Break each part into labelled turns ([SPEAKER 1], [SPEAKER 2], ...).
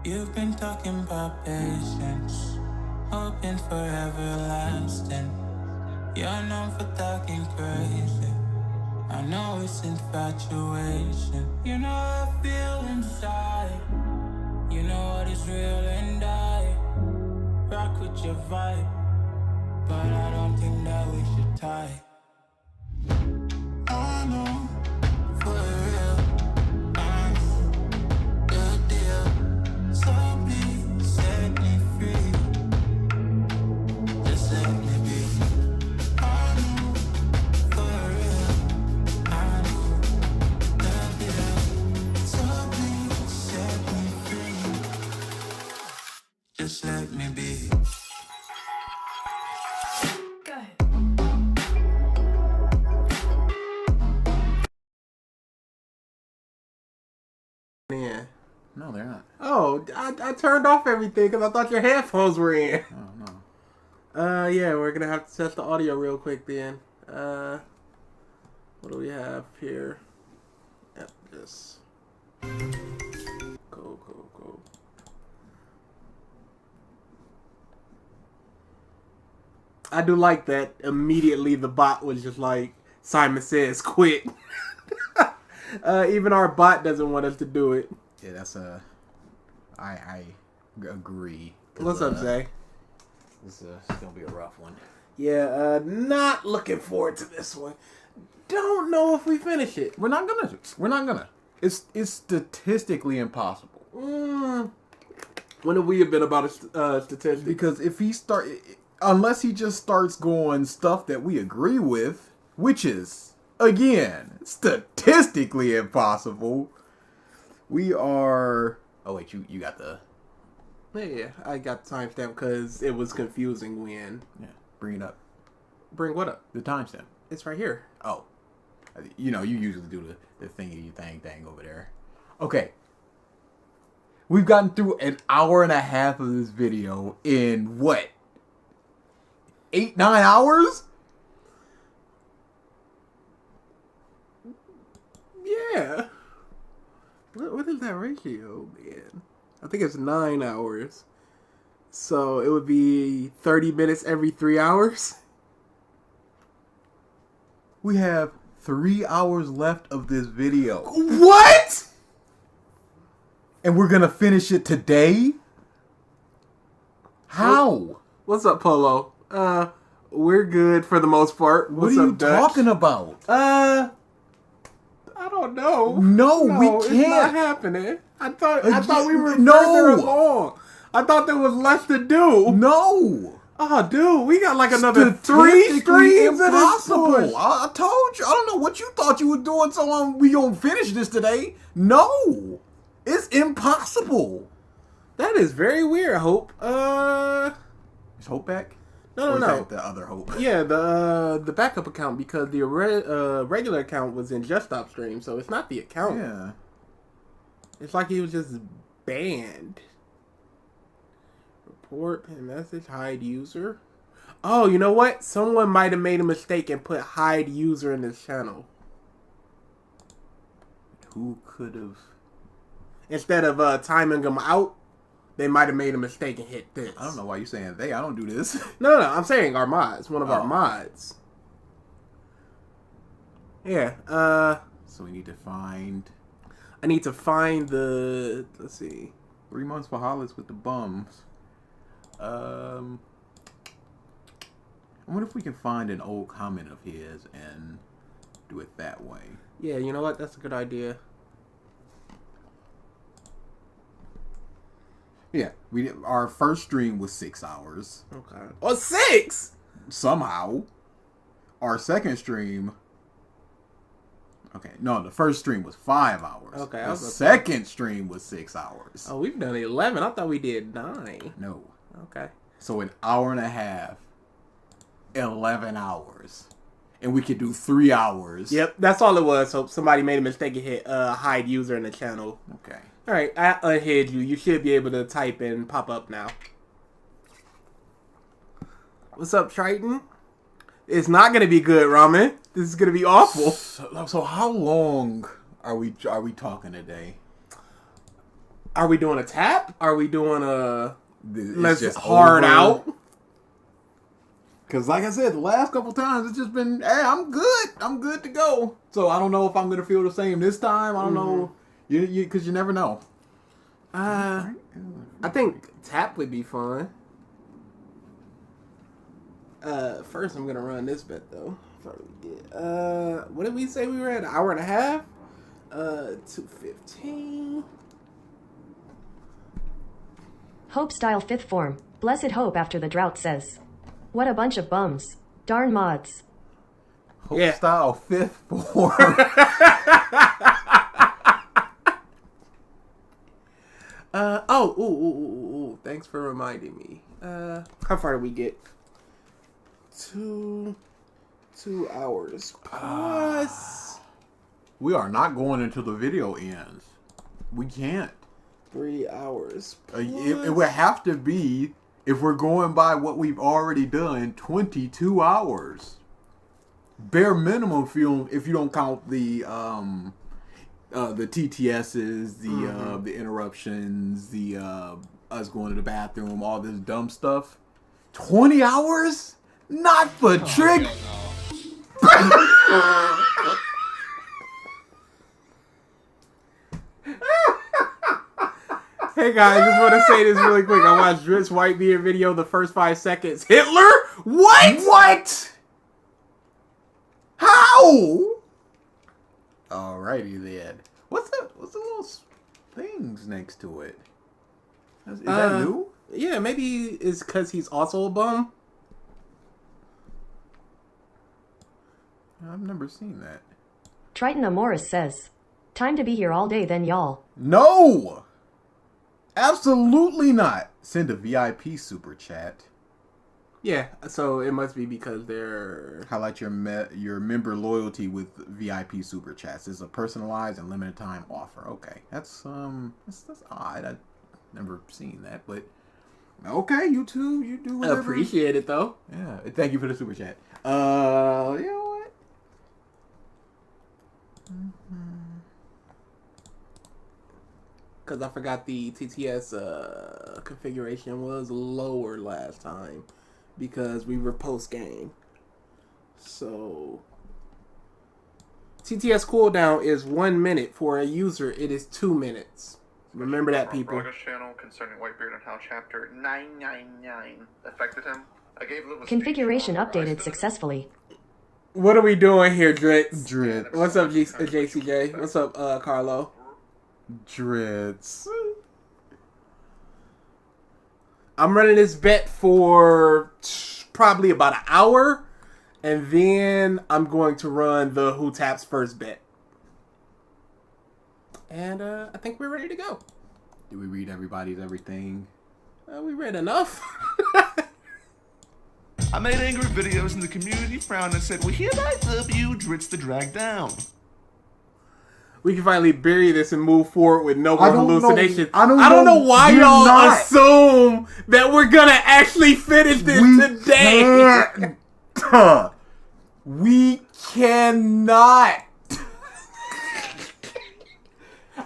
[SPEAKER 1] You've been talking about patience, hoping for everlasting. You're known for talking crazy. I know it's infatuation. You know I feel inside. You know what is real and I rock with your vibe, but I don't think that we should tie. I know for real, I'm the deal. So please set me free. Just let me be. I know for real, I'm the deal. So please set me free. Just let me be.
[SPEAKER 2] Go ahead.
[SPEAKER 3] Yeah.
[SPEAKER 4] No, they're not.
[SPEAKER 3] Oh, I turned off everything because I thought your headphones were in.
[SPEAKER 4] Oh, no.
[SPEAKER 3] Yeah, we're gonna have to test the audio real quick then. What do we have here? Yep, this. Cool. I do like that immediately the bot was just like, Simon Says quit. Even our bot doesn't want us to do it.
[SPEAKER 4] Yeah, that's I agree.
[SPEAKER 3] What's up, Zay?
[SPEAKER 4] This is gonna be a rough one.
[SPEAKER 3] Yeah, not looking forward to this one. Don't know if we finish it.
[SPEAKER 4] We're not gonna. It's statistically impossible.
[SPEAKER 3] When have we been about a statistic?
[SPEAKER 4] Because if he unless he just starts going stuff that we agree with, which is again statistically impossible. We are. Oh wait, you got the.
[SPEAKER 3] Yeah, I got the timestamp because it was confusing when.
[SPEAKER 4] Yeah, bring it up.
[SPEAKER 3] Bring what up?
[SPEAKER 4] The timestamp.
[SPEAKER 3] It's right here.
[SPEAKER 4] Oh, you know you usually do the thingy thing over there. Okay. We've gotten through an hour and a half of this video in what? 8-9 hours?
[SPEAKER 3] Yeah. What is that ratio, man? I think it's 9 hours. So it would be 30 minutes every 3 hours.
[SPEAKER 4] We have 3 hours left of this video.
[SPEAKER 3] What?
[SPEAKER 4] And we're gonna finish it today? How?
[SPEAKER 3] What's up, Polo? We're good for the most part.
[SPEAKER 4] What are you talking about?
[SPEAKER 3] I don't know.
[SPEAKER 4] No, we
[SPEAKER 3] It's
[SPEAKER 4] can't.
[SPEAKER 3] not happening. I thought we were
[SPEAKER 4] no.
[SPEAKER 3] further along. I thought there was less to do.
[SPEAKER 4] No.
[SPEAKER 3] Oh, dude, we got like another 3 streams of this push.
[SPEAKER 4] I told you. I don't know what you thought you were doing. So long we gonna finish this today? No, it's impossible.
[SPEAKER 3] That is very weird, Hope.
[SPEAKER 4] Is Hope back?
[SPEAKER 3] No.
[SPEAKER 4] Or is that the other Hope?
[SPEAKER 3] Yeah, the backup account because the regular account was in Just Stop Stream, so it's not the account.
[SPEAKER 4] Yeah.
[SPEAKER 3] It's like he was just banned. Report and message hide user. Oh, you know what? Someone might have made a mistake and put hide user in this channel.
[SPEAKER 4] Who could have?
[SPEAKER 3] Instead of timing them out, they might have made a mistake and hit this.
[SPEAKER 4] I don't know why you're saying they. I don't do this.
[SPEAKER 3] No, I'm saying our mods. One of our mods. Yeah,
[SPEAKER 4] So we need to find.
[SPEAKER 3] I need to find the... Let's see.
[SPEAKER 4] 3 months for Hollis with the bums. I wonder if we can find an old comment of his and do it that way.
[SPEAKER 3] Yeah, you know what? That's a good idea.
[SPEAKER 4] Yeah, our first stream was 6 hours.
[SPEAKER 3] Okay. Oh, 6!
[SPEAKER 4] Somehow. Our second stream... Okay, no, the first stream was 5 hours.
[SPEAKER 3] Okay.
[SPEAKER 4] The second stream was 6 hours.
[SPEAKER 3] Oh, we've done 11. I thought we did 9.
[SPEAKER 4] No.
[SPEAKER 3] Okay.
[SPEAKER 4] So an hour and a half, 11 hours. And we could do 3 hours.
[SPEAKER 3] Yep, that's all it was. So somebody made a mistake and hit hide user in the channel.
[SPEAKER 4] Okay.
[SPEAKER 3] All right, I unhid you. You should be able to type and pop up now. What's up, Triton? It's not going to be good, Ramen. This is going to be awful.
[SPEAKER 4] So how long are we talking today?
[SPEAKER 3] Are we doing a tap? Are we doing a let's
[SPEAKER 4] just
[SPEAKER 3] hard
[SPEAKER 4] over?
[SPEAKER 3] out?
[SPEAKER 4] Because like I said, the last couple times it's just been, hey, I'm good to go. So I don't know if I'm gonna feel the same this time. I don't know, because you never know.
[SPEAKER 3] I think tap would be fun. First I'm gonna run this bet though. What did we say we were at? An hour and a half? 2:15.
[SPEAKER 2] Hope style fifth form. Blessed hope after the drought says. What a bunch of bums. Darn mods.
[SPEAKER 4] Hope style fifth form.
[SPEAKER 3] Ooh. Thanks for reminding me. How far did we get? 2 hours plus.
[SPEAKER 4] We are not going until the video ends. We can't.
[SPEAKER 3] 3 hours plus.
[SPEAKER 4] It would have to be, if we're going by what we've already done, 22 hours. Bare minimum film, if you don't count the TTSs, the interruptions, the us going to the bathroom, all this dumb stuff. 20 hours? Not for trick.
[SPEAKER 3] Hey guys, just want to say this really quick. I watched Drit's Whitebeard video, the first 5 seconds. Hitler? What?
[SPEAKER 4] How? Alrighty then. What's the little things next to it? Is that new?
[SPEAKER 3] Yeah, maybe it's because he's also a bum.
[SPEAKER 4] I've never seen that.
[SPEAKER 2] Triton Amoris says. Time to be here all day then y'all.
[SPEAKER 4] No! Absolutely not. Send a VIP super chat.
[SPEAKER 3] Yeah, so it must be because they're...
[SPEAKER 4] Highlight your member loyalty with VIP super chats. It's a personalized and limited time offer. Okay, that's odd. I've never seen that, but okay, you two, you do whatever.
[SPEAKER 3] Appreciate it though.
[SPEAKER 4] Yeah, thank you for the super chat. You know what?
[SPEAKER 3] Because I forgot the TTS configuration was lower last time because we were post game. So TTS cooldown is 1 minute. For a user, it is 2 minutes. Remember that, people.
[SPEAKER 5] Broga's channel concerning Whitebeard and how Chapter 999 affected him. I gave a little
[SPEAKER 2] Configuration updated successfully.
[SPEAKER 3] What are we doing here, Drits?
[SPEAKER 4] Drits.
[SPEAKER 3] What's up, JCJ? What's up, Carlo?
[SPEAKER 4] Drits.
[SPEAKER 3] I'm running this bet for probably about an hour, and then I'm going to run the Who Taps First bet. And I think we're ready to go.
[SPEAKER 4] Did we read everybody's everything?
[SPEAKER 3] We read enough.
[SPEAKER 6] I made angry videos and the community frowned and said, we hereby dub you Drits the Drag Down.
[SPEAKER 3] We can finally bury this and move forward with no more hallucinations.
[SPEAKER 4] I
[SPEAKER 3] don't know why y'all assume that we're gonna actually finish this today.
[SPEAKER 4] We cannot.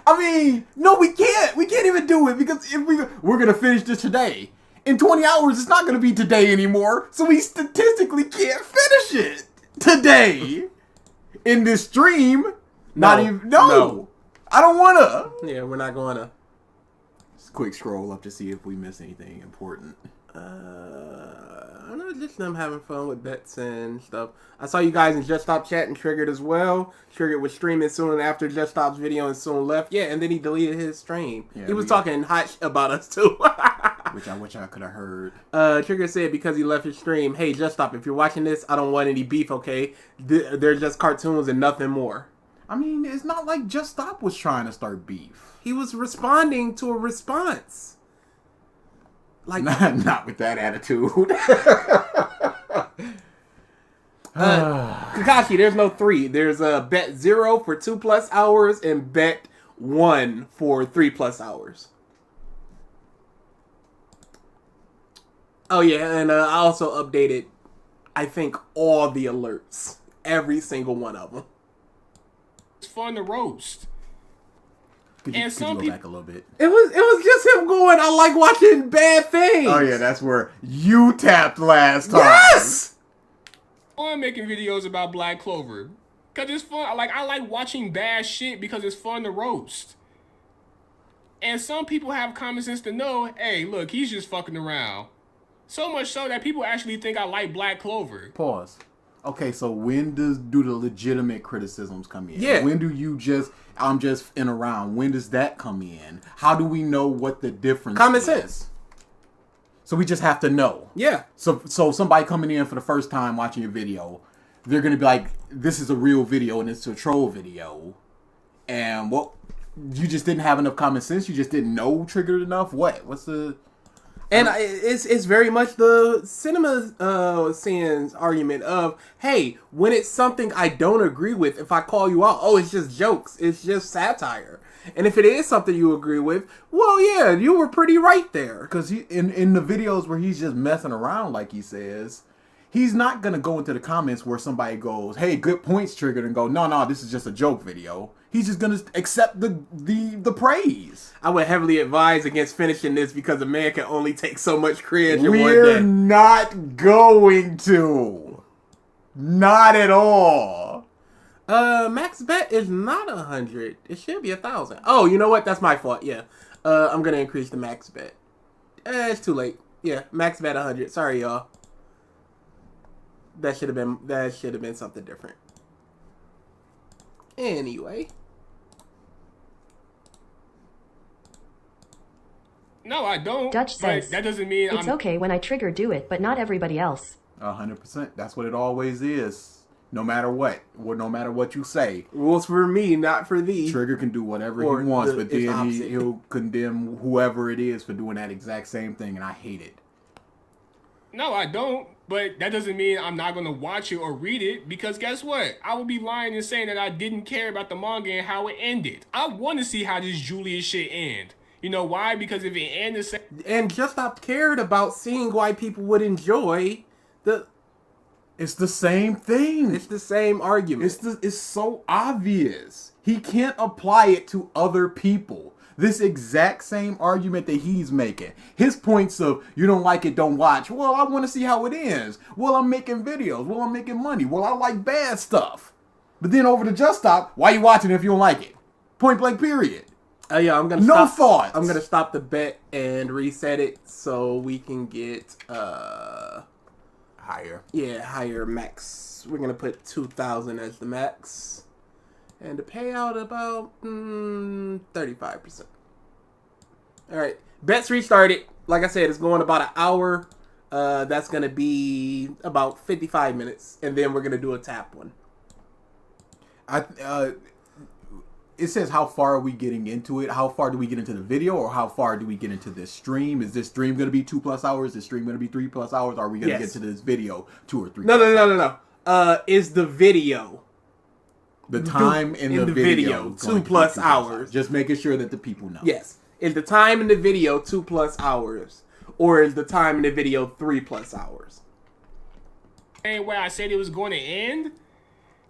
[SPEAKER 4] I mean, no, we can't. We can't even do it because if we're gonna finish this today. In 20 hours, it's not gonna be today anymore. So we statistically can't finish it today in this stream. Not even. No. I don't wanna.
[SPEAKER 3] Yeah, we're not gonna.
[SPEAKER 4] Just quick scroll up to see if we miss anything important.
[SPEAKER 3] I don't know, just them having fun with bets and stuff. I saw you guys in Just Stop chat and Triggered as well. Triggered was streaming soon after Just Stop's video and soon left. Yeah, and then he deleted his stream.
[SPEAKER 4] Yeah,
[SPEAKER 3] he was talking hot about us too.
[SPEAKER 4] Which I wish I could have heard.
[SPEAKER 3] Trigger said because he left his stream, hey, Just Stop, if you're watching this, I don't want any beef, okay? They're just cartoons and nothing more.
[SPEAKER 4] I mean, it's not like Just Stop was trying to start beef.
[SPEAKER 3] He was responding to a response. Like
[SPEAKER 4] not with that attitude.
[SPEAKER 3] Kakashi, there's no 3. There's a bet 0 for 2+ hours and bet 1 for 3+ hours. Oh yeah, and I also updated, I think, all the alerts. Every single one of them.
[SPEAKER 7] It's fun to roast.
[SPEAKER 4] Could you go back a little bit?
[SPEAKER 3] It was just him going, I like watching bad things.
[SPEAKER 4] Oh yeah, that's where you tapped last time.
[SPEAKER 3] Yes!
[SPEAKER 7] I'm making videos about Black Clover. Cause it's fun. I like watching bad shit because it's fun to roast. And some people have common sense to know, hey, look, he's just fucking around. So much so that people actually think I like Black Clover.
[SPEAKER 4] Pause. Okay, so when do the legitimate criticisms come in?
[SPEAKER 3] Yeah.
[SPEAKER 4] When do you just, I'm just in around? When does that come in? How do we know what the difference
[SPEAKER 3] Common
[SPEAKER 4] is?
[SPEAKER 3] sense.
[SPEAKER 4] So we just have to know.
[SPEAKER 3] Yeah.
[SPEAKER 4] So somebody coming in for the first time watching your video, they're going to be like, this is a real video and it's a troll video. And what, you just didn't have enough common sense? You just didn't know triggered enough? What's the...
[SPEAKER 3] And it's very much the cinema scene's argument of, hey, when it's something I don't agree with, if I call you out, oh, it's just jokes, it's just satire. And if it is something you agree with, well, yeah, you were pretty right there.
[SPEAKER 4] Because in the videos where he's just messing around, like he says, he's not going to go into the comments where somebody goes, hey, good points triggered, and go, no, this is just a joke video. He's just going to accept the praise.
[SPEAKER 3] I would heavily advise against finishing this because a man can only take so much cringe in one
[SPEAKER 4] We're
[SPEAKER 3] day.
[SPEAKER 4] not going to. Not at all.
[SPEAKER 3] Max bet is not 100. It should be 1,000. Oh, you know what? That's my fault. Yeah. I'm gonna increase the max bet. It's too late. Yeah, max bet 100. Sorry, y'all. That should have been something different. Anyway.
[SPEAKER 7] No, I don't.
[SPEAKER 2] Dutch
[SPEAKER 7] but
[SPEAKER 2] says,
[SPEAKER 7] that doesn't mean
[SPEAKER 2] it's okay when I trigger do it, but not everybody else.
[SPEAKER 4] 100%. That's what it always is. No matter what. No matter what you say.
[SPEAKER 3] Rules for me, not for thee.
[SPEAKER 4] Trigger can do whatever
[SPEAKER 3] Or
[SPEAKER 4] he wants,
[SPEAKER 3] the-
[SPEAKER 4] but
[SPEAKER 3] it's
[SPEAKER 4] then
[SPEAKER 3] opposite.
[SPEAKER 4] he'll condemn whoever it is for doing that exact same thing, and I hate it.
[SPEAKER 7] No, I don't. But that doesn't mean I'm not going to watch it or read it, because guess what? I would be lying and saying that I didn't care about the manga and how it ended. I want to see how this Julius shit end. You know why? Because if it ends the same...
[SPEAKER 3] And Just Stop cared about seeing why people would enjoy the...
[SPEAKER 4] It's the same thing.
[SPEAKER 3] It's the same argument.
[SPEAKER 4] It's so obvious. He can't apply it to other people. This exact same argument that he's making. His points of, you don't like it, don't watch. Well, I want to see how it ends. Well, I'm making videos. Well, I'm making money. Well, I like bad stuff. But then over to Just Stop, why you watching if you don't like it? Point blank period.
[SPEAKER 3] Yeah, I'm gonna
[SPEAKER 4] No
[SPEAKER 3] stop.
[SPEAKER 4] thoughts.
[SPEAKER 3] I'm gonna stop the bet and reset it so we can get higher max. We're gonna put 2,000 as the max, and the payout about 35%. All right, bets restarted. Like I said, it's going about an hour. That's gonna be about 55 minutes, and then we're gonna do a tap one.
[SPEAKER 4] It says how far are we getting into it? How far do we get into the video, or how far do we get into this stream? Is this stream going to be 2+ hours? Is this stream going to be 3+ hours? Are we going to get to this video 2 or 3?
[SPEAKER 3] No. Is the video
[SPEAKER 4] The time in the video
[SPEAKER 3] 2+ hours?
[SPEAKER 4] Just making sure that the people know.
[SPEAKER 3] Yes. Is the time in the video 2+ hours, or is the time in the video 3+ hours?
[SPEAKER 7] same way I said it was going to end,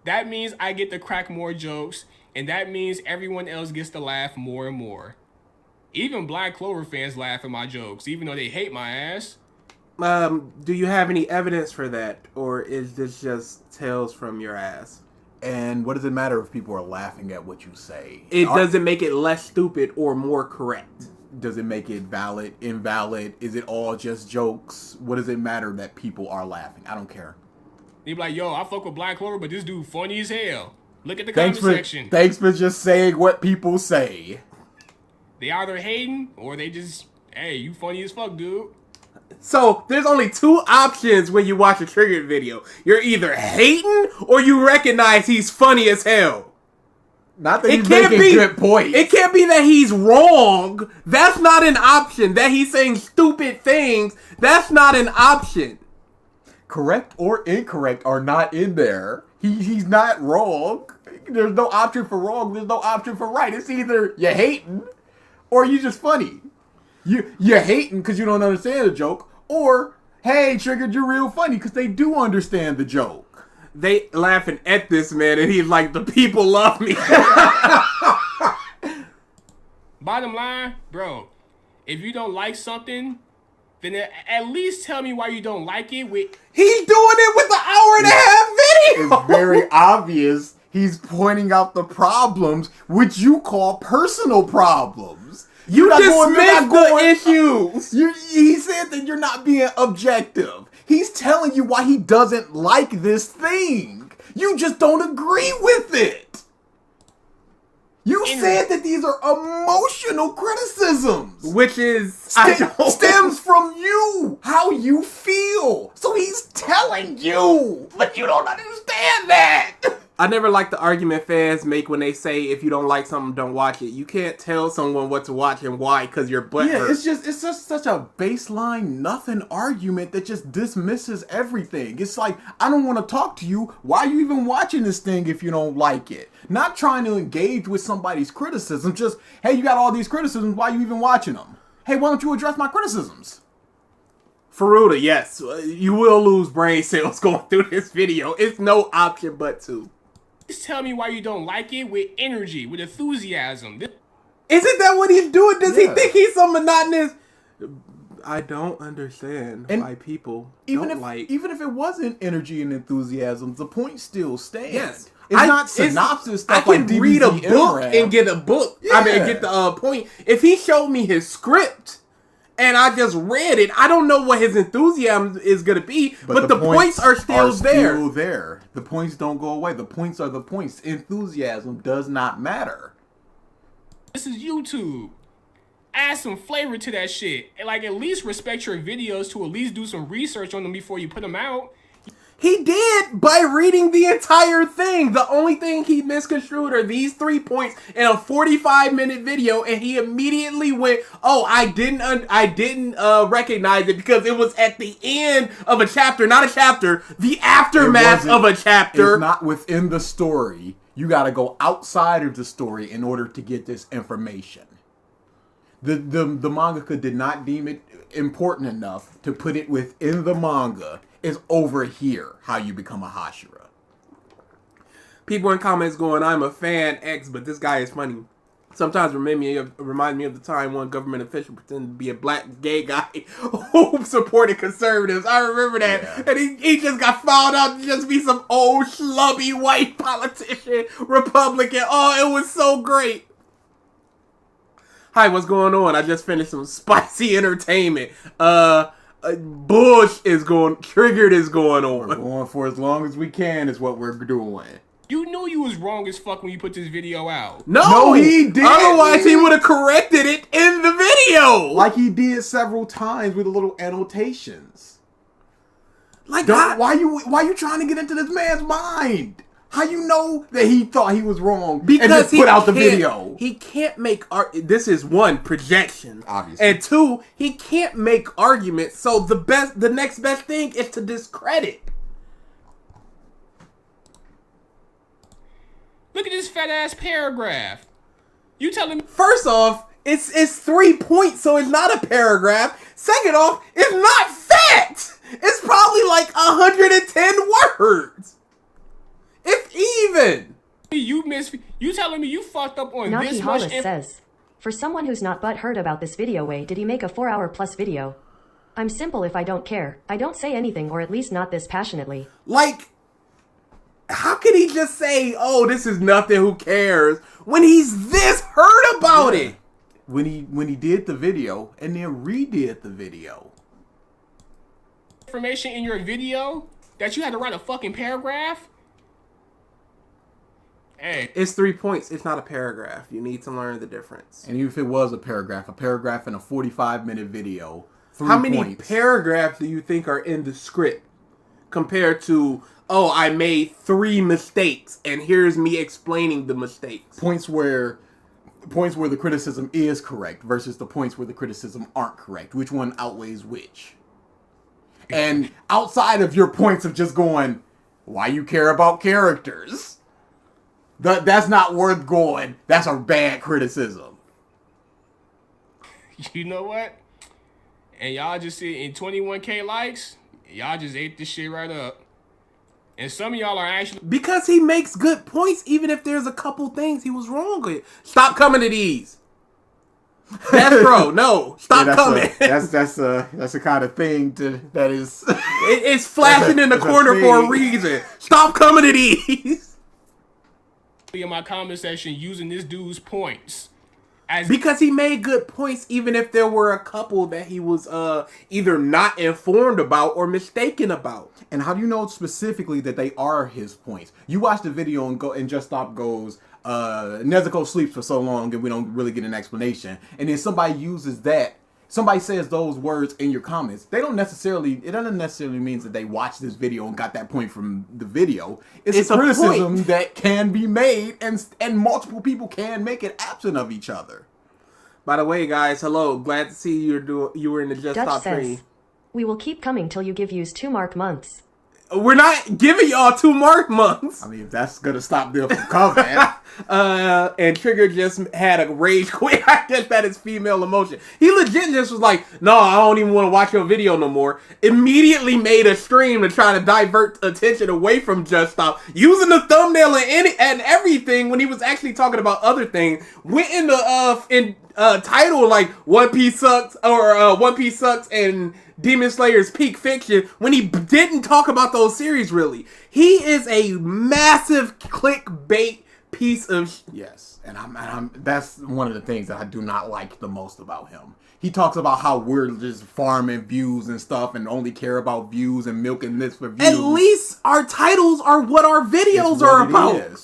[SPEAKER 7] that means I get to crack more jokes, and that means everyone else gets to laugh more and more. Even Black Clover fans laugh at my jokes, even though they hate my ass.
[SPEAKER 3] Do you have any evidence for that, or is this just tales from your ass?
[SPEAKER 4] And what does it matter if people are laughing at what you say?
[SPEAKER 3] It doesn't make it less stupid or more correct.
[SPEAKER 4] Does it make it valid, invalid? Is it all just jokes? What does it matter that people are laughing? I don't care.
[SPEAKER 7] They be like, yo, I fuck with Black Clover, but this dude funny as hell. Look at the comment section.
[SPEAKER 4] Thanks for just saying what people say.
[SPEAKER 7] They either hating or they just, hey, you funny as fuck, dude.
[SPEAKER 3] So, there's only 2 options when you watch a Triggered video. You're either hating or you recognize he's funny as hell.
[SPEAKER 4] Not that he's making good points.
[SPEAKER 3] It can't be that he's wrong. That's not an option. That he's saying stupid things, that's not an option.
[SPEAKER 4] Correct or incorrect are not in there. He's not wrong. There's no option for wrong. There's no option for right. It's either you're hating or you just funny. You're hating because you don't understand the joke, or hey, Triggered, you're real funny because they do understand the joke.
[SPEAKER 3] they laughing at this man, and he's like, the people love me.
[SPEAKER 7] Bottom line, bro, if you don't like something, then at least tell me why you don't like it.
[SPEAKER 3] He's doing it with the hour and a half video.
[SPEAKER 4] It's very obvious he's pointing out the problems, which you call personal problems.
[SPEAKER 3] You dismissed the issues.
[SPEAKER 4] He said that you're not being objective. He's telling you why he doesn't like this thing. You just don't agree with it. You said that these are emotional criticisms.
[SPEAKER 3] Which is...
[SPEAKER 4] stems from you. How you feel. So he's telling you. But you don't understand that.
[SPEAKER 3] I never like the argument fans make when they say if you don't like something, don't watch it. You can't tell someone what to watch and why because your butt hurts.
[SPEAKER 4] It's just such a baseline nothing argument that just dismisses everything. It's like, I don't want to talk to you. Why are you even watching this thing if you don't like it? Not trying to engage with somebody's criticism. Just, hey, you got all these criticisms. Why are you even watching them? Hey, why don't you address my criticisms?
[SPEAKER 3] Faruda, yes, you will lose brain cells going through this video. It's no option but to.
[SPEAKER 7] Just tell me why you don't like it with energy, with enthusiasm.
[SPEAKER 3] Isn't that what he's doing? Does he think he's so monotonous? I don't understand why people don't like.
[SPEAKER 4] Even if it wasn't energy and enthusiasm, the point still stands.
[SPEAKER 3] Yes.
[SPEAKER 4] It's not synopsis stuff
[SPEAKER 3] I can
[SPEAKER 4] like
[SPEAKER 3] read a
[SPEAKER 4] DBZ
[SPEAKER 3] book
[SPEAKER 4] MRAP.
[SPEAKER 3] and get a book.
[SPEAKER 4] Yeah.
[SPEAKER 3] I mean, get the point. If he showed me his script and I just read it, I don't know what his enthusiasm is going to be, but the points are still there.
[SPEAKER 4] The points don't go away. The points are the points. Enthusiasm does not matter.
[SPEAKER 7] This is YouTube. Add some flavor to that shit. And like, at least respect your videos to at least do some research on them before you put them out.
[SPEAKER 3] He did by reading the entire thing. The only thing he misconstrued are these 3 points in a 45-minute video, and he immediately went, "Oh, I didn't recognize it because it was at the end of a chapter, not a chapter, the aftermath of a chapter."
[SPEAKER 4] It's not within the story. You got to go outside of the story in order to get this information. The mangaka did not deem it important enough to put it within the manga. Is over here how you become a Hashira.
[SPEAKER 3] People in comments going, "I'm a fan X, but this guy is funny." Sometimes reminds me of the time one government official pretended to be a black gay guy who supported conservatives. I remember that. Yeah. And he just got found out to just be some old schlubby white politician, Republican. Oh, it was so great. Hi, what's going on? I just finished some spicy entertainment. Triggered is going on.
[SPEAKER 4] We're going for as long as we can is what we're doing.
[SPEAKER 7] You knew you was wrong as fuck when you put this video out.
[SPEAKER 3] No, he didn't. Otherwise, he would have corrected it in the video.
[SPEAKER 4] Like he did several times with the little annotations.
[SPEAKER 3] Like,
[SPEAKER 4] why you trying to get into this man's mind? How you know that he thought he was wrong
[SPEAKER 3] because
[SPEAKER 4] and just put out the video?
[SPEAKER 3] He can't make art. This is one, projection,
[SPEAKER 4] obviously,
[SPEAKER 3] and two, he can't make arguments. So the next best thing is to discredit.
[SPEAKER 7] Look at this fat ass paragraph. You telling me?
[SPEAKER 3] First off, it's 3 points, so it's not a paragraph. Second off, it's not fat. It's probably like 110 words. If even.
[SPEAKER 7] You telling me you fucked up on
[SPEAKER 2] Nahkie
[SPEAKER 7] this
[SPEAKER 2] Hollis
[SPEAKER 7] much?
[SPEAKER 2] says, for someone who's not butthurt about this video, way did he make a 4-hour plus video? I'm simple if I don't care. I don't say anything, or at least not this passionately.
[SPEAKER 3] Like, how could he just say, "Oh, this is nothing, who cares," when he's this hurt about it?
[SPEAKER 4] When he did the video and then redid the video.
[SPEAKER 7] Information in your video that you had to write a fucking paragraph? Hey.
[SPEAKER 3] It's 3 points. It's not a paragraph. You need to learn the difference.
[SPEAKER 4] And even if it was a paragraph in a 45-minute video, 3
[SPEAKER 3] how many
[SPEAKER 4] points.
[SPEAKER 3] paragraphs do you think are in the script compared to, "Oh, I made 3 mistakes and here's me explaining the mistakes"?
[SPEAKER 4] Points where the criticism is correct versus the points where the criticism aren't correct. Which one outweighs which? And outside of your points of just going, "Why you care about characters?" That's not worth going. That's a bad criticism.
[SPEAKER 7] You know what? And y'all just see in 21K likes, y'all just ate this shit right up. And some of y'all are actually
[SPEAKER 3] Because he makes good points, even if there's a couple things he was wrong with. Stop coming to these. That's bro. No, stop coming.
[SPEAKER 4] That's the kind of thing that is.
[SPEAKER 3] It's flashing in the corner for a reason. Stop coming to these.
[SPEAKER 7] in my comment section using this dude's points.
[SPEAKER 3] Because he made good points, even if there were a couple that he was either not informed about or mistaken about.
[SPEAKER 4] And how do you know specifically that they are his points? You watch the video and Just Stop goes, Nezuko sleeps for so long and we don't really get an explanation. And then somebody uses that. Somebody says those words in your comments. It doesn't necessarily mean that they watched this video and got that point from the video. It's a criticism that can be made, and multiple people can make it absent of each other.
[SPEAKER 3] By the way, guys, hello. Glad to see you were in the Just
[SPEAKER 2] Dutch
[SPEAKER 3] Stop
[SPEAKER 2] says,
[SPEAKER 3] training.
[SPEAKER 2] we will keep coming till you give use 2 mark months.
[SPEAKER 3] We're not giving y'all 2 mark months.
[SPEAKER 4] I mean, if that's gonna stop them from coming.
[SPEAKER 3] And Trigger just had a rage quit. I guess that is female emotion. He legit just was like, no, I don't even want to watch your video no more. Immediately made a stream to try to divert attention away from Just Stop. Using the thumbnail and everything when he was actually talking about other things. Went in the title like One Piece sucks or One Piece sucks and Demon Slayer's peak fiction when he didn't talk about those series really. He is a massive clickbait piece of
[SPEAKER 4] yes, and I'm that's one of the things that I do not like the most about him. He talks about how we're just farming views and stuff and only care about views and milking this for views.
[SPEAKER 3] At least our titles are what our videos are about.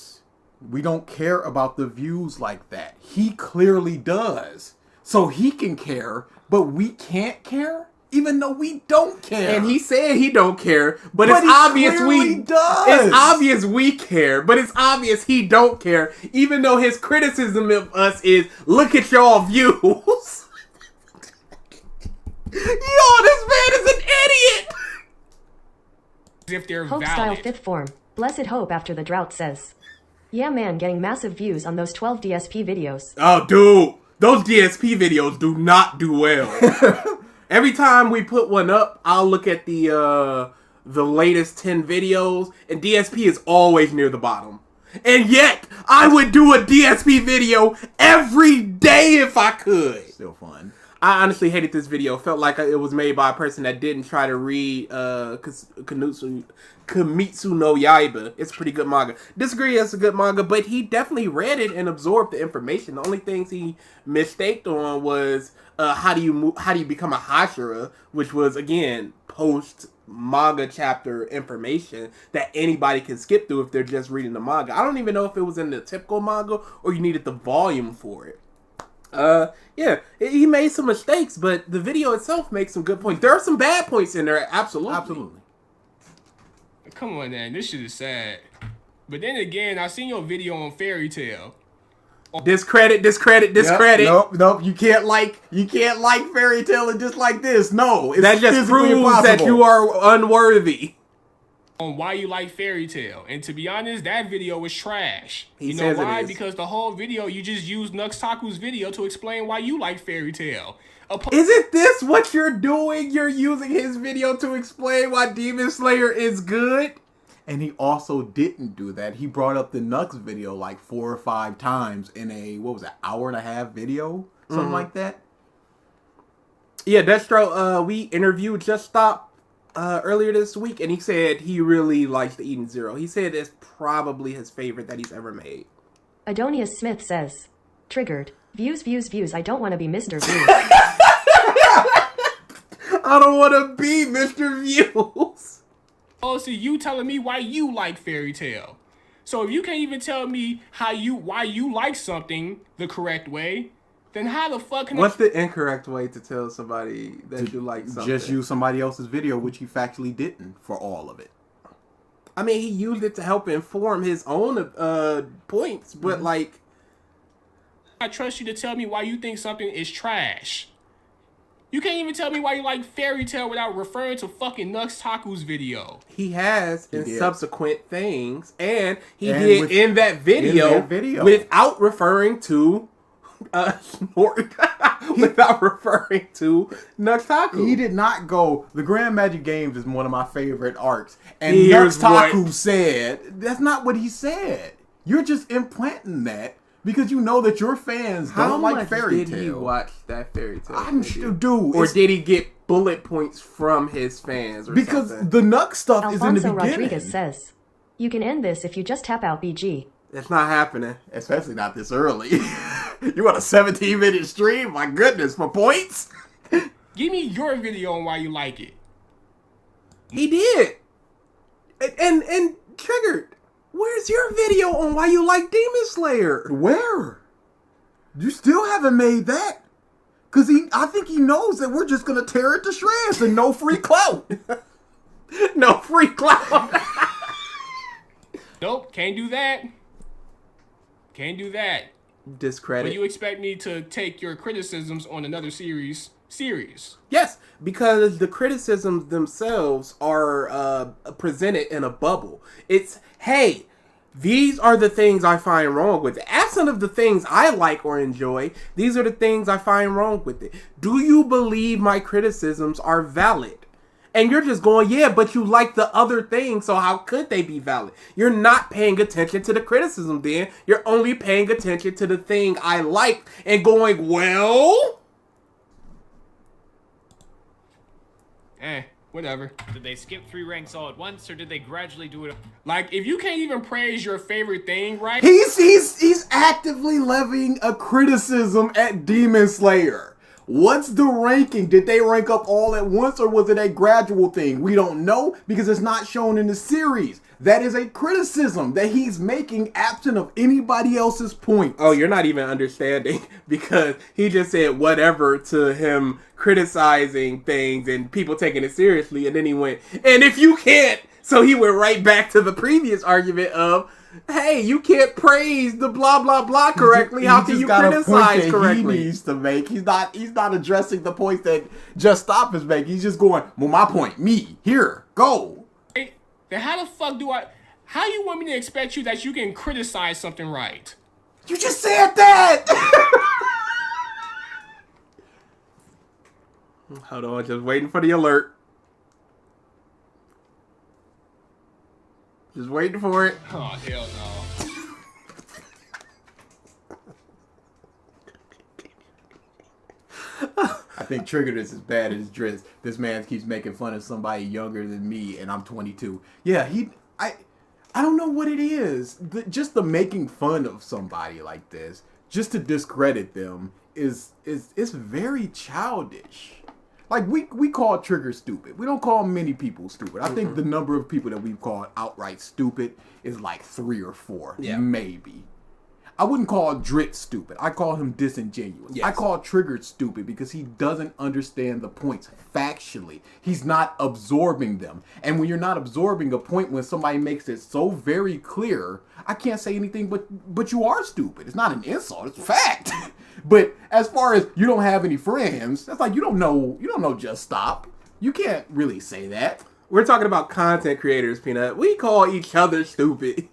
[SPEAKER 4] We don't care about the views like that. He clearly does. So he can care, but we can't care? Even though we don't care.
[SPEAKER 3] And he said he don't care, but it's obvious it's obvious we care, but it's obvious he don't care, even though his criticism of us is, look at y'all views. Yo, this man is an idiot.
[SPEAKER 7] If they're
[SPEAKER 2] Hope
[SPEAKER 7] valid.
[SPEAKER 2] style 5th form. Blessed Hope after the drought says, yeah man, getting massive views on those 12 DSP videos.
[SPEAKER 3] Oh dude, those DSP videos do not do well. Every time we put one up, I'll look at the latest 10 videos, and DSP is always near the bottom. And yet, I would do a DSP video every day if I could.
[SPEAKER 4] Still fun.
[SPEAKER 3] I honestly hated this video. Felt like it was made by a person that didn't try to read Kimetsu no Yaiba. It's a pretty good manga. Disagree, it's a good manga, but he definitely read it and absorbed the information. The only things he mistaked on was how do you become a Hashira, which was again post manga chapter information that anybody can skip through if they're just reading the manga. I don't even know if it was in the typical manga or you needed the volume for it. Yeah, he made some mistakes, but the video itself makes some good points. There are some bad points in there, absolutely.
[SPEAKER 7] Come on, man, this shit is sad. But then again, I seen your video on Fairy Tail.
[SPEAKER 3] Discredit.
[SPEAKER 4] Nope. You can't like Fairy Tail and just like this. No, it's
[SPEAKER 3] that just proves
[SPEAKER 4] impossible.
[SPEAKER 3] That you are unworthy.
[SPEAKER 7] On why you like Fairy Tail, and to be honest, that video was trash.
[SPEAKER 3] You
[SPEAKER 7] know why? Because the whole video you just used Nuxtaku's video to explain why you like Fairy Tail.
[SPEAKER 3] Isn't this what you're doing? You're using his video to explain why Demon Slayer is good?
[SPEAKER 4] And he also didn't do that. He brought up the Nux video like 4 or 5 times in a, hour-and-a-half video? Something like that?
[SPEAKER 3] Yeah, Destro, we interviewed Just Stop earlier this week, and he said he really likes the Eden Zero. He said it's probably his favorite that he's ever made.
[SPEAKER 2] Adonius Smith says, triggered. Views. I don't want to be Mr. Views.
[SPEAKER 3] I don't want to be Mr. Views.
[SPEAKER 7] Oh, so you telling me why you like Fairy Tail. So if you can't even tell me why you like something the correct way, then how the fuck can
[SPEAKER 3] What's the incorrect way to tell somebody that you like something?
[SPEAKER 4] Just use somebody else's video, which he factually didn't for all of it.
[SPEAKER 3] I mean, he used it to help inform his own points, but like...
[SPEAKER 7] I trust you to tell me why you think something is trash. You can't even tell me why you like Fairy Tail without referring to fucking Nuxtaku's video.
[SPEAKER 3] He has in subsequent things, and he
[SPEAKER 7] And
[SPEAKER 3] did in that video
[SPEAKER 4] video
[SPEAKER 3] without referring to snort without referring to Nuktaku.
[SPEAKER 4] He did not go. The Grand Magic Games is one of my favorite arcs, and
[SPEAKER 3] Here's
[SPEAKER 4] Nuktaku
[SPEAKER 3] what-
[SPEAKER 4] said that's not what he said. You're just implanting that because you know that your fans
[SPEAKER 3] How
[SPEAKER 4] don't like
[SPEAKER 3] much
[SPEAKER 4] fairy
[SPEAKER 3] did he
[SPEAKER 4] tale.
[SPEAKER 3] watch that fairy tale?
[SPEAKER 4] I'm sure, dude.
[SPEAKER 3] Or
[SPEAKER 4] it's
[SPEAKER 3] did he get bullet points from his fans? Or
[SPEAKER 4] because
[SPEAKER 3] something?
[SPEAKER 4] the Nuck stuff is in the
[SPEAKER 2] Alfonso
[SPEAKER 4] beginning.
[SPEAKER 2] Rodriguez says, "You can end this if you just tap out BG."
[SPEAKER 3] It's not happening.
[SPEAKER 4] Especially not this early. You want a 17-minute stream? My goodness, for points?
[SPEAKER 7] Give me your video on why you like it.
[SPEAKER 3] He did. And Triggered, where's your video on why you like Demon Slayer?
[SPEAKER 4] Where? You still haven't made that. Because I think he knows that we're just going to tear it to shreds and no free clout.
[SPEAKER 3] No free clout.
[SPEAKER 7] Nope, can't do that. Can't do that.
[SPEAKER 3] Discredit.
[SPEAKER 7] But you expect me to take your criticisms on another series serious?
[SPEAKER 3] Yes, because the criticisms themselves are presented in a bubble. It's, hey, these are the things I find wrong with it. Absent of the things I like or enjoy, these are the things I find wrong with it. Do you believe my criticisms are valid? And you're just going, yeah, but you like the other things, so how could they be valid? You're not paying attention to the criticism then. You're only paying attention to the thing I like and going, well...
[SPEAKER 7] Whatever.
[SPEAKER 8] Did they skip 3 ranks all at once, or did they gradually do it?
[SPEAKER 7] Like, if you can't even praise your favorite thing, right?
[SPEAKER 4] He's actively levying a criticism at Demon Slayer. What's the ranking? Did they rank up all at once, or was it a gradual thing? We don't know because it's not shown in the series. That is a criticism that he's making absent of anybody else's points.
[SPEAKER 3] Oh, you're not even understanding because he just said whatever to him criticizing things and people taking it seriously, and then he went, and if you can't, so he went right back to the previous argument of, hey, you can't praise the blah blah blah correctly. How can you criticize correctly?
[SPEAKER 4] He needs to make. He's not addressing the points that Just Stop is making. He's just going, well, my point, me, here, go.
[SPEAKER 7] Then how the fuck how you want me to expect you that you can criticize something right?
[SPEAKER 4] You just said that.
[SPEAKER 3] Hold on, just waiting for the alert. Just waiting for it.
[SPEAKER 7] Oh, hell no.
[SPEAKER 4] I think Triggered is as bad as Driz. This man keeps making fun of somebody younger than me, and I'm 22. Yeah, I don't know what it is. Just the making fun of somebody like this, just to discredit them, is very childish. Like, we call Trigger stupid. We don't call many people stupid. I think the number of people that we've called outright stupid is like 3 or 4, maybe. I wouldn't call Drit stupid. I call him disingenuous.
[SPEAKER 3] Yes.
[SPEAKER 4] I call Triggered stupid because he doesn't understand the points factually. He's not absorbing them. And when you're not absorbing a point, when somebody makes it so very clear, I can't say anything but you are stupid. It's not an insult. It's a fact. But as far as you don't have any friends, that's like you don't know Just Stop. You can't really say that.
[SPEAKER 3] We're talking about content creators, Peanut. We call each other stupid.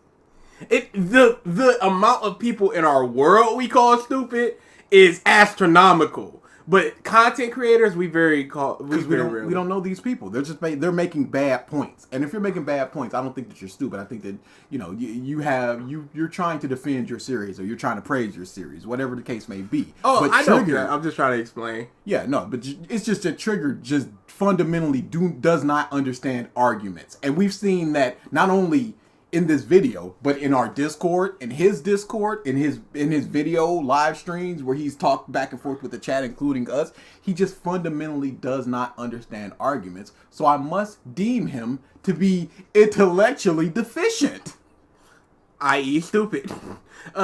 [SPEAKER 3] The amount of people in our world we call stupid is astronomical. But content creators, we don't
[SPEAKER 4] know these people. They're making bad points. And if you're making bad points, I don't think that you're stupid. I think that you're trying to defend your series, or you're trying to praise your series, whatever the case may be.
[SPEAKER 3] Oh,
[SPEAKER 4] but
[SPEAKER 3] I know that. I'm just trying to explain.
[SPEAKER 4] Yeah, no, but it's just that Trigger just fundamentally does not understand arguments, and we've seen that not only in this video, but in our Discord, in his video live streams where he's talked back and forth with the chat, including us, he just fundamentally does not understand arguments. So I must deem him to be intellectually deficient.
[SPEAKER 3] I.e. stupid.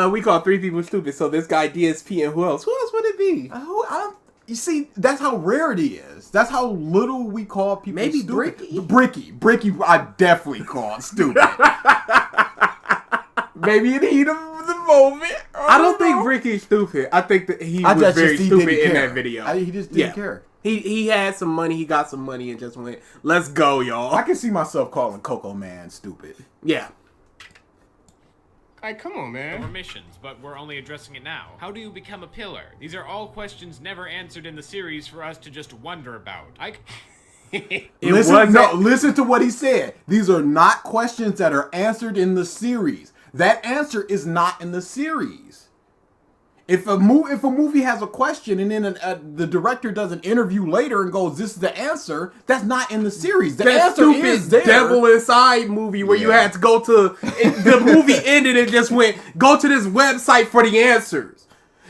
[SPEAKER 3] We call 3 people stupid, so this guy DSP and who else? Who else would it be?
[SPEAKER 4] You see, that's how rarity is. That's how little we call people
[SPEAKER 3] Maybe
[SPEAKER 4] stupid.
[SPEAKER 3] Bricky?
[SPEAKER 4] Bricky, I definitely call stupid. Maybe in the heat of the moment.
[SPEAKER 3] I don't think Bricky's stupid. I think that he was very stupid in that video.
[SPEAKER 4] He just didn't care.
[SPEAKER 3] He had some money, he got some money and just went, let's go, y'all.
[SPEAKER 4] I can see myself calling Coco Man stupid.
[SPEAKER 3] Yeah.
[SPEAKER 7] Like, come on, man.
[SPEAKER 8] missions, but we're only addressing it now. How do you become a pillar? These are all questions never answered in the series for us to just wonder about.
[SPEAKER 4] Listen to what he said. These are not questions that are answered in the series. That answer is not in the series. If a movie has a question and then the director does an interview later and goes, "This is the answer," that's not in the series. The answer is there.
[SPEAKER 3] Devil Inside movie where you had to go to the movie ended and just went go to this website for the answers.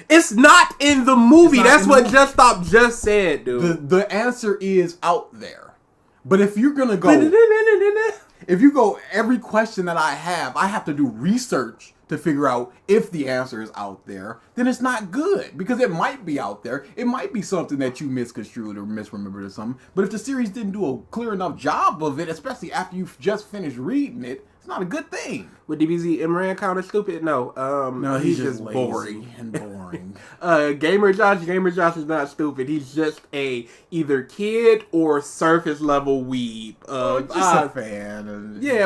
[SPEAKER 3] It's not in the movie. That's what Just Stop just said, dude.
[SPEAKER 4] The answer is out there. But if you're gonna go, if you go every question that I have to do research to figure out if the answer is out there, then it's not good. Because it might be out there. It might be something that you misconstrued or misremembered or something. But if the series didn't do a clear enough job of it, especially after you've just finished reading it, it's not a good thing.
[SPEAKER 3] Would DBZ Imran kind of stupid? No.
[SPEAKER 4] No, he's just lazy
[SPEAKER 3] boring.
[SPEAKER 4] and boring.
[SPEAKER 3] Gamer Josh is not stupid. He's just a either kid or surface level weeb.
[SPEAKER 4] Just a fan.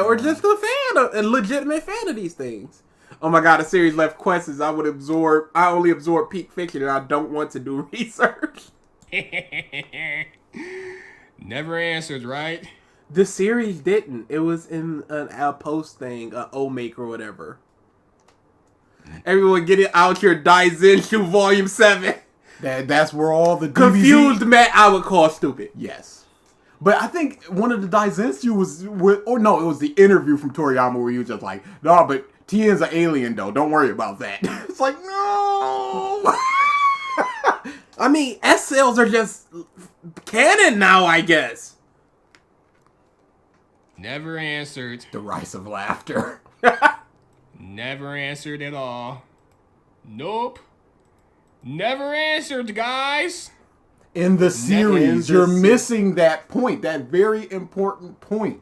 [SPEAKER 3] Or just a legitimate fan of these things. Oh my god, a series left questions. I only absorb peak fiction and I don't want to do research.
[SPEAKER 7] Never answered, right?
[SPEAKER 3] The series didn't. It was in a post thing, O-Make or whatever. Everyone get it out your Daizenshu Volume 7.
[SPEAKER 4] That's where all the
[SPEAKER 3] Confused Matt I would call stupid.
[SPEAKER 4] Yes. But I think one of the Daizenshu it was the interview from Toriyama where he was just like, "No, but Tien's an alien though. Don't worry about that." It's like, no.
[SPEAKER 3] I mean, S-cells are just canon now, I guess.
[SPEAKER 7] Never answered.
[SPEAKER 4] Derisive laughter.
[SPEAKER 7] Never answered at all. Nope. Never answered, guys.
[SPEAKER 4] In the series, you're missing that point, that very important point.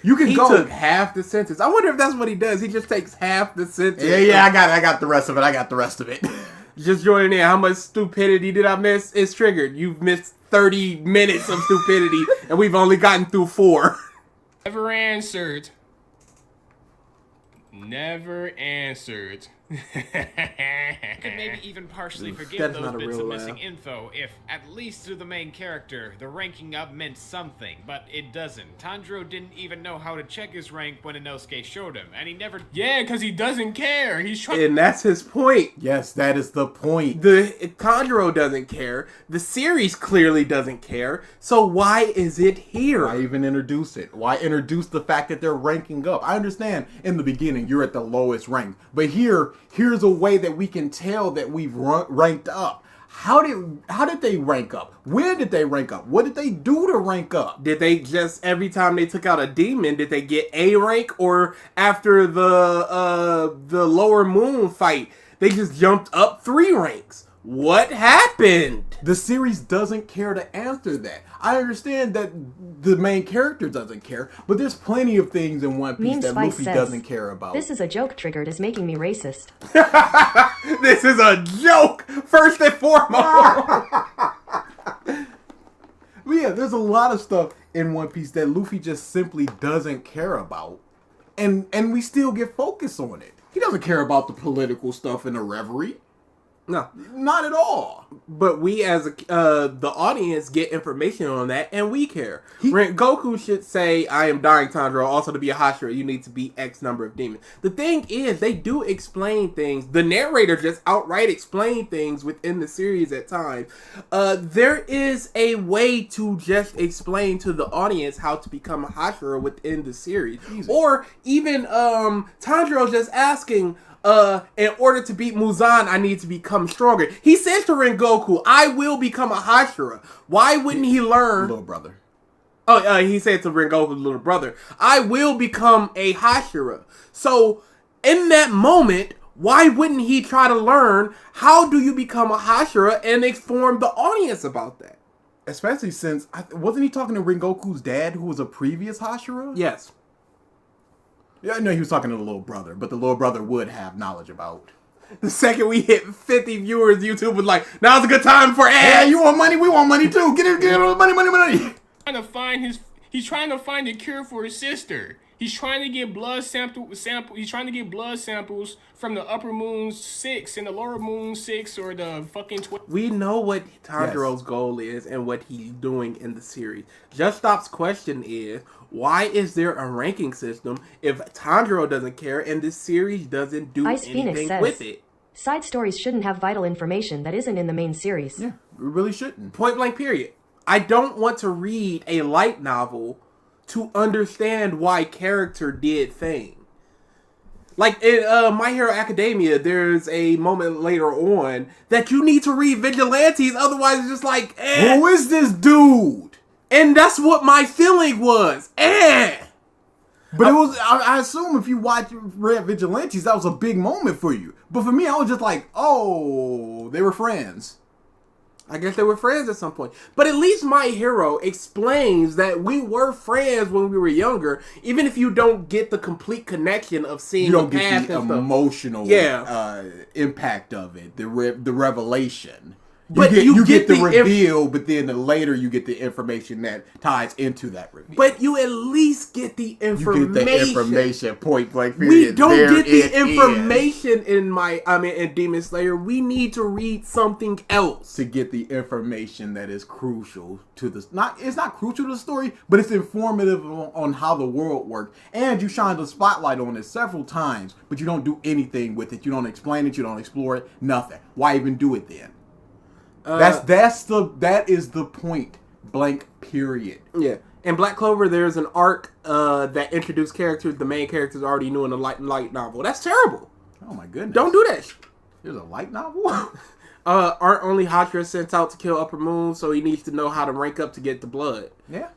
[SPEAKER 4] He
[SPEAKER 3] took half the sentence. I wonder if that's what he does. He just takes half the sentence.
[SPEAKER 4] Yeah, I got the rest of it.
[SPEAKER 3] Just joining in. How much stupidity did I miss? It's triggered. You've missed 30 minutes of stupidity, and we've only gotten through 4.
[SPEAKER 7] Never answered. Never answered.
[SPEAKER 8] I could maybe even partially forgive
[SPEAKER 3] That's
[SPEAKER 8] those
[SPEAKER 3] not a
[SPEAKER 8] bits
[SPEAKER 3] real
[SPEAKER 8] of
[SPEAKER 3] laugh.
[SPEAKER 8] missing info if, at least to the main character, the ranking up meant something, but it doesn't. Tanjiro didn't even know how to check his rank when Inosuke showed him, and he never...
[SPEAKER 7] Yeah, because he doesn't care. He's trying...
[SPEAKER 3] And that's his point.
[SPEAKER 4] Yes, that is the point.
[SPEAKER 3] Tanjiro doesn't care. The series clearly doesn't care. So why is it here?
[SPEAKER 4] Why even introduce it? Why introduce the fact that they're ranking up? I understand in the beginning you're at the lowest rank, but here's a way that we can tell that we've ranked up. How did they rank up? When did they rank up? What did they do to rank up?
[SPEAKER 3] Did they just, every time they took out a demon, did they get A rank? Or after the Lower Moon fight, they just jumped up 3 ranks? What happened?
[SPEAKER 4] The series doesn't care to answer that. I understand that the main character doesn't care, but there's plenty of things in One Piece
[SPEAKER 2] Meme
[SPEAKER 4] that
[SPEAKER 2] Spice
[SPEAKER 4] Luffy
[SPEAKER 2] says,
[SPEAKER 4] doesn't care about.
[SPEAKER 2] "This is a joke triggered is making me racist."
[SPEAKER 3] This is a joke, first and foremost.
[SPEAKER 4] But yeah, there's a lot of stuff in One Piece that Luffy just simply doesn't care about, and we still get focus on it. He doesn't care about the political stuff in the Reverie.
[SPEAKER 3] No,
[SPEAKER 4] not at all.
[SPEAKER 3] But we as the audience get information on that, and we care. Goku should say, "I am dying, Tanjiro. Also, to be a Hashira, you need to be X number of demons." The thing is, they do explain things. The narrator just outright explain things within the series at times. There is a way to just explain to the audience how to become a Hashira within the series. Easy. Or even Tanjiro just asking, in order to beat Muzan, I need to become stronger. He says to Rengoku, "I will become a Hashira." Why wouldn't he learn?
[SPEAKER 4] Little brother.
[SPEAKER 3] Oh, he said to Rengoku's little brother, "I will become a Hashira." So, in that moment, why wouldn't he try to learn how do you become a Hashira and inform the audience about that?
[SPEAKER 4] Especially since, wasn't he talking to Rengoku's dad, who was a previous Hashira?
[SPEAKER 3] Yes.
[SPEAKER 4] Yeah, no, he was talking to the little brother, but the little brother would have knowledge about.
[SPEAKER 3] The second we hit 50 viewers, YouTube was like, "Now's a good time for ads."
[SPEAKER 4] Hey, you want money? We want money too. Get it, money.
[SPEAKER 7] He's trying to find the cure for his sister. He's trying to get blood sample. He's trying to get blood samples from the upper moon 6 and the lower moon 6 or the fucking 12.
[SPEAKER 3] We know what Tanjiro's goal is and what he's doing in the series. Just Stop's question is, why is there a ranking system if Tanjiro doesn't care and this series doesn't do
[SPEAKER 2] Ice Phoenix
[SPEAKER 3] anything
[SPEAKER 2] says,
[SPEAKER 3] with it?
[SPEAKER 2] Side stories shouldn't have vital information that isn't in the main series.
[SPEAKER 4] Yeah, we really shouldn't.
[SPEAKER 3] Point blank period. I don't want to read a light novel to understand why character did thing. Like in My Hero Academia, there's a moment later on that you need to read Vigilantes, otherwise it's just like, eh.
[SPEAKER 4] Who is this dude?
[SPEAKER 3] And that's what my feeling was. Eh.
[SPEAKER 4] But it was, I assume if you read Vigilantes, that was a big moment for you. But for me, I was just like, oh, they were friends.
[SPEAKER 3] I guess they were friends at some point. But at least My Hero explains that we were friends when we were younger, even if you don't get the complete connection of seeing
[SPEAKER 4] You don't
[SPEAKER 3] the past
[SPEAKER 4] get the
[SPEAKER 3] and stuff.
[SPEAKER 4] emotional impact of it, the revelation.
[SPEAKER 3] But
[SPEAKER 4] you get the reveal, but then later you get the information that ties into that reveal.
[SPEAKER 3] But you at least get the information.
[SPEAKER 4] You get the information, point blank.
[SPEAKER 3] We don't get the information in Demon Slayer. We need to read something else
[SPEAKER 4] to get the information that is crucial to the it's not crucial to the story, but it's informative on how the world works. And you shine the spotlight on it several times, but you don't do anything with it. You don't explain it. You don't explore it. Nothing. Why even do it then? That is the point blank period.
[SPEAKER 3] Yeah. In Black Clover, there's an arc that introduced characters the main characters already knew in a light novel. That's terrible.
[SPEAKER 4] Oh my goodness!
[SPEAKER 3] Don't do that.
[SPEAKER 4] There's a light novel.
[SPEAKER 3] Aren't only Hashira sent out to kill Upper Moon, so he needs to know how to rank up to get the blood.
[SPEAKER 4] Yeah.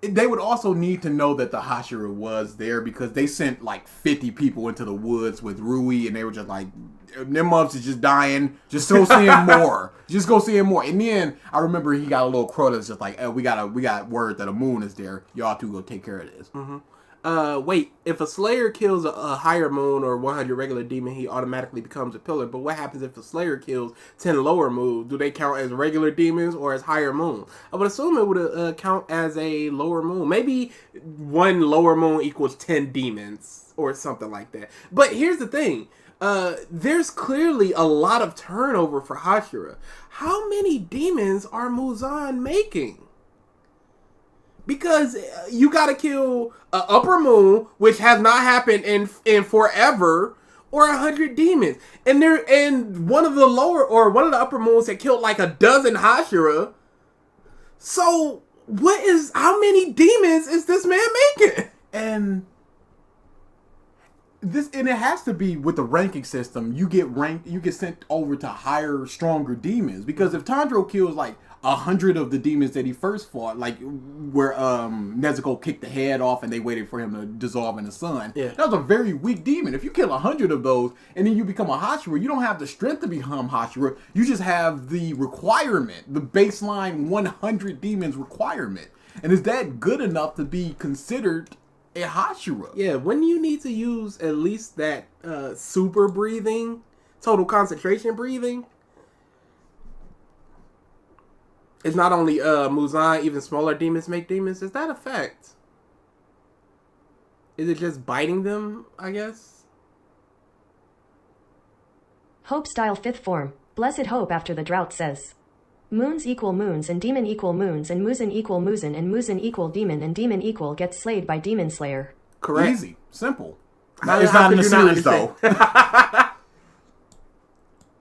[SPEAKER 4] They would also need to know that the Hashira was there because they sent like 50 people into the woods with Rui, and they were just like, them months is just dying. Just go see him more. Just go see him more. And then I remember he got a little crow that's just like, we got word that a moon is there. Y'all two go take care of this.
[SPEAKER 3] Mm-hmm. Wait, if a Slayer kills a higher moon or 100 regular demon, he automatically becomes a pillar. But what happens if a Slayer kills 10 lower moons? Do they count as regular demons or as higher moons? I would assume it would count as a lower moon. Maybe one lower moon equals 10 demons or something like that. But here's the thing. There's clearly a lot of turnover for Hashira. How many demons are Muzan making? Because you gotta kill a upper moon, which has not happened in forever, or 100 demons. And one of the upper moons had killed like a dozen Hashira. So how many demons is this man making?
[SPEAKER 4] And it has to be with the ranking system. You get sent over to higher, stronger demons. Because if Tanjiro kills like 100 of the demons that he first fought, like where Nezuko kicked the head off and they waited for him to dissolve in the sun.
[SPEAKER 3] Yeah.
[SPEAKER 4] That was a very weak demon. If you kill 100 of those and then you become a Hashira, you don't have the strength to become Hashira. You just have the requirement, the baseline 100 demons requirement. And is that good enough to be considered a Hashira?
[SPEAKER 3] Yeah, when you need to use at least that super breathing, total concentration breathing. It's not only Muzan, even smaller demons make demons. Is that a fact? Is it just biting them, I guess?
[SPEAKER 2] Hope style 5th form. Blessed Hope after the drought says. Moons equal moons and demon equal moons and Muzan equal Muzan and Muzan equal demon and demon equal gets slayed by demon slayer.
[SPEAKER 3] Correct.
[SPEAKER 4] Easy. Simple.
[SPEAKER 3] How
[SPEAKER 4] It's not in the
[SPEAKER 3] could you not
[SPEAKER 4] series though.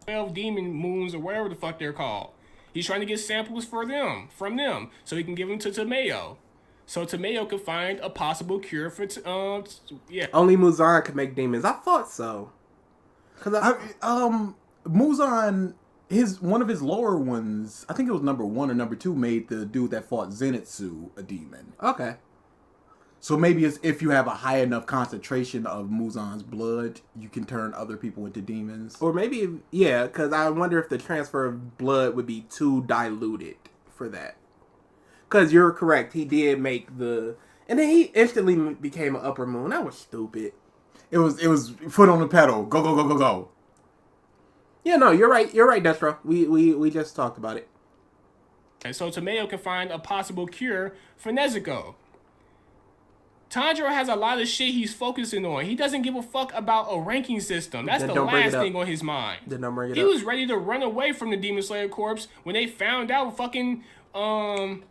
[SPEAKER 7] 12 demon moons or whatever the fuck they're called. He's trying to get samples from them, so he can give them to Tomeo. So Tomeo can find a possible cure for,
[SPEAKER 3] Only Muzan can make demons. I thought so.
[SPEAKER 4] Muzan, one of his lower ones, I think it was number 1 or number 2, made the dude that fought Zenitsu a demon.
[SPEAKER 3] Okay.
[SPEAKER 4] So maybe it's if you have a high enough concentration of Muzan's blood, you can turn other people into demons.
[SPEAKER 3] Or maybe, yeah, because I wonder if the transfer of blood would be too diluted for that. Because you're correct, he did make and then he instantly became an upper moon. That was stupid.
[SPEAKER 4] It was foot on the pedal. Go, go, go, go, go.
[SPEAKER 3] Yeah, no, you're right. You're right, Destro. We just talked about it.
[SPEAKER 7] so Tomato can find a possible cure for Nezuko. Tanjiro has a lot of shit he's focusing on. He doesn't give a fuck about a ranking system. That's the last thing on his mind.
[SPEAKER 3] Then don't bring it
[SPEAKER 7] He
[SPEAKER 3] up.
[SPEAKER 7] was ready to run away from the Demon Slayer Corps when they found out fucking when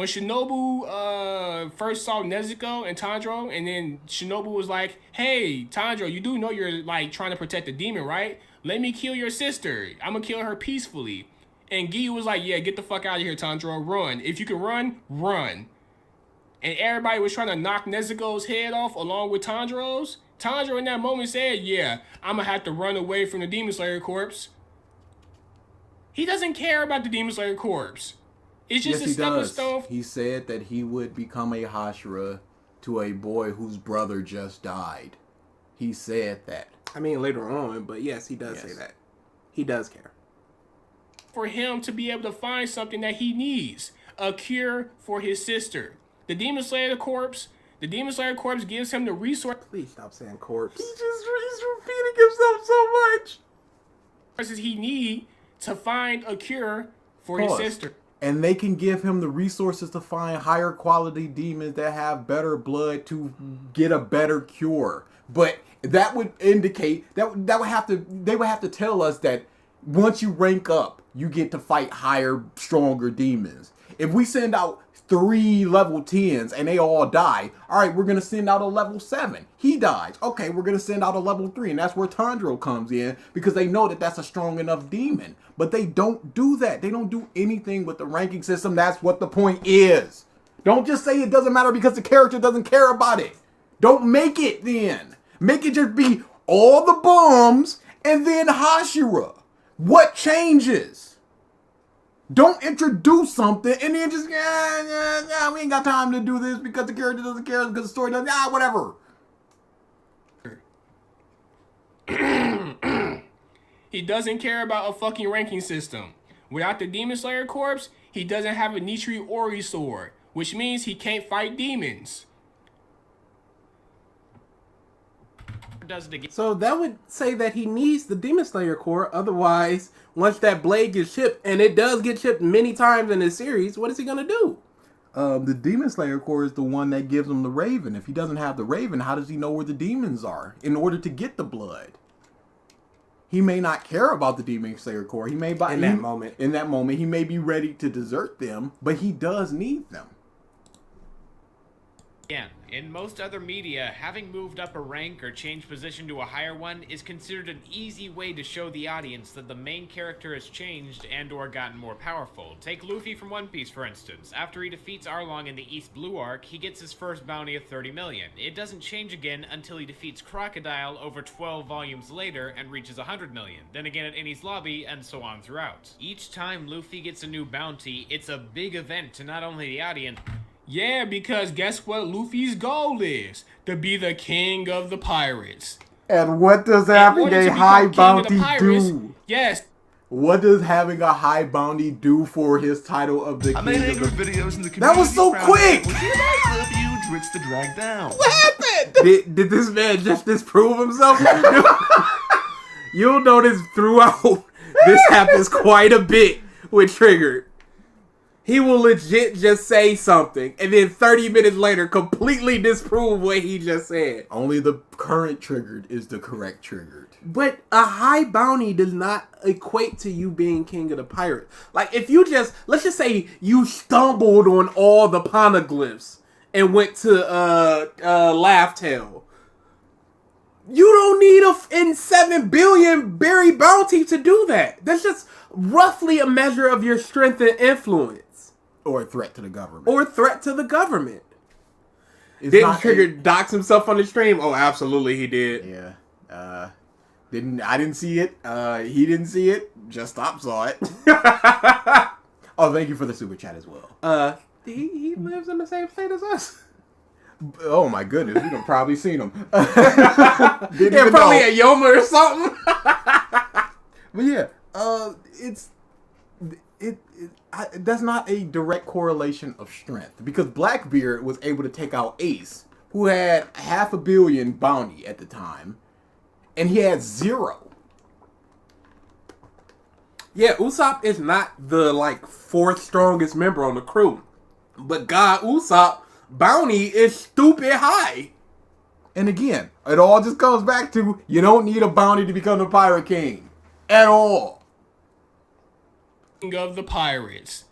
[SPEAKER 7] Shinobu first saw Nezuko and Tanjiro, and then Shinobu was like, "Hey, Tanjiro, you do know you're like trying to protect the demon, right? Let me kill your sister. I'm gonna kill her peacefully." And Giyu was like, "Yeah, get the fuck out of here, Tanjiro. Run. If you can run, run." And everybody was trying to knock Nezuko's head off along with Tanjiro's. Tanjiro in that moment said, "Yeah, I'm gonna have to run away from the Demon Slayer Corps." He doesn't care about the Demon Slayer Corps. It's just a stepping stone.
[SPEAKER 4] He said that he would become a Hashira to a boy whose brother just died. He said that.
[SPEAKER 3] I mean, later on, but yes, he does say that. He does care.
[SPEAKER 7] For him to be able to find something that he needs. A cure for his sister. The Demon Slayer Corps gives him the resources.
[SPEAKER 3] Please stop saying corpse.
[SPEAKER 4] He's repeating himself so much.
[SPEAKER 7] He need to find a cure for his sister.
[SPEAKER 4] And they can give him the resources to find higher quality demons that have better blood to get a better cure. But that would indicate they would have to tell us that once you rank up, you get to fight higher, stronger demons. If we send out 3 level 10s and they all die, all right, we're going to send out a level 7. He dies. Okay, we're going to send out a level 3, and that's where Tanjiro comes in because they know that that's a strong enough demon. But they don't do that. They don't do anything with the ranking system. That's what the point is. Don't just say it doesn't matter because the character doesn't care about it. Don't make it then. Make it just be all the bums and then Hashira. What changes? Don't introduce something and then just, we ain't got time to do this because the character doesn't care, because the story doesn't, whatever.
[SPEAKER 7] He doesn't care about a fucking ranking system. Without the Demon Slayer Corps, he doesn't have a Nichiri Ori sword, which means he can't fight demons.
[SPEAKER 3] So that would say that he needs the Demon Slayer core. Otherwise, once that blade gets shipped, and it does get shipped many times in this series, what is he going to do?
[SPEAKER 4] The Demon Slayer core is the one that gives him the Raven. If he doesn't have the Raven, how does he know where the demons are in order to get the blood? He may not care about the Demon Slayer core. He may in that moment, he may be ready to desert them, but he does need them.
[SPEAKER 8] Again, in most other media, having moved up a rank or changed position to a higher one is considered an easy way to show the audience that the main character has changed and or gotten more powerful. Take Luffy from One Piece, for instance. After he defeats Arlong in the East Blue arc, he gets his first bounty of 30 million. It doesn't change again until he defeats Crocodile over 12 volumes later and reaches 100 million. Then again at Enies Lobby, and so on throughout. Each time Luffy gets a new bounty, it's a big event to not only the audience.
[SPEAKER 7] Yeah, because guess what Luffy's goal is? To be the king of the pirates.
[SPEAKER 4] And what does having a high bounty do?
[SPEAKER 7] Yes.
[SPEAKER 4] What does having a high bounty do for his title of the king?
[SPEAKER 6] I made angry videos in the community.
[SPEAKER 4] That was so quick!
[SPEAKER 6] I love you, Dritz the drag down.
[SPEAKER 4] What happened?
[SPEAKER 3] Did this man just disprove himself? You'll notice throughout, this happens quite a bit with Triggered. He will legit just say something, and then 30 minutes later, completely disprove what he just said.
[SPEAKER 4] Only the current Triggered is the correct Triggered.
[SPEAKER 3] But a high bounty does not equate to you being king of the pirates. Like, if you just, let's just say you stumbled on all the poneglyphs and went to Laugh Tale. You don't need a 7 billion berry bounty to do that. That's just roughly a measure of your strength and influence.
[SPEAKER 4] Or a threat to the government.
[SPEAKER 3] Didn't Triggered dox himself on the stream? Oh, absolutely he did.
[SPEAKER 4] Yeah. I didn't see it. He didn't see it. Just Stop saw it. Oh, thank you for the super chat as well.
[SPEAKER 3] He lives in the same state as us.
[SPEAKER 4] Oh my goodness, we done probably seen him.
[SPEAKER 3] Yeah, probably at Yoma or something.
[SPEAKER 4] But yeah, that's not a direct correlation of strength, because Blackbeard was able to take out Ace, who had 500 million bounty at the time, and he had 0.
[SPEAKER 3] Yeah, Usopp is not the like fourth strongest member on the crew, but God Usopp bounty is stupid high.
[SPEAKER 4] And again, it all just comes back to you don't need a bounty to become the Pirate King at all.
[SPEAKER 7] King of the pirates.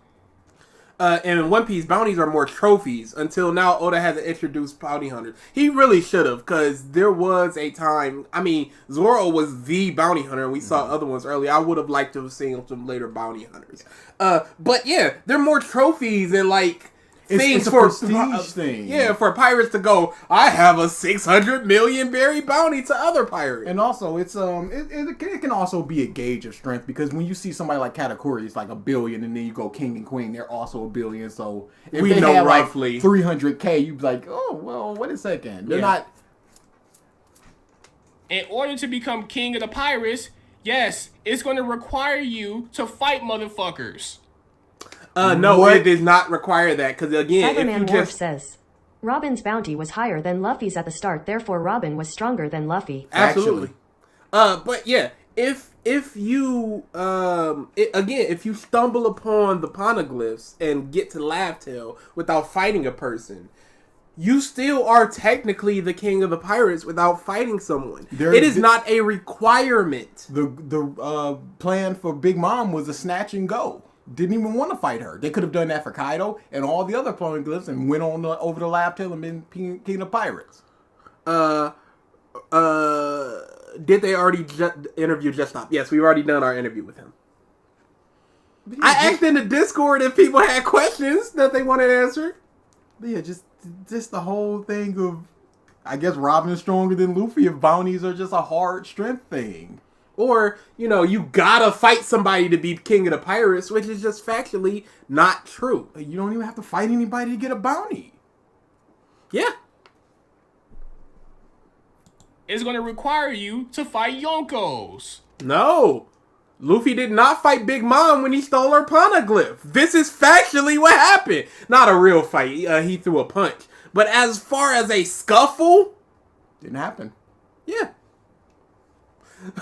[SPEAKER 3] And in One Piece, bounties are more trophies. Until now, Oda hasn't introduced bounty hunters. He really should have, because there was a time. I mean, Zoro was the bounty hunter, and we saw other ones earlier. I would have liked to have seen some later bounty hunters. But yeah, they're more trophies and like things
[SPEAKER 4] it's a
[SPEAKER 3] for
[SPEAKER 4] prestige thing.
[SPEAKER 3] Yeah, for pirates to go. I have a 600 million berry bounty to other pirates.
[SPEAKER 4] And also, it's it can also be a gauge of strength because when you see somebody like Katakuri, it's like $1 billion, and then you go King and Queen, they're also $1 billion. So if
[SPEAKER 3] We
[SPEAKER 4] they
[SPEAKER 3] know
[SPEAKER 4] had
[SPEAKER 3] roughly.
[SPEAKER 4] like 300K, you'd be like, oh well, wait a second, they're not.
[SPEAKER 7] In order to become king of the pirates, yes, it's going to require you to fight motherfuckers.
[SPEAKER 3] No,
[SPEAKER 4] What?
[SPEAKER 3] it does not require that, because again, if you
[SPEAKER 2] Cyberman Wharf
[SPEAKER 3] just
[SPEAKER 2] says, Robin's bounty was higher than Luffy's at the start, therefore Robin was stronger than Luffy.
[SPEAKER 3] absolutely, but yeah, if you if you stumble upon the poneglyphs and get to Laugh-Tale without fighting a person, you still are technically the king of the pirates without fighting someone. It is not a requirement.
[SPEAKER 4] The plan for Big Mom was a snatch and go. Didn't even want to fight her. They could have done that for Kaido and all the other poneglyphs and went on over the Laugh-Tale and been king of pirates.
[SPEAKER 3] Did they already interview Just Stop? Yes, we've already done our interview with him. I asked in the Discord if people had questions that they wanted answered.
[SPEAKER 4] Yeah, just the whole thing of, I guess Robin is stronger than Luffy if bounties are just a hard strength thing.
[SPEAKER 3] Or, you gotta fight somebody to be king of the pirates, which is just factually not true.
[SPEAKER 4] You don't even have to fight anybody to get a bounty.
[SPEAKER 3] Yeah.
[SPEAKER 7] It's going to require you to fight Yonkos.
[SPEAKER 3] No. Luffy did not fight Big Mom when he stole her poneglyph. This is factually what happened. Not a real fight. He threw a punch. But as far as a scuffle,
[SPEAKER 4] Didn't happen.
[SPEAKER 3] yeah.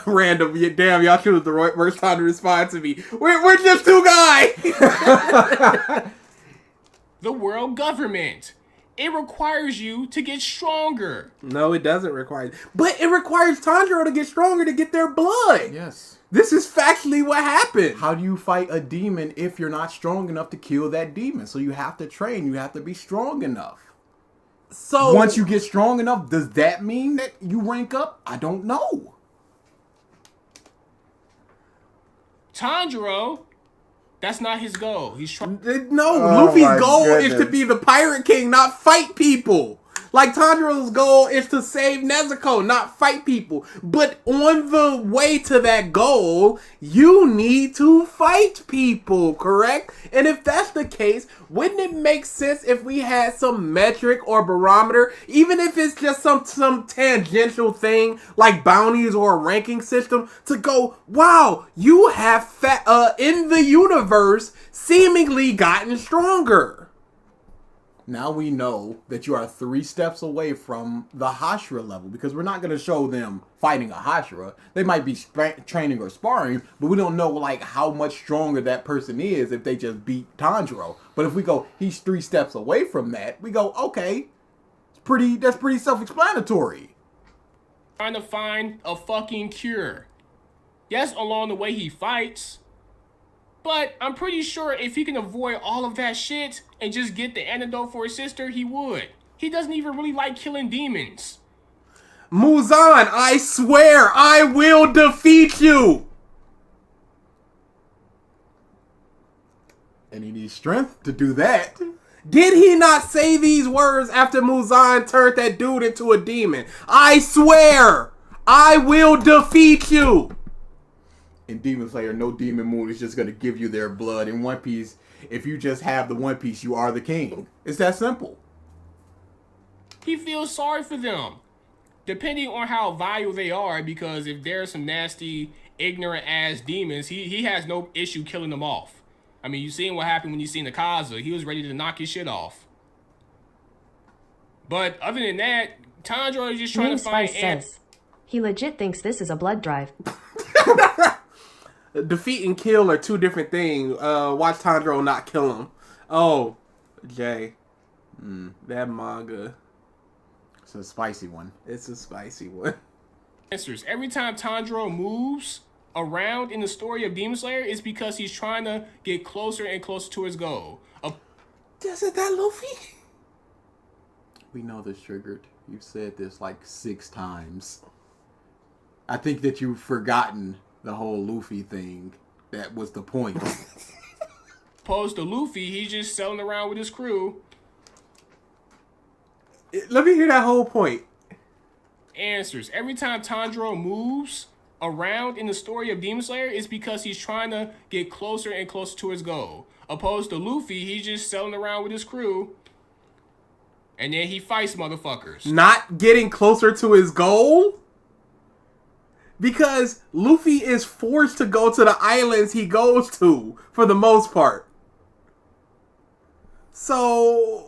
[SPEAKER 3] Random. Yeah, damn, y'all chose the worst time to respond to me. We're just two guys.
[SPEAKER 7] The world government. It requires you to get stronger.
[SPEAKER 3] No, it doesn't require. But it requires Tanjiro to get stronger to get their blood.
[SPEAKER 4] Yes.
[SPEAKER 3] This is factually what happened.
[SPEAKER 4] How do you fight a demon if you're not strong enough to kill that demon? So you have to train. You have to be strong enough.
[SPEAKER 3] So
[SPEAKER 4] Once you get strong enough, does that mean that you rank up? I don't know.
[SPEAKER 7] Tanjiro, that's not his goal. He's trying.
[SPEAKER 3] No,
[SPEAKER 4] Oh
[SPEAKER 3] Luffy's
[SPEAKER 4] my
[SPEAKER 3] goal is
[SPEAKER 4] goodness.
[SPEAKER 3] to be the Pirate King, not fight people. Like Tanjiro's goal is to save Nezuko, not fight people. But on the way to that goal, you need to fight people, correct? And if that's the case, wouldn't it make sense if we had some metric or barometer, even if it's just some tangential thing like bounties or a ranking system, to go, wow, you have in the universe seemingly gotten stronger.
[SPEAKER 4] Now we know that you are 3 steps away from the Hashira level because we're not going to show them fighting a Hashira. They might be training or sparring, but we don't know like how much stronger that person is if they just beat Tanjiro. But if we go, he's 3 steps away from that, we go, okay, that's pretty self-explanatory.
[SPEAKER 7] to find a fucking cure. Yes, along the way he fights. But I'm pretty sure if he can avoid all of that shit and just get the antidote for his sister, he would. He doesn't even really like killing demons.
[SPEAKER 3] Muzan, I swear I will defeat you.
[SPEAKER 4] And he needs strength to do that.
[SPEAKER 3] Did he not say these words after Muzan turned that dude into a demon? I swear I will defeat you.
[SPEAKER 4] In Demon Slayer, no demon moon is just going to give you their blood. In One Piece, if you just have the One Piece, you are the king. It's that simple.
[SPEAKER 7] He feels sorry for them. Depending on how vile they are, because if they're some nasty, ignorant-ass demons, he has no issue killing them off. I mean, you seen what happened when you seen the Kaza. He was ready to knock his shit off. But other than that, Tanjiro is just trying
[SPEAKER 2] Moon
[SPEAKER 7] to find...
[SPEAKER 2] Spice says, he legit thinks this is a blood drive.
[SPEAKER 3] Defeat and kill are two different things. Watch Tanjiro not kill him. Oh, Jay. That manga.
[SPEAKER 4] It's a spicy one.
[SPEAKER 3] It's a spicy one.
[SPEAKER 7] Answers. Every time Tanjiro moves around in the story of Demon Slayer, it's because he's trying to get closer and closer to his goal.
[SPEAKER 3] Isn't that Luffy?
[SPEAKER 4] We know this, Triggered. You've said this like 6 times. I think that you've forgotten the whole Luffy thing. That was the point.
[SPEAKER 7] Opposed to Luffy, he's just sailing around with his crew.
[SPEAKER 3] Let me hear that whole point.
[SPEAKER 7] Answers. Every time Tanjiro moves around in the story of Demon Slayer, it's because he's trying to get closer and closer to his goal. Opposed to Luffy, he's just sailing around with his crew. And then he fights motherfuckers.
[SPEAKER 3] Not getting closer to his goal? Because Luffy is forced to go to the islands he goes to, for the most part. So,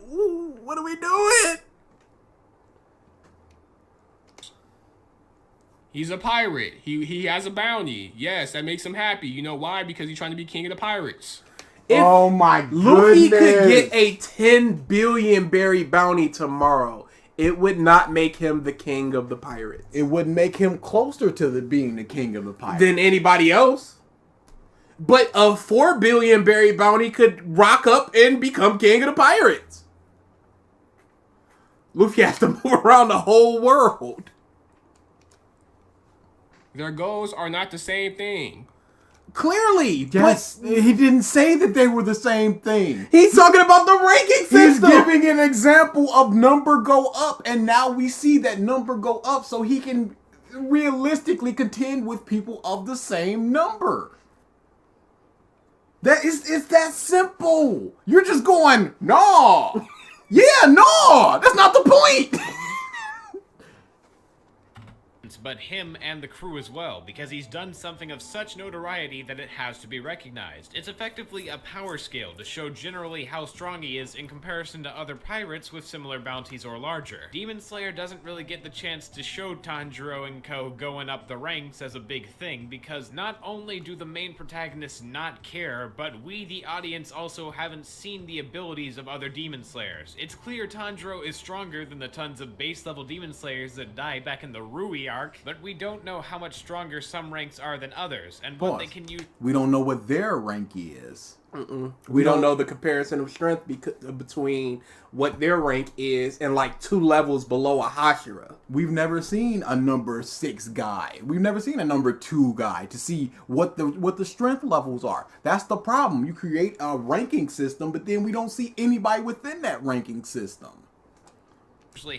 [SPEAKER 3] what are we doing?
[SPEAKER 7] He's a pirate. He has a bounty. Yes, that makes him happy. You know why? Because he's trying to be king of the pirates.
[SPEAKER 3] If
[SPEAKER 4] oh my goodness.
[SPEAKER 3] Luffy could get a 10 billion berry bounty tomorrow, it would not make him the king of the pirates.
[SPEAKER 4] It would make him closer to being the king of the pirates
[SPEAKER 3] than anybody else. But a 4 billion berry bounty could rock up and become king of the pirates. Luffy has to move around the whole world.
[SPEAKER 7] Their goals are not the same thing.
[SPEAKER 3] Clearly,
[SPEAKER 4] yes, but he didn't say that they were the same thing.
[SPEAKER 3] He's talking about the ranking system.
[SPEAKER 4] He's giving an example of number go up, and now we see that number go up so he can realistically contend with people of the same number. It's that simple. You're just going, no. Yeah, no. That's not the point.
[SPEAKER 8] But him and the crew as well, because he's done something of such notoriety that it has to be recognized. It's effectively a power scale to show generally how strong he is in comparison to other pirates with similar bounties or larger. Demon Slayer doesn't really get the chance to show Tanjiro and co going up the ranks as a big thing, because not only do the main protagonists not care, but we, the audience, also haven't seen the abilities of other Demon Slayers. It's clear Tanjiro is stronger than the tons of base level Demon Slayers that die back in the Rui arc, but we don't know how much stronger some ranks are than others, and what they can use.
[SPEAKER 4] We don't know what their rank is.
[SPEAKER 3] We don't know the comparison of strength between what their rank is and like 2 levels below a Hashira.
[SPEAKER 4] We've never seen a number 6 guy. We've never seen a number 2 guy to see what the strength levels are. That's the problem. You create a ranking system, but then we don't see anybody within that ranking system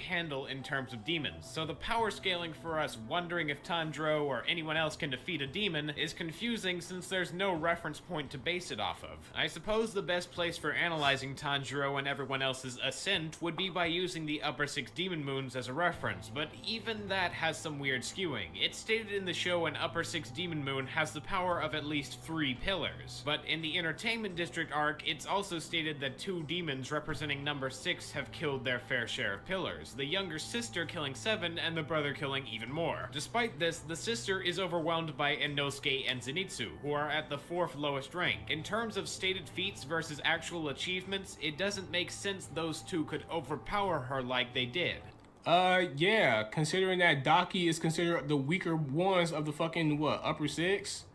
[SPEAKER 8] handle in terms of demons. So the power scaling for us wondering if Tanjiro or anyone else can defeat a demon is confusing since there's no reference point to base it off of. I suppose the best place for analyzing Tanjiro and everyone else's ascent would be by using the upper 6 demon moons as a reference, but even that has some weird skewing. It's stated in the show an upper 6 demon moon has the power of at least 3 pillars, but in the Entertainment District arc, it's also stated that 2 demons representing number 6 have killed their fair share of pillars. The younger sister killing 7 and the brother killing even more. Despite this, the sister is overwhelmed by Inosuke and Zenitsu, who are at the 4th lowest rank. In terms of stated feats versus actual achievements, it doesn't make sense those 2 could overpower her like they did.
[SPEAKER 7] Yeah, considering that Nahkie is considered the weaker ones of the fucking, upper 6?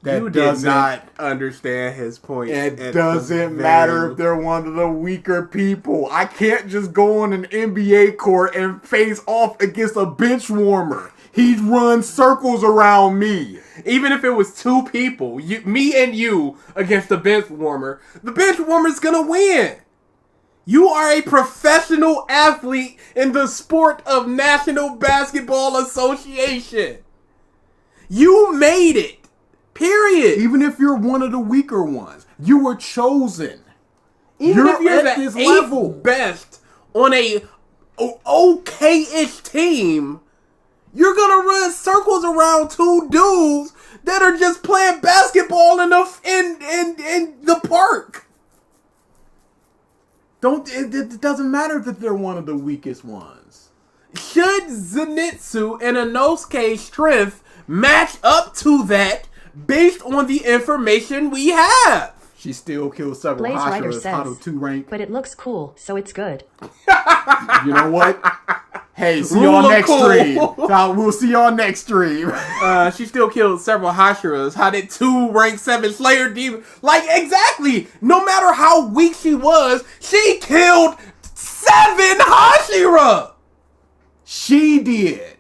[SPEAKER 3] You did not understand his point.
[SPEAKER 4] It doesn't matter if they're one of the weaker people. I can't just go on an NBA court and face off against a bench warmer. He'd run circles around me.
[SPEAKER 3] Even if it was 2 people, me and you against the bench warmer, the bench warmer's gonna win. You are a professional athlete in the sport of National Basketball Association. You made it. Period.
[SPEAKER 4] Even if you're one of the weaker ones, you were chosen.
[SPEAKER 3] Even if you're at this level best on a okay-ish team, you're gonna run circles around 2 dudes that are just playing basketball in the park.
[SPEAKER 4] It doesn't matter that they're one of the weakest ones.
[SPEAKER 3] Should Zenitsu and Inosuke's strength match up to that based on the information we have.
[SPEAKER 4] She still killed several
[SPEAKER 2] Blaze Rider
[SPEAKER 4] Hashiras,
[SPEAKER 2] says,
[SPEAKER 4] Hado 2 rank.
[SPEAKER 2] but it looks cool, so it's good.
[SPEAKER 4] You know what? Hey, see
[SPEAKER 3] Rule
[SPEAKER 4] y'all
[SPEAKER 3] of
[SPEAKER 4] next
[SPEAKER 3] cool.
[SPEAKER 4] stream. We'll see y'all next stream.
[SPEAKER 3] She still killed several Hashiras. How did 2 rank 7 Slayer Demon? Like, exactly. No matter how weak she was, she killed 7 Hashira.
[SPEAKER 4] She did.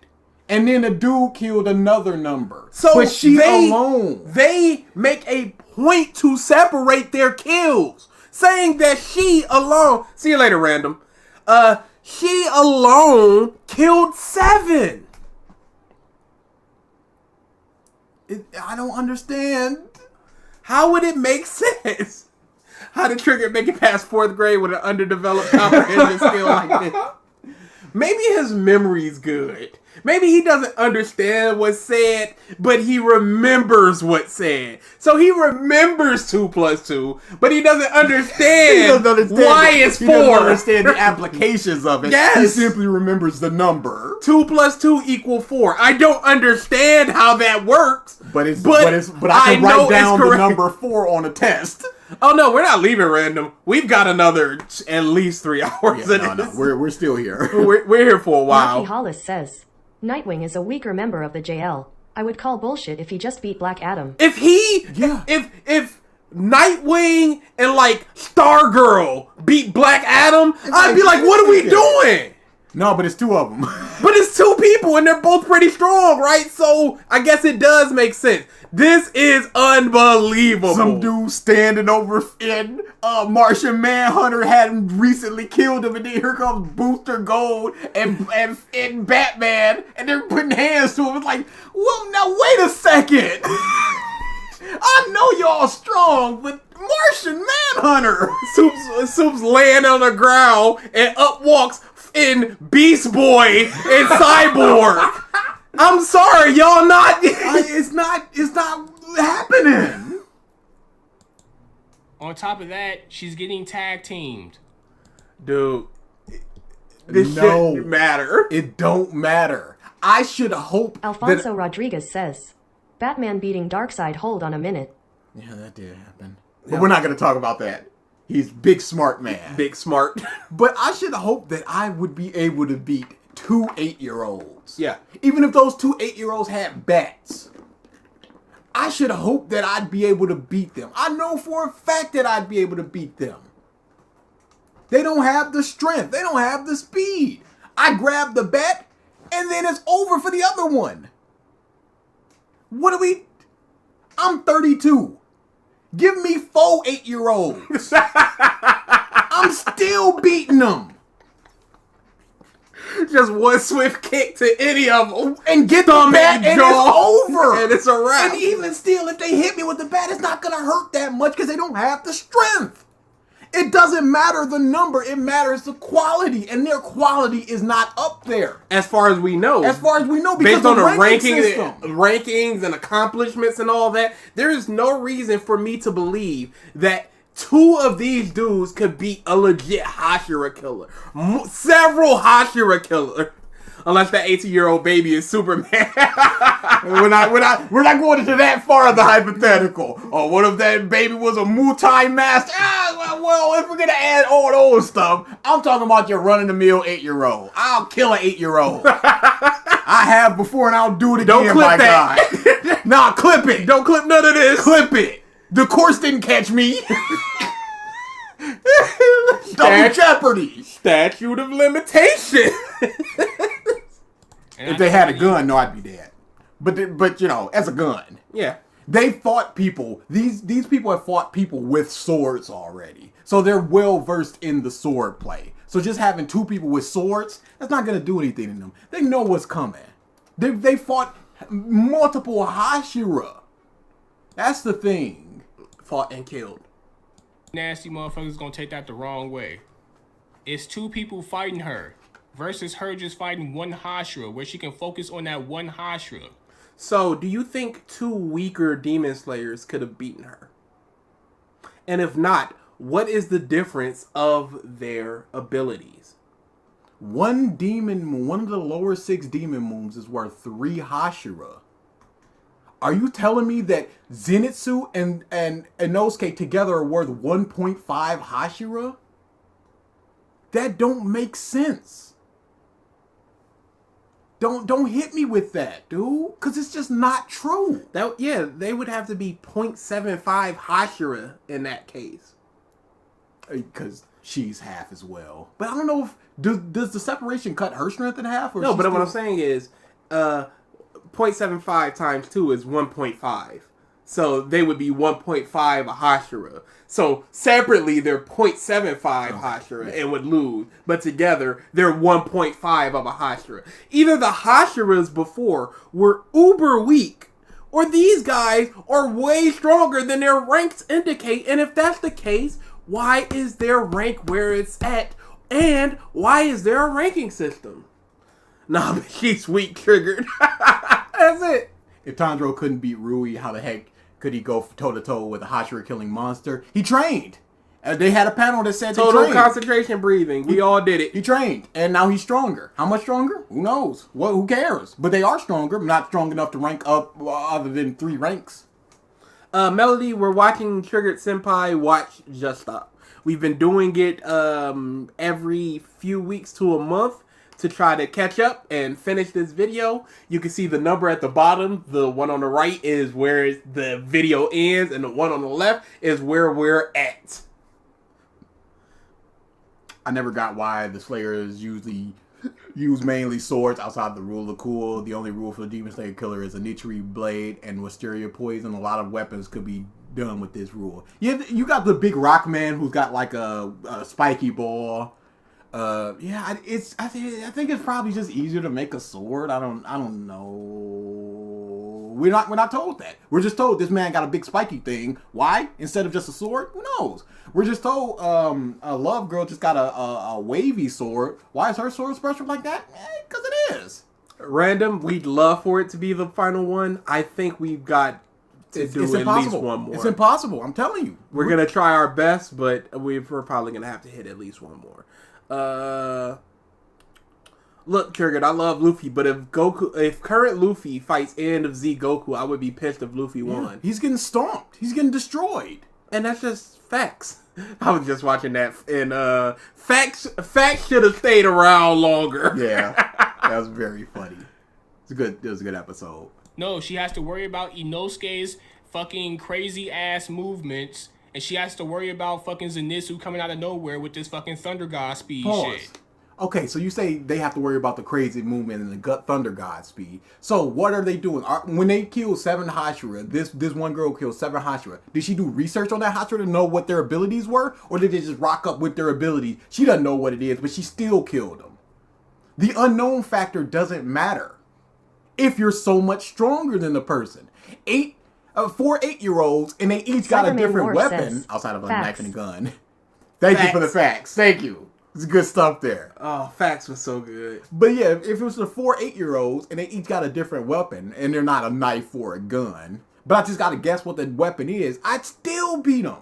[SPEAKER 4] And then the dude killed another number.
[SPEAKER 3] So
[SPEAKER 4] but she alone.
[SPEAKER 3] They make a point to separate their kills, saying that she alone. See you later, random. She alone killed 7.
[SPEAKER 4] I don't understand.
[SPEAKER 3] How would it make sense? How did Trigger make it past 4th grade with an underdeveloped comprehension skill like this? Maybe his memory's good. Maybe he doesn't understand what's said, but he remembers what's said. So he remembers 2 plus 2, but he doesn't understand, why it's 4.
[SPEAKER 4] He doesn't understand the applications of it.
[SPEAKER 3] Yes.
[SPEAKER 4] He simply remembers the number.
[SPEAKER 3] 2 plus 2 equal 4. I don't understand how that works.
[SPEAKER 4] But I can write down the number 4 on a test.
[SPEAKER 3] Oh no, we're not leaving random. We've got another at least 3 hours.
[SPEAKER 4] No, we're still here.
[SPEAKER 3] We're here for a while.
[SPEAKER 2] Nahkie Hollis says, Nightwing is a weaker member of the JL. I would call bullshit if he just beat Black Adam.
[SPEAKER 3] If Nightwing and like Stargirl beat Black Adam, I'd be like, what are we doing?
[SPEAKER 4] No, but it's 2 of them.
[SPEAKER 3] But it's 2 people and they're both pretty strong, right? So I guess it does make sense. This is unbelievable.
[SPEAKER 4] Some dude standing over in Martian Manhunter hadn't recently killed him, and then here comes Booster Gold and Batman, and they're putting hands to him. It's like, well, now wait a second. I know y'all strong, but Martian Manhunter.
[SPEAKER 3] Soup's laying on the ground, and up walks in Beast Boy and Cyborg. I'm sorry, y'all not.
[SPEAKER 4] It's not happening.
[SPEAKER 7] On top of that, she's getting tag teamed.
[SPEAKER 3] Dude, this shouldn't matter.
[SPEAKER 4] It don't matter. I should hope
[SPEAKER 2] Alfonso Rodriguez says, Batman beating Darkseid, hold on a minute.
[SPEAKER 4] Yeah, that did happen. But we're not going to talk about that. He's big smart man.
[SPEAKER 3] Big smart.
[SPEAKER 4] But I should hope that I would be able to beat 2 8-year-olds.
[SPEAKER 3] Yeah.
[SPEAKER 4] Even if those 2 8-year-olds had bats. I should hope that I'd be able to beat them. I know for a fact that I'd be able to beat them. They don't have the strength. They don't have the speed. I grab the bat, and then it's over for the other one. I'm 32. Give me 4 8-year-olds. I'm still beating them.
[SPEAKER 3] Just one swift kick to any of them.
[SPEAKER 4] And get the bat, and it's over.
[SPEAKER 3] And it's a wrap.
[SPEAKER 4] And even still, if they hit me with the bat, it's not going to hurt that much because they don't have the strength. It doesn't matter the number. It matters the quality. And their quality is not up there.
[SPEAKER 3] As far as we know.
[SPEAKER 4] As far as we know, because
[SPEAKER 3] based on the
[SPEAKER 4] system.
[SPEAKER 3] rankings and accomplishments and all that, there is no reason for me to believe that 2 of these dudes could beat a legit Hashira killer. Several Hashira killers. Unless that 18-year-old baby is Superman.
[SPEAKER 4] we're not going into that far of the hypothetical. Or what if that baby was a multi-master? Well, if we're going to add all those stuff, I'm talking about your run-of-the-mill 8-year-old. I'll kill an 8-year-old. I have before, and I'll do it again,
[SPEAKER 3] Don't clip
[SPEAKER 4] my
[SPEAKER 3] that.
[SPEAKER 4] God. Nah, clip it.
[SPEAKER 3] Don't clip none of this.
[SPEAKER 4] Clip it. The course didn't catch me. Double jeopardy.
[SPEAKER 3] Statute of limitation.
[SPEAKER 4] If they had a gun, no, I'd be dead. But you know, as a gun.
[SPEAKER 3] Yeah.
[SPEAKER 4] They fought people. These people have fought people with swords already. So they're well versed in the sword play. So just having 2 people with swords, that's not going to do anything to them. They know what's coming. They fought multiple Hashira. That's the thing.
[SPEAKER 3] Fought and killed.
[SPEAKER 7] Nasty motherfuckers gonna take that the wrong way. It's 2 people fighting her versus her just fighting one Hashira, where she can focus on that one Hashira.
[SPEAKER 3] So, do you think 2 weaker Demon Slayers could have beaten her? And if not, what is the difference of their abilities?
[SPEAKER 4] One of the lower 6 demon moons is worth 3 Hashira. Are you telling me that Zenitsu and Inosuke together are worth 1.5 Hashira? That don't make sense. Don't hit me with that, dude, because it's just not true.
[SPEAKER 3] They would have to be 0.75 Hashira in that case.
[SPEAKER 4] Because she's half as well. But I don't know if does the separation cut her strength in half? Or
[SPEAKER 3] no, but what I'm saying is 0.75 times 2 is 1.5. So they would be 1.5 Hashira. So separately, they're 0.75 Hashira and would lose. But together, they're 1.5 of a Hashira. Either the Hashiras before were uber weak, or these guys are way stronger than their ranks indicate. And if that's the case, why is their rank where it's at? And why is there a ranking system? Nah, but she's weak triggered. That's it.
[SPEAKER 4] If Tanjiro couldn't beat Rui, how the heck could he go toe-to-toe with a Hashira killing monster? He trained. They had a panel that said
[SPEAKER 3] total concentration breathing. We all did it.
[SPEAKER 4] He trained, and now he's stronger. How much stronger? Who knows? Who cares? But they are stronger. Not strong enough to rank up other than 3 ranks.
[SPEAKER 3] Melody, we're watching Triggered Senpai watch Just Stop. We've been doing it every few weeks to a month to try to catch up and finish this video. You can see the number at the bottom. The one on the right is where the video ends, and the one on the left is where we're at.
[SPEAKER 4] I never got why the Slayers usually use mainly swords outside the rule of cool. The only rule for the Demon Slayer killer is a Nichiri blade and Wisteria poison. A lot of weapons could be done with this rule. You got the big rock man who's got like a spiky ball. I think it's probably just easier to make a sword. I don't know. We're not told that. We're just told this man got a big spiky thing. Why? Instead of just a sword? Who knows? We're just told a Love Girl just got a wavy sword. Why is her sword special like that? Because it is.
[SPEAKER 3] Random, we'd love for it to be the final one. I think we've got to do at least one more.
[SPEAKER 4] It's impossible. I'm telling you.
[SPEAKER 3] We're going to try our best, but we're probably going to have to hit at least one more. Look, Triggered, I love Luffy, but if current Luffy fights end of Z Goku, I would be pissed if Luffy won.
[SPEAKER 4] He's getting stomped. He's getting destroyed.
[SPEAKER 3] And that's just facts. I was just watching that, and facts should have stayed around longer.
[SPEAKER 4] Yeah, that was very funny. It was a good episode.
[SPEAKER 7] No, she has to worry about Inosuke's fucking crazy ass movements, and she has to worry about fucking Zenitsu coming out of nowhere with this fucking Thunder God speed shit.
[SPEAKER 4] Okay, so you say they have to worry about the crazy movement and the Thunder God speed. So what are they doing? When they kill 7 Hashira, this one girl killed 7 Hashira. Did she do research on that Hashira to know what their abilities were? Or did they just rock up with their abilities? She doesn't know what it is, but she still killed them. The unknown factor doesn't matter if you're so much stronger than the person. 4 8-year-olds, and they each got a different weapon outside of a knife and a gun. Thank you for the facts. Thank you. It's good stuff there.
[SPEAKER 3] Oh, facts was so good.
[SPEAKER 4] But yeah, if it was the 4 8-year-olds and they each got a different weapon and they're not a knife or a gun, but I just got to guess what the weapon is, I'd still beat them.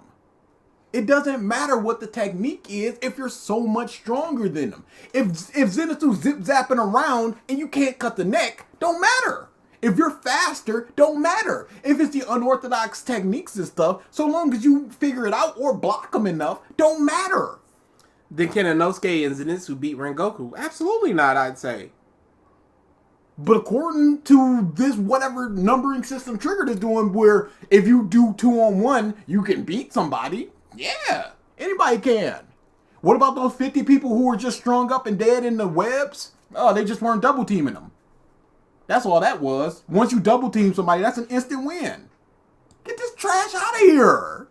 [SPEAKER 4] It doesn't matter what the technique is if you're so much stronger than them. If Zenitsu's zip-zapping around and you can't cut the neck, don't matter. If you're faster, don't matter. If it's the unorthodox techniques and stuff, so long as you figure it out or block them enough, don't matter.
[SPEAKER 3] Then can Inosuke and Zenitsu beat Rengoku? Absolutely not, I'd say.
[SPEAKER 4] But according to this whatever numbering system Triggered is doing, where if you do 2-on-1, you can beat somebody. Yeah, anybody can. What about those 50 people who were just strung up and dead in the webs? Oh, they just weren't double teaming them. That's all that was. Once you double team somebody, that's an instant win. Get this trash out of here.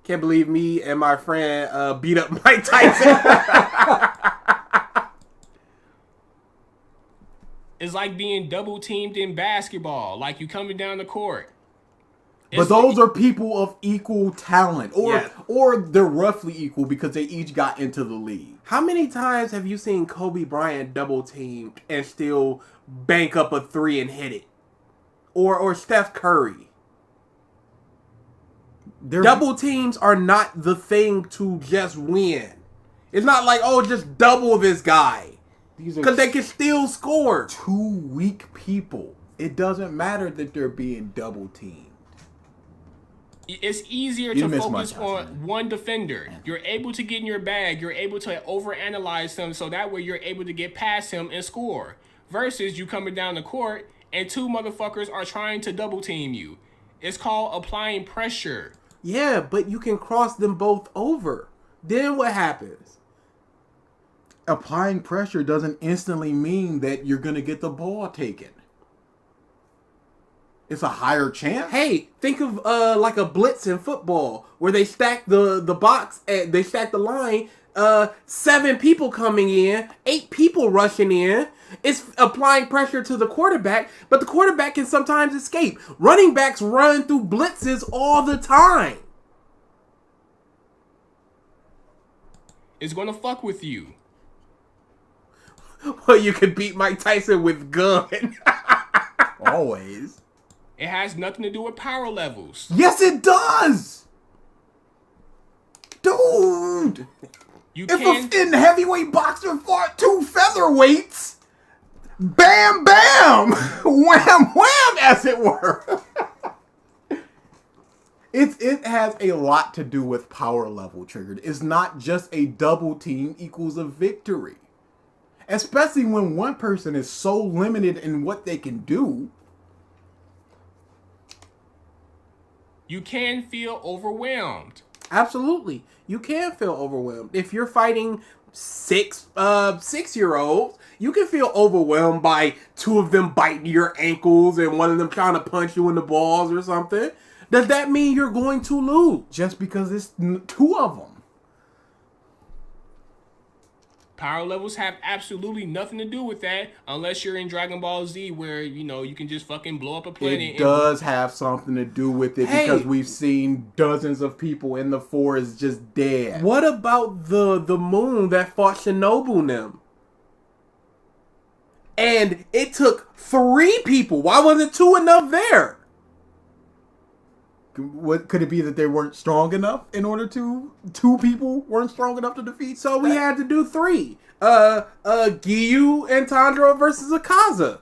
[SPEAKER 3] Can't believe me and my friend beat up Mike Tyson.
[SPEAKER 7] It's like being double teamed in basketball. Like you coming down the court.
[SPEAKER 4] But those are people of equal talent. Or they're roughly equal because they each got into the league.
[SPEAKER 3] How many times have you seen Kobe Bryant double teamed and still bank up a 3 and hit it? Or Steph Curry? Double teams are not the thing to just win. It's not like, oh, just double this guy. Because they can still score.
[SPEAKER 4] 2 weak people. It doesn't matter that they're being double teamed.
[SPEAKER 7] It's easier
[SPEAKER 4] You
[SPEAKER 7] to
[SPEAKER 4] missed my
[SPEAKER 7] focus
[SPEAKER 4] chance,
[SPEAKER 7] on
[SPEAKER 4] man.
[SPEAKER 7] one defender. You're able to get in your bag. You're able to overanalyze him, so that way you're able to get past him and score. Versus you coming down the court and two motherfuckers are trying to double team you. It's called applying pressure.
[SPEAKER 3] Yeah, but you can cross them both over. Then what happens?
[SPEAKER 4] Applying pressure doesn't instantly mean that you're going to get the ball taken. It's a higher chance.
[SPEAKER 3] Hey, think of like a blitz in football where they stack the box, they stack the line. 7 people coming in, 8 people rushing in. It's applying pressure to the quarterback, but the quarterback can sometimes escape. Running backs run through blitzes all the time.
[SPEAKER 7] It's gonna fuck with you.
[SPEAKER 3] Well, you could beat Mike Tyson with gun.
[SPEAKER 4] Always.
[SPEAKER 7] It has nothing to do with power levels.
[SPEAKER 4] Yes, it does. Dude.
[SPEAKER 7] You
[SPEAKER 4] If
[SPEAKER 7] can
[SPEAKER 4] a in heavyweight boxer fought 2 featherweights, bam, bam, wham, wham, as it were. It has a lot to do with power level, Triggered. It's not just a double team equals a victory. Especially when one person is so limited in what they can do.
[SPEAKER 7] you can feel overwhelmed.
[SPEAKER 3] Absolutely. You can feel overwhelmed. If you're fighting 6-year-olds, you can feel overwhelmed by 2 of them biting your ankles and one of them trying to punch you in the balls or something. Does that mean you're going to lose?
[SPEAKER 4] Just because it's 2 of them.
[SPEAKER 7] Power levels have absolutely nothing to do with that unless you're in Dragon Ball Z where, you can just fucking blow up a planet.
[SPEAKER 4] It does have something to do with it because we've seen dozens of people in the forest just dead.
[SPEAKER 3] What about the moon that fought Shinobu and them? And it took 3 people. Why wasn't 2 enough there?
[SPEAKER 4] What could it be that they weren't strong enough in order to 2 people weren't strong enough to defeat?
[SPEAKER 3] So we had to do 3. Giyu and Tanjiro versus Akaza.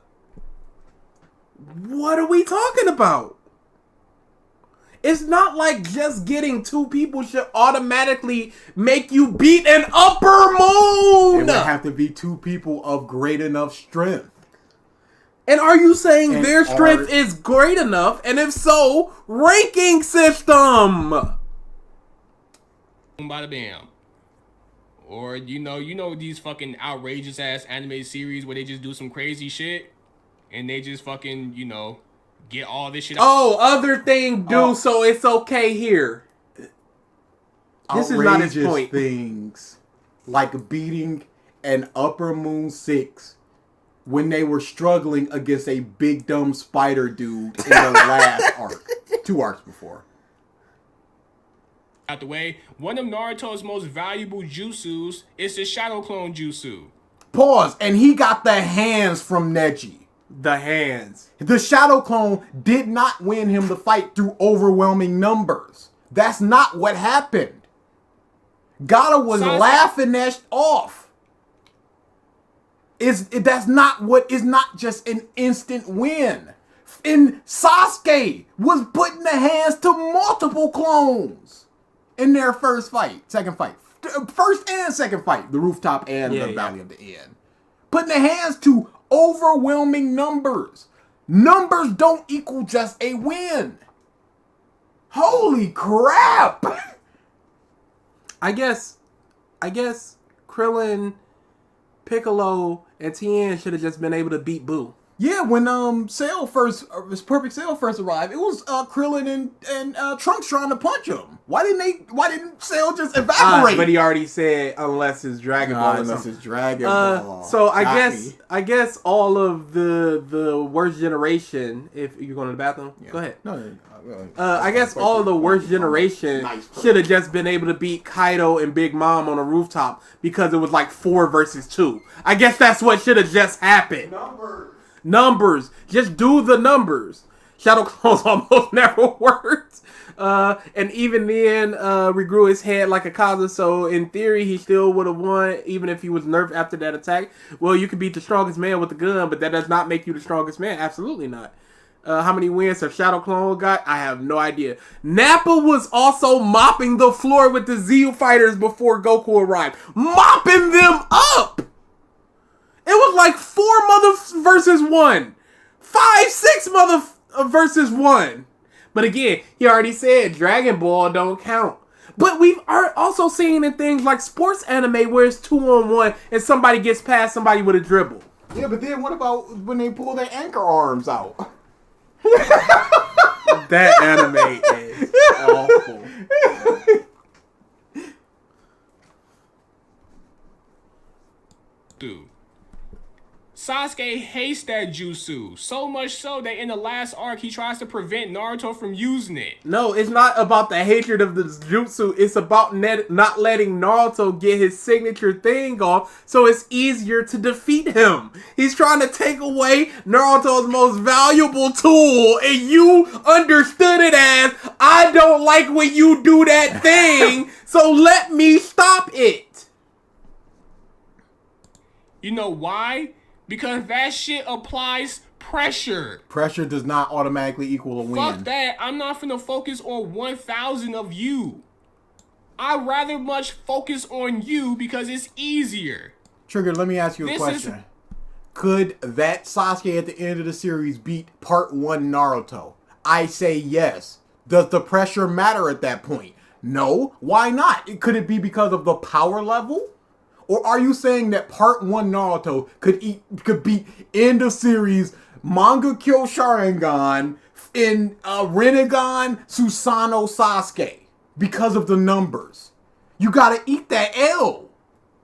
[SPEAKER 3] What are we talking about? It's not like just getting 2 people should automatically make you beat an upper moon.
[SPEAKER 4] It would have to be 2 people of great enough strength.
[SPEAKER 3] And are you saying
[SPEAKER 4] And
[SPEAKER 3] their strength is great enough? And if so, ranking system.
[SPEAKER 7] Bada bam. Or you know these fucking outrageous ass anime series where they just do some crazy shit and they just fucking, get all this shit out.
[SPEAKER 3] Oh, other thing do so it's okay here. This is not his
[SPEAKER 4] Outrageous
[SPEAKER 3] point.
[SPEAKER 4] things like beating an Upper Moon 6 when they were struggling against a big dumb spider dude in the last arc. 2 arcs before.
[SPEAKER 7] Out the way, one of Naruto's most valuable jutsus is the Shadow Clone Jutsu.
[SPEAKER 4] Pause. And he got the hands from Neji.
[SPEAKER 3] The hands.
[SPEAKER 4] The Shadow Clone did not win him the fight through overwhelming numbers. That's not what happened. Gata was laughing that off. That's not what is not just an instant win. And Sasuke was putting the hands to multiple clones in their second fight. First and second fight, the rooftop and the Valley of the End. Putting the hands to overwhelming numbers. Numbers don't equal just a win. Holy crap!
[SPEAKER 3] I guess Krillin, Piccolo, and Tien should have just been able to beat Boo.
[SPEAKER 4] Yeah, when Perfect Cell first arrived, it was Krillin and Trunks trying to punch him. Why didn't Cell just evaporate?
[SPEAKER 3] But he already said unless it's Dragon Ball.
[SPEAKER 4] Unless it's Dragon Ball.
[SPEAKER 3] So I guess all of the worst generation. If you're going to the bathroom, go ahead.
[SPEAKER 4] No,
[SPEAKER 3] I guess all of the worst generation should have just been able to beat Kaido and Big Mom on a rooftop because it was like 4 versus 2. I guess that's what should have just happened. Numbers. Just do the numbers. Shadow Clones almost never worked. And even then, regrew his head like a Kaza. So in theory, he still would have won, even if he was nerfed after that attack. Well, you can beat the strongest man with a gun, but that does not make you the strongest man. Absolutely not. How many wins have Shadow Clone got? I have no idea. Nappa was also mopping the floor with the Zeo fighters before Goku arrived. Mopping them up! It was like 4 mother versus 1. 5, 6 mother versus 1. But again, he already said Dragon Ball don't count. But we've also seen in things like sports anime where it's 2-on-1 and somebody gets past somebody with a dribble.
[SPEAKER 4] Yeah, but then what about when they pull their anchor arms out?
[SPEAKER 3] That anime is awful.
[SPEAKER 7] Dude. Sasuke hates that jutsu. So much so that in the last arc, he tries to prevent Naruto from using it.
[SPEAKER 3] No, it's not about the hatred of the jutsu. It's about not letting Naruto get his signature thing off so it's easier to defeat him. He's trying to take away Naruto's most valuable tool, and you understood it as, I don't like when you do that thing, so let me stop it.
[SPEAKER 7] You know why? Because that shit applies pressure.
[SPEAKER 4] Pressure does not automatically equal a win.
[SPEAKER 7] Fuck that. I'm not finna focus on 1,000 of you. I'd rather much focus on you because it's easier.
[SPEAKER 4] Trigger, let me ask you a question. Could that Sasuke at the end of the series beat Part 1 Naruto? I say yes. Does the pressure matter at that point? No. Why not? Could it be because of the power level? Or are you saying that Part 1 Naruto could beat end of series Mangekyo Sharingan in Rinnegan Susanoo Sasuke because of the numbers? You gotta eat that L.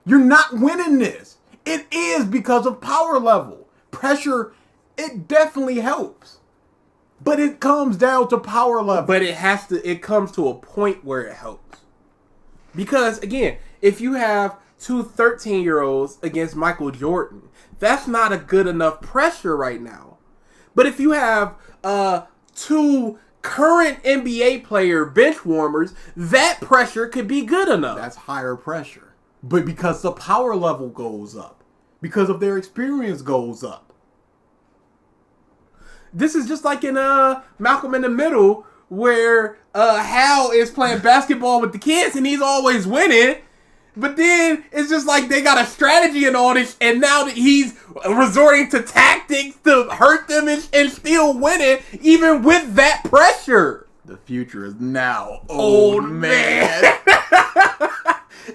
[SPEAKER 4] You're not winning this. It is because of power level. Pressure, it definitely helps. But it comes down to power level.
[SPEAKER 3] But it comes to a point where it helps. Because again, if you have 2 13-year-olds against Michael Jordan, that's not a good enough pressure right now. But if you have 2 current NBA player bench warmers, that pressure could be good enough.
[SPEAKER 4] That's higher pressure. But because the power level goes up, because of their experience goes up.
[SPEAKER 3] This is just like in Malcolm in the Middle, where Hal is playing basketball with the kids and he's always winning. But then it's just like they got a strategy and all this, and now that he's resorting to tactics to hurt them and still winning, even with that pressure.
[SPEAKER 4] The future is now, old man.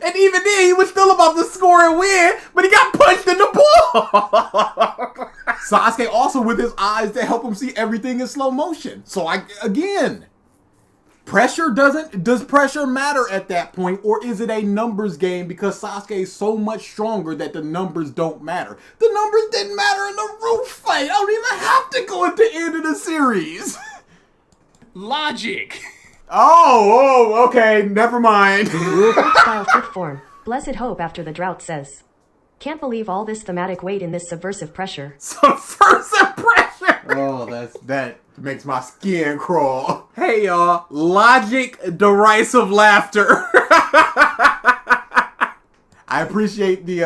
[SPEAKER 3] And even then, he was still about to score and win, but he got punched in the ball.
[SPEAKER 4] Sasuke also with his eyes that help him see everything in slow motion. So again, does pressure matter at that point, or is it a numbers game because Sasuke is so much stronger that the numbers don't matter? The numbers didn't matter in the roof fight. I don't even have to go at the end of the series.
[SPEAKER 7] Logic.
[SPEAKER 4] Oh, okay, never mind.
[SPEAKER 2] Style fifth form. Blessed hope after the drought says. Can't believe all this thematic weight in this subversive pressure.
[SPEAKER 3] Subversive pressure!
[SPEAKER 4] Oh, that makes my skin crawl.
[SPEAKER 3] Hey y'all, logic, derisive laughter.
[SPEAKER 4] I appreciate the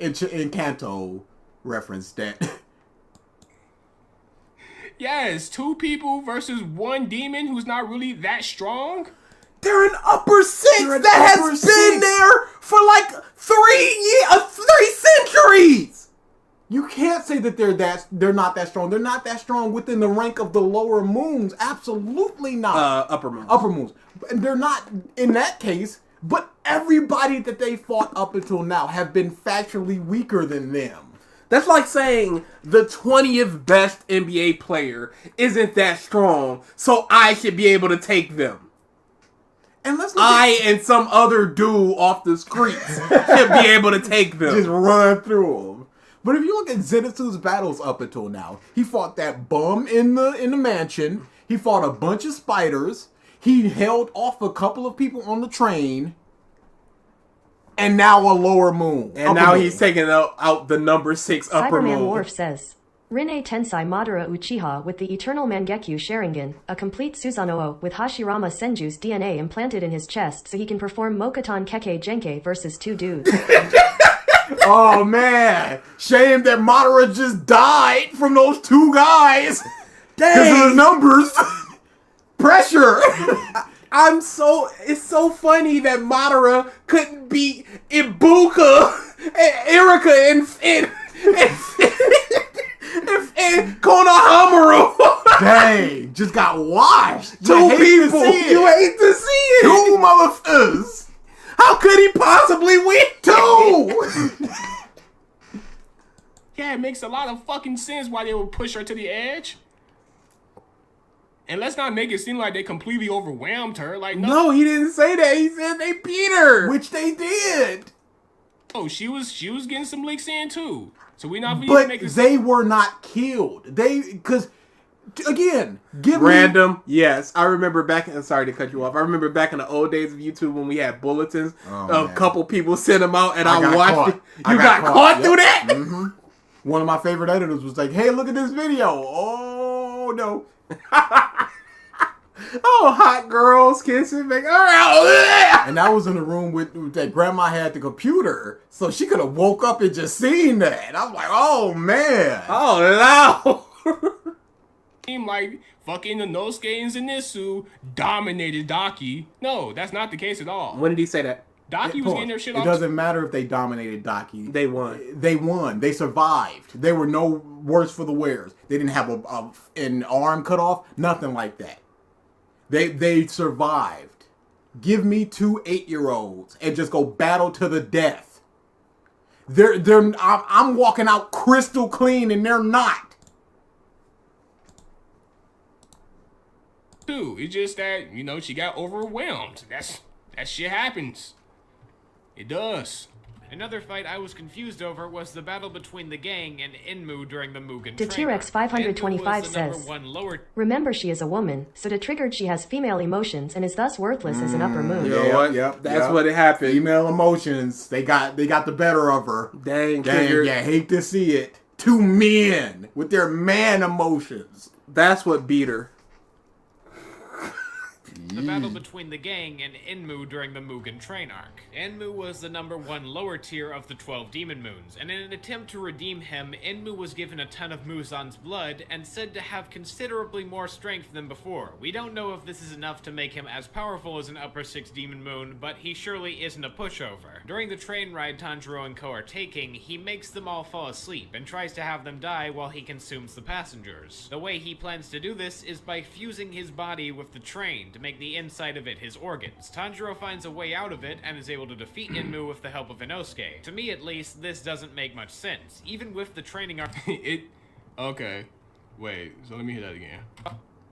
[SPEAKER 4] Encanto reference that.
[SPEAKER 7] Yes, 2 people versus 1 demon who's not really that strong.
[SPEAKER 3] They're an upper 6 that has been there for like 3 centuries.
[SPEAKER 4] You can't say that they're not that strong. They're not that strong within the rank of the lower moons. Absolutely not.
[SPEAKER 3] Upper moons.
[SPEAKER 4] Upper moons. And they're not in that case, but everybody that they fought up until now have been factually weaker than them.
[SPEAKER 3] That's like saying the 20th best NBA player isn't that strong, so I should be able to take them.
[SPEAKER 4] And let's look
[SPEAKER 3] and some other dude off the streets should be able to take them.
[SPEAKER 4] Just run through them. But if you look at Zenitsu's battles up until now, he fought that bum in the mansion. He fought a bunch of spiders. He held off a couple of people on the train. And now a lower moon.
[SPEAKER 3] And now he's taking out the number 6 upper
[SPEAKER 2] Cyberman
[SPEAKER 3] moon.
[SPEAKER 2] Worf says. Rinne Tensai Madara Uchiha with the Eternal Mangekyo Sharingan, a complete Susanoo with Hashirama Senju's DNA implanted in his chest so he can perform Mokuton Kekkei Genkai versus 2 dudes.
[SPEAKER 4] Oh man, shame that Madara just died from those 2 guys. Because of the numbers. Pressure.
[SPEAKER 3] It's so funny that Madara couldn't beat Ibuka and Erika and Konohamaru.
[SPEAKER 4] Dang, just got washed.
[SPEAKER 3] 2 people. You hate to see it.
[SPEAKER 4] 2 motherfuckers.
[SPEAKER 3] How could he possibly win 2?
[SPEAKER 7] Yeah, it makes a lot of fucking sense why they would push her to the edge. And let's not make it seem like they completely overwhelmed her. Like,
[SPEAKER 3] No, he didn't say that. He said they beat her.
[SPEAKER 4] Which they did.
[SPEAKER 7] Oh, she was getting some licks in too. So we not
[SPEAKER 4] But
[SPEAKER 7] making
[SPEAKER 4] they were not killed. Because, again,
[SPEAKER 3] Random. Yes, I remember sorry to cut you off. I remember back in the old days of YouTube when we had bulletins. A couple people sent them out, and I watched it. You got caught through that?
[SPEAKER 4] Mm-hmm. One of my favorite editors was like, "Hey, look at this video." Oh no.
[SPEAKER 3] Oh, hot girls kissing, like, all right.
[SPEAKER 4] And that was in the room with that grandma had the computer, so she could have woke up and just seen that. I was like, oh man.
[SPEAKER 3] Oh no.
[SPEAKER 7] Seem like fucking Inosuke and Zenitsu dominated Daki. No, that's not the case at all.
[SPEAKER 3] When did he say that?
[SPEAKER 7] Daki was getting their shit off.
[SPEAKER 4] It doesn't matter if they dominated Daki.
[SPEAKER 3] They won.
[SPEAKER 4] They won. They survived. They were no worse for the wears. They didn't have an arm cut off. Nothing like that. They survived. Give me 2 8-year-olds and just go battle to the death. I'm walking out crystal clean and they're not.
[SPEAKER 7] Too. It's just that, she got overwhelmed. That shit happens. It does.
[SPEAKER 8] Another fight I was confused over was the battle between the gang and Enmu during the Mugen
[SPEAKER 2] The
[SPEAKER 8] train arc.
[SPEAKER 2] T-Rex 525
[SPEAKER 8] Enmu was the
[SPEAKER 2] says,
[SPEAKER 8] #1 lower
[SPEAKER 2] remember she is a woman, so to triggered she has female emotions and is thus worthless as an upper moon.
[SPEAKER 3] You know what? That's what it happened.
[SPEAKER 4] Female emotions. They got the better of her.
[SPEAKER 3] Dang,
[SPEAKER 4] yeah, hate to see it. 2 men with their man emotions.
[SPEAKER 3] That's what beat her.
[SPEAKER 8] The battle between the gang and Enmu during the Mugen train arc. Enmu was the #1 lower tier of the 12 demon moons, and in an attempt to redeem him, Enmu was given a ton of Muzan's blood and said to have considerably more strength than before. We don't know if this is enough to make him as powerful as an upper 6 demon moon, but he surely isn't a pushover. During the train ride Tanjiro and Ko are taking, he makes them all fall asleep and tries to have them die while he consumes the passengers. The way he plans to do this is by fusing his body with the train to make the inside of it his organs. Tanjiro finds a way out of it and is able to defeat Enmu with the help of Inosuke. To me, at least, this doesn't make much sense. Even with the training arc...
[SPEAKER 7] Okay. Wait, so let me hear that again.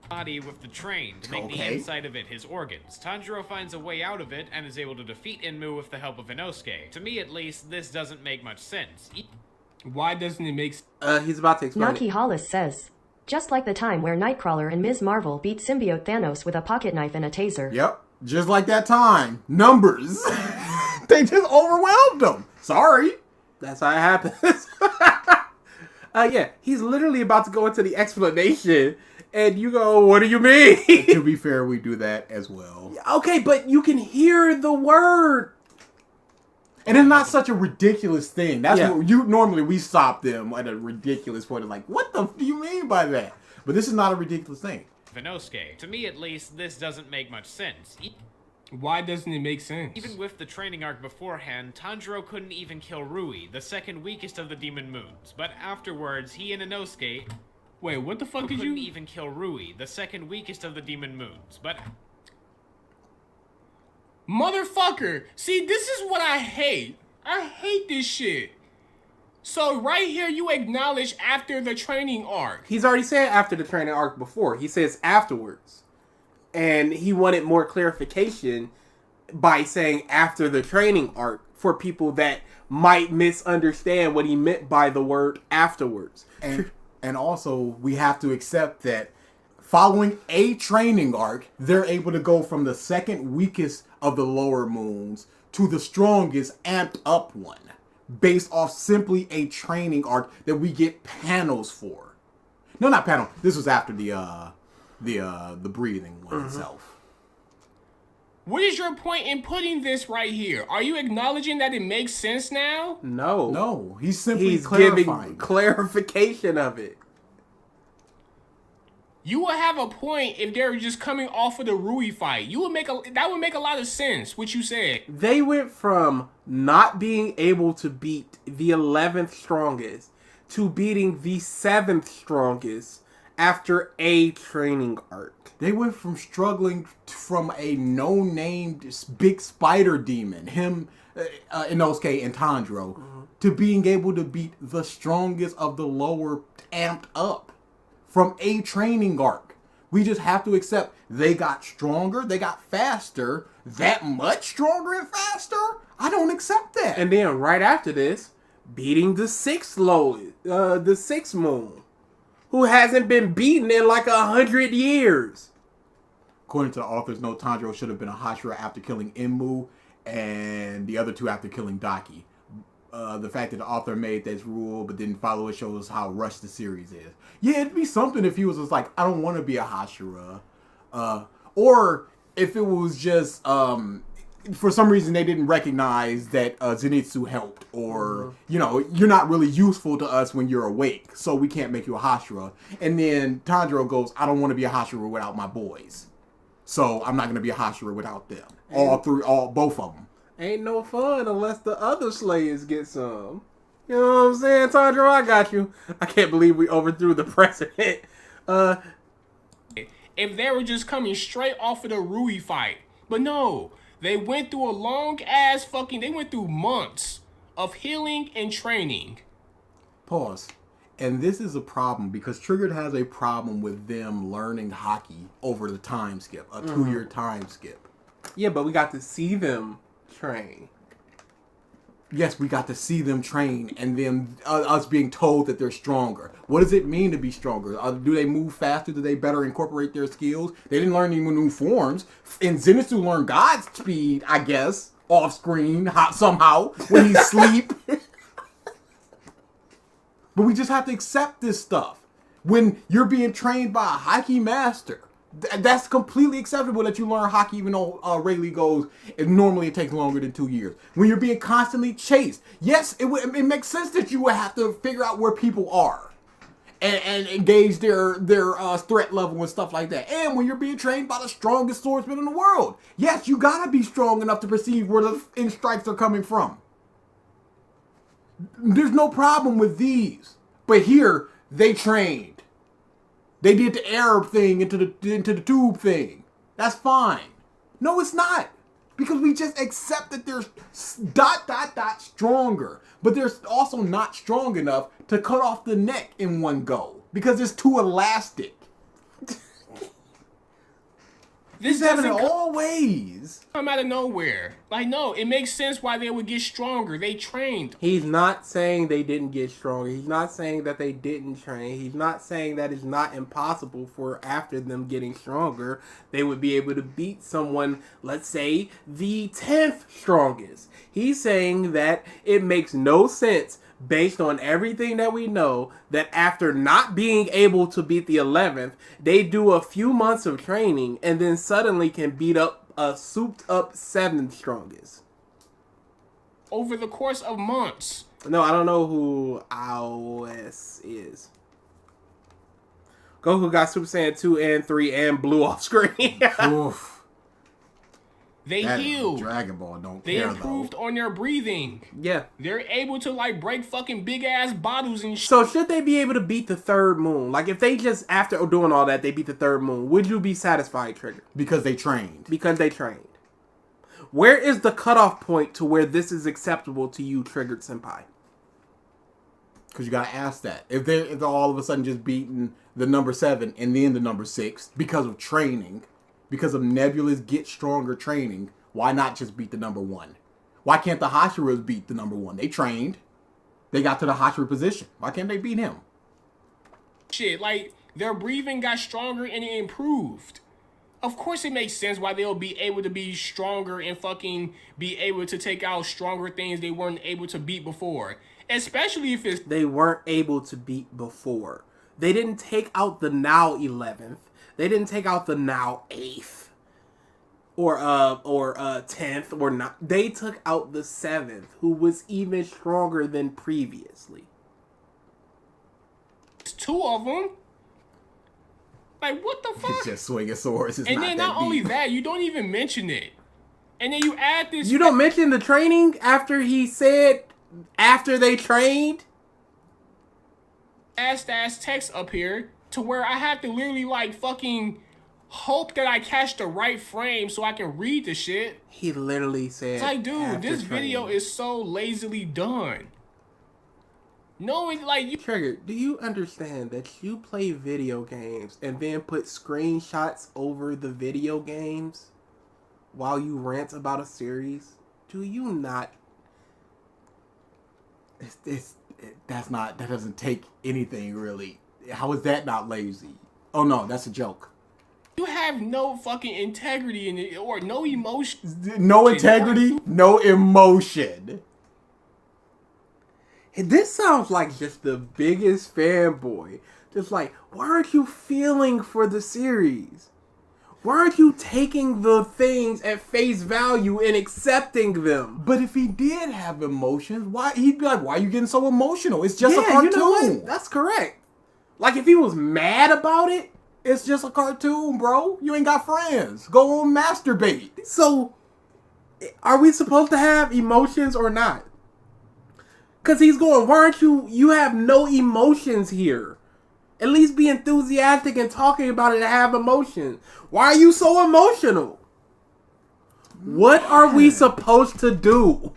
[SPEAKER 8] Body with the train to make the inside of it his organs. Tanjiro finds a way out of it and is able to defeat Enmu with the help of Inosuke. To me, at least, this doesn't make much sense.
[SPEAKER 7] Why doesn't it make
[SPEAKER 3] He's about to explain
[SPEAKER 2] Nahkie Hollis says, just like the time where Nightcrawler and Ms. Marvel beat symbiote Thanos with a pocket knife and a taser.
[SPEAKER 4] Yep, just like that time. Numbers. They just overwhelmed them. Sorry.
[SPEAKER 3] That's how it happens. Yeah, he's literally about to go into the explanation, and you go, what do you mean?
[SPEAKER 4] To be fair, we do that as well.
[SPEAKER 3] Okay, but you can hear the word.
[SPEAKER 4] And it's not such a ridiculous thing. That's what normally we stop them at a ridiculous point. It's like, what the do you mean by that? But this is not a ridiculous thing.
[SPEAKER 8] Inosuke. To me, at least, this doesn't make much sense.
[SPEAKER 7] Why doesn't it make sense?
[SPEAKER 8] Even with the training arc beforehand, Tanjiro couldn't even kill Rui, the second weakest of the demon moons. But afterwards, he and Inosuke...
[SPEAKER 7] Wait, what the fuck did you...
[SPEAKER 8] couldn't even kill Rui, the second weakest of the demon moons. But...
[SPEAKER 7] Motherfucker! See, this is what I hate. I hate this shit. So right here, you acknowledge after the training arc.
[SPEAKER 3] He's already said after the training arc before. He says afterwards. And he wanted more clarification by saying after the training arc for people that might misunderstand what he meant by the word afterwards.
[SPEAKER 4] And also, we have to accept that following a training arc, they're able to go from the second weakest of the lower moons to the strongest amped up one. based off simply a training arc that we get panels for. No, not panel. This was after the breathing one itself.
[SPEAKER 7] What is your point in putting this right here? Are you acknowledging that it makes sense now?
[SPEAKER 3] No,
[SPEAKER 4] he's simply
[SPEAKER 3] he's
[SPEAKER 4] clarifying.
[SPEAKER 3] giving clarification of it.
[SPEAKER 7] You would have a point if they were just coming off of the Rui fight. That would make a lot of sense, what you said.
[SPEAKER 3] They went from not being able to beat the 11th strongest to beating the 7th strongest after a training arc.
[SPEAKER 4] They went from struggling from a no-name big spider demon, him, Inosuke and Tanjiro, to being able to beat the strongest of the lower amped up from a training arc. We just have to accept they got stronger, they got faster, that much stronger and faster? I don't accept that.
[SPEAKER 3] And then right after this, beating the 6th the 6th moon, who hasn't been beaten in like 100 years.
[SPEAKER 4] According to the author's note, Tanjiro should have been a Hashira after killing Enmu, and the other two after killing Daki. The fact that the author made this rule but didn't follow it shows how rushed the series is. Yeah, it'd be something if he was just like, I don't want to be a Hashira. Or if it was just, for some reason they didn't recognize that Zenitsu helped. Or, you're not really useful to us when you're awake, so we can't make you a Hashira. And then Tanjiro goes, I don't want to be a Hashira without my boys. So I'm not going to be a Hashira without them. Both of them.
[SPEAKER 3] Ain't no fun unless the other Slayers get some. You know what I'm saying, Tanjiro? I got you. I can't believe we overthrew the precedent.
[SPEAKER 7] If they were just coming straight off of the Rui fight. But no, they went through a they went through months of healing and training.
[SPEAKER 4] Pause. And this is a problem because Triggered has a problem with them learning hockey over the time skip, a 2-year time skip.
[SPEAKER 3] Yeah, but we got to see them train.
[SPEAKER 4] Yes, we got to see them train and then us being told that they're stronger. What does it mean to be stronger? Do they move faster? Do they better incorporate their skills? They didn't learn any new forms. And Zenitsu learned God's speed, I guess, off screen somehow when he's asleep. But we just have to accept this stuff. When you're being trained by a hockey master, that's completely acceptable that you learn hockey even though Rayleigh goes, normally it takes longer than 2 years. When you're being constantly chased, yes, it makes sense that you would have to figure out where people are and engage their threat level and stuff like that. And when you're being trained by the strongest swordsman in the world, yes, you gotta be strong enough to perceive where the strikes are coming from. There's no problem with these. But here, they trained. They did the Arab thing into the tube thing. That's fine. No, it's not. Because we just accept that they're ... stronger. But they're also not strong enough to cut off the neck in one go. Because it's too elastic.
[SPEAKER 7] This
[SPEAKER 4] happening
[SPEAKER 7] doesn't
[SPEAKER 4] always
[SPEAKER 7] come out of nowhere. Like, no, it makes sense why they would get stronger. They trained.
[SPEAKER 3] He's not saying they didn't get stronger. He's not saying that they didn't train. He's not saying that it's not impossible for after them getting stronger, they would be able to beat someone, let's say, the 10th strongest. He's saying that it makes no sense based on everything that we know, that after not being able to beat the 11th, they do a few months of training and then suddenly can beat up a souped up 7th strongest.
[SPEAKER 7] Over the course of months.
[SPEAKER 3] No, I don't know who Aos is. Goku got Super Saiyan 2 and 3 and blue off screen.
[SPEAKER 4] Oof.
[SPEAKER 7] They
[SPEAKER 4] That
[SPEAKER 7] healed.
[SPEAKER 4] Dragon Ball don't
[SPEAKER 7] They
[SPEAKER 4] care
[SPEAKER 7] improved
[SPEAKER 4] though.
[SPEAKER 7] on their breathing.
[SPEAKER 3] Yeah.
[SPEAKER 7] They're able to like break fucking big ass bottles and shit.
[SPEAKER 3] So should they be able to beat the 3rd moon? Like if they just, after doing all that, they beat the 3rd moon, would you be satisfied, Trigger?
[SPEAKER 4] Because they trained.
[SPEAKER 3] Because they trained. Where is the cutoff point to where this is acceptable to you, Triggered Senpai?
[SPEAKER 4] Because you gotta ask that. If they're all of a sudden just beating the number 7 and then the number 6 because of training, because of Nebula's get stronger training, why not just beat the number 1? Why can't the Hashiras beat the number 1? They trained. They got to the Hashira position. Why can't they beat him?
[SPEAKER 7] Shit, like their breathing got stronger and it improved. Of course it makes sense why they'll be able to be stronger and fucking be able to take out stronger things they weren't able to beat before. Especially if it's...
[SPEAKER 3] They weren't able to beat before. They didn't take out the now 11th. They didn't take out the now 8th. Or 10th or not. They took out the 7th, who was even stronger than previously.
[SPEAKER 7] It's 2 of them. Like, what the fuck?
[SPEAKER 4] It's just swinging swords. It's
[SPEAKER 7] and
[SPEAKER 4] not
[SPEAKER 7] then
[SPEAKER 4] that
[SPEAKER 7] not only
[SPEAKER 4] deep.
[SPEAKER 7] that, you don't even mention it. And then you add this...
[SPEAKER 3] You don't mention the training after he said, after they trained?
[SPEAKER 7] ass text up here to where I have to literally like fucking hope that I catch the right frame so I can read the shit.
[SPEAKER 3] He literally said,
[SPEAKER 7] It's like, dude,
[SPEAKER 3] after
[SPEAKER 7] this video
[SPEAKER 3] training.
[SPEAKER 7] is so lazily done. Knowing, like, you...
[SPEAKER 3] Trigger, do you understand that you play video games and then put screenshots over the video games while you rant about a series? Do you not?
[SPEAKER 4] That doesn't take anything really. How is that not lazy? Oh no, that's a joke.
[SPEAKER 7] You have no fucking integrity in it, or no emotion.
[SPEAKER 4] No integrity, no emotion.
[SPEAKER 3] This sounds like just the biggest fanboy. Just like, why aren't you feeling for the series? Why aren't you taking the things at face value and accepting them?
[SPEAKER 4] But if he did have emotions, why he'd be like, "Why are you getting so emotional? It's just a cartoon."
[SPEAKER 3] You know what? That's correct. Like if he was mad about it,
[SPEAKER 4] It's just a cartoon, bro. You ain't got friends. Go on masturbate.
[SPEAKER 3] so are we supposed to have emotions or not? Because he's going, why aren't you have no emotions here. At least be enthusiastic and talking about it and have emotion. Why are you so emotional? What are we supposed to do?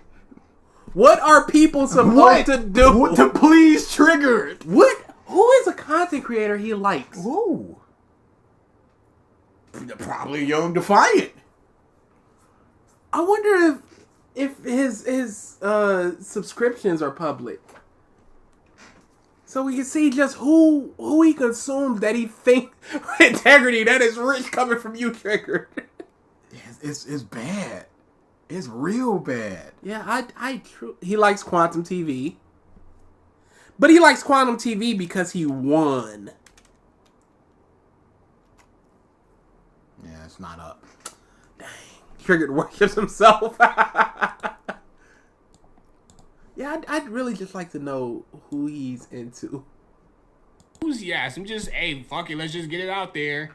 [SPEAKER 3] What are people supposed to do?
[SPEAKER 4] What to please Triggered?
[SPEAKER 3] What? Who is a content creator he likes?
[SPEAKER 4] Ooh. Probably Young Defiant.
[SPEAKER 3] I wonder if his subscriptions are public, so we can see just who he consumes that he thinks integrity that is rich coming from you, Trigger.
[SPEAKER 4] It's bad. It's real bad.
[SPEAKER 3] Yeah, he likes Quantum TV, but he likes Quantum TV because he won.
[SPEAKER 4] Yeah, it's not up.
[SPEAKER 3] Triggered worships himself. Yeah, I'd really just like to know who he's into.
[SPEAKER 7] Enthusiasm, just, hey, fuck it, let's just get it out there.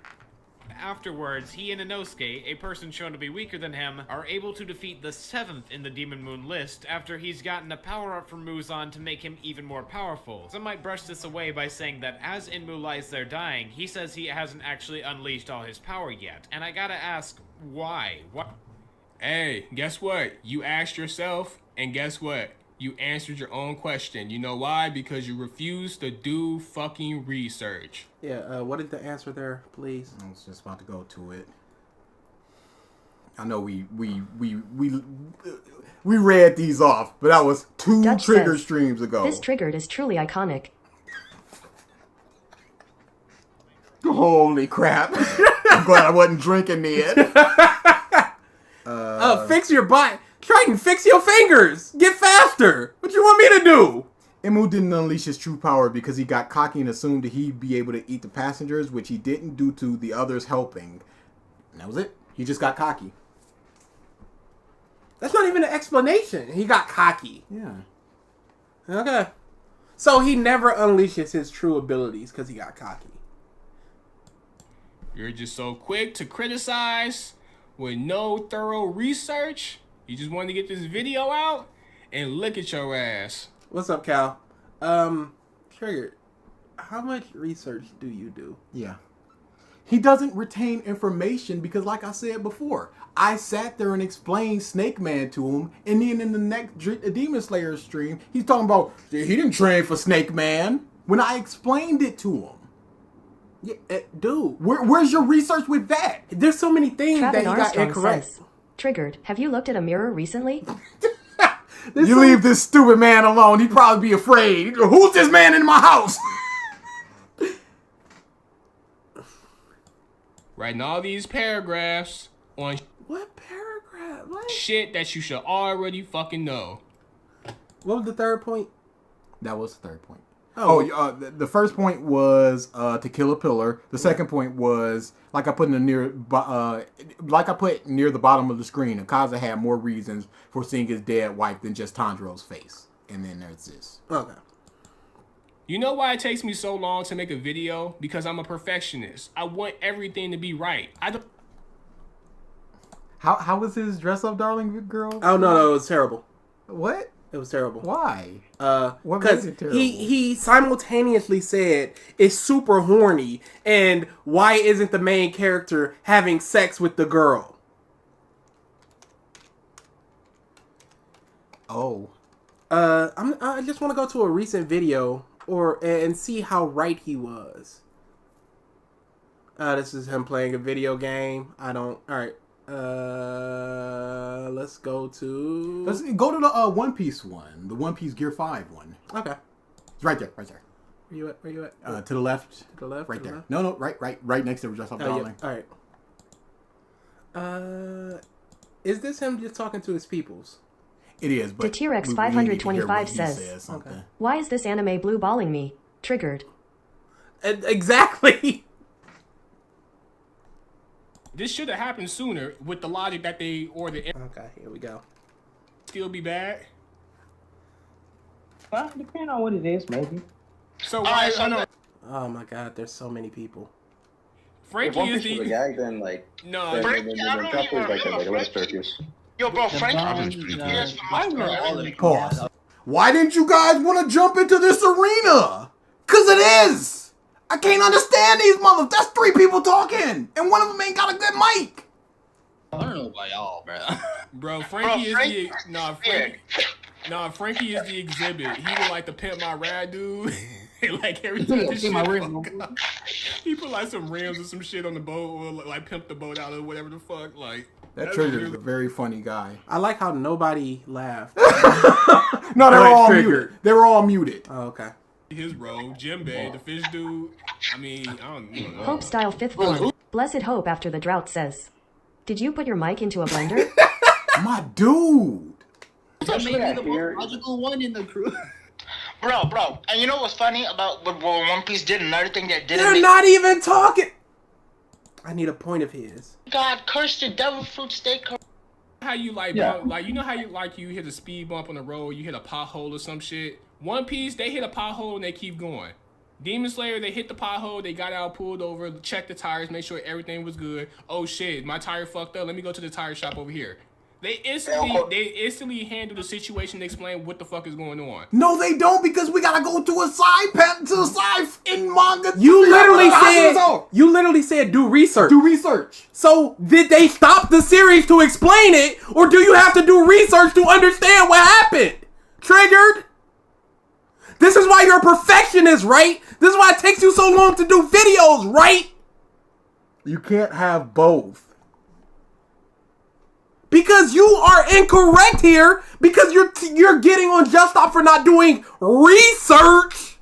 [SPEAKER 8] Afterwards, he and Inosuke, a person shown to be weaker than him, are able to defeat the 7th in the Demon Moon list after he's gotten a power-up from Muzan to make him even more powerful. Some might brush this away by saying that as Inmu lies there dying, he says he hasn't actually unleashed all his power yet. And I gotta ask, why? What?
[SPEAKER 7] Hey, guess what? You asked yourself, and guess what? You answered your own question. You know why? Because you refused to do fucking research.
[SPEAKER 3] Yeah, what is the answer there, please?
[SPEAKER 4] I was just about to go to it. I know we read these off, but that was 2
[SPEAKER 2] Dutch
[SPEAKER 4] Trigger
[SPEAKER 2] says,
[SPEAKER 4] streams ago.
[SPEAKER 2] This Triggered is truly iconic.
[SPEAKER 4] Holy crap. I'm glad I wasn't drinking then.
[SPEAKER 3] Fix your butt. Triton, fix your fingers. Get faster. What you want me to do?
[SPEAKER 4] Emu didn't unleash his true power because he got cocky and assumed that he'd be able to eat the passengers, which he didn't due to the others helping. And that was it. He just got cocky.
[SPEAKER 3] That's not even an explanation. He got cocky.
[SPEAKER 4] Yeah.
[SPEAKER 3] Okay. So he never unleashes his true abilities because he got cocky.
[SPEAKER 7] You're just so quick to criticize with no thorough research. You just wanted to get this video out and look at your ass.
[SPEAKER 3] What's up, Cal? Trigger, how much research do you do?
[SPEAKER 4] Yeah. He doesn't retain information because, like I said before, I sat there and explained Snake Man to him, and then in the next Demon Slayer stream, he's talking about, he didn't train for Snake Man, when I explained it to him.
[SPEAKER 3] Yeah, dude.
[SPEAKER 4] Where's your research with that?
[SPEAKER 3] There's so many things that
[SPEAKER 2] Travis
[SPEAKER 3] he got
[SPEAKER 2] Armstrong
[SPEAKER 3] incorrect.
[SPEAKER 2] says, Triggered, have you looked at a mirror recently?
[SPEAKER 4] You leave this stupid man alone, he'd probably be afraid. Who's this man in my house?
[SPEAKER 7] Right writing all these paragraphs on
[SPEAKER 3] What paragraph? What?
[SPEAKER 7] shit that you should already fucking know.
[SPEAKER 3] What was the third point?
[SPEAKER 4] That was the third point.
[SPEAKER 3] Oh,
[SPEAKER 4] The first point was to kill a pillar. The second point was like I put near the bottom of the screen. Akaza had more reasons for seeing his dead wife than just Tanjiro's face. And then there's this.
[SPEAKER 3] okay.
[SPEAKER 7] You know why it takes me so long to make a video? Because I'm a perfectionist. I want everything to be right. I don't.
[SPEAKER 4] How was his dress up, darling girl?
[SPEAKER 3] Oh no, it was terrible.
[SPEAKER 4] What?
[SPEAKER 3] It was terrible.
[SPEAKER 4] Why? What
[SPEAKER 3] Because
[SPEAKER 4] makes it terrible?
[SPEAKER 3] he simultaneously said it's super horny, and why isn't the main character having sex with the girl?
[SPEAKER 4] Oh.
[SPEAKER 3] I just want to go to a recent video and see how right he was. This is him playing a video game. All right. Let's go to.
[SPEAKER 4] Let's go to the One Piece one, the One Piece Gear 5 one.
[SPEAKER 3] Okay.
[SPEAKER 4] It's right there, right there.
[SPEAKER 3] Where you at?
[SPEAKER 4] To the left.
[SPEAKER 3] To the left.
[SPEAKER 4] Right
[SPEAKER 3] to the
[SPEAKER 4] there.
[SPEAKER 3] left?
[SPEAKER 4] No, right next to the dress up,
[SPEAKER 3] Oh,
[SPEAKER 4] darling.
[SPEAKER 3] yeah. All right. Is this him just talking to his peoples?
[SPEAKER 4] It is, but
[SPEAKER 2] T-Rex
[SPEAKER 4] we need to hear
[SPEAKER 2] 525
[SPEAKER 4] what he
[SPEAKER 2] says,
[SPEAKER 4] says something.
[SPEAKER 3] Okay.
[SPEAKER 2] Why is this anime blue balling me? Triggered.
[SPEAKER 3] Exactly.
[SPEAKER 7] This should have happened sooner with the logic that the
[SPEAKER 3] Okay, here we go.
[SPEAKER 7] still be bad.
[SPEAKER 9] Well, depending on what it is, maybe.
[SPEAKER 7] So why? I know
[SPEAKER 3] Oh my God, there's so many people.
[SPEAKER 10] If
[SPEAKER 7] Frankie
[SPEAKER 10] One
[SPEAKER 7] is
[SPEAKER 10] Piece was a
[SPEAKER 7] the
[SPEAKER 10] gag, then like
[SPEAKER 7] no.
[SPEAKER 10] then
[SPEAKER 11] Frankie, I don't
[SPEAKER 10] Drop was
[SPEAKER 11] even
[SPEAKER 10] like a
[SPEAKER 11] remember
[SPEAKER 10] Let's
[SPEAKER 11] Frankie.
[SPEAKER 10] Turkish.
[SPEAKER 11] Yo, bro, Frankie
[SPEAKER 6] Robin's pretty good.
[SPEAKER 11] is from my
[SPEAKER 4] Pause. Why didn't you guys want to jump into this arena? Cause it is. I can't understand these mothers. That's 3 people talking, and one of them ain't got a good mic.
[SPEAKER 9] I don't know about y'all, bro.
[SPEAKER 7] Bro, Frankie
[SPEAKER 11] Bro,
[SPEAKER 7] is the Frankie is the exhibit. He was like the pimp my rad dude. Like every time this shit fuck up, he put like some rims or some shit on the boat, or like pimp the boat out or whatever the fuck. Like
[SPEAKER 4] That Triggered is a very funny guy.
[SPEAKER 3] I like how nobody laughed.
[SPEAKER 4] No, they were
[SPEAKER 3] Like
[SPEAKER 4] all
[SPEAKER 3] Triggered.
[SPEAKER 4] muted. They were all muted.
[SPEAKER 3] Oh, okay.
[SPEAKER 7] his role, Jimbei, the fish dude. I mean, I don't know.
[SPEAKER 2] Hope style 5th form. Blessed Hope after the drought says, did you put your mic into a blender?
[SPEAKER 4] My dude.
[SPEAKER 9] That may
[SPEAKER 10] that
[SPEAKER 9] be the
[SPEAKER 10] here-
[SPEAKER 9] most logical one in the crew.
[SPEAKER 11] Bro, and you know what's funny about what One Piece did? Another thing that didn't
[SPEAKER 3] They're
[SPEAKER 11] make
[SPEAKER 3] not even talking. I need a point of his.
[SPEAKER 11] God curse the devil fruit steak.
[SPEAKER 7] How you like,
[SPEAKER 10] Yeah.
[SPEAKER 7] bump, like you know how you like you hit a speed bump on the road, you hit a pothole or some shit. One Piece, they hit a pothole and they keep going. Demon Slayer, they hit the pothole, they got out, pulled over, checked the tires, make sure everything was good. Oh shit, my tire fucked up. Let me go to the tire shop over here. They instantly handle the situation and explain what the fuck is going on.
[SPEAKER 4] No, they don't, because we gotta go to a side path to the side in manga.
[SPEAKER 3] You literally
[SPEAKER 4] said.
[SPEAKER 3] said do research.
[SPEAKER 4] Do research.
[SPEAKER 3] So did they stop the series to explain it, or do you have to do research to understand what happened? Triggered? This is why you're a perfectionist, right? This is why it takes you so long to do videos, right?
[SPEAKER 4] You can't have both.
[SPEAKER 3] Because you are incorrect here, because you're getting on Just Stop for not doing research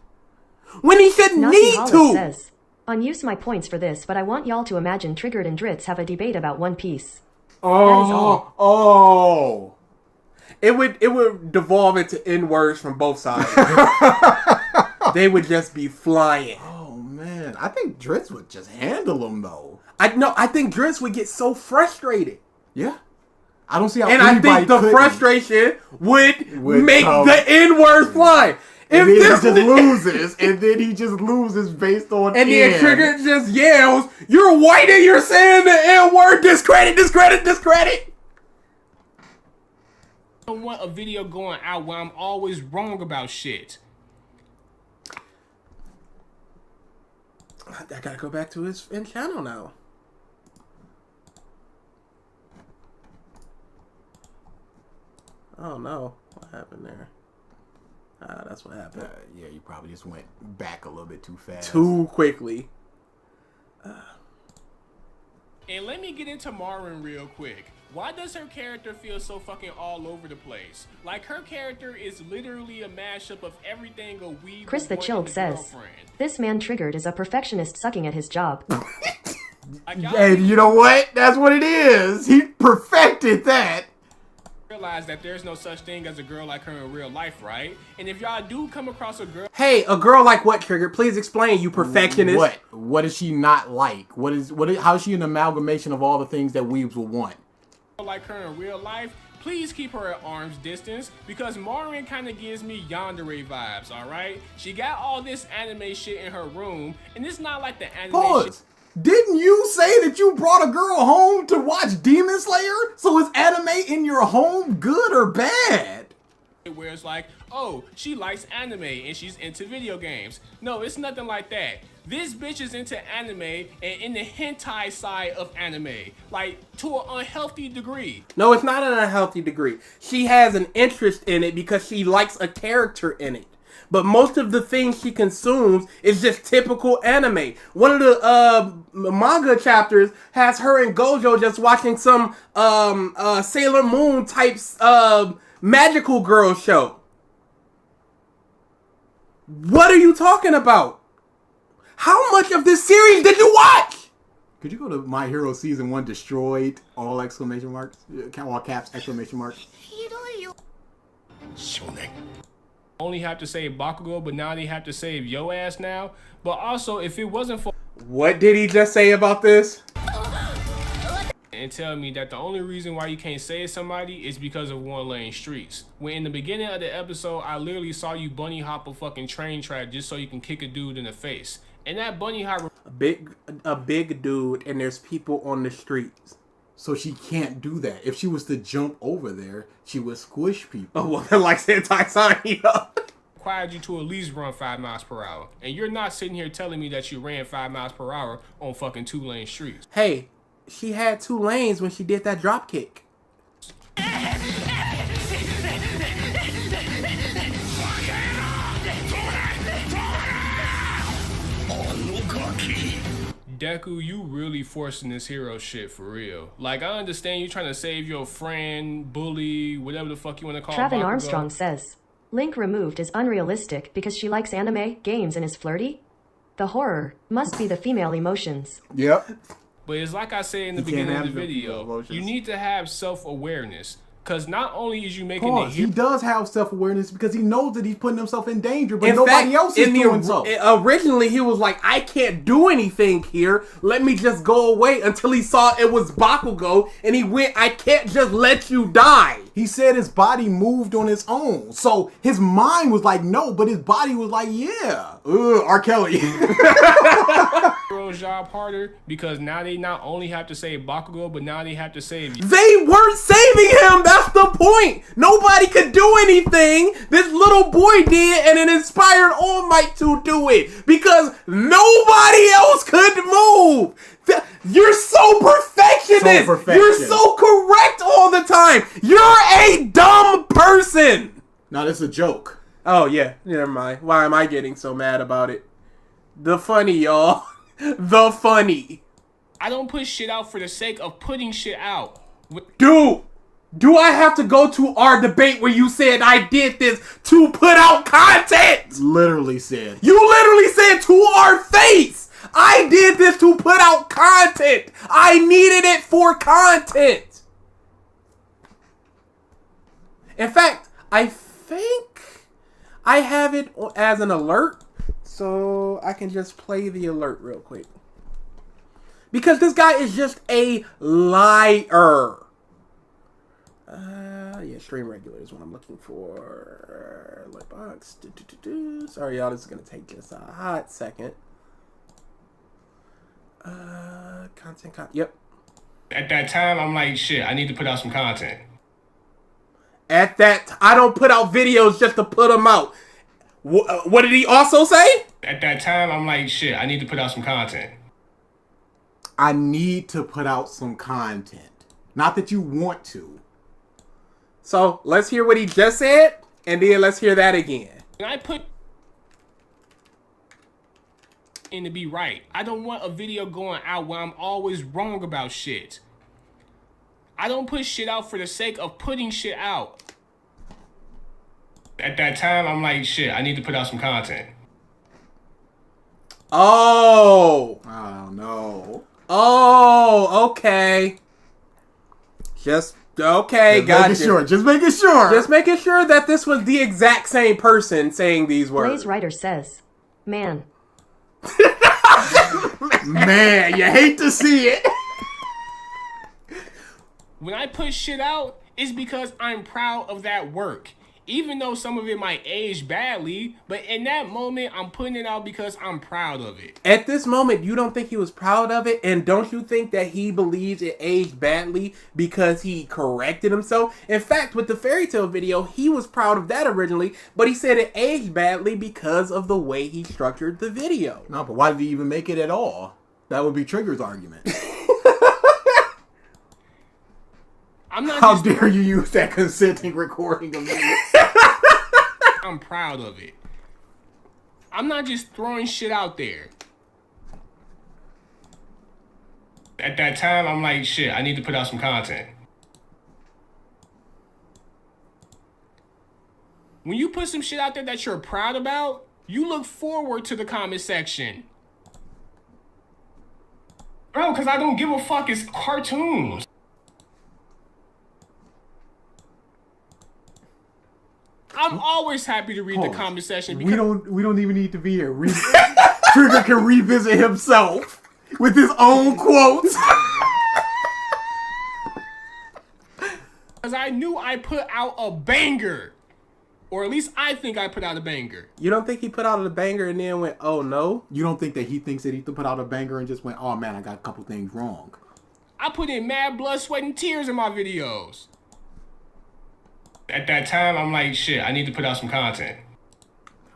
[SPEAKER 3] when he should
[SPEAKER 2] Nahkie
[SPEAKER 3] need
[SPEAKER 2] Hollis
[SPEAKER 3] to.
[SPEAKER 2] says, unuse my points for this, but I want y'all to imagine Triggered and Dritz have a debate about One Piece. That is all.
[SPEAKER 4] Oh.
[SPEAKER 3] It would devolve into N-words from both sides. They would just be flying.
[SPEAKER 4] Oh man, I think Dritz would just handle them though.
[SPEAKER 3] I think Dritz would get so frustrated.
[SPEAKER 4] Yeah. I don't see how.
[SPEAKER 3] And I
[SPEAKER 4] anybody
[SPEAKER 3] think the
[SPEAKER 4] couldn't.
[SPEAKER 3] frustration would make
[SPEAKER 4] come.
[SPEAKER 3] the N-words fly.
[SPEAKER 4] And
[SPEAKER 3] If
[SPEAKER 4] then
[SPEAKER 3] this
[SPEAKER 4] he just loses, and then he just loses based on
[SPEAKER 3] and
[SPEAKER 4] N.
[SPEAKER 3] then Trigger just yells, "You're white and you're saying the N-word, discredit, discredit, discredit."
[SPEAKER 7] I don't want a video going out where I'm always wrong about shit.
[SPEAKER 3] I gotta go back to his channel now. Oh no, what happened there? That's what happened.
[SPEAKER 4] Yeah, you probably just went back a little bit too fast.
[SPEAKER 3] Too quickly.
[SPEAKER 7] And let me get into Marin real quick. Why does her character feel so fucking all over the place? Like her character is literally a mashup of everything a weeb
[SPEAKER 2] Chris the
[SPEAKER 7] boy
[SPEAKER 2] Chilled
[SPEAKER 7] and a
[SPEAKER 2] says,
[SPEAKER 7] girlfriend.
[SPEAKER 2] this man Triggered is a perfectionist sucking at his job.
[SPEAKER 4] And you know what? That's what it is. He perfected that.
[SPEAKER 7] Realize that there's no such thing as a girl like her in real life, right? And if y'all do come across a girl,
[SPEAKER 3] Hey, a girl like what, Trigger? Please explain, you perfectionist.
[SPEAKER 4] What? What is she not like? How is she an amalgamation of all the things that weebs will want?
[SPEAKER 7] like her in real life, please keep her at arm's distance, because Marin kind of gives me yandere vibes, alright? She got all this anime shit in her room, and it's not like the anime
[SPEAKER 4] Pause. Didn't you say that you brought a girl home to watch Demon Slayer? So is anime in your home good or bad?
[SPEAKER 7] where it's like, oh, she likes anime and she's into video games. No, it's nothing like that. This bitch is into anime and in the hentai side of anime, like to an unhealthy degree.
[SPEAKER 3] No, it's not an unhealthy degree. She has an interest in it because she likes a character in it. But most of the things she consumes is just typical anime. One of the manga chapters has her and Gojo just watching some Sailor Moon types magical girl show. What are you talking about? How much of this series did you watch?
[SPEAKER 4] Could you go to My Hero Season 1 Destroyed, all exclamation marks, all caps, exclamation marks?
[SPEAKER 7] Only have to save Bakugo, but now they have to save yo ass now. But also, if it wasn't for...
[SPEAKER 3] What did he just say about this?
[SPEAKER 7] And tell me that the only reason why you can't save somebody is because of one lane streets. When in the beginning of the episode, I literally saw you bunny hop a fucking train track just so you can kick a dude in the face. And that bunny hop...
[SPEAKER 3] A big dude, and there's people on the streets.
[SPEAKER 4] So she can't do that. If she was to jump over there, she would squish people.
[SPEAKER 3] Oh, well, like Sentai Sanya.
[SPEAKER 7] Required you to at least run 5 miles per hour. And you're not sitting here telling me that you ran 5 miles per hour on fucking 2-lane streets.
[SPEAKER 3] Hey, she had 2 lanes when she did that drop kick.
[SPEAKER 7] Deku, you really forcing this hero shit for real. Like, I understand you trying to save your friend, bully, whatever the fuck you want to call
[SPEAKER 2] Travin
[SPEAKER 7] Bakugo.
[SPEAKER 2] Armstrong says, Link removed is unrealistic because she likes anime, games, and is flirty? The horror must be the female emotions.
[SPEAKER 4] Yep.
[SPEAKER 7] But it's like I said in the beginning of the video, you need to have self-awareness. Because not only is you making the
[SPEAKER 4] He does have self-awareness because he knows that he's putting himself in danger, but
[SPEAKER 3] In
[SPEAKER 4] nobody
[SPEAKER 3] fact,
[SPEAKER 4] else is doing so.
[SPEAKER 3] Originally, he was like, I can't do anything here. Let me just go away, until he saw it was Bakugo, and he went, I can't just let you die.
[SPEAKER 4] He said his body moved on its own. So his mind was like, no, but his body was like, yeah. R. Kelly.
[SPEAKER 7] hero's job harder because now they not only have to save Bakugo, but now they have to save you.
[SPEAKER 3] They weren't saving him. That's the point. Nobody could do anything. This little boy did, and it inspired All Might to do it because nobody else could move. You're so perfectionist. You're so correct all the time. You're a dumb person.
[SPEAKER 4] No, that's a joke.
[SPEAKER 3] Oh, yeah. Never mind. Why am I getting so mad about it? The funny, y'all. The funny.
[SPEAKER 7] I don't put shit out for the sake of putting shit out.
[SPEAKER 3] Dude, do I have to go to our debate where you said I did this to put out content?
[SPEAKER 4] Literally said.
[SPEAKER 3] You literally said to our face, I did this to put out content. I needed it for content. In fact, I think I have it as an alert, so I can just play the alert real quick. Because this guy is just a liar. Yeah, stream regular is what I'm looking for. Lightbox. Sorry, y'all. This is gonna take just a hot second. Content. Yep.
[SPEAKER 7] At that time, I'm like, shit, I need to put out some content.
[SPEAKER 3] At that, I don't put out videos just to put them out. What did he also say?
[SPEAKER 7] At that time, I'm like, shit, I need to put out some content.
[SPEAKER 4] I need to put out some content. Not that you want to.
[SPEAKER 3] So, let's hear what he just said, and then let's hear that again.
[SPEAKER 7] And I put in to be right. I don't want a video going out where I'm always wrong about shit. I don't put shit out for the sake of putting shit out. At that time, I'm like, shit, I need to put out some content.
[SPEAKER 3] Oh.
[SPEAKER 4] Oh, no.
[SPEAKER 3] Oh, okay. Just okay, gotcha.
[SPEAKER 4] Just making sure.
[SPEAKER 3] Just making sure that this was the exact same person saying these words.
[SPEAKER 2] Blaze Writer says, man.
[SPEAKER 4] Man, you hate to see it.
[SPEAKER 7] When I put shit out, it's because I'm proud of that work. Even though some of it might age badly, but in that moment, I'm putting it out because I'm proud of it.
[SPEAKER 3] At this moment, you don't think he was proud of it? And don't you think that he believes it aged badly because he corrected himself? In fact, with the fairy tale video, he was proud of that originally, but he said it aged badly because of the way he structured the video.
[SPEAKER 4] No, but why did he even make it at all? That would be Trigger's argument.
[SPEAKER 7] I'm not
[SPEAKER 4] How dare you use that consenting recording of me?
[SPEAKER 7] I'm proud of it. I'm not just throwing shit out there. At that time, I'm like, shit, I need to put out some content. When you put some shit out there that you're proud about, you look forward to the comment section. Bro, because I don't give a fuck, it's cartoons. I'm always happy to read the comment section because
[SPEAKER 4] we don't even need to be here. Trigger can revisit himself with his own quotes.
[SPEAKER 7] Because I knew I put out a banger. Or at least I think I put out a banger.
[SPEAKER 3] You don't think he put out a banger and then went, oh no?
[SPEAKER 4] You don't think that he thinks that he put out a banger and just went, oh man, I got a couple things wrong.
[SPEAKER 7] I put in mad blood, sweat, and tears in my videos. At that time, I'm like, shit, I need to put out some content.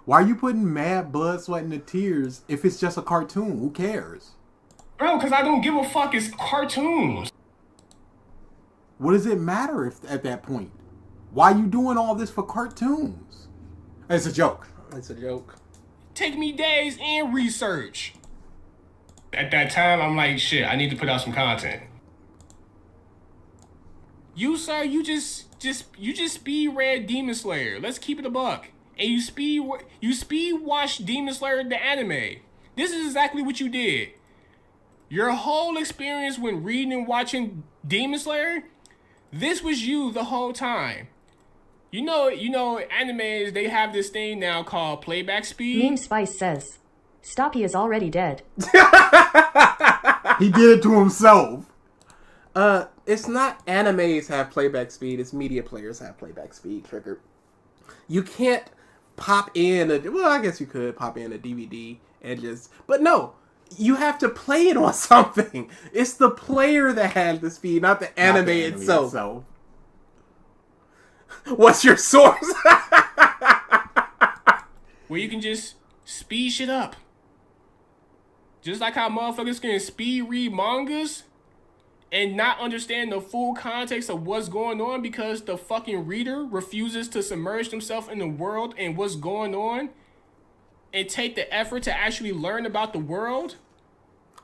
[SPEAKER 4] Why are you putting mad blood, sweat, and the tears if it's just a cartoon? Who cares?
[SPEAKER 7] Bro, because I don't give a fuck, it's cartoons.
[SPEAKER 4] What does it matter if at that point? Why are you doing all this for cartoons? It's a joke.
[SPEAKER 3] It's a joke.
[SPEAKER 7] Take me days and research. At that time, I'm like, shit, I need to put out some content. You, sir, you just speed read Demon Slayer. Let's keep it a buck. And you speed watch Demon Slayer the anime. This is exactly what you did. Your whole experience when reading and watching Demon Slayer, this was you the whole time. You know, animes, they have this thing now called playback speed.
[SPEAKER 2] Meme Spice says, stop, he is already dead.
[SPEAKER 4] He did it to himself.
[SPEAKER 3] It's not animes have playback speed, it's media players have playback speed, Trigger. You can't pop in I guess you could pop in a DVD and but no, you have to play it on something. It's the player that has the speed, not the anime itself. What's your source?
[SPEAKER 7] Where you can just speed shit up. Just like how motherfuckers can speed read mangas and not understand the full context of what's going on because the fucking reader refuses to submerge themselves in the world and what's going on and take the effort to actually learn about the world.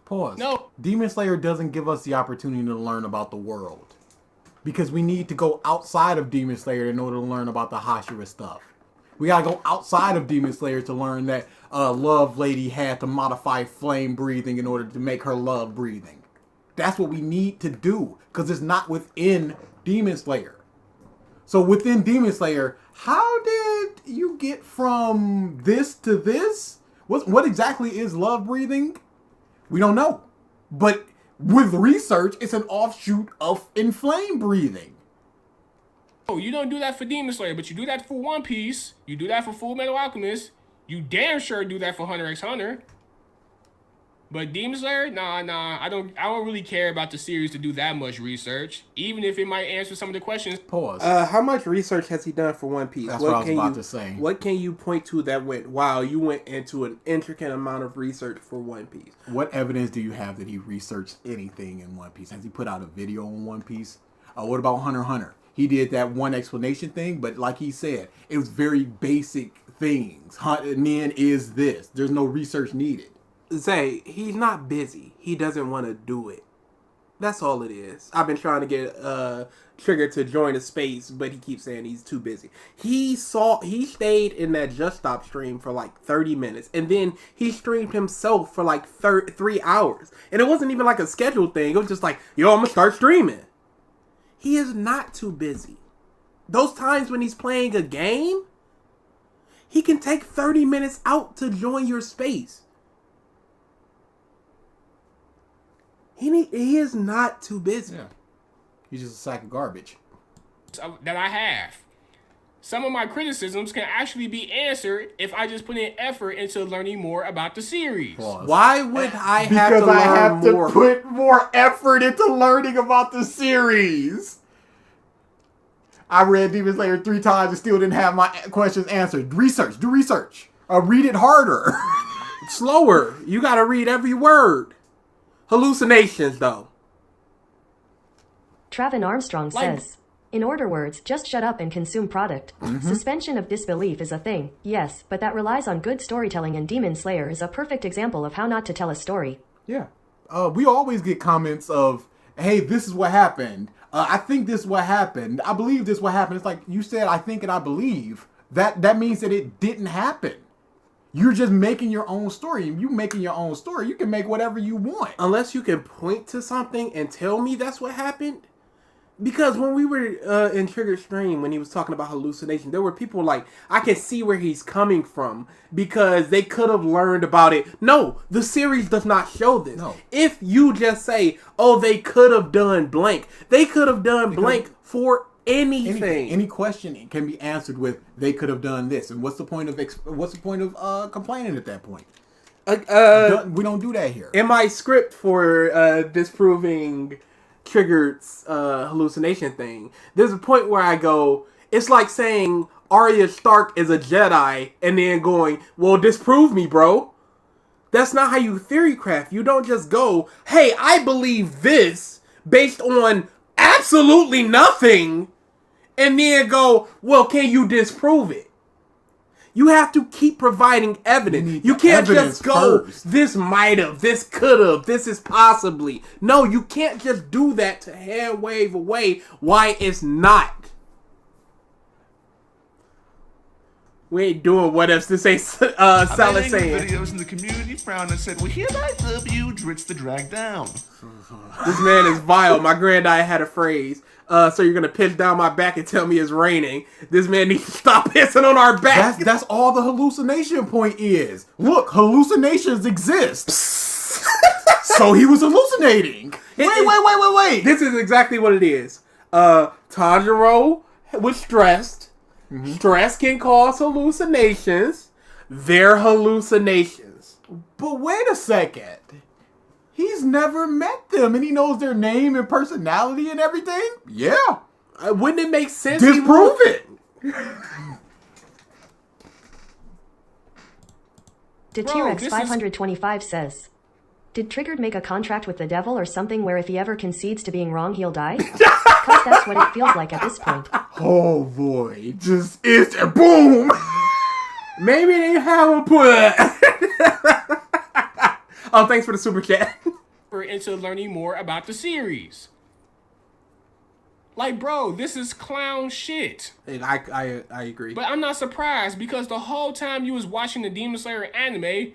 [SPEAKER 4] Pause.
[SPEAKER 7] No.
[SPEAKER 4] Demon Slayer doesn't give us the opportunity to learn about the world. Because we need to go outside of Demon Slayer in order to learn about the Hashira stuff. We gotta go outside of Demon Slayer to learn that Love Lady had to modify flame breathing in order to make her love breathing. That's what we need to do, because it's not within Demon Slayer. So within Demon Slayer, how did you get from this to this? What exactly is love breathing? We don't know. But with research, it's an offshoot of inflame breathing.
[SPEAKER 7] Oh, you don't do that for Demon Slayer, but you do that for One Piece. You do that for Full Metal Alchemist. You damn sure do that for Hunter x Hunter. But Demon Slayer, nah, I don't really care about the series to do that much research, even if it might answer some of the questions.
[SPEAKER 4] Pause.
[SPEAKER 3] How much research has he done for One Piece?
[SPEAKER 4] That's what I was about to say.
[SPEAKER 3] What can you point to that went, wow, you went into an intricate amount of research for One Piece?
[SPEAKER 4] What evidence do you have that he researched anything in One Piece? Has he put out a video on One Piece? What about Hunter x Hunter? He did that one explanation thing, but like he said, it was very basic things. Nen is this. There's no research needed.
[SPEAKER 3] Zay, he's not busy. He doesn't want to do it. That's all it is. I've been trying to get Trigger to join a space, but he keeps saying he's too busy. He stayed in that Just Stop stream for like 30 minutes, and then he streamed himself for like 3 hours. And it wasn't even like a scheduled thing. It was just like, yo, I'm gonna start streaming. He is not too busy. Those times when he's playing a game, he can take 30 minutes out to join your space. He is not too busy.
[SPEAKER 4] Yeah. He's just a sack of garbage.
[SPEAKER 7] That I have. Some of my criticisms can actually be answered if I just put in effort into learning more about the series.
[SPEAKER 4] Pause.
[SPEAKER 3] Why would I have to
[SPEAKER 4] Because I have
[SPEAKER 3] learn more?
[SPEAKER 4] to put more effort into learning about the series. I read Demon Slayer 3 times and still didn't have my questions answered. Do research. Read it harder.
[SPEAKER 3] Slower. You gotta read every word. Hallucinations, though.
[SPEAKER 2] Travin Armstrong says, in order words, just shut up and consume product. Suspension of disbelief is a thing, yes, but that relies on good storytelling, and Demon Slayer is a perfect example of how not to tell a story.
[SPEAKER 4] Yeah. We always get comments of, hey, this is what happened. I think this is what happened. I believe this is what happened. It's like, you said, I think and I believe. That means that it didn't happen. You're just making your own story. You making your own story. You can make whatever you want.
[SPEAKER 3] Unless you can point to something and tell me that's what happened. Because when we were in Triggered Stream, when he was talking about hallucination, there were people like, I can see where he's coming from because they could have learned about it. No, the series does not show this.
[SPEAKER 4] No.
[SPEAKER 3] If you just say, oh, they could have done blank, they could have done blank for anything.
[SPEAKER 4] Any question can be answered with, they could have done this. And what's the point of complaining at that point? We don't do that here.
[SPEAKER 3] In my script for disproving Triggered's hallucination thing, there's a point where I go, it's like saying Arya Stark is a Jedi and then going, well, disprove me, bro. That's not how you theory craft. You don't just go, hey, I believe this based on absolutely nothing, and then go, well, can you disprove it? You have to keep providing evidence. You can't just go, this might have, this could have, this is possibly. No, you can't just do that to hand wave away why it's not. We ain't doing what else to say, Salad saying.
[SPEAKER 6] Videos in the community frowned and said, well, hereby the abused Dritz the drag down.
[SPEAKER 3] This man is vile. My granddad had a phrase. So you're gonna piss down my back and tell me it's raining. This man needs to stop pissing on our back.
[SPEAKER 4] That's all the hallucination point is. Look, hallucinations exist. So he was hallucinating. Wait.
[SPEAKER 3] This is exactly what it is. Tanjiro was stressed. Mm-hmm. Stress can cause hallucinations. They're hallucinations.
[SPEAKER 4] But wait a second. He's never met them, and he knows their name and personality and everything? Yeah.
[SPEAKER 3] Wouldn't it make sense?
[SPEAKER 4] Disprove it.
[SPEAKER 2] T-Rex 525 says, did Triggered make a contract with the devil or something where if he ever concedes to being wrong, he'll die? Because that's what it feels like at this point.
[SPEAKER 4] Oh boy, just it's a boom.
[SPEAKER 3] Maybe they have a put. Oh, thanks for the super chat.
[SPEAKER 7] Into learning more about the series. Like, bro, this is clown shit.
[SPEAKER 3] I agree.
[SPEAKER 7] But I'm not surprised because the whole time you was watching the Demon Slayer anime,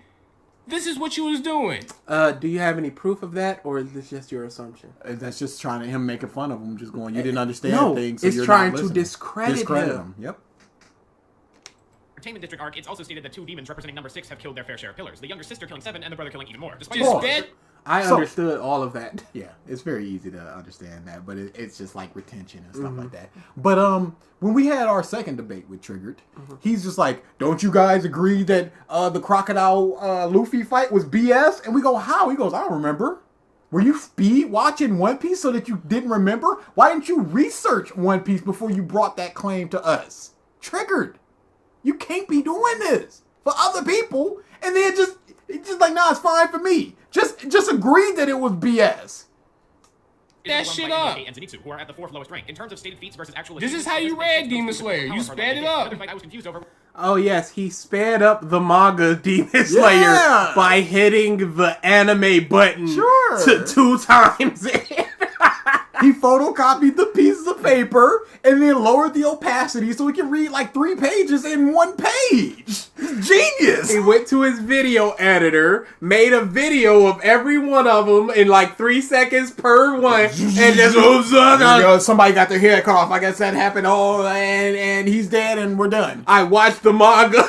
[SPEAKER 7] this is what you was doing.
[SPEAKER 3] Do you have any proof of that, or is this just your assumption?
[SPEAKER 4] That's just trying to him making fun of him, just going, you didn't understand things. So
[SPEAKER 3] it's
[SPEAKER 4] you're
[SPEAKER 3] trying
[SPEAKER 4] not
[SPEAKER 3] to
[SPEAKER 4] listening.
[SPEAKER 3] discredit him.
[SPEAKER 4] Yep.
[SPEAKER 8] Entertainment District arc, it's also stated that 2 demons representing number 6 have killed their fair share of pillars. The younger sister killing 7 and the brother killing even more. Despite
[SPEAKER 3] I understood all of that.
[SPEAKER 4] Yeah, it's very easy to understand that, but it's just like retention and stuff like that. But when we had our second debate with Triggered, he's just like, don't you guys agree that the Crocodile Luffy fight was BS? And we go, how? He goes, I don't remember. Were you speed watching One Piece so that you didn't remember? Why didn't you research One Piece before you brought that claim to us? Triggered. You can't be doing this for other people, and then just like, nah, it's fine for me. Just agree that it was BS.
[SPEAKER 7] That shit up.
[SPEAKER 8] And Zenitsu, who are at the 4th lowest rank in terms of stated feats versus actual.
[SPEAKER 7] This is how you read Demon Slayer. You sped it up.
[SPEAKER 8] I was confused over.
[SPEAKER 3] Oh yes, he sped up the manga Demon Slayer by hitting the anime button 2 times.
[SPEAKER 4] He photocopied the pieces of paper and then lowered the opacity so he can read like 3 pages in 1 page. Genius!
[SPEAKER 3] He went to his video editor, made a video of every one of them in like 3 seconds per one, and just
[SPEAKER 4] somebody got their hair cut off. I guess that happened. Oh, and he's dead, and we're done.
[SPEAKER 3] I watched the manga.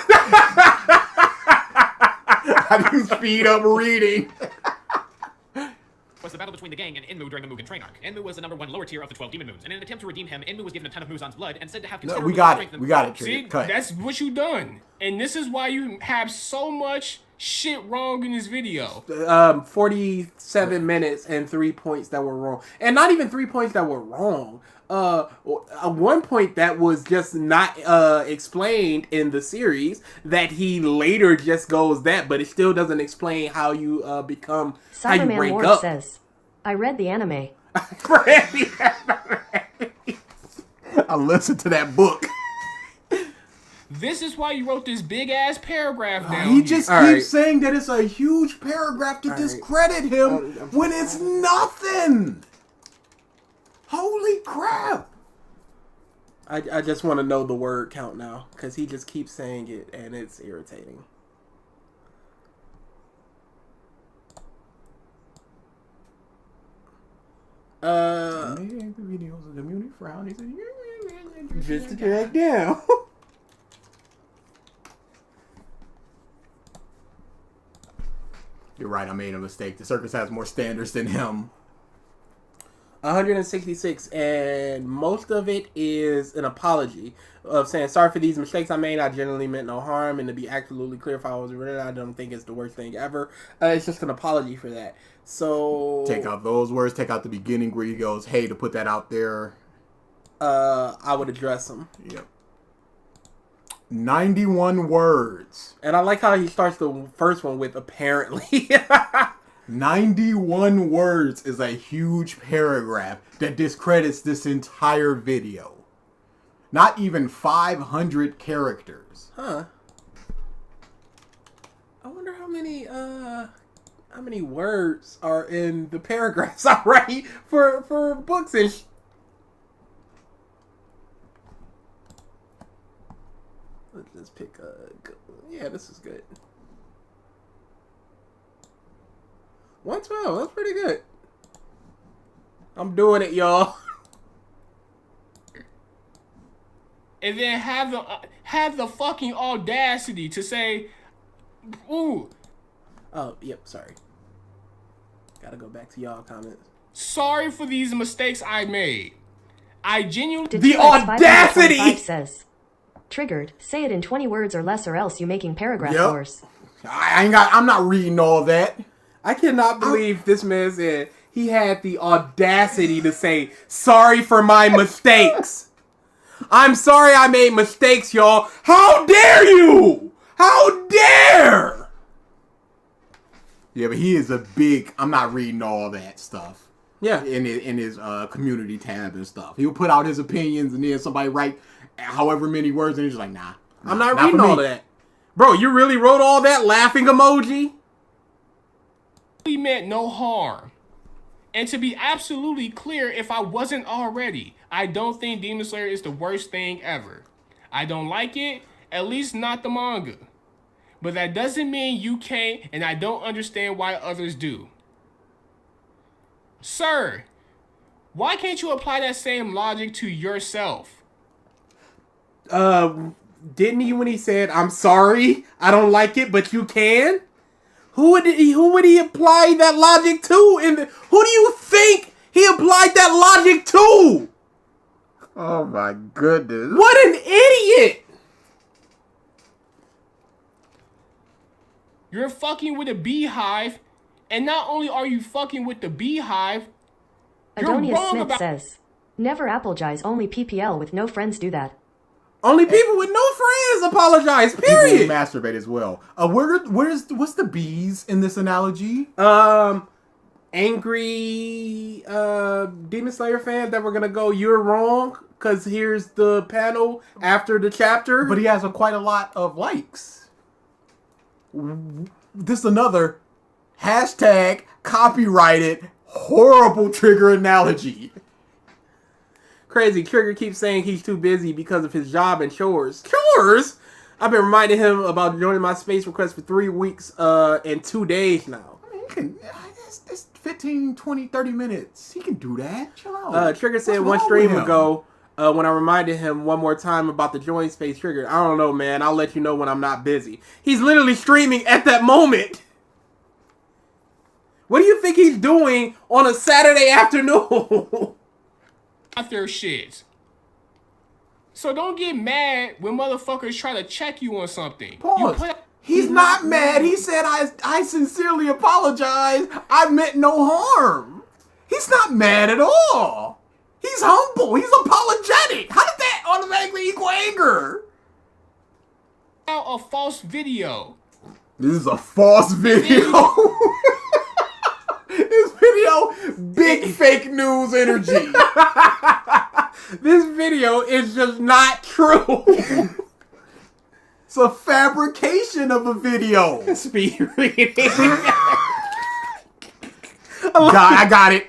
[SPEAKER 4] How do you speed up reading?
[SPEAKER 8] Was the battle between the gang and Enmu during the Mugen train arc. Enmu was the #1 lower tier of the 12 demon moons, and in an attempt to redeem him, Enmu was given a ton of Muzan's blood and said to have
[SPEAKER 4] No,
[SPEAKER 8] considerable
[SPEAKER 4] we got
[SPEAKER 8] strength
[SPEAKER 4] it. We got it.
[SPEAKER 7] See,
[SPEAKER 4] Cut.
[SPEAKER 7] that's what you done. And this is why you have so much shit wrong in this video.
[SPEAKER 3] 47 minutes and 3 points that were wrong. And not even 3 points that were wrong. 1 point that was just not explained in the series that he later just goes that, but it still doesn't explain how you become, how you
[SPEAKER 2] Cyberman
[SPEAKER 3] rank
[SPEAKER 2] Ward
[SPEAKER 3] up.
[SPEAKER 2] says, I read the anime.
[SPEAKER 4] I listened to that book.
[SPEAKER 7] This is why you wrote this big ass paragraph down.
[SPEAKER 4] He just
[SPEAKER 3] All
[SPEAKER 4] keeps
[SPEAKER 3] right.
[SPEAKER 4] saying that it's a huge paragraph to discredit him when it's nothing. Holy crap.
[SPEAKER 3] I just want to know the word count now, because he just keeps saying it, and it's irritating. Just to drag down.
[SPEAKER 4] You're right, I made a mistake. The circus has more standards than him.
[SPEAKER 3] 166, and most of it is an apology of saying, sorry for these mistakes I made. I genuinely meant no harm, and to be absolutely clear, if I was written, I don't think it's the worst thing ever. It's just an apology for that. So
[SPEAKER 4] Take out those words. Take out the beginning where he goes, hey, to put that out there.
[SPEAKER 3] I would address them.
[SPEAKER 4] Yep. 91 words.
[SPEAKER 3] And I like how he starts the first one with apparently.
[SPEAKER 4] 91 words is a huge paragraph that discredits this entire video. Not even 500 characters.
[SPEAKER 3] Huh. I wonder how many words are in the paragraphs I write for books and Let's just pick yeah, this is good. 112, that's pretty good. I'm doing it, y'all.
[SPEAKER 7] And then have the fucking audacity to say, ooh,
[SPEAKER 3] Oh, yep, sorry. Gotta go back to y'all comments.
[SPEAKER 7] sorry for these mistakes I made. I genuinely...
[SPEAKER 3] The audacity!
[SPEAKER 2] Says, triggered, say it in 20 words or less or else you making paragraph
[SPEAKER 4] Yep.
[SPEAKER 2] wars.
[SPEAKER 4] I'm not reading all that.
[SPEAKER 3] I cannot believe this man said he had the audacity to say, sorry for my mistakes. I'm sorry I made mistakes, y'all. How dare you? How dare?
[SPEAKER 4] Yeah, but he is a big... I'm not reading all that stuff.
[SPEAKER 3] Yeah.
[SPEAKER 4] In his community tab and stuff. He'll put out his opinions and then somebody write however many words and he's just like, nah.
[SPEAKER 3] I'm not
[SPEAKER 4] for
[SPEAKER 3] reading
[SPEAKER 4] me.
[SPEAKER 3] all that. Bro, you really wrote all that laughing emoji?
[SPEAKER 7] He meant no harm. And to be absolutely clear, if I wasn't already, I don't think Demon Slayer is the worst thing ever. I don't like it, at least not the manga. But that doesn't mean you can't, and I don't understand why others do. Sir, why can't you apply that same logic to yourself?
[SPEAKER 3] Didn't he when he said, I'm sorry, I don't like it, but you can? Who would he apply that logic to? Who do you think he applied that logic to?
[SPEAKER 4] Oh my goodness.
[SPEAKER 3] What an idiot!
[SPEAKER 7] You're fucking with a beehive, and not only are you fucking with the beehive, you're
[SPEAKER 2] Adonia
[SPEAKER 7] wrong
[SPEAKER 2] Smith
[SPEAKER 7] about...
[SPEAKER 2] says, never apologize, only PPL with no friends do that.
[SPEAKER 3] Only people with no friends apologize,
[SPEAKER 4] People who
[SPEAKER 3] period.
[SPEAKER 4] masturbate as well. What's the bees in this analogy?
[SPEAKER 3] Angry Demon Slayer fan that we're gonna go, you're wrong, because here's the panel after the chapter.
[SPEAKER 4] But he has quite a lot of likes. This is another hashtag copyrighted horrible trigger analogy.
[SPEAKER 3] Crazy. Trigger keeps saying he's too busy because of his job and chores. Chores? I've been reminding him about joining my space request for 3 weeks and 2 days now.
[SPEAKER 4] I mean, you can. It's 15, 20, 30 minutes. He can do that. Chill out.
[SPEAKER 3] Trigger said one stream ago when I reminded him one more time about the join space. Trigger, I don't know, man. I'll let you know when I'm not busy. He's literally streaming at that moment. What do you think he's doing on a Saturday afternoon?
[SPEAKER 7] Out there shit. So don't get mad when motherfuckers try to check you on something.
[SPEAKER 4] Pause. He's not mad. He said, I sincerely apologize. I meant no harm. He's not mad at all. He's humble. He's apologetic. How did that automatically equal anger?
[SPEAKER 7] A false video.
[SPEAKER 4] This is a false video. This video, big fake news energy.
[SPEAKER 3] This video is just not true.
[SPEAKER 4] It's a fabrication of a video.
[SPEAKER 3] Speed reading.
[SPEAKER 4] I got it.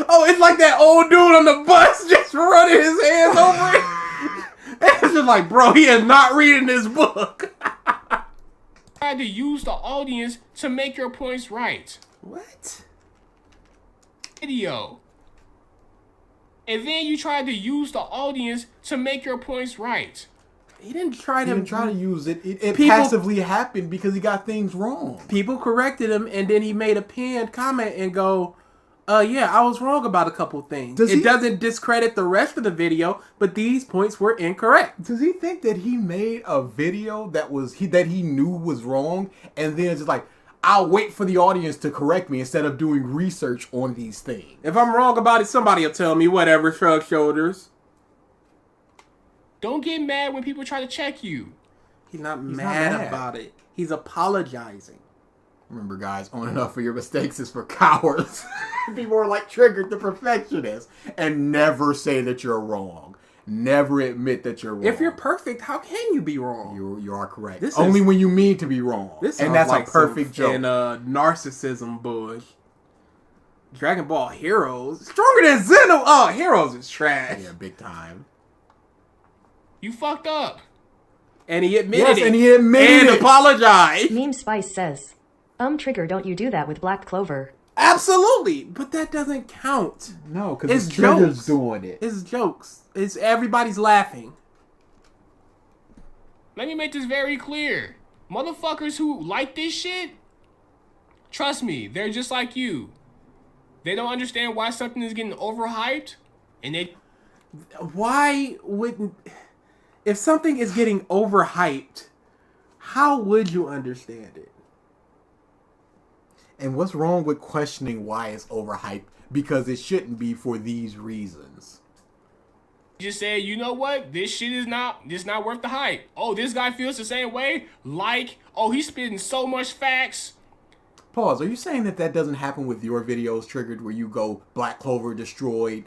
[SPEAKER 3] Oh, it's like that old dude on the bus just running his hands over it. It's just like, bro, he is not reading this book.
[SPEAKER 7] Try to use the audience to make your points right.
[SPEAKER 3] What?
[SPEAKER 7] Video. And then you tried to use the audience to make your points right.
[SPEAKER 3] He didn't try
[SPEAKER 4] to use it. It passively happened because he got things wrong.
[SPEAKER 3] People corrected him, and then he made a pinned comment and go, yeah, I was wrong about a couple things. It doesn't discredit the rest of the video, but these points were incorrect.
[SPEAKER 4] Does he think that he made a video that he knew was wrong, and then it's just like, I'll wait for the audience to correct me instead of doing research on these things?
[SPEAKER 3] If I'm wrong about it, somebody will tell me. Whatever, shrug shoulders.
[SPEAKER 7] Don't get mad when people try to check you.
[SPEAKER 3] He's not mad about it. He's apologizing.
[SPEAKER 4] Remember, guys, owning up for your mistakes is for cowards. Be more like Triggered the Perfectionist. And never say that you're wrong. Never admit that you're wrong.
[SPEAKER 3] If you're perfect, how can you be wrong?
[SPEAKER 4] You are correct. Only when you mean to be wrong. And that's like a perfect joke.
[SPEAKER 3] And narcissism bush. Dragon Ball Heroes. Stronger than Zeno. Oh, Heroes is trash.
[SPEAKER 4] Yeah, big time.
[SPEAKER 7] You fucked up.
[SPEAKER 3] And he admitted it.
[SPEAKER 4] And he admitted it.
[SPEAKER 3] Apologized.
[SPEAKER 2] Meme Spice says, Trigger, don't you do that with Black Clover.
[SPEAKER 3] Absolutely. But that doesn't count.
[SPEAKER 4] No, because it's Trigger's doing it.
[SPEAKER 3] It's jokes. It's everybody's laughing.
[SPEAKER 7] Let me make this very clear. Motherfuckers who like this shit, trust me, they're just like you. They don't understand why something is getting overhyped, and they...
[SPEAKER 3] Why wouldn't... If something is getting overhyped, how would you understand it?
[SPEAKER 4] And what's wrong with questioning why it's overhyped? Because it shouldn't be for these reasons.
[SPEAKER 7] Just say, you know what? This shit is not worth the hype. Oh, this guy feels the same way? Oh, he's spitting so much facts.
[SPEAKER 4] Pause. Are you saying that doesn't happen with your videos, Triggered, where you go Black Clover destroyed,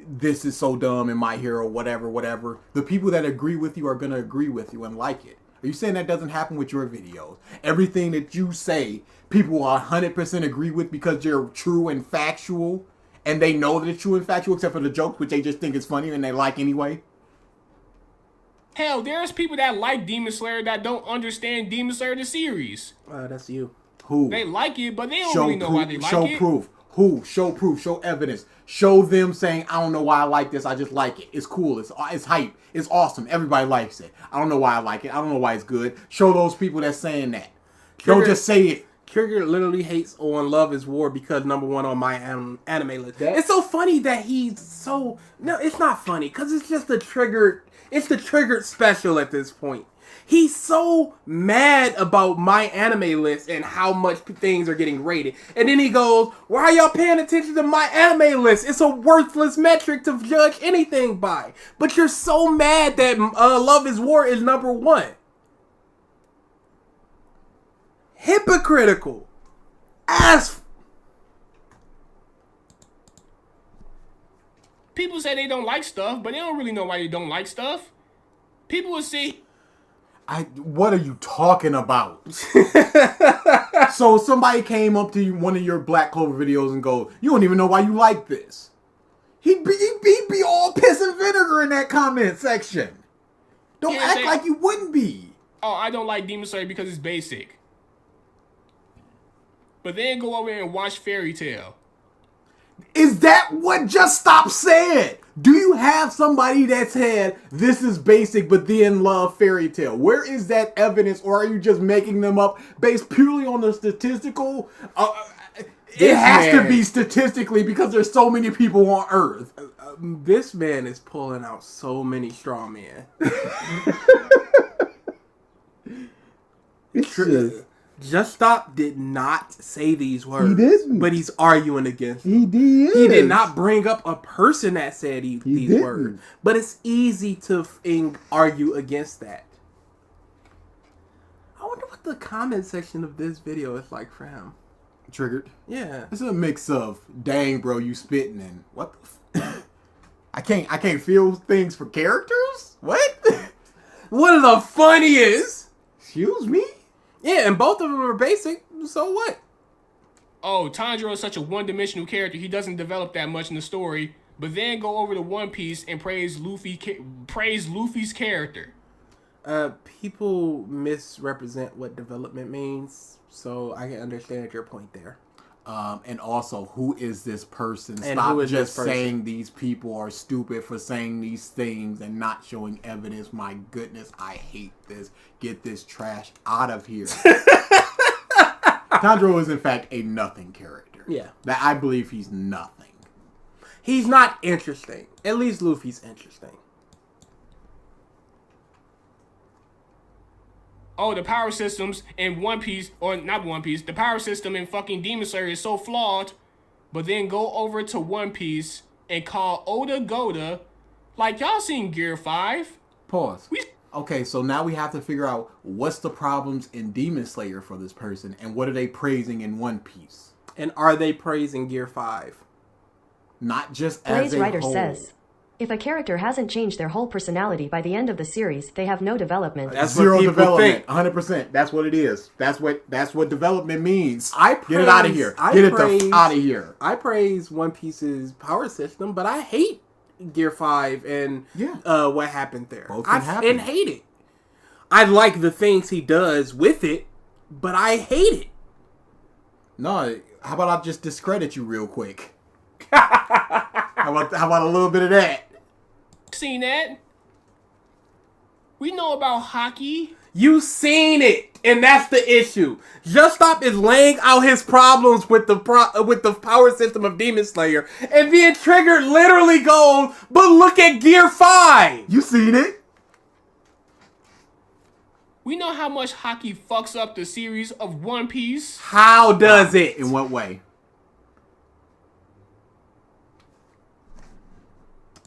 [SPEAKER 4] this is so dumb in My Hero, whatever. The people that agree with you are going to agree with you and like it. Are you saying that doesn't happen with your videos? Everything that you say, people will 100% agree with because you're true and factual, and they know that it's true and factual, except for the jokes, which they just think is funny and they like anyway?
[SPEAKER 7] Hell, there's people that like Demon Slayer that don't understand Demon Slayer the series.
[SPEAKER 3] That's you.
[SPEAKER 4] Who?
[SPEAKER 7] They like it, but they don't really know why they like
[SPEAKER 4] show
[SPEAKER 7] it.
[SPEAKER 4] Show proof. Who? Show proof. Show evidence. Show them saying, I don't know why I like this. I just like it. It's cool. It's hype. It's awesome. Everybody likes it. I don't know why I like it. I don't know why it's good. Show those people that's saying that. Don't just say it.
[SPEAKER 3] Trigger literally hates on Love is War because #1 on my anime list. It's so funny that he's so... No, it's not funny because it's just the Triggered... It's the Triggered special at this point. He's so mad about my anime list and how much things are getting rated. And then he goes, why are y'all paying attention to my anime list? It's a worthless metric to judge anything by. But you're so mad that Love is War is #1. Hypocritical.
[SPEAKER 7] People say they don't like stuff, but they don't really know why they don't like stuff. People will say...
[SPEAKER 4] What are you talking about? So somebody came up to you, one of your Black Clover videos, and go, you don't even know why you like this. He'd be all piss and vinegar in that comment section. Don't act like you wouldn't be.
[SPEAKER 7] Oh, I don't like Demon Slayer because it's basic. But then go over and watch Fairy Tail.
[SPEAKER 4] Is that what Just Stop said? Do you have somebody that said this is basic but then love Fairy Tail? Where is that evidence, or are you just making them up based purely on the statistical? It has to be statistically because there's so many people on Earth.
[SPEAKER 3] This man is pulling out so many straw men. Just Stop did not say these words.
[SPEAKER 4] He didn't.
[SPEAKER 3] But he's arguing against them.
[SPEAKER 4] He did.
[SPEAKER 3] He did not bring up a person that said these words. But it's easy to argue against that. I wonder what the comment section of this video is like for him.
[SPEAKER 4] Triggered.
[SPEAKER 3] Yeah.
[SPEAKER 4] It's a mix of, dang bro, you spitting, and what the I can't feel things for characters? What?
[SPEAKER 3] One of the funniest.
[SPEAKER 4] Excuse me?
[SPEAKER 3] Yeah, and both of them are basic, so what?
[SPEAKER 7] Oh, Tanjiro is such a one-dimensional character. He doesn't develop that much in the story. But then go over to One Piece and praise Luffy's character.
[SPEAKER 3] People misrepresent what development means, so I can understand your point there.
[SPEAKER 4] And also, who is this person?
[SPEAKER 3] And
[SPEAKER 4] Stop
[SPEAKER 3] who is
[SPEAKER 4] just
[SPEAKER 3] this person?
[SPEAKER 4] saying these people are stupid for saying these things and not showing evidence. My goodness, I hate this. Get this trash out of here. Tanjiro is, in fact, a nothing character.
[SPEAKER 3] Yeah.
[SPEAKER 4] That I believe he's nothing.
[SPEAKER 3] He's not interesting. At least Luffy's interesting.
[SPEAKER 7] Oh, the power systems in One Piece, or not One Piece, the power system in fucking Demon Slayer is so flawed. But then go over to One Piece and call Oda Goda, like y'all seen Gear 5.
[SPEAKER 4] Pause. Okay, so now we have to figure out what's the problems in Demon Slayer for this person, and what are they praising in One Piece?
[SPEAKER 3] And are they praising Gear 5?
[SPEAKER 4] Not just
[SPEAKER 2] Blaze
[SPEAKER 4] as a
[SPEAKER 2] Writer
[SPEAKER 4] whole.
[SPEAKER 2] says, if a character hasn't changed their whole personality by the end of the series, they have no development.
[SPEAKER 3] That's
[SPEAKER 4] Zero
[SPEAKER 3] what people
[SPEAKER 4] development.
[SPEAKER 3] think.
[SPEAKER 4] 100%. That's what it is. That's what development means. Get
[SPEAKER 3] Get
[SPEAKER 4] it out of here. Get it out of here.
[SPEAKER 3] I praise One Piece's power system, but I hate Gear 5 and what happened there.
[SPEAKER 4] Both can happen.
[SPEAKER 3] And hate it. I like the things he does with it, but I hate it.
[SPEAKER 4] No, how about I just discredit you real quick? How about a little bit of that?
[SPEAKER 7] Seen that? We know about hockey.
[SPEAKER 3] You seen it, and that's the issue. Just Stop is laying out his problems with the power system of Demon Slayer, and being triggered literally goes, but look at Gear 5.
[SPEAKER 4] You seen it?
[SPEAKER 7] We know how much hockey fucks up the series of One Piece.
[SPEAKER 3] How does it?
[SPEAKER 4] In what way?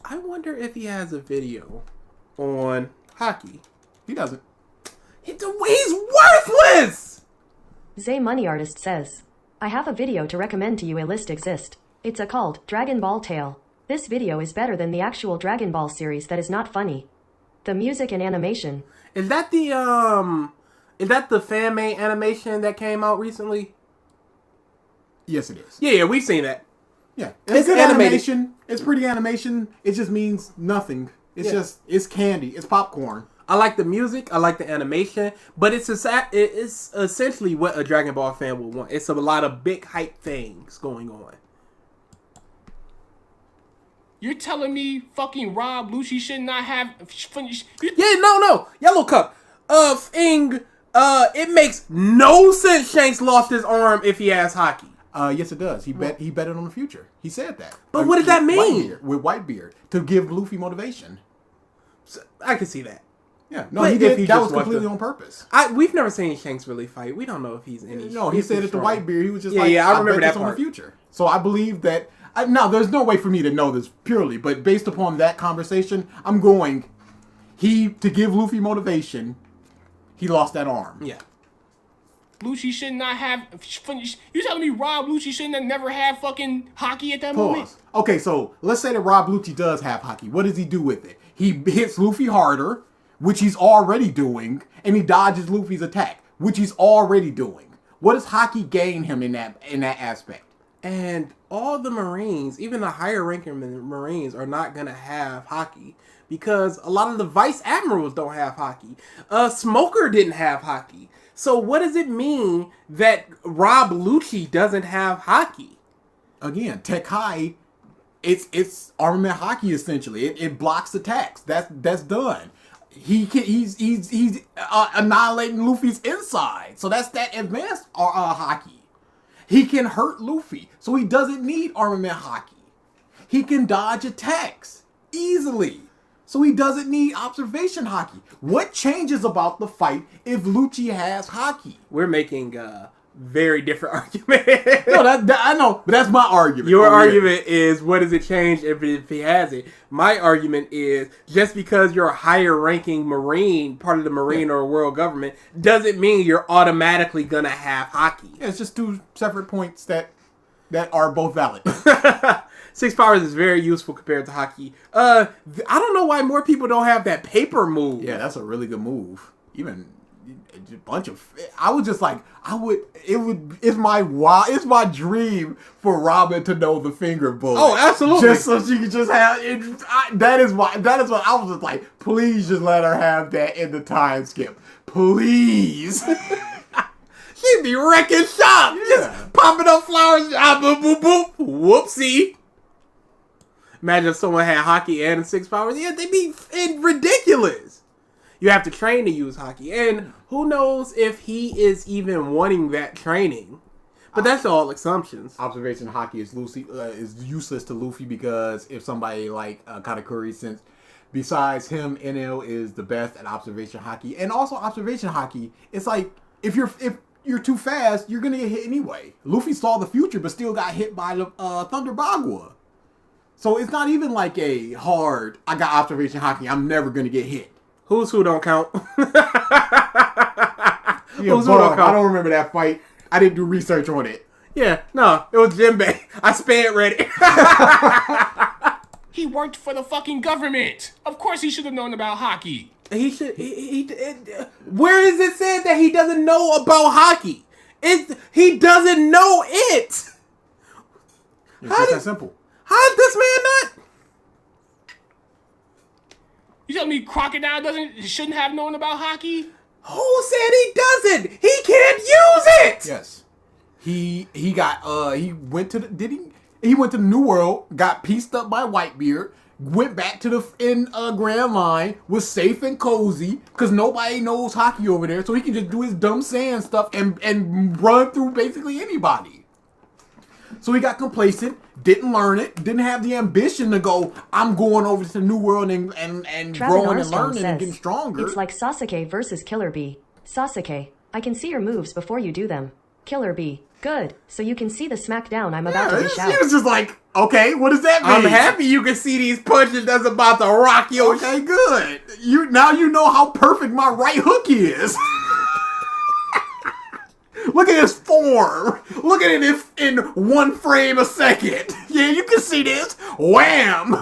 [SPEAKER 3] I wonder if he has a video on hockey.
[SPEAKER 4] He doesn't.
[SPEAKER 3] He's worthless!
[SPEAKER 2] Zay Money Artist says, I have a video to recommend to you. A list exists. It's called Dragon Ball Tale. This video is better than the actual Dragon Ball series that is not funny. The music and animation.
[SPEAKER 3] Is that the fan-made animation that came out recently?
[SPEAKER 4] Yes, it is.
[SPEAKER 3] Yeah, we've seen that.
[SPEAKER 4] Yeah,
[SPEAKER 3] It's
[SPEAKER 4] good
[SPEAKER 3] animated.
[SPEAKER 4] animation. It's pretty animation. It just means nothing. It's candy. It's popcorn.
[SPEAKER 3] I like the music. I like the animation. But it's essentially what a Dragon Ball fan would want. It's a lot of big hype things going on.
[SPEAKER 7] You're telling me fucking Rob Lucci should not have...
[SPEAKER 3] Yeah, no. Yellow Cup. It makes no sense Shanks lost his arm if he has hockey.
[SPEAKER 4] Yes, it does. He bet it on the future. He said that.
[SPEAKER 3] But what does that mean?
[SPEAKER 4] With Whitebeard. To give Luffy motivation.
[SPEAKER 3] So, I can see that.
[SPEAKER 4] Yeah. No,
[SPEAKER 3] But
[SPEAKER 4] he
[SPEAKER 3] if
[SPEAKER 4] did.
[SPEAKER 3] he
[SPEAKER 4] That
[SPEAKER 3] just
[SPEAKER 4] was
[SPEAKER 3] want
[SPEAKER 4] completely
[SPEAKER 3] to-
[SPEAKER 4] on purpose.
[SPEAKER 3] We've never seen Shanks really fight. We don't know if he's any...
[SPEAKER 4] No, he said it to
[SPEAKER 3] strong.
[SPEAKER 4] Whitebeard. He was just
[SPEAKER 3] I remember
[SPEAKER 4] bet
[SPEAKER 3] that
[SPEAKER 4] this on the
[SPEAKER 3] part.
[SPEAKER 4] future. So I believe that... Now, there's no way for me to know this purely, but based upon that conversation, I'm going... To give Luffy motivation, he lost that arm.
[SPEAKER 3] Yeah.
[SPEAKER 7] Lucci should not have... You telling me Rob Lucci shouldn't have never had fucking hockey at that moment?
[SPEAKER 4] Pause. Okay, so let's say that Rob Lucci does have hockey. What does he do with it? He hits Luffy harder, which he's already doing, and he dodges Luffy's attack, which he's already doing. What does hockey gain him in that aspect?
[SPEAKER 3] And all the Marines, even the higher ranking Marines, are not going to have hockey because a lot of the vice admirals don't have hockey. Smoker didn't have hockey. So what does it mean that Rob Lucci doesn't have hockey?
[SPEAKER 4] Again, Tech High, it's armament hockey essentially. It blocks attacks. That's done. He's annihilating Luffy's inside. So that's that advanced hockey. He can hurt Luffy, so he doesn't need armament hockey. He can dodge attacks easily, so he doesn't need observation hockey. What changes about the fight if Lucci has hockey?
[SPEAKER 3] We're making a very different argument.
[SPEAKER 4] No, that I know, but that's my argument.
[SPEAKER 3] Your argument is, what does it change if he has it? My argument is, just because you're a higher ranking Marine, part of the Marine or world government, doesn't mean you're automatically gonna have hockey.
[SPEAKER 4] Yeah, it's just two separate points that are both valid.
[SPEAKER 3] 6 powers is very useful compared to hockey. I don't know why more people don't have that paper move.
[SPEAKER 4] Yeah, that's a really good move. Even a bunch of, I was just like, it's my dream for Robin to know the finger bullet.
[SPEAKER 3] Oh, absolutely.
[SPEAKER 4] Just so she could just have it. That is what I was just like, please just let her have that in the time skip. Please.
[SPEAKER 3] She'd be wrecking shop. Yeah. Just popping up flowers. Boop, boop, boop. Whoopsie. Imagine if someone had hockey and 6 powers. Yeah, they'd be ridiculous. You have to train to use hockey. And who knows if he is even wanting that training. But that's all assumptions.
[SPEAKER 4] Observation hockey is useless to Luffy because if somebody like Katakuri, since besides him, NL is the best at observation hockey. And also observation hockey, it's like if you're too fast, you're gonna get hit anyway. Luffy saw the future but still got hit by the Thunder Bagua. So it's not even like a hard, I got observation hockey, I'm never gonna get hit.
[SPEAKER 3] Who don't count?
[SPEAKER 4] Yeah, who don't count? I don't remember that fight. I didn't do research on it.
[SPEAKER 3] Yeah, no, it was Jinbei. I sped ready.
[SPEAKER 7] He worked for the fucking government. Of course he should have known about hockey.
[SPEAKER 3] He should. Where is it said that he doesn't know about hockey? He doesn't know it.
[SPEAKER 4] It's just that simple.
[SPEAKER 3] How is this man not?
[SPEAKER 7] You telling me Crocodile shouldn't have known about hockey?
[SPEAKER 3] Who said he doesn't? He can't use it.
[SPEAKER 4] Yes. He went to the New World, got pieced up by Whitebeard, went back to the Grand Line, was safe and cozy because nobody knows hockey over there, so he can just do his dumb sand stuff and run through basically anybody. So he got complacent, didn't learn it, didn't have the ambition to go, I'm going over to the New World and growing and learning and getting stronger.
[SPEAKER 2] It's like Sasuke versus Killer Bee. Sasuke, I can see your moves before you do them. Killer Bee, good, so you can see the smackdown I'm about to dish out.
[SPEAKER 4] He was just like, okay, what does that mean?
[SPEAKER 3] I'm happy you can see these punches that's about to rock your...
[SPEAKER 4] Okay, good. Now you know how perfect my right hook is. Look at his form. Look at it in one frame a second. Yeah, you can see this. Wham!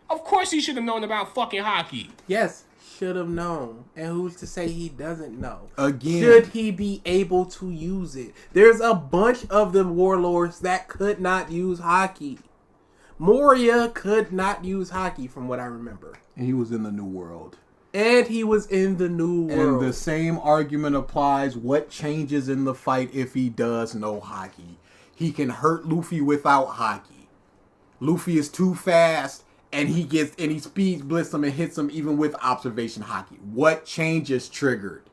[SPEAKER 7] Of course he should have known about fucking hockey.
[SPEAKER 3] Yes, should have known. And who's to say he doesn't know?
[SPEAKER 4] Again.
[SPEAKER 3] Should he be able to use it? There's a bunch of the warlords that could not use hockey. Moria could not use hockey from what I remember.
[SPEAKER 4] And he was in the New World.
[SPEAKER 3] And he was in the New World.
[SPEAKER 4] And the same argument applies. What changes in the fight if he does know hockey? He can hurt Luffy without hockey. Luffy is too fast, and he speeds blitz him and hits him even with observation hockey. What changes triggered?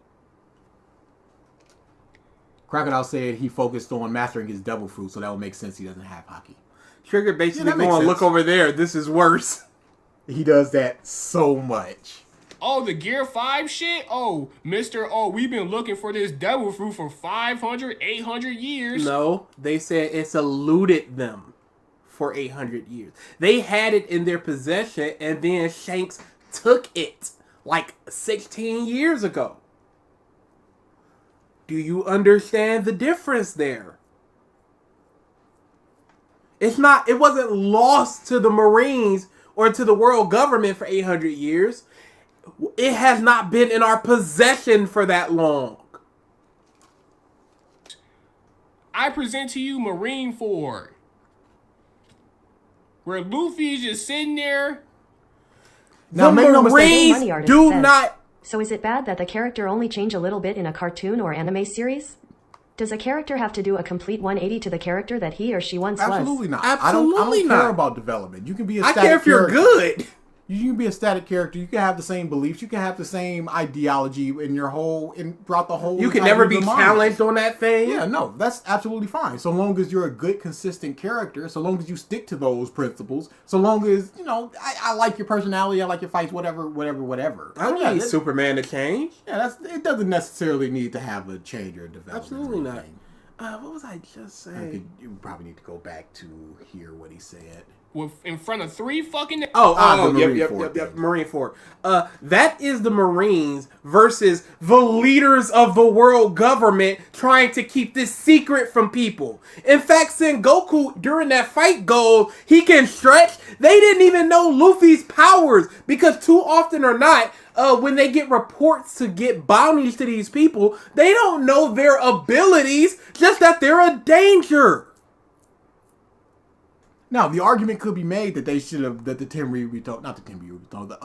[SPEAKER 4] Crocodile said he focused on mastering his devil fruit, so that would make sense he doesn't have hockey.
[SPEAKER 3] Trigger basically going, look over there, this is worse.
[SPEAKER 4] He does that so much.
[SPEAKER 7] Oh, the Gear 5 shit? Oh, we've been looking for this devil fruit for 500, 800 years.
[SPEAKER 3] No, they said it's eluded them for 800 years. They had it in their possession, and then Shanks took it like 16 years ago. Do you understand the difference there? It wasn't lost to the Marines or to the world government for 800 years. It has not been in our possession for that long.
[SPEAKER 7] I present to you Marineford, where Luffy is just sitting there.
[SPEAKER 3] Now,
[SPEAKER 2] Money
[SPEAKER 3] Marines
[SPEAKER 2] Artist
[SPEAKER 3] do
[SPEAKER 2] says,
[SPEAKER 3] not.
[SPEAKER 2] So is it bad that the character only change a little bit in a cartoon or anime series? Does a character have to do a complete 180 to the character that he or she once was?
[SPEAKER 4] Absolutely not.
[SPEAKER 3] Absolutely
[SPEAKER 4] I don't
[SPEAKER 3] not.
[SPEAKER 4] care about development. You can be a
[SPEAKER 3] I
[SPEAKER 4] static
[SPEAKER 3] care if you're
[SPEAKER 4] character.
[SPEAKER 3] good.
[SPEAKER 4] You can be a static character. You can have the same beliefs. You can have the same ideology in your whole, throughout the whole.
[SPEAKER 3] You can
[SPEAKER 4] entire
[SPEAKER 3] never be
[SPEAKER 4] mind.
[SPEAKER 3] challenged on that thing.
[SPEAKER 4] Yeah, no, that's absolutely fine. So long as you're a good, consistent character, so long as you stick to those principles, so long as, I like your personality, I like your fights, whatever.
[SPEAKER 3] I don't need Superman to change.
[SPEAKER 4] Yeah, it doesn't necessarily need to have a change or a development.
[SPEAKER 3] Absolutely
[SPEAKER 4] or
[SPEAKER 3] not.
[SPEAKER 4] anything.
[SPEAKER 3] What was I just saying?
[SPEAKER 4] You probably need to go back to hear what he said.
[SPEAKER 7] In front of 3 fucking...
[SPEAKER 3] Yep,
[SPEAKER 4] Marineford.
[SPEAKER 3] Marineford. That is the Marines versus the leaders of the world government trying to keep this secret from people. In fact, Sengoku, during that fight goal, he can stretch. They didn't even know Luffy's powers because too often or not, when they get reports to get bounties to these people, they don't know their abilities, just that they're a danger.
[SPEAKER 4] Now, the argument could be made that they should have, that the Tenryubito, not the Tenryubito, the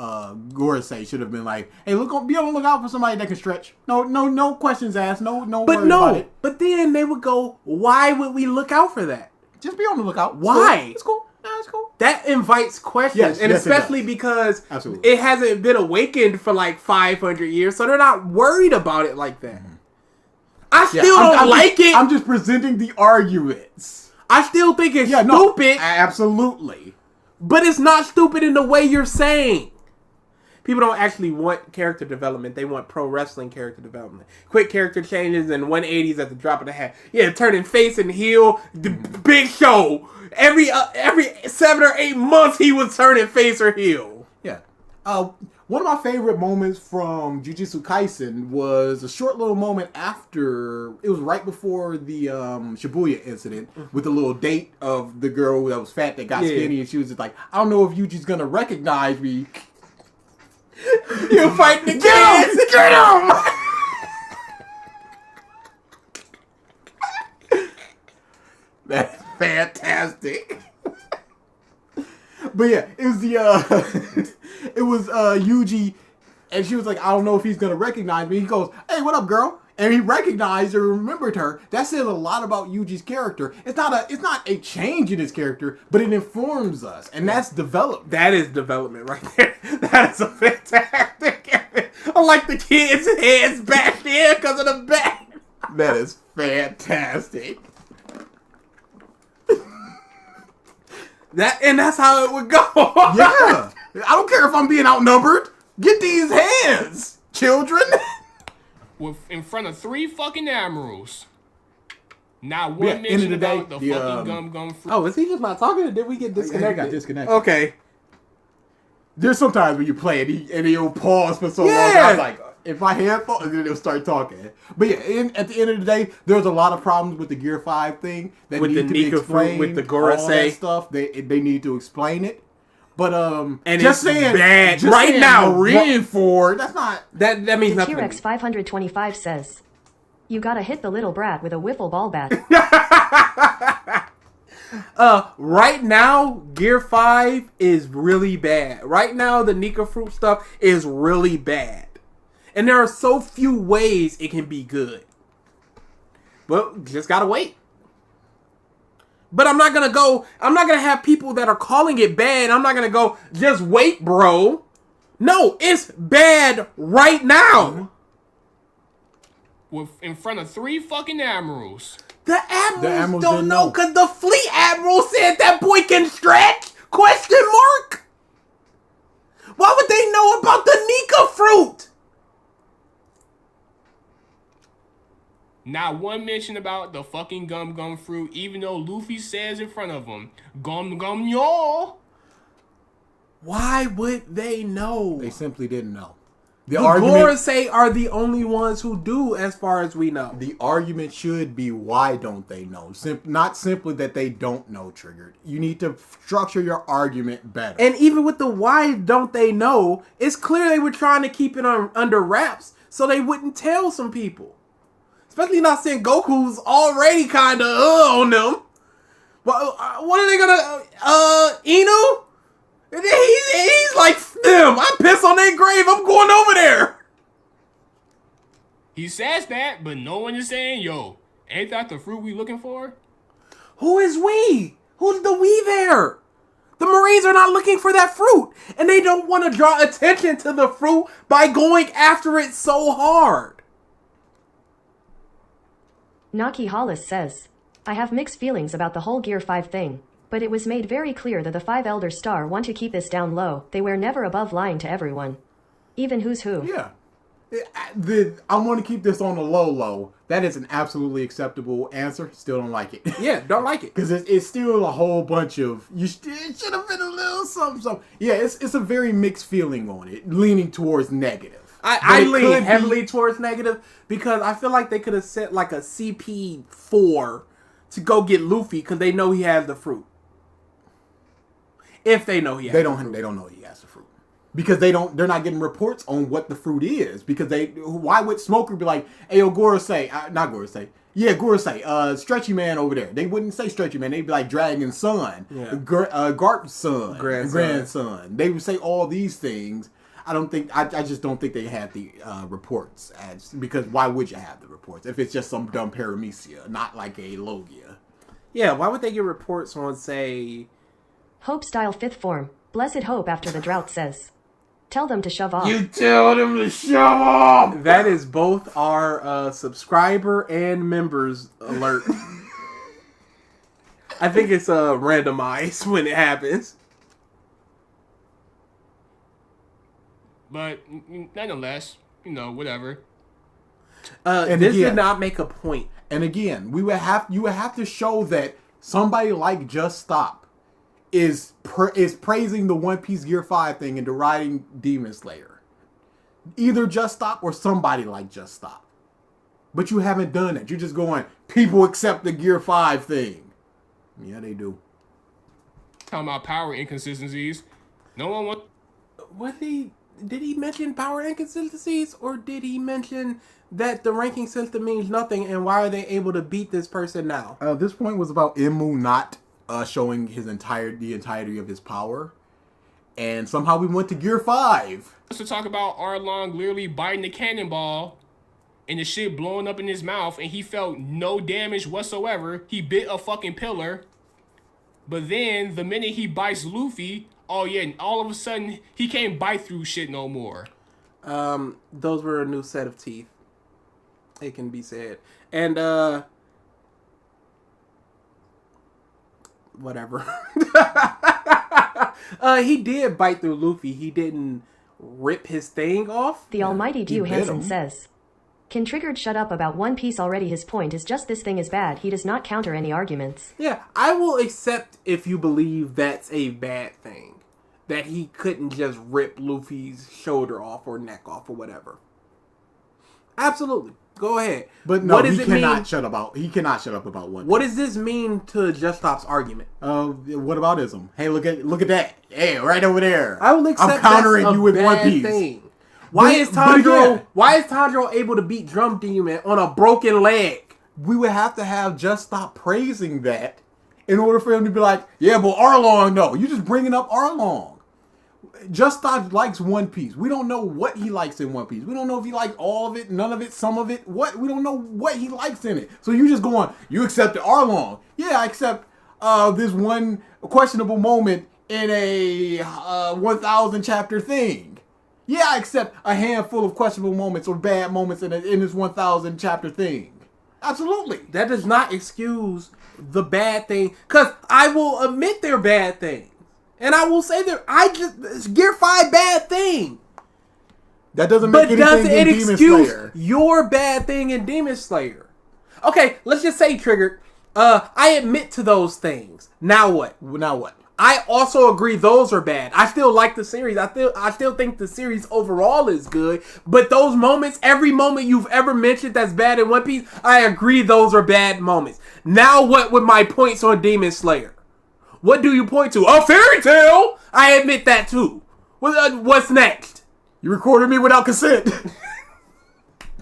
[SPEAKER 4] Gorosei should have been like, hey, be on the lookout for somebody that can stretch. No questions asked. No worries about it.
[SPEAKER 3] But then they would go, why would we look out for that?
[SPEAKER 4] Just be on the lookout.
[SPEAKER 3] Why?
[SPEAKER 4] It's cool. Yeah, it's cool.
[SPEAKER 3] That invites questions, and especially because
[SPEAKER 4] Absolutely.
[SPEAKER 3] it hasn't been awakened for like 500 years, so they're not worried about it like that. I still don't like it.
[SPEAKER 4] I'm just presenting the arguments.
[SPEAKER 3] I still think it's stupid.
[SPEAKER 4] Absolutely.
[SPEAKER 3] But it's not stupid in the way you're saying. People don't actually want character development. They want pro wrestling character development. Quick character changes and 180s at the drop of the hat. Yeah, turning face and heel. The Big Show. Every 7 or 8 months he was turning face or heel.
[SPEAKER 4] Yeah. One of my favorite moments from Jujutsu Kaisen was a short little moment after, it was right before the Shibuya incident with the little date of the girl that was fat that got skinny, and she was just like, I don't know if Yuji's gonna recognize me.
[SPEAKER 3] You're fighting the kids! Get him!
[SPEAKER 4] That's fantastic. But yeah, it was Yuji, and she was like, I don't know if he's gonna recognize me. He goes, hey, what up, girl? And he recognized or remembered her. That says a lot about Yuji's character. It's not a change in his character, but it informs us, and that's development.
[SPEAKER 3] That is development right there. That is a fantastic. I like the kids' heads back there because of the back.
[SPEAKER 4] That is fantastic.
[SPEAKER 3] That's how it would go.
[SPEAKER 4] Yeah. I don't care if I'm being outnumbered. Get these hands, children.
[SPEAKER 7] In front of 3 fucking admirals. Not one
[SPEAKER 4] end of
[SPEAKER 7] mention
[SPEAKER 4] the day,
[SPEAKER 7] about the fucking gum fruit.
[SPEAKER 3] Oh, is he just not talking, or did we get disconnected?
[SPEAKER 4] Yeah, he got disconnected.
[SPEAKER 3] Okay.
[SPEAKER 4] There's sometimes when you play and he'll pause for so long. I was like, if my hand falls, then it'll start talking. But yeah, at the end of the day, there's a lot of problems with the Gear 5 thing that
[SPEAKER 3] with
[SPEAKER 4] need to be explained.
[SPEAKER 3] With the
[SPEAKER 4] Gorosei
[SPEAKER 3] all that
[SPEAKER 4] stuff, they need to explain it. But
[SPEAKER 3] and
[SPEAKER 4] just
[SPEAKER 3] it's
[SPEAKER 4] saying
[SPEAKER 3] bad
[SPEAKER 4] just
[SPEAKER 3] right
[SPEAKER 4] saying
[SPEAKER 3] now.
[SPEAKER 4] Marineford, that's not
[SPEAKER 3] that means nothing.
[SPEAKER 2] T-Rex 525 says, you gotta hit the little brat with a wiffle ball bat.
[SPEAKER 3] Right now, Gear 5 is really bad. Right now, the Nika Fruit stuff is really bad. And there are so few ways it can be good. Well, just gotta wait. But I'm not gonna have people that are calling it bad. I'm not gonna go, just wait, bro. No, it's bad right now.
[SPEAKER 7] In front of 3 fucking admirals.
[SPEAKER 3] The admirals don't
[SPEAKER 4] didn't
[SPEAKER 3] know
[SPEAKER 4] know.
[SPEAKER 3] because the fleet admiral said that boy can stretch? Question mark? Why would they know about the Nika fruit?
[SPEAKER 7] Not one mention about the fucking gum fruit, even though Luffy says in front of him, gum y'all.
[SPEAKER 3] Why would they know?
[SPEAKER 4] They simply didn't know.
[SPEAKER 3] The Gorosei are the only ones who do, as far as we know.
[SPEAKER 4] The argument should be, why don't they know? Not simply that they don't know, Triggered. You need to structure your argument better.
[SPEAKER 3] And even with the why don't they know, it's clear they were trying to keep it under wraps so they wouldn't tell some people. Especially not seeing Goku's already kind of on them. But what are they gonna? Inu? He's like them. I piss on their grave. I'm going over there.
[SPEAKER 7] He says that, but no one is saying, yo, ain't that the fruit we looking for?
[SPEAKER 3] Who is we? Who's the we there? The Marines are not looking for that fruit. And they don't want to draw attention to the fruit by going after it so hard.
[SPEAKER 2] Nahkie Hollis says, I have mixed feelings about the whole Gear 5 thing, but it was made very clear that the 5 Elder Star want to keep this down low. They were never above lying to everyone. Even who's who.
[SPEAKER 4] Yeah. I want to keep this on the low. That is an absolutely acceptable answer. Still don't like it.
[SPEAKER 3] Yeah, don't like it.
[SPEAKER 4] Because it's still a whole bunch of, it should have been a little something. Yeah, it's a very mixed feeling on it, leaning towards negative.
[SPEAKER 3] I lean heavily towards negative because I feel like they could have set like a CP4 to go get Luffy because they know he has the fruit. If they know he has
[SPEAKER 4] they don't know he has the fruit. Because they're not getting reports on what the fruit is. Because why would Smoker be like, hey, yo, Gorosei, not Gorosei. Yeah, Gorosei, Stretchy Man over there. They wouldn't say Stretchy Man. They'd be like Dragon's son,
[SPEAKER 3] yeah.
[SPEAKER 4] Garp's son,
[SPEAKER 3] grandson.
[SPEAKER 4] They would say all these things. I just don't think they had the reports because why would you have the reports if it's just some dumb paramecia, not like a Logia?
[SPEAKER 3] Yeah, why would they get reports on, say...
[SPEAKER 2] Hope Style 5th Form. Blessed Hope after the drought says. Tell them to shove off.
[SPEAKER 4] You tell them to shove off!
[SPEAKER 3] That is both our subscriber and members alert. I think it's randomized when it happens.
[SPEAKER 7] But nonetheless, whatever.
[SPEAKER 3] This did not make a point.
[SPEAKER 4] And again, you would have to show that somebody like Just Stop is praising the One Piece Gear 5 thing and deriding Demon Slayer. Either Just Stop or somebody like Just Stop. But you haven't done it. You're just going, people accept the Gear 5 thing. Yeah, they do.
[SPEAKER 7] Talking about power inconsistencies. No one wants...
[SPEAKER 3] Did he mention power inconsistencies, or did he mention that the ranking system means nothing, and why are they able to beat this person now?
[SPEAKER 4] This point was about Imu not showing the entirety of his power, and somehow we went to Gear 5.
[SPEAKER 7] To talk about Arlong literally biting the cannonball, and the shit blowing up in his mouth, and he felt no damage whatsoever. He bit a fucking pillar, but then the minute he bites Luffy, oh yeah, and all of a sudden he can't bite through shit no more.
[SPEAKER 3] Those were a new set of teeth. It can be said. And whatever. He did bite through Luffy. He didn't rip his thing off.
[SPEAKER 2] The Almighty Dew Hansen says, Can Triggered shut up about One Piece already? His point is just this thing is bad. He does not counter any arguments.
[SPEAKER 3] Yeah, I will accept if you believe that's a bad thing. That he couldn't just rip Luffy's shoulder off or neck off or whatever. Absolutely. Go ahead.
[SPEAKER 4] But no, he cannot shut up about One Piece.
[SPEAKER 3] What does this mean to Just Stop's argument?
[SPEAKER 4] What about ism? Hey, look at that. Hey, right over there.
[SPEAKER 3] I will accept
[SPEAKER 4] I'm countering you with One Piece.
[SPEAKER 3] Thing. Why is Tanjiro able to beat Drum Demon on a broken leg?
[SPEAKER 4] We would have to have Just Stop praising that in order for him to be like, yeah, but Arlong, no. You just bringing up Arlong. Just Stop likes One Piece. We don't know what he likes in One Piece. We don't know if he likes all of it, none of it, some of it. We don't know what he likes in it. So you just going, you accepted Arlong. Yeah, I accept this one questionable moment in a 1,000 chapter thing. Yeah, I accept a handful of questionable moments or bad moments in this 1,000 chapter thing. Absolutely.
[SPEAKER 3] That does not excuse the bad thing, because I will admit they're bad things. And I will say that Gear 5 bad thing.
[SPEAKER 4] That doesn't make anything in Demon Slayer.
[SPEAKER 3] Your bad thing in Demon Slayer. Okay, let's just say Triggered. I admit to those things. Now what? I also agree those are bad. I still like the series. I still think the series overall is good. But those moments, every moment you've ever mentioned that's bad in One Piece, I agree those are bad moments. Now what with my points on Demon Slayer? What do you point to? A fairy tale! I admit that too. What's next?
[SPEAKER 4] You recorded me without consent.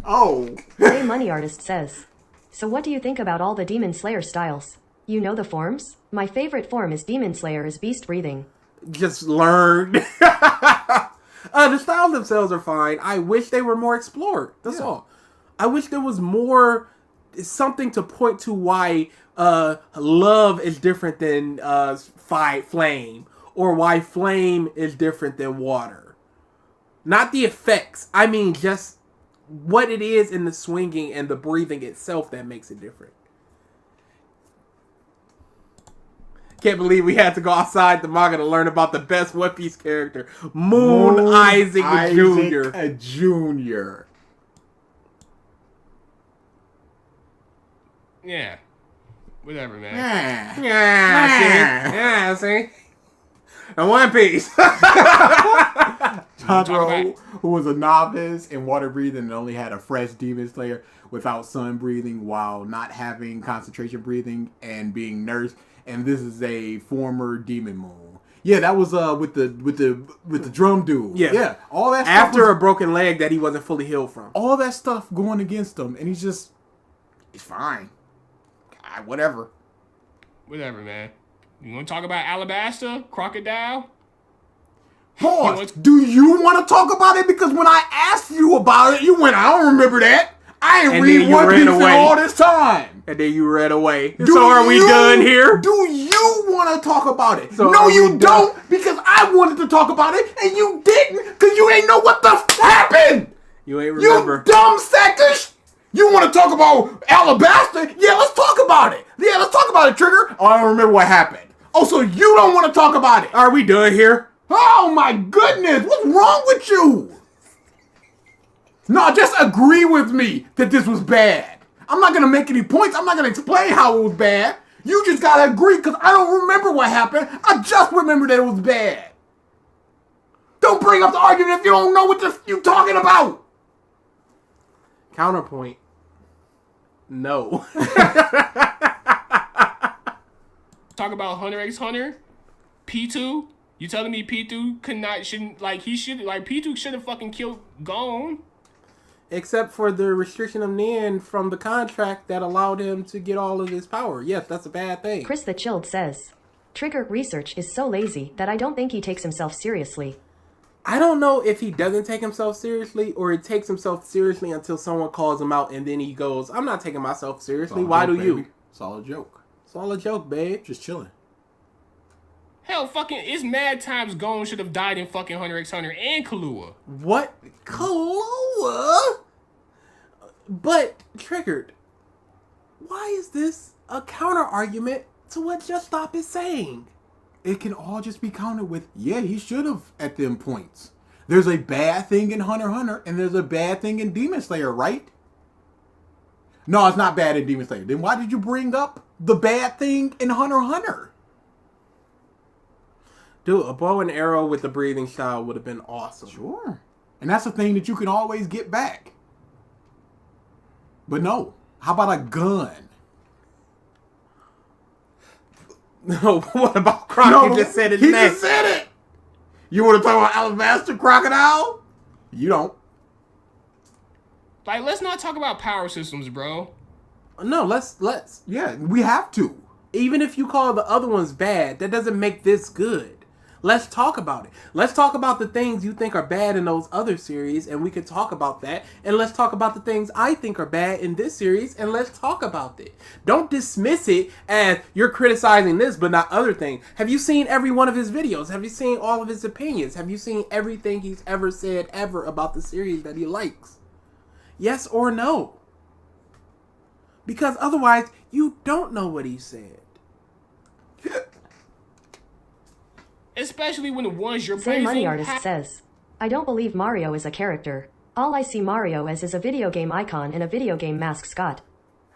[SPEAKER 4] Oh.
[SPEAKER 2] Say Money Artist says. So what do you think about all the Demon Slayer styles? You know the forms? My favorite form is Demon Slayer is beast breathing.
[SPEAKER 3] Just learned. The styles themselves are fine. I wish they were more explored. That's all. I wish there was more something to point to why love is different than flame, or why flame is different than water. Not the effects. I mean, just what it is in the swinging and the breathing itself that makes it different. Can't believe we had to go outside the manga to learn about the best One Piece character, Moon Isaac Jr.
[SPEAKER 4] Jr.
[SPEAKER 7] Yeah. Whatever, man.
[SPEAKER 3] Yeah, see? And One Piece.
[SPEAKER 4] Tanjiro, who was a novice in water breathing and only had a fresh demon slayer without sun breathing while not having concentration breathing and being nursed. And this is a former demon moon. Yeah, that was with the drum dude. Yeah. All that stuff
[SPEAKER 3] after a broken leg that he wasn't fully healed from.
[SPEAKER 4] All that stuff going against him, and he's fine. God, whatever.
[SPEAKER 7] Whatever, man. You want to talk about Alabasta, Crocodile?
[SPEAKER 4] Pause. Do you want to talk about it? Because when I asked you about it, you went, I don't remember that. I ain't read One Piece in all this time.
[SPEAKER 3] And then you read away. So are we done here?
[SPEAKER 4] Do you want to talk about it? So no, you don't, because I wanted to talk about it, and you didn't, because you ain't know what the happened.
[SPEAKER 3] You ain't remember.
[SPEAKER 4] You dumb suckers. You want to talk about Alabasta? Yeah, let's talk about it. Yeah, let's talk about it, Trigger. Oh, I don't remember what happened. Oh, so you don't want to talk about it.
[SPEAKER 3] Are we done here?
[SPEAKER 4] Oh, my goodness. What's wrong with you? No, just agree with me that this was bad. I'm not going to make any points. I'm not going to explain how it was bad. You just got to agree because I don't remember what happened. I just remember that it was bad. Don't bring up the argument if you don't know what you're talking about.
[SPEAKER 3] Counterpoint. No.
[SPEAKER 7] Talk about Hunter x Hunter. P2. You telling me P2 P2 should have fucking killed Gon?
[SPEAKER 3] Except for the restriction of Nin from the contract that allowed him to get all of his power. Yes, that's a bad thing.
[SPEAKER 2] Chris the Chilled says, Trigger research is so lazy that I don't think he takes himself seriously.
[SPEAKER 3] I don't know if he doesn't take himself seriously or he takes himself seriously until someone calls him out and then he goes, I'm not taking myself seriously. Why do you?
[SPEAKER 4] Solid joke.
[SPEAKER 3] Solid joke, babe.
[SPEAKER 4] Just chilling.
[SPEAKER 7] Hell, fucking, it's mad times Gon should have died in fucking Hunter x Hunter and Kahlua.
[SPEAKER 3] What? Kahlua? But, Triggered, why is this a counter argument to what Just Stop is saying?
[SPEAKER 4] It can all just be countered with, yeah, he should have at them points. There's a bad thing in Hunter x Hunter, and there's a bad thing in Demon Slayer, right? No, it's not bad in Demon Slayer. Then why did you bring up the bad thing in Hunter x Hunter?
[SPEAKER 3] Dude, a bow and arrow with the breathing style would have been awesome.
[SPEAKER 4] Sure. And that's a thing that you can always get back. But no. How about a gun?
[SPEAKER 3] No, what about Croc?
[SPEAKER 4] No,
[SPEAKER 3] you just said it
[SPEAKER 4] He
[SPEAKER 3] next.
[SPEAKER 4] just said it. You want to talk about Alabaster Crocodile? You don't.
[SPEAKER 7] Like, let's not talk about power systems, bro.
[SPEAKER 3] No, let's.
[SPEAKER 4] Yeah, we have to.
[SPEAKER 3] Even if you call the other ones bad, that doesn't make this good. Let's talk about it. Let's talk about the things you think are bad in those other series, and we can talk about that. And let's talk about the things I think are bad in this series, and let's talk about it. Don't dismiss it as you're criticizing this, but not other things. Have you seen every one of his videos? Have you seen all of his opinions? Have you seen everything he's ever said ever about the series that he likes? Yes or no? Because otherwise, you don't know what he said.
[SPEAKER 7] Especially when the ones you're
[SPEAKER 2] Say
[SPEAKER 7] praising...
[SPEAKER 2] Money Artist says, I don't believe Mario is a character. All I see Mario as is a video game icon and a video game mascot.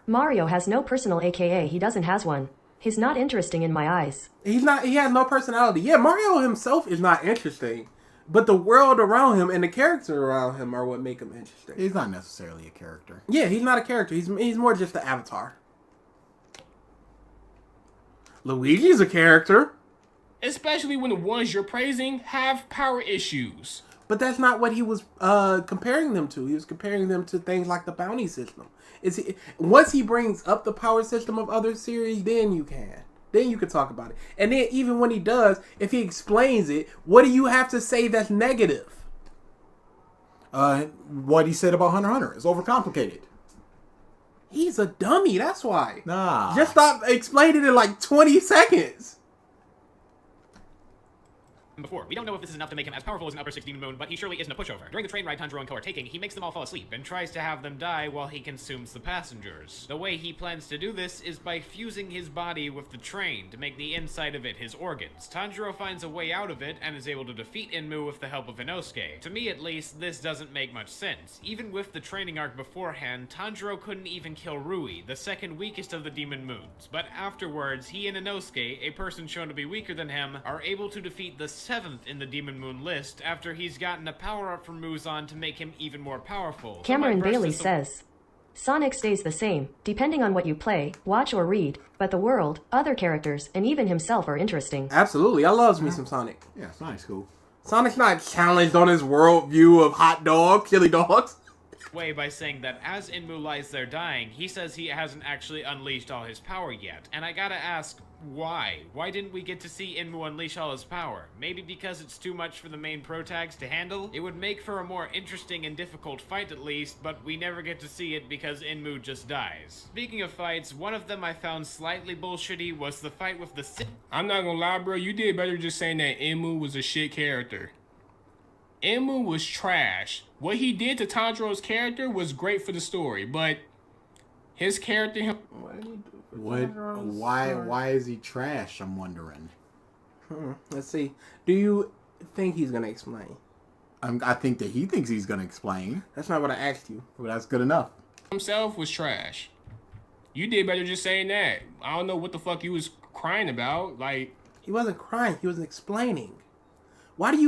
[SPEAKER 2] Mario has no personal, aka he doesn't has one. He's not interesting in my eyes.
[SPEAKER 3] He has no personality. Yeah, Mario himself is not interesting. But the world around him and the characters around him are what make him interesting.
[SPEAKER 4] He's not necessarily a character.
[SPEAKER 3] Yeah, he's not a character. He's more just the avatar. Luigi's a character.
[SPEAKER 7] Especially when the ones you're praising have power issues.
[SPEAKER 3] But that's not what he was comparing them to. He was comparing them to things like the bounty system. Once he brings up the power system of other series, then you can. Then you can talk about it. And then even when he does, if he explains it, what do you have to say that's negative?
[SPEAKER 4] What he said about Hunter x Hunter is overcomplicated.
[SPEAKER 3] He's a dummy, that's why.
[SPEAKER 4] Nah.
[SPEAKER 3] Just stop explaining it in like 20 seconds.
[SPEAKER 8] Before. We don't know if this is enough to make him as powerful as an upper 6 demon moon, but he surely isn't a pushover. During the train ride Tanjiro and Ko are taking, he makes them all fall asleep and tries to have them die while he consumes the passengers. The way he plans to do this is by fusing his body with the train to make the inside of it his organs. Tanjiro finds a way out of it and is able to defeat Enmu with the help of Inosuke. To me at least, this doesn't make much sense. Even with the training arc beforehand, Tanjiro couldn't even kill Rui, the second weakest of the demon moons. But afterwards, he and Inosuke, a person shown to be weaker than him, are able to defeat the 7th in the Demon Moon list after he's gotten a power-up from Muzan to make him even more powerful.
[SPEAKER 2] Cameron Bailey says, Sonic stays the same, depending on what you play, watch or read, but the world, other characters, and even himself are interesting.
[SPEAKER 3] Absolutely, I loves me some Sonic.
[SPEAKER 4] Yeah, Sonic's cool.
[SPEAKER 3] Sonic's not challenged on his worldview of hot dog, chili dogs.
[SPEAKER 8] Way by saying that as Enmu lies there dying, he says he hasn't actually unleashed all his power yet. And I gotta ask, why? Why didn't we get to see Enmu unleash all his power? Maybe because it's too much for the main protags to handle? It would make for a more interesting and difficult fight at least, but we never get to see it because Enmu just dies. Speaking of fights, one of them I found slightly bullshitty was the fight with the
[SPEAKER 7] I'm not gonna lie, bro, you did better just saying that Enmu was a shit character. Enmu was trash. What he did to Tanjiro's character was great for the story, but his character...
[SPEAKER 4] Why is he trash, I'm wondering.
[SPEAKER 3] Let's see. Do you think he's going to explain?
[SPEAKER 4] I think that he thinks he's going to explain.
[SPEAKER 3] That's not what I asked you.
[SPEAKER 4] Well, that's good enough.
[SPEAKER 7] Himself was trash. You did better just saying that. I don't know what the fuck you was crying about. Like,
[SPEAKER 3] he wasn't crying. He was explaining. Why did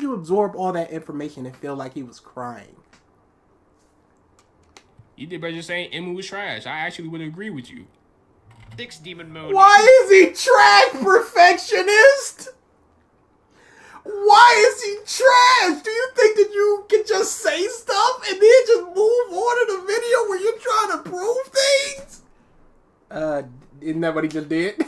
[SPEAKER 3] you absorb all that information and feel like he was crying?
[SPEAKER 7] You did better just saying Enmu was trash. I actually would agree with you.
[SPEAKER 8] 6 Demon Moon.
[SPEAKER 4] Why is he trash, perfectionist? Why is he trash? Do you think that you can just say stuff and then just move on in the video where you're trying to prove things?
[SPEAKER 3] Isn't that what he just did?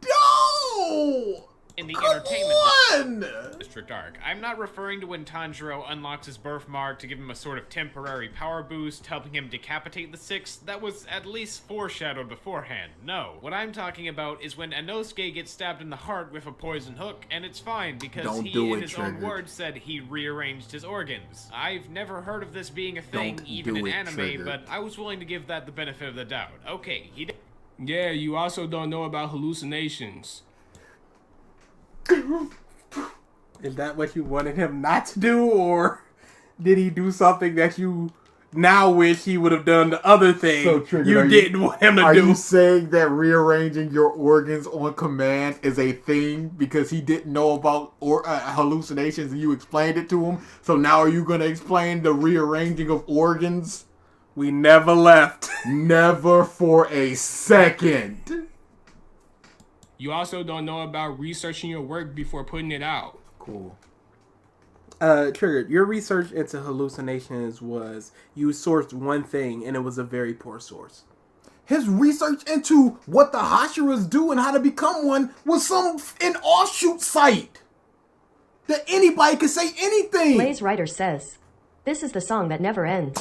[SPEAKER 8] No! In the entertainment district arc. I'm not referring to when Tanjiro unlocks his birthmark to give him a sort of temporary power boost, helping him decapitate the 6. That was at least foreshadowed beforehand. No. What I'm talking about is when Inosuke gets stabbed in the heart with a poison hook, and it's fine because he, in his own words, said he rearranged his organs. I've never heard of this being a thing, even in anime, but I was willing to give that the benefit of the doubt. Okay, he did.
[SPEAKER 7] Yeah, you also don't know about hallucinations.
[SPEAKER 3] Is that what you wanted him not to do, or did he do something that you now wish he would have done the other thing you didn't want him to do?
[SPEAKER 4] Are you saying that rearranging your organs on command is a thing because he didn't know about hallucinations and you explained it to him? So now are you going to explain the rearranging of organs?
[SPEAKER 3] We never left.
[SPEAKER 4] Never for a second.
[SPEAKER 7] You also don't know about researching your work before putting it out.
[SPEAKER 4] Cool.
[SPEAKER 3] Triggered, your research into hallucinations was you sourced one thing and it was a very poor source.
[SPEAKER 4] His research into what the Hashiras do and how to become one was an offshoot site that anybody could say anything.
[SPEAKER 2] Blaze Writer says, this is the song that never ends.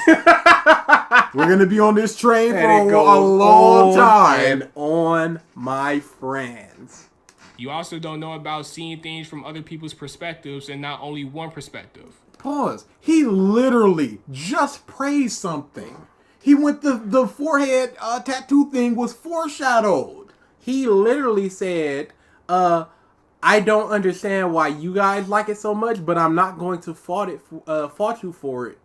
[SPEAKER 4] We're going to be on this train for a long time.
[SPEAKER 3] And on, my friends.
[SPEAKER 7] You also don't know about seeing things from other people's perspectives and not only one perspective.
[SPEAKER 4] Pause. He literally just praised something. He went the forehead tattoo thing was foreshadowed.
[SPEAKER 3] He literally said, I don't understand why you guys like it so much, but I'm not going to fault you for it.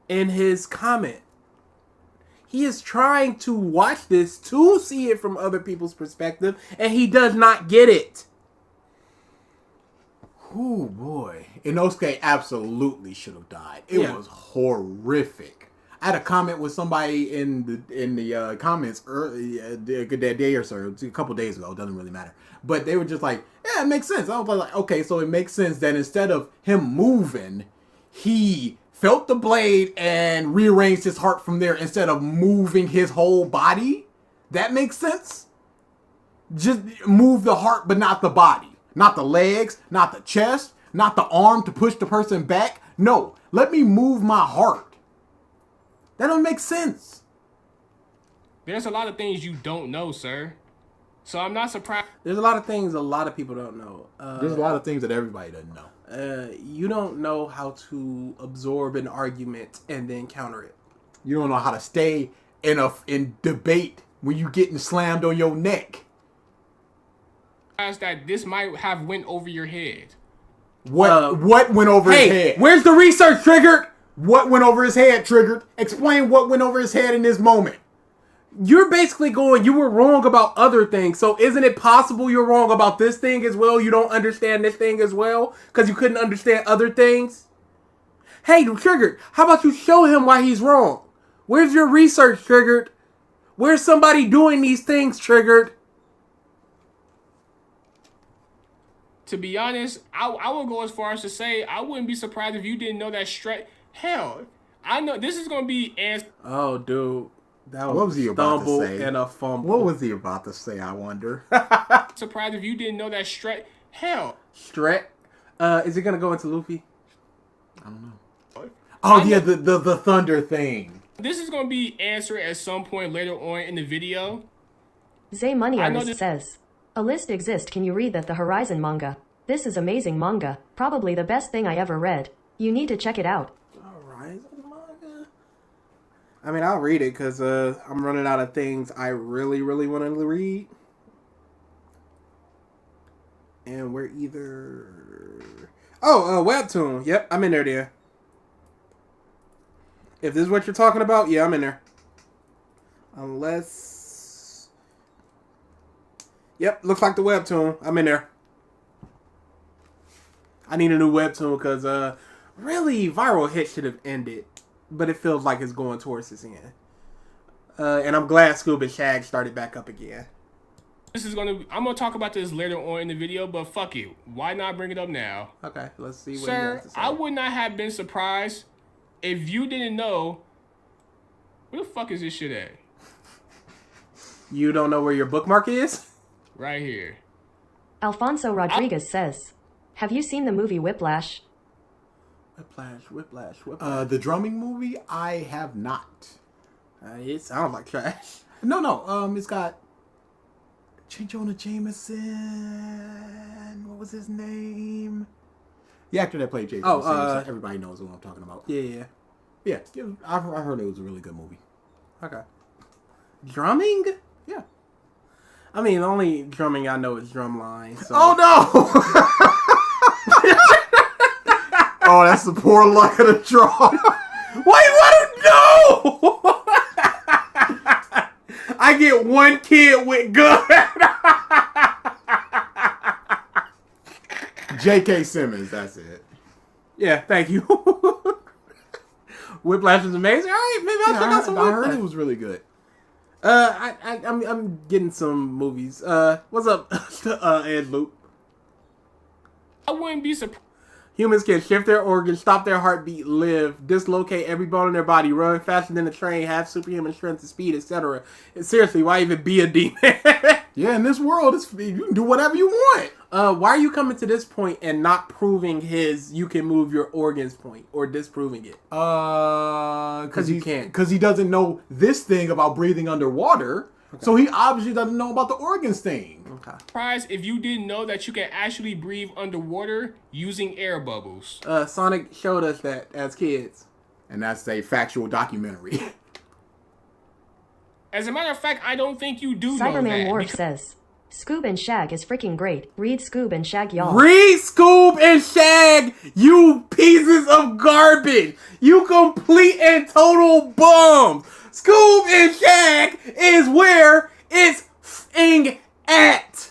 [SPEAKER 3] In his comment, he is trying to watch this to see it from other people's perspective, and he does not get it.
[SPEAKER 4] Oh boy, Inosuke absolutely should have died. It was horrific. I had a comment with somebody in the comments early, a day or so, a couple days ago. It doesn't really matter. But they were just like, yeah, it makes sense. I was like, okay, so it makes sense that instead of him moving, he felt the blade and rearranged his heart from there instead of moving his whole body. That makes sense. Just move the heart, but not the body. Not the legs, not the chest, not the arm to push the person back. No, let me move my heart. That don't make sense.
[SPEAKER 7] There's a lot of things you don't know, sir. So I'm not surprised.
[SPEAKER 3] There's a lot of things a lot of people don't know.
[SPEAKER 4] There's a lot of things that everybody doesn't know.
[SPEAKER 3] You don't know how to absorb an argument and then counter it.
[SPEAKER 4] You don't know how to stay in debate when you getting slammed on your neck.
[SPEAKER 7] That this might have went over your head.
[SPEAKER 4] What went over his head?
[SPEAKER 3] Where's the research, Triggered?
[SPEAKER 4] What went over his head, Triggered? Explain what went over his head in this moment.
[SPEAKER 3] You're basically going, you were wrong about other things. So isn't it possible you're wrong about this thing as well? You don't understand this thing as well? Because you couldn't understand other things? Hey, Triggered, how about you show him why he's wrong? Where's your research, Triggered? Where's somebody doing these things, Triggered?
[SPEAKER 7] To be honest, I will go as far as to say I wouldn't be surprised if you didn't know that straight. Hell, I know this is gonna be
[SPEAKER 3] Oh, dude, that was,
[SPEAKER 4] what was he about to
[SPEAKER 3] stumble
[SPEAKER 4] say?
[SPEAKER 3] And a fumble.
[SPEAKER 4] What was he about to say? I wonder.
[SPEAKER 7] surprised if you didn't know that straight. Hell,
[SPEAKER 3] Stret. Is it gonna go into Luffy?
[SPEAKER 4] I don't know. Oh yeah, the thunder thing.
[SPEAKER 7] This is gonna be answered at some point later on in the video.
[SPEAKER 2] Zay Money Artist says, a list exists. Can you read that? The Horizon manga. This is amazing manga. Probably the best thing I ever read. You need to check it out.
[SPEAKER 3] Horizon manga? I mean, I'll read it because I'm running out of things I really, really want to read. And we're either... Oh, Webtoon. Yep, I'm in there. If this is what you're talking about, yeah, I'm in there. Unless... Yep, looks like the Webtoon. I'm in there. I need a new Webtoon because, really, Viral Hit should have ended. But it feels like it's going towards its end. And I'm glad Scoob and Shag started back up again.
[SPEAKER 7] I'm gonna talk about this later on in the video, but fuck you. Why not bring it up now?
[SPEAKER 3] Okay, let's see what
[SPEAKER 7] Sir,
[SPEAKER 3] he has to say.
[SPEAKER 7] I would not have been surprised if you didn't know. Where the fuck is this shit at?
[SPEAKER 3] You don't know where your bookmark is?
[SPEAKER 7] Right here.
[SPEAKER 2] Alfonso Rodriguez says, have you seen the movie Whiplash?
[SPEAKER 3] Whiplash.
[SPEAKER 4] The drumming movie, I have not.
[SPEAKER 3] It sounds like trash.
[SPEAKER 4] No. It's got J. Jonah Jameson. What was his name? The actor that played J. Jonah Jameson. Everybody knows who I'm talking about.
[SPEAKER 3] Yeah.
[SPEAKER 4] I heard it was a really good movie.
[SPEAKER 3] Okay. Drumming?
[SPEAKER 4] Yeah.
[SPEAKER 3] I mean, the only drumming I know is Drumline. So.
[SPEAKER 4] Oh no! Oh, that's the poor luck of the draw.
[SPEAKER 3] Wait, what? No! I get one kid with gun.
[SPEAKER 4] J.K. Simmons, that's it.
[SPEAKER 3] Yeah, thank you. Whiplash is amazing. All right, maybe I'll check out some Whiplash.
[SPEAKER 4] I heard it was really good.
[SPEAKER 3] I'm getting some movies. What's up, Ed Loop?
[SPEAKER 7] I wouldn't be surprised.
[SPEAKER 3] Humans can shift their organs, stop their heartbeat, live, dislocate every bone in their body, run faster than a train, have superhuman strength and speed, etc. Seriously, why even be a demon?
[SPEAKER 4] Yeah, in this world, you can do whatever you want.
[SPEAKER 3] Why are you coming to this point and not proving his you can move your organs point or disproving it?
[SPEAKER 4] Because
[SPEAKER 3] you can't.
[SPEAKER 4] Because he doesn't know this thing about breathing underwater. Okay. So he obviously doesn't know about the organs thing.
[SPEAKER 3] Okay.
[SPEAKER 7] Surprised if you didn't know that you can actually breathe underwater using air bubbles.
[SPEAKER 3] Sonic showed us that as kids.
[SPEAKER 4] And that's a factual documentary.
[SPEAKER 7] As a matter of fact, I don't think you do know that.
[SPEAKER 2] Cyberman Wharf says, Scoob and Shag is freaking great. Read Scoob and Shag, y'all.
[SPEAKER 3] Read Scoob and Shag, you pieces of garbage. You complete and total bums. Scoob and Shag is where it's f***ing at.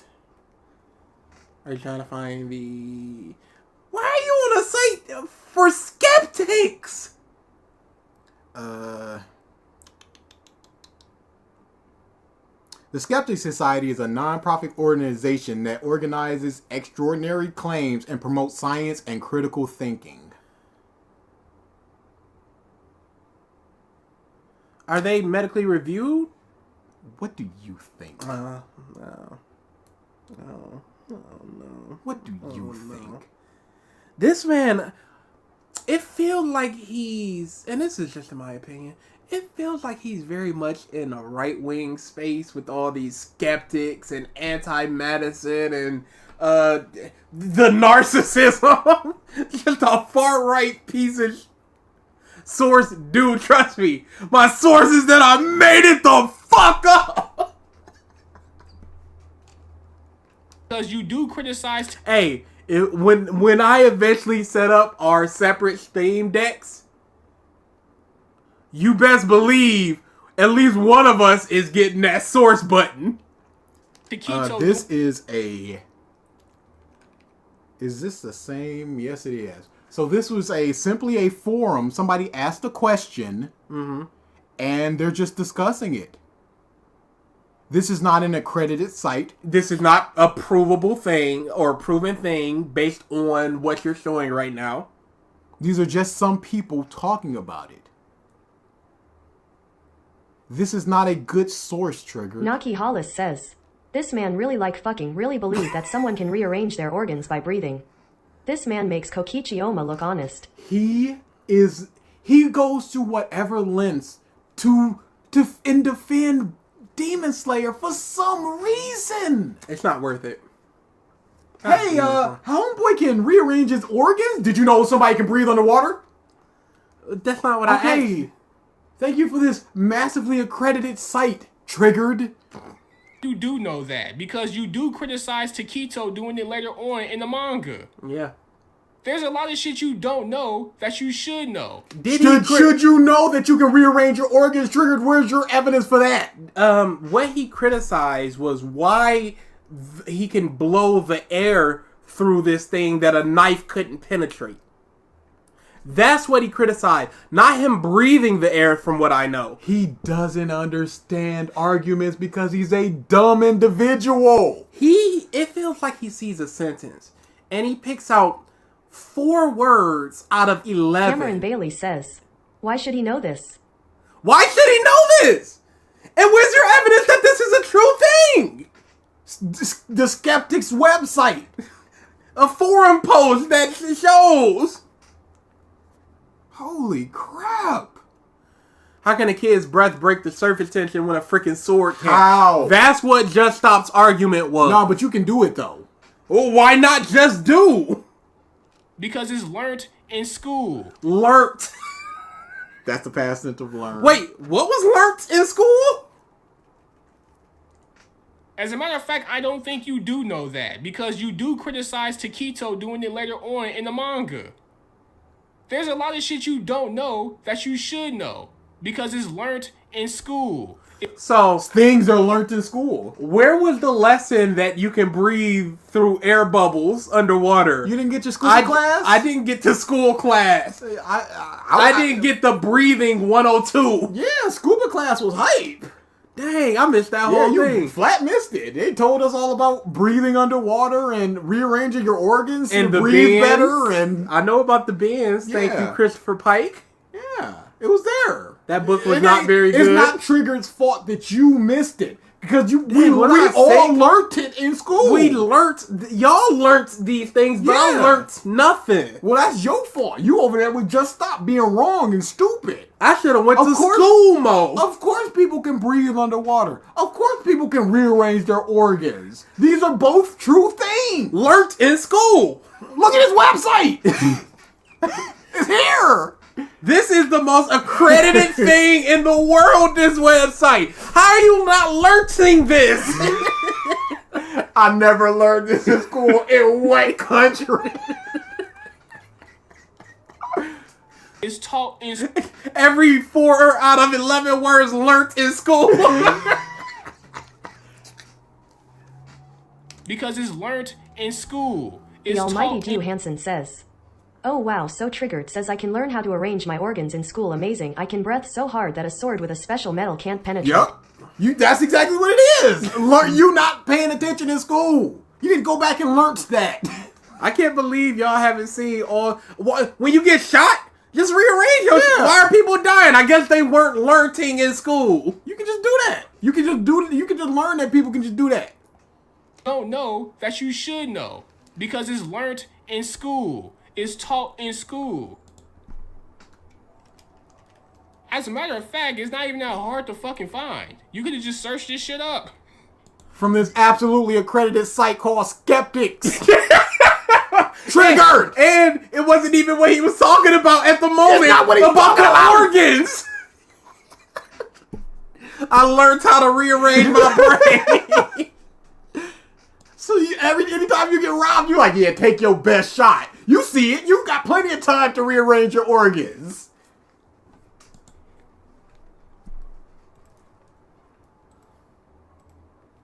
[SPEAKER 3] Are you trying to find the... Why are you on a site for skeptics?
[SPEAKER 4] The Skeptic Society is a non-profit organization that organizes extraordinary claims and promotes science and critical thinking.
[SPEAKER 3] Are they medically reviewed?
[SPEAKER 4] What do you think?
[SPEAKER 3] No.
[SPEAKER 4] What do you think?
[SPEAKER 3] This man, it feels like he's, and this is just in my opinion, it feels like he's very much in a right-wing space with all these skeptics and anti-medicine and the narcissism. Just a far-right piece of source. Dude, trust me, my source is that I made it the fuck up.
[SPEAKER 7] Because you do criticize.
[SPEAKER 3] Hey, when I eventually set up our separate Steam decks, you best believe at least one of us is getting that source button.
[SPEAKER 4] This is a... Is this the same? Yes, it is. So this was simply a forum. Somebody asked a question, and they're just discussing it. This is not an accredited site.
[SPEAKER 3] This is not a provable thing or a proven thing based on what you're showing right now.
[SPEAKER 4] These are just some people talking about it. This is not a good source, Trigger.
[SPEAKER 2] Nahkie Hollis says, this man really really believe that someone can rearrange their organs by breathing. This man makes Kokichi Oma look honest.
[SPEAKER 4] He goes to whatever lengths to defend Demon Slayer for some reason.
[SPEAKER 3] It's not worth it.
[SPEAKER 4] Hey, homeboy can rearrange his organs? Did you know somebody can breathe underwater?
[SPEAKER 3] That's not what I asked.
[SPEAKER 4] Thank you for this massively accredited site, Triggered.
[SPEAKER 7] You do know that because you do criticize Taquito doing it later on in the manga.
[SPEAKER 3] Yeah.
[SPEAKER 7] There's a lot of shit you don't know that you should know.
[SPEAKER 4] Should you know that you can rearrange your organs, Triggered? Where's your evidence for that?
[SPEAKER 3] What he criticized was why he can blow the air through this thing that a knife couldn't penetrate. That's what he criticized, not him breathing the air from what I know.
[SPEAKER 4] He doesn't understand arguments because he's a dumb individual.
[SPEAKER 3] It feels like he sees a sentence and he picks out 4 words out of 11.
[SPEAKER 2] Cameron Bailey says, why should he know this?
[SPEAKER 3] Why should he know this? And where's your evidence that this is a true thing?
[SPEAKER 4] The Skeptics website.
[SPEAKER 3] A forum post that shows.
[SPEAKER 4] Holy crap.
[SPEAKER 3] How can a kid's breath break the surface tension when a freaking sword can't?
[SPEAKER 4] How?
[SPEAKER 3] That's what Just Stop's argument was.
[SPEAKER 4] No, but you can do it though.
[SPEAKER 3] Well, why not just do?
[SPEAKER 7] Because it's learnt in school.
[SPEAKER 3] Learnt.
[SPEAKER 4] That's the past tense of learn.
[SPEAKER 3] Wait, what was learnt in school?
[SPEAKER 7] As a matter of fact, I don't think you do know that because you do criticize Taquito doing it later on in the manga. There's a lot of shit you don't know that you should know because it's learnt in school.
[SPEAKER 3] So
[SPEAKER 4] things are learnt in school.
[SPEAKER 3] Where was the lesson that you can breathe through air bubbles underwater?
[SPEAKER 4] You didn't get your school class?
[SPEAKER 3] I didn't get to school class. I didn't get the breathing 102.
[SPEAKER 4] Yeah, scuba class was hype.
[SPEAKER 3] Dang, I missed that whole thing.
[SPEAKER 4] You flat missed it. They told us all about breathing underwater and rearranging your organs
[SPEAKER 3] and
[SPEAKER 4] to breathe better. And
[SPEAKER 3] I know about the bends.
[SPEAKER 4] Yeah.
[SPEAKER 3] Thank you, Christopher Pike.
[SPEAKER 4] Yeah, it was there.
[SPEAKER 3] That book was not very good.
[SPEAKER 4] It's not Triggered's fault that you missed it. Because we all learnt it in school.
[SPEAKER 3] Y'all learnt these things, but I learnt nothing.
[SPEAKER 4] Well, that's your fault. You over there would just stop being wrong and stupid.
[SPEAKER 3] I should have went to school, Mo.
[SPEAKER 4] Of course people can breathe underwater. Of course people can rearrange their organs. These are both true things.
[SPEAKER 3] Learnt in school.
[SPEAKER 4] Look at his website. It's here.
[SPEAKER 3] This is the most accredited thing in the world, this website. How are you not learning this?
[SPEAKER 4] I never learned this in school in what country?
[SPEAKER 7] It's taught in
[SPEAKER 3] every 4 out of 11 words learnt in school.
[SPEAKER 7] Because it's learnt in school. It's
[SPEAKER 2] the Almighty Jew Hansen says, Oh wow, so triggered says I can learn how to arrange my organs in school. Amazing. I can breath so hard that a sword with a special metal can't penetrate.
[SPEAKER 4] Yup. That's exactly what it is. You not paying attention in school. You need to go back and learn that.
[SPEAKER 3] I can't believe y'all haven't seen all. When you get shot, just rearrange your shit. Why are people dying? I guess they weren't learning in school.
[SPEAKER 4] You can just do that. You can just learn that people can just do that.
[SPEAKER 7] Don't know that you should know because it's learnt in school. It's taught in school. As a matter of fact, it's not even that hard to fucking find. You could have just searched this shit up.
[SPEAKER 4] From this absolutely accredited site called Skeptics. Triggered!
[SPEAKER 3] And it wasn't even what he was talking about at the moment.
[SPEAKER 4] It's not what he's talking about.
[SPEAKER 3] Organs. I learned how to rearrange my brain.
[SPEAKER 4] So anytime you get robbed, you're like, yeah, take your best shot. You see it. You got plenty of time to rearrange your organs.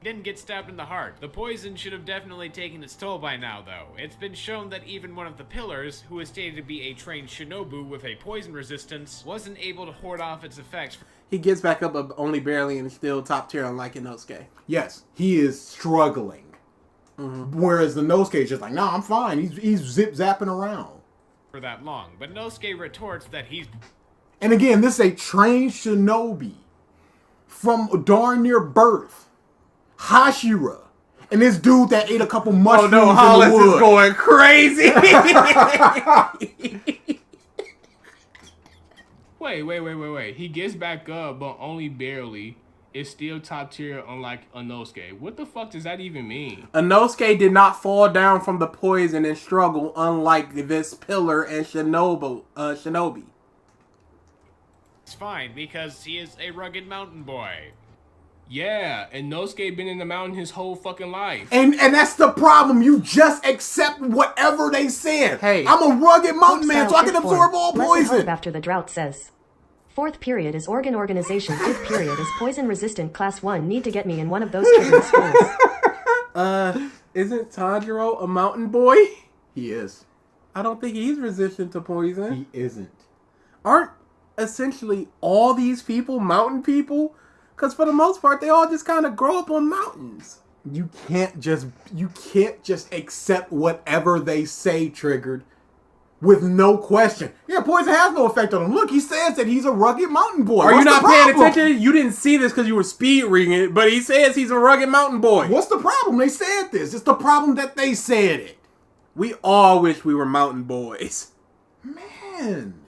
[SPEAKER 8] Didn't get stabbed in the heart. The poison should have definitely taken its toll by now, though. It's been shown that even one of the pillars, who is stated to be a trained shinobu with a poison resistance, wasn't able to hoard off its effects.
[SPEAKER 3] He gets back up only barely and still top tier unlike Inosuke.
[SPEAKER 4] Yes, he is struggling. Mm-hmm. Whereas the Inosuke is just like, nah, I'm fine. He's zip-zapping around.
[SPEAKER 8] For that long, but Inosuke retorts that he's...
[SPEAKER 4] And again, this is a trained shinobi from darn near birth. Hashira. And this dude that ate a couple mushrooms in the woods.
[SPEAKER 3] Hollis is going crazy.
[SPEAKER 7] Wait. He gets back up, but only barely. Is still top tier unlike Inosuke. What the fuck does that even mean?
[SPEAKER 3] Inosuke did not fall down from the poison and struggle unlike this pillar and shinobi.
[SPEAKER 8] It's fine, because he is a rugged mountain boy.
[SPEAKER 7] Yeah, and Inosuke been in the mountain his whole fucking life.
[SPEAKER 4] And that's the problem. You just accept whatever they said.
[SPEAKER 3] Hey,
[SPEAKER 4] I'm a rugged mountain man, so I can absorb all poison.
[SPEAKER 2] After the drought says. 4th period is organ organization. 5th period is poison resistant. Class 1 need to get me in one of those triggered schools.
[SPEAKER 3] Isn't Tanjiro a mountain boy?
[SPEAKER 4] He is.
[SPEAKER 3] I don't think he's resistant to poison.
[SPEAKER 4] He isn't.
[SPEAKER 3] Aren't essentially all these people mountain people? Because for the most part, they all just kind of grow up on mountains.
[SPEAKER 4] You can't just accept whatever they say, Triggered, with no question. Yeah, poison has no effect on him. Look, he says that he's a rugged mountain boy.
[SPEAKER 3] Are you not paying attention? You didn't see this because you were speed reading it, but he says he's a rugged mountain boy.
[SPEAKER 4] What's the problem? They said this. It's the problem that they said it.
[SPEAKER 3] We all wish we were mountain boys.
[SPEAKER 4] Man.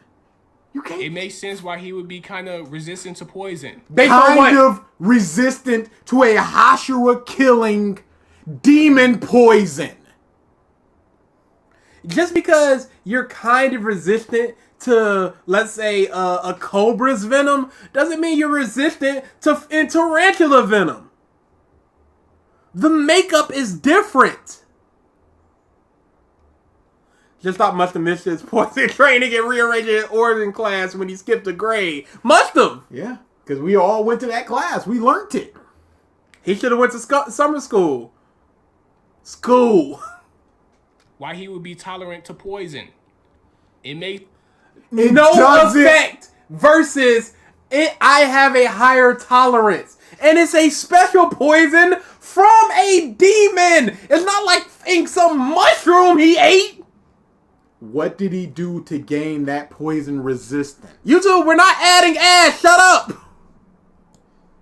[SPEAKER 4] You can't.
[SPEAKER 7] It makes sense why he would be kind of resistant to poison.
[SPEAKER 4] They kind of resistant to a Hashira killing demon poison.
[SPEAKER 3] Just because you're kind of resistant to, let's say, a cobra's venom, doesn't mean you're resistant to tarantula venom. The makeup is different. Just thought must have missed his poison training and rearranging his organ class when he skipped a grade. Must have.
[SPEAKER 4] Yeah, because we all went to that class. We learned it.
[SPEAKER 3] He should have went to summer school.
[SPEAKER 7] Why he would be tolerant to poison? It makes
[SPEAKER 3] no effect versus I have a higher tolerance. And it's a special poison from a demon. It's not like some mushroom he ate.
[SPEAKER 4] What did he do to gain that poison resistance?
[SPEAKER 3] You two, we're not adding ass. Shut up.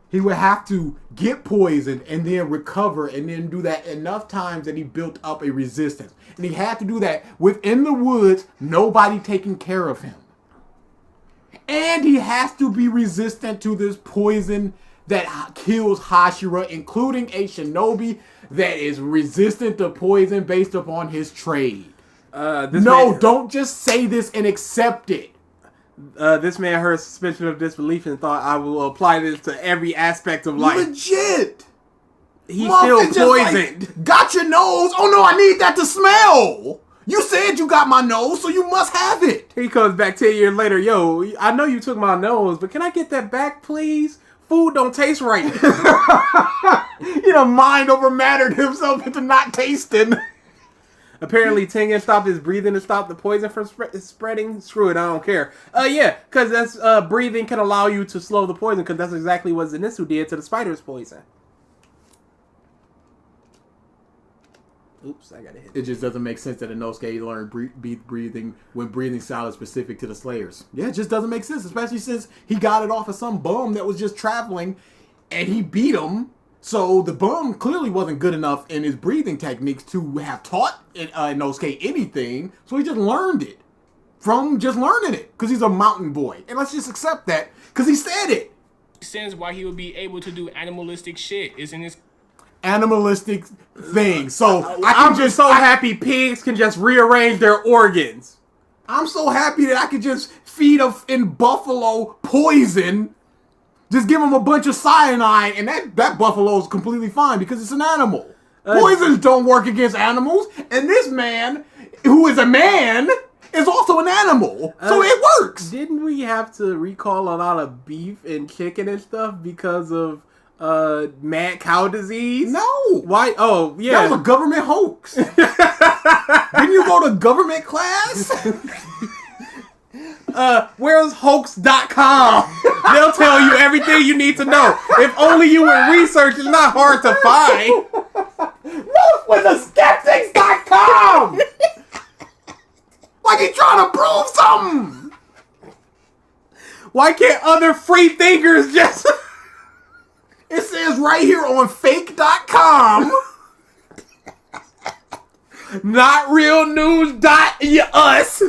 [SPEAKER 4] He would have to get poisoned and then recover and then do that enough times that he built up a resistance. And he had to do that within the woods, nobody taking care of him. And he has to be resistant to this poison that kills Hashira, including a shinobi that is resistant to poison based upon his trade. Don't just say this and accept it.
[SPEAKER 3] This man heard suspension of disbelief and thought I will apply this to every aspect of life.
[SPEAKER 4] Legit.
[SPEAKER 3] He's still poisoned.
[SPEAKER 4] Like, got your nose? Oh no, I need that to smell. You said you got my nose, so you must have it.
[SPEAKER 3] He comes back 10 years later. Yo, I know you took my nose, but can I get that back, please? Food don't taste right.
[SPEAKER 4] Mind over mattered himself into not tasting.
[SPEAKER 3] Apparently, Tengen stopped his breathing to stop the poison from spreading. Screw it, I don't care. Yeah, because that's breathing can allow you to slow the poison, because that's exactly what Zenitsu did to the spider's poison. Oops, I gotta hit
[SPEAKER 4] It just doesn't make sense that Inosuke learned breathing when breathing style is specific to the Slayers. Yeah, it just doesn't make sense, especially since he got it off of some bum that was just traveling, and he beat him. So the bum clearly wasn't good enough in his breathing techniques to have taught Inosuke anything, so he just learned it from just learning it, because he's a mountain boy. And let's just accept that, because he said it.
[SPEAKER 7] Sense why he would be able to do animalistic shit is in his
[SPEAKER 4] Animalistic thing. So
[SPEAKER 3] I'm just so happy pigs can just rearrange their organs.
[SPEAKER 4] I'm so happy that I could just feed in buffalo poison. Just give him a bunch of cyanide, and that buffalo is completely fine because it's an animal. Poisons don't work against animals, and this man, who is a man, is also an animal. So it works.
[SPEAKER 3] Didn't we have to recall a lot of beef and chicken and stuff because of mad cow disease?
[SPEAKER 4] No.
[SPEAKER 3] Why? Oh, yeah.
[SPEAKER 4] That was a government hoax. Didn't you go to government class?
[SPEAKER 3] Where's hoax.com? They'll tell you everything you need to know. If only you would research, it's not hard to find.
[SPEAKER 4] Wolf with the skeptics.com. Like he trying to prove something.
[SPEAKER 3] Why can't other free thinkers just...
[SPEAKER 4] It says right here on fake.com.
[SPEAKER 3] Not real news us.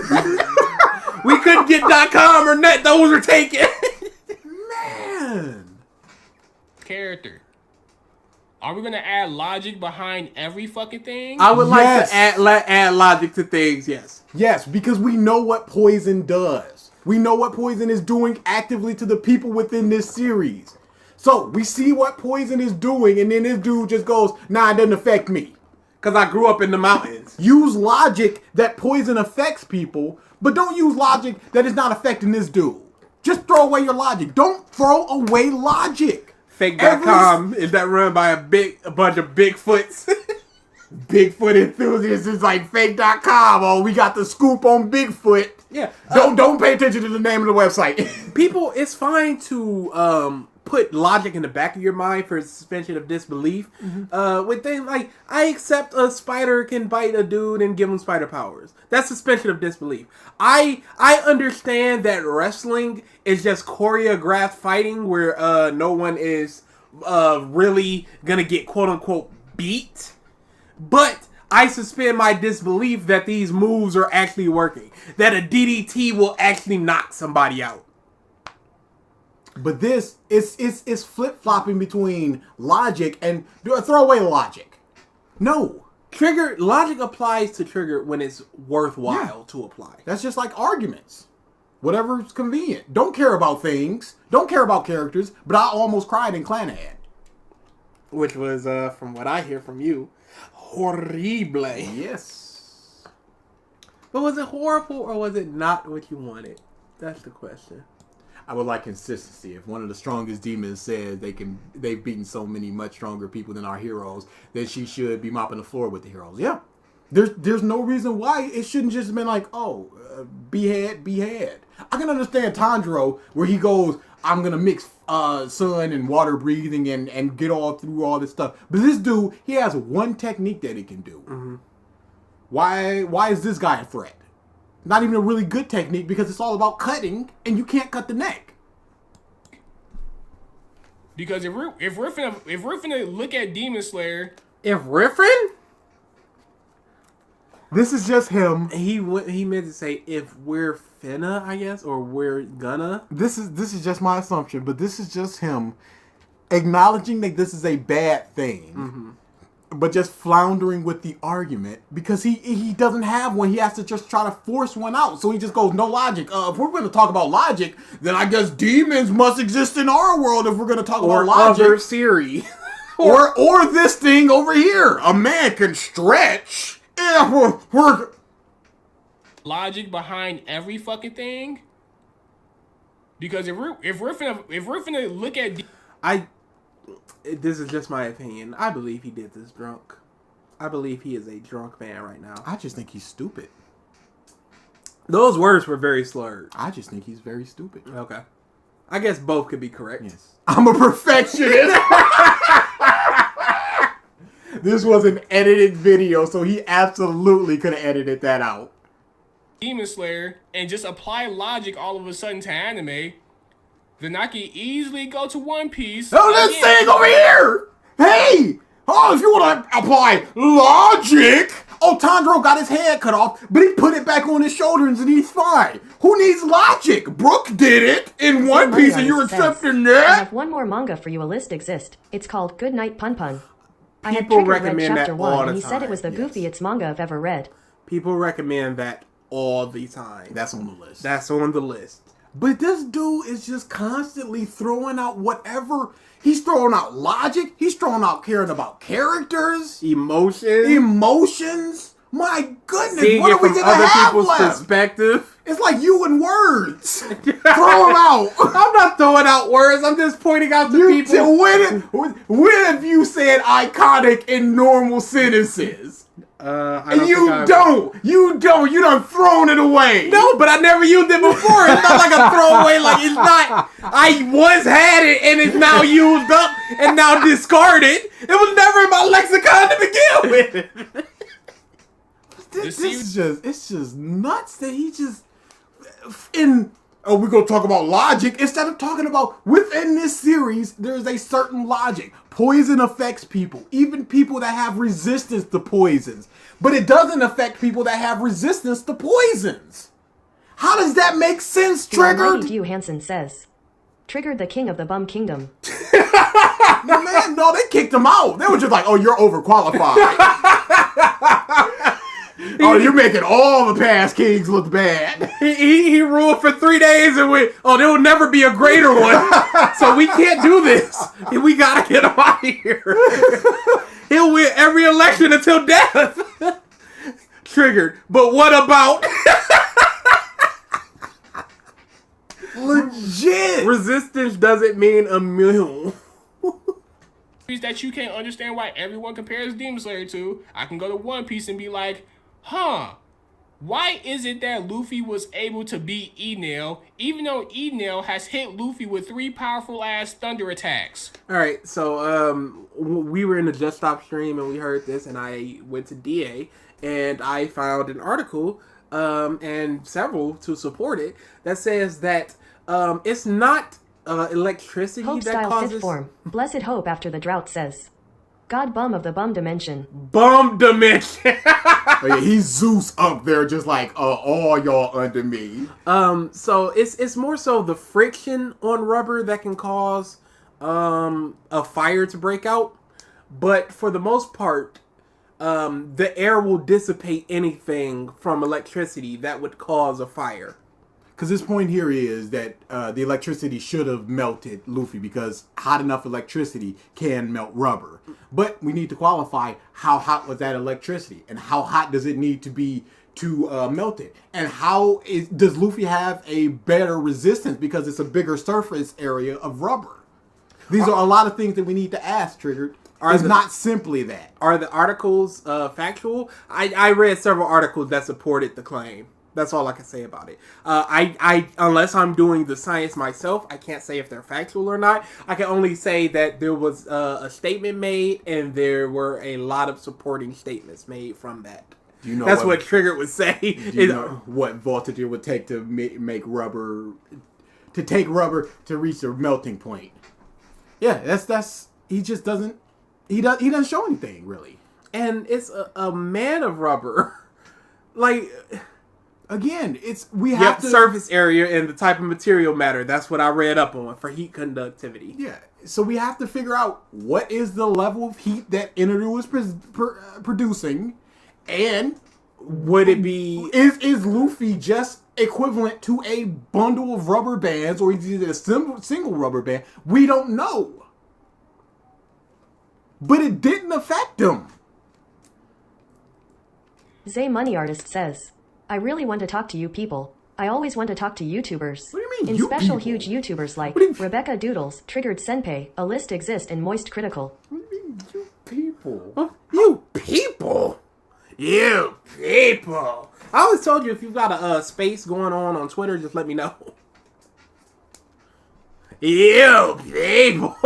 [SPEAKER 3] We couldn't get .com or net. Those were taken.
[SPEAKER 4] Man.
[SPEAKER 7] character. Are we gonna add logic behind every fucking thing?
[SPEAKER 3] I would like to add logic to things, yes.
[SPEAKER 4] Yes, because we know what poison does. We know what poison is doing actively to the people within this series. So, we see what poison is doing, and then this dude just goes, nah, it doesn't affect me.
[SPEAKER 3] Because I grew up in the mountains.
[SPEAKER 4] Use logic that poison affects people, but don't use logic that is not affecting this dude. Just throw away your logic. Don't throw away logic.
[SPEAKER 3] Fake.com, is that run by a bunch of Bigfoots?
[SPEAKER 4] Bigfoot enthusiasts is like fake.com. Oh, we got the scoop on Bigfoot.
[SPEAKER 3] Yeah.
[SPEAKER 4] Don't pay attention to the name of the website.
[SPEAKER 3] People, it's fine to put logic in the back of your mind for suspension of disbelief. With things like, I accept a spider can bite a dude and give him spider powers. That's suspension of disbelief. I understand that wrestling is just choreographed fighting where no one is really gonna get quote unquote beat. But I suspend my disbelief that these moves are actually working. That a DDT will actually knock somebody out.
[SPEAKER 4] But this is flip-flopping between logic and throw away logic. No.
[SPEAKER 3] Trigger logic applies to trigger when it's worthwhile to apply.
[SPEAKER 4] That's just like arguments. Whatever's convenient. Don't care about things. Don't care about characters. But I almost cried in Clannad.
[SPEAKER 3] Which was, from what I hear from you, horrible.
[SPEAKER 4] Yes.
[SPEAKER 3] But was it horrible or was it not what you wanted? That's the question.
[SPEAKER 4] I would like consistency. If one of the strongest demons says they've beaten so many much stronger people than our heroes, then she should be mopping the floor with the heroes. Yeah. There's no reason why it shouldn't just have been like, behead. I can understand Tanjiro where he goes, I'm going to mix sun and water breathing and get all through all this stuff. But this dude, he has one technique that he can do. Mm-hmm. Why is this guy a threat? Not even a really good technique because it's all about cutting and you can't cut the neck.
[SPEAKER 7] Because if we're finna look at Demon Slayer,
[SPEAKER 3] if Riffin,
[SPEAKER 4] this is just him.
[SPEAKER 3] He meant to say if we're finna, I guess, or we're gonna.
[SPEAKER 4] This is just my assumption, but this is just him acknowledging that this is a bad thing, but just floundering with the argument because he doesn't have one. He has to just try to force one out. So he just goes, no logic. If we're going to talk about logic, then I guess demons must exist in our world if we're going to talk about logic.
[SPEAKER 3] Or Siri.
[SPEAKER 4] or this thing over here. A man can stretch. Yeah, we're
[SPEAKER 7] logic behind every fucking thing. Because if we're finna look at
[SPEAKER 3] this is just my opinion. I believe he did this drunk. I believe he is a drunk man right now.
[SPEAKER 4] I just think he's stupid.
[SPEAKER 3] Those words were very slurred.
[SPEAKER 4] I just think he's very stupid.
[SPEAKER 3] Okay. I guess both could be correct.
[SPEAKER 4] Yes. I'm a perfectionist. This was an edited video, so he absolutely could have edited that out.
[SPEAKER 7] Demon Slayer and just apply logic all of a sudden to anime, the Nahkie easily go to One Piece.
[SPEAKER 4] Oh, this thing over here! Hey! Oh, if you want to apply logic! Oh, Tanjiro got his head cut off, but he put it back on his shoulders and he's fine. Who needs logic? Brooke did it in One Piece and you're accepting
[SPEAKER 2] I
[SPEAKER 4] that?
[SPEAKER 2] have one more manga for you. A list exists. It's called Good Night Pun Pun. I had
[SPEAKER 3] People
[SPEAKER 2] Triggered read
[SPEAKER 3] recommend
[SPEAKER 2] chapter
[SPEAKER 3] that all
[SPEAKER 2] 1
[SPEAKER 3] the
[SPEAKER 2] and he said it
[SPEAKER 3] time,
[SPEAKER 2] was the
[SPEAKER 3] yes.
[SPEAKER 2] goofiest manga I've ever read.
[SPEAKER 3] People recommend that all the time.
[SPEAKER 4] That's on the list.
[SPEAKER 3] That's on the list.
[SPEAKER 4] But this dude is just constantly throwing out whatever. He's throwing out logic. He's throwing out caring about characters. Emotions. My goodness,
[SPEAKER 3] Seeing
[SPEAKER 4] what
[SPEAKER 3] it
[SPEAKER 4] are we
[SPEAKER 3] from
[SPEAKER 4] gonna
[SPEAKER 3] other
[SPEAKER 4] have
[SPEAKER 3] people's
[SPEAKER 4] left?
[SPEAKER 3] perspective.
[SPEAKER 4] It's like you and words. Throw them out.
[SPEAKER 3] I'm not throwing out words. I'm just pointing out to people.
[SPEAKER 4] When have you said iconic in normal sentences?
[SPEAKER 3] And
[SPEAKER 4] You done thrown it away.
[SPEAKER 3] No, but I never used it before. It's not like a throwaway. Like, it's not. I once had it and it's now used up and now discarded. It was never in my lexicon to begin with.
[SPEAKER 4] It's just nuts that he just we're gonna talk about logic instead of talking about within this series. There's a certain logic. Poison affects people, even people that have resistance to poisons, but it doesn't affect people that have resistance to poisons. How does that make sense, Triggered?
[SPEAKER 2] Hugh Hansen says, Triggered the king of the bum kingdom.
[SPEAKER 4] Man, no, they kicked him out. They were just like, oh, you're overqualified. Oh, you're making all the past kings look bad.
[SPEAKER 3] He ruled for 3 days and went, oh, there will never be a greater one. So we can't do this. We gotta get him out of here. He'll win every election until death. Triggered. But what about...
[SPEAKER 4] Legit.
[SPEAKER 3] Resistance doesn't mean immune.
[SPEAKER 7] That you can't understand why everyone compares Demon Slayer to, I can go to One Piece and be like, why is it that Luffy was able to beat Enel, even though Enel has hit Luffy with 3 powerful ass thunder attacks?
[SPEAKER 3] Alright, so we were in the Just Stop stream and we heard this, and I went to DA and I found an article and several to support it that says that it's not electricity
[SPEAKER 2] Hope
[SPEAKER 3] that
[SPEAKER 2] style
[SPEAKER 3] causes...
[SPEAKER 2] fifth form. Blessed Hope after the drought says, God bum of the bum dimension.
[SPEAKER 3] Bum dimension.
[SPEAKER 4] Oh, yeah, he's Zeus up there just like, all y'all under me.
[SPEAKER 3] So it's more so the friction on rubber that can cause a fire to break out. But for the most part, the air will dissipate anything from electricity that would cause a fire.
[SPEAKER 4] Because his point here is that the electricity should have melted Luffy because hot enough electricity can melt rubber. But we need to qualify how hot was that electricity and how hot does it need to be to melt it. And does Luffy have a better resistance because it's a bigger surface area of rubber? These are a lot of things that we need to ask, Triggered. It's not simply that.
[SPEAKER 3] Are the articles factual? I read several articles that supported the claim. That's all I can say about it. I unless I'm doing the science myself, I can't say if they're factual or not. I can only say that there was a statement made, and there were a lot of supporting statements made from that.
[SPEAKER 4] Do you know
[SPEAKER 3] that's what Triggered would say.
[SPEAKER 4] Do you know what voltage it would take to make rubber, to take rubber to reach the melting point? Yeah, that's he just doesn't. He doesn't show anything really.
[SPEAKER 3] And it's a man of rubber, like.
[SPEAKER 4] Again, we have to
[SPEAKER 3] surface area and the type of material matter. That's what I read up on for heat conductivity.
[SPEAKER 4] Yeah, so we have to figure out what is the level of heat that Enelu is producing, and
[SPEAKER 3] would it be
[SPEAKER 4] is Luffy just equivalent to a bundle of rubber bands, or is he a single rubber band? We don't know, but it didn't affect him.
[SPEAKER 2] Zay Money Artist says, I really want to talk to you people. I always want to talk to YouTubers.
[SPEAKER 4] What do you mean,
[SPEAKER 2] in
[SPEAKER 4] you
[SPEAKER 2] special
[SPEAKER 4] people?
[SPEAKER 2] huge YouTubers like Rebecca Doodles, Triggered Senpai, a list exists in Moist Critical.
[SPEAKER 4] What do you mean, you people? people.
[SPEAKER 3] You people. You people. I always told you if you've got a space going on Twitter, just let me know. You people.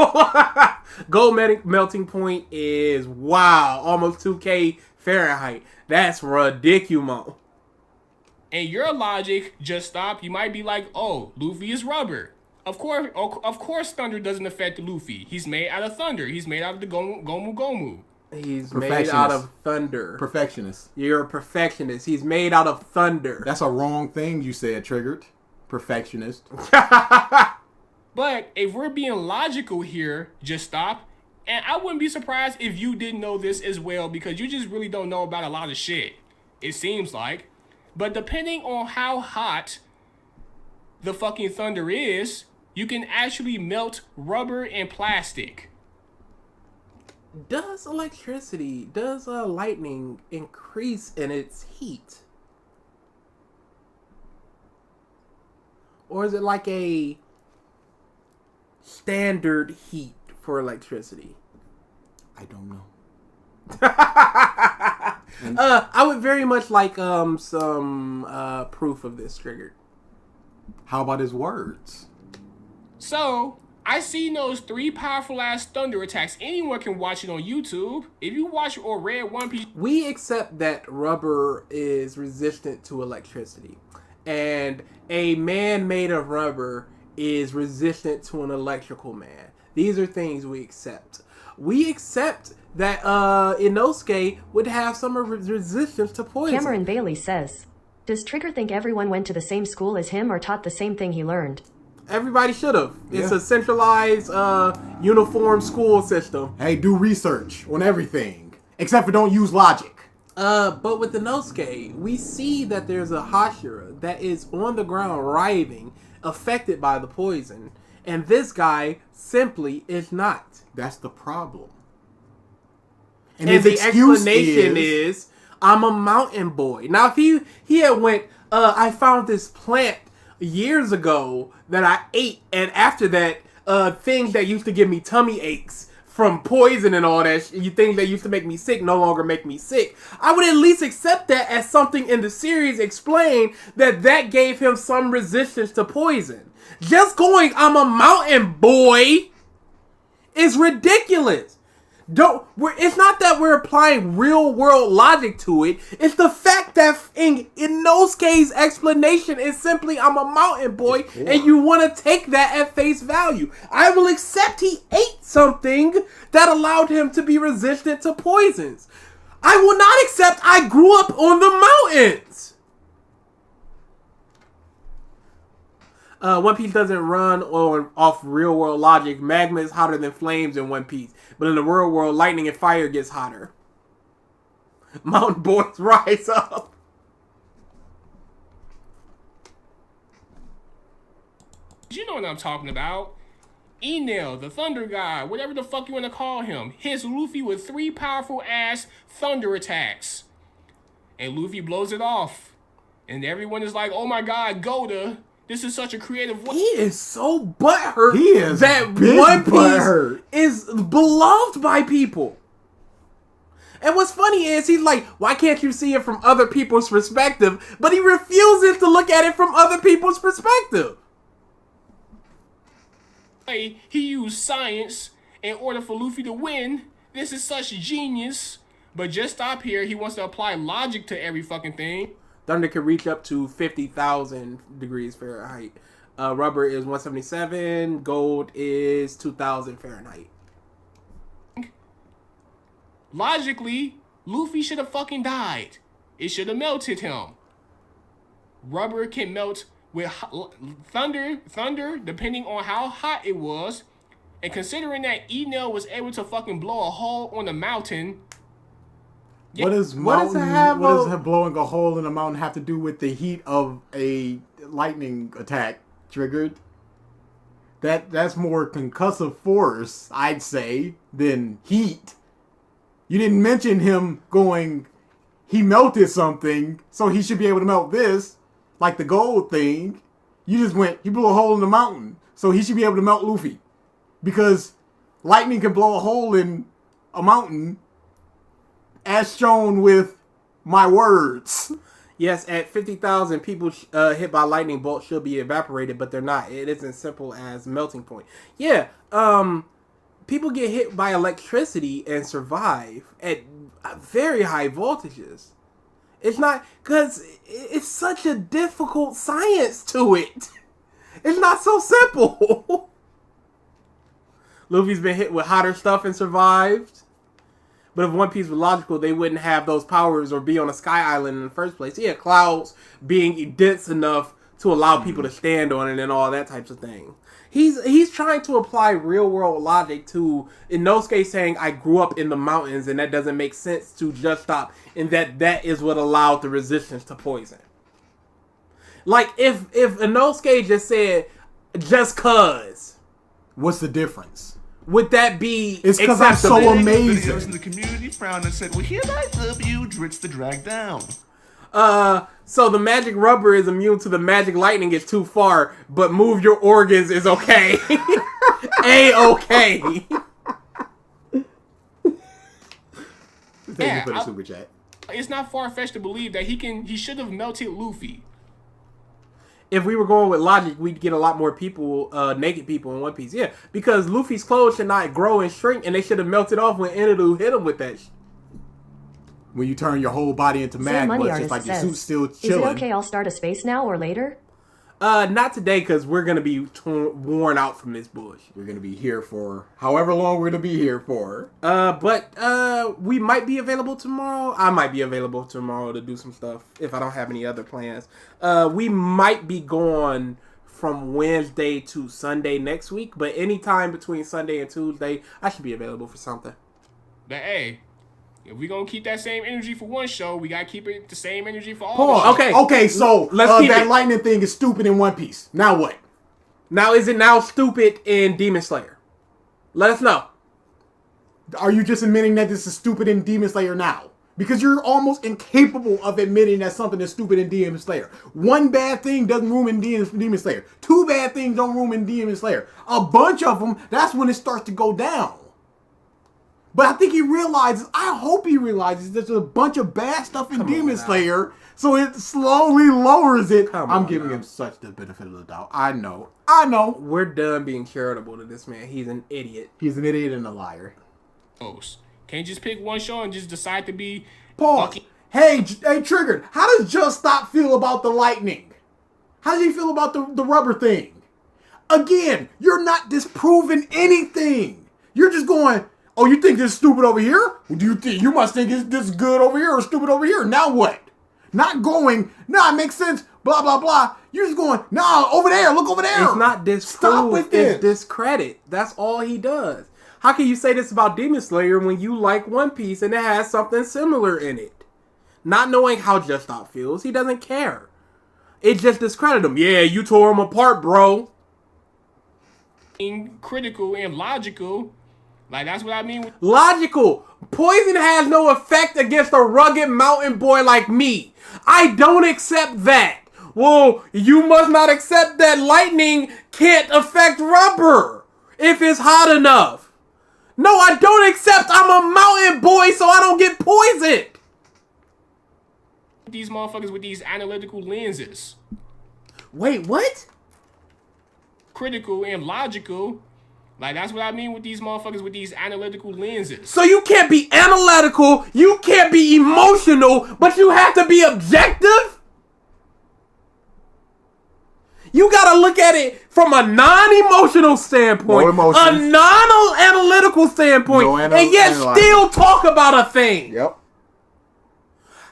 [SPEAKER 3] Gold melting point is wow, almost 2K Fahrenheit. That's ridiculous.
[SPEAKER 7] And your logic, just stop. You might be like, oh, Luffy is rubber. Of course, thunder doesn't affect Luffy. He's made out of thunder. He's made out of the Gomu Gomu.
[SPEAKER 3] He's made out of thunder.
[SPEAKER 4] Perfectionist.
[SPEAKER 3] You're a perfectionist. He's made out of thunder.
[SPEAKER 4] That's a wrong thing you said, Triggered. Perfectionist.
[SPEAKER 7] But if we're being logical here, just stop. And I wouldn't be surprised if you didn't know this as well, because you just really don't know about a lot of shit, it seems like. But depending on how hot the fucking thunder is, you can actually melt rubber and plastic.
[SPEAKER 3] Does lightning increase in its heat? Or is it like a standard heat for electricity?
[SPEAKER 4] I don't know.
[SPEAKER 3] I would very much like some proof of this, Triggered.
[SPEAKER 4] How about his words?
[SPEAKER 7] So, I seen those 3 powerful ass thunder attacks. Anyone can watch it on YouTube. If you watch or read One Piece...
[SPEAKER 3] We accept that rubber is resistant to electricity. And a man made of rubber is resistant to an electrical man. These are things we accept. We accept that Inosuke would have some resistance to poison.
[SPEAKER 2] Cameron Bailey says, does Trigger think everyone went to the same school as him or taught the same thing he learned?
[SPEAKER 3] Everybody should have. It's a centralized, uniform school system.
[SPEAKER 4] Hey, do research on everything. Except for don't use logic.
[SPEAKER 3] But with Inosuke, we see that there's a Hashira that is on the ground writhing, affected by the poison. And this guy simply is not.
[SPEAKER 4] That's the problem.
[SPEAKER 3] And the explanation is, I'm a mountain boy. Now, if he had went, I found this plant years ago that I ate, and after that, things that used to give me tummy aches from poison and all that, you things that used to make me sick no longer make me sick, I would at least accept that as something in the series explain that gave him some resistance to poison. Just going, I'm a mountain boy, is ridiculous. It's not that we're applying real world logic to it. It's the fact that in Inosuke's explanation is simply, I'm a mountain boy, and you want to take that at face value. I will accept he ate something that allowed him to be resistant to poisons. I will not accept I grew up on the mountains. One Piece doesn't run off real world logic. Magma is hotter than flames in One Piece. But in the real world, lightning and fire gets hotter. Mountain boys rise up.
[SPEAKER 7] You know what I'm talking about. Enel, the thunder guy, whatever the fuck you want to call him, hits Luffy with 3 powerful ass thunder attacks. And Luffy blows it off. And everyone is like, oh my god, Goda. This is such a creative way.
[SPEAKER 3] He is so butthurt.
[SPEAKER 4] He is
[SPEAKER 3] that One Piece is beloved by people. And what's funny is he's like, why can't you see it from other people's perspective? But he refuses to look at it from other people's perspective.
[SPEAKER 7] He used science in order for Luffy to win. This is such genius. But just stop here. He wants to apply logic to every fucking thing.
[SPEAKER 3] Thunder can reach up to 50,000 degrees Fahrenheit. Rubber is 177. Gold is 2,000 Fahrenheit.
[SPEAKER 7] Logically, Luffy should have fucking died. It should have melted him. Rubber can melt with thunder, depending on how hot it was. And considering that Enel was able to fucking blow a hole on the mountain...
[SPEAKER 4] What does blowing a hole in a mountain have to do with the heat of a lightning attack triggered? That's more concussive force, I'd say, than heat. You didn't mention him going, he melted something, so he should be able to melt this, like the gold thing. You just went, he blew a hole in the mountain, so he should be able to melt Luffy. Because lightning can blow a hole in a mountain, as shown with my words.
[SPEAKER 3] Yes, at 50,000, people hit by lightning bolts should be evaporated, but they're not. It isn't simple as melting point. Yeah, people get hit by electricity and survive at very high voltages. It's not, because it's such a difficult science to it. It's not so simple. Luffy's been hit with hotter stuff and survived. But if One Piece was logical, they wouldn't have those powers or be on a sky island in the first place. Yeah, clouds being dense enough to allow people to stand on it and all that types of thing. He's trying to apply real world logic to Inosuke saying, I grew up in the mountains and that doesn't make sense to Just Stop, and that is what allowed the resistance to poison. Like, if Inosuke just said, just cuz,
[SPEAKER 4] what's the difference?
[SPEAKER 3] Would that be
[SPEAKER 4] It's because I'm so
[SPEAKER 6] Videos
[SPEAKER 4] amazing.
[SPEAKER 6] in the community frowned and said, we hereby dub you Dritz the Drag Down.
[SPEAKER 3] So the magic rubber is immune to the magic lightning is too far, but move your organs is okay. A-okay.
[SPEAKER 4] Thank you for the super chat.
[SPEAKER 7] It's not far-fetched to believe that he should have melted Luffy.
[SPEAKER 3] If we were going with logic, we'd get a lot more people, naked people in One Piece. Yeah, because Luffy's clothes should not grow and shrink, and they should have melted off when Enelu hit him with that.
[SPEAKER 4] When you turn your whole body into magma, it's just like your suit's still chilling.
[SPEAKER 2] Is it okay I'll start a space now or later?
[SPEAKER 3] Not today, because we're going to be worn out from this bullshit.
[SPEAKER 4] We're going to be here for however long we're going to be here for.
[SPEAKER 3] But we might be available tomorrow. I might be available tomorrow to do some stuff if I don't have any other plans. We might be gone from Wednesday to Sunday next week, but anytime between Sunday and Tuesday, I should be available for something.
[SPEAKER 7] But hey, if we're going to keep that same energy for one show, we got to keep it the same energy for all
[SPEAKER 4] Pause.
[SPEAKER 7] the shows.
[SPEAKER 4] Okay, so
[SPEAKER 3] let's keep
[SPEAKER 4] that
[SPEAKER 3] it.
[SPEAKER 4] lightning thing is stupid in One Piece. Now what?
[SPEAKER 3] Now, is it now stupid in Demon Slayer? Let us know.
[SPEAKER 4] Are you just admitting that this is stupid in Demon Slayer now? Because you're almost incapable of admitting that something is stupid in Demon Slayer. One bad thing doesn't ruin Demon Slayer. Two bad things don't ruin Demon Slayer. A bunch of them, that's when it starts to go down. But I think he realizes, I hope he realizes there's a bunch of bad stuff in Demon Slayer, so it slowly lowers it. I'm giving him such the benefit of the doubt. I know.
[SPEAKER 3] We're done being charitable to this man. He's an idiot.
[SPEAKER 4] He's an idiot and a liar.
[SPEAKER 7] Can't just pick one show and just decide to be...
[SPEAKER 4] Pause. Hey, Triggered, how does Just Stop feel about the lightning? How does he feel about the rubber thing? Again, you're not disproving anything. You're just going... Oh, you think this is stupid over here? Well, do you think you must think it's this good over here or stupid over here? Now what? Not going, nah, it makes sense, blah, blah, blah. You're just going, nah, over there, look over there.
[SPEAKER 3] It's not disprove,
[SPEAKER 4] Stop with this.
[SPEAKER 3] It's discredit. That's all he does. How can you say this about Demon Slayer when you like One Piece and it has something similar in it? Not knowing how Just Stop feels, he doesn't care. It just discredited him. Yeah, you tore him apart, bro.
[SPEAKER 7] Being critical and logical... Like, that's what I mean.
[SPEAKER 3] Logical. Poison has no effect against a rugged mountain boy like me. I don't accept that. Well, you must not accept that lightning can't affect rubber if it's hot enough. No, I don't accept I'm a mountain boy so I don't get poisoned.
[SPEAKER 7] These motherfuckers with these analytical lenses.
[SPEAKER 3] Wait, what?
[SPEAKER 7] Critical and logical. Like, that's what I mean with these motherfuckers with these analytical lenses.
[SPEAKER 3] So you can't be analytical, you can't be emotional, but you have to be objective? You gotta look at it from a non-emotional standpoint, a non-analytical standpoint, and yet still talk about a thing.
[SPEAKER 4] Yep.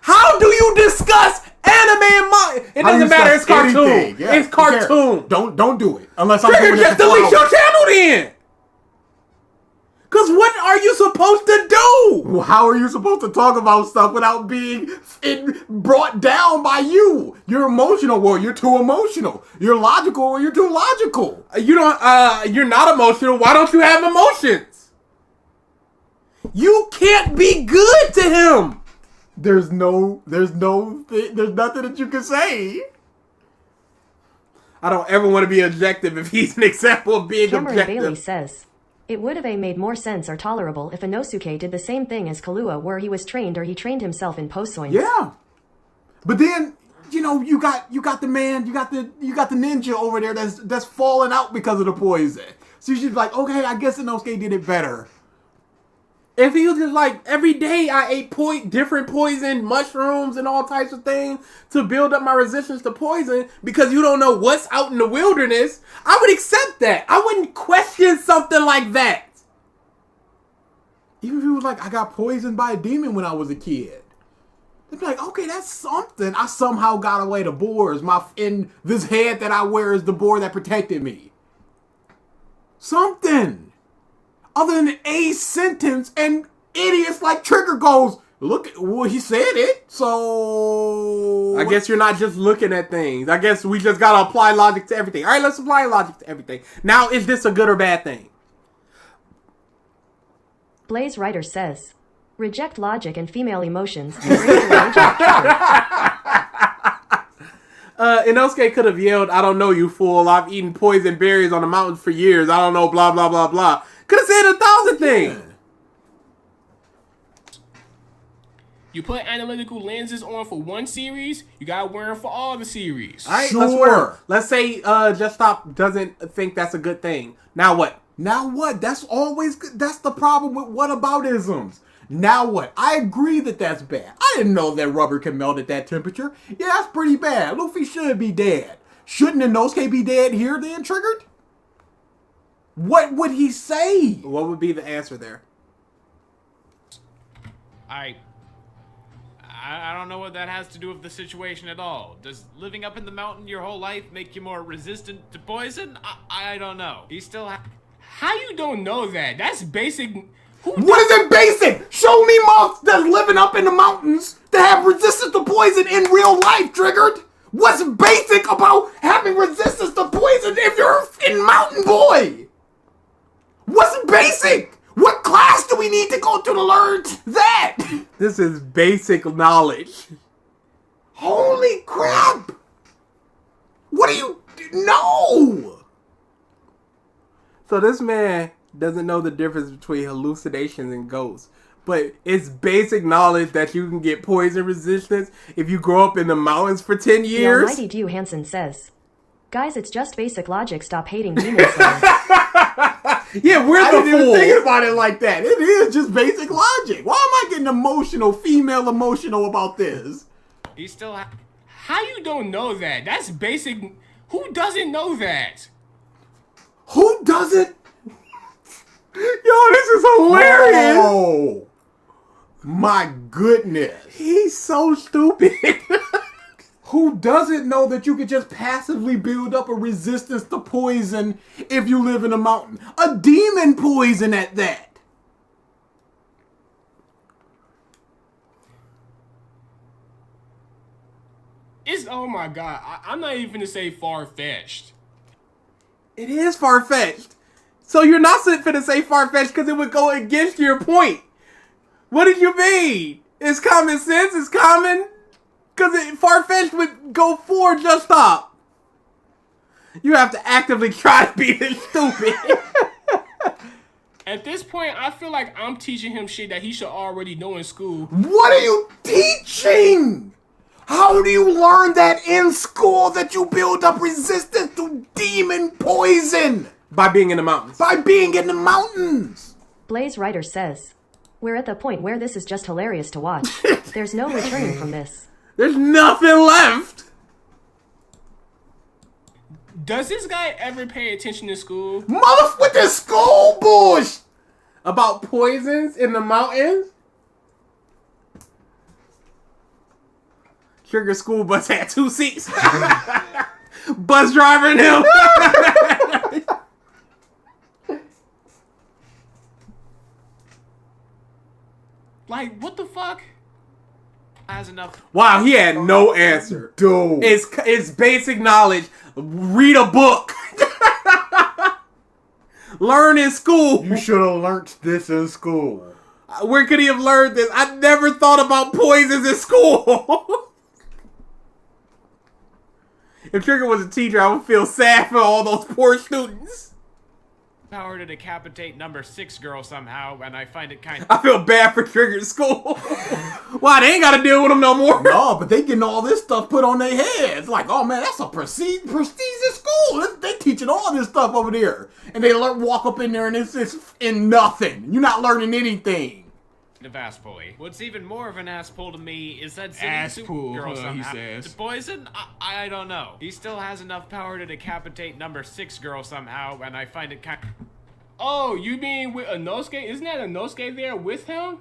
[SPEAKER 3] How do you discuss anime and manga? It doesn't matter, it's cartoon.
[SPEAKER 4] Yeah,
[SPEAKER 3] it's cartoon.
[SPEAKER 4] Don't do it. Unless I'm
[SPEAKER 3] Trigger,
[SPEAKER 4] doing it
[SPEAKER 3] just
[SPEAKER 4] for 4
[SPEAKER 3] delete
[SPEAKER 4] hours.
[SPEAKER 3] your channel then. Because what are you supposed to do?
[SPEAKER 4] Well, how are you supposed to talk about stuff without being brought down by you? You're emotional, well, you're too emotional. You're logical, or you're too logical.
[SPEAKER 3] You're not emotional. Why don't you have emotions? You can't be good to him.
[SPEAKER 4] There's nothing that you can say.
[SPEAKER 3] I don't ever want to be objective if he's an example of being
[SPEAKER 2] Cameron
[SPEAKER 3] objective.
[SPEAKER 2] Bailey says, It would have made more sense or tolerable if Inosuke did the same thing as Kahlua, where he was trained or he trained himself in posoins.
[SPEAKER 4] Yeah. But then, you know, you got the man, you got the ninja over there that's falling out because of the poison. So you should be like, okay, I guess Inosuke did it better.
[SPEAKER 3] If he was just like, every day I ate different poison, mushrooms, and all types of things to build up my resistance to poison because you don't know what's out in the wilderness, I would accept that. I wouldn't question something like that.
[SPEAKER 4] Even if he was like, I got poisoned by a demon when I was a kid. They'd be like, okay, that's something. I somehow got away the boars. In this head that I wear is the boar that protected me. Something. Other than a sentence, and idiots like Trigger goes, look, well, he said it, so...
[SPEAKER 3] I guess you're not just looking at things. I guess we just gotta apply logic to everything. Alright, let's apply logic to everything. Now, is this a good or bad thing?
[SPEAKER 2] Blaze Writer says, reject logic and female emotions. Embrace the rage of Trigger.
[SPEAKER 3] Inosuke could have yelled, I don't know, you fool. I've eaten poison berries on the mountains for years. I don't know, blah, blah, blah, blah. Could have said 1,000 things.
[SPEAKER 7] You put analytical lenses on for one series, you gotta wear them for all the series.
[SPEAKER 3] All right,
[SPEAKER 4] Sure.
[SPEAKER 3] let's say Just Stop doesn't think that's a good thing. Now what?
[SPEAKER 4] Now what? That's always good. That's the problem with whataboutisms. Now what? I agree that that's bad. I didn't know that rubber can melt at that temperature. Yeah, that's pretty bad. Luffy should be dead. Shouldn't Inosuke be dead here then, Triggered? What would he say?
[SPEAKER 3] What would be the answer there?
[SPEAKER 8] I don't know what that has to do with the situation at all. Does living up in the mountain your whole life make you more resistant to poison? I don't know. He still
[SPEAKER 7] How you don't know that? That's basic.
[SPEAKER 4] What is it basic? Show me monks that's living up in the mountains that have resistance to poison in real life, Triggered. What's basic about having resistance to poison if you're in Mountain Boy? What's basic? What class do we need to go to learn that?
[SPEAKER 3] This is basic knowledge.
[SPEAKER 4] Holy crap! What do you know?
[SPEAKER 3] So this man doesn't know the difference between hallucinations and ghosts. But it's basic knowledge that you can get poison resistance if you grow up in the mountains for 10
[SPEAKER 2] The
[SPEAKER 3] years.
[SPEAKER 2] Almighty Dew Hansen says, guys, it's just basic logic. Stop hating Demon Slayer.
[SPEAKER 3] Yeah, we're
[SPEAKER 4] I
[SPEAKER 3] the
[SPEAKER 4] didn't even
[SPEAKER 3] fools.
[SPEAKER 4] think about it like that. It is just basic logic. Why am I getting emotional, female emotional about this?
[SPEAKER 8] He still
[SPEAKER 7] How you don't know that? That's basic. Who doesn't know that?
[SPEAKER 4] Who doesn't?
[SPEAKER 3] Yo, this is hilarious.
[SPEAKER 4] Oh, my goodness.
[SPEAKER 3] He's so stupid.
[SPEAKER 4] Who doesn't know that you could just passively build up a resistance to poison if you live in a mountain? A demon poison at that.
[SPEAKER 7] It's, oh my god, I'm not even gonna say far-fetched.
[SPEAKER 3] It is far-fetched. So you're not finna say far-fetched because it would go against your point. What did you mean? It's common sense, it's common. Because far-fetched would go for Just Stop. You have to actively try to be this stupid.
[SPEAKER 7] At this point, I feel like I'm teaching him shit that he should already know in school.
[SPEAKER 4] What are you teaching? How do you learn that in school that you build up resistance to demon poison?
[SPEAKER 3] By being in the mountains.
[SPEAKER 4] By being in the mountains.
[SPEAKER 2] Blaze Writer says, we're at the point where this is just hilarious to watch. There's no returning from this.
[SPEAKER 3] There's nothing left.
[SPEAKER 7] Does this guy ever pay attention in school?
[SPEAKER 4] Mother with this school bush.
[SPEAKER 3] About poisons in the mountains? Trigger school bus had 2 seats. Bus driver and him.
[SPEAKER 7] Like, what the fuck?
[SPEAKER 8] has enough.
[SPEAKER 3] Wow, he had no answer.
[SPEAKER 4] Dude.
[SPEAKER 3] It's basic knowledge. Read a book. Learn in school.
[SPEAKER 4] You should have learnt this in school.
[SPEAKER 3] Where could he have learned this? I never thought about poisons in school. If Trigger was a teacher, I would feel sad for all those poor students.
[SPEAKER 8] power to decapitate number 6 girl somehow, and I find it kind of...
[SPEAKER 3] I feel bad for Triggered School. Why, they ain't got to deal with them no more.
[SPEAKER 4] No, but they getting all this stuff put on their heads. Like, oh man, that's a prestigious school. They teaching all this stuff over there. And they walk up in there and it's in nothing. You're not learning anything.
[SPEAKER 8] Of ass pulley. What's even more of an ass pull to me is that
[SPEAKER 7] Ass
[SPEAKER 8] Super
[SPEAKER 7] pull,
[SPEAKER 8] girl
[SPEAKER 7] he
[SPEAKER 8] somehow.
[SPEAKER 7] says.
[SPEAKER 8] The poison? I don't know. He still has enough power to decapitate number 6 girl somehow, and I find it kind of...
[SPEAKER 7] Oh, you mean with Inosuke? Isn't that Inosuke there with him?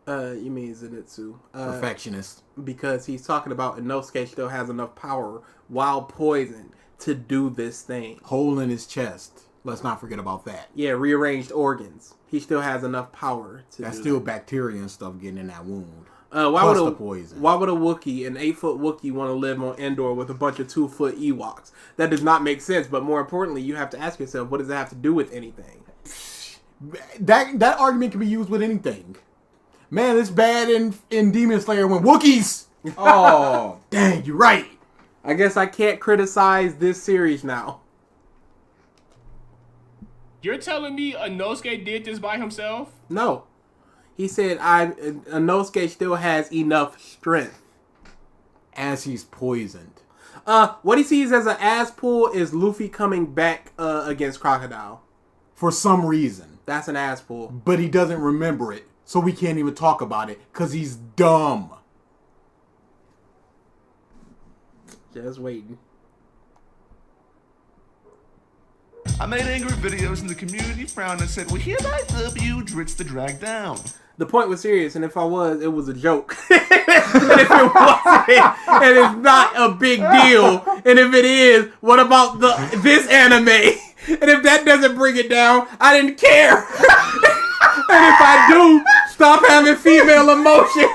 [SPEAKER 3] You mean Zenitsu.
[SPEAKER 4] Perfectionist.
[SPEAKER 3] Because he's talking about Inosuke still has enough power while poisoned to do this thing.
[SPEAKER 4] Hole in his chest. Let's not forget about that.
[SPEAKER 3] Yeah, rearranged organs. He still has enough power to
[SPEAKER 4] That's
[SPEAKER 3] do
[SPEAKER 4] still
[SPEAKER 3] that.
[SPEAKER 4] bacteria and stuff getting in that wound.
[SPEAKER 3] Why
[SPEAKER 4] Plus the poison.
[SPEAKER 3] Why would a Wookiee, an 8-foot Wookiee, want to live on Endor with a bunch of 2-foot Ewoks? That does not make sense, but more importantly, you have to ask yourself, what does it have to do with anything?
[SPEAKER 4] That argument can be used with anything. Man, it's bad in Demon Slayer when Wookiees. Oh, dang, you're right.
[SPEAKER 3] I guess I can't criticize this series now.
[SPEAKER 7] You're telling me Inosuke did this by himself?
[SPEAKER 3] No. He said Inosuke still has enough strength.
[SPEAKER 4] As he's poisoned.
[SPEAKER 3] What he sees as an ass pull is Luffy coming back against Crocodile.
[SPEAKER 4] For some reason.
[SPEAKER 3] That's an ass pull.
[SPEAKER 4] But he doesn't remember it. So we can't even talk about it. Because he's dumb.
[SPEAKER 3] Just waiting.
[SPEAKER 6] I made angry videos and the community frowned and said, we hereby dub you Dritz the Drag Down.
[SPEAKER 3] The point was serious, and if I was, it was a joke. And if it wasn't, and it's not a big deal, and if it is, what about this anime? And if that doesn't bring it down, I didn't care. And if I do, stop having female emotion.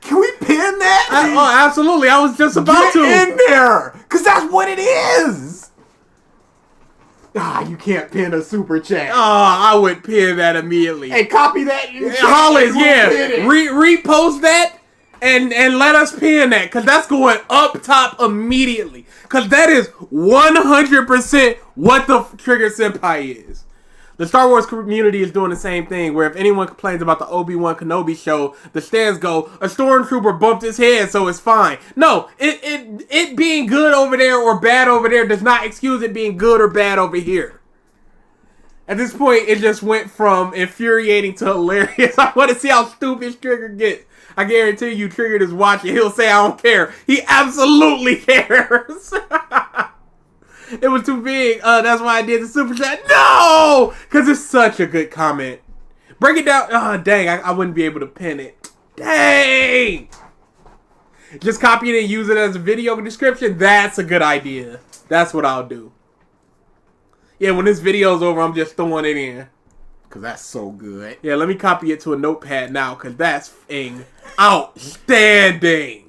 [SPEAKER 4] Can we pin that?
[SPEAKER 3] Oh, absolutely. I was just about
[SPEAKER 4] Get in there. Because that's what it is. You can't pin a super chat.
[SPEAKER 3] Oh, I would pin that immediately.
[SPEAKER 4] Hey, copy that.
[SPEAKER 3] Hollis, yeah. Repost that and let us pin that. Because that's going up top immediately. Because that is 100% what the Triggered Senpai is. The Star Wars community is doing the same thing, where if anyone complains about the Obi-Wan Kenobi show, the stands go, a stormtrooper bumped his head, so it's fine. No, it being good over there or bad over there does not excuse it being good or bad over here. At this point, it just went from infuriating to hilarious. I want to see how stupid Trigger gets. I guarantee you, Triggered is watching. He'll say, I don't care. He absolutely cares. It was too big. That's why I did the super chat. No! Because it's such a good comment. Break it down. Oh, dang. I wouldn't be able to pin it. Dang! Just copy it and use it as a video description. That's a good idea. That's what I'll do. Yeah, when this video's over, I'm just throwing it in.
[SPEAKER 4] Because that's so good.
[SPEAKER 3] Yeah, let me copy it to a notepad now. Because that's outstanding.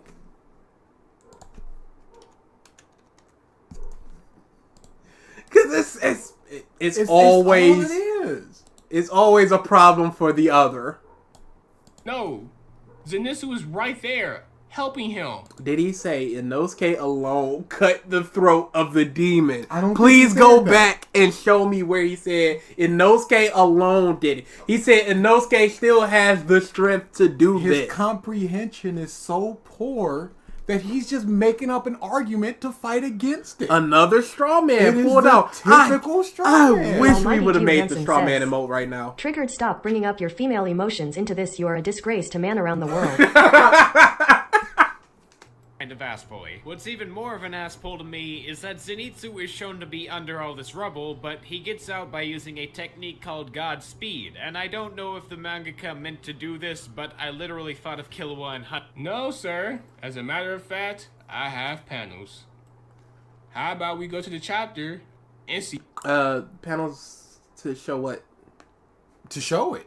[SPEAKER 3] Because it's always
[SPEAKER 4] all it is.
[SPEAKER 3] It's always a problem for the other.
[SPEAKER 7] No. Zenitsu is right there, helping him.
[SPEAKER 3] Did he say Inosuke alone cut the throat of the demon?
[SPEAKER 4] I don't
[SPEAKER 3] Please
[SPEAKER 4] think he
[SPEAKER 3] go
[SPEAKER 4] said that.
[SPEAKER 3] back and show me where he said Inosuke alone did it. He said Inosuke still has the strength to do
[SPEAKER 4] His
[SPEAKER 3] this.
[SPEAKER 4] comprehension is so poor that he's just making up an argument to fight against it.
[SPEAKER 3] Another straw man
[SPEAKER 4] It is
[SPEAKER 3] pulled
[SPEAKER 4] the
[SPEAKER 3] out.
[SPEAKER 4] typical straw
[SPEAKER 3] I
[SPEAKER 4] man.
[SPEAKER 3] wish we
[SPEAKER 2] Almighty
[SPEAKER 3] would have
[SPEAKER 2] Q
[SPEAKER 3] made the
[SPEAKER 2] Hansen
[SPEAKER 3] straw man
[SPEAKER 2] says,
[SPEAKER 3] emote right now.
[SPEAKER 2] Triggered, stop bringing up your female emotions into this. You are a disgrace to man around the world.
[SPEAKER 8] kind of ass pulley. What's even more of an ass pull to me is that Zenitsu is shown to be under all this rubble, but he gets out by using a technique called Godspeed, and I don't know if the mangaka meant to do this, but I literally thought of Killua and Hunt.
[SPEAKER 7] No, sir. As a matter of fact, I have panels. How about we go to the chapter and see?
[SPEAKER 3] Panels to show what?
[SPEAKER 4] To show it.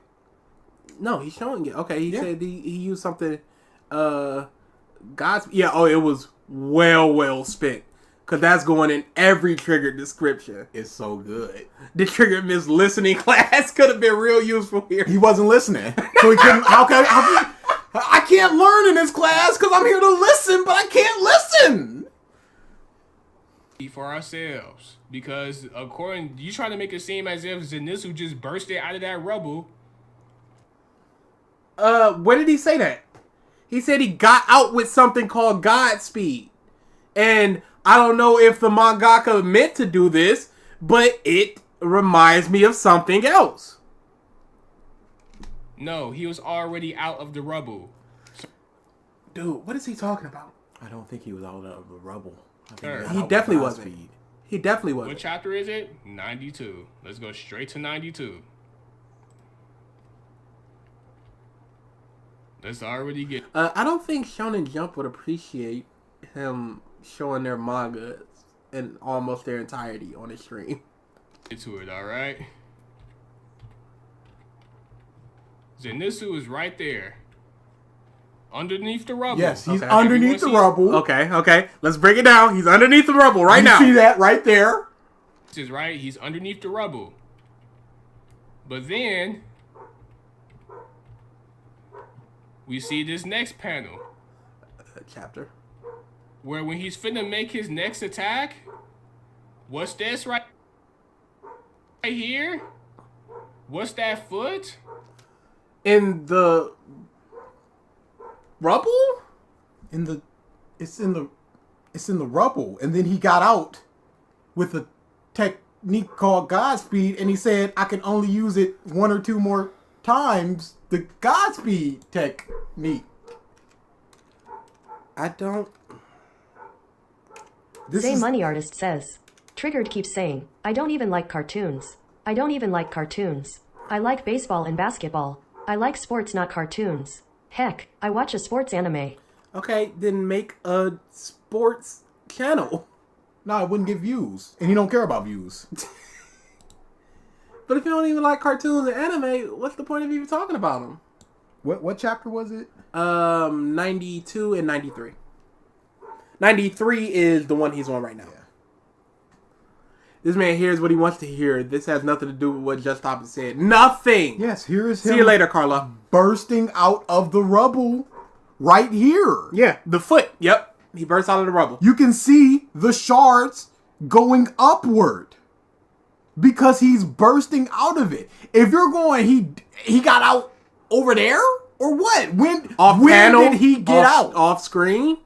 [SPEAKER 3] No, he's showing it. Okay, he said he used something. God's it was well spent. Cause that's going in every triggered description.
[SPEAKER 4] It's so good.
[SPEAKER 3] The triggered miss listening class could have been real useful here.
[SPEAKER 4] He wasn't listening, so he couldn't. I can't learn in this class because I'm here to listen, but I can't listen.
[SPEAKER 7] for ourselves, because according you trying to make it seem as if Zenitsu just bursted out of that rubble.
[SPEAKER 3] Where did he say that? He said he got out with something called Godspeed. And I don't know if the mangaka meant to do this, but it reminds me of something else.
[SPEAKER 7] No, he was already out of the rubble.
[SPEAKER 3] Dude, what is he talking about?
[SPEAKER 4] I don't think he was out of the rubble. I think
[SPEAKER 7] Sure.
[SPEAKER 4] got
[SPEAKER 3] He
[SPEAKER 4] out with
[SPEAKER 3] definitely wasn't.
[SPEAKER 4] Godspeed.
[SPEAKER 3] He definitely
[SPEAKER 7] What
[SPEAKER 3] wasn't.
[SPEAKER 7] chapter is it? 92. Let's go straight to 92. Let's already get
[SPEAKER 3] I don't think Shonen Jump would appreciate him showing their manga in almost their entirety on his stream.
[SPEAKER 7] to it, alright? Zenitsu is right there. Underneath the rubble.
[SPEAKER 4] Yes, he's
[SPEAKER 3] Okay.
[SPEAKER 4] underneath the rubble.
[SPEAKER 3] Okay. Let's break it down. He's underneath the rubble right
[SPEAKER 4] You
[SPEAKER 3] now.
[SPEAKER 4] see that right there?
[SPEAKER 7] This is right. He's underneath the rubble. But then we see this next panel
[SPEAKER 3] Chapter.
[SPEAKER 7] where when he's finna make his next attack, what's this right here? What's that foot?
[SPEAKER 3] In the rubble?
[SPEAKER 4] It's in the rubble. And then he got out with a technique called Godspeed, and he said I can only use it one or two more times. The Godspeed technique.
[SPEAKER 3] I don't.
[SPEAKER 2] Same Money Artist says. Triggered keeps saying, I don't even like cartoons. I don't even like cartoons. I like baseball and basketball. I like sports, not cartoons. Heck, I watch a sports anime.
[SPEAKER 3] Okay, then make a sports channel.
[SPEAKER 4] No, it wouldn't get views. And he don't care about views.
[SPEAKER 3] But if you don't even like cartoons and anime, what's the point of even talking about them?
[SPEAKER 4] What chapter was it?
[SPEAKER 3] 92 and 93. 93 is the one he's on right now.
[SPEAKER 4] Yeah.
[SPEAKER 3] This man hears what he wants to hear. This has nothing to do with what Just Stop said. Nothing!
[SPEAKER 4] Yes, here is him.
[SPEAKER 3] See you later, Carla.
[SPEAKER 4] Bursting out of the rubble right here.
[SPEAKER 3] Yeah, the foot. Yep. He bursts out of the rubble.
[SPEAKER 4] You can see the shards going upward because he's bursting out of it. If you're going, he got out over there or what? When did he get out?
[SPEAKER 3] Off screen?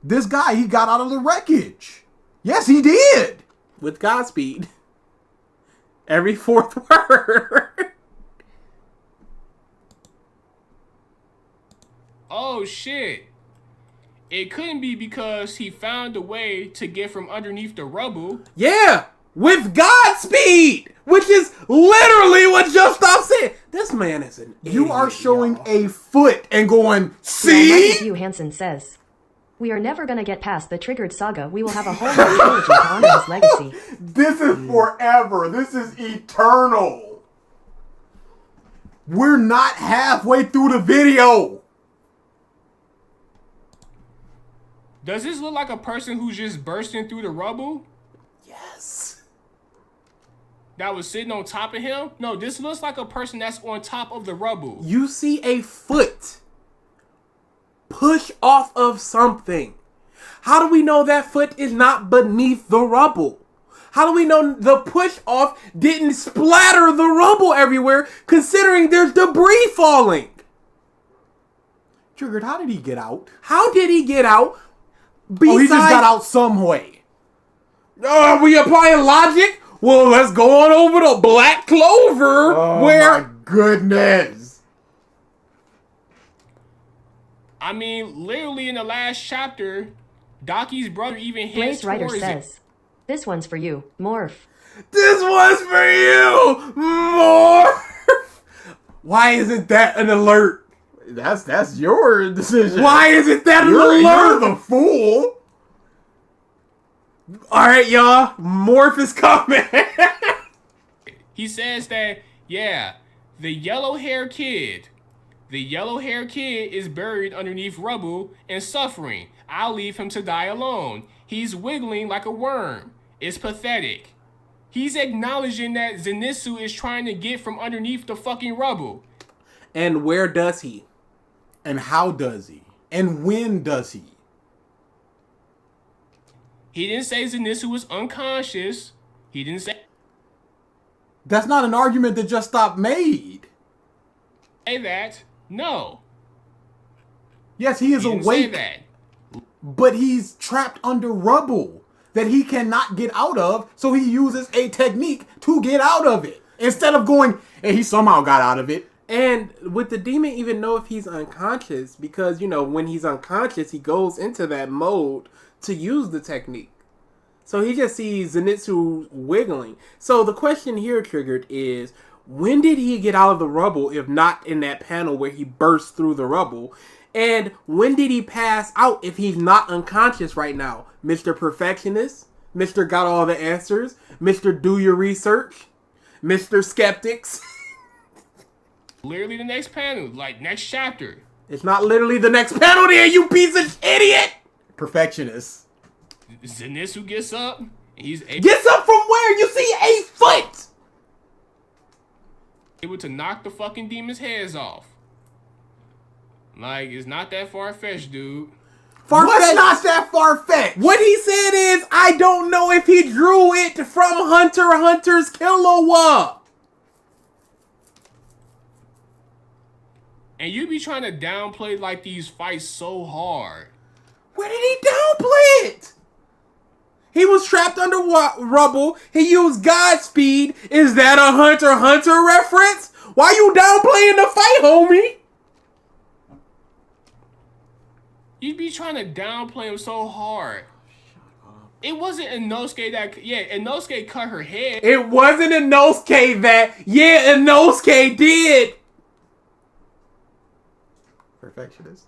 [SPEAKER 4] This guy, he got out of the wreckage. Yes, he did.
[SPEAKER 3] With Godspeed. Every fourth word.
[SPEAKER 7] Oh shit. It couldn't be because he found a way to get from underneath the rubble.
[SPEAKER 3] Yeah, with Godspeed, which is literally what Just Stop said. This man is an idiot.
[SPEAKER 4] You are showing a foot and going,
[SPEAKER 2] See?
[SPEAKER 4] see?
[SPEAKER 2] Hansen says. We are never gonna get past the Triggered saga. We will have a whole new trilogy to honor his legacy.
[SPEAKER 4] This is forever. This is eternal. We're not halfway through the video.
[SPEAKER 7] Does this look like a person who's just bursting through the rubble?
[SPEAKER 3] Yes.
[SPEAKER 7] That was sitting on top of him? No, this looks like a person that's on top of the rubble.
[SPEAKER 3] You see a foot push off of something. How do we know that foot is not beneath the rubble? How do we know the push off didn't splatter the rubble everywhere, considering there's debris falling?
[SPEAKER 4] Triggered, how did he get out?
[SPEAKER 3] How did he get out?
[SPEAKER 4] Oh, he just got out some way.
[SPEAKER 3] Are we applying logic? Well, let's go on over to Black Clover,
[SPEAKER 4] Oh
[SPEAKER 3] where...
[SPEAKER 4] my goodness.
[SPEAKER 7] I mean, literally in the last chapter, Daki's brother even hits
[SPEAKER 2] Blaze Rider
[SPEAKER 7] towards
[SPEAKER 2] says. This one's for you, Morph.
[SPEAKER 3] This one's for you, more. Why isn't that an alert?
[SPEAKER 4] That's your decision.
[SPEAKER 3] Why isn't that an
[SPEAKER 4] You're
[SPEAKER 3] alert?
[SPEAKER 4] the fool.
[SPEAKER 3] All right, y'all. Morph is coming.
[SPEAKER 7] He says that, yeah, the yellow-haired kid is buried underneath rubble and suffering. I'll leave him to die alone. He's wiggling like a worm. It's pathetic. He's acknowledging that Zenitsu is trying to get from underneath the fucking rubble.
[SPEAKER 3] And where does he?
[SPEAKER 4] And how does he? And when does he?
[SPEAKER 7] He didn't say Zenitsu was unconscious. He didn't say
[SPEAKER 4] That's not an argument that Just Stop made.
[SPEAKER 7] that. No.
[SPEAKER 4] Yes, he is
[SPEAKER 7] He didn't say
[SPEAKER 4] awake,
[SPEAKER 7] that.
[SPEAKER 4] but he's trapped under rubble that he cannot get out of, so he uses a technique to get out of it. Instead of going, and he somehow got out of it.
[SPEAKER 3] And would the demon even know if he's unconscious? Because, you know, when he's unconscious, he goes into that mode to use the technique. So he just sees Zenitsu wiggling. So the question here, Triggered, is when did he get out of the rubble if not in that panel where he burst through the rubble? And when did he pass out if he's not unconscious right now? Mr. Perfectionist? Mr. Got All the Answers? Mr. Do Your Research? Mr. Skeptics?
[SPEAKER 7] Literally the next panel, like next chapter.
[SPEAKER 3] It's not literally the next panel there, you piece of idiot!
[SPEAKER 4] Perfectionist.
[SPEAKER 7] Zenitsu gets up. He's
[SPEAKER 3] Gets up from where? You see 8 foot!
[SPEAKER 7] able to knock the fucking demons' heads off. Like, it's not that far-fetched, dude.
[SPEAKER 3] Far-fetched.
[SPEAKER 4] What's not that far-fetched?
[SPEAKER 3] What he said is, I don't know if he drew it from Hunter x Hunter's Killua.
[SPEAKER 7] And you be trying to downplay, like, these fights so hard.
[SPEAKER 3] Where did he downplay it? He was trapped under rubble. He used Godspeed. Is that a Hunter x Hunter reference? Why you downplaying the fight, homie?
[SPEAKER 7] You be trying to downplay him so hard. It wasn't Inosuke that... Yeah, Inosuke cut her head.
[SPEAKER 3] It wasn't Inosuke that... Yeah, Inosuke did.
[SPEAKER 4] Perfectionist.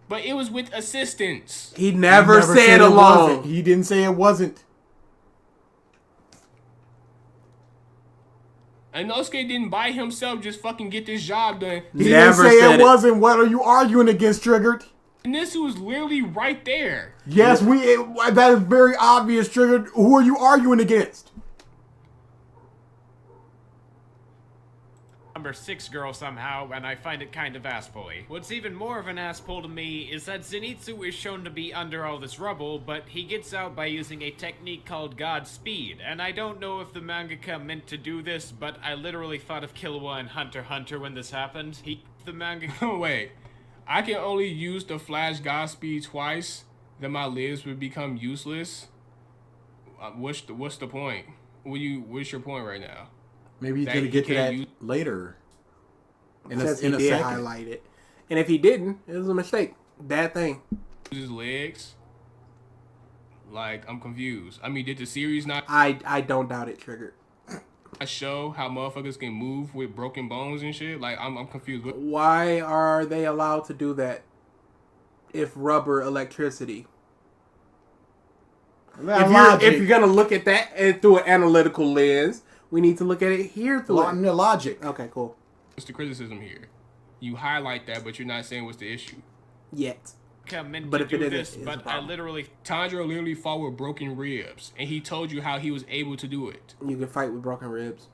[SPEAKER 7] But it was with assistance.
[SPEAKER 3] He never said alone.
[SPEAKER 4] Wasn't. He didn't say it wasn't.
[SPEAKER 7] Inosuke didn't by himself just fucking get this job done.
[SPEAKER 4] He
[SPEAKER 3] Never
[SPEAKER 4] didn't say
[SPEAKER 3] said
[SPEAKER 4] it wasn't. What are you arguing against, Triggered?
[SPEAKER 7] And this was literally right there.
[SPEAKER 4] Yes, that is very obvious, Triggered. Who are you arguing against?
[SPEAKER 8] Number 6 girl somehow, and I find it kind of ass-pully. What's even more of an ass-pull to me is that Zenitsu is shown to be under all this rubble, but he gets out by using a technique called Godspeed, and I don't know if the mangaka meant to do this, but I literally thought of Killua and Hunter x Hunter when this happened. The mangaka...
[SPEAKER 7] Wait, I can only use the Flash Godspeed twice, then my limbs would become useless? What's the point? What's your point right now?
[SPEAKER 4] Maybe he's gonna get to that later. In a
[SPEAKER 3] He did
[SPEAKER 4] second.
[SPEAKER 3] highlight it. And if he didn't, it was a mistake. Bad thing.
[SPEAKER 7] His legs? Like, I'm confused. I mean, did the series not
[SPEAKER 3] I don't doubt it, Triggered.
[SPEAKER 7] show how motherfuckers can move with broken bones and shit? Like, I'm confused.
[SPEAKER 3] Why are they allowed to do that if rubber electricity? If you're gonna look at that and through an analytical lens, we need to look at it here through
[SPEAKER 4] logic.
[SPEAKER 3] Okay, cool.
[SPEAKER 7] What's the criticism here? You highlight that, but you're not saying what's the issue.
[SPEAKER 3] Yet.
[SPEAKER 8] meant
[SPEAKER 3] But
[SPEAKER 8] to
[SPEAKER 3] if it
[SPEAKER 8] do
[SPEAKER 3] isn't,
[SPEAKER 8] this,
[SPEAKER 3] it's a
[SPEAKER 8] but I
[SPEAKER 3] problem.
[SPEAKER 8] literally
[SPEAKER 7] Tanjiro literally fought with broken ribs, and he told you how he was able to do it.
[SPEAKER 3] You can fight with broken ribs.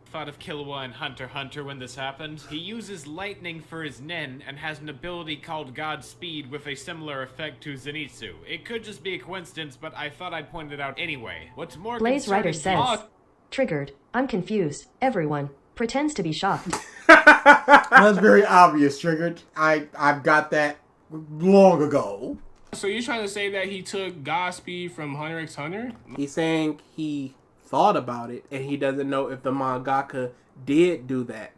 [SPEAKER 8] thought of Killua and Hunter x Hunter when this happened. He uses lightning for his nen and has an ability called Godspeed with a similar effect to Zenitsu. It could just be a coincidence, but I thought I'd point it out anyway. What's more
[SPEAKER 2] Blaze Rider
[SPEAKER 8] concerning-
[SPEAKER 2] says, Triggered. I'm confused. Everyone pretends to be shocked.
[SPEAKER 4] That's very obvious, Triggered. I've got that long ago.
[SPEAKER 7] So you're trying to say that he took Godspeed from Hunter x Hunter?
[SPEAKER 3] He's saying he thought about it and he doesn't know if the mangaka did do that.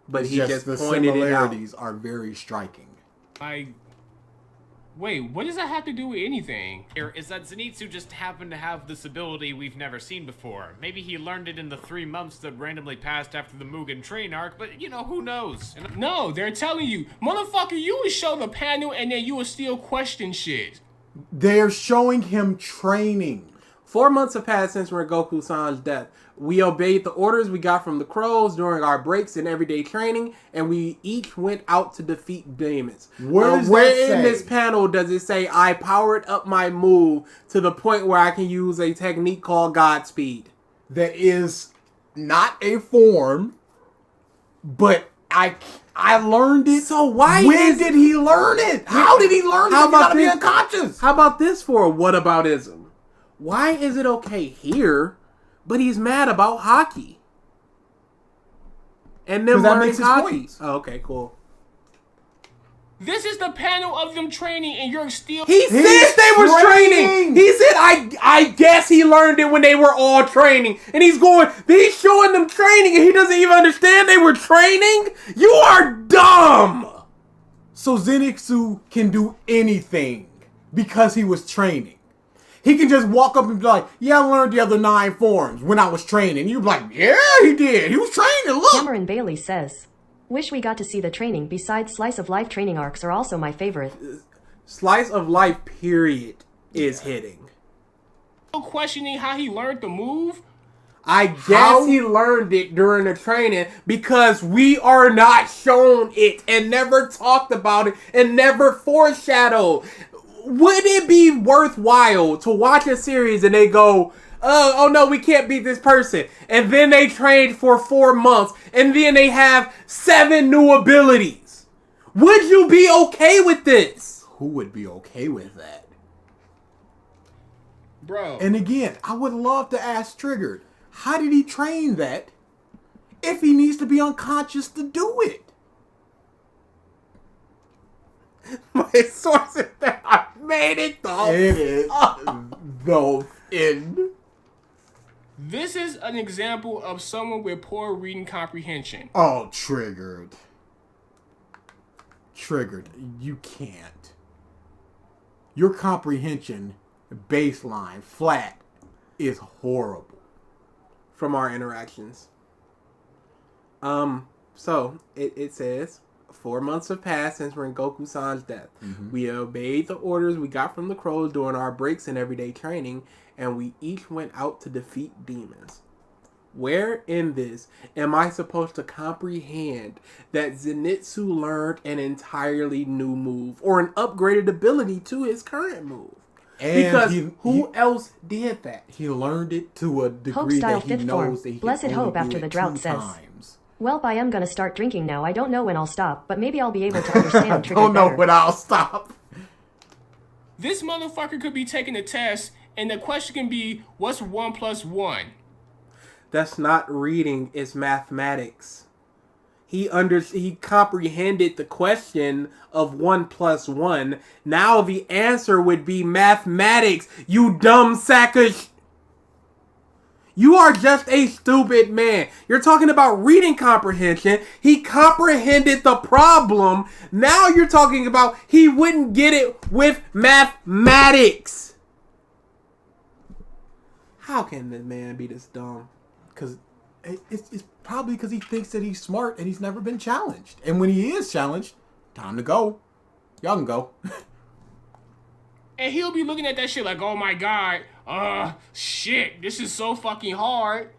[SPEAKER 3] But he just
[SPEAKER 4] the
[SPEAKER 3] pointed it out.
[SPEAKER 4] similarities are very striking.
[SPEAKER 7] Like, wait, what does that have to do with anything?
[SPEAKER 8] Here is that Zenitsu just happened to have this ability we've never seen before. Maybe he learned it in the 3 months that randomly passed after the Mugen train arc, but you know, who knows?
[SPEAKER 7] No, they're telling you, motherfucker, you would show the panel and then you would still question shit.
[SPEAKER 4] They're showing him training.
[SPEAKER 3] 4 months have passed since Rengoku-san's death. We obeyed the orders we got from the crows during our breaks in everyday training, and we each went out to defeat demons.
[SPEAKER 4] Where does
[SPEAKER 3] where
[SPEAKER 4] that
[SPEAKER 3] in
[SPEAKER 4] say?
[SPEAKER 3] this panel does it say I powered up my move to the point where I can use a technique called Godspeed?
[SPEAKER 4] That is not a form, but I learned it.
[SPEAKER 3] So why
[SPEAKER 4] When did he learn it? How did he learn it?
[SPEAKER 3] How
[SPEAKER 4] How
[SPEAKER 3] about
[SPEAKER 4] about be
[SPEAKER 3] this?
[SPEAKER 4] unconscious?
[SPEAKER 3] How about this for a whataboutism? Why is it okay here, but he's mad about hockey? And then
[SPEAKER 4] 'Cause that
[SPEAKER 3] learning
[SPEAKER 4] makes his
[SPEAKER 3] hockey.
[SPEAKER 4] points.
[SPEAKER 3] Oh, okay, cool.
[SPEAKER 7] This is the panel of them training, and you're still.
[SPEAKER 3] He said they were training. He said, I guess he learned it when they were all training. And he's showing them training, and he doesn't even understand they were training? You are dumb.
[SPEAKER 4] So Zenitsu can do anything because he was training. He can just walk up and be like, yeah, I learned the other 9 forms when I was training. You'd be like, yeah, he did. He was training. Look.
[SPEAKER 2] Cameron Bailey says, wish we got to see the training. Besides slice of life training arcs are also my favorite.
[SPEAKER 3] Slice of life, period, is hitting.
[SPEAKER 7] Questioning how he learned the move.
[SPEAKER 3] I guess he learned it during the training because we are not shown it and never talked about it and never foreshadowed. Would it be worthwhile to watch a series and they go, oh no, we can't beat this person. And then they trained for 4 months and then they have 7 new abilities. Would you be okay with this?
[SPEAKER 4] Who would be okay with that?
[SPEAKER 7] Bro.
[SPEAKER 4] And again, I would love to ask Triggered, how did he train that if he needs to be unconscious to do it?
[SPEAKER 3] My sources that I made it though.
[SPEAKER 4] It is the end.
[SPEAKER 7] This is an example of someone with poor reading comprehension.
[SPEAKER 4] Oh, Triggered. Triggered, you can't. Your comprehension, baseline, flat, is horrible.
[SPEAKER 3] From our interactions. So it says 4 months have passed since Rengoku-san's death. We obeyed the orders we got from the crows during our breaks in everyday training, and we each went out to defeat demons. Where in this am I supposed to comprehend that Zenitsu learned an entirely new move or an upgraded ability to his current move?
[SPEAKER 4] And
[SPEAKER 3] Because who else did that?
[SPEAKER 4] He learned it to a
[SPEAKER 2] Hope
[SPEAKER 4] degree
[SPEAKER 2] style
[SPEAKER 4] that he
[SPEAKER 2] fifth form.
[SPEAKER 4] knows that he
[SPEAKER 2] Blessed
[SPEAKER 4] can
[SPEAKER 2] hope
[SPEAKER 4] only
[SPEAKER 2] after
[SPEAKER 4] do
[SPEAKER 2] the
[SPEAKER 4] it
[SPEAKER 2] drought
[SPEAKER 4] 2
[SPEAKER 2] says.
[SPEAKER 4] times.
[SPEAKER 2] Welp, I am gonna start drinking now. I don't know when I'll stop, but maybe I'll be able to understand Triggered
[SPEAKER 4] Don't know
[SPEAKER 2] better.
[SPEAKER 4] when I'll stop.
[SPEAKER 7] This motherfucker could be taking a test, and the question can be, what's 1 + 1?
[SPEAKER 3] That's not reading, it's mathematics. He comprehended the question of 1 + 1. Now the answer would be mathematics, you dumb sack of You are just a stupid man. You're talking about reading comprehension. He comprehended the problem. Now you're talking about he wouldn't get it with mathematics. How can this man be this dumb?
[SPEAKER 4] Because it's probably because he thinks that he's smart and he's never been challenged. And when he is challenged, time to go. Y'all can go.
[SPEAKER 7] And he'll be looking at that shit like, oh my god, shit, this is so fucking hard.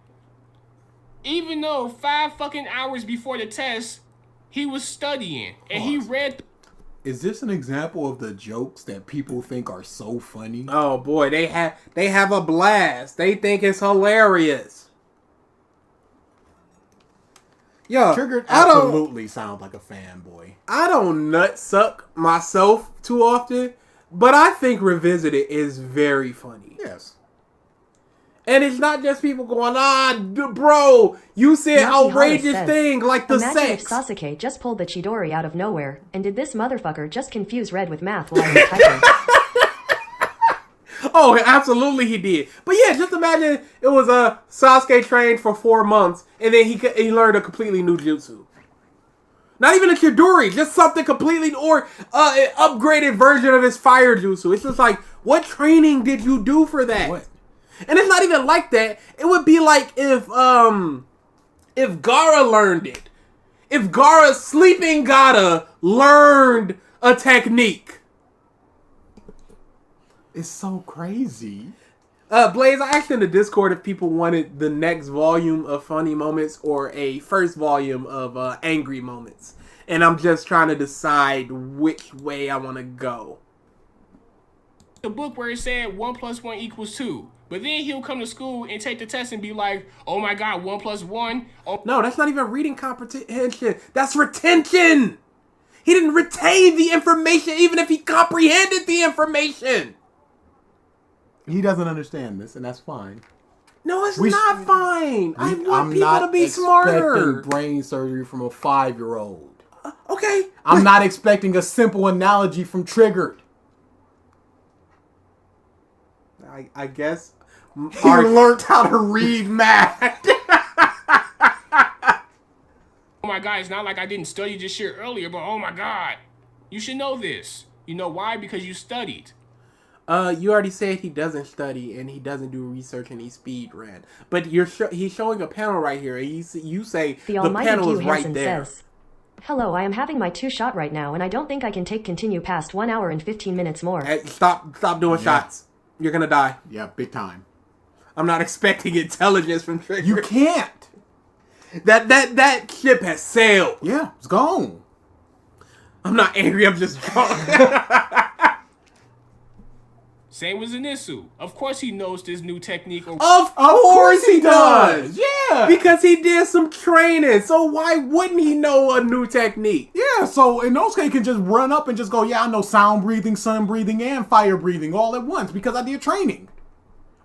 [SPEAKER 7] Even though 5 fucking hours before the test, he was studying. And he read...
[SPEAKER 4] Is this an example of the jokes that people think are so funny?
[SPEAKER 3] Oh boy, they have a blast. They think it's hilarious. Yo,
[SPEAKER 4] Triggered absolutely sounds like a fanboy.
[SPEAKER 3] I don't nut suck myself too often, but I think Revisited is very funny.
[SPEAKER 4] Yes.
[SPEAKER 3] And it's not just people going, bro, you said
[SPEAKER 2] Nahkie
[SPEAKER 3] outrageous
[SPEAKER 2] Hollis says,
[SPEAKER 3] thing like the
[SPEAKER 2] imagine
[SPEAKER 3] sex.
[SPEAKER 2] if Sasuke just pulled the Chidori out of nowhere, and did this motherfucker just confuse red with math while he was typing?
[SPEAKER 3] Oh, absolutely he did. But yeah, just imagine it was Sasuke trained for 4 months, and then he learned a completely new jutsu. Not even a Chidori, just something completely, or an upgraded version of his fire jutsu. It's just like, what training did you do for that?
[SPEAKER 4] What?
[SPEAKER 3] And it's not even like that. It would be like if Gaara learned it. If Gaara, sleeping Gaara, learned a technique.
[SPEAKER 4] It's so crazy.
[SPEAKER 3] Blaze, I asked in the Discord if people wanted the next volume of funny moments or a first volume of angry moments. And I'm just trying to decide which way I want to go.
[SPEAKER 7] the book where it said 1 + 1 = 2. But then he'll come to school and take the test and be like, oh my God, 1 + 1. Oh.
[SPEAKER 3] No, that's not even reading comprehension. That's retention. He didn't retain the information even if he comprehended the information.
[SPEAKER 4] He doesn't understand this, and that's fine.
[SPEAKER 3] No, it's not fine. I want
[SPEAKER 4] I'm
[SPEAKER 3] people to be smarter.
[SPEAKER 4] I'm not expecting brain surgery from a 5-year-old.
[SPEAKER 3] Okay.
[SPEAKER 4] I'm not expecting a simple analogy from Triggered.
[SPEAKER 3] I guess.
[SPEAKER 4] He learned how to read math.
[SPEAKER 7] Oh my God, it's not like I didn't study this shit earlier, but oh my God. You should know this. You know why? Because you studied.
[SPEAKER 3] You already said he doesn't study and he doesn't do research and he speed ran. But he's showing a panel right here. And you say the panel is right there.
[SPEAKER 2] Says, hello, I am having my 2 shot right now, and I don't think I can continue past 1 hour and 15 minutes more.
[SPEAKER 3] Hey, stop doing shots. You're gonna die.
[SPEAKER 4] Yeah, big time.
[SPEAKER 3] I'm not expecting intelligence from Trigger.
[SPEAKER 4] You can't.
[SPEAKER 3] That ship has sailed.
[SPEAKER 4] Yeah, it's gone.
[SPEAKER 3] I'm not angry. I'm just drunk.
[SPEAKER 7] Same with Zenitsu. Of course he knows this new technique.
[SPEAKER 3] Of course he does.
[SPEAKER 4] Yeah.
[SPEAKER 3] Because he did some training. So why wouldn't he know a new technique?
[SPEAKER 4] Yeah, so Inosuke he can just run up and just go, yeah, I know sound breathing, sun breathing, and fire breathing all at once because I did training.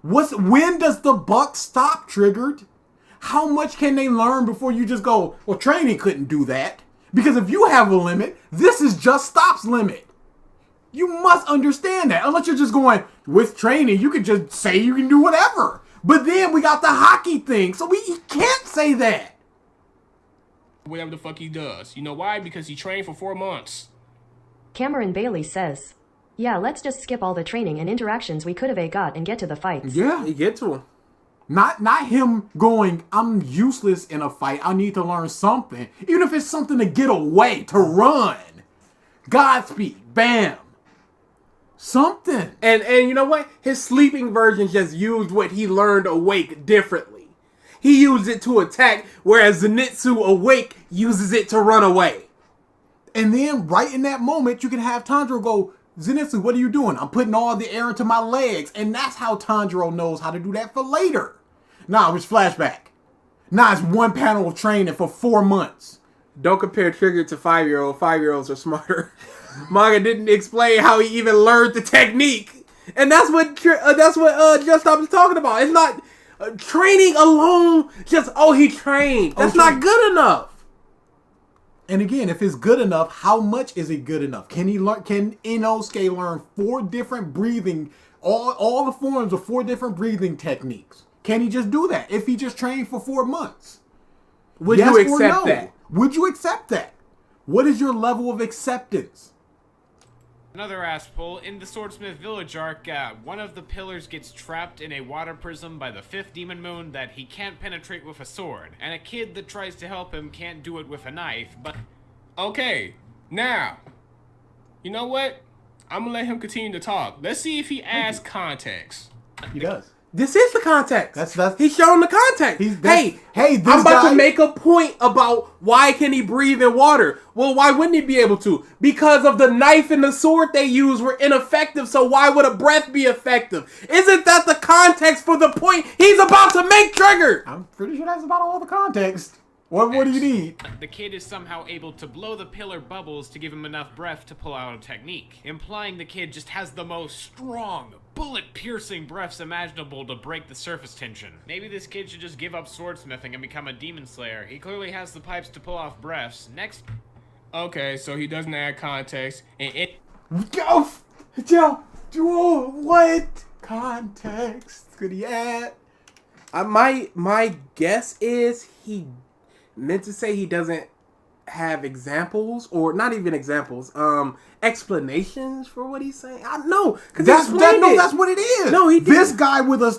[SPEAKER 4] When does the buck stop, Triggered? How much can they learn before you just go, well, training couldn't do that? Because if you have a limit, this is just Stop's limit. You must understand that. Unless you're just going, with training, you can just say you can do whatever. But then we got the hockey thing, so we can't say that.
[SPEAKER 7] Whatever the fuck he does. You know why? Because he trained for 4 months.
[SPEAKER 2] Cameron Bailey says, yeah, let's just skip all the training and interactions we could have got and get to the fights.
[SPEAKER 3] Yeah, you get to him.
[SPEAKER 4] Not him going, I'm useless in a fight. I need to learn something. Even if it's something to get away, to run. Godspeed. Bam. Something.
[SPEAKER 3] And you know what? His sleeping version just used what he learned awake differently. He used it to attack, whereas Zenitsu awake uses it to run away.
[SPEAKER 4] And then right in that moment, you can have Tanjiro go, Zenitsu, what are you doing? I'm putting all the air into my legs. And that's how Tanjiro knows how to do that for later. Nah, it was flashback. Nah, it's one panel of training for 4 months.
[SPEAKER 3] Don't compare Trigger to 5-year-old. 5-year-olds are smarter. Manga didn't explain how he even learned the technique. And that's what Just Stop is talking about. It's not training alone. Just, he trained. That's not good enough.
[SPEAKER 4] And again, if it's good enough, how much is it good enough? Can he learn? Can Inosuke learn 4 different breathing, all the forms of 4 different breathing techniques? Can he just do that if he just trained for 4 months?
[SPEAKER 3] Would you accept that?
[SPEAKER 4] Would you accept that? What is your level of acceptance?
[SPEAKER 8] Another ass pull. In the Swordsmith Village arc, one of the pillars gets trapped in a water prism by the 5th demon moon that he can't penetrate with a sword. And a kid that tries to help him can't do it with a knife, but...
[SPEAKER 7] Okay, now, you know what? I'm gonna let him continue to talk. Let's see if he adds context.
[SPEAKER 4] He does.
[SPEAKER 3] This is the context.
[SPEAKER 4] That's
[SPEAKER 3] he's showing the context.
[SPEAKER 4] Hey, this
[SPEAKER 3] I'm about
[SPEAKER 4] guy,
[SPEAKER 3] to make a point about why can he breathe in water. Well, why wouldn't he be able to? Because of the knife and the sword they used were ineffective, so why would a breath be effective? Isn't that the context for the point he's about to make, Trigger?
[SPEAKER 4] I'm pretty sure that's about all the context. What do you need?
[SPEAKER 8] The kid is somehow able to blow the pillar bubbles to give him enough breath to pull out a technique, implying the kid just has the most strong, bullet-piercing breaths imaginable to break the surface tension. Maybe this kid should just give up swordsmithing and become a demon slayer. He clearly has the pipes to pull off breaths. Next.
[SPEAKER 7] Okay, so he doesn't add context, and it...
[SPEAKER 4] What context could he add?
[SPEAKER 3] My guess is he meant to say he doesn't have examples, or not even examples, explanations for what he's saying. I know, because
[SPEAKER 4] that's what it is.
[SPEAKER 3] No, he didn't.
[SPEAKER 4] This guy with a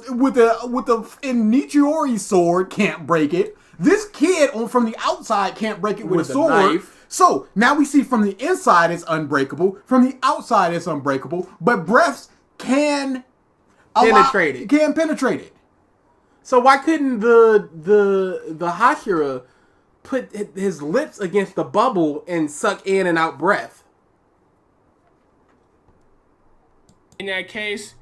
[SPEAKER 4] Nichiori sword can't break it. This kid from the outside can't break it with a sword.
[SPEAKER 3] Knife.
[SPEAKER 4] So now we see from the inside it's unbreakable, from the outside it's unbreakable, but breaths can
[SPEAKER 3] penetrate it.
[SPEAKER 4] Can penetrate it.
[SPEAKER 3] So why couldn't the Hashira put his lips against the bubble and suck in and out breath?
[SPEAKER 7] In that case,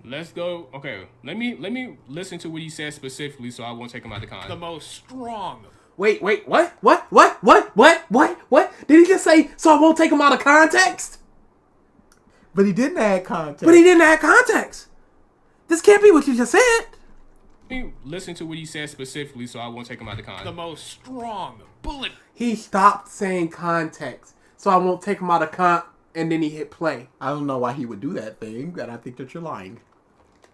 [SPEAKER 7] let's go. Okay, let me listen to what he said specifically, so I won't take him out of context.
[SPEAKER 8] The most strong.
[SPEAKER 3] Wait, what? Did he just say, so I won't take him out of context?
[SPEAKER 4] But he didn't add context.
[SPEAKER 3] But he didn't add context. This can't be what you just said.
[SPEAKER 7] Let me listen to what he said specifically, so I won't take him out of context.
[SPEAKER 8] The most strong bullet.
[SPEAKER 3] He stopped saying context, so I won't take him out of and then he hit play.
[SPEAKER 4] I don't know why he would do that thing, but I think that you're lying.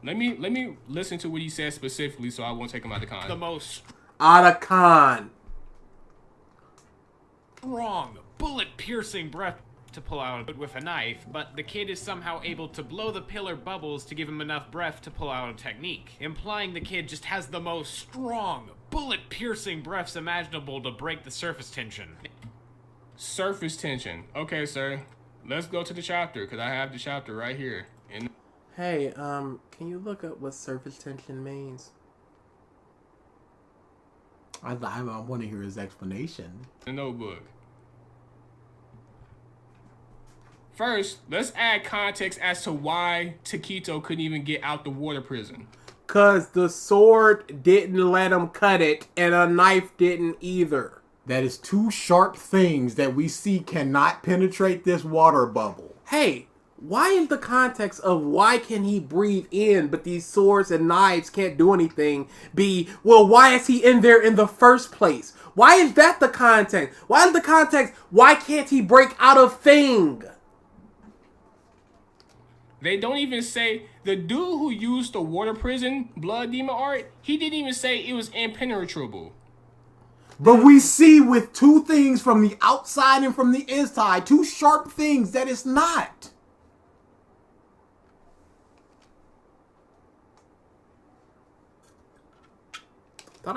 [SPEAKER 7] Let me listen to what he said specifically, so I won't take him out of context.
[SPEAKER 8] The most
[SPEAKER 3] Out of con.
[SPEAKER 8] strong bullet-piercing breath to pull out with a knife, but the kid is somehow able to blow the pillar bubbles to give him enough breath to pull out a technique, implying the kid just has the most strong bullet-piercing breaths imaginable to break the surface tension.
[SPEAKER 7] Surface tension. Okay, sir. Let's go to the chapter, because I have the chapter right here.
[SPEAKER 3] Hey, can you look up what surface tension means?
[SPEAKER 4] I want to hear his explanation.
[SPEAKER 7] The notebook. First, let's add context as to why Taquito couldn't even get out the water prison.
[SPEAKER 3] Cause the sword didn't let him cut it, and a knife didn't either.
[SPEAKER 4] That is two sharp things that we see cannot penetrate this water bubble.
[SPEAKER 3] Hey, why is the context of why can he breathe in, but these swords and knives can't do anything be, well, why is he in there in the first place? Why is that the context? Why is the context, why can't he break out of thing?
[SPEAKER 7] They don't even say, the dude who used the water prison blood demon art, he didn't even say it was impenetrable.
[SPEAKER 4] But we see with two things from the outside and from the inside, two sharp things that it's not.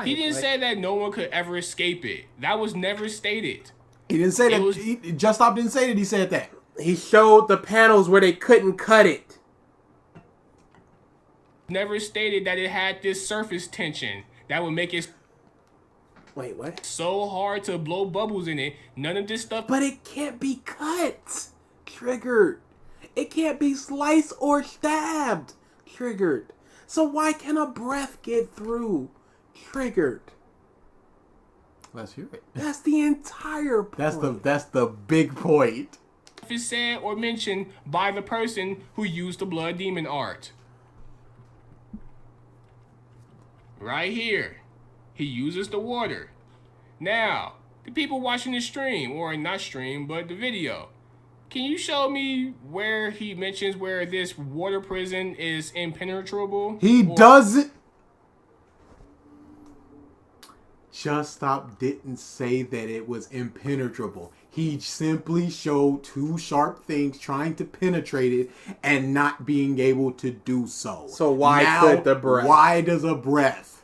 [SPEAKER 7] He didn't say that no one could ever escape it. That was never stated.
[SPEAKER 4] He didn't say that. He Just Stop didn't say that. He said that.
[SPEAKER 3] He showed the panels where they couldn't cut it.
[SPEAKER 7] Never stated that it had this surface tension that would make it
[SPEAKER 3] Wait, what?
[SPEAKER 7] so hard to blow bubbles in it. None of this stuff.
[SPEAKER 3] But it can't be cut. Triggered. It can't be sliced or stabbed. Triggered. So why can a breath get through? Triggered.
[SPEAKER 4] Let's hear it.
[SPEAKER 3] That's the entire point.
[SPEAKER 4] That's the big point.
[SPEAKER 7] If it's said or mentioned by the person who used the blood demon art. Right here. He uses the water. Now, the people watching the stream, or not stream, but the video, can you show me where he mentions where this water prison is impenetrable?
[SPEAKER 4] He doesn't. Just Stop didn't say that it was impenetrable. He simply showed two sharp things trying to penetrate it and not being able to do so.
[SPEAKER 3] So why could the breath?
[SPEAKER 4] Why does a breath?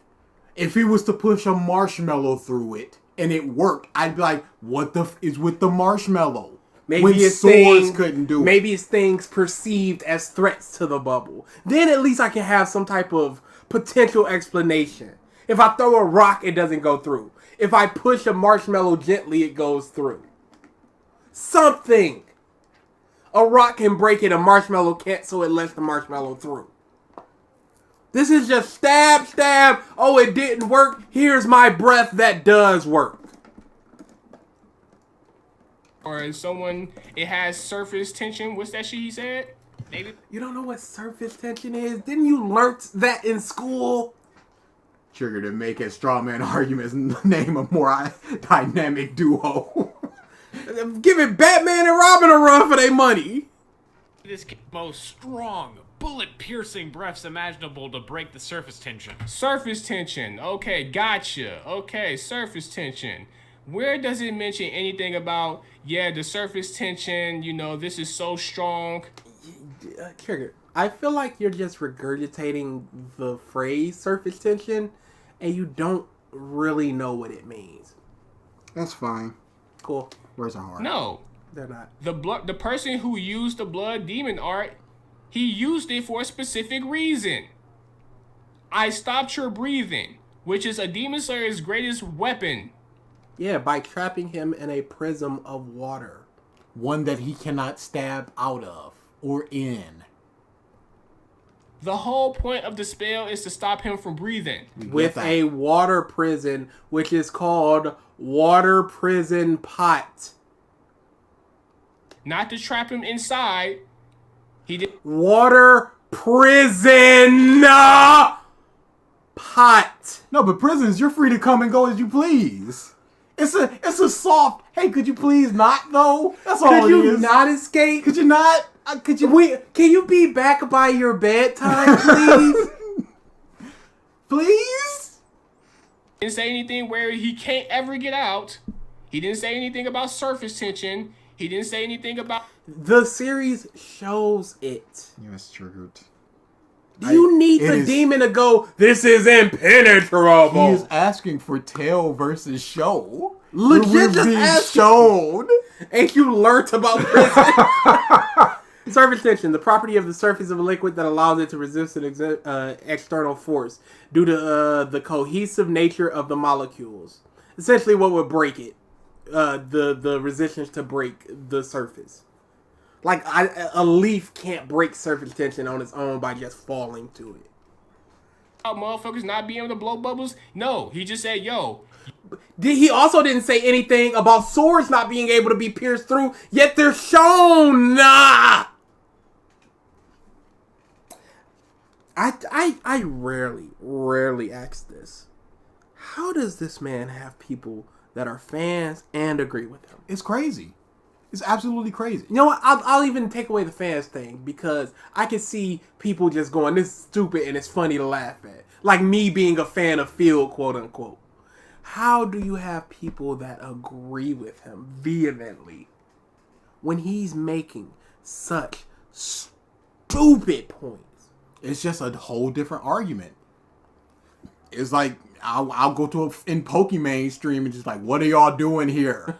[SPEAKER 4] If he was to push a marshmallow through it and it worked, I'd be like, what the is with the marshmallow?
[SPEAKER 3] Maybe
[SPEAKER 4] when
[SPEAKER 3] it's
[SPEAKER 4] swords couldn't do it.
[SPEAKER 3] Maybe it's things perceived as threats to the bubble. Then at least I can have some type of potential explanation. If I throw a rock, it doesn't go through. If I push a marshmallow gently, it goes through. Something. A rock can break it, a marshmallow can't, so it lets the marshmallow through. This is just stab, stab. Oh, it didn't work. Here's my breath that does work.
[SPEAKER 7] Or is someone, it has surface tension. What's that shit he said?
[SPEAKER 8] Maybe.
[SPEAKER 3] You don't know what surface tension is? Didn't you learn that in school?
[SPEAKER 4] Trigger to make his straw man arguments name a more dynamic duo.
[SPEAKER 3] Giving Batman and Robin a run for their money.
[SPEAKER 8] This most strong bullet-piercing breaths imaginable to break the surface tension.
[SPEAKER 7] Surface tension. Okay, gotcha. Okay, surface tension. Where does it mention anything about, yeah, the surface tension, you know, this is so strong?
[SPEAKER 3] Trigger, I feel like you're just regurgitating the phrase surface tension, and you don't really know what it means.
[SPEAKER 4] That's fine.
[SPEAKER 3] Cool.
[SPEAKER 4] Where's our heart?
[SPEAKER 7] No.
[SPEAKER 3] They're not.
[SPEAKER 7] The person who used the blood demon art, he used it for a specific reason. I stopped your breathing, which is a demon slayer's greatest weapon.
[SPEAKER 3] Yeah, by trapping him in a prism of water.
[SPEAKER 4] One that he cannot stab out of. or in?
[SPEAKER 7] The whole point of the spell is to stop him from breathing.
[SPEAKER 3] With a water prison, which is called Water Prison Pot.
[SPEAKER 7] Not to trap him inside. He did.
[SPEAKER 3] Water Prison Pot.
[SPEAKER 4] No, but prisons, you're free to come and go as you please. It's a soft, hey, could you please not, though? That's all
[SPEAKER 3] Could
[SPEAKER 4] it
[SPEAKER 3] you
[SPEAKER 4] is.
[SPEAKER 3] not escape?
[SPEAKER 4] Could you not? Could you?
[SPEAKER 3] Can you be back by your bedtime, please?
[SPEAKER 4] Please?
[SPEAKER 7] Didn't say anything where he can't ever get out. He didn't say anything about surface tension. He didn't say anything about.
[SPEAKER 3] The series shows it.
[SPEAKER 4] Yes, triggered.
[SPEAKER 3] You need the demon to go, this is impenetrable.
[SPEAKER 4] He is asking for tail versus show.
[SPEAKER 3] Legit just
[SPEAKER 4] being
[SPEAKER 3] asking.
[SPEAKER 4] shown.
[SPEAKER 3] Ain't you learnt about prison? Surface tension, the property of the surface of a liquid that allows it to resist an external force due to the cohesive nature of the molecules. Essentially what would break it. The resistance to break the surface. Like, a leaf can't break surface tension on its own by just falling to it.
[SPEAKER 7] Motherfuckers not being able to blow bubbles? No, he just said, yo.
[SPEAKER 3] He also didn't say anything about swords not being able to be pierced through, yet they're shown. Nah! I rarely ask this. How does this man have people that are fans and agree with him?
[SPEAKER 4] It's crazy. It's absolutely crazy.
[SPEAKER 3] You know what? I'll even take away the fans thing because I can see people just going, this is stupid and it's funny to laugh at. Like me being a fan of Phil, quote unquote. How do you have people that agree with him vehemently when he's making such stupid points?
[SPEAKER 4] It's just a whole different argument. It's like, I'll go to in Pokemon stream and just like, what are y'all doing here?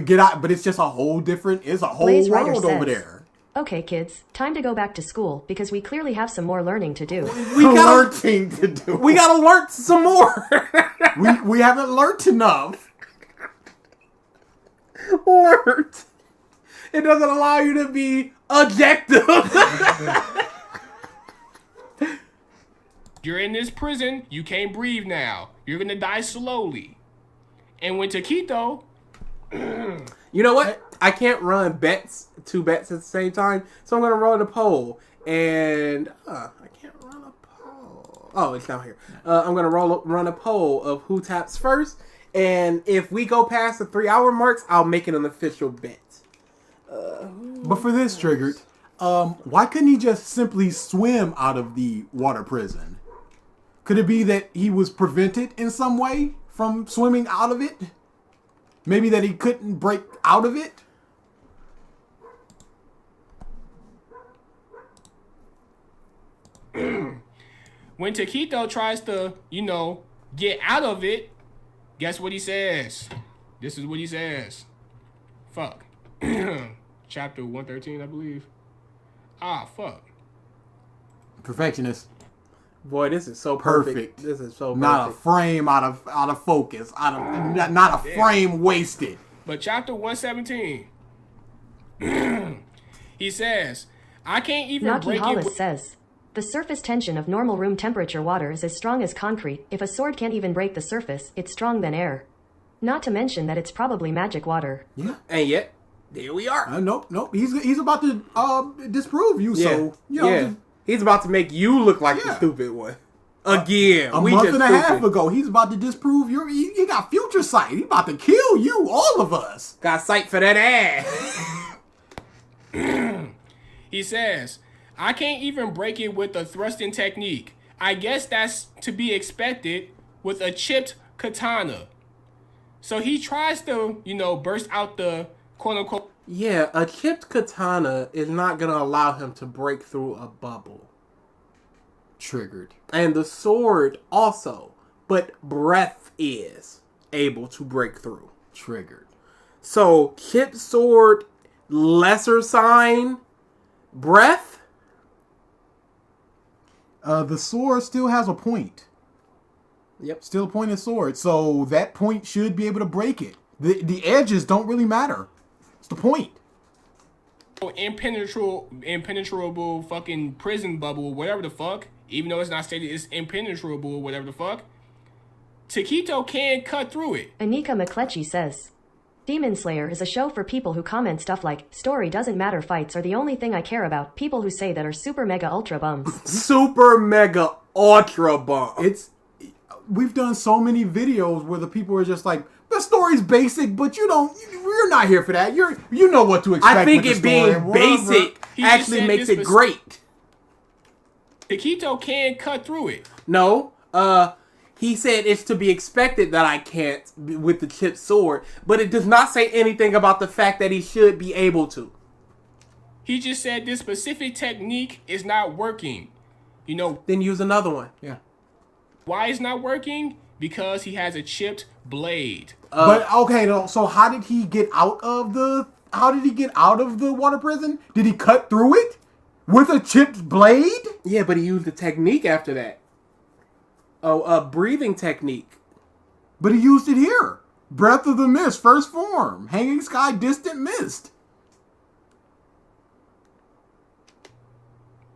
[SPEAKER 4] Get out! But it's just a whole different. It's a whole
[SPEAKER 2] Blaze Rider
[SPEAKER 4] world over
[SPEAKER 2] says,
[SPEAKER 4] there.
[SPEAKER 2] Okay, kids, time to go back to school because we clearly have some more learning to do.
[SPEAKER 3] We gotta learn some more.
[SPEAKER 4] we haven't learned enough.
[SPEAKER 3] Learned. It doesn't allow you to be objective.
[SPEAKER 7] You're in this prison. You can't breathe now. You're going to die slowly. And when Taquito...
[SPEAKER 3] You know what? I can't run two bets at the same time, so I'm going to run a poll. And I can't run a poll. Oh, it's down here. I'm going to run a poll of who taps first. And if we go past the 3-hour marks, I'll make it an official bet.
[SPEAKER 4] But for this, Triggered, why couldn't he just simply swim out of the water prison? Could it be that he was prevented in some way from swimming out of it? Maybe that he couldn't break out of it?
[SPEAKER 7] When Taquito tries to, get out of it, guess what he says? This is what he says. Fuck. Chapter 113, I believe. Fuck.
[SPEAKER 4] Perfectionist.
[SPEAKER 3] Boy, this is so perfect. This is so perfect.
[SPEAKER 4] Not a frame out of focus. Not a frame wasted.
[SPEAKER 7] But chapter 117, he says, I can't even
[SPEAKER 2] Nahkie
[SPEAKER 7] break
[SPEAKER 2] Hollis
[SPEAKER 7] it.
[SPEAKER 2] says, the surface tension of normal room temperature water is as strong as concrete. If a sword can't even break the surface, it's strong than air. Not to mention that it's probably magic water.
[SPEAKER 4] Yeah.
[SPEAKER 3] And yet, there we are.
[SPEAKER 4] Nope. He's about to disprove you.
[SPEAKER 3] Yeah.
[SPEAKER 4] So just,
[SPEAKER 3] he's about to make you look like the stupid one. Again.
[SPEAKER 4] A month and a half ago, he's about to disprove you got future sight. He's about to kill you, all of us.
[SPEAKER 3] Got sight for that ass.
[SPEAKER 7] He says, I can't even break it with a thrusting technique. I guess that's to be expected with a chipped katana. So he tries to, burst out the quote-unquote...
[SPEAKER 3] Yeah, a chipped katana is not going to allow him to break through a bubble.
[SPEAKER 4] Triggered.
[SPEAKER 3] And the sword also. But breath is able to break through.
[SPEAKER 4] Triggered.
[SPEAKER 3] So, chipped sword, lesser sign, breath?
[SPEAKER 4] The sword still has a point.
[SPEAKER 3] Yep.
[SPEAKER 4] Still a pointed sword. So that point should be able to break it. The edges don't really matter. It's the point.
[SPEAKER 7] impenetrable fucking prison bubble, whatever the fuck. Even though it's not stated it's impenetrable, whatever the fuck. Taquito can cut through it.
[SPEAKER 2] Anika McCletchy says, Demon Slayer is a show for people who comment stuff like, story doesn't matter, fights are the only thing I care about, people who say that are super mega ultra bums.
[SPEAKER 3] Super mega ultra bum.
[SPEAKER 4] We've done so many videos where the people are just like, the story's basic, but we're not here for that. You know what to expect.
[SPEAKER 3] I think
[SPEAKER 4] with
[SPEAKER 3] it
[SPEAKER 4] the story.
[SPEAKER 3] being basic actually makes it great.
[SPEAKER 7] Taquito can cut through it.
[SPEAKER 3] No, he said it's to be expected that I can't with the chipped sword, but it does not say anything about the fact that he should be able to.
[SPEAKER 7] He just said this specific technique is not working. You know,
[SPEAKER 3] then use another one.
[SPEAKER 4] Yeah.
[SPEAKER 7] Why it's not working? Because he has a chipped blade.
[SPEAKER 4] But okay, so how did he get out of the water prison? Did he cut through it with a chipped blade?
[SPEAKER 3] Yeah, but he used a technique after that. Oh, a breathing technique.
[SPEAKER 4] But he used it here. Breath of the Mist, first form. Hanging Sky, Distant Mist.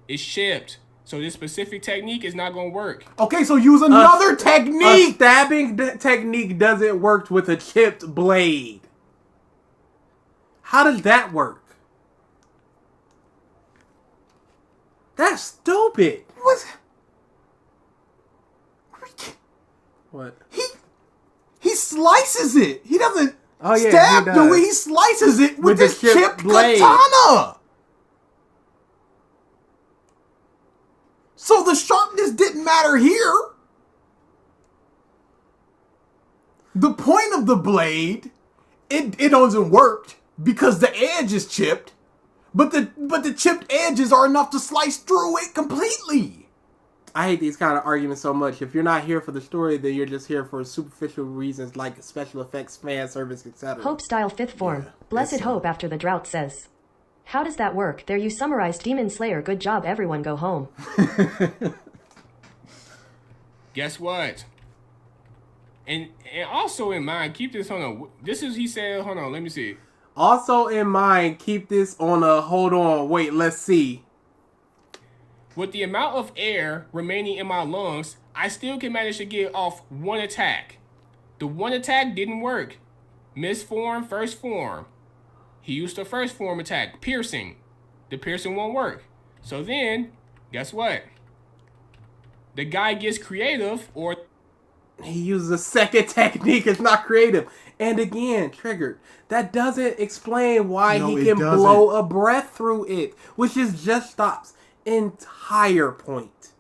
[SPEAKER 7] It's chipped. So this specific technique is not going to work.
[SPEAKER 4] Okay, so use another technique.
[SPEAKER 3] A stabbing technique doesn't work with a chipped blade. How does that work? That's stupid. What?
[SPEAKER 4] He slices it. He doesn't
[SPEAKER 3] he
[SPEAKER 4] stab
[SPEAKER 3] does.
[SPEAKER 4] the way he slices it with this chipped
[SPEAKER 3] blade.
[SPEAKER 4] katana. So the sharpness didn't matter here. The point of the blade, it doesn't work because the edge is chipped, but the chipped edges are enough to slice through it completely.
[SPEAKER 3] I hate these kind of arguments so much. If you're not here for the story, then you're just here for superficial reasons like special effects, fan service, etc.
[SPEAKER 2] Hope Style 5th Form. Blessed Hope after the drought says, how does that work? There you summarized Demon Slayer. Good job, everyone go home.
[SPEAKER 7] Guess what? And also in mind, keep this on a... This is, he said, hold on, let me see.
[SPEAKER 3] Also in mind, keep this on a, hold on, wait, let's see.
[SPEAKER 7] With the amount of air remaining in my lungs, I still can manage to get off one attack. The one attack didn't work. Missed form, first form. He used the first form attack, piercing. The piercing won't work. So then, guess what? The guy gets creative, or...
[SPEAKER 3] He uses a second technique. It's not creative. And again, triggered. That doesn't explain why he can blow a breath through it, which is Just Stop's entire point.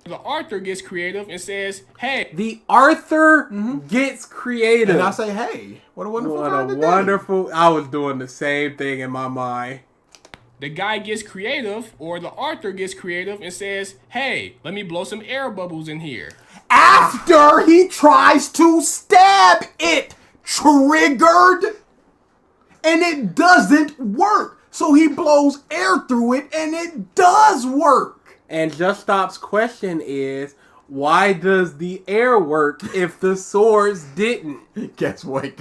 [SPEAKER 7] The Arthur gets creative and says, hey.
[SPEAKER 3] The Arthur gets creative.
[SPEAKER 4] And I say, hey, what a wonderful time today.
[SPEAKER 3] Wonderful. I was doing the same thing in my mind.
[SPEAKER 7] The guy gets creative, or the Arthur gets creative and says, hey, let me blow some air bubbles in here.
[SPEAKER 4] After he tries to stab it, triggered, and it doesn't work. So he blows air through it, and it does work.
[SPEAKER 3] And Just Stop's question is, why does the air work if the swords didn't?
[SPEAKER 4] Guess what?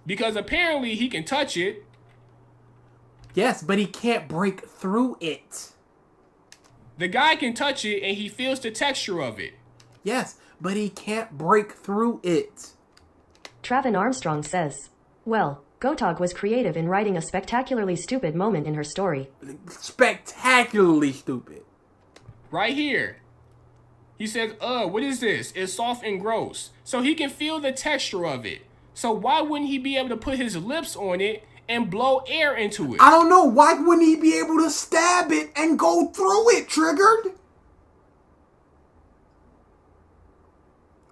[SPEAKER 7] Because apparently he can touch it.
[SPEAKER 3] Yes, but he can't break through it.
[SPEAKER 7] The guy can touch it and he feels the texture of it.
[SPEAKER 3] Yes, but he can't break through it.
[SPEAKER 2] Travin Armstrong says, well, Gotog was creative in writing a spectacularly stupid moment in her story.
[SPEAKER 3] Spectacularly stupid.
[SPEAKER 7] Right here. He says, what is this? It's soft and gross. So he can feel the texture of it. So why wouldn't he be able to put his lips on it and blow air into it?
[SPEAKER 4] I don't know. Why wouldn't he be able to stab it and go through it, triggered?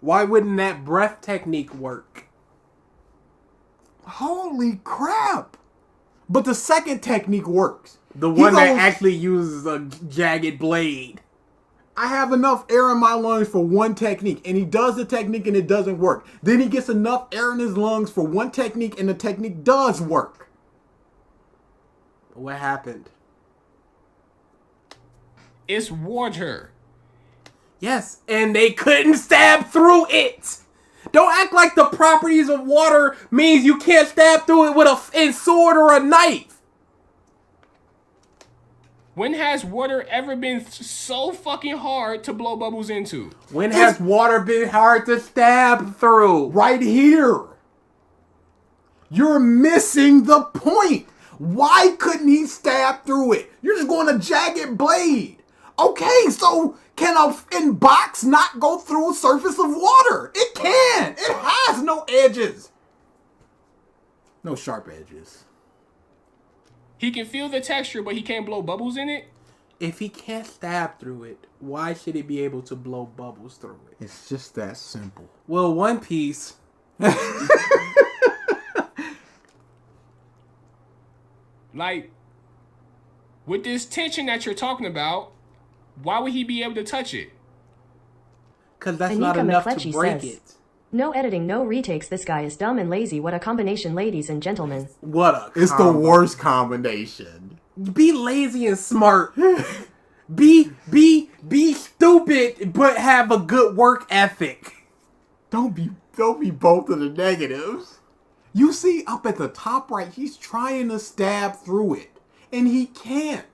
[SPEAKER 3] Why wouldn't that breath technique work?
[SPEAKER 4] Holy crap. But the second technique works.
[SPEAKER 3] The one that actually uses a jagged blade.
[SPEAKER 4] I have enough air in my lungs for one technique, and he does the technique and it doesn't work. Then he gets enough air in his lungs for one technique and the technique does work.
[SPEAKER 3] What happened?
[SPEAKER 7] It's water.
[SPEAKER 3] Yes, and they couldn't stab through it. Don't act like the properties of water means you can't stab through it with a sword or a knife.
[SPEAKER 7] When has water ever been so fucking hard to blow bubbles into?
[SPEAKER 3] When has water been hard to stab through?
[SPEAKER 4] Right here. You're missing the point. Why couldn't he stab through it? You're just going a jagged blade. Okay, so can a box not go through a surface of water? It can. It has no edges. No sharp edges.
[SPEAKER 7] He can feel the texture, but he can't blow bubbles in it?
[SPEAKER 3] If he can't stab through it, why should he be able to blow bubbles through it?
[SPEAKER 4] It's just that simple.
[SPEAKER 3] Well, One Piece...
[SPEAKER 7] Like, with this tension that you're talking about, why would he be able to touch it?
[SPEAKER 3] Because that's
[SPEAKER 2] Anika
[SPEAKER 3] not enough to
[SPEAKER 2] McFletchy
[SPEAKER 3] break
[SPEAKER 2] says,
[SPEAKER 3] it.
[SPEAKER 2] No editing, no retakes. This guy is dumb and lazy. What a combination, ladies and gentlemen.
[SPEAKER 3] What a
[SPEAKER 4] It's the
[SPEAKER 3] combo.
[SPEAKER 4] worst combination.
[SPEAKER 3] Be lazy and smart. be stupid, but have a good work ethic.
[SPEAKER 4] Don't be both of the negatives. You see up at the top right, he's trying to stab through it. And he can't.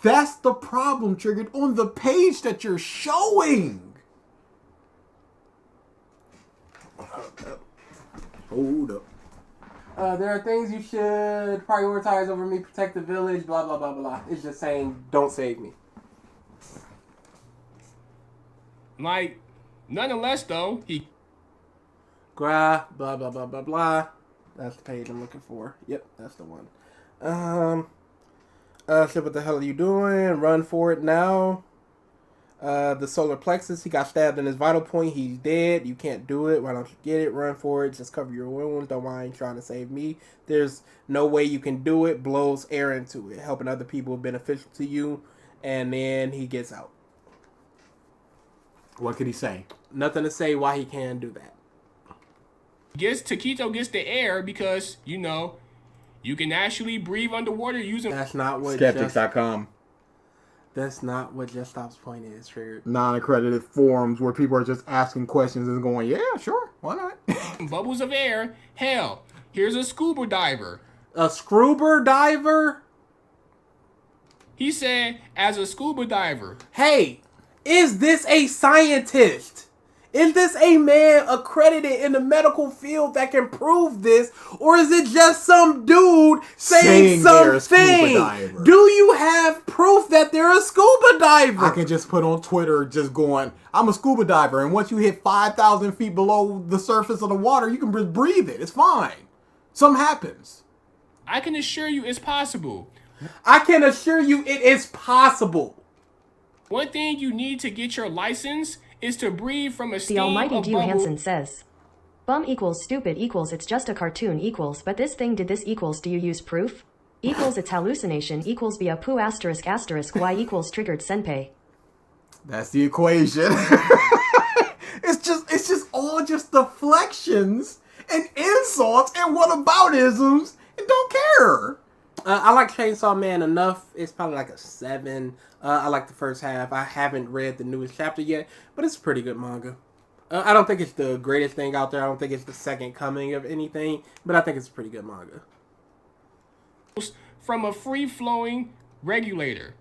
[SPEAKER 4] That's the problem, Triggered, on the page that you're showing. Hold up.
[SPEAKER 3] There are things you should prioritize over me. Protect the village, blah, blah, blah, blah. It's just saying, don't save me.
[SPEAKER 7] Like, nonetheless, though, he...
[SPEAKER 3] Blah, blah, blah, blah, blah. That's the page I'm looking for. Yep, that's the one. So what the hell are you doing? Run for it now. The solar plexus, he got stabbed in his vital point. He's dead. You can't do it. Why don't you get it? Run for it. Just cover your wounds. Don't mind trying to save me. There's no way you can do it. Blows air into it. Helping other people beneficial to you. And then he gets out.
[SPEAKER 4] What could he say?
[SPEAKER 3] Nothing to say why he can't do that.
[SPEAKER 7] Taquito gets the air because, you know, you can actually breathe underwater using...
[SPEAKER 3] That's not what...
[SPEAKER 4] Skeptics.com.
[SPEAKER 3] That's not what Just Stop's point is, Triggered.
[SPEAKER 4] Non-accredited forums where people are just asking questions and going, yeah, sure, why not?
[SPEAKER 7] Bubbles of air. Hell, here's a scuba diver.
[SPEAKER 3] A scuba diver?
[SPEAKER 7] He said, as a scuba diver.
[SPEAKER 3] Hey, is this a scientist? Is this a man accredited in the medical field that can prove this? Or is it just some dude saying something? Do you have proof that they're a scuba diver?
[SPEAKER 4] I can just put on Twitter just going, I'm a scuba diver. And once you hit 5,000 feet below the surface of the water, you can just breathe it. It's fine. Something happens.
[SPEAKER 7] I can assure you it's possible.
[SPEAKER 3] I can assure you it is possible.
[SPEAKER 7] One thing you need to get your license is to breathe from a steam
[SPEAKER 2] The almighty
[SPEAKER 7] of
[SPEAKER 2] Dew
[SPEAKER 7] bubble.
[SPEAKER 2] Hansen says, bum equals stupid equals it's just a cartoon equals but this thing did this equals do you use proof? Equals it's hallucination equals be a poo asterisk asterisk y equals triggered senpai.
[SPEAKER 4] That's the equation. It's just all just deflections and insults and whataboutisms and don't care.
[SPEAKER 3] I like Chainsaw Man enough. It's probably like a 7. I like the first half. I haven't read the newest chapter yet, but it's a pretty good manga. I don't think it's the greatest thing out there. I don't think it's the second coming of anything, but I think it's a pretty good manga.
[SPEAKER 7] From a free-flowing regulator.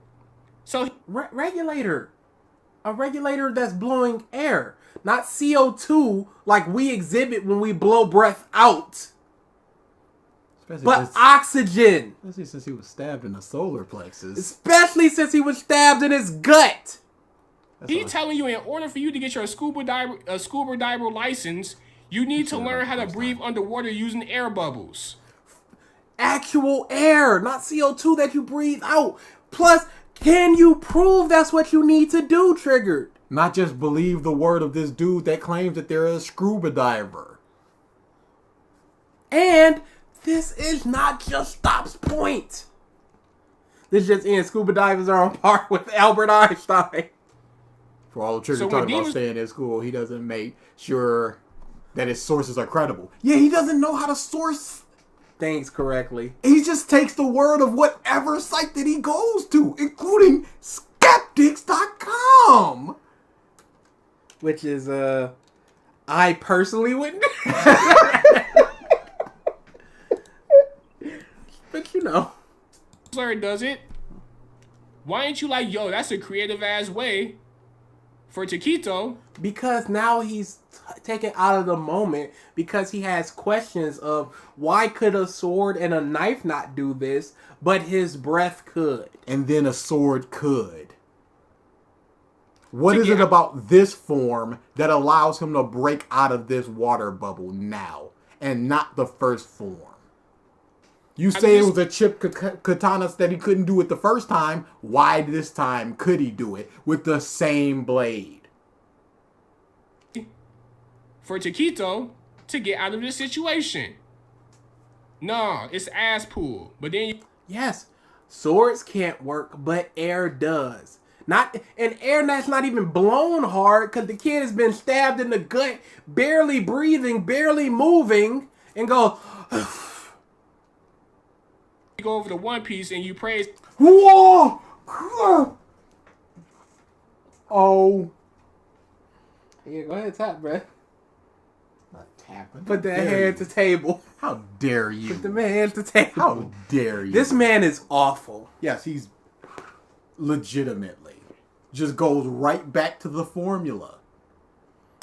[SPEAKER 7] So
[SPEAKER 3] regulator. A regulator that's blowing air, not CO2 like we exhibit when we blow breath out. But oxygen.
[SPEAKER 4] Especially since he was stabbed in the solar plexus.
[SPEAKER 3] Especially since he was stabbed in his gut.
[SPEAKER 7] He's telling you in order for you to get your scuba diver license, you need to learn how to breathe underwater using air bubbles.
[SPEAKER 3] Actual air, not CO2 that you breathe out. Plus, can you prove that's what you need to do, Triggered?
[SPEAKER 4] Not just believe the word of this dude that claims that they're a scuba diver.
[SPEAKER 3] And this is not Just Stop's point. This just in, scuba divers are on par with Albert Einstein.
[SPEAKER 4] For all the Trigger talking about staying in school, he doesn't make sure that his sources are credible. Yeah, he doesn't know how to source
[SPEAKER 3] things correctly.
[SPEAKER 4] He just takes the word of whatever site that he goes to, including Skeptics.com.
[SPEAKER 3] Which is, I personally wouldn't. But you know.
[SPEAKER 7] Slayer does it. Why ain't you like, yo, that's a creative ass way for Chiquito?
[SPEAKER 3] Because now he's taken out of the moment because he has questions of why could a sword and a knife not do this, but his breath could.
[SPEAKER 4] And then a sword could. What is it about this form that allows him to break out of this water bubble now and not the first form? You say it was a chip katana that he couldn't do it the first time. Why this time could he do it with the same blade?
[SPEAKER 7] For Chiquito to get out of this situation. No, it's ass pool. But then
[SPEAKER 3] yes, swords can't work, but air does. Not an air that's not even blown hard because the kid has been stabbed in the gut, barely breathing, barely moving, and go.
[SPEAKER 7] You go over to One Piece and you praise.
[SPEAKER 4] Whoa! Oh.
[SPEAKER 3] Yeah, go ahead, tap, bruh.
[SPEAKER 4] Not tapping.
[SPEAKER 3] Put that hand to table.
[SPEAKER 4] How dare you?
[SPEAKER 3] Put the man to table.
[SPEAKER 4] How dare you?
[SPEAKER 3] This man is awful.
[SPEAKER 4] Yes, he's legitimately just goes right back to the formula.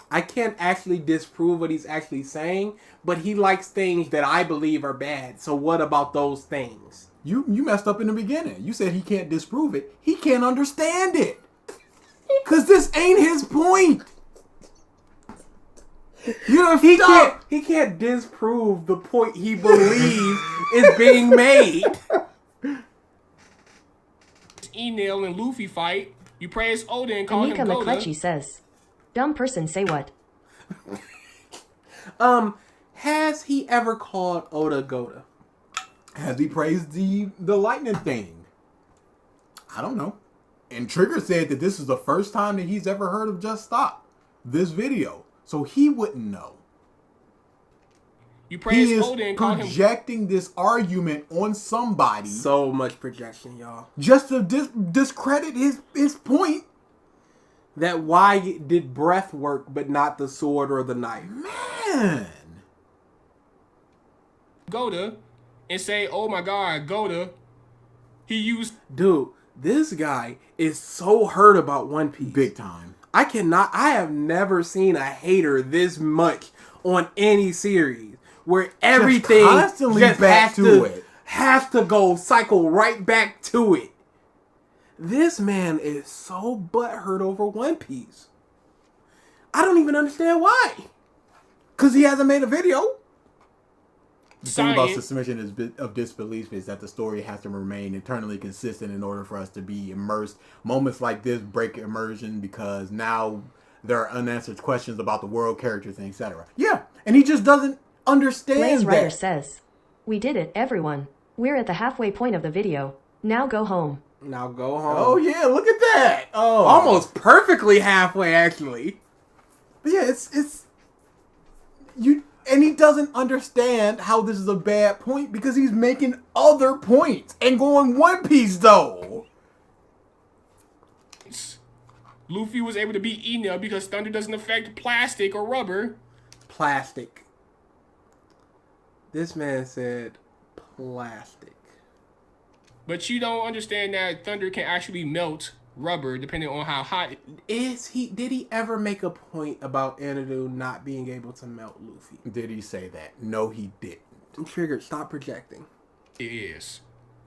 [SPEAKER 3] I can't actually disprove what he's actually saying, but he likes things that I believe are bad. So what about those things?
[SPEAKER 4] You messed up in the beginning. You said he can't disprove it. He can't understand it. Because this ain't his point. You know,
[SPEAKER 3] he can't disprove the point he believes is being made.
[SPEAKER 7] Enel and Luffy fight. You praise Oda and call him
[SPEAKER 2] Anika
[SPEAKER 7] Goda.
[SPEAKER 2] McCletchy says, dumb person say what?
[SPEAKER 3] Has he ever called Oda Goda?
[SPEAKER 4] Has he praised the lightning thing? I don't know. And Trigger said that this is the first time that he's ever heard of Just Stop this video. So he wouldn't know.
[SPEAKER 7] You praise
[SPEAKER 4] He is
[SPEAKER 7] Oda and call him.
[SPEAKER 4] projecting this argument on somebody
[SPEAKER 3] So much projection, y'all.
[SPEAKER 4] just to discredit his point.
[SPEAKER 3] That why did breath work but not the sword or the knife?
[SPEAKER 4] Man.
[SPEAKER 7] Goda and say, oh my god, Goda. He used.
[SPEAKER 3] Dude, this guy is so hurt about One Piece.
[SPEAKER 4] Big time.
[SPEAKER 3] I have never seen a hater this much on any series where everything
[SPEAKER 4] constantly
[SPEAKER 3] just
[SPEAKER 4] back to it.
[SPEAKER 3] has to go cycle right back to it. This man is so butthurt over One Piece. I don't even understand why.
[SPEAKER 4] Because he hasn't made a video. The thing about
[SPEAKER 7] Science.
[SPEAKER 4] suspension of disbelief is that the story has to remain eternally consistent in order for us to be immersed. Moments like this break immersion because now there are unanswered questions about the world, characters, and etc. Yeah, and he just doesn't understand
[SPEAKER 2] Blaze Rider
[SPEAKER 4] that.
[SPEAKER 2] says, we did it, everyone. We're at the halfway point of the video. Now go home.
[SPEAKER 3] Now go home.
[SPEAKER 4] Oh yeah, look at that. Oh,
[SPEAKER 3] Almost perfectly halfway, actually.
[SPEAKER 4] But yeah, it's you. And he doesn't understand how this is a bad point because he's making other points and going One Piece though.
[SPEAKER 7] Luffy was able to beat Enel because thunder doesn't affect plastic or rubber.
[SPEAKER 3] Plastic. This man said plastic.
[SPEAKER 7] But you don't understand that thunder can actually melt rubber depending on how hot.
[SPEAKER 3] Did he ever make a point about Enelu not being able to melt Luffy?
[SPEAKER 4] Did he say that? No, he didn't.
[SPEAKER 3] I'm triggered. Stop projecting.
[SPEAKER 7] It is.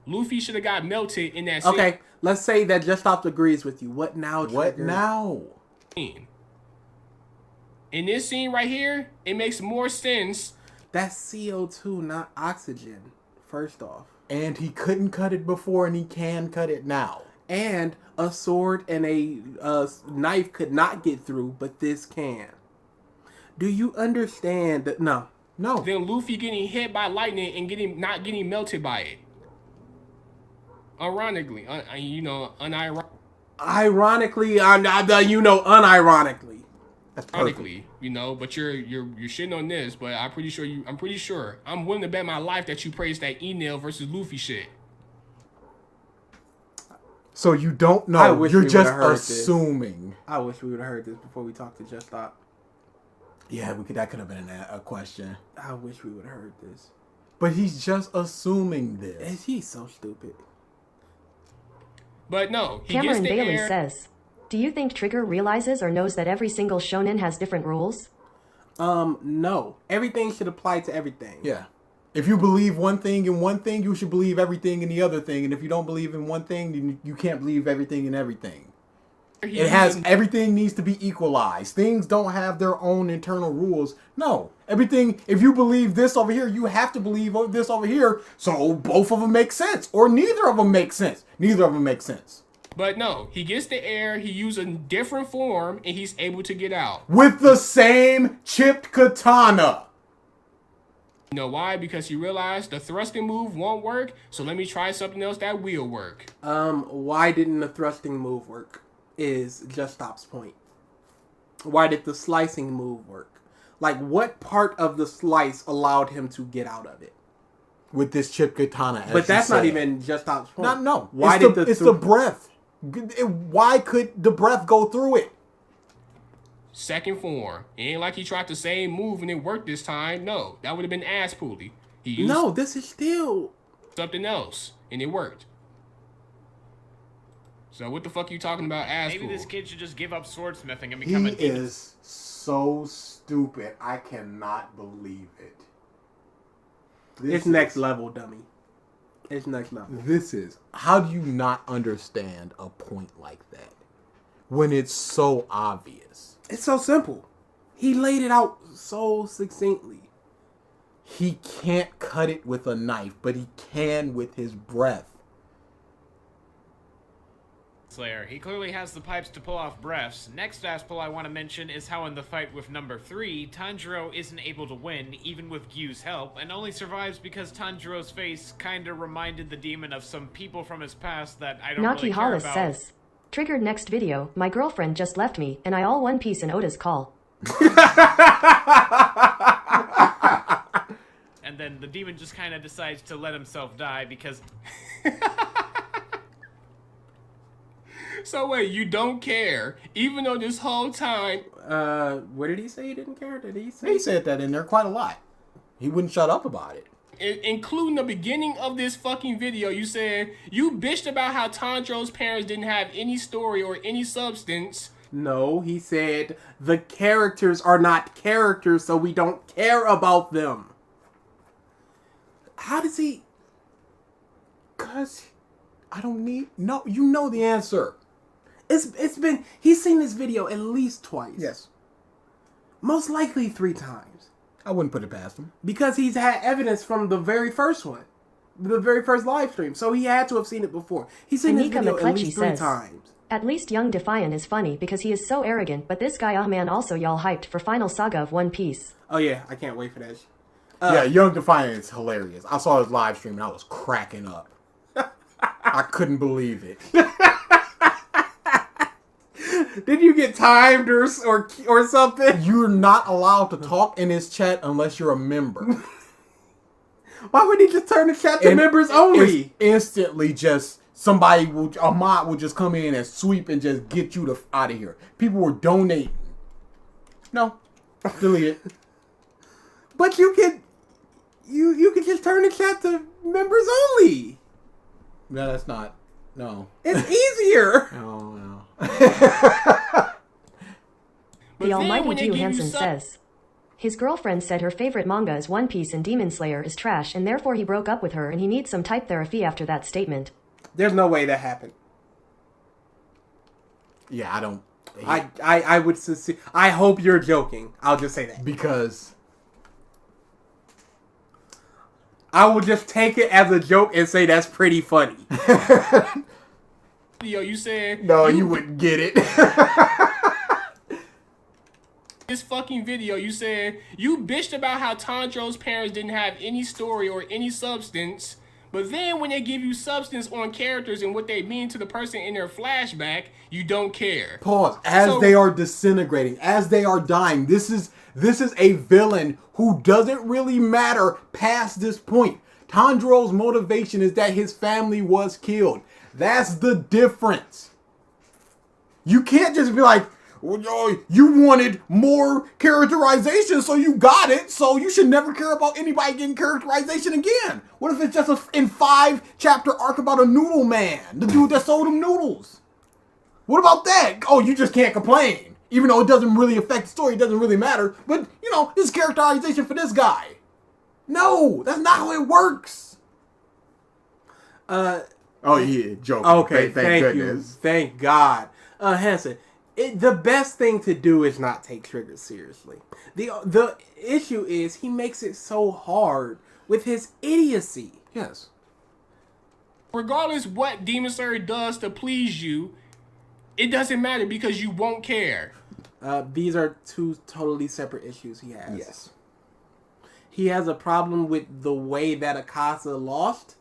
[SPEAKER 7] Luffy should have got melted in that
[SPEAKER 3] Okay, let's say that Just Stop agrees with you. What now, Trigger?
[SPEAKER 4] What now?
[SPEAKER 7] scene. In this scene right here, it makes more sense.
[SPEAKER 3] That's CO2, not oxygen, first off.
[SPEAKER 4] And he couldn't cut it before and he can cut it now.
[SPEAKER 3] And a sword and a knife could not get through, but this can. Do you understand that? No.
[SPEAKER 7] Then Luffy getting hit by lightning and not getting melted by it. Ironically, unironically.
[SPEAKER 3] Ironically, unironically.
[SPEAKER 4] That's perfect.
[SPEAKER 7] But you're shitting on this, but I'm pretty sure I'm willing to bet my life that you praised that Enel versus Luffy shit.
[SPEAKER 4] So you don't know. You're just assuming.
[SPEAKER 3] I wish we would have heard this before we talked to Just Stop.
[SPEAKER 4] Yeah, that could have been a question.
[SPEAKER 3] I wish we would have heard this.
[SPEAKER 4] But he's just assuming this.
[SPEAKER 3] He's so stupid.
[SPEAKER 7] But no, he
[SPEAKER 2] Cameron
[SPEAKER 7] gets the
[SPEAKER 2] Bailey
[SPEAKER 7] air.
[SPEAKER 2] says, do you think Trigger realizes or knows that every single shonen has different rules?
[SPEAKER 3] No. Everything should apply to everything.
[SPEAKER 4] Yeah. If you believe one thing in one thing, you should believe everything in the other thing. And if you don't believe in one thing, then you can't believe everything in everything. Everything needs to be equalized. Things don't have their own internal rules. No. Everything, if you believe this over here, you have to believe this over here. So both of them make sense. Or neither of them make sense. Neither of them make sense.
[SPEAKER 7] But no, he gets the air, he uses a different form, and he's able to get out.
[SPEAKER 4] With the same chipped katana.
[SPEAKER 7] You know why? Because he realized the thrusting move won't work, so let me try something else that will work.
[SPEAKER 3] Why didn't the thrusting move work? Is Just Stop's point. Why did the slicing move work? Like, what part of the slice allowed him to get out of it?
[SPEAKER 4] With this chipped katana.
[SPEAKER 3] But that's not even Just Stop's point.
[SPEAKER 4] No.
[SPEAKER 3] Why
[SPEAKER 4] it's the breath. Why could the breath go through it?
[SPEAKER 7] Second form. It ain't like he tried the same move and it worked this time. No, that would have been ass pooly. He used
[SPEAKER 3] this is still
[SPEAKER 7] something else, and it worked. So what the fuck are you talking about, ass
[SPEAKER 8] Maybe
[SPEAKER 7] pool?
[SPEAKER 8] this kid should just give up swordsmithing and become a
[SPEAKER 4] He
[SPEAKER 8] demon.
[SPEAKER 4] is so stupid. I cannot believe it.
[SPEAKER 3] It's next level, dummy. It's next level.
[SPEAKER 4] This is. How do you not understand a point like that when it's so obvious?
[SPEAKER 3] It's so simple. He laid it out so succinctly.
[SPEAKER 4] He can't cut it with a knife, but he can with his breath.
[SPEAKER 8] Slayer. He clearly has the pipes to pull off breaths. Next asshole I want to mention is how in the fight with number 3, Tanjiro isn't able to win, even with Gyu's help, and only survives because Tanjiro's face kinda reminded the demon of some people from his past that I don't
[SPEAKER 2] Nahkie
[SPEAKER 8] really care
[SPEAKER 2] Hollis
[SPEAKER 8] about.
[SPEAKER 2] says, triggered next video, my girlfriend just left me, and I all One Piece in Oda's call.
[SPEAKER 8] And then the demon just kinda decides to let himself die because...
[SPEAKER 7] So wait, you don't care, even though this whole time...
[SPEAKER 3] What did he say he didn't care? Did he say?
[SPEAKER 4] He said that in there quite a lot. He wouldn't shut up about it.
[SPEAKER 7] Including the beginning of this fucking video, you said you bitched about how Tanjiro's parents didn't have any story or any substance.
[SPEAKER 3] No, he said the characters are not characters, so we don't care about them. How does he?
[SPEAKER 4] Cause I don't need. No, you know the answer.
[SPEAKER 3] It's been. He's seen this video at least twice.
[SPEAKER 4] Yes.
[SPEAKER 3] Most likely 3 times.
[SPEAKER 4] I wouldn't put it past him.
[SPEAKER 3] Because he's had evidence from the very first one. The very first live stream. So he had to have seen it before. He's seen this
[SPEAKER 2] Anika
[SPEAKER 3] video at
[SPEAKER 2] McCletchy
[SPEAKER 3] least 3
[SPEAKER 2] says,
[SPEAKER 3] times.
[SPEAKER 2] At least Young Defiant is funny because he is so arrogant, but this guy man also y'all hyped for final saga of One Piece.
[SPEAKER 3] Oh yeah, I can't wait for that.
[SPEAKER 4] Yeah, Young Defiant is hilarious. I saw his live stream and I was cracking up. I couldn't believe it.
[SPEAKER 3] Did you get timed or something?
[SPEAKER 4] You're not allowed to talk in his chat unless you're a member.
[SPEAKER 3] Why would he just turn the chat to members only?
[SPEAKER 4] It's instantly just a mod will just come in and sweep and just get you out of here. People were donating. No, delete it.
[SPEAKER 3] But you could just turn the chat to members only.
[SPEAKER 4] No, that's not. No.
[SPEAKER 3] It's easier.
[SPEAKER 4] No.
[SPEAKER 2] The almighty Hugh Hansen says, his girlfriend said her favorite manga is One Piece and Demon Slayer is trash and therefore he broke up with her and he needs some type therapy after that statement.
[SPEAKER 3] There's no way that happened.
[SPEAKER 4] Yeah, I don't.
[SPEAKER 3] I would sincerely. I hope you're joking. I'll just say that.
[SPEAKER 4] Because
[SPEAKER 3] I will just take it as a joke and say that's pretty funny.
[SPEAKER 7] Yo, you said...
[SPEAKER 4] No, you wouldn't get it.
[SPEAKER 7] This fucking video, you said you bitched about how Tanjiro's parents didn't have any story or any substance, but then when they give you substance on characters and what they mean to the person in their flashback, you don't care.
[SPEAKER 4] Pause. As they are disintegrating, as they are dying, this is a villain who doesn't really matter past this point. Tanjiro's motivation is that his family was killed. That's the difference. You can't just be like, well, you wanted more characterization, so you got it. So you should never care about anybody getting characterization again. What if it's just a in 5-chapter arc about a noodle man, the dude that sold him noodles? What about that? Oh, you just can't complain, even though it doesn't really affect the story. It doesn't really matter. But this characterization for this guy. No, that's not how it works. Oh yeah, joke.
[SPEAKER 3] Okay,
[SPEAKER 4] thank
[SPEAKER 3] you.
[SPEAKER 4] goodness.
[SPEAKER 3] Thank God. Hanson, the best thing to do is not take Trigger seriously. The issue is he makes it so hard with his idiocy.
[SPEAKER 4] Yes.
[SPEAKER 7] Regardless what Demon Slayer does to please you, it doesn't matter because you won't care.
[SPEAKER 3] These are two totally separate issues he has.
[SPEAKER 4] Yes.
[SPEAKER 3] He has a problem with the way that Akasa lost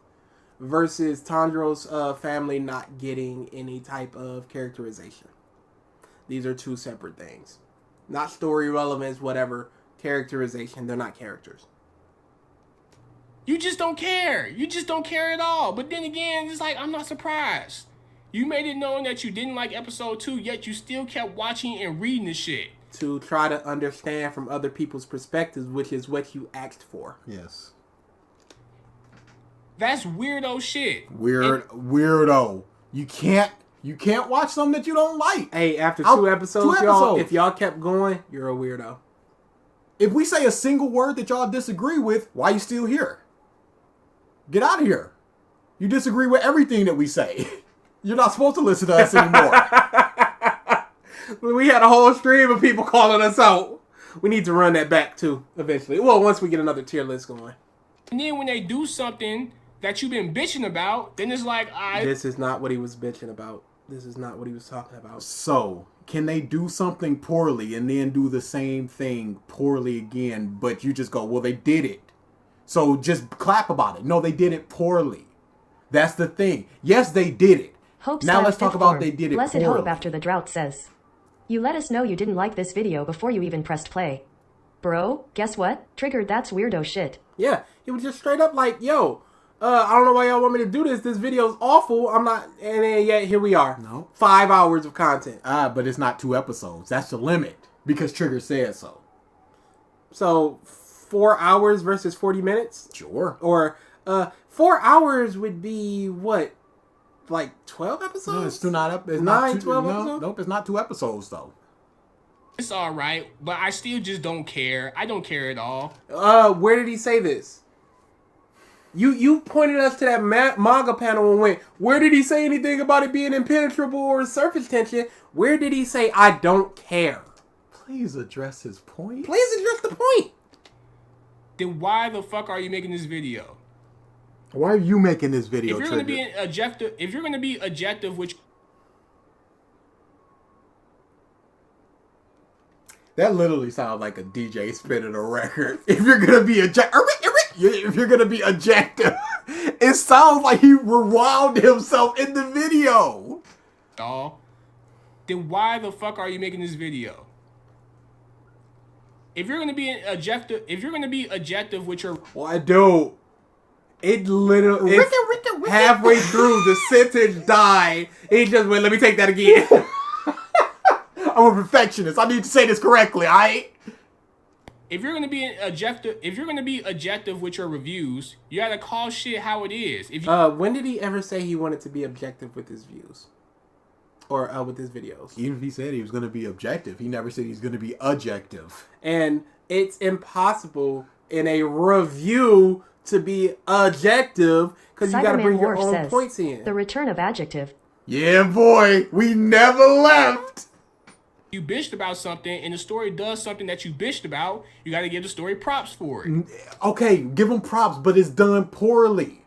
[SPEAKER 3] versus Tanjiro's family not getting any type of characterization. These are two separate things. Not story relevance, whatever. Characterization. They're not characters.
[SPEAKER 7] You just don't care. You just don't care at all. But then again, it's like, I'm not surprised. You made it known that you didn't like episode 2, yet you still kept watching and reading the shit.
[SPEAKER 3] To try to understand from other people's perspectives, which is what you asked for.
[SPEAKER 4] Yes.
[SPEAKER 7] That's weirdo shit.
[SPEAKER 4] Weirdo. You can't watch something that you don't like.
[SPEAKER 3] Hey, after two episodes, y'all, if y'all kept going, you're a weirdo.
[SPEAKER 4] If we say a single word that y'all disagree with, why you still here? Get out of here. You disagree with everything that we say. You're not supposed to listen to us anymore.
[SPEAKER 3] We had a whole stream of people calling us out. We need to run that back too, eventually. Well, once we get another tier list going.
[SPEAKER 7] And then when they do something that you've been bitching about, then it's like,
[SPEAKER 3] This is not what he was bitching about. This is not what he was talking about.
[SPEAKER 4] So, can they do something poorly and then do the same thing poorly again, but you just go, well, they did it. So just clap about it. No, they did it poorly. That's the thing. Yes, they did it.
[SPEAKER 2] Hope
[SPEAKER 4] now let's talk about they did it
[SPEAKER 2] Blessed
[SPEAKER 4] poorly.
[SPEAKER 2] Hope after the drought says, you let us know you didn't like this video before you even pressed play. Bro, guess what? Triggered that's weirdo shit.
[SPEAKER 3] Yeah, he was just straight up like, yo, I don't know why y'all want me to do this. This video's awful. I'm not, and then yet here we are.
[SPEAKER 4] No.
[SPEAKER 3] 5 hours of content.
[SPEAKER 4] But it's not 2 episodes. That's the limit because Trigger said so.
[SPEAKER 3] So 4 hours versus 40 minutes?
[SPEAKER 4] Sure.
[SPEAKER 3] Or 4 hours would be what? Like 12 episodes?
[SPEAKER 4] No, it's still not up. It's
[SPEAKER 3] 12
[SPEAKER 4] episodes?
[SPEAKER 3] episodes?
[SPEAKER 4] Nope, it's not 2 episodes though.
[SPEAKER 7] it's all right, but I still just don't care. I don't care at all.
[SPEAKER 3] Where did he say this? You pointed us to that manga panel and went, where did he say anything about it being impenetrable or surface tension? Where did he say, I don't care?
[SPEAKER 4] Please address his point.
[SPEAKER 3] Please address the point.
[SPEAKER 7] Then why the fuck are you making this video?
[SPEAKER 4] Why are you making this video,
[SPEAKER 7] If you're
[SPEAKER 4] Trigger?
[SPEAKER 7] going to be objective, which
[SPEAKER 4] That literally sounds like a DJ spinning a record. If you're gonna be objective, it sounds like he rewound himself in the video.
[SPEAKER 7] Then why the fuck are you making this video? If you're going to be objective with your...
[SPEAKER 3] Well, dude, it literally, halfway through, the sentence died. He just went, let me take that again.
[SPEAKER 4] I'm a perfectionist. I need to say this correctly, alright?
[SPEAKER 7] If you're going to be objective with your reviews, you got to call shit how it is. If you,
[SPEAKER 3] when did he ever say he wanted to be objective with his views? Or with his videos?
[SPEAKER 4] Even if he said he was going to be objective, he never said he's going to be objective.
[SPEAKER 3] And it's impossible in a review to be objective because you got to bring your own points in.
[SPEAKER 2] The return of adjective.
[SPEAKER 4] Yeah, boy, we never left.
[SPEAKER 7] You bitched about something and the story does something that you bitched about, you got to give the story props for it.
[SPEAKER 4] Okay, give him props, but it's done poorly.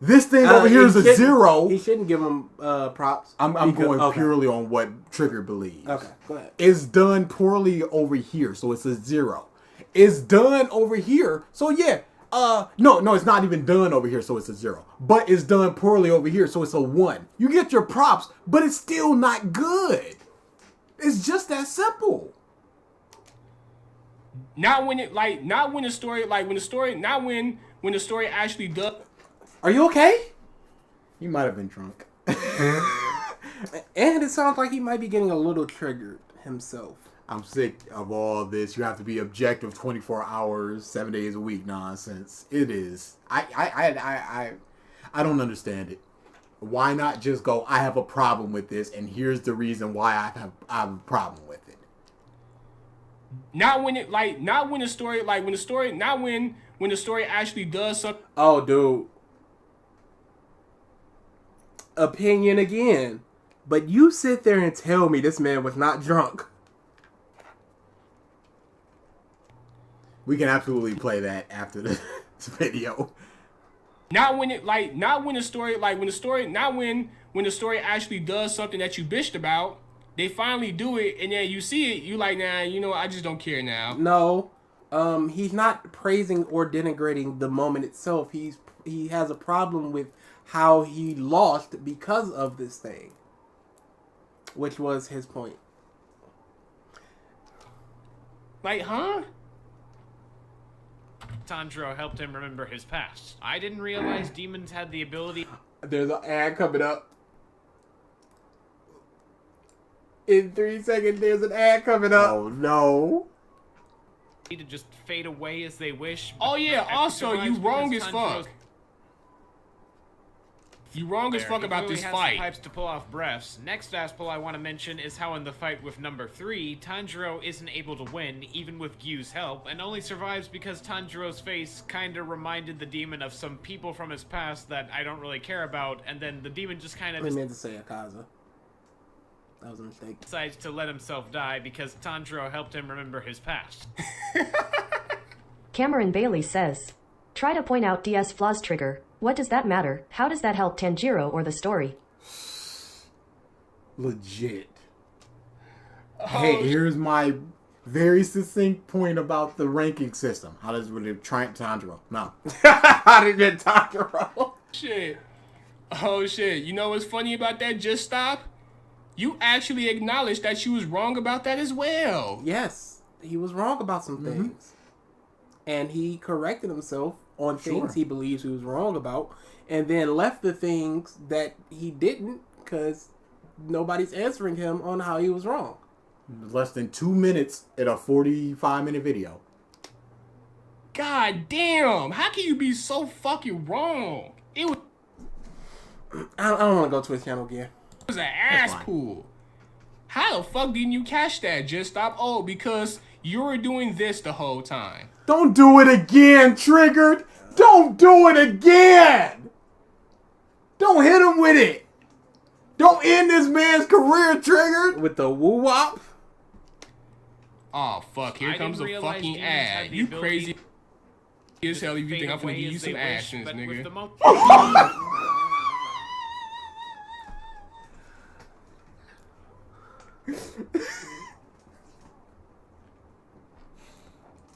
[SPEAKER 4] This thing over here is a 0.
[SPEAKER 3] He shouldn't give him props.
[SPEAKER 4] I'm going purely on what Trigger believes.
[SPEAKER 3] Okay, go ahead.
[SPEAKER 4] It's done poorly over here, so it's a 0. It's done over here, so yeah. No, it's not even done over here, so it's a 0. But it's done poorly over here, so it's a 1. You get your props, but it's still not good. It's just that simple.
[SPEAKER 7] Not when the story actually does.
[SPEAKER 3] Are you okay?
[SPEAKER 4] He might have been drunk.
[SPEAKER 3] And it sounds like he might be getting a little triggered. himself.
[SPEAKER 4] I'm sick of all this. You have to be objective 24 hours, 7 days a week nonsense. It is. I don't understand it. Why not just go, I have a problem with this, and here's the reason why I have a problem with it.
[SPEAKER 7] Not when the story actually does something.
[SPEAKER 3] Oh, dude. Opinion again. But you sit there and tell me this man was not drunk.
[SPEAKER 4] We can absolutely play that after this video.
[SPEAKER 7] Not when the story actually does something that you bitched about. They finally do it, and then you see it. You like, nah, I just don't care now.
[SPEAKER 3] No, he's not praising or denigrating the moment itself. He has a problem with how he lost because of this thing, which was his point.
[SPEAKER 7] Like, huh?
[SPEAKER 8] Tanjiro helped him remember his past. I didn't realize demons had the ability.
[SPEAKER 3] There's an ad coming up. In 3 seconds, there's an ad coming up.
[SPEAKER 4] Oh, no.
[SPEAKER 8] To just fade away as they wish.
[SPEAKER 7] Oh yeah, also you wrong as fuck. You wrong as fuck about this fight.
[SPEAKER 8] Pipes to pull off breaths. Next asshole I want to mention is how in the fight with number 3, Tanjiro isn't able to win, even with Gyu's help, and only survives because Tanjiro's face kinda reminded the demon of some people from his past that I don't really care about, and then the demon just kind of
[SPEAKER 3] I meant to say Akaza. That was a mistake.
[SPEAKER 8] Decides to let himself die because Tanjiro helped him remember his past.
[SPEAKER 2] Cameron Bailey says, try to point out DS flaws trigger. What does that matter? How does that help Tanjiro or the story?
[SPEAKER 4] Legit. Hey, here's my very succinct point about the ranking system. How does it try Tanjiro? No.
[SPEAKER 3] How did it Tanjiro?
[SPEAKER 7] Shit. Oh shit. You know what's funny about that? Just stop. You actually acknowledged that you was wrong about that as well.
[SPEAKER 3] Yes, he was wrong about some things. And he corrected himself on things he believes he was wrong about, and then left the things that he didn't because nobody's answering him on how he was wrong.
[SPEAKER 4] Less than 2 minutes in a 45-minute video.
[SPEAKER 7] God damn! How can you be so fucking wrong? It was.
[SPEAKER 3] I don't want to go to his channel again.
[SPEAKER 7] It was an ass pull. How the fuck didn't you catch that? Just stop. Oh, because you were doing this the whole time.
[SPEAKER 4] Don't do it again, Triggered! Don't do it again! Don't hit him with it! Don't end this man's career, Triggered!
[SPEAKER 3] With the woo-wop?
[SPEAKER 7] Oh, fuck. Here comes the fucking ad. You crazy as hell if you think I'm gonna give you some actions, nigga.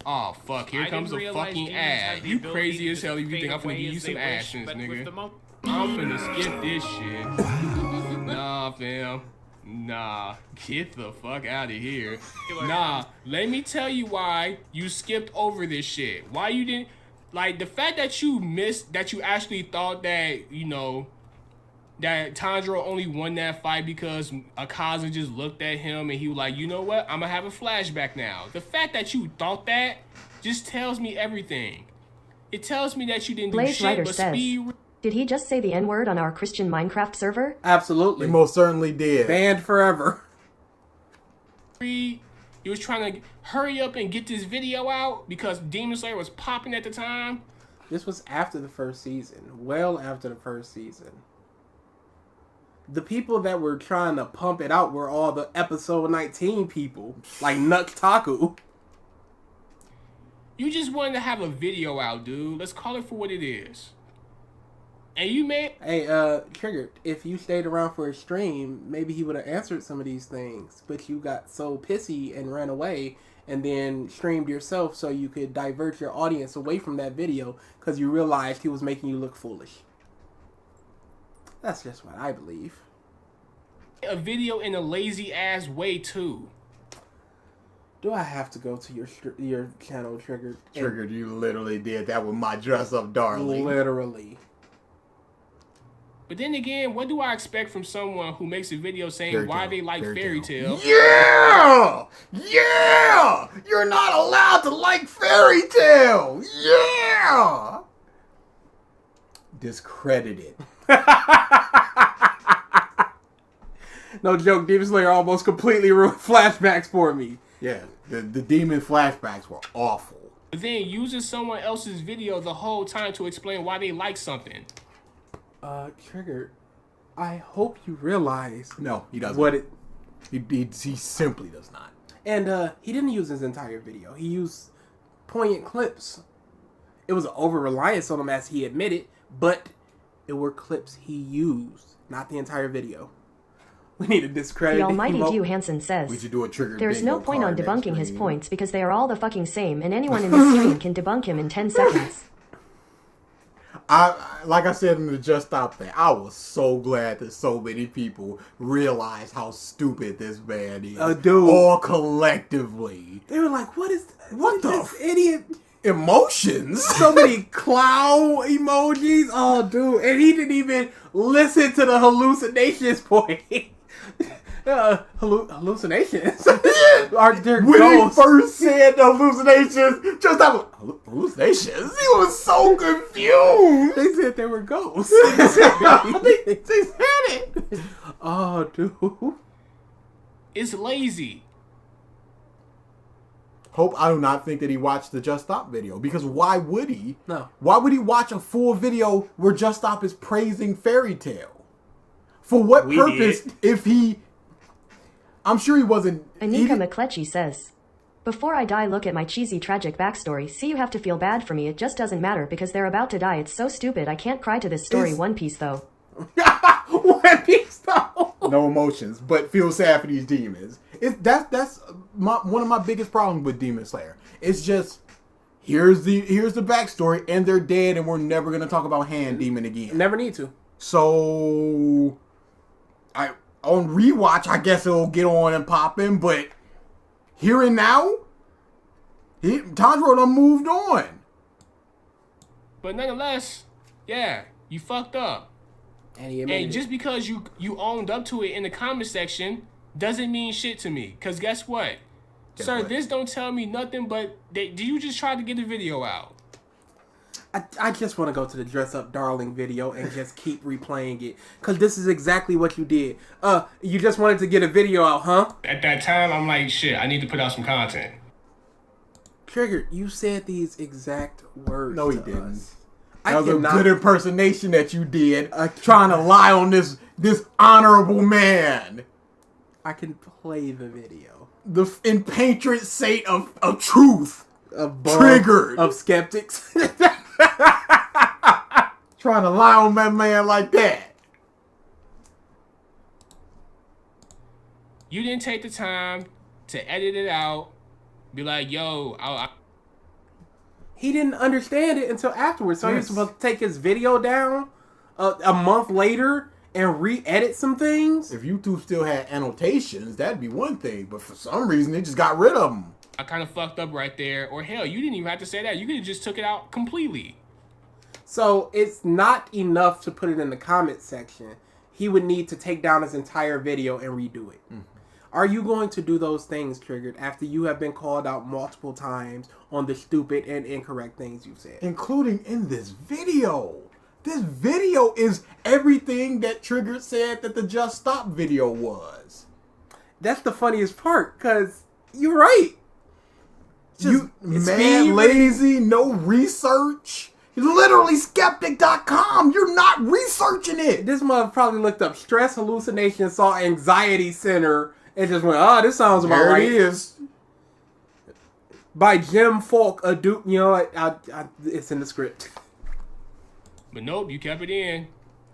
[SPEAKER 7] Oh, fuck. Here comes the fucking ad. You crazy as hell if you think I'm gonna give you some actions, nigga. I'm finna skip this shit. Nah, fam. Nah. Get the fuck out of here. Nah. Let me tell you why you skipped over this shit. Why you didn't... Like, the fact that you missed... That you actually thought that, that Tanjiro only won that fight because Akaza just looked at him and he was like, you know what? I'm gonna have a flashback now. The fact that you thought that just tells me everything. It tells me that you didn't do shit but speed.
[SPEAKER 2] Did he just say the N-word on our Christian Minecraft server?
[SPEAKER 3] Absolutely.
[SPEAKER 4] He most certainly did.
[SPEAKER 3] Banned forever.
[SPEAKER 7] He was trying to hurry up and get this video out because Demon Slayer was popping at the time.
[SPEAKER 3] This was after the first season. Well after the first season. The people that were trying to pump it out were all the episode 19 people. Like Nux Taku.
[SPEAKER 7] You just wanted to have a video out, dude. Let's call it for what it is. And you made...
[SPEAKER 3] Hey, Triggered, if you stayed around for a stream, maybe he would have answered some of these things. But you got so pissy and ran away and then streamed yourself so you could divert your audience away from that video because you realized he was making you look foolish. That's just what I believe.
[SPEAKER 7] A video in a lazy ass way too.
[SPEAKER 3] Do I have to go to your channel, Triggered?
[SPEAKER 4] Triggered, you literally did that with my dress up, darling.
[SPEAKER 3] Literally.
[SPEAKER 7] But then again, what do I expect from someone who makes a video saying why they like Fairy Tail?
[SPEAKER 4] Yeah! Yeah! You're not allowed to like Fairy Tail! Yeah! Discredited.
[SPEAKER 3] No joke, Demon Slayer almost completely ruined flashbacks for me.
[SPEAKER 4] Yeah, the demon flashbacks were awful.
[SPEAKER 7] But then uses someone else's video the whole time to explain why they like something.
[SPEAKER 3] Triggered, I hope you realize...
[SPEAKER 4] No, he doesn't.
[SPEAKER 3] What it...
[SPEAKER 4] He simply does not.
[SPEAKER 3] And he didn't use his entire video. He used poignant clips. It was an over-reliance on him, as he admitted, but it were clips he used, not the entire video. We need to discredit
[SPEAKER 2] The Almighty View Hansen says,
[SPEAKER 4] We should do a triggered
[SPEAKER 2] there's no
[SPEAKER 4] bingo
[SPEAKER 2] point on
[SPEAKER 4] card
[SPEAKER 2] debunking
[SPEAKER 4] next
[SPEAKER 2] his
[SPEAKER 4] stream.
[SPEAKER 2] points because they are all the fucking same and anyone in this stream can debunk him in 10 seconds.
[SPEAKER 4] Like I said in the Just Stop thing, I was so glad that so many people realized how stupid this man is.
[SPEAKER 3] Dude.
[SPEAKER 4] All collectively.
[SPEAKER 3] They were like, what is
[SPEAKER 4] What the
[SPEAKER 3] this idiot?
[SPEAKER 4] Emotions?
[SPEAKER 3] So many clown emojis. Oh, dude. And he didn't even listen to the hallucinations point. Hallucinations? Are there
[SPEAKER 4] When
[SPEAKER 3] ghosts?
[SPEAKER 4] he first said the hallucinations, Just Stop hallucinations? He was so confused.
[SPEAKER 3] They said they were ghosts.
[SPEAKER 4] they said it.
[SPEAKER 3] Oh, dude.
[SPEAKER 7] It's lazy.
[SPEAKER 4] Hope I do not think that he watched the Just Stop video, because why would he?
[SPEAKER 3] No.
[SPEAKER 4] Why would he watch a full video where Just Stop is praising Fairy Tail? For what
[SPEAKER 3] We
[SPEAKER 4] purpose
[SPEAKER 3] did.
[SPEAKER 4] if he... I'm sure he wasn't...
[SPEAKER 2] Anika McCletchy says, before I die, look at my cheesy tragic backstory. See, you have to feel bad for me. It just doesn't matter because they're about to die. It's so stupid. I can't cry to this story. One Piece though.
[SPEAKER 3] One Piece though.
[SPEAKER 4] No emotions, but feel sad for these demons. That's one of my biggest problems with Demon Slayer. It's just here's the backstory, and they're dead, and we're never gonna talk about Hand Demon again.
[SPEAKER 3] Never need to.
[SPEAKER 4] So on rewatch, I guess it'll get on and popping, but here and now, Tanjiro done moved on.
[SPEAKER 7] But nonetheless, yeah, you fucked up. And just because you owned up to it in the comment section doesn't mean shit to me. Because guess what? Sir, this don't tell me nothing but do you just try to get the video out?
[SPEAKER 3] I just want to go to the Dress Up Darling video and just keep replaying it. Because this is exactly what you did. You just wanted to get a video out, huh?
[SPEAKER 7] At that time, I'm like, shit, I need to put out some content.
[SPEAKER 3] Triggered, you said these exact words.
[SPEAKER 4] No, he
[SPEAKER 3] to
[SPEAKER 4] didn't.
[SPEAKER 3] us.
[SPEAKER 4] That was a good impersonation that you did, trying to lie on this honorable man.
[SPEAKER 3] I can play the video.
[SPEAKER 4] The impatient saint of truth. Triggered.
[SPEAKER 3] Of skeptics.
[SPEAKER 4] Trying to lie on that man like that.
[SPEAKER 7] You didn't take the time to edit it out. Be like, yo,
[SPEAKER 3] He didn't understand it until afterwards. So he was supposed to take his video down a month later and re-edit some things.
[SPEAKER 4] If YouTube still had annotations, that'd be one thing. But for some reason, they just got rid of them.
[SPEAKER 7] I kind of fucked up right there. Or hell, you didn't even have to say that. You could have just took it out completely.
[SPEAKER 3] So it's not enough to put it in the comment section. He would need to take down his entire video and redo it. Mm-hmm. Are you going to do those things, Triggered, after you have been called out multiple times on the stupid and incorrect things you've said?
[SPEAKER 4] Including in this video. This video is everything that Triggered said that the Just Stop video was.
[SPEAKER 3] That's the funniest part, because you're right.
[SPEAKER 4] Just mad, lazy, no research. Literally skeptic.com. You're not researching it.
[SPEAKER 3] This mother probably looked up stress, hallucination, saw anxiety center, and just went, oh, this sounds about right.
[SPEAKER 4] There it is.
[SPEAKER 3] By Jim Falk, a dude, you know what? It's in the script.
[SPEAKER 7] But nope, you kept it in.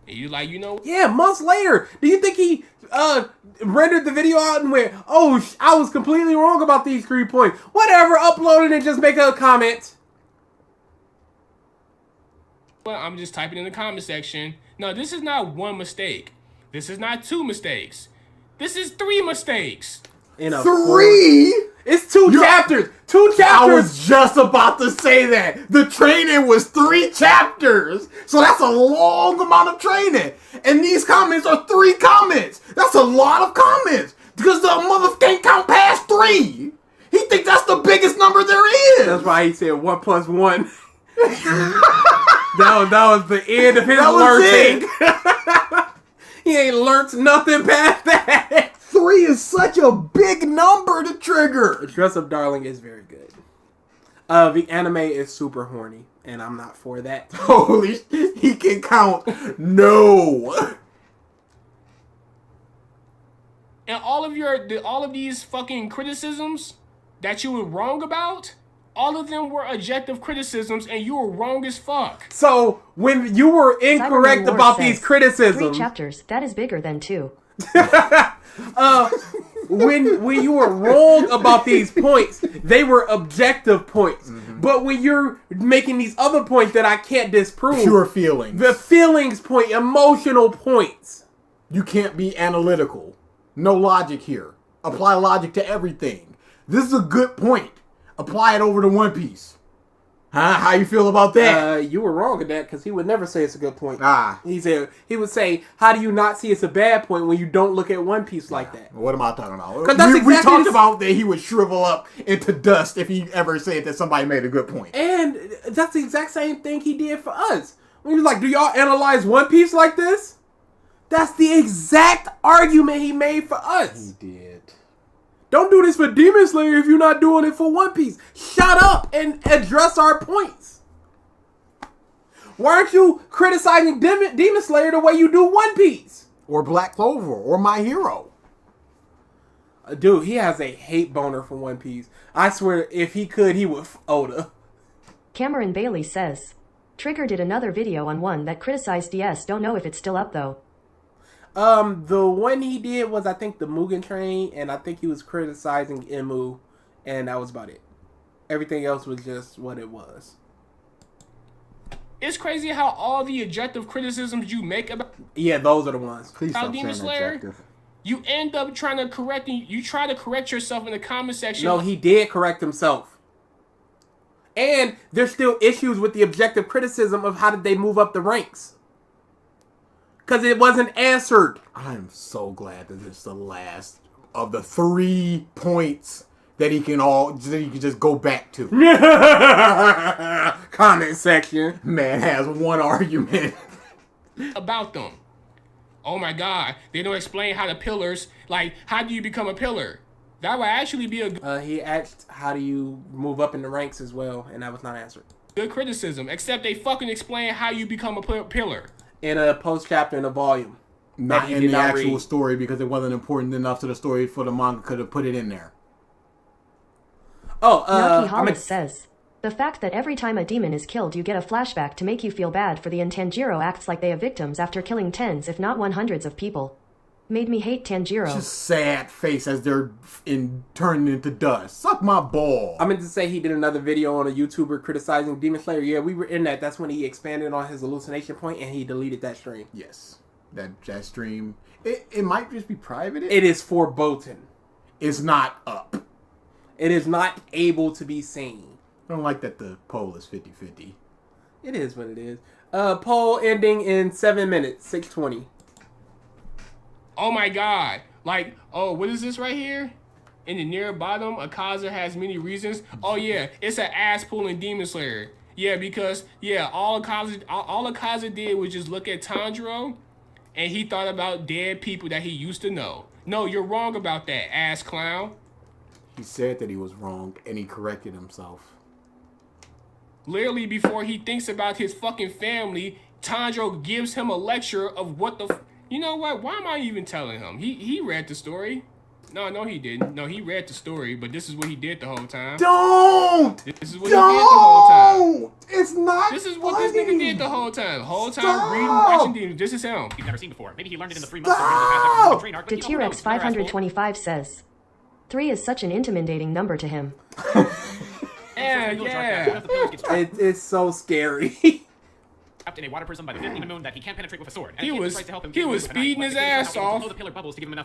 [SPEAKER 7] And you like, you know.
[SPEAKER 3] Yeah, months later. Do you think he rendered the video out and went, oh, I was completely wrong about these 3 points. Whatever, upload it and just make a comment.
[SPEAKER 7] Well, I'm just typing in the comment section. No, this is not one mistake. This is not 2 mistakes. This is 3 mistakes.
[SPEAKER 3] In a
[SPEAKER 4] 3?
[SPEAKER 3] It's 2 chapters. 2 chapters.
[SPEAKER 4] I was just about to say that. The training was 3 chapters. So that's a long amount of training. And these comments are 3 comments. That's a lot of comments. Because the mother can't count past 3. He thinks that's the biggest number there is.
[SPEAKER 3] That's why he said 1 plus 1. that was the end of his learning. He ain't learnt nothing past that.
[SPEAKER 4] 3 is such a big number to trigger.
[SPEAKER 3] Dress Up Darling is very good. The anime is super horny, and I'm not for that.
[SPEAKER 4] Holy shit, he can count. No.
[SPEAKER 7] And all of these fucking criticisms that you were wrong about, all of them were objective criticisms, and you were wrong as fuck.
[SPEAKER 3] So when you were incorrect about these criticisms,
[SPEAKER 2] 3 chapters. That is bigger than 2.
[SPEAKER 3] when you were wrong about these points, they were objective points. But when you're making these other points that I can't disprove,
[SPEAKER 4] Pure feelings.
[SPEAKER 3] the feelings point, emotional points.
[SPEAKER 4] You can't be analytical. No logic here. Apply logic to everything. This is a good point. Apply it over to One Piece. Huh? How you feel about that?
[SPEAKER 3] You were wrong at that because he would never say it's a good point.
[SPEAKER 4] He
[SPEAKER 3] would say, "How do you not see it's a bad point when you don't look at One Piece like that?"
[SPEAKER 4] What am I talking about?
[SPEAKER 3] Because that's
[SPEAKER 4] we talked about that he would shrivel up into dust if he ever said that somebody made a good point.
[SPEAKER 3] And that's the exact same thing he did for us. When he was like, "Do y'all analyze One Piece like this?" That's the exact argument he made for us.
[SPEAKER 4] He did.
[SPEAKER 3] Don't do this for Demon Slayer if you're not doing it for One Piece. Shut up and address our points. Why aren't you criticizing Demon Slayer the way you do One Piece?
[SPEAKER 4] Or Black Clover, or My Hero.
[SPEAKER 3] Dude, he has a hate boner for One Piece. I swear, if he could, he would Oda.
[SPEAKER 2] Cameron Bailey says, Trigger did another video on one that criticized DS. Don't know if it's still up though.
[SPEAKER 3] The one he did was, I think, the Mugen Train, and I think he was criticizing Emu, and that was about it. Everything else was just what it was.
[SPEAKER 7] It's crazy how all the objective criticisms you make about
[SPEAKER 3] those are the ones.
[SPEAKER 4] Please
[SPEAKER 7] stop Demon Slayer, you end up trying to try to correct yourself in the comment section.
[SPEAKER 3] No, he did correct himself. And there's still issues with the objective criticism of how did they move up the ranks. Because it wasn't answered.
[SPEAKER 4] I am so glad that this is the last of the 3 points that he can just go back to.
[SPEAKER 3] Comment section.
[SPEAKER 4] Man has one argument
[SPEAKER 7] about them. Oh my god, they don't explain how the pillars, like, how do you become a pillar? That would actually be a good...
[SPEAKER 3] he asked, how do you move up in the ranks as well, and that was not answered.
[SPEAKER 7] Good criticism, except they fucking explain how you become a pillar.
[SPEAKER 3] In a post chapter in a volume.
[SPEAKER 4] Not in the actual story because it wasn't important enough to the story for the manga could have put it in there.
[SPEAKER 2] Nahkie Hollis says, the fact that every time a demon is killed you get a flashback to make you feel bad for the Tanjiro acts like they are victims after killing tens if not 100s of people. Made me hate Tanjiro.
[SPEAKER 4] Just sad face as they're turning into dust. Suck my ball.
[SPEAKER 3] I meant to say he did another video on a YouTuber criticizing Demon Slayer. Yeah, we were in that. That's when he expanded on his hallucination point and he deleted that stream.
[SPEAKER 4] Yes. That stream. It might just be private.
[SPEAKER 3] It is foreboding.
[SPEAKER 4] It's not up.
[SPEAKER 3] It is not able to be seen.
[SPEAKER 4] I don't like that the poll is 50-50.
[SPEAKER 3] It is what it is. Poll ending in 7 minutes, 6:20.
[SPEAKER 7] Oh my god. Like, oh, what is this right here? In the near bottom, Akaza has many reasons. Oh yeah, it's an ass-pulling Demon Slayer. Yeah, because, all Akaza did was just look at Tanjiro, and he thought about dead people that he used to know. No, you're wrong about that, ass clown.
[SPEAKER 4] He said that he was wrong, and he corrected himself.
[SPEAKER 7] Literally, before he thinks about his fucking family, Tanjiro gives him a lecture of what the... You know what? Why am I even telling him? He read the story. No, he didn't. No, he read the story, but this is what he did the whole time.
[SPEAKER 4] Don't!
[SPEAKER 7] This is what he did the whole time.
[SPEAKER 4] It's not
[SPEAKER 7] This is what this nigga did the whole time. Reading, watching demons. This is him.
[SPEAKER 8] You've never seen before. Maybe he learned it in the 3 months of the past train arc.
[SPEAKER 2] The T-Rex 525 says, 3 is such an intimidating number to him.
[SPEAKER 7] Yeah.
[SPEAKER 3] It's so scary.
[SPEAKER 8] Trapped in a water prison by the 15th moon that he can't penetrate with a sword.
[SPEAKER 7] He was speeding his ass off.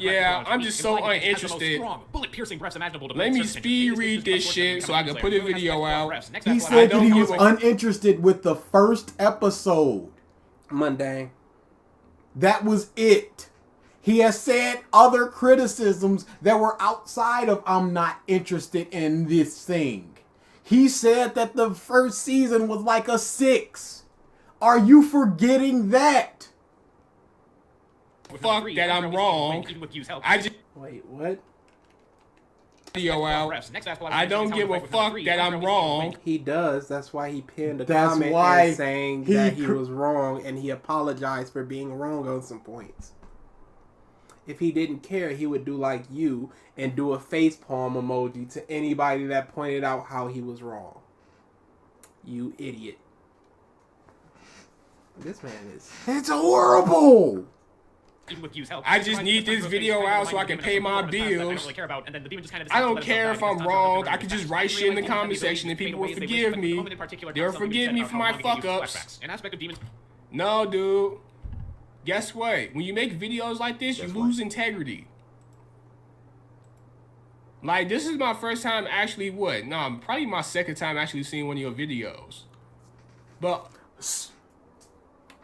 [SPEAKER 7] Yeah, I'm just so uninterested. Let me speed read this shit so I can put a video out.
[SPEAKER 4] He said that he was uninterested with the first episode.
[SPEAKER 3] Mundane.
[SPEAKER 4] That was it. He has said other criticisms that were outside of I'm not interested in this thing. He said that the first season was like a 6. Are you forgetting that?
[SPEAKER 7] Fuck that I'm wrong. I just
[SPEAKER 3] Wait, what?
[SPEAKER 7] video out. I don't give a fuck that I'm wrong.
[SPEAKER 3] He does. That's why he pinned a
[SPEAKER 4] That's
[SPEAKER 3] comment
[SPEAKER 4] why
[SPEAKER 3] and saying that he was wrong, and he apologized for being wrong on some points. If he didn't care, he would do like you and do a facepalm emoji to anybody that pointed out how he was wrong. You idiot. This man is...
[SPEAKER 4] It's horrible!
[SPEAKER 7] I just need this video out so I can pay my bills. I don't care if I'm wrong. I can just write shit in the comment section and people will forgive me. They'll forgive me for my fuck-ups. No, dude. Guess what? When you make videos like this, you lose integrity. Like, this is my first time actually, probably my second time actually seeing one of your videos. But...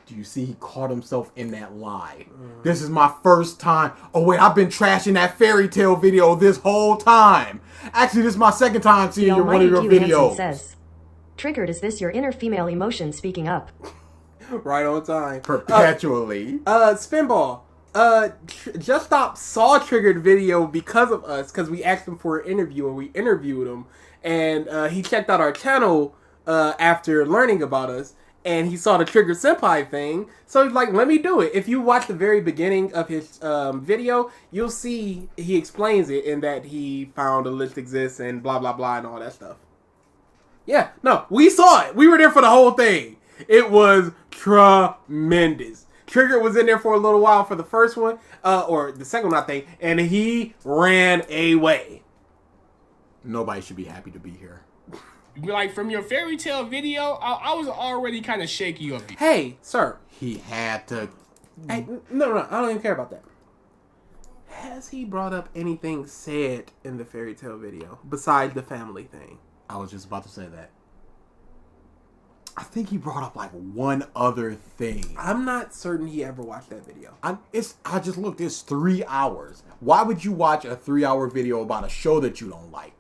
[SPEAKER 4] Do you see he caught himself in that lie? This is my first time. Oh wait, I've been trashing that fairy tale video this whole time. Actually, this is my second time seeing one of your videos.
[SPEAKER 2] Says, "Triggered, is this your inner female emotion speaking up?"
[SPEAKER 3] Right on time.
[SPEAKER 4] Perpetually.
[SPEAKER 3] Spinball. Just Stop saw Triggered video because of us, because we asked him for an interview and we interviewed him, and he checked out our channel after learning about us. And he saw the Triggered Senpai thing, so he's like, let me do it. If you watch the very beginning of his video, you'll see he explains it in that he found a list exists and blah, blah, blah, and all that stuff. Yeah, no, we saw it. We were there for the whole thing. It was tremendous. Triggered was in there for a little while for the first one, or the second one, I think, and he ran away.
[SPEAKER 4] Nobody should be happy to be here.
[SPEAKER 7] Like, from your fairy tale video, I was already kind of shaky of you.
[SPEAKER 3] Hey, sir.
[SPEAKER 4] He had to...
[SPEAKER 3] Hey, no, I don't even care about that. Has he brought up anything said in the fairy tale video besides the family thing?
[SPEAKER 4] I was just about to say that. I think he brought up like one other thing.
[SPEAKER 3] I'm not certain he ever watched that video.
[SPEAKER 4] I just looked, it's 3 hours. Why would you watch a 3-hour video about a show that you don't like?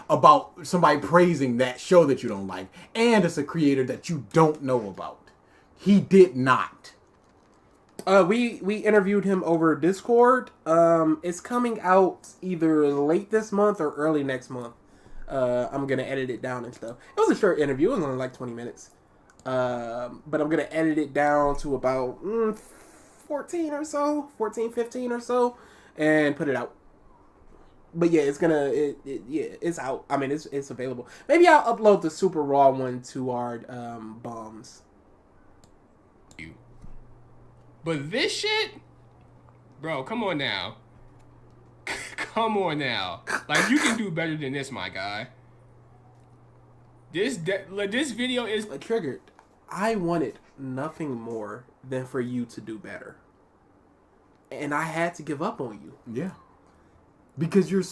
[SPEAKER 4] About somebody praising that show that you don't like, and it's a creator that you don't know about. He did not.
[SPEAKER 3] We interviewed him over Discord. It's coming out either late this month or early next month. I'm gonna edit it down and stuff. It was a short interview. It was only like 20 minutes. But I'm gonna edit it down to about 14 or so, 14, 15 or so, and put it out. But yeah, it's out. I mean, it's available. Maybe I'll upload the super raw one to our bombs.
[SPEAKER 7] But this shit, bro, come on now. Come on now. Like, you can do better than this, my guy. This video is
[SPEAKER 3] Triggered. I wanted nothing more than for you to do better, and I had to give up on you.
[SPEAKER 4] Yeah. Because you're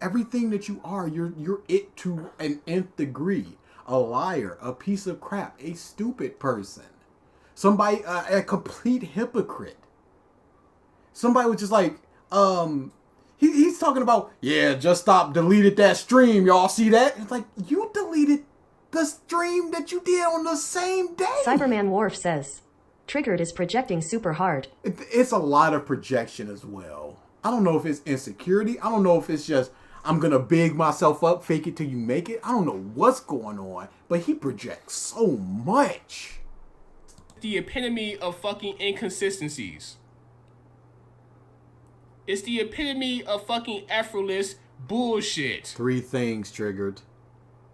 [SPEAKER 4] everything that you are, you're it to an nth degree. A liar, a piece of crap, a stupid person, somebody, a complete hypocrite. Somebody was just like, he's talking about, yeah, Just Stop deleted that stream. Y'all see that? It's like, you deleted the stream that you did on the same day.
[SPEAKER 2] Cyberman Wharf says, "Triggered is projecting super hard."
[SPEAKER 4] It's a lot of projection as well. I don't know if it's insecurity. I don't know if it's just, I'm going to big myself up, fake it till you make it. I don't know what's going on, but he projects so much.
[SPEAKER 7] The epitome of fucking inconsistencies. It's the epitome of fucking effortless bullshit.
[SPEAKER 4] 3 things Triggered.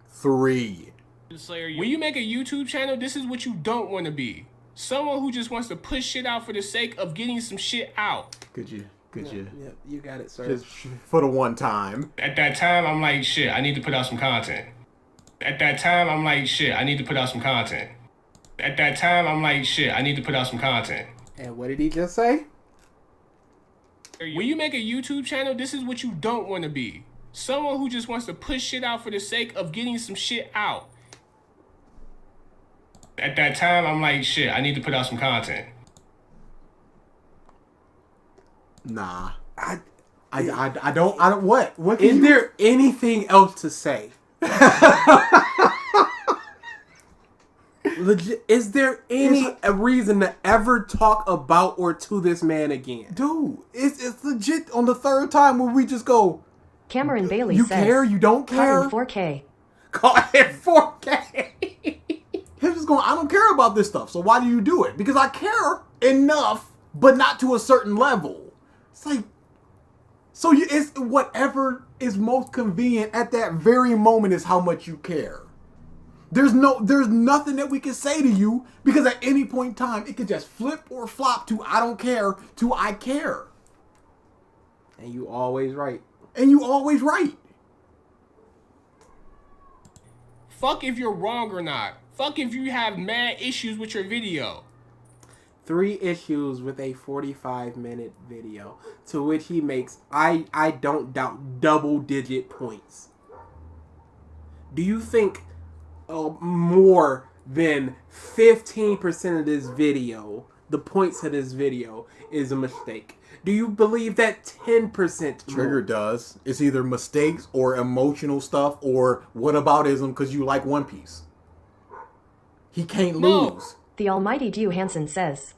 [SPEAKER 4] 3.
[SPEAKER 7] When you make a YouTube channel, this is what you don't want to be. Someone who just wants to push shit out for the sake of getting some shit out.
[SPEAKER 4] Could you?
[SPEAKER 3] Yeah, you got it, sir.
[SPEAKER 4] Just for the one time.
[SPEAKER 7] At that time, I'm like, shit, I need to put out some content. At that time, I'm like, shit, I need to put out some content. At that time, I'm like, shit, I need to put out some content.
[SPEAKER 3] And what did he just say?
[SPEAKER 7] When you make a YouTube channel, this is what you don't want to be. Someone who just wants to push shit out for the sake of getting some shit out. At that time, I'm like, shit, I need to put out some content.
[SPEAKER 4] Nah. I don't. What? What?
[SPEAKER 3] Is there anything else to say? Legit, is there any reason to ever talk about or to this man again?
[SPEAKER 4] Dude, it's legit on the third time where we just go,
[SPEAKER 2] Cameron Bailey
[SPEAKER 4] you
[SPEAKER 2] says,
[SPEAKER 4] care, you don't care?
[SPEAKER 2] Caught in 4K.
[SPEAKER 3] Caught in 4K.
[SPEAKER 4] Him just going, I don't care about this stuff, so why do you do it? Because I care enough, but not to a certain level. It's like, so it's whatever is most convenient at that very moment is how much you care. There's nothing that we can say to you because at any point in time, it could just flip or flop to I don't care to I care.
[SPEAKER 3] And you always right.
[SPEAKER 4] And you always right.
[SPEAKER 7] Fuck if you're wrong or not. Fuck if you have mad issues with your video.
[SPEAKER 3] 3 issues with a 45-minute video, to which he makes, I don't doubt, double-digit points. Do you think more than 15% of this video, the points of this video, is a mistake? Do you believe that 10%
[SPEAKER 4] Trigger does? It's either mistakes or emotional stuff or whataboutism because you like One Piece. He can't lose.
[SPEAKER 2] The almighty Dew Hansen says,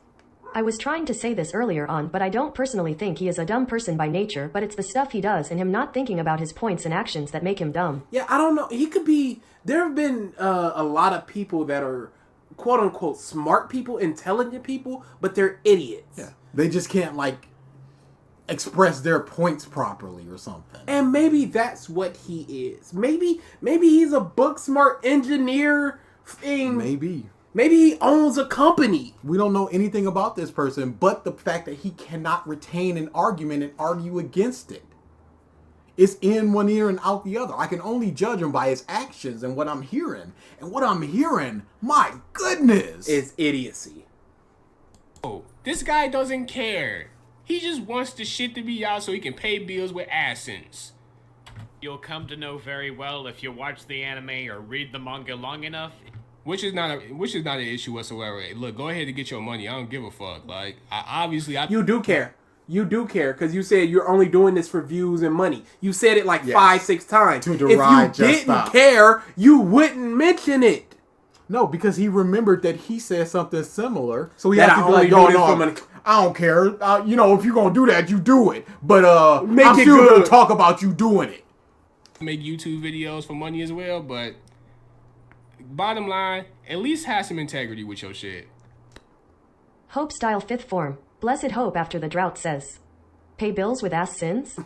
[SPEAKER 2] I was trying to say this earlier on, but I don't personally think he is a dumb person by nature, but it's the stuff he does and him not thinking about his points and actions that make him dumb.
[SPEAKER 3] Yeah, I don't know. He could be... There have been a lot of people that are quote-unquote smart people, intelligent people, but they're idiots.
[SPEAKER 4] Yeah. They just can't, like, express their points properly or something.
[SPEAKER 3] And maybe that's what he is. Maybe he's a book-smart engineer thing. Maybe he owns a company.
[SPEAKER 4] We don't know anything about this person, but the fact that he cannot retain an argument and argue against it. It's in one ear and out the other. I can only judge him by his actions and what I'm hearing. And what I'm hearing, my goodness,
[SPEAKER 3] is idiocy.
[SPEAKER 7] Oh, this guy doesn't care. He just wants the shit to be out so he can pay bills with AdSense.
[SPEAKER 8] You'll come to know very well if you watch the anime or read the manga long enough.
[SPEAKER 7] Which is not an issue whatsoever. Look, go ahead and get your money. I don't give a fuck. Like, obviously,
[SPEAKER 3] you do care. You do care because you said you're only doing this for views and money. You said it like 5-6 times.
[SPEAKER 4] To
[SPEAKER 3] if you didn't care, you wouldn't mention it.
[SPEAKER 4] No, because he remembered that he said something similar. So he
[SPEAKER 3] that
[SPEAKER 4] had to be like, no, I don't care. You know, if you're going to do that, you do it. But I'm still going to talk about you doing it.
[SPEAKER 7] Make YouTube videos for money as well, but bottom line, at least have some integrity with your shit.
[SPEAKER 2] Hope Style 5th Form. Blessed Hope after the drought says, pay bills with ass sins?
[SPEAKER 7] Put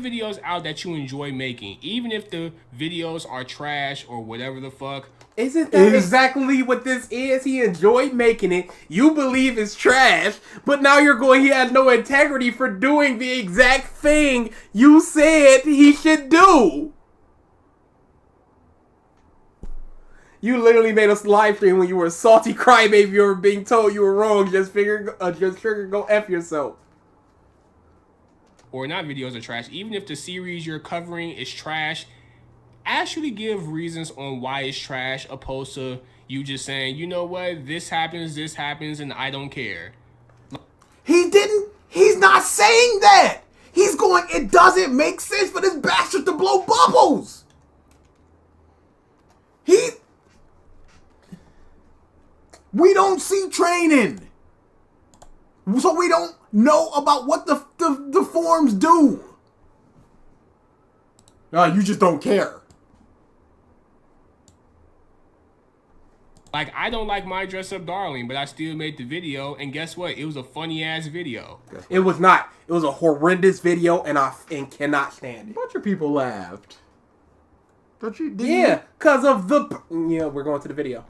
[SPEAKER 7] videos out that you enjoy making, even if the videos are trash or whatever the fuck.
[SPEAKER 3] Isn't that exactly what this is? He enjoyed making it. You believe it's trash, but now you're going, he has no integrity for doing the exact thing you said he should do. You literally made us live stream when you were a salty crybaby. You were being told you were wrong. Just trigger, go F yourself.
[SPEAKER 7] Or not videos are trash. Even if the series you're covering is trash, actually give reasons on why it's trash, opposed to you just saying, you know what, this happens, and I don't care.
[SPEAKER 4] He's not saying that. He's going, it doesn't make sense for this bastard to blow bubbles. We don't see training. So we don't know about what the forms do. You just don't care.
[SPEAKER 7] Like, I don't like My Dress Up Darling, but I still made the video, and guess what? It was a funny-ass video.
[SPEAKER 3] It was not. It was a horrendous video, and I cannot stand it.
[SPEAKER 4] A bunch of people laughed. Don't you?
[SPEAKER 3] Yeah, because of the... Yeah, we're going to the video.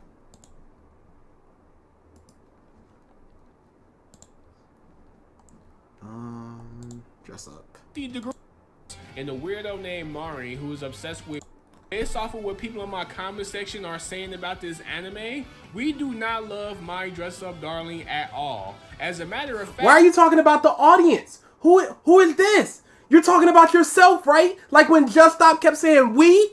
[SPEAKER 4] Dress up.
[SPEAKER 7] And the weirdo named Mari, who is obsessed with... Based off of what people in my comment section are saying about this anime, we do not love My Dress Up Darling at all. As a matter of fact...
[SPEAKER 3] Why are you talking about the audience? Who is this? You're talking about yourself, right? Like when Just Stop kept saying we?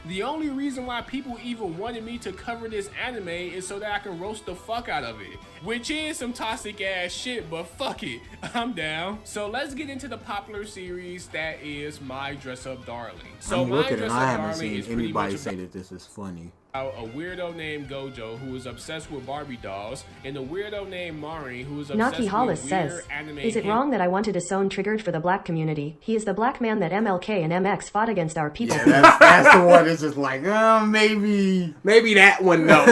[SPEAKER 7] The only reason why people even wanted me to cover this anime is so that I can roast the fuck out of it. Which is some toxic ass shit, but fuck it, I'm down. So let's get into the popular series that is My Dress Up Darling. So
[SPEAKER 4] I'm
[SPEAKER 7] My
[SPEAKER 4] looking
[SPEAKER 7] Dress
[SPEAKER 4] and I
[SPEAKER 7] Up
[SPEAKER 4] haven't
[SPEAKER 7] Darling
[SPEAKER 4] seen
[SPEAKER 7] is pretty
[SPEAKER 4] anybody
[SPEAKER 7] much
[SPEAKER 4] say that this is funny.
[SPEAKER 7] a weirdo named Gojo who is obsessed with Barbie dolls, and a weirdo named Mari who is obsessed
[SPEAKER 2] Nahkie Hollis
[SPEAKER 7] with weird
[SPEAKER 2] says,
[SPEAKER 7] anime.
[SPEAKER 2] is it wrong that I wanted to sound triggered for the black community? He is the black man that MLK and MX fought against our people.
[SPEAKER 4] Yeah, that's the one that's just like, maybe
[SPEAKER 3] that one, no.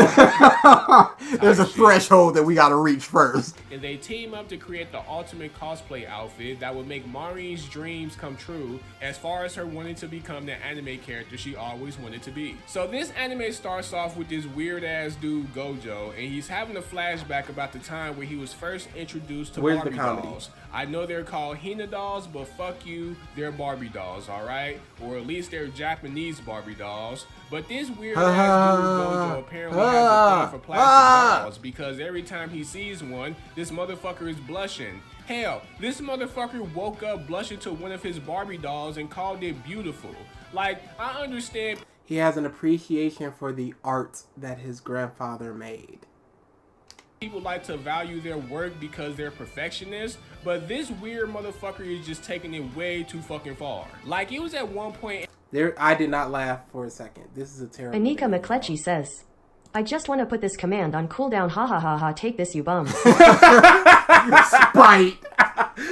[SPEAKER 4] there's a threshold that we gotta reach first.
[SPEAKER 7] And they team up to create the ultimate cosplay outfit that would make Mari's dreams come true as far as her wanting to become the anime character she always wanted to be. So this anime starts off with this weird ass dude Gojo, and he's having a flashback about the time where he was first introduced to
[SPEAKER 3] Where's
[SPEAKER 7] Barbie
[SPEAKER 3] the comedy?
[SPEAKER 7] dolls. I know they're called Hina dolls, but fuck you, they're Barbie dolls, alright? Or at least they're Japanese Barbie dolls. But this weird ass dude Gojo apparently has a thing for plastic dolls, because every time he sees one, this motherfucker is blushing. Hell, this motherfucker woke up blushing to one of his Barbie dolls and called it beautiful. Like, I understand.
[SPEAKER 3] He has an appreciation for the art that his grandfather made.
[SPEAKER 7] People like to value their work because they're perfectionists, but this weird motherfucker is just taking it way too fucking far. Like, it was at one point.
[SPEAKER 3] I did not laugh for a second. This is a terrible.
[SPEAKER 2] Anika McCletchy says, I just want to put this command on cooldown, ha ha ha ha, take this you bums.
[SPEAKER 3] Spite.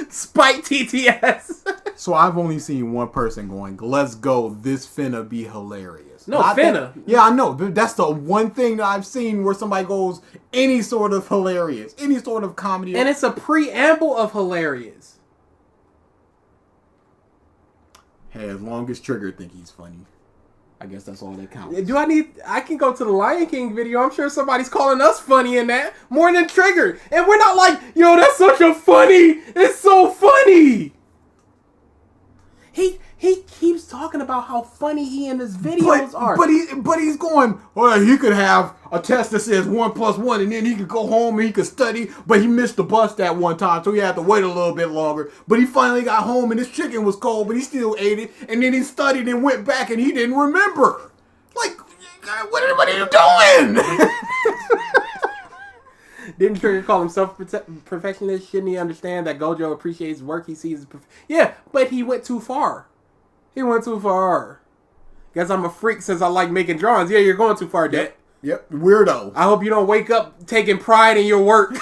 [SPEAKER 3] Spite TTS.
[SPEAKER 4] So I've only seen one person going, let's go, this finna be hilarious.
[SPEAKER 3] No,
[SPEAKER 4] Not
[SPEAKER 3] finna.
[SPEAKER 4] that- yeah, I know. That's the one thing that I've seen where somebody goes, any sort of hilarious, any sort of comedy.
[SPEAKER 3] And it's a preamble of hilarious.
[SPEAKER 4] Hey, as long as Trigger think he's funny. I guess that's all that counts.
[SPEAKER 3] I can go to the Lion King video. I'm sure somebody's calling us funny in that. More than Triggered. And we're not like, yo, that's such a funny. It's so funny. He keeps talking about how funny he and his videos are.
[SPEAKER 4] But he's going, well, he could have a test that says 1 + 1 and then he could go home and he could study, but he missed the bus that one time, so he had to wait a little bit longer. But he finally got home and his chicken was cold, but he still ate it, and then he studied and went back and he didn't remember. Like, what are you doing?
[SPEAKER 3] Didn't Trigger call himself perfectionist? Shouldn't he understand that Gojo appreciates work he sees? Yeah, but he went too far. He went too far. Guess I'm a freak since I like making drawings. Yeah, you're going too far, Dad.
[SPEAKER 4] Yep, weirdo.
[SPEAKER 3] I hope you don't wake up taking pride in your work.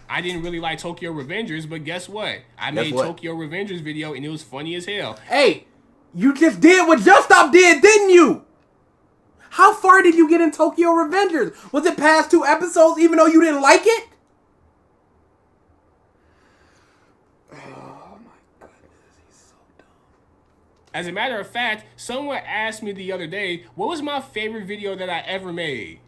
[SPEAKER 7] I didn't really like Tokyo Revengers, but guess what? I made Tokyo Revengers video and it was funny as hell.
[SPEAKER 3] Hey, you just did what Just Stop did, didn't you? How far did you get in Tokyo Revengers? Was it past 2 episodes even though you didn't like it? Oh my goodness, he's so dumb.
[SPEAKER 7] As a matter of fact, someone asked me the other day, what was my favorite video that I ever made?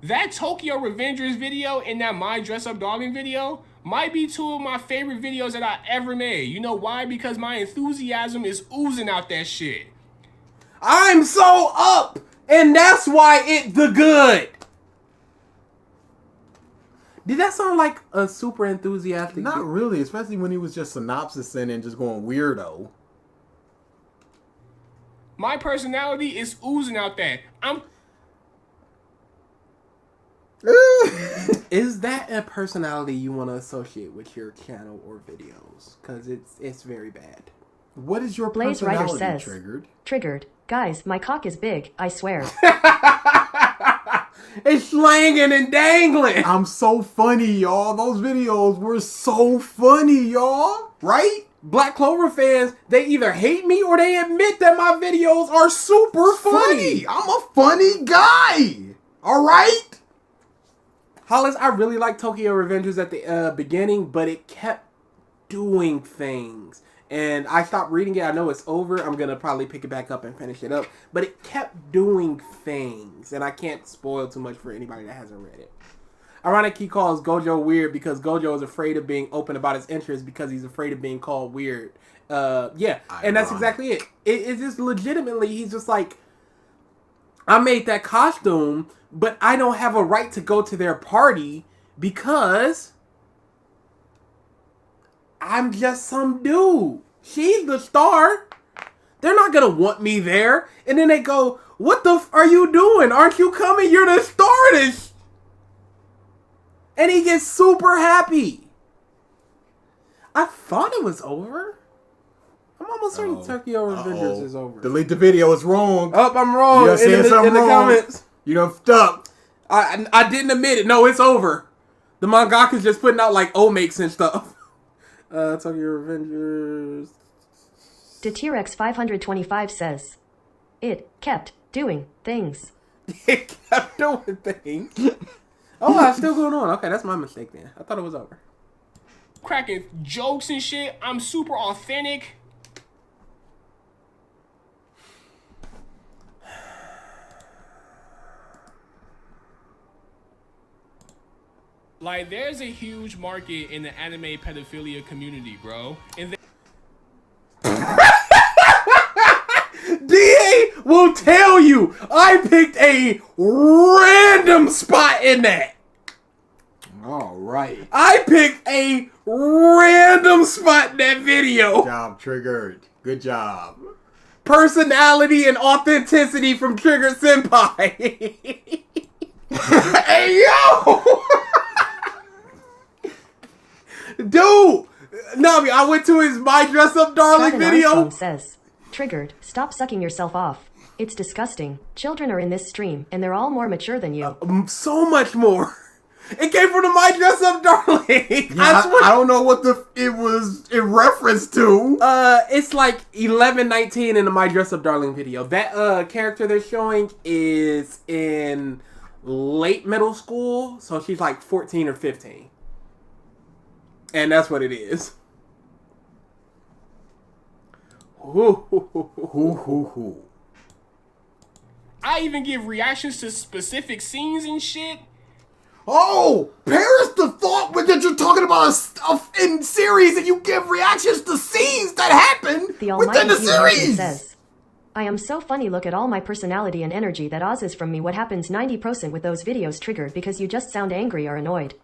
[SPEAKER 7] That Tokyo Revengers video and that My Dress Up Darling video might be 2 of my favorite videos that I ever made. You know why? Because my enthusiasm is oozing out that shit.
[SPEAKER 3] I'm so up! And that's why it the good. Did that sound like a super enthusiastic?
[SPEAKER 4] Not really, especially when he was just synopsising and just going weirdo.
[SPEAKER 7] My personality is oozing out that.
[SPEAKER 3] Is that a personality you want to associate with your channel or videos? Because it's very bad.
[SPEAKER 4] What is your
[SPEAKER 2] Blaze Rider
[SPEAKER 4] personality,
[SPEAKER 2] says, Triggered. Guys, my cock is big, I swear.
[SPEAKER 3] It's slanging and dangling.
[SPEAKER 4] I'm so funny, y'all. Those videos were so funny, y'all. Right?
[SPEAKER 3] Black Clover fans, they either hate me or they admit that my videos are super funny.
[SPEAKER 4] I'm a funny guy. All right?
[SPEAKER 3] Hollis, I really liked Tokyo Revengers at the beginning, but it kept doing things. And I stopped reading it. I know it's over. I'm going to probably pick it back up and finish it up. But it kept doing things. And I can't spoil too much for anybody that hasn't read it. Ironic he calls Gojo weird because Gojo is afraid of being open about his interests because he's afraid of being called weird. Yeah. And that's exactly it. It's just legitimately, he's just like, I made that costume, but I don't have a right to go to their party because I'm just some dude. She's the star. They're not gonna want me there. And then they go, what the f are you doing? Aren't you coming? You're the star of this. And he gets super happy. I thought it was over. I'm almost certain Tokyo Revengers is over.
[SPEAKER 4] Delete the video. It's wrong.
[SPEAKER 3] Oh, I'm wrong.
[SPEAKER 4] You said something
[SPEAKER 3] in the
[SPEAKER 4] wrong.
[SPEAKER 3] comments.
[SPEAKER 4] You done fucked up.
[SPEAKER 3] I didn't admit it. No, it's over. The mangaka's just putting out like omakes and stuff. Tokyo Revengers.
[SPEAKER 2] The T-Rex 525 says, it kept doing things.
[SPEAKER 3] It kept doing things. Oh, it's still going on. Okay, that's my mistake then. I thought it was over.
[SPEAKER 7] Cracking jokes and shit. I'm super authentic. Like, there's a huge market in the anime pedophilia community, bro. And
[SPEAKER 3] DA will tell you I picked a random spot in that.
[SPEAKER 4] All right.
[SPEAKER 3] I picked a random spot in that video.
[SPEAKER 4] Good job, Triggered. Good job.
[SPEAKER 3] Personality and authenticity from Triggered Senpai. Hey, yo! Dude! Nami, I went to his My Dress Up Darling
[SPEAKER 2] Dragon
[SPEAKER 3] video.
[SPEAKER 2] Armstrong says, Triggered, stop sucking yourself off. It's disgusting. Children are in this stream, and they're all more mature than you.
[SPEAKER 3] So much more. It came from the My Dress Up Darling.
[SPEAKER 4] Yeah, I don't know what it was in reference to.
[SPEAKER 3] It's like 11:19 in the My Dress Up Darling video. That character they're showing is in late middle school, so she's like 14 or 15. And that's what it is.
[SPEAKER 7] I even give reactions to specific scenes and shit.
[SPEAKER 4] Oh, perish the thought that you're talking about stuff in series and you give reactions to scenes that happen
[SPEAKER 2] The
[SPEAKER 4] within the
[SPEAKER 2] Almighty Hugh Martin
[SPEAKER 4] series.
[SPEAKER 2] says, I am so funny, look at all my personality and energy that ozzes from me. What happens 90% with those videos, Triggered, because you just sound angry or annoyed.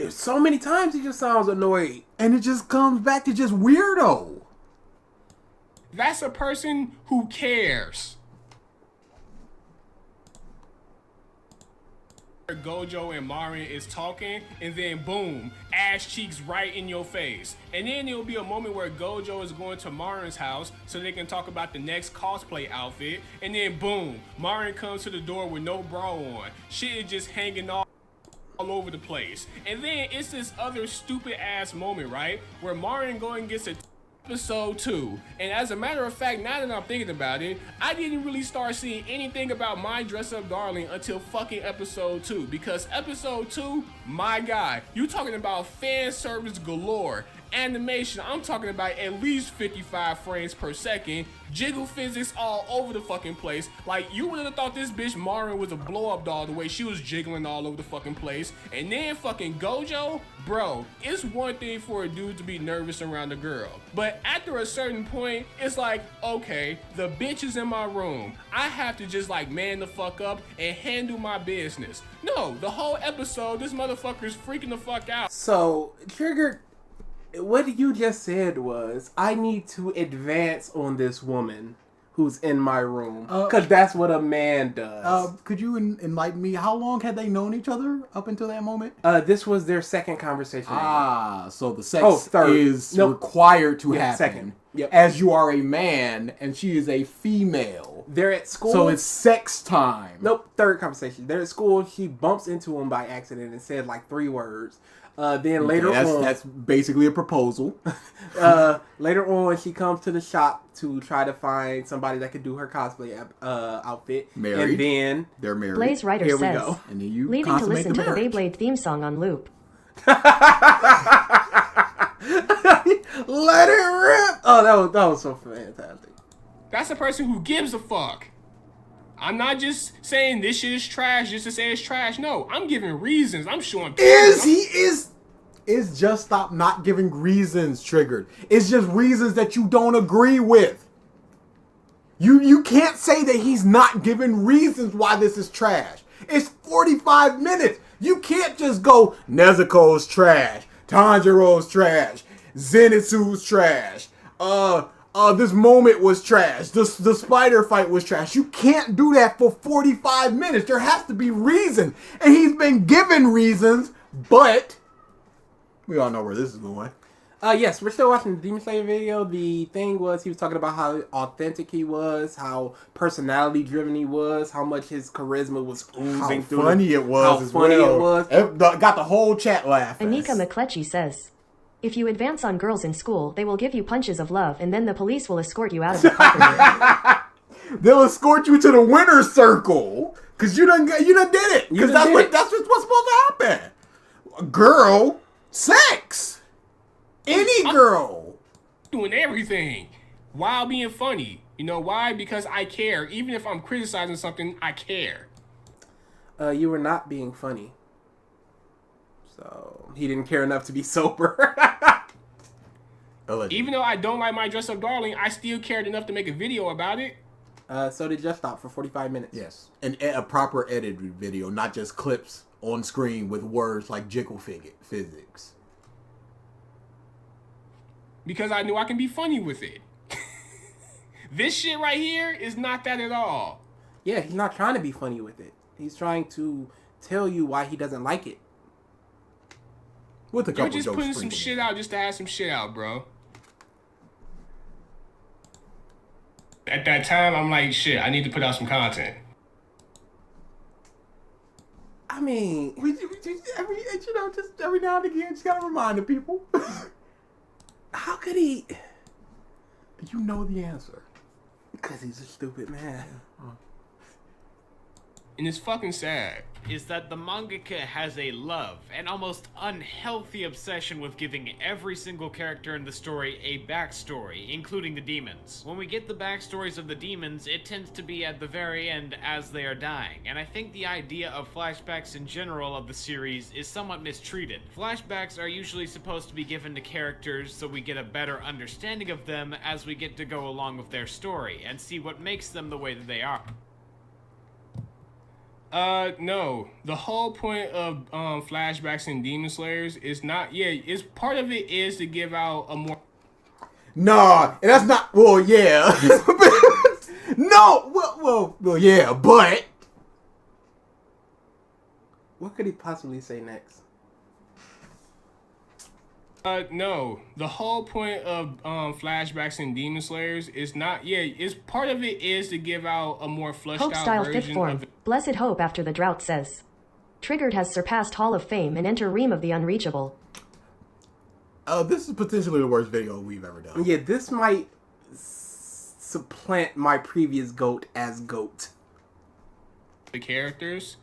[SPEAKER 3] So many times he just sounds annoyed.
[SPEAKER 4] And it just comes back to just weirdo.
[SPEAKER 7] That's a person who cares. Gojo and Marin is talking, and then boom, ass cheeks right in your face. And then there'll be a moment where Gojo is going to Marin's house so they can talk about the next cosplay outfit, and then boom, Marin comes to the door with no bra on. Shit is just hanging all over the place. And then it's this other stupid ass moment, right, where Marin going and gets a episode 2. And as a matter of fact, now that I'm thinking about it, I didn't really start seeing anything about My Dress Up Darling until fucking episode 2. Because episode 2, my God, you talking about fan service galore. Animation, I'm talking about at least 55 frames per second. Jiggle physics all over the fucking place. Like, you would have thought this bitch Marin was a blow-up doll the way she was jiggling all over the fucking place. And then fucking Gojo, bro, it's one thing for a dude to be nervous around a girl. But after a certain point, it's like, okay, the bitch is in my room. I have to just like man the fuck up and handle my business. No, the whole episode, this motherfucker is freaking the fuck out.
[SPEAKER 3] So, Triggered, what you just said was, I need to advance on this woman who's in my room. Because that's what a man does.
[SPEAKER 4] Could you enlighten me? How long had they known each other up until that moment?
[SPEAKER 3] This was their second conversation.
[SPEAKER 4] So the sex
[SPEAKER 3] third.
[SPEAKER 4] is required to happen.
[SPEAKER 3] Second. Yep.
[SPEAKER 4] As you are a man and she is a female.
[SPEAKER 3] They're at school.
[SPEAKER 4] So it's sex time.
[SPEAKER 3] Nope, third conversation. They're at school. She bumps into him by accident and said like 3 words. Then later on,
[SPEAKER 4] that's basically a proposal.
[SPEAKER 3] Later on, she comes to the shop to try to find somebody that could do her cosplay outfit.
[SPEAKER 4] Married.
[SPEAKER 3] And then
[SPEAKER 4] they're married.
[SPEAKER 2] Blaze Rider
[SPEAKER 3] Here we
[SPEAKER 2] says,
[SPEAKER 3] go.
[SPEAKER 4] And then you
[SPEAKER 2] leaving to listen to the
[SPEAKER 4] marriage.
[SPEAKER 2] Beyblade theme song on loop.
[SPEAKER 3] Let it rip. Oh, that was so fantastic.
[SPEAKER 7] That's a person who gives a fuck. I'm not just saying this shit is trash just to say it's trash. No, I'm giving reasons. I'm showing.
[SPEAKER 4] Is just stop not giving reasons, Triggered. It's just reasons that you don't agree with. You can't say that he's not giving reasons why this is trash. It's 45 minutes. You can't just go, Nezuko's trash, Tanjiro's trash, Zenitsu's trash, this moment was trash. The spider fight was trash. You can't do that for 45 minutes. There has to be reason. And he's been given reasons, but we all know where this is going.
[SPEAKER 3] Yes, we're still watching the Demon Slayer video. The thing was, he was talking about how authentic he was, how personality driven he was, how much his charisma was oozing through.
[SPEAKER 4] How funny it was. Got the whole chat laughing.
[SPEAKER 2] Anika McCletchy says, if you advance on girls in school, they will give you punches of love, and then the police will escort you out of the property.
[SPEAKER 4] They'll escort you to the winner's circle, because you done did it. Because that's what's supposed to happen. Girl, sex. Any girl.
[SPEAKER 7] Doing everything while being funny. You know why? Because I care. Even if I'm criticizing something, I care.
[SPEAKER 3] You were not being funny. So, he didn't care enough to be sober.
[SPEAKER 7] Even though I don't like my dress up darling, I still cared enough to make a video about it.
[SPEAKER 3] So did Just Stop for 45 minutes.
[SPEAKER 4] Yes. And a proper edited video, not just clips on screen with words like jiggle physics.
[SPEAKER 7] Because I knew I can be funny with it. This shit right here is not that at all.
[SPEAKER 3] Yeah, he's not trying to be funny with it. He's trying to tell you why he doesn't like it.
[SPEAKER 4] With a couple
[SPEAKER 7] You're just
[SPEAKER 4] jokes
[SPEAKER 7] putting some shit out just to have some shit out, bro. At that time, I'm like, shit, I need to put out some content.
[SPEAKER 3] I mean,
[SPEAKER 4] just every now and again, just gotta remind the people.
[SPEAKER 3] How could he?
[SPEAKER 4] You know the answer.
[SPEAKER 3] Because he's a stupid man.
[SPEAKER 7] And it's fucking sad.
[SPEAKER 8] Is that the mangaka has a love, an almost unhealthy obsession with giving every single character in the story a backstory, including the demons. When we get the backstories of the demons, it tends to be at the very end as they are dying, and I think the idea of flashbacks in general of the series is somewhat mistreated. Flashbacks are usually supposed to be given to characters so we get a better understanding of them as we get to go along with their story, and see what makes them the way that they are.
[SPEAKER 7] No. The whole point of flashbacks and Demon Slayers is not. Yeah, it's part of it is to give out a more.
[SPEAKER 4] Nah, and that's not. Well, yeah. No. Well, yeah, but.
[SPEAKER 3] What could he possibly say next?
[SPEAKER 7] No. The whole point of flashbacks and Demon Slayers is not. Yeah, it's part of it is to give out a more flushed
[SPEAKER 2] Hope
[SPEAKER 7] out
[SPEAKER 2] Style
[SPEAKER 7] version
[SPEAKER 2] Fifth Form.
[SPEAKER 7] of.
[SPEAKER 2] Blessed Hope after the drought says, Triggered has surpassed Hall of Fame and enter Ream of the Unreachable.
[SPEAKER 4] This is potentially the worst video we've ever done.
[SPEAKER 3] Yeah, this might supplant my previous GOAT as GOAT.
[SPEAKER 7] The characters.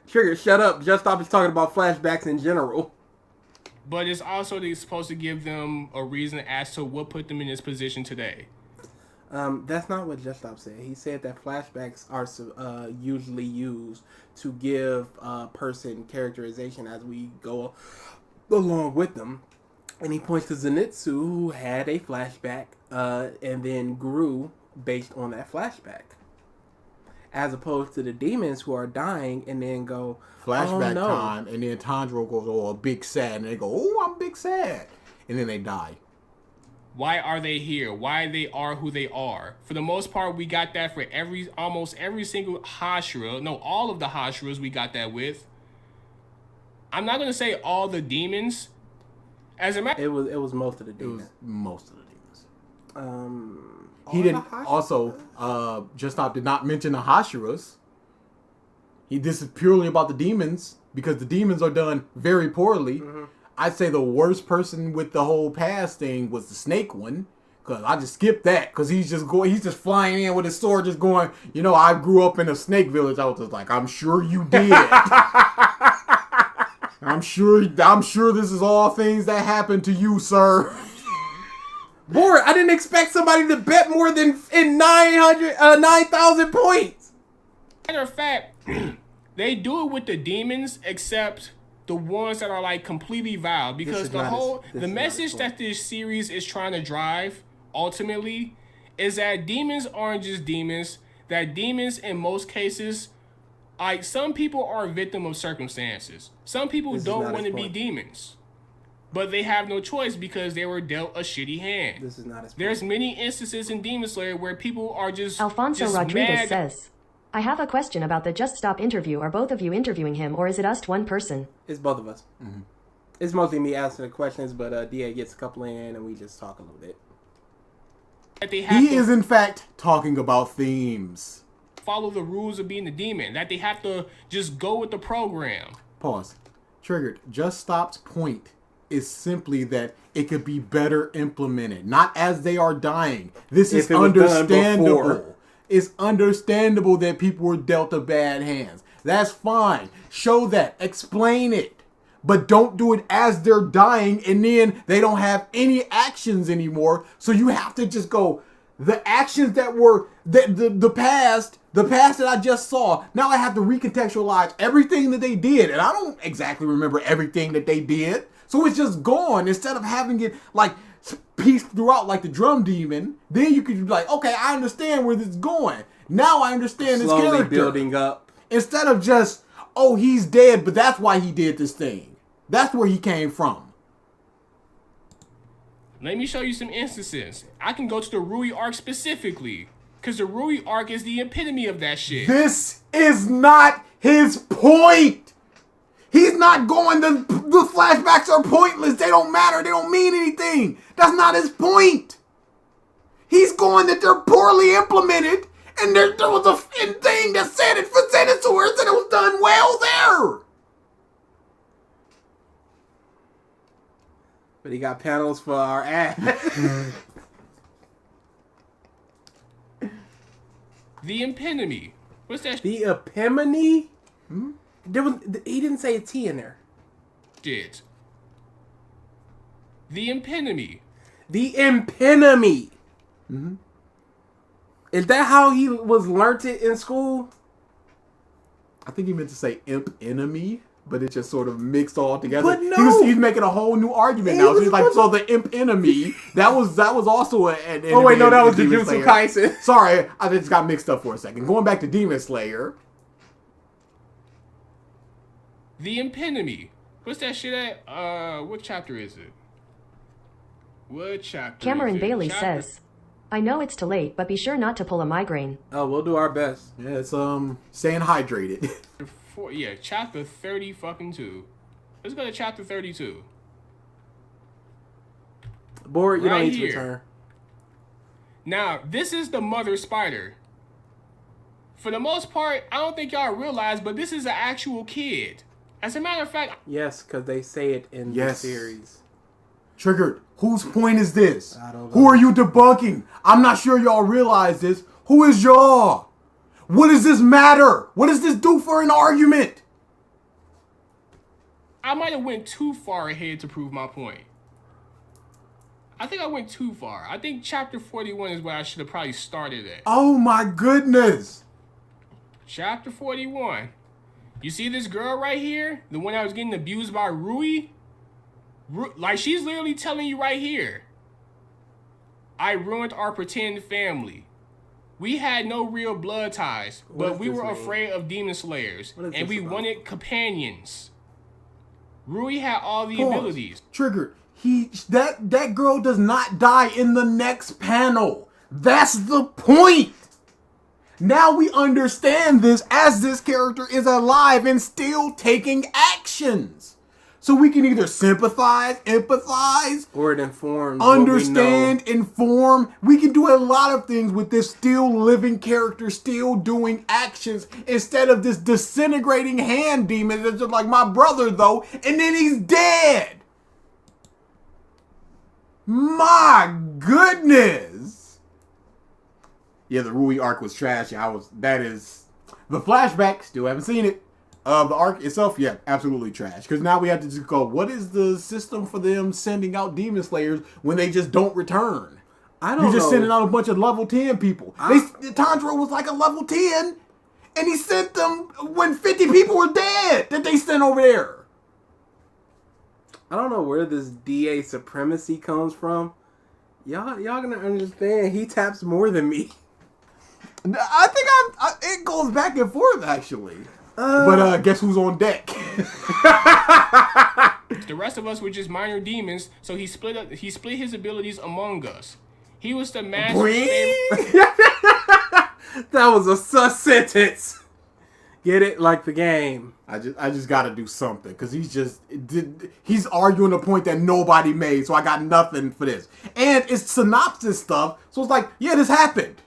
[SPEAKER 3] Trigger, shut up. Just Stop is talking about flashbacks in general.
[SPEAKER 7] But it's also supposed to give them a reason as to what put them in this position today.
[SPEAKER 3] That's not what Just Stop said. He said that flashbacks are usually used to give a person characterization as we go along with them. And he points to Zenitsu, who had a flashback and then grew based on that flashback. As opposed to the demons who are dying and then go,
[SPEAKER 4] flashback
[SPEAKER 3] oh, no.
[SPEAKER 4] time, and then Tanjiro goes, oh, big sad, and they go, oh, I'm big sad. And then they die.
[SPEAKER 7] Why are they here? Why they are who they are? For the most part, we got that for almost every single Hashira. No, all of the Hashiras we got that with. I'm not going to say all the demons. As a matter,
[SPEAKER 3] it was most of the demons.
[SPEAKER 4] It was most of the demons.
[SPEAKER 3] He
[SPEAKER 4] didn't also Just Stop did not mention the Hashiras. This is purely about the demons because the demons are done very poorly. Mm-hmm. I'd say the worst person with the whole past thing was the snake one. Cause I just skipped that because he's just flying in with his sword, just going, I grew up in a snake village. I was just like, I'm sure you did. I'm sure this is all things that happened to you, sir.
[SPEAKER 3] Boy, I didn't expect somebody to bet more than 9,000 points.
[SPEAKER 7] Matter of fact, they do it with the demons, except the ones that are like completely vile. Because the message that this series is trying to drive ultimately is that demons aren't just demons. That demons in most cases, like some people are a victim of circumstances. Some people don't want to be demons. but they have no choice because they were dealt a shitty hand.
[SPEAKER 3] This is not as.
[SPEAKER 7] There's many instances in Demon Slayer where people are just
[SPEAKER 2] Alfonso
[SPEAKER 7] just
[SPEAKER 2] Rodriguez
[SPEAKER 7] mad.
[SPEAKER 2] says, I have a question about the Just Stop interview. Are both of you interviewing him, or is it us one person?
[SPEAKER 3] It's both of us. Mm-hmm. It's mostly me asking the questions, but DA gets a couple in and we just talk a little bit.
[SPEAKER 7] That they
[SPEAKER 4] He is in fact talking about themes.
[SPEAKER 7] follow the rules of being a demon. That they have to just go with the program.
[SPEAKER 4] Pause. Triggered. Just Stop's point is simply that it could be better implemented, not as they are dying. This is understandable. It's understandable that people were dealt a bad hands. That's fine. Show that. Explain it. But don't do it as they're dying and then they don't have any actions anymore. So you have to just go, the actions that were the past that I just saw, now I have to recontextualize everything that they did. And I don't exactly remember everything that they did. So it's just gone. Instead of having it like pieced throughout like the drum demon, then you could be like, okay, I understand where this is going. Now I understand this character.
[SPEAKER 3] Slowly building up.
[SPEAKER 4] Instead of just, oh, he's dead, but that's why he did this thing. That's where he came from.
[SPEAKER 7] Let me show you some instances. I can go to the Rui arc specifically, because the Rui arc is the epitome of that shit.
[SPEAKER 4] This is not his point. He's not going, the flashbacks are pointless. They don't matter. They don't mean anything. That's not his point. He's going that they're poorly implemented, and there was a thing that said it for Zenithors, and it was done well there.
[SPEAKER 3] But he got panels for our ass.
[SPEAKER 7] The epitome. What's that?
[SPEAKER 3] The epitome? He didn't say a T in there.
[SPEAKER 7] Shit. The epitome.
[SPEAKER 3] The epitome. Mm-hmm. Is that how he was learnt it in school?
[SPEAKER 4] I think he meant to say imp enemy, but it just sort of mixed all together.
[SPEAKER 3] But no.
[SPEAKER 4] He's making a whole new argument now. So he's like, so the imp enemy, that was also an enemy.
[SPEAKER 3] Oh wait, no, that was
[SPEAKER 4] Demon
[SPEAKER 3] Jujutsu
[SPEAKER 4] Slayer.
[SPEAKER 3] Kaisen.
[SPEAKER 4] Sorry, I just got mixed up for a second. Going back to Demon Slayer.
[SPEAKER 7] The epitome. What's that shit at? What chapter is it? What chapter
[SPEAKER 2] Cameron
[SPEAKER 7] is it?
[SPEAKER 2] Bailey says, I know it's too late, but be sure not to pull a migraine.
[SPEAKER 3] Oh, we'll do our best.
[SPEAKER 4] Yeah, it's staying hydrated.
[SPEAKER 7] Chapter 30 fucking 2. Let's go to chapter 32.
[SPEAKER 3] Board, you
[SPEAKER 7] Right
[SPEAKER 3] don't need
[SPEAKER 7] here.
[SPEAKER 3] to return.
[SPEAKER 7] Now, this is the mother spider. For the most part, I don't think y'all realize, but this is an actual kid. As a matter of fact,
[SPEAKER 3] Yes, because they say it in the series.
[SPEAKER 4] Triggered. Whose point is this?
[SPEAKER 3] I don't know.
[SPEAKER 4] Who are you debunking? I'm not sure y'all realize this. Who is y'all? What does this matter? What does this do for an argument?
[SPEAKER 7] I might have went too far ahead to prove my point. I think I went too far. I think chapter 41 is where I should have probably started at.
[SPEAKER 4] Oh my goodness.
[SPEAKER 7] Chapter 41. You see this girl right here? The one that was getting abused by Rui? Like, she's literally telling you right here. I ruined our pretend family. We had no real blood ties, but we were afraid of demon slayers, and we wanted companions. Rui had all the abilities.
[SPEAKER 4] Triggered. That girl does not die in the next panel. That's the point. Now we understand this as this character is alive and still taking actions. So we can either sympathize, empathize,
[SPEAKER 3] or it informs,
[SPEAKER 4] understand, inform. We can do a lot of things with this still living character, still doing actions, instead of this disintegrating hand demon that's just like my brother though, and then he's dead. My goodness. Yeah, the Rui arc was trash. That is the flashback. Still haven't seen it. The arc itself, yeah, absolutely trash. Because now we have to just go, what is the system for them sending out Demon Slayers when they just don't return? You're just sending out a bunch of level 10 people. Tanjiro was like a level 10, and he sent them when 50 people were dead that they sent over there.
[SPEAKER 3] I don't know where this DA supremacy comes from. Y'all gonna understand. He taps more than me.
[SPEAKER 4] I think it goes back and forth, actually. But guess who's on deck?
[SPEAKER 7] The rest of us were just minor demons, so he split his abilities among us. He was the master.
[SPEAKER 3] That was a sus sentence. Get it? Like the game.
[SPEAKER 4] I just got to do something because he's arguing a point that nobody made, so I got nothing for this. And it's synopsis stuff, so it's like, yeah, this happened.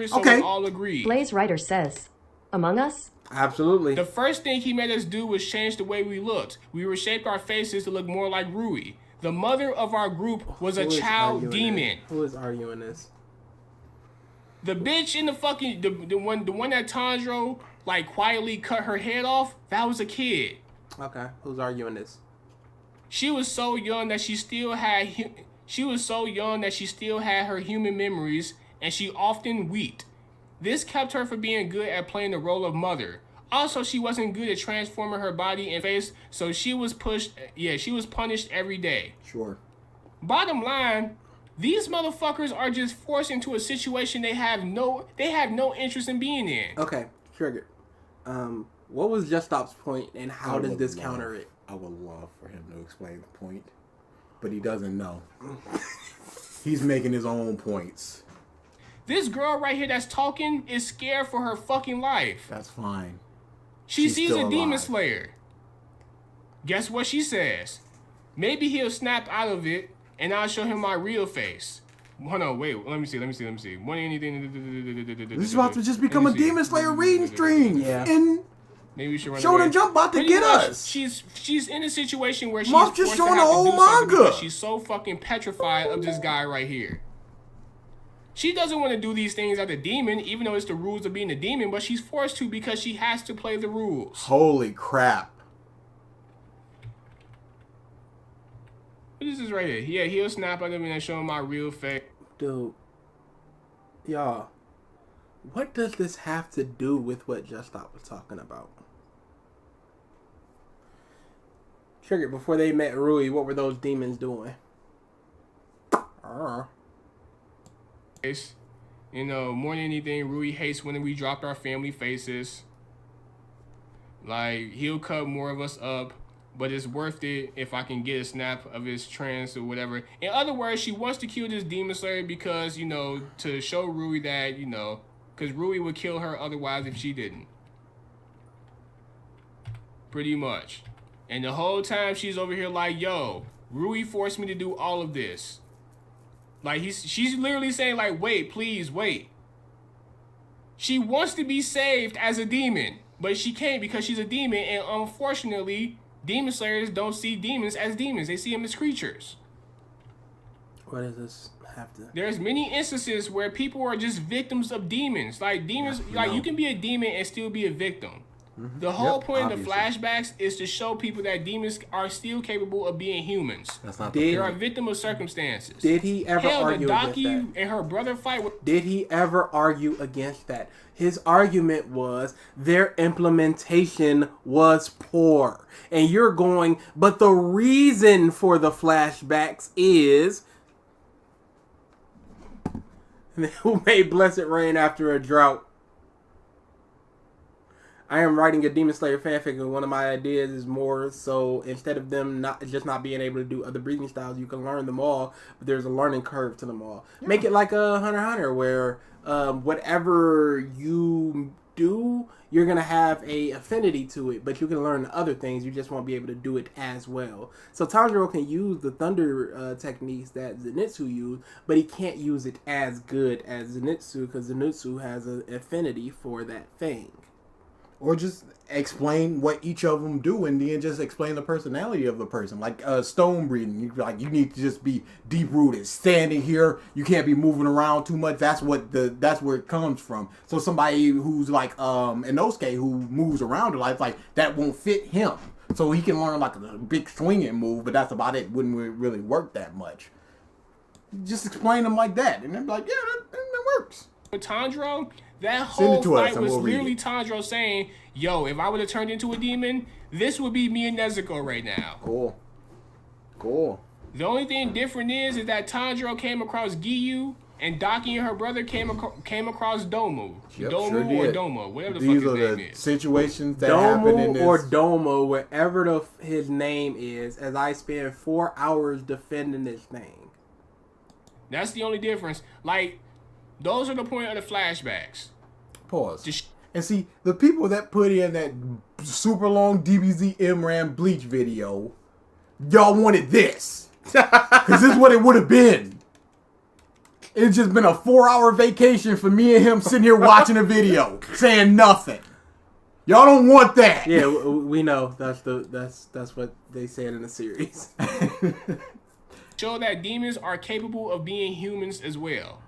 [SPEAKER 7] So
[SPEAKER 4] okay.
[SPEAKER 7] We all agreed.
[SPEAKER 2] Blaze Writer says, Among Us?
[SPEAKER 3] Absolutely.
[SPEAKER 7] The first thing he made us do was change the way we looked. We reshaped our faces to look more like Rui. The mother of our group was a child demon.
[SPEAKER 3] Who is arguing this?
[SPEAKER 7] The bitch in the fucking the one that Tanjiro like quietly cut her head off, that was a kid.
[SPEAKER 3] Okay, who's arguing this?
[SPEAKER 7] She was so young that she still had her human memories, and she often wept. This kept her from being good at playing the role of mother. Also, she wasn't good at transforming her body and face, so she was punished every day.
[SPEAKER 4] Sure.
[SPEAKER 7] Bottom line, these motherfuckers are just forced into a situation they have no interest in being in.
[SPEAKER 3] Okay, Triggered. What was Just Stop's point, and how does this counter it?
[SPEAKER 4] I would love for him to explain the point, but he doesn't know. He's making his own points.
[SPEAKER 7] This girl right here that's talking is scared for her fucking life.
[SPEAKER 4] That's fine.
[SPEAKER 7] She sees a demon
[SPEAKER 4] alive.
[SPEAKER 7] slayer. Guess what she says? Maybe he'll snap out of it, and I'll show him my real face. Hold on, wait. Let me see. Want anything?
[SPEAKER 4] This is about to just become a Demon Slayer reading stream.
[SPEAKER 3] Yeah.
[SPEAKER 4] And
[SPEAKER 7] maybe we should run
[SPEAKER 4] Shonen
[SPEAKER 7] away.
[SPEAKER 4] Jump about to
[SPEAKER 7] Pretty
[SPEAKER 4] get
[SPEAKER 7] much,
[SPEAKER 4] us.
[SPEAKER 7] She's in a situation where she's
[SPEAKER 4] Mom's just
[SPEAKER 7] forced
[SPEAKER 4] showing
[SPEAKER 7] to have
[SPEAKER 4] the whole
[SPEAKER 7] to do something
[SPEAKER 4] manga.
[SPEAKER 7] because she's so fucking petrified of this guy right here. She doesn't want to do these things as a demon, even though it's the rules of being a demon, but she's forced to because she has to play the rules.
[SPEAKER 4] Holy crap.
[SPEAKER 7] What is this right here? Yeah, he'll snap at him and show him my real face.
[SPEAKER 3] Dude. Y'all. What does this have to do with what Just Stop was talking about? Triggered, before they met Rui, what were those demons doing?
[SPEAKER 7] You know, more than anything, Rui hates when we dropped our family faces. Like, he'll cut more of us up, but it's worth it if I can get a snap of his trance or whatever. In other words, she wants to kill this demon slayer because, you know, to show Rui that, you know, because Rui would kill her otherwise if she didn't. Pretty much. And the whole time she's over here like, yo, Rui forced me to do all of this. Like, she's literally saying, like, wait, please, wait. She wants to be saved as a demon, but she can't because she's a demon, and unfortunately, demon slayers don't see demons as demons. They see them as creatures.
[SPEAKER 3] What does this have to...
[SPEAKER 7] There's many instances where people are just victims of demons. Like, demons, like, you can be a demon and still be a victim. Mm-hmm. The whole point of the flashbacks is to show people that demons are still capable of being humans.
[SPEAKER 4] That's not
[SPEAKER 7] They are a victim of circumstances.
[SPEAKER 3] Did he ever argue against that?
[SPEAKER 7] and her brother fight with...
[SPEAKER 3] Did he ever argue against that? His argument was their implementation was poor. And you're going, but the reason for the flashbacks is... Who made Blessed Rain after a drought? I am writing a Demon Slayer fanfic, and one of my ideas is more so instead of them not being able to do other breathing styles, you can learn them all, but there's a learning curve to them all. Yeah. Make it like a Hunter x Hunter, where whatever you do, you're gonna have a affinity to it, but you can learn other things. You just won't be able to do it as well. So Tanjiro can use the thunder techniques that Zenitsu used, but he can't use it as good as Zenitsu because Zenitsu has an affinity for that thing.
[SPEAKER 4] Or just explain what each of them do, and then just explain the personality of the person. Like stone breathing, you need to just be deep rooted, standing here. You can't be moving around too much. That's where it comes from. So somebody who's like Inosuke, who moves around a lot, like that won't fit him. So he can learn like a big swinging move, but that's about it. Wouldn't really work that much. Just explain them like that, and they're like, yeah, that works.
[SPEAKER 7] With Tanjiro, that whole fight was literally Tanjiro saying, yo, if I would have turned into a demon, this would be me and Nezuko right now.
[SPEAKER 4] Cool.
[SPEAKER 7] The only thing different is that Tanjiro came across Giyu, And Daki and her brother came across Domu.
[SPEAKER 4] Yep,
[SPEAKER 7] Domu
[SPEAKER 4] sure
[SPEAKER 7] or
[SPEAKER 4] did.
[SPEAKER 7] Doma, whatever the
[SPEAKER 4] These
[SPEAKER 7] fuck
[SPEAKER 4] are
[SPEAKER 7] his
[SPEAKER 4] the
[SPEAKER 7] name is.
[SPEAKER 4] situations that happen in
[SPEAKER 3] Domu
[SPEAKER 4] this.
[SPEAKER 3] or Domo, whatever his name is, as I spent 4 hours defending this thing.
[SPEAKER 7] That's the only difference. Like, those are the point of the flashbacks.
[SPEAKER 4] Pause. And see, the people that put in that super long DBZ MRAM Bleach video, y'all wanted this. Because this is what it would have been. It's just been a 4-hour vacation for me and him sitting here watching a video, saying nothing. Y'all don't want that.
[SPEAKER 3] Yeah, we know. That's what they said in the series.
[SPEAKER 7] Show that demons are capable of being humans as well.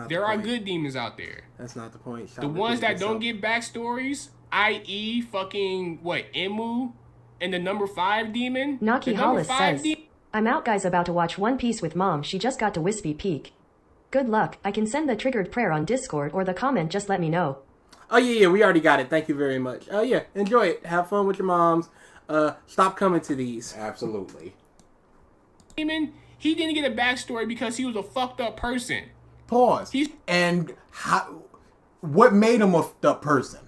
[SPEAKER 7] There are good demons out there.
[SPEAKER 3] That's not the point.
[SPEAKER 7] The ones that don't get backstories, i.e. fucking, Emu and the number 5 demon?
[SPEAKER 2] Nahkie Hollis says, I'm out guys about to watch One Piece with mom, she just got to Wispy Peak. Good luck, I can send the triggered prayer on Discord or the comment, just let me know.
[SPEAKER 3] Oh yeah, we already got it. Thank you very much. Oh yeah, enjoy it. Have fun with your moms. Stop coming to these.
[SPEAKER 4] Absolutely.
[SPEAKER 7] Demon, he didn't get a backstory because he was a fucked up person.
[SPEAKER 4] Pause. And what made him a fucked up person?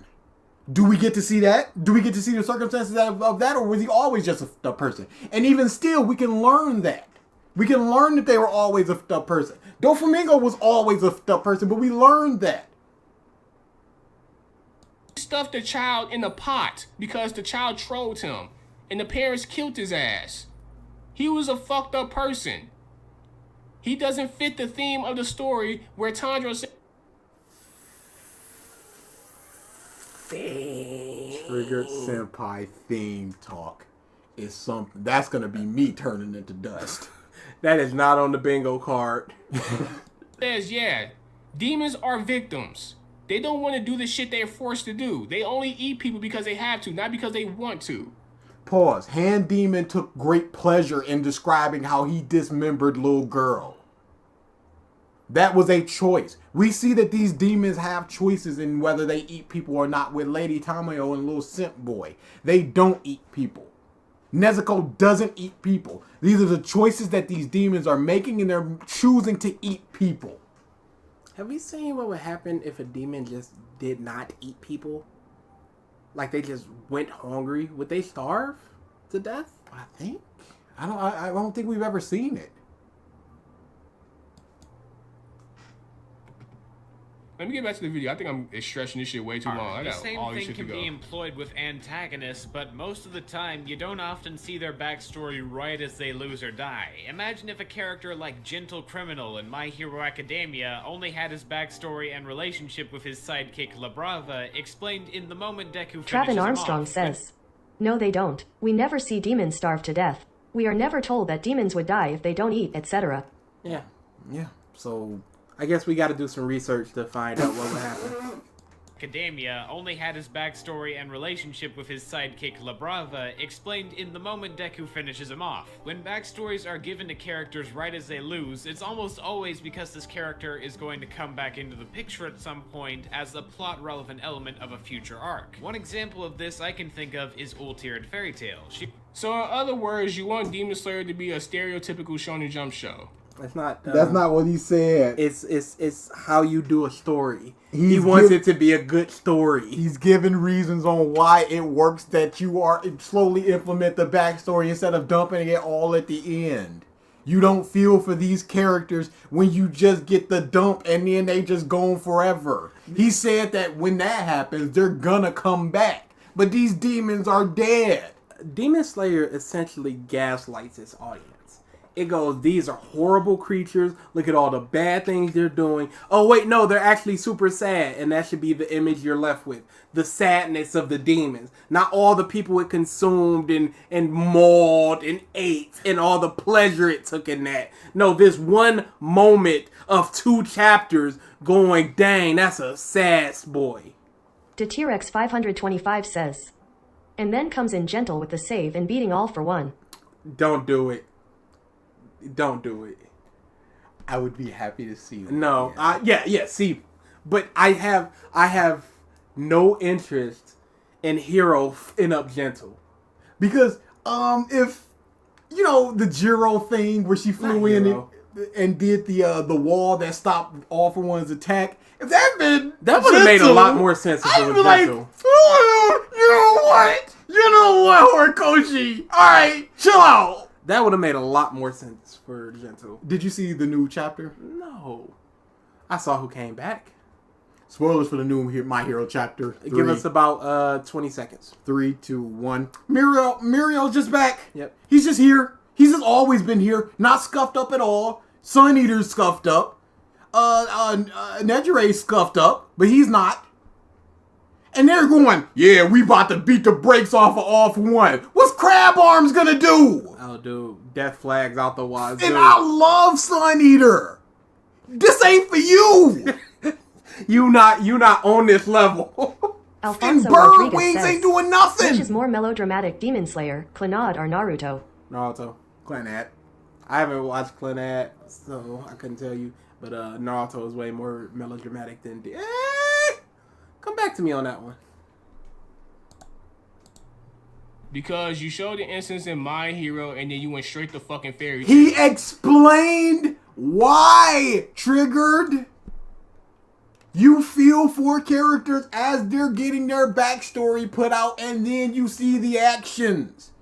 [SPEAKER 4] Do we get to see that? Do we get to see the circumstances of that, or was he always just a fucked up person? And even still, we can learn that. We can learn that they were always a fucked up person. Doflamingo was always a fucked up person, but we learned that.
[SPEAKER 7] He stuffed the child in a pot because the child trolled him, and the parents killed his ass. He was a fucked up person. He doesn't fit the theme of the story where Tanjiro said,
[SPEAKER 4] Triggered Senpai theme talk is something that's gonna be me turning into dust.
[SPEAKER 3] That is not on the bingo card.
[SPEAKER 7] says, yeah, demons are victims. They don't want to do the shit they're forced to do. They only eat people because they have to, not because they want to.
[SPEAKER 4] Pause. Hand Demon took great pleasure in describing how he dismembered little girl. That was a choice. We see that these demons have choices in whether they eat people or not with Lady Tamayo and little Simp Boy. They don't eat people. Nezuko doesn't eat people. These are the choices that these demons are making, and they're choosing to eat people.
[SPEAKER 3] Have we seen what would happen if a demon just did not eat people? Like they just went hungry? Would they starve to death?
[SPEAKER 4] I don't think we've ever seen it.
[SPEAKER 7] Let me get back to the video. I think I'm stretching this shit way too long. I
[SPEAKER 8] The
[SPEAKER 7] got
[SPEAKER 8] same
[SPEAKER 7] all this
[SPEAKER 8] thing
[SPEAKER 7] shit to
[SPEAKER 8] can
[SPEAKER 7] go.
[SPEAKER 8] be employed with antagonists, but most of the time, you don't often see their backstory right as they lose or die. Imagine if a character like Gentle Criminal in My Hero Academia only had his backstory and relationship with his sidekick La Brava explained in the moment Deku finishes
[SPEAKER 2] Travin
[SPEAKER 8] him
[SPEAKER 2] Armstrong
[SPEAKER 8] off.
[SPEAKER 2] says, no they don't. We never see demons starve to death. We are never told that demons would die if they don't eat, etc.
[SPEAKER 3] Yeah.
[SPEAKER 4] Yeah. So
[SPEAKER 3] I guess we got to do some research to find out what would happen.
[SPEAKER 8] Academia only had his backstory and relationship with his sidekick La Brava explained in the moment Deku finishes him off. When backstories are given to characters right as they lose, it's almost always because this character is going to come back into the picture at some point as a plot-relevant element of a future arc. One example of this I can think of is Ultiered Fairy Tail.
[SPEAKER 7] So in other words, you want Demon Slayer to be a stereotypical Shonen Jump show.
[SPEAKER 3] That's not.
[SPEAKER 4] That's not what he said.
[SPEAKER 3] It's how you do a story. He wants it to be a good story.
[SPEAKER 4] He's given reasons on why it works that you are slowly implement the backstory instead of dumping it all at the end. You don't feel for these characters when you just get the dump and then they just gone forever. He said that when that happens, they're gonna come back. But these demons are dead.
[SPEAKER 3] Demon Slayer essentially gaslights its audience. It goes, these are horrible creatures. Look at all the bad things they're doing. Oh, wait, no, they're actually super sad. And that should be the image you're left with. The sadness of the demons. Not all the people it consumed and mauled and ate and all the pleasure it took in that. No, this one moment of 2 chapters going, dang, that's a sad boy.
[SPEAKER 2] Detirex 525 says, and then comes in gentle with the save and beating all for one.
[SPEAKER 3] Don't do it. Don't do it.
[SPEAKER 4] I would be happy to see that.
[SPEAKER 3] No, see, but I have no interest in Hero in Up Gentle.
[SPEAKER 4] Because if you know the Jiro thing where she flew in and and did the wall that stopped All For One's attack. If that had been
[SPEAKER 3] That would have made a lot more sense if it
[SPEAKER 4] I'd
[SPEAKER 3] was
[SPEAKER 4] be like,
[SPEAKER 3] gentle.
[SPEAKER 4] you know what? You know what, Horikoshi? All right, chill out.
[SPEAKER 3] That would have made a lot more sense for gentle.
[SPEAKER 4] Did you see the new chapter?
[SPEAKER 3] No. I saw who came back.
[SPEAKER 4] Spoilers for the new My Hero chapter.
[SPEAKER 3] Give us about 20 seconds.
[SPEAKER 4] 3, 2, 1. Muriel's just back.
[SPEAKER 3] Yep.
[SPEAKER 4] He's just here. He's just always been here. Not scuffed up at all. Sun Eater's scuffed up. Nejire's scuffed up, but he's not. And they're going, yeah, we about to beat the brakes off of All For One. What's Crab Arms gonna do?
[SPEAKER 3] Oh, dude. Death flags out the wazoo.
[SPEAKER 4] And I love Sun Eater. This ain't for you.
[SPEAKER 3] You not on this level.
[SPEAKER 4] And
[SPEAKER 2] Alfonso
[SPEAKER 4] Bird
[SPEAKER 2] Rodriguez
[SPEAKER 4] Wings
[SPEAKER 2] says,
[SPEAKER 4] ain't doing nothing.
[SPEAKER 2] which is more melodramatic, Demon Slayer, Clannad, or Naruto?
[SPEAKER 3] Naruto.
[SPEAKER 4] Clannad.
[SPEAKER 3] I haven't watched Clannad, so I couldn't tell you. But Naruto is way more melodramatic than... Come back to me on that one.
[SPEAKER 7] Because you showed the instance in My Hero and then you went straight to fucking Fairy Tail.
[SPEAKER 4] He explained why, Triggered. You feel for characters as they're getting their backstory put out, and then you see the actions.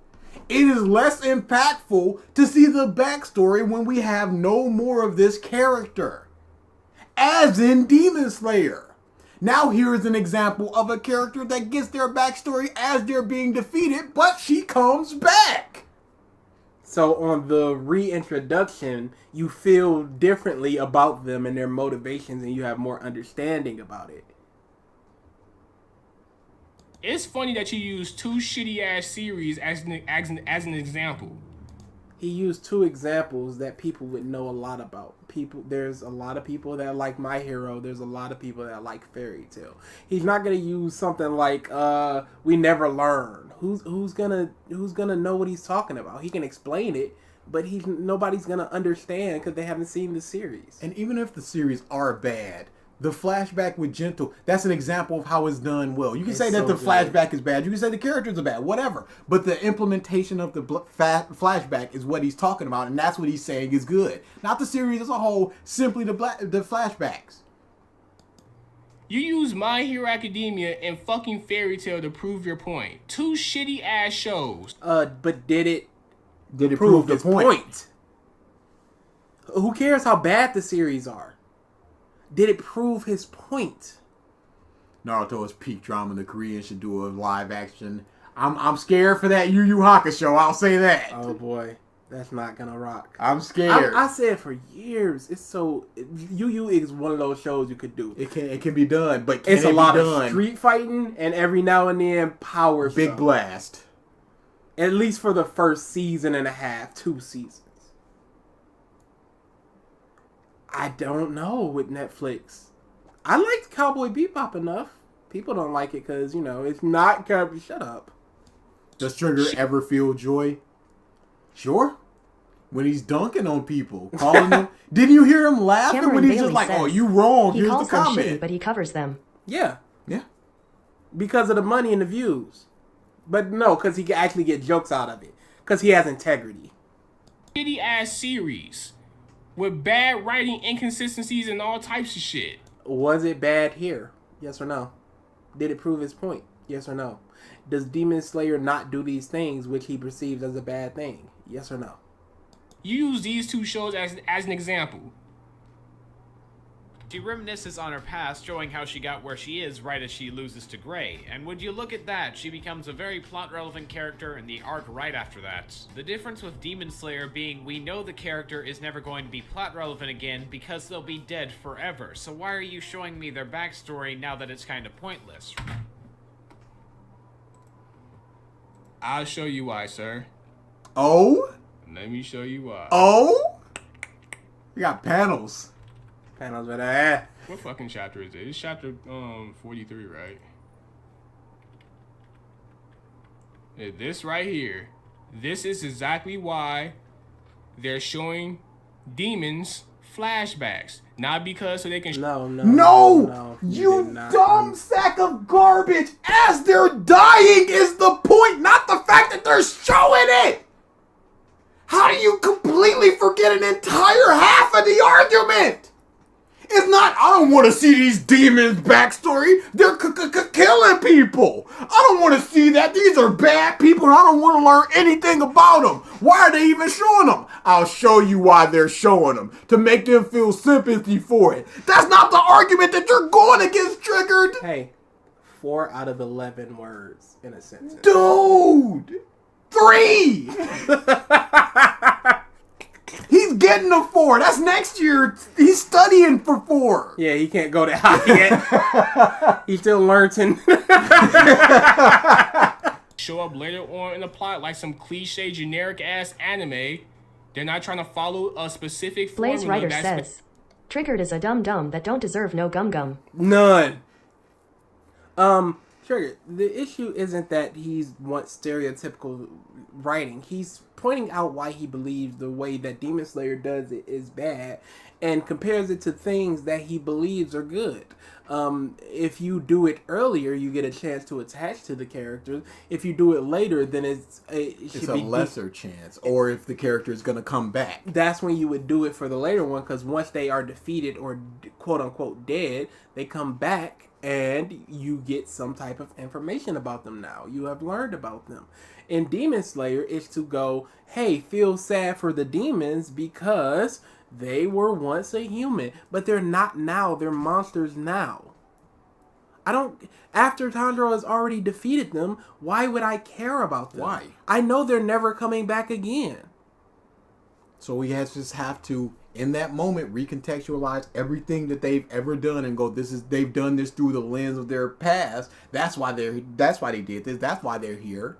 [SPEAKER 4] It is less impactful to see the backstory when we have no more of this character. As in Demon Slayer. Now here is an example of a character that gets their backstory as they're being defeated, but she comes back.
[SPEAKER 3] So on the reintroduction, you feel differently about them and their motivations, and you have more understanding about it.
[SPEAKER 7] It's funny that you use two shitty ass series as an example.
[SPEAKER 3] He used two examples that people would know a lot about. There's a lot of people that like My Hero. There's a lot of people that like Fairy Tail. He's not gonna use something like We Never Learn. Who's gonna know what he's talking about? He can explain it, but nobody's gonna understand because they haven't seen the series.
[SPEAKER 4] And even if the series are bad, the flashback with Gentle, that's an example of how it's done well. You can say that
[SPEAKER 3] so
[SPEAKER 4] the
[SPEAKER 3] good.
[SPEAKER 4] flashback is bad. You can say the characters are bad. Whatever. But the implementation of the flashback is what he's talking about, and that's what he's saying is good. Not the series as a whole, simply the flashbacks.
[SPEAKER 7] You use My Hero Academia and fucking Fairy Tail to prove your point. Two shitty ass shows.
[SPEAKER 3] But did it
[SPEAKER 4] prove the
[SPEAKER 3] his
[SPEAKER 4] point?
[SPEAKER 3] Who cares how bad the series are? Did it prove his point?
[SPEAKER 4] Naruto is peak drama. The Koreans should do a live action. I'm scared for that Yu Yu Hakusho. I'll say that.
[SPEAKER 3] Oh boy, that's not gonna rock.
[SPEAKER 4] I'm scared.
[SPEAKER 3] I said for years. It's so Yu Yu is one of those shows you could do.
[SPEAKER 4] It can be done, but can
[SPEAKER 3] It's
[SPEAKER 4] it
[SPEAKER 3] a lot
[SPEAKER 4] be
[SPEAKER 3] of
[SPEAKER 4] done?
[SPEAKER 3] street fighting and every now and then power.
[SPEAKER 4] Big
[SPEAKER 3] stuff.
[SPEAKER 4] blast.
[SPEAKER 3] At least for the first season and a half, 2 seasons. I don't know with Netflix. I liked Cowboy Bebop enough. People don't like it because, it's not... Shut up.
[SPEAKER 4] Does Trigger ever feel joy? Sure. When he's dunking on people. Calling them... Didn't you hear him laughing
[SPEAKER 2] Cameron
[SPEAKER 4] when he's
[SPEAKER 2] Bailey
[SPEAKER 4] just like,
[SPEAKER 2] says,
[SPEAKER 4] oh, you wrong.
[SPEAKER 2] He
[SPEAKER 4] Here's the
[SPEAKER 2] calls them
[SPEAKER 4] comment.
[SPEAKER 2] shitty, but he covers them.
[SPEAKER 3] Yeah.
[SPEAKER 4] Yeah.
[SPEAKER 3] Because of the money and the views. But no, because he can actually get jokes out of it. Because he has integrity.
[SPEAKER 7] Shitty ass series. With bad writing, inconsistencies, and all types of shit.
[SPEAKER 3] Was it bad here? Yes or no? Did it prove his point? Yes or no? Does Demon Slayer not do these things which he perceives as a bad thing? Yes or no?
[SPEAKER 7] You use these two shows as an example.
[SPEAKER 8] She reminisces on her past, showing how she got where she is right as she loses to Gray. And would you look at that, she becomes a very plot-relevant character in the arc right after that. The difference with Demon Slayer being we know the character is never going to be plot-relevant again because they'll be dead forever. So why are you showing me their backstory now that it's kind of pointless?
[SPEAKER 7] I'll show you why, sir.
[SPEAKER 4] Oh?
[SPEAKER 7] Let me show you why.
[SPEAKER 4] Oh? We got panels.
[SPEAKER 3] Panels with that.
[SPEAKER 7] What fucking chapter is it? It's chapter 43, right? Yeah, this right here. This is exactly why they're showing demons flashbacks. Not because so they can...
[SPEAKER 4] No! You dumb sack of garbage! As they're dying is the point, not the fact that they're showing it! How do you completely forget an entire half of the argument? It's not, I don't want to see these demons' backstory. They're killing people. I don't want to see that. These are bad people, and I don't want to learn anything about them. Why are they even showing them? I'll show you why they're showing them. To make them feel sympathy for it. That's not the argument that you're going against, Triggered.
[SPEAKER 3] Hey, 4 out of 11 words in a sentence.
[SPEAKER 4] Dude! 3! He's getting a 4. That's next year. He's studying for 4.
[SPEAKER 3] Yeah, he can't go that high yet. He's still learning.
[SPEAKER 7] Show up later on in the plot like some cliche generic ass anime. They're not trying to follow a specific formula.
[SPEAKER 2] Blaze Writer says, Triggered is a dum-dum that don't deserve no gum-gum.
[SPEAKER 3] None. Triggered, the issue isn't that he wants stereotypical writing. He's pointing out why he believes the way that Demon Slayer does it is bad and compares it to things that he believes are good. If you do it earlier, you get a chance to attach to the characters. If you do it later, then it's a
[SPEAKER 4] lesser chance. Or if the character is going to come back.
[SPEAKER 3] That's when you would do it for the later one, because once they are defeated or quote-unquote dead, they come back and you get some type of information about them now. You have learned about them. In Demon Slayer, it's to go, hey, feel sad for the demons because they were once a human, but they're not now. They're monsters now. After Tanjiro has already defeated them, why would I care about them?
[SPEAKER 4] Why?
[SPEAKER 3] I know they're never coming back again.
[SPEAKER 4] So we just have to, in that moment, recontextualize everything that they've ever done and go, they've done this through the lens of their past. That's why they did this. That's why they're here.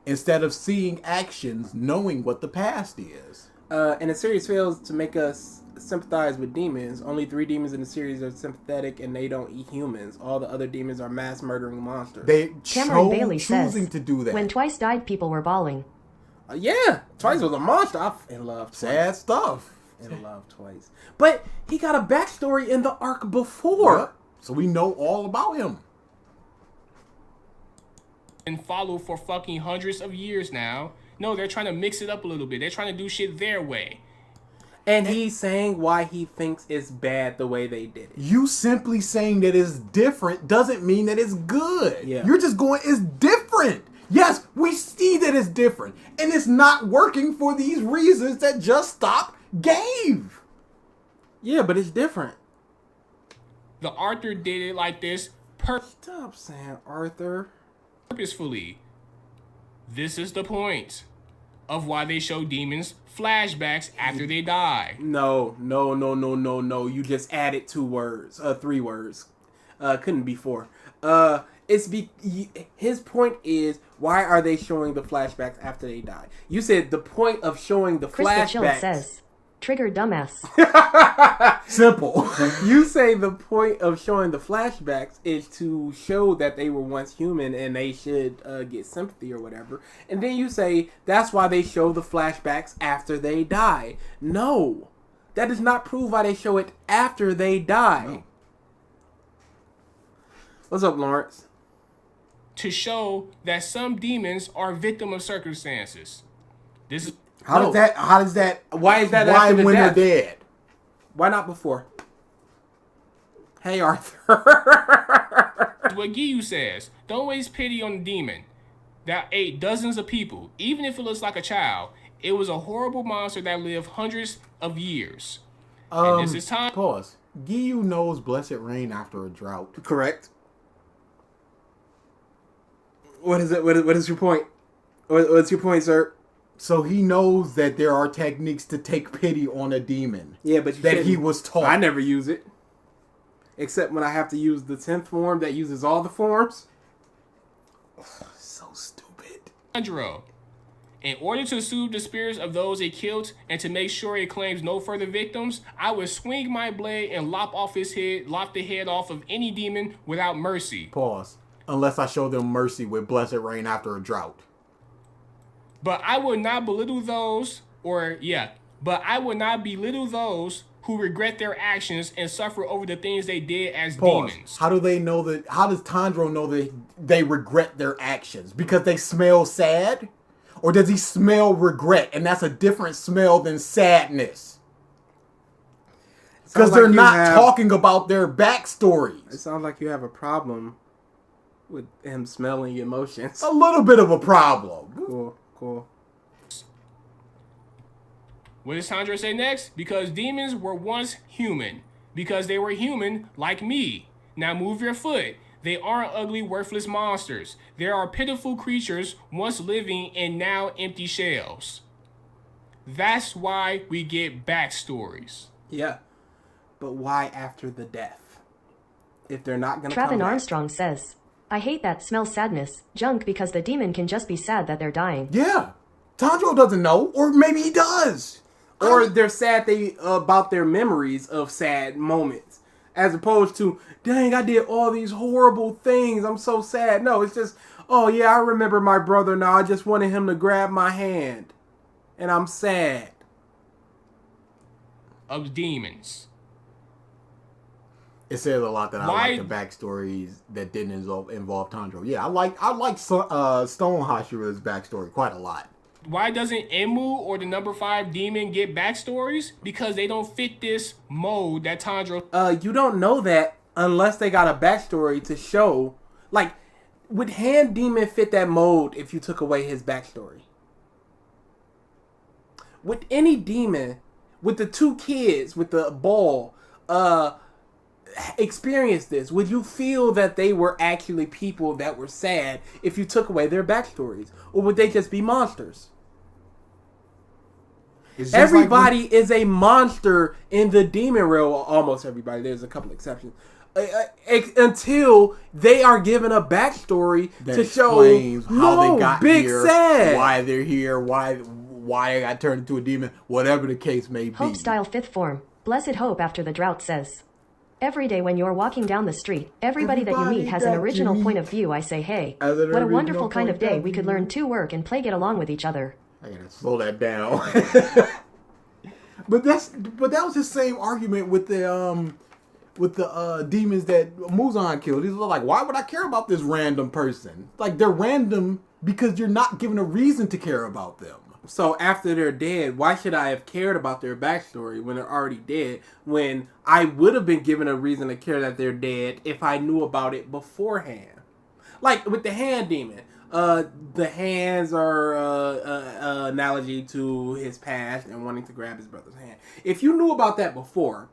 [SPEAKER 4] Instead of seeing actions, knowing what the past is.
[SPEAKER 3] And the series fails to make us sympathize with demons. Only 3 demons in the series are sympathetic, and they don't eat humans. All the other demons are mass murdering monsters.
[SPEAKER 2] Cameron Bailey says,
[SPEAKER 4] to do that.
[SPEAKER 2] When Twice died, people were bawling.
[SPEAKER 3] Yeah, Twice was a monster. I in love Twice.
[SPEAKER 4] Sad stuff.
[SPEAKER 3] In love Twice. But he got a backstory in the arc before.
[SPEAKER 4] Yep. So we know all about him.
[SPEAKER 7] And follow for fucking hundreds of years now. No, they're trying to mix it up a little bit. They're trying to do shit their way.
[SPEAKER 3] And he's saying why he thinks it's bad the way they did it.
[SPEAKER 4] You simply saying that it's different doesn't mean that it's good.
[SPEAKER 3] Yeah.
[SPEAKER 4] You're just going, it's different. Yes, we see that it's different. And it's not working for these reasons that Just Stop gave.
[SPEAKER 3] Yeah, but it's different.
[SPEAKER 7] The Arthur did it like this
[SPEAKER 3] Stop saying Arthur.
[SPEAKER 7] Purposefully. This is the point of why they show demons flashbacks after they die.
[SPEAKER 3] No. You just added 2 words. 3 words. Couldn't be 4. His point is, why are they showing the flashbacks after they die? You said the point of showing the
[SPEAKER 2] Krista Chill
[SPEAKER 3] flashbacks.
[SPEAKER 2] says, Triggered dumbass.
[SPEAKER 4] Simple.
[SPEAKER 3] You say the point of showing the flashbacks is to show that they were once human and they should get sympathy or whatever. And then you say that's why they show the flashbacks after they die. No. That does not prove why they show it after they die. No. What's up, Lawrence?
[SPEAKER 7] To show that some demons are victim of circumstances. This is
[SPEAKER 4] How does that
[SPEAKER 3] why is that
[SPEAKER 4] why
[SPEAKER 3] after the
[SPEAKER 4] when
[SPEAKER 3] death?
[SPEAKER 4] they're dead?
[SPEAKER 3] Why not before? Hey, Arthur.
[SPEAKER 7] what Giyu says. Don't waste pity on the demon that ate dozens of people, even if it looks like a child. It was a horrible monster that lived hundreds of years. And this is time.
[SPEAKER 4] Pause. Giyu knows Blessed Rain after a drought.
[SPEAKER 3] Correct. What is it? What is your point? What's your point, sir?
[SPEAKER 4] So he knows that there are techniques to take pity on a demon.
[SPEAKER 3] Yeah, but
[SPEAKER 4] that he was taught.
[SPEAKER 3] I never use it. Except when I have to use the 10th form that uses all the forms.
[SPEAKER 4] So stupid.
[SPEAKER 7] Tanjiro. In order to soothe the spirits of those it killed and to make sure it claims no further victims, I would swing my blade and lop the head off of any demon without mercy.
[SPEAKER 4] Pause. Unless I show them mercy with Blessed Rain after a drought.
[SPEAKER 7] But I would not belittle those, who regret their actions and suffer over the things they did as demons.
[SPEAKER 4] How do they know that? How does Tanjiro know that they regret their actions? Because they smell sad? Or does he smell regret? And that's a different smell than sadness. Because they're not talking about their backstories.
[SPEAKER 3] It sounds like you have a problem with him smelling emotions.
[SPEAKER 4] A little bit of a problem.
[SPEAKER 3] Cool.
[SPEAKER 7] What does Tanjiro say next? Because demons were once human. Because they were human like me. Now move your foot. They aren't ugly, worthless monsters. They are pitiful creatures once living and now empty shells. That's why we get backstories.
[SPEAKER 3] Yeah. But why after the death? If they're not going to come
[SPEAKER 2] Travin
[SPEAKER 3] back.
[SPEAKER 2] Armstrong says, I hate that smell sadness, junk, because the demon can just be sad that they're dying.
[SPEAKER 4] Yeah. Tanjiro doesn't know, or maybe he does.
[SPEAKER 3] Or they're sad about their memories of sad moments. As opposed to, dang, I did all these horrible things. I'm so sad. No, it's just, oh yeah, I remember my brother now. I just wanted him to grab my hand. And I'm sad.
[SPEAKER 7] Of demons.
[SPEAKER 4] It says a lot that I like the backstories that didn't involve Tanjiro. Yeah, I like Stone Hashira's backstory quite a lot.
[SPEAKER 7] Why doesn't Emu or the number 5 demon get backstories? Because they don't fit this mold that Tanjiro...
[SPEAKER 3] You don't know that unless they got a backstory to show. Like, would Hand Demon fit that mold if you took away his backstory? Would any demon, with the 2 kids, with the ball, experience this? Would you feel that they were actually people that were sad if you took away their backstories? Or would they just be monsters? Everybody is a monster in the demon realm. Almost everybody. There's a couple exceptions. Until they are given a backstory
[SPEAKER 4] that
[SPEAKER 3] to show
[SPEAKER 4] how they got
[SPEAKER 3] big
[SPEAKER 4] here,
[SPEAKER 3] sad.
[SPEAKER 4] why they're here, why I got turned into a demon, whatever the case may be.
[SPEAKER 2] Hope Style 5th Form. Blessed Hope after the drought says, every day when you're walking down the street, everybody that you meet has an original point of view. I say, hey, what a wonderful kind of day we could learn to work and play, get along with each other.
[SPEAKER 4] I gotta slow that down. But that was the same argument with the demons that Muzan killed. He's like, why would I care about this random person? Like, they're random because you're not given a reason to care about them.
[SPEAKER 3] So after they're dead, why should I have cared about their backstory when they're already dead? When I would have been given a reason to care that they're dead if I knew about it beforehand. Like with the Hand Demon. The hands are an analogy to his past and wanting to grab his brother's hand. If you knew about that before,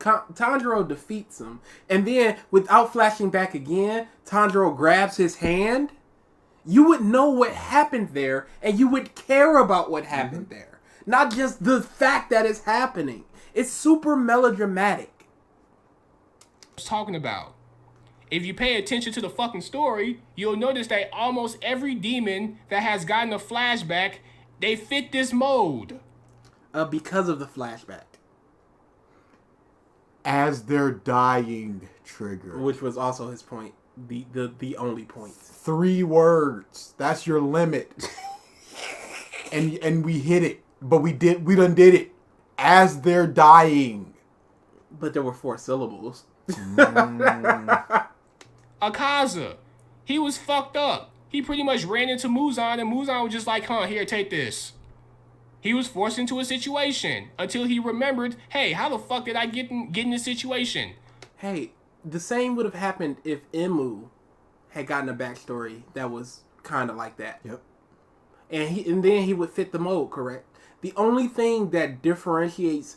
[SPEAKER 3] Tanjiro defeats him, and then without flashing back again, Tanjiro grabs his hand, you would know what happened there, and you would care about what happened there. Not just the fact that it's happening. It's super melodramatic.
[SPEAKER 7] I was talking about. If you pay attention to the fucking story, you'll notice that almost every demon that has gotten a flashback, they fit this mold.
[SPEAKER 3] Because of the flashback.
[SPEAKER 4] As they're dying, Trigger.
[SPEAKER 3] Which was also his point. The only point.
[SPEAKER 4] 3 words. That's your limit. and we hit it. But we done did it. As they're dying.
[SPEAKER 3] But there were 4 syllables.
[SPEAKER 7] Akaza, he was fucked up. He pretty much ran into Muzan, and Muzan was just like, here, take this. He was forced into a situation until he remembered, hey, how the fuck did I get in this situation?
[SPEAKER 3] Hey, the same would have happened if Emu had gotten a backstory that was kind of like that.
[SPEAKER 4] Yep.
[SPEAKER 3] And then he would fit the mold, correct? The only thing that differentiates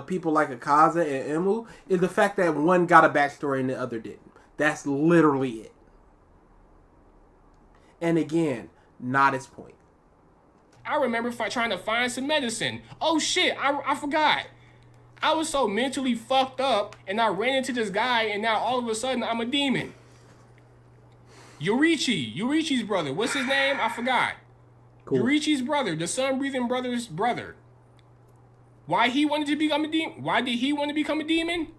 [SPEAKER 3] people like Akaza and Emu is the fact that one got a backstory and the other didn't. That's literally it. And again, not his point.
[SPEAKER 7] I remember trying to find some medicine. Oh shit, I forgot. I was so mentally fucked up, and I ran into this guy, and now all of a sudden I'm a demon. Yurichi's brother. What's his name? I forgot. Cool. Yurichi's brother, the sun-breathing brother's brother. Why he wanted to become a demon? Why did he want to become a demon?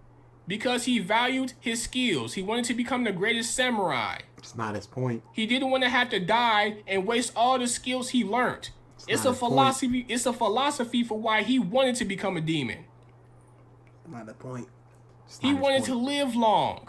[SPEAKER 7] Because he valued his skills. He wanted to become the greatest samurai.
[SPEAKER 4] It's not his point.
[SPEAKER 7] He didn't want to have to die and waste all the skills he learned. It's a philosophy. It's a philosophy for why he wanted to become a demon.
[SPEAKER 3] Not the point.
[SPEAKER 7] He wanted to live long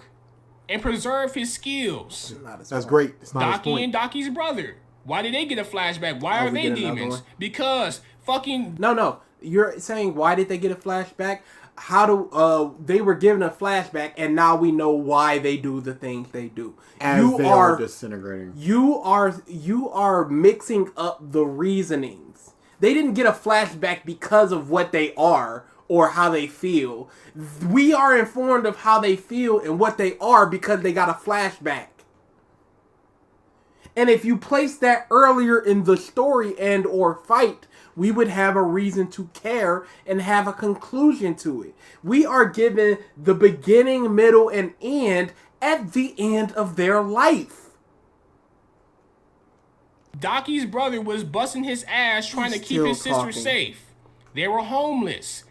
[SPEAKER 7] and preserve his skills.
[SPEAKER 4] That's great. It's not his
[SPEAKER 7] Nahkie
[SPEAKER 4] point.
[SPEAKER 7] and Nakkie's brother. Why did they get a flashback? Why are
[SPEAKER 3] we
[SPEAKER 7] they
[SPEAKER 3] get another
[SPEAKER 7] demons?
[SPEAKER 3] one?
[SPEAKER 7] Because fucking
[SPEAKER 3] No. You're saying why did they get a flashback? How do they were given a flashback and now we know why they do the things they do.
[SPEAKER 4] As they are disintegrating.
[SPEAKER 3] You are mixing up the reasonings. They didn't get a flashback because of what they are or how they feel. We are informed of how they feel and what they are because they got a flashback. And if you place that earlier in the story and or fight, we would have a reason to care and have a conclusion to it. We are given the beginning, middle, and end at the end of their life.
[SPEAKER 7] Nakkie's brother was busting his ass trying to keep his sister safe. They were homeless.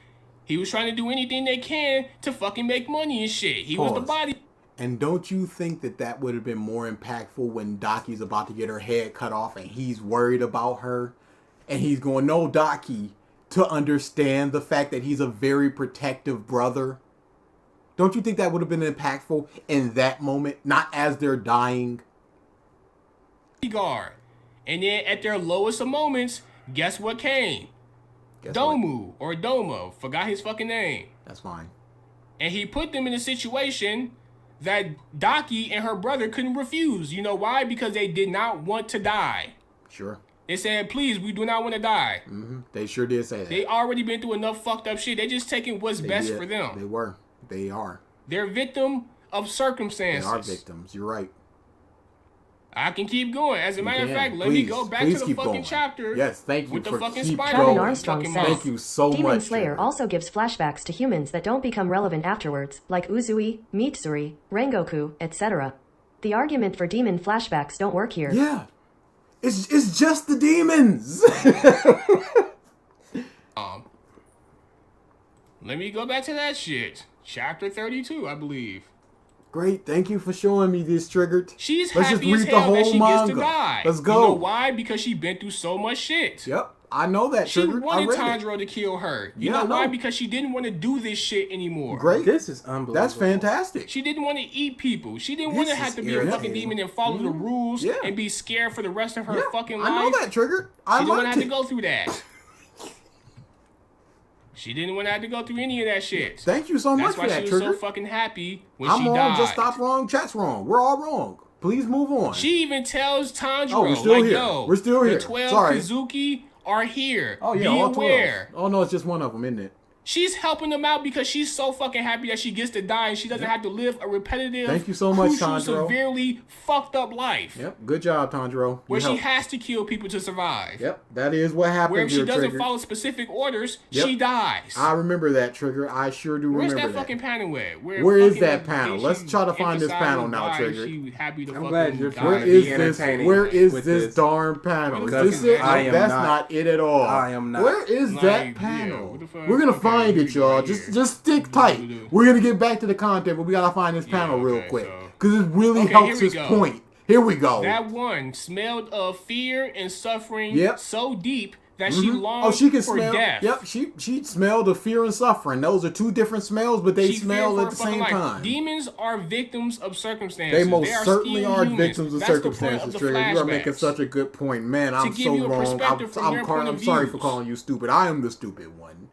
[SPEAKER 7] He was trying to do anything they can to fucking make money and shit. He was the body.
[SPEAKER 4] And don't you think that would have been more impactful when Nakkie's about to get her head cut off and he's worried about her? And he's going, no, Nahkie, to understand the fact that he's a very protective brother. Don't you think that would have been impactful in that moment? Not as they're dying.
[SPEAKER 7] Guard. And then at their lowest of moments, guess what came? Domu or Domo. Forgot his fucking name.
[SPEAKER 4] That's fine.
[SPEAKER 7] And he put them in a situation that Nahkie and her brother couldn't refuse. You know why? Because they did not want to die.
[SPEAKER 4] Sure.
[SPEAKER 7] They said, please, we do not want to die.
[SPEAKER 4] Mm-hmm. They sure did say that.
[SPEAKER 7] They already been through enough fucked up shit. They just taking what's best for them.
[SPEAKER 4] They were. They are.
[SPEAKER 7] They're victim of circumstances.
[SPEAKER 4] They are victims. You're right.
[SPEAKER 7] I can keep going. As a matter of fact, let me go back to the fucking chapter.
[SPEAKER 4] Yes, thank you
[SPEAKER 7] with
[SPEAKER 4] for
[SPEAKER 7] the fucking
[SPEAKER 4] keep
[SPEAKER 7] spider.
[SPEAKER 2] Kevin Armstrong says,
[SPEAKER 4] Thank you so
[SPEAKER 2] Demon
[SPEAKER 4] much.
[SPEAKER 2] Slayer also gives flashbacks to humans that don't become relevant afterwards, like Uzui, Mitsuri, Rengoku, etc. The argument for demon flashbacks don't work here.
[SPEAKER 4] Yeah. It's just the demons.
[SPEAKER 7] Let me go back to that shit. Chapter 32, I believe.
[SPEAKER 4] Great, thank you for showing me this, Triggered.
[SPEAKER 7] She's
[SPEAKER 4] Let's
[SPEAKER 7] happy
[SPEAKER 4] just
[SPEAKER 7] as
[SPEAKER 4] read the
[SPEAKER 7] hell that
[SPEAKER 4] whole
[SPEAKER 7] she
[SPEAKER 4] manga.
[SPEAKER 7] gets to die.
[SPEAKER 4] Let's go.
[SPEAKER 7] You know why? Because she been through so much shit.
[SPEAKER 4] Yep, I know that,
[SPEAKER 7] She
[SPEAKER 4] Triggered.
[SPEAKER 7] wanted
[SPEAKER 4] I read it.
[SPEAKER 7] Tanjiro to kill her. You
[SPEAKER 4] Yeah,
[SPEAKER 7] know why?
[SPEAKER 4] I know.
[SPEAKER 7] Because she didn't want to do this shit anymore.
[SPEAKER 4] Great.
[SPEAKER 3] This is unbelievable.
[SPEAKER 4] That's fantastic.
[SPEAKER 7] She didn't want to eat people. She didn't want to
[SPEAKER 3] This
[SPEAKER 7] have
[SPEAKER 3] is
[SPEAKER 7] to be a fucking
[SPEAKER 3] irritating.
[SPEAKER 7] demon and follow the rules
[SPEAKER 4] Yeah.
[SPEAKER 7] and be scared for the rest of her fucking life.
[SPEAKER 4] I know that, Triggered. I
[SPEAKER 7] She didn't want to
[SPEAKER 4] liked
[SPEAKER 7] have to
[SPEAKER 4] it.
[SPEAKER 7] go through that. She didn't want to have to go through any of that shit.
[SPEAKER 4] Thank you so much
[SPEAKER 7] That's
[SPEAKER 4] for
[SPEAKER 7] why
[SPEAKER 4] that,
[SPEAKER 7] she was
[SPEAKER 4] Triggered.
[SPEAKER 7] so fucking happy when
[SPEAKER 4] I'm
[SPEAKER 7] she
[SPEAKER 4] wrong.
[SPEAKER 7] died.
[SPEAKER 4] Just stop wrong. Chat's wrong. We're all wrong. Please move on.
[SPEAKER 7] She even tells Tanjiro,
[SPEAKER 4] Oh, we're still
[SPEAKER 7] like,
[SPEAKER 4] here.
[SPEAKER 7] yo,
[SPEAKER 4] We're still here.
[SPEAKER 7] the 12
[SPEAKER 4] Sorry.
[SPEAKER 7] Kazuki are here.
[SPEAKER 4] Oh yeah,
[SPEAKER 7] Be
[SPEAKER 4] all 12.
[SPEAKER 7] aware.
[SPEAKER 4] Oh no, it's just one of them, isn't it?
[SPEAKER 7] She's helping them out because she's so fucking happy that she gets to die and she doesn't have to live a repetitive,
[SPEAKER 4] Thank you so much,
[SPEAKER 7] crucial,
[SPEAKER 4] Tanjiro.
[SPEAKER 7] severely fucked up life.
[SPEAKER 4] Yep. Good job, Tanjiro.
[SPEAKER 7] Where
[SPEAKER 4] You
[SPEAKER 7] she
[SPEAKER 4] helped.
[SPEAKER 7] has to kill people to survive.
[SPEAKER 4] Yep. That is what happened
[SPEAKER 7] Where if she
[SPEAKER 4] here,
[SPEAKER 7] doesn't
[SPEAKER 4] Triggered.
[SPEAKER 7] follow specific orders,
[SPEAKER 4] Yep.
[SPEAKER 7] she dies.
[SPEAKER 4] I remember that, Trigger. I sure do
[SPEAKER 7] Where's
[SPEAKER 4] remember
[SPEAKER 7] that fucking panel at?
[SPEAKER 4] Where is
[SPEAKER 7] fucking
[SPEAKER 4] that panel?
[SPEAKER 7] thing
[SPEAKER 4] Let's
[SPEAKER 7] she
[SPEAKER 4] try to find this
[SPEAKER 7] emphasized
[SPEAKER 4] panel now,
[SPEAKER 7] why
[SPEAKER 4] Trigger.
[SPEAKER 7] She happy to
[SPEAKER 3] I'm
[SPEAKER 7] fucking
[SPEAKER 3] glad you're
[SPEAKER 7] die.
[SPEAKER 3] trying
[SPEAKER 4] Where
[SPEAKER 3] to
[SPEAKER 4] is
[SPEAKER 3] be
[SPEAKER 4] this?
[SPEAKER 3] entertaining
[SPEAKER 4] Where is
[SPEAKER 3] with
[SPEAKER 4] this
[SPEAKER 3] this.
[SPEAKER 4] darn panel? Is
[SPEAKER 3] Because
[SPEAKER 4] this it?
[SPEAKER 3] I
[SPEAKER 4] Oh,
[SPEAKER 3] am
[SPEAKER 4] that's
[SPEAKER 3] not-
[SPEAKER 4] not it at all.
[SPEAKER 3] I am not.
[SPEAKER 4] Where is
[SPEAKER 7] Like,
[SPEAKER 4] that
[SPEAKER 7] yeah,
[SPEAKER 4] panel?
[SPEAKER 7] what the fuck?
[SPEAKER 4] We're gonna
[SPEAKER 7] Okay,
[SPEAKER 4] find
[SPEAKER 7] here
[SPEAKER 4] it,
[SPEAKER 7] we go,
[SPEAKER 4] y'all.
[SPEAKER 7] right
[SPEAKER 4] Just
[SPEAKER 7] here.
[SPEAKER 4] stick tight. We're gonna get back to the content, but we gotta find this panel real
[SPEAKER 7] okay,
[SPEAKER 4] quick
[SPEAKER 7] so-
[SPEAKER 4] because it really
[SPEAKER 7] Okay,
[SPEAKER 4] helps
[SPEAKER 7] here we
[SPEAKER 4] his
[SPEAKER 7] go.
[SPEAKER 4] point. Here we go.
[SPEAKER 7] That one smelled of fear and suffering
[SPEAKER 4] Yep.
[SPEAKER 7] so deep that she longed
[SPEAKER 4] Oh, she can
[SPEAKER 7] for
[SPEAKER 4] smell.
[SPEAKER 7] death.
[SPEAKER 4] Yep, she smelled the fear and suffering. Those are two different smells, but they
[SPEAKER 7] She
[SPEAKER 4] smell
[SPEAKER 7] feared
[SPEAKER 4] at
[SPEAKER 7] for
[SPEAKER 4] the
[SPEAKER 7] her
[SPEAKER 4] same
[SPEAKER 7] fucking life.
[SPEAKER 4] time.
[SPEAKER 7] Demons are victims of circumstances.
[SPEAKER 4] They most
[SPEAKER 7] are
[SPEAKER 4] certainly
[SPEAKER 7] still
[SPEAKER 4] are
[SPEAKER 7] humans.
[SPEAKER 4] victims of
[SPEAKER 7] That's the point
[SPEAKER 4] circumstances,
[SPEAKER 7] the
[SPEAKER 4] Trigger. You are making
[SPEAKER 7] flashbacks.
[SPEAKER 4] such a good point. Man, I'm
[SPEAKER 7] give
[SPEAKER 4] so
[SPEAKER 7] you a
[SPEAKER 4] wrong.
[SPEAKER 7] perspective from their point of
[SPEAKER 4] I'm sorry for
[SPEAKER 7] views.
[SPEAKER 4] calling you stupid. I am the stupid one.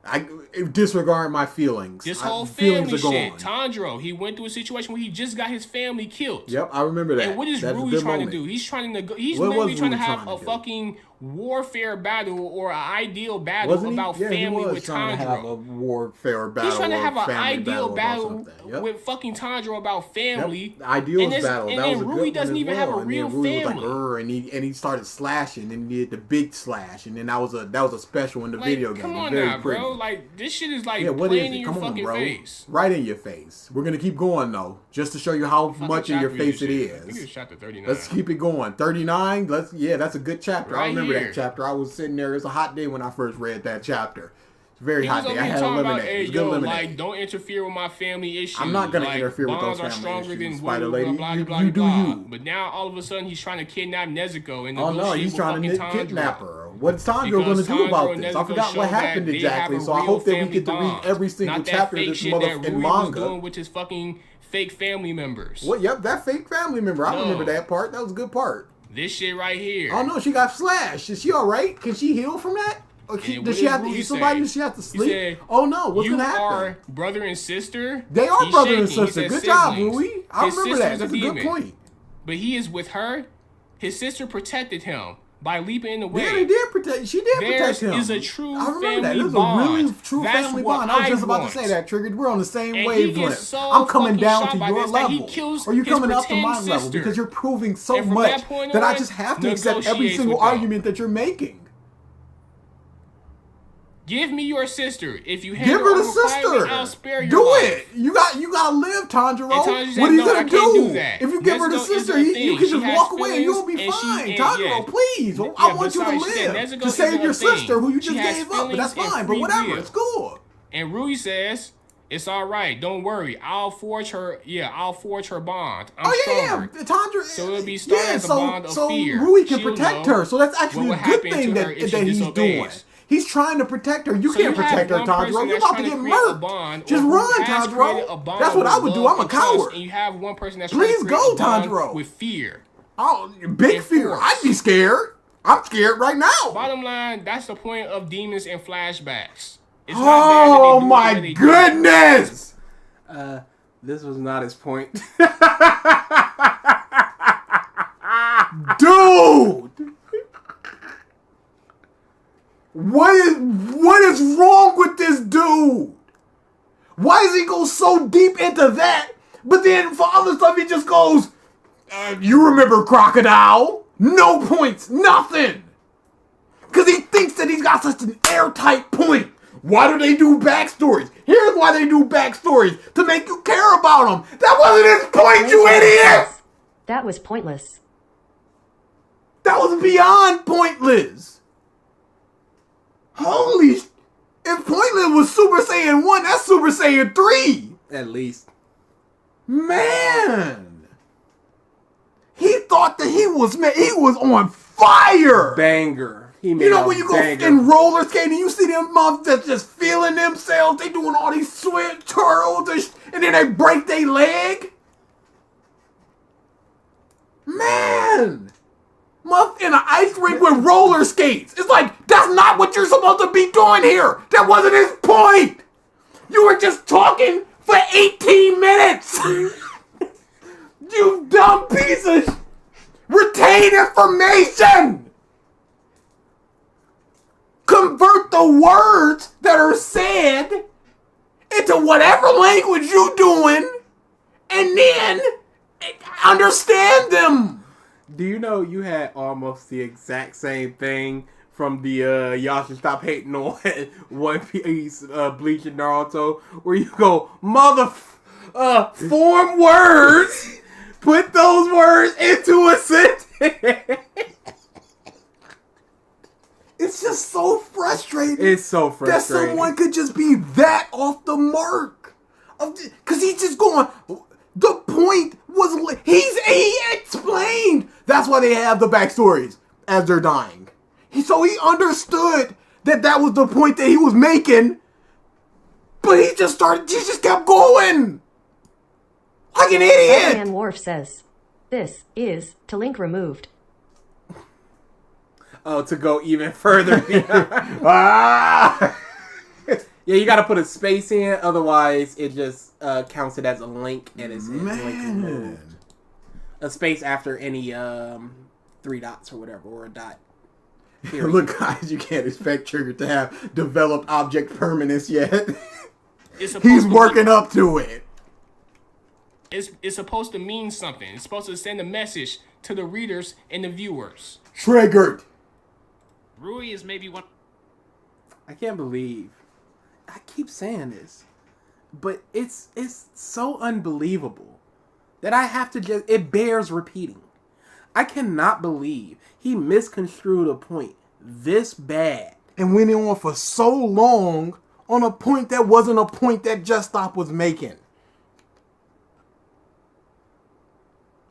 [SPEAKER 4] I disregard my feelings.
[SPEAKER 7] This whole
[SPEAKER 4] feelings
[SPEAKER 7] family
[SPEAKER 4] are
[SPEAKER 7] shit.
[SPEAKER 4] gone.
[SPEAKER 7] Tanjiro, he went through a situation where he just got his family killed.
[SPEAKER 4] Yep, I remember that.
[SPEAKER 7] And what is
[SPEAKER 4] That's a
[SPEAKER 7] Rui
[SPEAKER 4] good
[SPEAKER 7] trying
[SPEAKER 4] moment.
[SPEAKER 7] to do? He's trying to he's
[SPEAKER 4] What
[SPEAKER 7] literally
[SPEAKER 4] was
[SPEAKER 7] trying to
[SPEAKER 4] Rui
[SPEAKER 7] have
[SPEAKER 4] trying
[SPEAKER 7] a
[SPEAKER 4] to do?
[SPEAKER 7] fucking warfare battle or an ideal battle
[SPEAKER 4] Wasn't he?
[SPEAKER 7] about
[SPEAKER 4] Yeah, he
[SPEAKER 7] family
[SPEAKER 4] was
[SPEAKER 7] with
[SPEAKER 4] trying to have a
[SPEAKER 7] Tanjiro.
[SPEAKER 4] warfare battle.
[SPEAKER 7] He's trying to
[SPEAKER 4] or
[SPEAKER 7] have an
[SPEAKER 4] family
[SPEAKER 7] ideal
[SPEAKER 4] about
[SPEAKER 7] battle
[SPEAKER 4] something. Yep.
[SPEAKER 7] with fucking Tanjiro about family.
[SPEAKER 4] Yep. The ideals
[SPEAKER 7] And this-
[SPEAKER 4] battle.
[SPEAKER 7] and
[SPEAKER 4] that
[SPEAKER 7] then
[SPEAKER 4] was a good
[SPEAKER 7] Rui
[SPEAKER 4] one
[SPEAKER 7] doesn't
[SPEAKER 4] as
[SPEAKER 7] even have a
[SPEAKER 4] well. And
[SPEAKER 7] real
[SPEAKER 4] then Rui was like,
[SPEAKER 7] family.
[SPEAKER 4] and he started slashing, and he did the big slash, and then that was a special in the
[SPEAKER 7] Like,
[SPEAKER 4] video game.
[SPEAKER 7] come
[SPEAKER 4] It was
[SPEAKER 7] on
[SPEAKER 4] very
[SPEAKER 7] now,
[SPEAKER 4] pretty.
[SPEAKER 7] bro. Like, this shit is like
[SPEAKER 4] Yeah, what is
[SPEAKER 7] playing in
[SPEAKER 4] it?
[SPEAKER 7] your
[SPEAKER 4] Come on,
[SPEAKER 7] fucking
[SPEAKER 4] bro.
[SPEAKER 7] face.
[SPEAKER 4] Right in your face. We're gonna keep going though, just to show you how much in your
[SPEAKER 7] Chapter
[SPEAKER 4] face it
[SPEAKER 7] is shit. I think
[SPEAKER 4] is.
[SPEAKER 7] it's chapter 39.
[SPEAKER 4] Let's keep it going. 39. That's a good chapter. I
[SPEAKER 7] Right
[SPEAKER 4] remember
[SPEAKER 7] here.
[SPEAKER 4] that chapter. I was sitting there. It was a hot day when I first read that chapter. It's a very
[SPEAKER 7] He
[SPEAKER 4] hot
[SPEAKER 7] was
[SPEAKER 4] day.
[SPEAKER 7] over
[SPEAKER 4] I
[SPEAKER 7] here
[SPEAKER 4] had a
[SPEAKER 7] talking about,
[SPEAKER 4] lemonade.
[SPEAKER 7] hey,
[SPEAKER 4] It was good
[SPEAKER 7] yo,
[SPEAKER 4] lemonade.
[SPEAKER 7] like, don't interfere with my family issues.
[SPEAKER 4] I'm not gonna
[SPEAKER 7] Like,
[SPEAKER 4] interfere with
[SPEAKER 7] bonds
[SPEAKER 4] those
[SPEAKER 7] are
[SPEAKER 4] family
[SPEAKER 7] stronger
[SPEAKER 4] issues,
[SPEAKER 7] than
[SPEAKER 4] Spider
[SPEAKER 7] blah,
[SPEAKER 4] Lady.
[SPEAKER 7] blah,
[SPEAKER 4] You-
[SPEAKER 7] blah,
[SPEAKER 4] you do
[SPEAKER 7] blah.
[SPEAKER 4] you.
[SPEAKER 7] But now, all of a sudden, he's trying to kidnap Nezuko and
[SPEAKER 4] Oh
[SPEAKER 7] negotiate
[SPEAKER 4] no, he's
[SPEAKER 7] with
[SPEAKER 4] trying to
[SPEAKER 7] fucking
[SPEAKER 4] kidnap
[SPEAKER 7] Tanjiro.
[SPEAKER 4] her. What's Tanjiro
[SPEAKER 7] Because
[SPEAKER 4] going to do
[SPEAKER 7] Tanjiro
[SPEAKER 4] about
[SPEAKER 7] and
[SPEAKER 4] this? I
[SPEAKER 7] Nezuko
[SPEAKER 4] forgot what
[SPEAKER 7] showed that
[SPEAKER 4] happened
[SPEAKER 7] they
[SPEAKER 4] exactly,
[SPEAKER 7] have a
[SPEAKER 4] so I
[SPEAKER 7] real
[SPEAKER 4] hope that we
[SPEAKER 7] family
[SPEAKER 4] get to read
[SPEAKER 7] bond.
[SPEAKER 4] every single
[SPEAKER 7] Not that
[SPEAKER 4] chapter of
[SPEAKER 7] fake
[SPEAKER 4] this
[SPEAKER 7] shit that
[SPEAKER 4] motherfucking
[SPEAKER 7] Rui was
[SPEAKER 4] manga.
[SPEAKER 7] doing with his fucking fake family members.
[SPEAKER 4] What? Yep, that fake family member. I
[SPEAKER 7] No.
[SPEAKER 4] remember that part. That was a good part.
[SPEAKER 7] This shit right here.
[SPEAKER 4] Oh no, she got slashed. Is she all right? Can she heal from that? Or does she have to eat somebody? Does she have to sleep?
[SPEAKER 7] Said,
[SPEAKER 4] oh no, what's gonna happen?
[SPEAKER 7] You are brother and sister.
[SPEAKER 4] They are brother and
[SPEAKER 7] shaking.
[SPEAKER 4] sister. Good job, Rui. I
[SPEAKER 7] His
[SPEAKER 4] remember that.
[SPEAKER 7] sister's
[SPEAKER 4] That's a good point.
[SPEAKER 7] But he is with her. His sister protected him by leaping in the way.
[SPEAKER 4] Yeah, they did protect. She did protect him.
[SPEAKER 7] Is a true
[SPEAKER 4] I remember
[SPEAKER 7] family
[SPEAKER 4] that. It was
[SPEAKER 7] bond.
[SPEAKER 4] a really true
[SPEAKER 7] That's
[SPEAKER 4] family
[SPEAKER 7] what
[SPEAKER 4] bond. I was just about
[SPEAKER 7] want.
[SPEAKER 4] to say that, Triggered. We're on the same
[SPEAKER 7] And
[SPEAKER 4] wavelength.
[SPEAKER 7] so
[SPEAKER 4] I'm coming down to your
[SPEAKER 7] level.
[SPEAKER 4] level. Or you coming up to my level because you're proving so much that I just have to accept every single argument that you're making.
[SPEAKER 7] Give me your sister. If you have
[SPEAKER 4] give her the sister,
[SPEAKER 7] I'll spare your
[SPEAKER 4] do
[SPEAKER 7] life.
[SPEAKER 4] it. You gotta live, Tanjiro.
[SPEAKER 7] What
[SPEAKER 4] are you gonna do? If you give her the sister, you can just walk away and you'll be fine. Tanjiro, please. I want you to live to save your sister who you just gave up. But that's fine. But whatever, it's cool.
[SPEAKER 7] And Rui says, "It's all right. Don't worry. I'll forge her. Yeah, I'll forge her bond. I'm stronger.
[SPEAKER 4] Yeah. Tanjiro.
[SPEAKER 7] So it'll be started as a bond of fear.
[SPEAKER 4] So Rui can protect her. So that's actually a good thing that he's doing. He's trying to protect her. You can't protect her, Tanjiro. You're about to get murked. Just run, Tanjiro. That's what I would do. I'm a coward.
[SPEAKER 7] And you have one person that's
[SPEAKER 4] please go, Tanjiro.
[SPEAKER 7] With fear.
[SPEAKER 4] Oh, big fear. I'd be scared. I'm scared right now.
[SPEAKER 7] Bottom line, that's the point of demons and flashbacks. It's
[SPEAKER 4] oh my goodness!
[SPEAKER 3] This was not his point.
[SPEAKER 4] Dude! What is wrong with this dude? Why does he go so deep into that, but then for other stuff he just goes, you remember Crocodile? No points, nothing. Because he thinks that he's got such an airtight point. Why do they do backstories? Here's why they do backstories. To make you care about them. That wasn't his point, you idiot!
[SPEAKER 2] That was pointless.
[SPEAKER 4] That was beyond pointless. Holy... If Pointless was Super Saiyan 1, that's Super Saiyan 3.
[SPEAKER 3] At least.
[SPEAKER 4] Man. He thought that he was on fire.
[SPEAKER 3] Banger. He made
[SPEAKER 4] you know when you go in roller skating, you see them moms that's just feeling themselves. They doing all these switch twirls and then they break their leg. Man. In an ice rink with roller skates. It's like, that's not what you're supposed to be doing here. That wasn't his point. You were just talking for 18 minutes. You dumb pieces. Retain information. Convert the words that are said into whatever language you're doing and then understand them.
[SPEAKER 3] Do you know you had almost the exact same thing from the y'all should stop hating on One Piece Bleach and Naruto, where you go form words, put those words into a sentence.
[SPEAKER 4] It's just so frustrating.
[SPEAKER 3] It's so frustrating
[SPEAKER 4] that someone could just be that off the mark, because he's just going. The point was he explained. That's why they have the backstories as they're dying. So he understood that was the point that he was making. But he just kept going. Like an idiot.
[SPEAKER 2] Man Worf says, this is to link removed.
[SPEAKER 3] Oh, to go even further. Yeah, you gotta put a space in, otherwise it just counts it as a link and it's link removed. A space after any 3 dots or whatever, or a dot.
[SPEAKER 4] Look, guys, you can't expect Trigger to have developed object permanence yet. He's working up to it.
[SPEAKER 7] It's supposed to mean something. It's supposed to send a message to the readers and the viewers.
[SPEAKER 4] Triggered.
[SPEAKER 8] Rui is maybe one.
[SPEAKER 3] I can't believe I keep saying this, but it's so unbelievable that I have to it bears repeating. I cannot believe he misconstrued a point this bad
[SPEAKER 4] and went on for so long on a point that wasn't a point that Just Stop was making.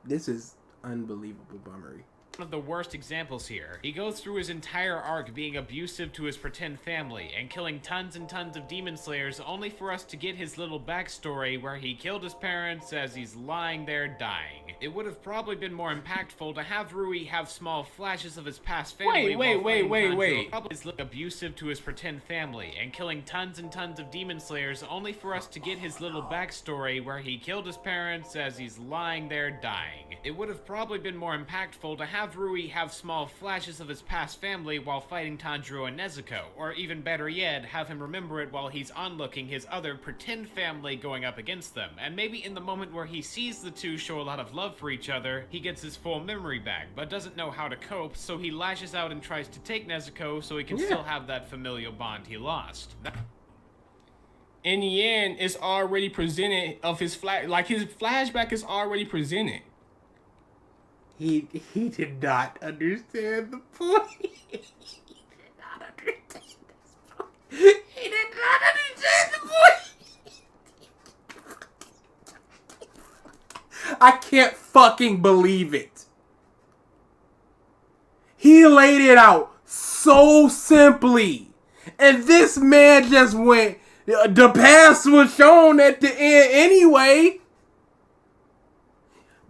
[SPEAKER 3] This is unbelievable bummery.
[SPEAKER 8] of the worst examples here. He goes through his entire arc being abusive to his pretend family and killing tons and tons of demon slayers only for us to get his little backstory where he killed his parents as he's lying there dying. It would have probably been more impactful to have Rui have small flashes of his past family.
[SPEAKER 7] Wait.
[SPEAKER 8] Probably is abusive to his pretend family and killing tons and tons of demon slayers only for us to get his little backstory where he killed his parents as he's lying there dying. It would have probably been more impactful to have Rui have small flashes of his past family while fighting Tanjiro and Nezuko, or even better yet, have him remember it while he's onlooking his other pretend family going up against them, and maybe in the moment where he sees the two show a lot of love for each other, he gets his full memory back, but doesn't know how to cope, so he lashes out and tries to take Nezuko so he can still have that familial bond he lost.
[SPEAKER 7] In the end, it's already presented of his his flashback is already presented.
[SPEAKER 3] He did not understand the point. He did not understand this point. He did not understand the point. I can't fucking believe it. He laid it out so simply. And this man just went, the past was shown at the end anyway.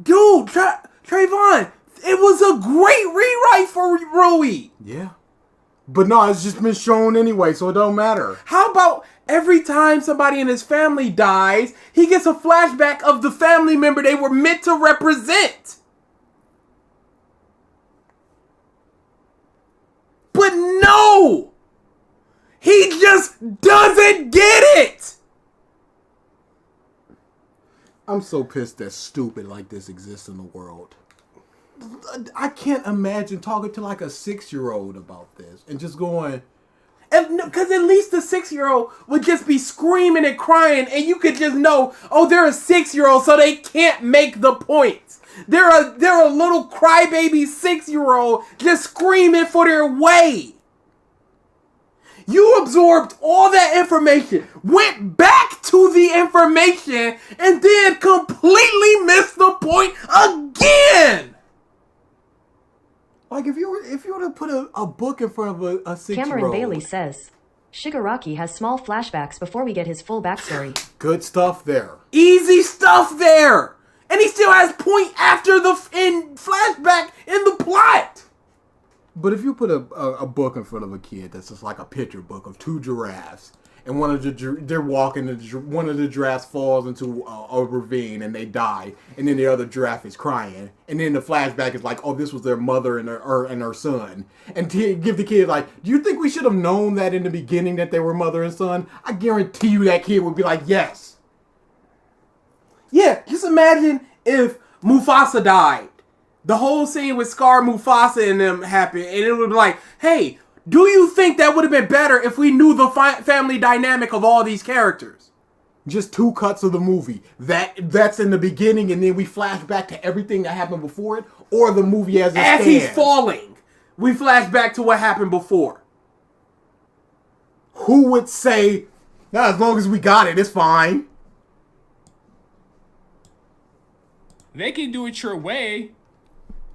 [SPEAKER 3] Dude, Trayvon, it was a great rewrite for Rui.
[SPEAKER 4] Yeah. But no, it's just been shown anyway, so it don't matter.
[SPEAKER 3] How about every time somebody in his family dies, he gets a flashback of the family member they were meant to represent? But no! He just doesn't get it!
[SPEAKER 4] I'm so pissed that stupid like this exists in the world. I can't imagine talking to like a 6-year-old about this and just going...
[SPEAKER 3] Because at least the 6-year-old would just be screaming and crying and you could just know, oh, they're a 6-year-old so they can't make the points. They're a little crybaby 6-year-old just screaming for their way. You absorbed all that information, went back to the information, and then completely missed the point again.
[SPEAKER 4] Like if you were to put a book in front of a 6-year-old.
[SPEAKER 2] Cameron Bailey says, Shigaraki has small flashbacks before we get his full backstory.
[SPEAKER 4] Good stuff there.
[SPEAKER 3] Easy stuff there. And he still has point after the flashback in the plot.
[SPEAKER 4] But if you put a book in front of a kid that's just like a picture book of 2 giraffes, and they're walking, one of the giraffes falls into a ravine and they die, and then the other giraffe is crying, and then the flashback is like, oh, this was their mother and her son, and give the kid like, do you think we should have known that in the beginning that they were mother and son? I guarantee you that kid would be like, yes.
[SPEAKER 3] Yeah, just imagine if Mufasa died. The whole scene with Scar, Mufasa, and them happened, and it would be like, hey, do you think that would have been better if we knew the family dynamic of all these characters?
[SPEAKER 4] Just 2 cuts of the movie. That's in the beginning, and then we flash back to everything that happened before it, or the movie as it stands.
[SPEAKER 3] He's falling, we flash back to what happened before.
[SPEAKER 4] Who would say, nah, as long as we got it, it's fine?
[SPEAKER 7] They can do it your way,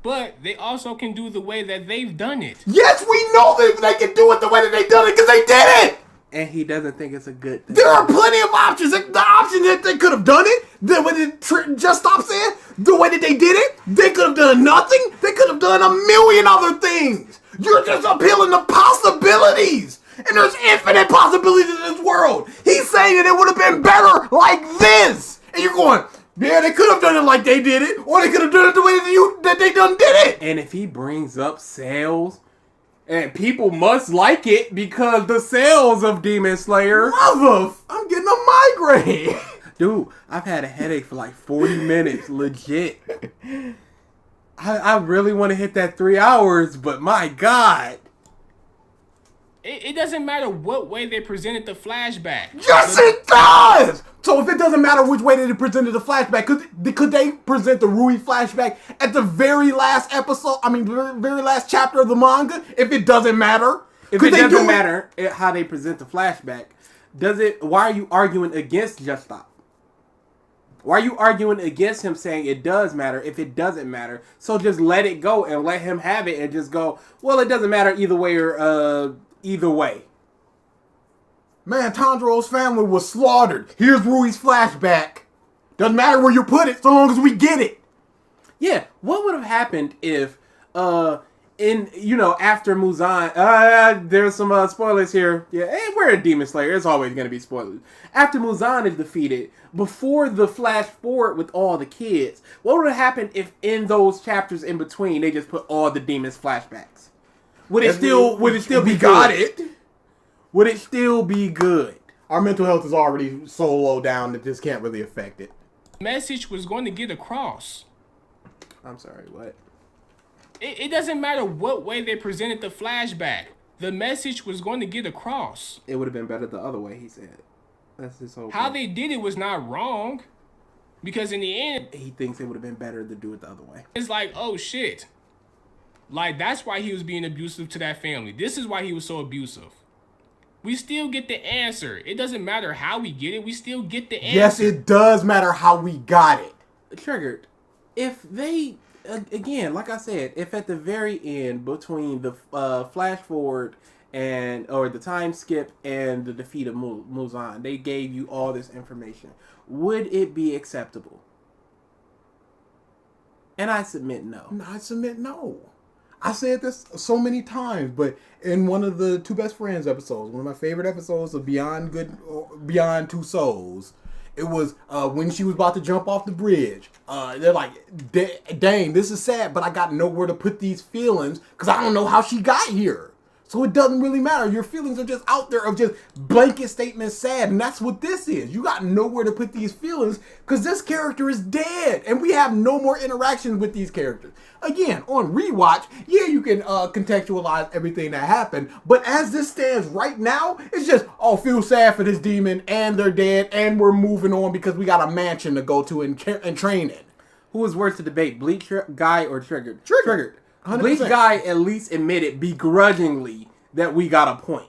[SPEAKER 7] but they also can do the way that they've done it.
[SPEAKER 4] Yes, we know that they can do it the way that they done it because they did it!
[SPEAKER 3] And he doesn't think it's a good thing.
[SPEAKER 4] There are plenty of options. The option that they could have done it, the way that Just Stop saying, the way that they did it, they could have done nothing. They could have done a million other things. You're just appealing to possibilities. And there's infinite possibilities in this world. He's saying that it would have been better like this. And you're going... yeah, they could have done it like they did it, or they could have done it the way that they done did it.
[SPEAKER 3] And if he brings up sales, and people must like it because the sales of Demon Slayer.
[SPEAKER 4] I'm getting a migraine.
[SPEAKER 3] Dude, I've had a headache for like 40 minutes, legit. I really want to hit that 3 hours, but my God.
[SPEAKER 7] It doesn't matter what way they presented the flashback.
[SPEAKER 4] Yes, it does! So if it doesn't matter which way they presented the flashback, could they present the Rui flashback at the very last episode, very last chapter of the manga, if it doesn't matter?
[SPEAKER 3] If it doesn't matter how they present the flashback, why are you arguing against Just Stop? Why are you arguing against him saying it does matter if it doesn't matter? So just let it go and let him have it and just go, well, it doesn't matter either way or either way.
[SPEAKER 4] Man, Tanjiro's family was slaughtered. Here's Rui's flashback. Doesn't matter where you put it so long as we get it.
[SPEAKER 3] Yeah, what would have happened if after Muzan, there's some spoilers here. Yeah, hey, we're a Demon Slayer. It's always going to be spoilers. After Muzan is defeated, before the flash forward with all the kids, what would have happened if in those chapters in between they just put all the demons flashbacks? Would it still be good? Would it still be good?
[SPEAKER 4] Our mental health is already so low down that this can't really affect it.
[SPEAKER 7] Message was going to get across.
[SPEAKER 3] I'm sorry, what?
[SPEAKER 7] It doesn't matter what way they presented the flashback. The message was going to get across.
[SPEAKER 3] It would have been better the other way, he said. That's his whole
[SPEAKER 7] How
[SPEAKER 3] point.
[SPEAKER 7] they did it was not wrong. Because in the end,
[SPEAKER 3] He thinks it would have been better to do it the other way.
[SPEAKER 7] it's like, oh shit. Like, that's why he was being abusive to that family. This is why he was so abusive. We still get the answer. It doesn't matter how we get it. We still get the answer.
[SPEAKER 4] Yes, it does matter how we got it.
[SPEAKER 3] Triggered. If they, again, like I said, if at the very end between the flash forward or the time skip and the defeat of Muzan, they gave you all this information, would it be acceptable? And I submit no.
[SPEAKER 4] I submit no. I said this so many times, but in one of the Two Best Friends episodes, one of my favorite episodes of Beyond Two Souls, it was when she was about to jump off the bridge. They're like, dang, this is sad, but I got nowhere to put these feelings because I don't know how she got here. So it doesn't really matter. Your feelings are just out there of just blanket statement sad. And that's what this is. You got nowhere to put these feelings because this character is dead. And we have no more interactions with these characters. Again, on rewatch, yeah, you can contextualize everything that happened. But as this stands right now, it's just, oh, feel sad for this demon and they're dead. And we're moving on because we got a mansion to go to and train in.
[SPEAKER 3] Who is worse to debate, Bleach guy or Triggered?
[SPEAKER 4] Triggered. 100%.
[SPEAKER 3] Bleach guy at least admitted begrudgingly that we got a point.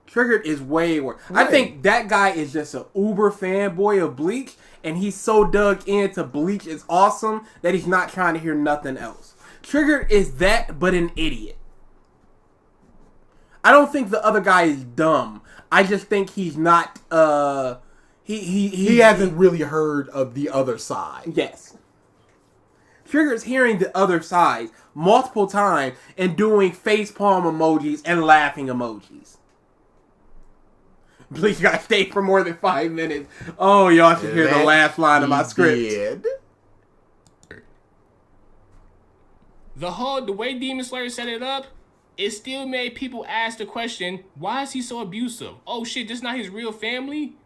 [SPEAKER 3] Triggered is way worse. Right. I think that guy is just an uber fanboy of Bleach, and he's so dug into Bleach is awesome that he's not trying to hear nothing else. Triggered is that, but an idiot. I don't think the other guy is dumb. I just think he's not. He
[SPEAKER 4] hasn't really heard of the other side.
[SPEAKER 3] Yes. Trigger's hearing the other side multiple times and doing facepalm emojis and laughing emojis. Bleach got stayed for more than 5 minutes. Oh, y'all should hear the last line of my script.
[SPEAKER 7] The way Demon Slayer set it up, it still made people ask the question, why is he so abusive? Oh shit, this is not his real family?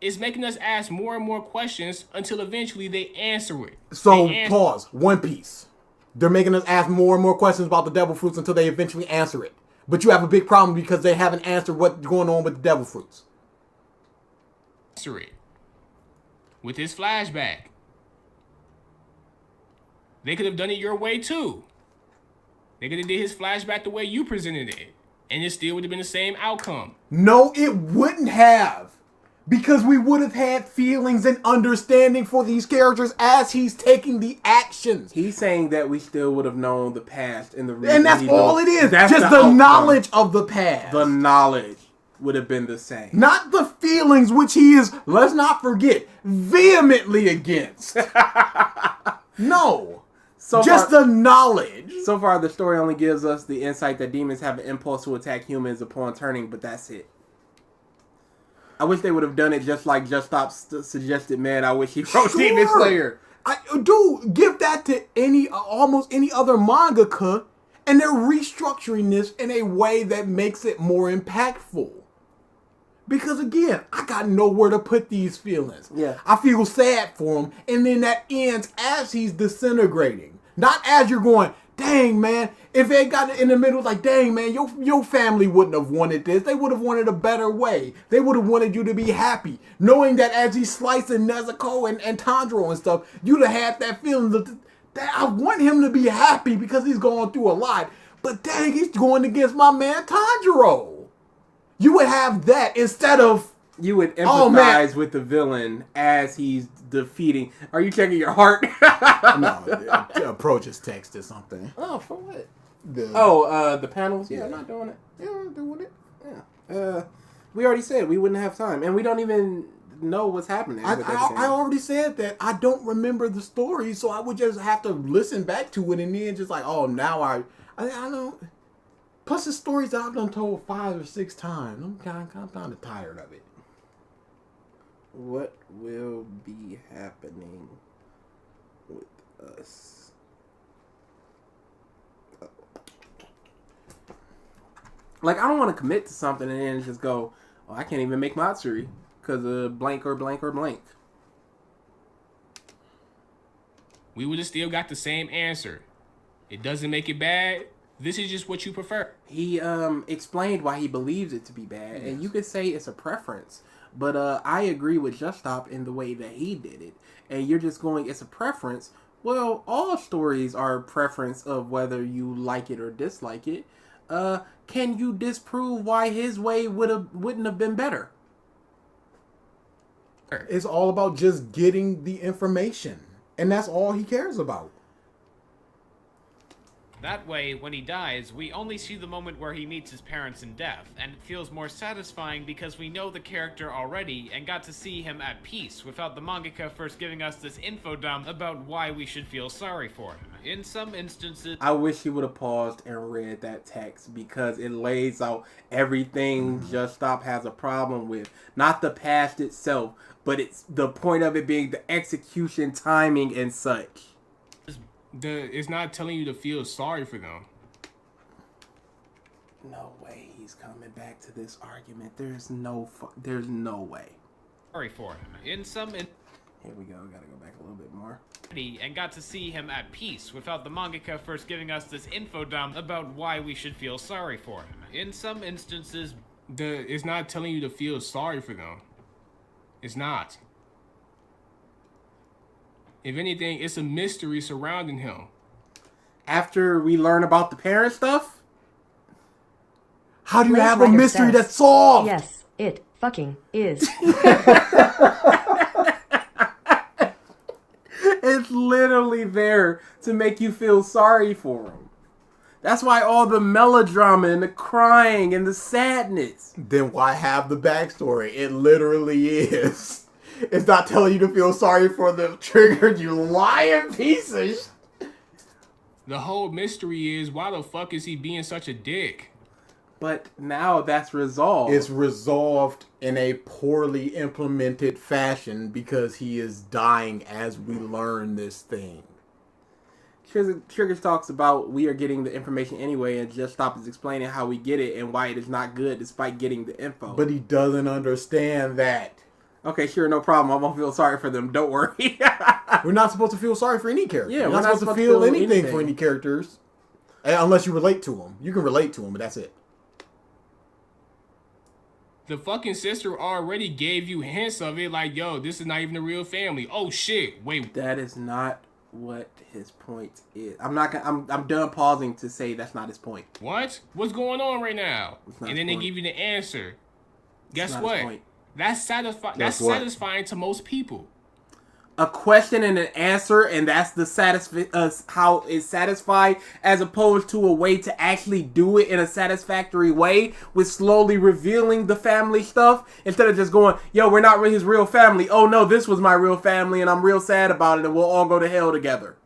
[SPEAKER 7] It's making us ask more and more questions until eventually they answer it.
[SPEAKER 4] So, pause. One Piece. They're making us ask more and more questions about the devil fruits until they eventually answer it. But you have a big problem because they haven't answered what's going on with the devil fruits.
[SPEAKER 7] Answer it. With his flashback. They could have done it your way too. They could have did his flashback the way you presented it. And it still would have been the same outcome.
[SPEAKER 4] No, it wouldn't have. Because we would have had feelings and understanding for these characters as he's taking the actions.
[SPEAKER 3] He's saying that we still would have known the past and the reason.
[SPEAKER 4] And that's all it is. Just the knowledge of the past.
[SPEAKER 3] The knowledge would have been the same.
[SPEAKER 4] Not the feelings, which he is, let's not forget, vehemently against. No. Just the knowledge.
[SPEAKER 3] So far, the story only gives us the insight that demons have an impulse to attack humans upon turning, but that's it. I wish they would have done it just like Just Stop suggested, man. I wish he wrote Demon Slayer.
[SPEAKER 4] I do give that to almost any other mangaka, and they're restructuring this in a way that makes it more impactful. Because again, I got nowhere to put these feelings.
[SPEAKER 3] Yeah.
[SPEAKER 4] I feel sad for him, and then that ends as he's disintegrating. Not as you're going, dang, man. If they got it in the middle, like, dang, man, your family wouldn't have wanted this. They would have wanted a better way. They would have wanted you to be happy. Knowing that as he's slicing Nezuko and Tanjiro and stuff, you'd have had that feeling that I want him to be happy because he's going through a lot. But dang, he's going against my man Tanjiro. You would have that instead of
[SPEAKER 3] You would
[SPEAKER 4] Oh, man.
[SPEAKER 3] empathize with the villain as he's defeating. Are you checking your heart?
[SPEAKER 4] No, approach his text or something.
[SPEAKER 3] Oh, for what?
[SPEAKER 4] The
[SPEAKER 3] The panels? Yeah, I'm
[SPEAKER 4] Yeah.
[SPEAKER 3] not doing it.
[SPEAKER 4] Yeah, I'm doing it.
[SPEAKER 3] Yeah. We already said we wouldn't have time, and we don't even know what's happening.
[SPEAKER 4] I
[SPEAKER 3] with everything.
[SPEAKER 4] already said that I don't remember the story, so I would just have to listen back to it and then just like, oh, now I don't. Plus, the stories that I've done told 5 or 6 times. I'm kind of tired of it.
[SPEAKER 3] What will be happening with us? Like, I don't want to commit to something and then just go, oh, I can't even make Matsuri because of blank or blank or blank.
[SPEAKER 7] We would have still got the same answer. It doesn't make it bad. This is just what you prefer.
[SPEAKER 3] He explained why he believes it to be bad, and you could say it's a preference. But I agree with Just Stop in the way that he did it. And you're just going, it's a preference. Well, all stories are a preference of whether you like it or dislike it. Can you disprove why his way wouldn't have been better?
[SPEAKER 4] It's all about just getting the information, and that's all he cares about.
[SPEAKER 8] That way, when he dies, we only see the moment where he meets his parents in death, and it feels more satisfying because we know the character already and got to see him at peace without the mangaka first giving us this info dump about why we should feel sorry for him. In some instances...
[SPEAKER 3] I wish he would have paused and read that text because it lays out everything Just Stop has a problem with. Not the past itself, but it's the point of it being the execution timing and such.
[SPEAKER 7] It's not telling you to feel sorry for them.
[SPEAKER 3] No way he's coming back to this argument. There's no way.
[SPEAKER 8] Sorry for him. In some...
[SPEAKER 3] Here we go. Gotta go back a little bit more.
[SPEAKER 8] And got to see him at peace without the mangaka first giving us this info dump about why we should feel sorry for him. In some instances...
[SPEAKER 7] It's not telling you to feel sorry for them. It's not. If anything, it's a mystery surrounding him.
[SPEAKER 3] After we learn about the parent stuff?
[SPEAKER 4] How do you
[SPEAKER 2] Race
[SPEAKER 4] have a
[SPEAKER 2] Writer
[SPEAKER 4] mystery
[SPEAKER 2] says,
[SPEAKER 4] that's solved?
[SPEAKER 2] Yes, it fucking is.
[SPEAKER 3] It's literally there to make you feel sorry for him. That's why all the melodrama and the crying and the sadness.
[SPEAKER 4] Then why have the backstory? It literally is. It's not telling you to feel sorry for the triggered, you lying pieces.
[SPEAKER 7] The whole mystery is, why the fuck is he being such a dick?
[SPEAKER 3] But now that's resolved.
[SPEAKER 4] It's resolved in a poorly implemented fashion because he is dying as we learn this thing.
[SPEAKER 3] Triggers talks about we are getting the information anyway, and Just Stop is explaining how we get it and why it is not good despite getting the info.
[SPEAKER 4] But he doesn't understand that.
[SPEAKER 3] Okay, sure, no problem. I won't feel sorry for them. Don't worry.
[SPEAKER 4] We're not supposed to feel sorry for any character.
[SPEAKER 3] Yeah,
[SPEAKER 4] we're
[SPEAKER 3] we're
[SPEAKER 4] not supposed to feel anything for any characters. Unless you relate to them. You can relate to them, but that's it.
[SPEAKER 7] The fucking sister already gave you hints of it, like, yo, this is not even a real family. Oh shit, wait.
[SPEAKER 3] That is not what his point is. I'm done pausing to say that's not his point.
[SPEAKER 7] What? What's going on right now? And then they give you the answer. Guess what? That's satisfying. That's satisfying to most people.
[SPEAKER 3] A question and an answer, and that's the how it's satisfied, as opposed to a way to actually do it in a satisfactory way with slowly revealing the family stuff instead of just going, yo, we're not his real family. Oh no, this was my real family, and I'm real sad about it, and we'll all go to hell together.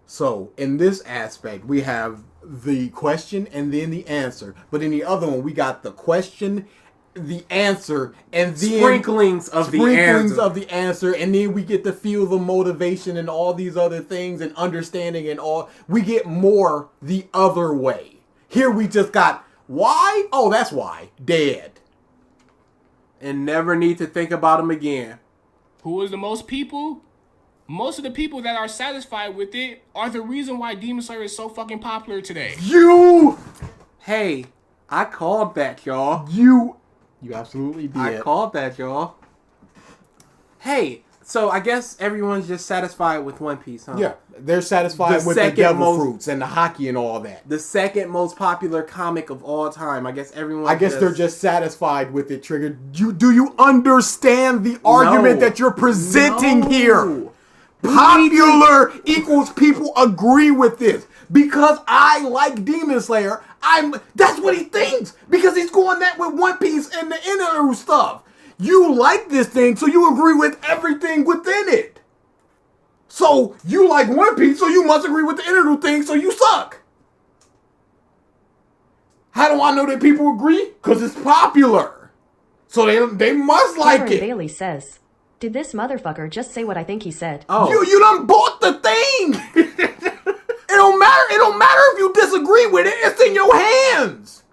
[SPEAKER 4] So in this aspect, we have the question and then the answer, but in the other one, we got the question, the answer, and then
[SPEAKER 3] sprinklings of the answer,
[SPEAKER 4] and then we get to feel the motivation and all these other things and understanding and all. We get more the other way. Here we just got why? Oh, that's why. Dead.
[SPEAKER 3] And never need to think about him again.
[SPEAKER 7] Who is the most people? Most of the people that are satisfied with it are the reason why Demon Slayer is so fucking popular today.
[SPEAKER 3] Hey, I called that, y'all.
[SPEAKER 4] You absolutely did.
[SPEAKER 3] I called that, y'all. Hey, So I guess everyone's just satisfied with One Piece, huh?
[SPEAKER 4] Yeah, they're satisfied with the devil fruits and the hockey and all that.
[SPEAKER 3] The second most popular comic of all time. I guess everyone.
[SPEAKER 4] I guess they're just satisfied with it. Triggered. Do you understand the argument that you're presenting here? Popular equals people agree with this. Because I like Demon Slayer, that's what he thinks. Because he's going that with One Piece and the inner stuff. You like this thing, so you agree with everything within it. So you like One Piece, so you must agree with the inner thing, so you suck. How do I know that people agree? Because it's popular. So they must like
[SPEAKER 2] Cameron
[SPEAKER 4] it.
[SPEAKER 2] Bailey says, "Did this motherfucker just say what I think he said?"
[SPEAKER 3] Oh.
[SPEAKER 4] You done bought the thing. It don't matter if you disagree with it. It's in your hands.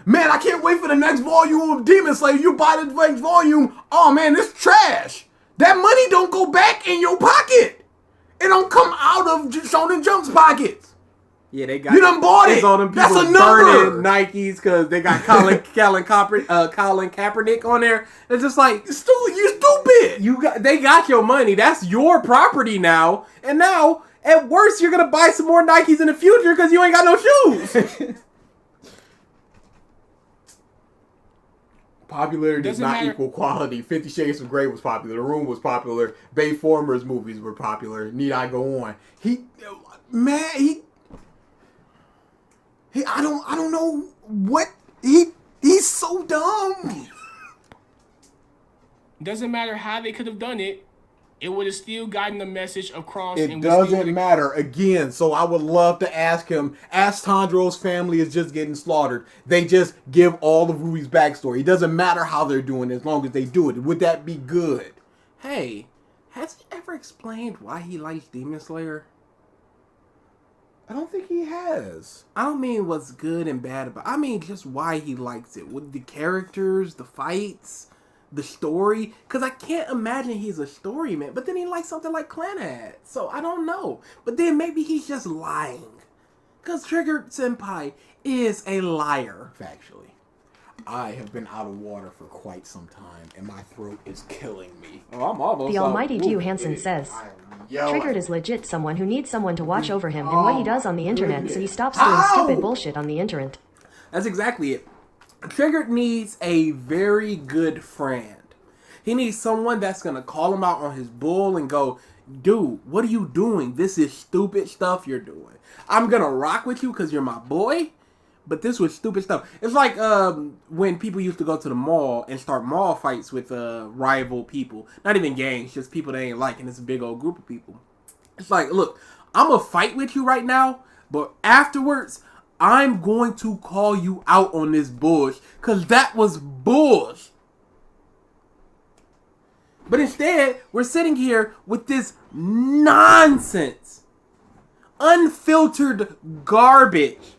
[SPEAKER 4] Man, I can't wait for the next volume of Demon Slayer. You buy the next volume. Oh man, it's trash. That money don't go back in your pocket. It don't come out of Shonen Jump's pockets.
[SPEAKER 3] Yeah, they got.
[SPEAKER 4] You done bought it.
[SPEAKER 3] All them
[SPEAKER 4] That's
[SPEAKER 3] people
[SPEAKER 4] a number.
[SPEAKER 3] burning Nikes because they got Colin Kaepernick on there. It's just like,
[SPEAKER 4] You stupid.
[SPEAKER 3] They got your money. That's your property now. And now, at worst, you're gonna buy some more Nikes in the future because you ain't got no shoes.
[SPEAKER 4] Popularity does not equal quality. 50 Shades of Grey was popular. The Room was popular. Bay Former's movies were popular. Need I go on? I don't know what he's so dumb.
[SPEAKER 7] Doesn't matter how they could have done it. It would have still gotten the message across.
[SPEAKER 4] It doesn't matter. Again, so I would love to ask him, Tandro's family is just getting slaughtered. They just give all of Ruby's backstory. It doesn't matter how they're doing it as long as they do it. Would that be good?
[SPEAKER 3] Hey, has he ever explained why he likes Demon Slayer?
[SPEAKER 4] I don't think he has.
[SPEAKER 3] I don't mean what's good and bad about it. I mean just why he likes it. With the characters, the fights, the story. Because I can't imagine he's a story man. But then he likes something like Clanad. So I don't know. But then maybe he's just lying. Because Triggered Senpai is a liar.
[SPEAKER 4] Factually. I have been out of water for quite some time, and my throat is killing me.
[SPEAKER 3] Oh, I'm almost
[SPEAKER 2] The Almighty View Hansen says, "Triggered is legit someone who needs someone to watch over him and what he does on the internet so he stops doing stupid bullshit on the internet."
[SPEAKER 3] That's exactly it. Triggered needs a very good friend. He needs someone that's going to call him out on his bull and go, "Dude, what are you doing? This is stupid stuff you're doing. I'm going to rock with you because you're my boy, but this was stupid stuff." It's like when people used to go to the mall and start mall fights with rival people. Not even gangs, just people they ain't like, and it's a big old group of people. It's like, look, I'm going to fight with you right now, but afterwards, I'm going to call you out on this bullshit, because that was bullshit. But instead, we're sitting here with this nonsense, unfiltered garbage,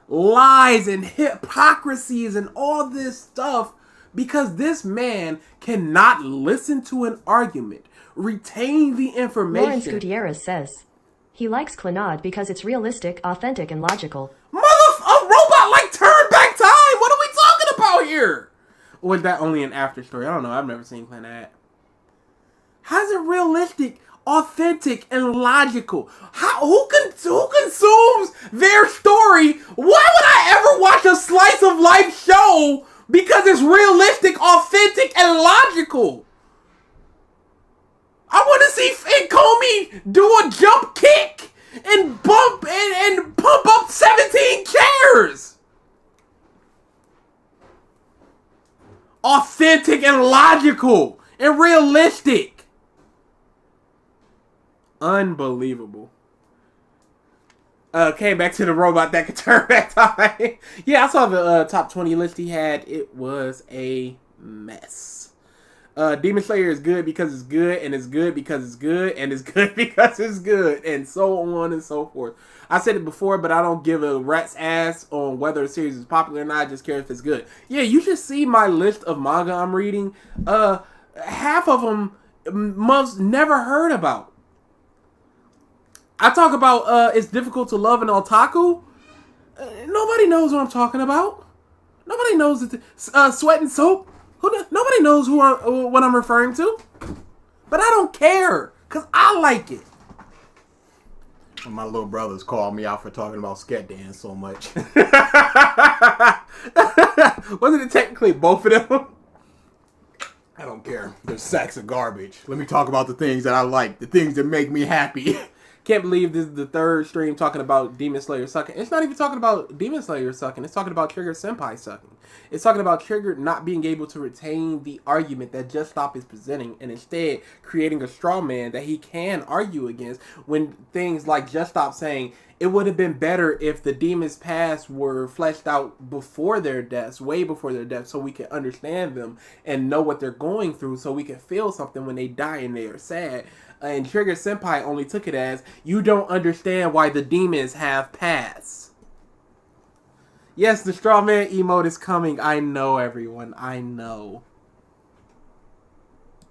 [SPEAKER 3] lies and hypocrisies and all this stuff, because this man cannot listen to an argument, retain the information.
[SPEAKER 2] Lawrence Gutierrez says, he likes Clanad because it's realistic, authentic, and logical.
[SPEAKER 3] A robot like turn back time. What are we talking about here? Or is that only an after story? I don't know. I've never seen Clanad. How's it realistic, authentic, and logical? Who consumes their story? Why would I ever watch a slice of life show because it's realistic, authentic, and logical? I want to see Comey do a jump kick and bump and pump up 17 chairs. Authentic and logical and realistic. Unbelievable. Came back to the robot that could turn back time. Yeah, I saw the top 20 list he had. It was a mess. Demon Slayer is good because it's good, and it's good because it's good, and it's good because it's good, and so on and so forth. I said it before, but I don't give a rat's ass on whether a series is popular or not. I just care if it's good. Yeah, you should see my list of manga I'm reading. Half of them most never heard about. I talk about it's difficult to love an otaku. Nobody knows what I'm talking about. Nobody knows Sweat and Soap. Nobody knows what I'm referring to. But I don't care, because I like it.
[SPEAKER 4] When my little brothers called me out for talking about sket dance so much.
[SPEAKER 3] Wasn't it technically both of them?
[SPEAKER 4] I don't care. They're sacks of garbage. Let me talk about the things that I like. The things that make me happy.
[SPEAKER 3] Can't believe this is the third stream talking about Demon Slayer sucking. It's not even talking about Demon Slayer sucking. It's talking about Triggered Senpai sucking. It's talking about Triggered not being able to retain the argument that Just Stop is presenting, and instead creating a straw man that he can argue against when things like Just Stop saying it would have been better if the demons' past were fleshed out before their deaths, way before their deaths, so we can understand them and know what they're going through, so we can feel something when they die and they are sad. And Triggered Senpai only took it as, you don't understand why the demons have pasts. Yes, the straw man emote is coming. I know, everyone. I know.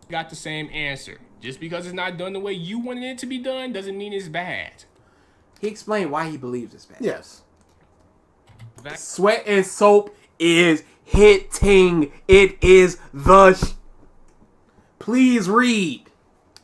[SPEAKER 7] Got the same answer. Just because it's not done the way you wanted it to be done doesn't mean it's bad.
[SPEAKER 3] He explained why he believes it's bad.
[SPEAKER 4] Yes.
[SPEAKER 3] Sweat and Soap is hitting. It is the... Please read.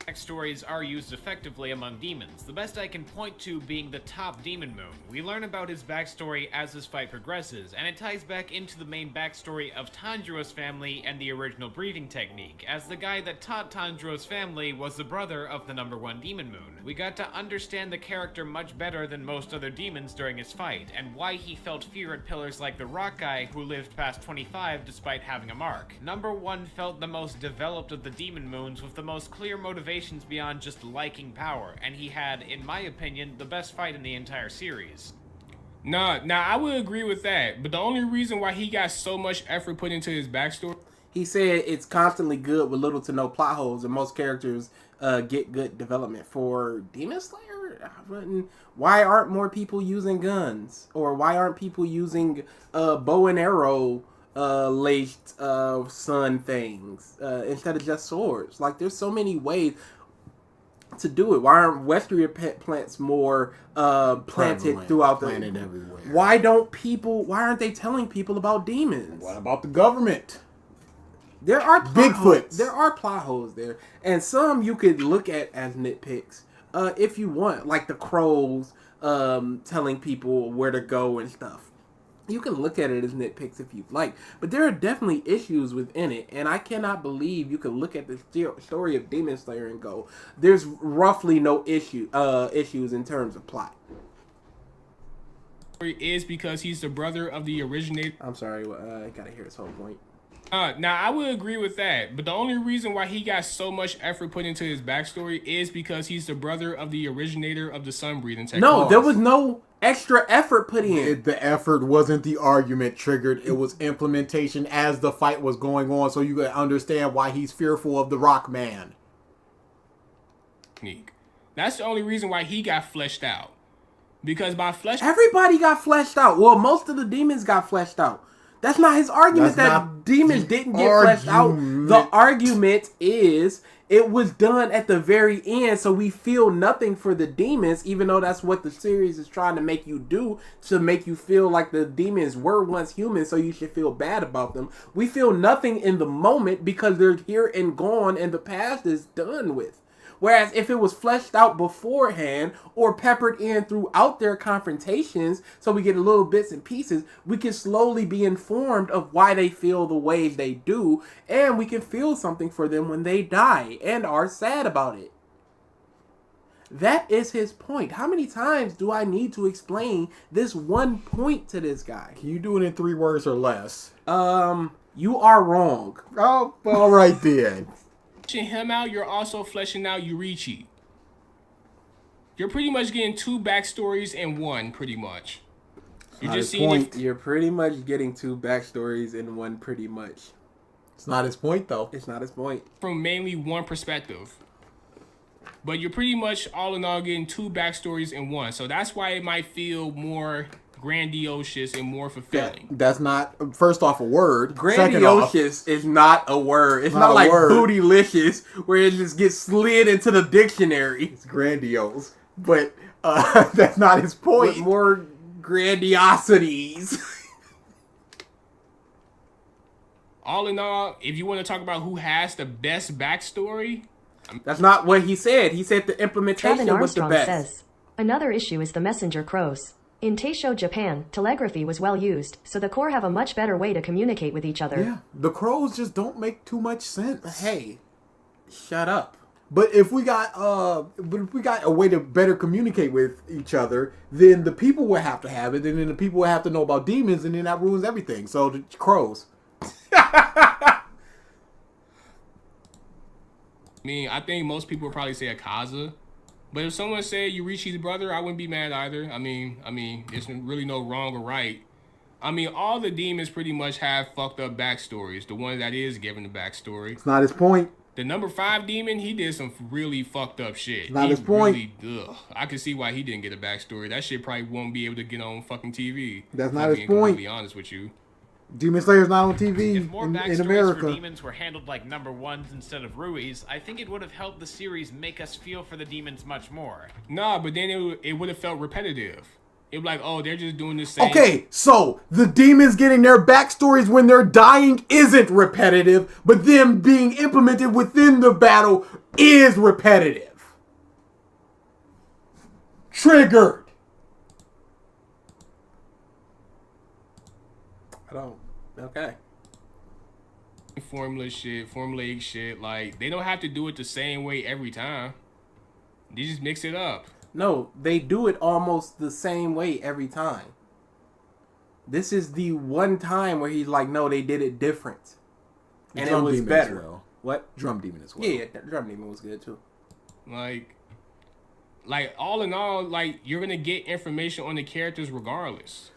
[SPEAKER 8] Backstories are used effectively among demons, the best I can point to being the top demon moon. We learn about his backstory as his fight progresses, and it ties back into the main backstory of Tanjiro's family and the original breathing technique, as the guy that taught Tanjiro's family was the brother of the #1 demon moon. We got to understand the character much better than most other demons during his fight, and why he felt fear at pillars like the rock guy who lived past 25 despite having a mark. #1 felt the most developed of the demon moons with the most clear motivation beyond just liking power, and he had, in my opinion, the best fight in the entire series.
[SPEAKER 7] Nah, I would agree with that, but the only reason why he got so much effort put into his backstory...
[SPEAKER 3] He said it's constantly good with little to no plot holes, and most characters get good development. For Demon Slayer, why aren't more people using guns? Or why aren't people using bow and arrow laced sun things instead of just swords? Like, there's so many ways to do it. Why aren't Westrier plants more planted throughout the
[SPEAKER 4] planet everywhere?
[SPEAKER 3] Why aren't they telling people about demons?
[SPEAKER 4] What about the government?
[SPEAKER 3] There are
[SPEAKER 4] Bigfoots.
[SPEAKER 3] There are plot holes there, and some you could look at as nitpicks if you want, like the crows telling people where to go and stuff. You can look at it as nitpicks if you like, but there are definitely issues within it, and I cannot believe you can look at the story of Demon Slayer and go, there's roughly no issues in terms of plot.
[SPEAKER 7] Is because he's the brother of the originator...
[SPEAKER 3] I'm sorry, I gotta hear his whole point.
[SPEAKER 7] Now, I would agree with that, but the only reason why he got so much effort put into his backstory is because he's the brother of the originator of the sun breathing technique.
[SPEAKER 3] No, there was no extra effort put in.
[SPEAKER 4] The effort wasn't the argument triggered. It was implementation as the fight was going on, so you could understand why he's fearful of the Rock Man.
[SPEAKER 7] That's the only reason why he got fleshed out. Because by
[SPEAKER 3] everybody got fleshed out. Well, most of the demons got fleshed out. That's not his argument that demons didn't get fleshed out. The argument is it was done at the very end, so we feel nothing for the demons, even though that's what the series is trying to make you do, to make you feel like the demons were once human, so you should feel bad about them. We feel nothing in the moment because they're here and gone and the past is done with. Whereas if it was fleshed out beforehand or peppered in throughout their confrontations, so we get little bits and pieces, we can slowly be informed of why they feel the ways they do, and we can feel something for them when they die and are sad about it. That is his point. How many times do I need to explain this one point to this guy?
[SPEAKER 4] Can you do it in 3 words or less?
[SPEAKER 3] You are wrong.
[SPEAKER 4] Oh, all right then.
[SPEAKER 7] Him out, you're also fleshing out Yurichi. You're pretty much getting 2 backstories in one, pretty much. You're just seeing
[SPEAKER 3] You're pretty much getting 2 backstories in one, pretty much.
[SPEAKER 4] It's not his point, though.
[SPEAKER 3] It's not his point.
[SPEAKER 7] From mainly one perspective. But you're pretty much, all in all, getting 2 backstories in one. So that's why it might feel more grandiose and more fulfilling.
[SPEAKER 4] That's not, first off, a word.
[SPEAKER 3] Grandiose is not a word. It's not like bootylicious, where it just gets slid into the dictionary.
[SPEAKER 4] It's grandiose, but that's not his point.
[SPEAKER 3] With more grandiosities.
[SPEAKER 7] All in all, if you want to talk about who has the best backstory,
[SPEAKER 3] That's not what he said. He said the
[SPEAKER 2] Travin
[SPEAKER 3] implementation was the
[SPEAKER 2] Armstrong
[SPEAKER 3] best.
[SPEAKER 2] says, another issue is the messenger crows. In Taisho, Japan, telegraphy was well used, so the Corps have a much better way to communicate with each other.
[SPEAKER 4] Yeah, the crows just don't make too much sense.
[SPEAKER 3] Hey, shut up.
[SPEAKER 4] But if we got a way to better communicate with each other, then the people will have to have it, and then the people will have to know about demons, and then that ruins everything. So the crows.
[SPEAKER 7] I mean, I think most people would probably say Akaza. But if someone said Yurishi's brother, I wouldn't be mad either. I mean, there's really no wrong or right. I mean, all the demons pretty much have fucked up backstories. The one that is given the backstory.
[SPEAKER 4] It's not his point.
[SPEAKER 7] The number 5 demon, he did some really fucked up shit.
[SPEAKER 4] It's not his point.
[SPEAKER 7] I can see why he didn't get a backstory. That shit probably won't be able to get on fucking TV.
[SPEAKER 4] That's not his
[SPEAKER 7] To
[SPEAKER 4] point.
[SPEAKER 7] be honest with you.
[SPEAKER 4] Demon Slayer's not on TV
[SPEAKER 8] If more
[SPEAKER 4] in
[SPEAKER 8] backstories
[SPEAKER 4] America.
[SPEAKER 8] for demons were handled like number 1s instead of Rui's, I think it would have helped the series make us feel for the demons much more.
[SPEAKER 7] Nah, but then it would have felt repetitive. It would be like, oh, they're just doing the same.
[SPEAKER 4] Okay, so the demons getting their backstories when they're dying isn't repetitive, but them being implemented within the battle is repetitive. Triggered.
[SPEAKER 3] I don't. Okay.
[SPEAKER 7] Formulaic shit. Like, they don't have to do it the same way every time. They just mix it up.
[SPEAKER 3] No, they do it almost the same way every time. This is the one time where he's like, no, they did it different. And
[SPEAKER 4] Drum
[SPEAKER 3] it was
[SPEAKER 4] Demon
[SPEAKER 3] better.
[SPEAKER 4] as well.
[SPEAKER 3] What?
[SPEAKER 4] Drum Demon as well.
[SPEAKER 3] Yeah, Drum Demon was good too.
[SPEAKER 7] Like all in all, like, you're gonna get information on the characters regardless.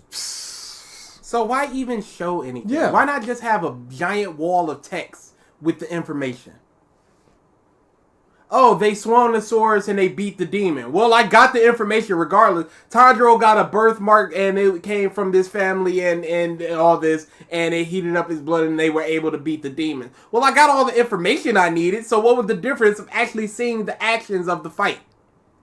[SPEAKER 3] So why even show anything?
[SPEAKER 4] Yeah.
[SPEAKER 3] Why not just have a giant wall of text with the information? Oh, they swung the swords and they beat the demon. Well, I got the information regardless. Tanjiro got a birthmark and it came from this family and all this, and it heated up his blood and they were able to beat the demon. Well, I got all the information I needed, so what was the difference of actually seeing the actions of the fight?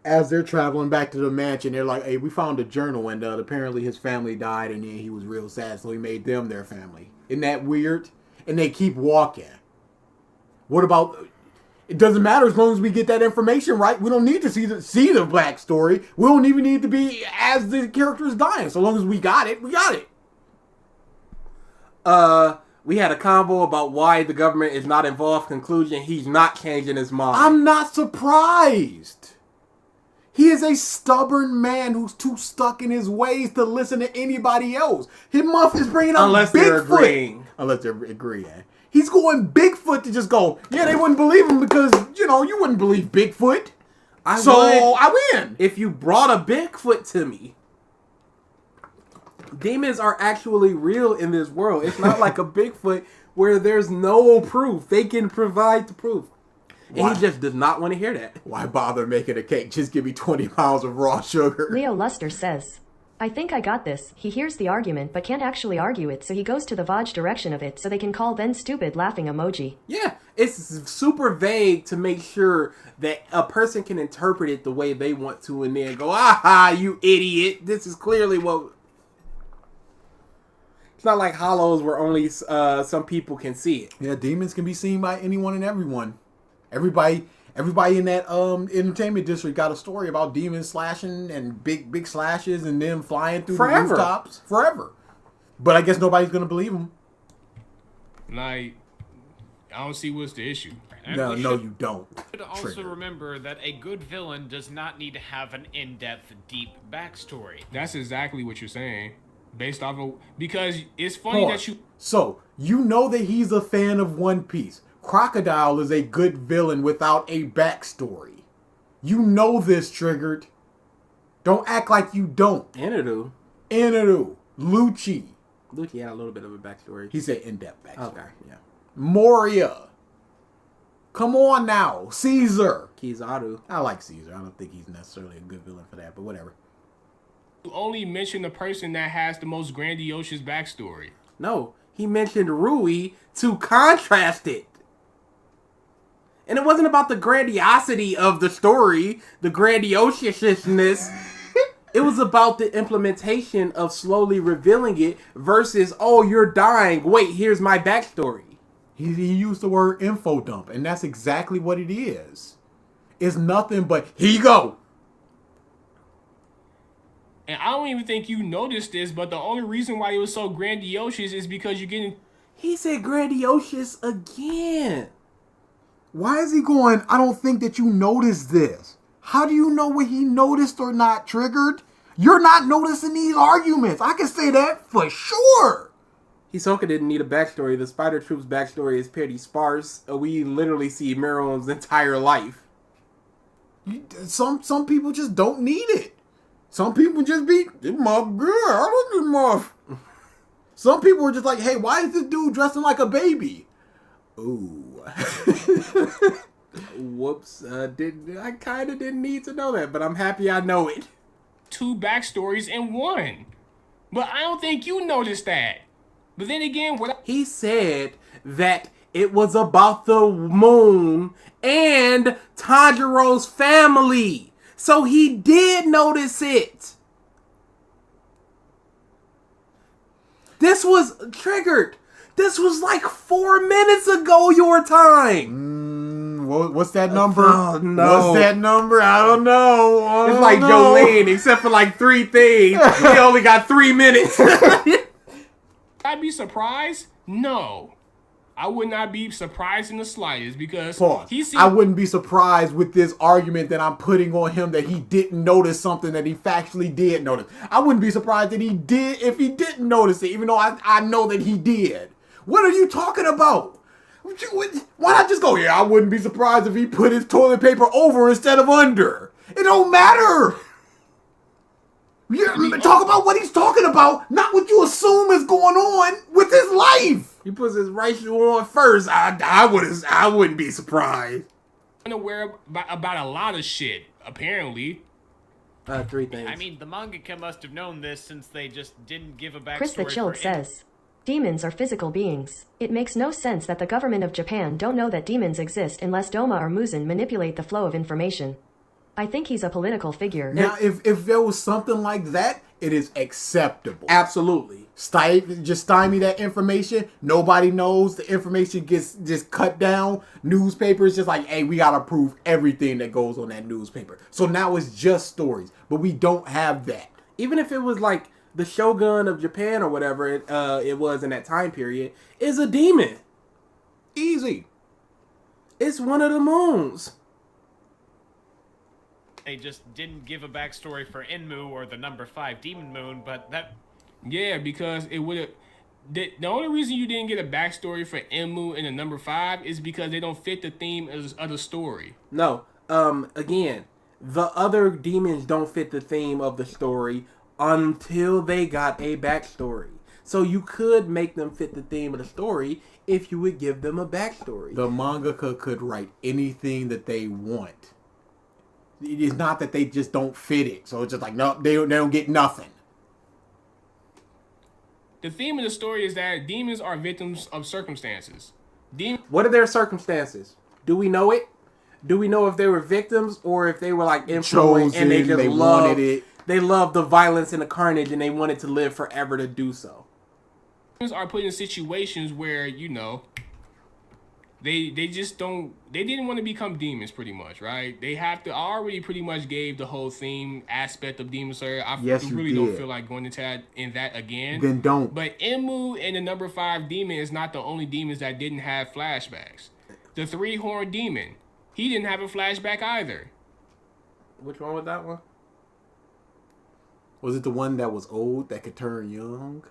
[SPEAKER 4] As they're traveling back to the mansion, they're like, hey, we found a journal, and apparently his family died, and then he was real sad, so he made them their family. Isn't that weird? And they keep walking. What about... It doesn't matter as long as we get that information right. We don't need to see the backstory. We don't even need to be as the character is dying. So long as we got it, we got it.
[SPEAKER 3] We had a combo about why the government is not involved. Conclusion, he's not changing his mind.
[SPEAKER 4] I'm not surprised. He is a stubborn man who's too stuck in his ways to listen to anybody else. His muff is bringing up
[SPEAKER 3] Unless they're
[SPEAKER 4] Bigfoot.
[SPEAKER 3] agreeing.
[SPEAKER 4] Unless they're agreeing. He's going Bigfoot to just go, yeah, they wouldn't believe him because, you wouldn't believe Bigfoot. I win.
[SPEAKER 3] If you brought a Bigfoot to me. Demons are actually real in this world. It's not like a Bigfoot where there's no proof. They can provide the proof. And he just does not want to hear that.
[SPEAKER 4] Why bother making a cake? Just give me 20 pounds of raw sugar.
[SPEAKER 2] Leo Luster says, I think I got this. He hears the argument but can't actually argue it, so he goes to the Vaj direction of it so they can call then stupid laughing emoji.
[SPEAKER 3] Yeah, it's super vague to make sure that a person can interpret it the way they want to and then go, aha, you idiot. This is clearly what... It's not like hollows where only some people can see it.
[SPEAKER 4] Yeah, demons can be seen by anyone and everyone. Everybody in that entertainment district got a story about demons slashing and big slashes and them flying through the rooftops forever. But I guess nobody's gonna believe them.
[SPEAKER 7] Like, I don't see what's the issue.
[SPEAKER 4] No, you don't.
[SPEAKER 8] You should also remember that a good villain does not need to have an in-depth, deep backstory.
[SPEAKER 7] That's exactly what you're saying. Based off of... Because it's funny that you...
[SPEAKER 4] So, you know that he's a fan of One Piece. Crocodile is a good villain without a backstory. You know this, Triggered. Don't act like you don't.
[SPEAKER 3] Enadu.
[SPEAKER 4] Lucci.
[SPEAKER 3] Lucci had a little bit of a backstory.
[SPEAKER 4] He said in-depth backstory.
[SPEAKER 3] Okay, yeah.
[SPEAKER 4] Moria. Come on now. Caesar.
[SPEAKER 3] Kizaru.
[SPEAKER 4] I like Caesar. I don't think he's necessarily a good villain for that, but whatever.
[SPEAKER 7] You only mention the person that has the most grandiose backstory.
[SPEAKER 3] No, he mentioned Rui to contrast it. And it wasn't about the grandiosity of the story, the grandiousness. It was about the implementation of slowly revealing it versus, oh, you're dying. Wait, here's my backstory.
[SPEAKER 4] He used the word info dump, and that's exactly what it is. It's nothing but, here you go.
[SPEAKER 7] And I don't even think you noticed this, but the only reason why it was so grandiose is because you're getting...
[SPEAKER 3] He said grandiose again.
[SPEAKER 4] Why is he going, I don't think that you noticed this? How do you know what he noticed or not, Triggered? You're not noticing these arguments. I can say that for sure.
[SPEAKER 3] Hisoka didn't need a backstory. The Spider Troop's backstory is pretty sparse. We literally see Mirone's entire life.
[SPEAKER 4] Some people just don't need it. Some people just be, it's my girl, I don't need more. Some people are just like, hey, why is this dude dressing like a baby? Ooh.
[SPEAKER 3] Whoops. I kind of didn't need to know that, but I'm happy I know it.
[SPEAKER 7] 2 backstories in one. But I don't think you noticed that. But then again,
[SPEAKER 3] he said that it was about the moon and Tanjiro's family. So he did notice it. This was Triggered. This was like 4 minutes ago your time.
[SPEAKER 4] What's that number?
[SPEAKER 3] Oh, no.
[SPEAKER 4] What's that number? I don't know.
[SPEAKER 3] It's like Jolene, except for like 3 things. We only got 3 minutes.
[SPEAKER 7] I'd be surprised? No. I would not be surprised in the slightest because
[SPEAKER 4] I wouldn't be surprised with this argument that I'm putting on him that he didn't notice something that he factually did notice. I wouldn't be surprised that he did if he didn't notice it, even though I know that he did. What are you talking about? Why not just go, yeah, I wouldn't be surprised if he put his toilet paper over instead of under. It don't matter. Talk about what he's talking about, not what you assume is going on with his life.
[SPEAKER 3] He puts his right shoe on first. I wouldn't be surprised.
[SPEAKER 7] Unaware about a lot of shit, apparently.
[SPEAKER 3] 3 things.
[SPEAKER 8] I mean, the mangaka must have known this since they just didn't give a backstory.
[SPEAKER 2] Chris the Chilled says, demons are physical beings. It makes no sense that the government of Japan don't know that demons exist unless Doma or Muzan manipulate the flow of information. I think he's a political figure.
[SPEAKER 4] Now, if there was something like that, it is acceptable.
[SPEAKER 3] Absolutely.
[SPEAKER 4] Just stymie that information. Nobody knows. The information gets just cut down. Newspapers just like, hey, we got to prove everything that goes on that newspaper. So now it's just stories. But we don't have that.
[SPEAKER 3] Even if it was like the Shogun of Japan or whatever it was in that time period, is a demon.
[SPEAKER 4] Easy.
[SPEAKER 3] It's one of the moons.
[SPEAKER 8] They just didn't give a backstory for Enmu or the number 5 Demon Moon, but that...
[SPEAKER 7] Yeah, because it would have... The only reason you didn't get a backstory for Enmu and the number 5 is because they don't fit the theme of the story.
[SPEAKER 3] No. Again, the other demons don't fit the theme of the story until they got a backstory. So you could make them fit the theme of the story if you would give them a backstory.
[SPEAKER 4] The mangaka could write anything that they want. It is not that they just don't fit it. So it's just like, no, they don't get nothing.
[SPEAKER 7] The theme of the story is that demons are victims of circumstances.
[SPEAKER 3] What are their circumstances? Do we know it? Do we know if they were victims or if they were like influenced and they just loved it? They loved the violence and the carnage and they wanted to live forever to do so.
[SPEAKER 7] Demons are put in situations where, you know, they just don't, they didn't want to become demons pretty much, right? They have to, I already pretty much gave the whole theme aspect of Demon Slayer. I really don't feel like going into that again.
[SPEAKER 4] Then don't.
[SPEAKER 7] But Enmu and the number 5 demon is not the only demons that didn't have flashbacks. The 3-horned demon, he didn't have a flashback either.
[SPEAKER 3] Which one was that one?
[SPEAKER 4] Was it the one that was old that could turn young?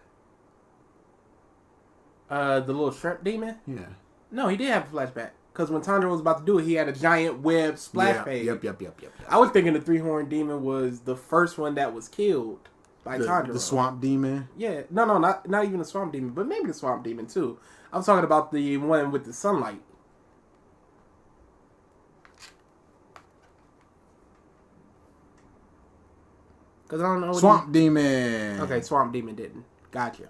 [SPEAKER 3] The little shrimp demon?
[SPEAKER 4] Yeah.
[SPEAKER 3] No, he did have a flashback. Because when Tanjiro was about to do it, he had a giant web splash page.
[SPEAKER 4] Yep.
[SPEAKER 3] I was thinking the 3-horned demon was the first one that was killed by Tanjiro.
[SPEAKER 4] The swamp demon?
[SPEAKER 3] Yeah. No, not even the swamp demon, but maybe the swamp demon too. I was talking about the one with the sunlight. Because I don't know.
[SPEAKER 4] Swamp demon.
[SPEAKER 3] Okay, swamp demon didn't. Gotcha.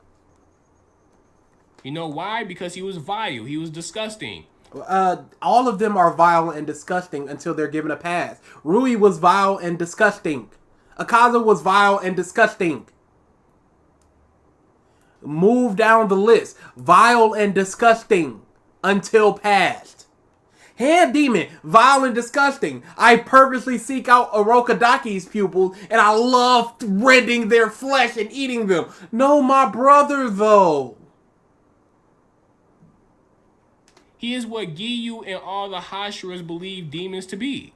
[SPEAKER 7] You know why? Because he was vile. He was disgusting.
[SPEAKER 3] All of them are vile and disgusting until they're given a pass. Rui was vile and disgusting. Akaza was vile and disgusting. Move down the list. Vile and disgusting. until past. Hand demon, vile and disgusting. I purposely seek out Orokadaki's pupils, and I love rending their flesh and eating them. No, my brother, though.
[SPEAKER 7] He is what Giyu and all the Hashiras believe demons to be.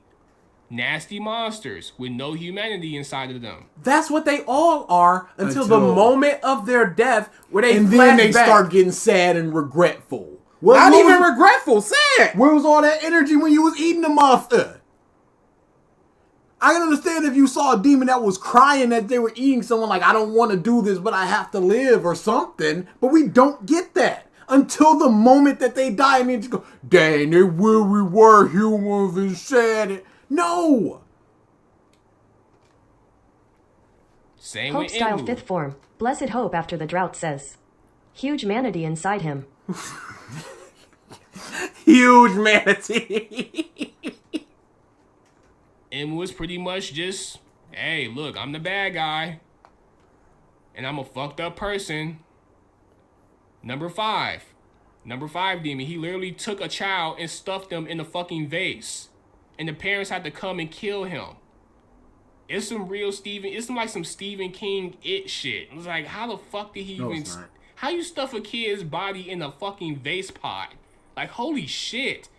[SPEAKER 7] Nasty monsters with no humanity inside of them.
[SPEAKER 3] That's what they all are until the moment of their death, where they
[SPEAKER 4] and
[SPEAKER 3] flash
[SPEAKER 4] then they
[SPEAKER 3] back.
[SPEAKER 4] start getting sad and regretful.
[SPEAKER 3] Not even regretful, sad.
[SPEAKER 4] Where was all that energy when you was eating the monster? I can understand if you saw a demon that was crying that they were eating someone, like, I don't want to do this, but I have to live or something. But we don't get that until the moment that they die, and then just go, dang, they really were humans and sad. No.
[SPEAKER 7] Same
[SPEAKER 2] Hope
[SPEAKER 7] with
[SPEAKER 2] style
[SPEAKER 7] Enmu.
[SPEAKER 2] 5th form. Blessed Hope after the drought says. Huge manatee inside him.
[SPEAKER 3] Huge manatee.
[SPEAKER 7] Enmu was pretty much just, hey, look, I'm the bad guy. And I'm a fucked up person. Number 5 demon. He literally took a child and stuffed them in a fucking vase. And the parents had to come and kill him. It's some real some Stephen King shit. It was like, how the fuck did he how you stuff a kid's body in a fucking vase pot? Like, holy shit.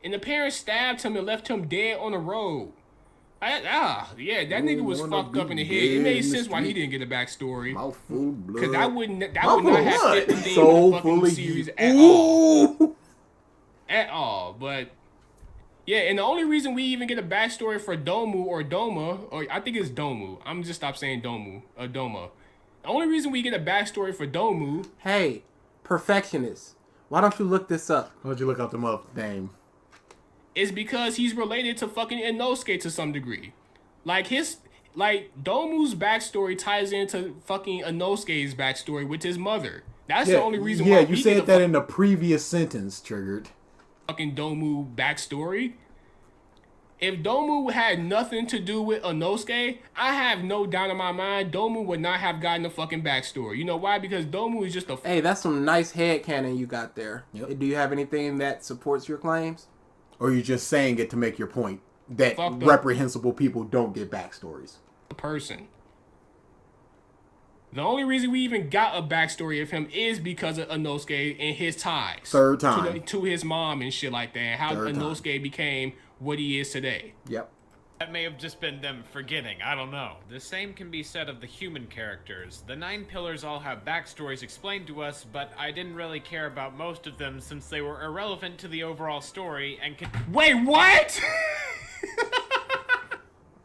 [SPEAKER 7] And the parents stabbed him and left him dead on the road. Yeah, that nigga was fucked up in the head. It made sense why he didn't get a backstory.
[SPEAKER 4] Mouth full of blood.
[SPEAKER 7] Because that would not have fit the theme
[SPEAKER 4] So
[SPEAKER 7] of the fucking series at all. At all. But yeah, and the only reason we even get a backstory for Domu or Doma, or I think it's Domu. I'm just stop saying Domu or Doma. The only reason we get a backstory for Domu.
[SPEAKER 3] Hey, perfectionist. Why don't you look this up?
[SPEAKER 4] Why don't you look up the mother's name?
[SPEAKER 7] Is because he's related to fucking Inosuke to some degree. Like Domu's backstory ties into fucking Inosuke's backstory with his mother. That's the only reason why.
[SPEAKER 4] Yeah, you said that in the previous sentence, Triggered.
[SPEAKER 7] Fucking Domu backstory. If Domu had nothing to do with Inosuke, I have no doubt in my mind Domu would not have gotten a fucking backstory. You know why? Because Domu is just a...
[SPEAKER 3] Hey, that's some nice headcanon you got there. Yep. Do you have anything that supports your claims?
[SPEAKER 4] Or are you just saying it to make your point that reprehensible people don't get backstories?
[SPEAKER 7] Person. The only reason we even got a backstory of him is because of Inosuke and his ties.
[SPEAKER 4] Third time.
[SPEAKER 7] To his mom and shit like that. And how Inosuke became what he is today.
[SPEAKER 4] Yep.
[SPEAKER 8] That may have just been them forgetting, I don't know. The same can be said of the human characters. The 9 pillars all have backstories explained to us, but I didn't really care about most of them since they were irrelevant to the overall story and
[SPEAKER 7] Wait, what?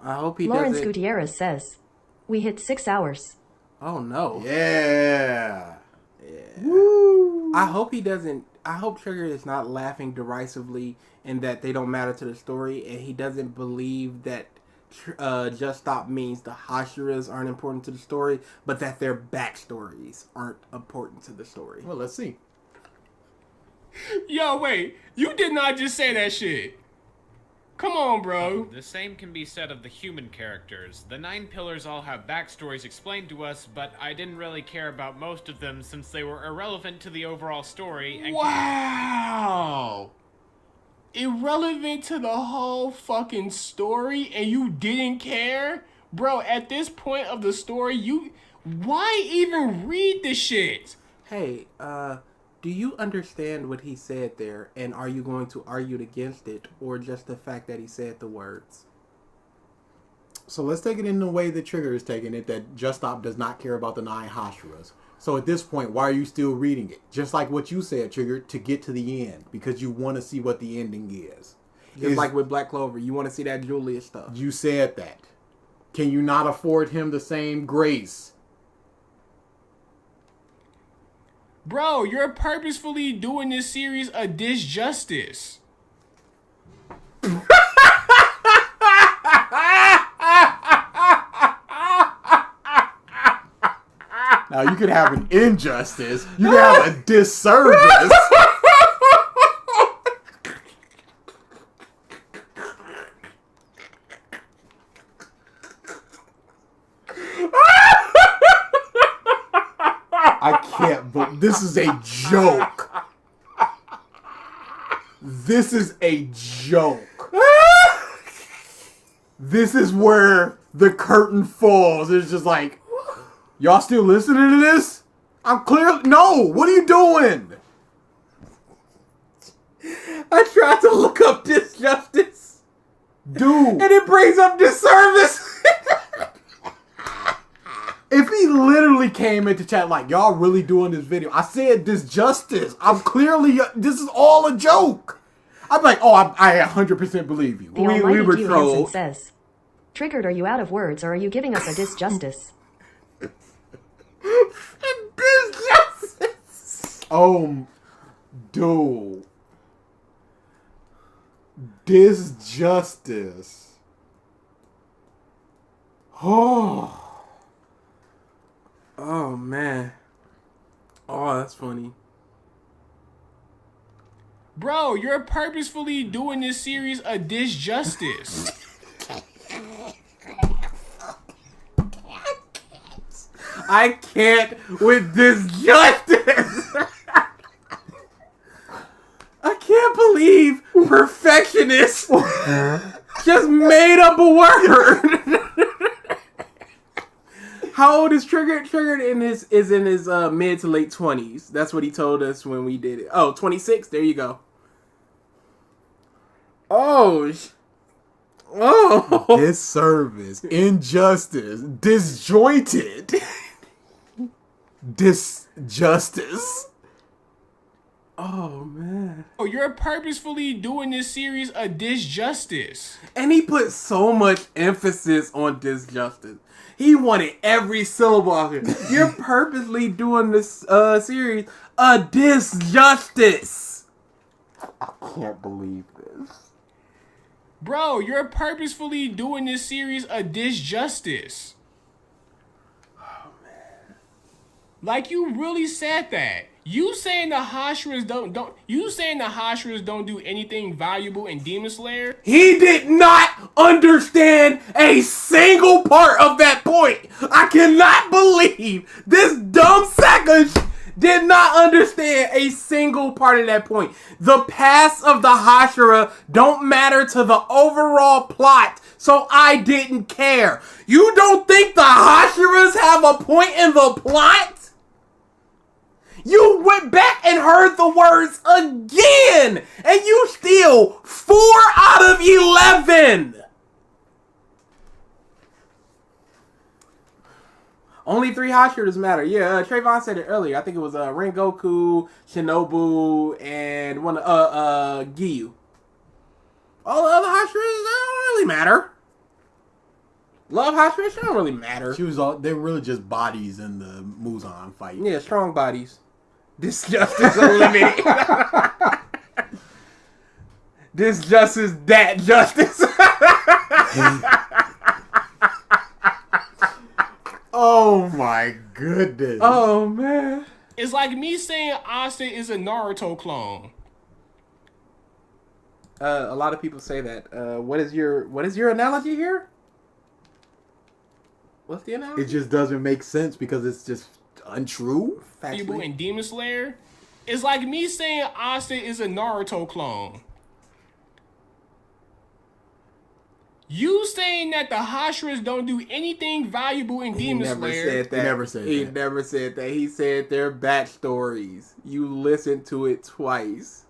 [SPEAKER 3] I hope he
[SPEAKER 2] Lawrence
[SPEAKER 3] doesn't...
[SPEAKER 2] Gutierrez says. We hit 6 hours.
[SPEAKER 3] Oh, no.
[SPEAKER 4] Yeah.
[SPEAKER 3] Woo. I hope he doesn't... I hope Trigger is not laughing derisively and that they don't matter to the story, and he doesn't believe that Just Stop means the Hashiras aren't important to the story, but that their backstories aren't important to the story.
[SPEAKER 4] Well, let's see.
[SPEAKER 7] Yo, wait. You did not just say that shit. Come on, bro.
[SPEAKER 8] The same can be said of the human characters. The 9 pillars all have backstories explained to us, but I didn't really care about most of them since they were irrelevant to the overall story and
[SPEAKER 7] wow. Irrelevant to the whole fucking story and you didn't care? Bro, at this point of the story, why even read the shit?
[SPEAKER 3] Hey, do you understand what he said there, and are you going to argue against it, or just the fact that he said the words?
[SPEAKER 4] So let's take it in the way that Trigger is taking it, that Just Stop does not care about the 9 Hashiras. So at this point, why are you still reading it? Just like what you said, Trigger, to get to the end, because you want to see what the ending is.
[SPEAKER 3] Just like with Black Clover, you want to see that Julius stuff.
[SPEAKER 4] You said that. Can you not afford him the same grace?
[SPEAKER 7] Bro, you're purposefully doing this series a disjustice.
[SPEAKER 4] Now, you could have an injustice. You could have a disservice. I can't believe this is a joke. This is a joke. This is where the curtain falls. It's just like, y'all still listening to this? I'm clear. No, what are you doing?
[SPEAKER 3] I tried to look up disjustice.
[SPEAKER 4] Dude.
[SPEAKER 3] And it brings up disservice.
[SPEAKER 4] If he literally came into chat like, y'all really doing this video? I said disjustice. I'm clearly, this is all a joke. I'm like, oh, I 100% believe you.
[SPEAKER 2] The almighty Q Hansen says, Triggered, are you out of words or are you giving us a disjustice?
[SPEAKER 3] Disjustice.
[SPEAKER 4] Oh, dude. Disjustice. Oh.
[SPEAKER 3] Oh, man. Oh, that's funny.
[SPEAKER 7] Bro, you're purposefully doing this series a disjustice.
[SPEAKER 3] I can't with disjustice. I can't believe perfectionist just made up a word. How old is Triggered? Triggered in his mid to late 20s. That's what he told us when we did it. Oh, 26. There you go. Oh.
[SPEAKER 4] Disservice, injustice, disjointed, disjustice.
[SPEAKER 3] Oh, man.
[SPEAKER 7] Oh, you're purposefully doing this series a disjustice.
[SPEAKER 3] And he put so much emphasis on disjustice. He wanted every syllable of it. You're purposely doing this series a disjustice. I can't believe this.
[SPEAKER 7] Bro, you're purposefully doing this series a disjustice.
[SPEAKER 3] Oh, man.
[SPEAKER 7] Like, you really said that. You saying the Hashiras don't do anything valuable in Demon Slayer?
[SPEAKER 3] He did not understand a single part of that point. I cannot believe this dumb sack of did not understand a single part of that point. The past of the Hashira don't matter to the overall plot, so I didn't care. You don't think the Hashiras have a point in the plot? You went back and heard the words again, and you still 4 out of 11. Only 3 Hashiras matter. Yeah, Trayvon said it earlier. I think it was Rengoku, Shinobu, and one Giyu. All the other Hashiras, they don't really matter. Love Hashiras, they don't really matter.
[SPEAKER 4] They were really just bodies in the Muzan fight.
[SPEAKER 3] Yeah, strong bodies. Disjustice Unlimited. Disjustice, that justice.
[SPEAKER 4] Oh my goodness.
[SPEAKER 3] Oh man.
[SPEAKER 7] It's like me saying Asta is a Naruto clone.
[SPEAKER 3] A lot of people say that. What is your analogy here? What's the analogy?
[SPEAKER 4] It just doesn't make sense because it's just untrue.
[SPEAKER 7] People in Demon Slayer. It's like me saying Asta is a Naruto clone. You saying that the Hashiras don't do anything valuable in Demon Slayer.
[SPEAKER 3] He never said that. He never said that. He said their backstories. You listened to it twice.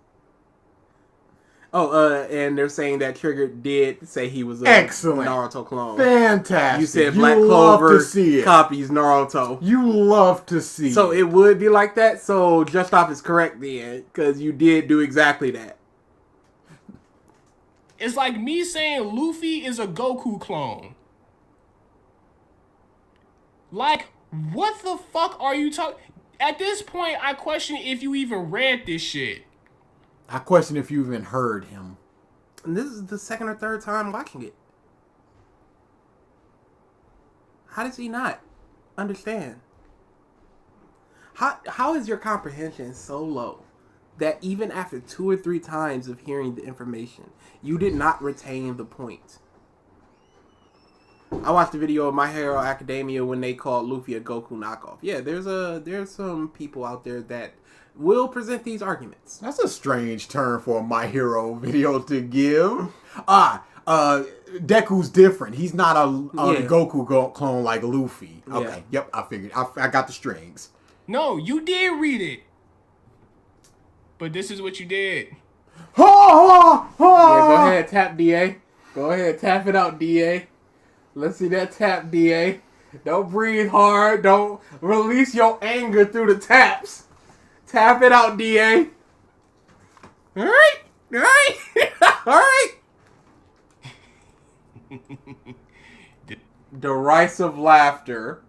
[SPEAKER 3] Oh, and they're saying that Triggered did say he was a Naruto clone.
[SPEAKER 4] Fantastic.
[SPEAKER 3] You said Black Clover copies Naruto.
[SPEAKER 4] You love to see
[SPEAKER 3] So it would be like that. So Just Stop is correct then, because you did do exactly that.
[SPEAKER 7] It's like me saying Luffy is a Goku clone. Like, what the fuck are you talking? At this point, I question if you even read this shit.
[SPEAKER 4] I question if you even heard him.
[SPEAKER 3] And this is the second or third time watching it. How does he not understand? How is your comprehension so low that even after 2 or 3 times of hearing the information, you did not retain the point? I watched the video of My Hero Academia when they called Luffy a Goku knockoff. Yeah, there's some people out there that will present these arguments.
[SPEAKER 4] That's a strange turn for a My Hero video to give. Deku's different. He's not a Goku clone like Luffy. Okay, yep, I figured. I got the strings.
[SPEAKER 7] No, you did read it. But this is what you did.
[SPEAKER 3] Yeah, go ahead, tap DA. Go ahead, tap it out, DA. Let's see that tap, DA. Don't breathe hard. Don't release your anger through the taps. Tap it out, DA. All right. All right. All right. Derisive laughter.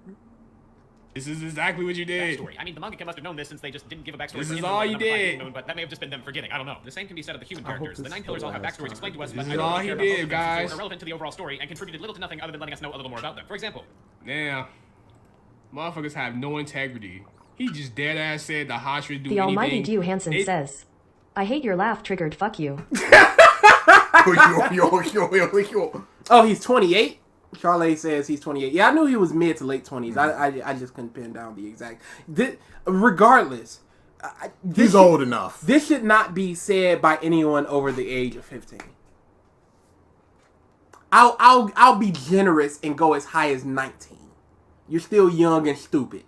[SPEAKER 7] This is exactly what you did.
[SPEAKER 8] Backstory. I mean, the mangaka must have known this since they just didn't give a backstory.
[SPEAKER 7] This is all you did.
[SPEAKER 8] Known, but that may have just been them forgetting. I don't know. The same can be said of the human characters. The 9 pillars all have backstories explained to us, but
[SPEAKER 7] this is all he did, guys.
[SPEAKER 8] Are relevant to the overall story and contributed little to nothing other than letting us know a little more about them. For example,
[SPEAKER 7] now, motherfuckers have no integrity. He just dead ass said the Hashira do anything.
[SPEAKER 2] The almighty Dew Hansen says, I hate your laugh triggered, fuck you.
[SPEAKER 3] Oh, he's 28? Charlie says he's 28. Yeah, I knew he was mid to late 20s. I just couldn't pin down the exact. Regardless,
[SPEAKER 4] he's old enough.
[SPEAKER 3] This should not be said by anyone over the age of 15. I'll be generous and go as high as 19. You're still young and stupid.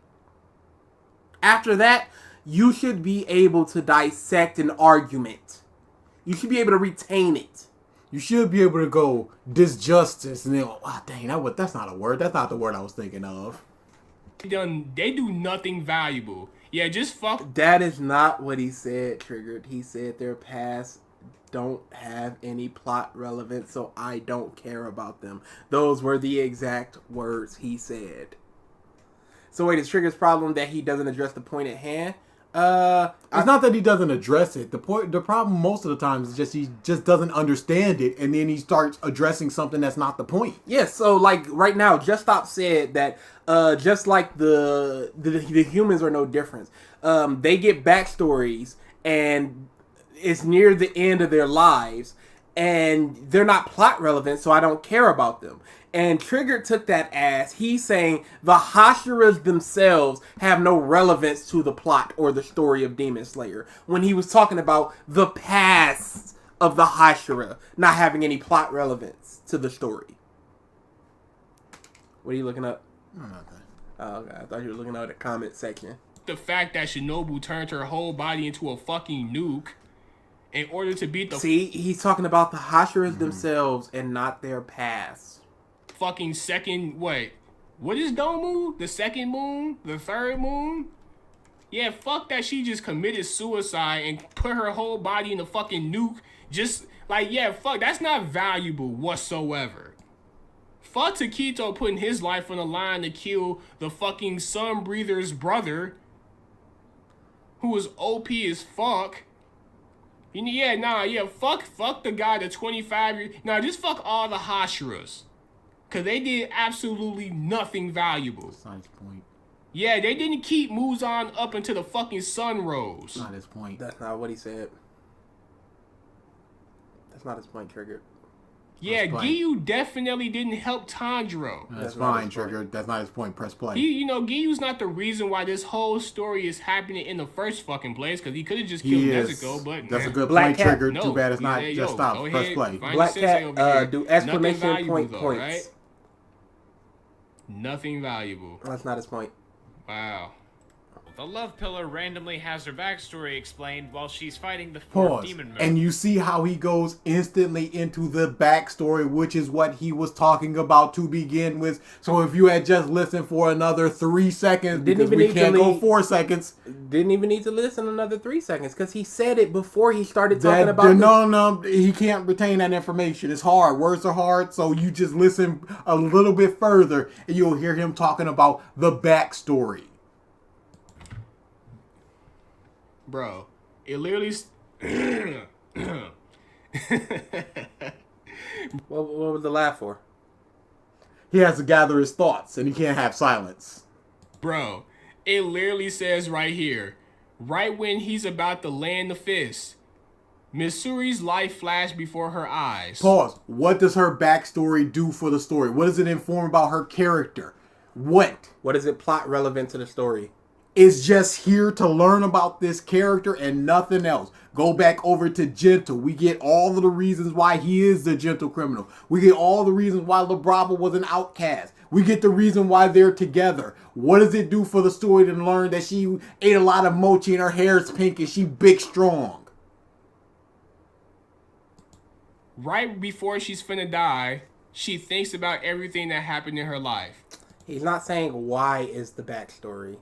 [SPEAKER 3] After that, you should be able to dissect an argument. You should be able to retain it.
[SPEAKER 4] You should be able to go disjustice and then go, oh, dang, that's not a word. That's not the word I was thinking of.
[SPEAKER 7] They do nothing valuable. Yeah, just fuck.
[SPEAKER 3] That is not what he said, Triggered. He said their past don't have any plot relevance, so I don't care about them. Those were the exact words he said. So wait, is Trigger's problem that he doesn't address the point at hand?
[SPEAKER 4] It's not that he doesn't address it. The problem most of the time is just he just doesn't understand it, and then he starts addressing something that's not the point.
[SPEAKER 3] Yeah, so like right now, Just Stop said that just like the humans are no different. They get backstories, and it's near the end of their lives, and they're not plot relevant, so I don't care about them. And Trigger took that as he's saying the Hashiras themselves have no relevance to the plot or the story of Demon Slayer, when he was talking about the past of the Hashira not having any plot relevance to the story. What are you looking up?
[SPEAKER 4] Nothing.
[SPEAKER 3] Oh, okay. I thought you were looking at the comment section.
[SPEAKER 7] The fact that Shinobu turned her whole body into a fucking nuke in order to beat the...
[SPEAKER 3] See, he's talking about the Hashiras themselves and not their past.
[SPEAKER 7] Fucking second, what is Domu? The second moon? The third moon? Yeah, fuck that she just committed suicide and put her whole body in a fucking nuke. Just, like, yeah, fuck, that's not valuable whatsoever. Fuck Takito putting his life on the line to kill the fucking Sun Breather's brother, who was OP as fuck. Fuck the guy, the 25-year... just fuck all the Hashiras. Because they did absolutely nothing valuable.
[SPEAKER 4] That's not his point.
[SPEAKER 7] Yeah, they didn't keep Muzan up until the fucking sun rose.
[SPEAKER 4] That's not his point.
[SPEAKER 3] That's not what he said. That's not his point, Triggered.
[SPEAKER 7] Yeah, Giyu definitely didn't help Tanjiro.
[SPEAKER 4] That's fine, Triggered. That's not his point. Press play.
[SPEAKER 7] Giyu's not the reason why this whole story is happening in the first fucking place, because he could have just killed Nezuko, but...
[SPEAKER 4] That's a good point, Triggered. Too bad it's not Just Stop. Press play.
[SPEAKER 3] Black Cat, do exclamation point points. Right?
[SPEAKER 7] Nothing valuable.
[SPEAKER 3] That's not his point.
[SPEAKER 7] Wow.
[SPEAKER 8] The love pillar randomly has her backstory explained while she's fighting the fourth demon moon.
[SPEAKER 4] And you see how he goes instantly into the backstory, which is what he was talking about to begin with. So if you had just listened for another 3 seconds, because we can't go 4 seconds.
[SPEAKER 3] Didn't even need to listen another 3 seconds, because he said it before he started talking about
[SPEAKER 4] No, he can't retain that information. It's hard. Words are hard, so you just listen a little bit further, and you'll hear him talking about the backstory.
[SPEAKER 7] Bro, it literally...
[SPEAKER 3] What was the laugh for?
[SPEAKER 4] He has to gather his thoughts, and he can't have silence.
[SPEAKER 7] Bro, it literally says right here, right when he's about to land the fist, Missouri's life flashed before her eyes.
[SPEAKER 4] Pause. What does her backstory do for the story? What does it inform about her character? What
[SPEAKER 3] is it plot relevant to the story?
[SPEAKER 4] is just here to learn about this character and nothing else. Go back over to Gentle. We get all of the reasons why he is the gentle criminal. We get all the reasons why LaBrava was an outcast. We get the reason why they're together. What does it do for the story to learn that she ate a lot of mochi and her hair is pink and she big strong?
[SPEAKER 7] Right before she's finna die, she thinks about everything that happened in her life.
[SPEAKER 3] He's not saying why is the backstory.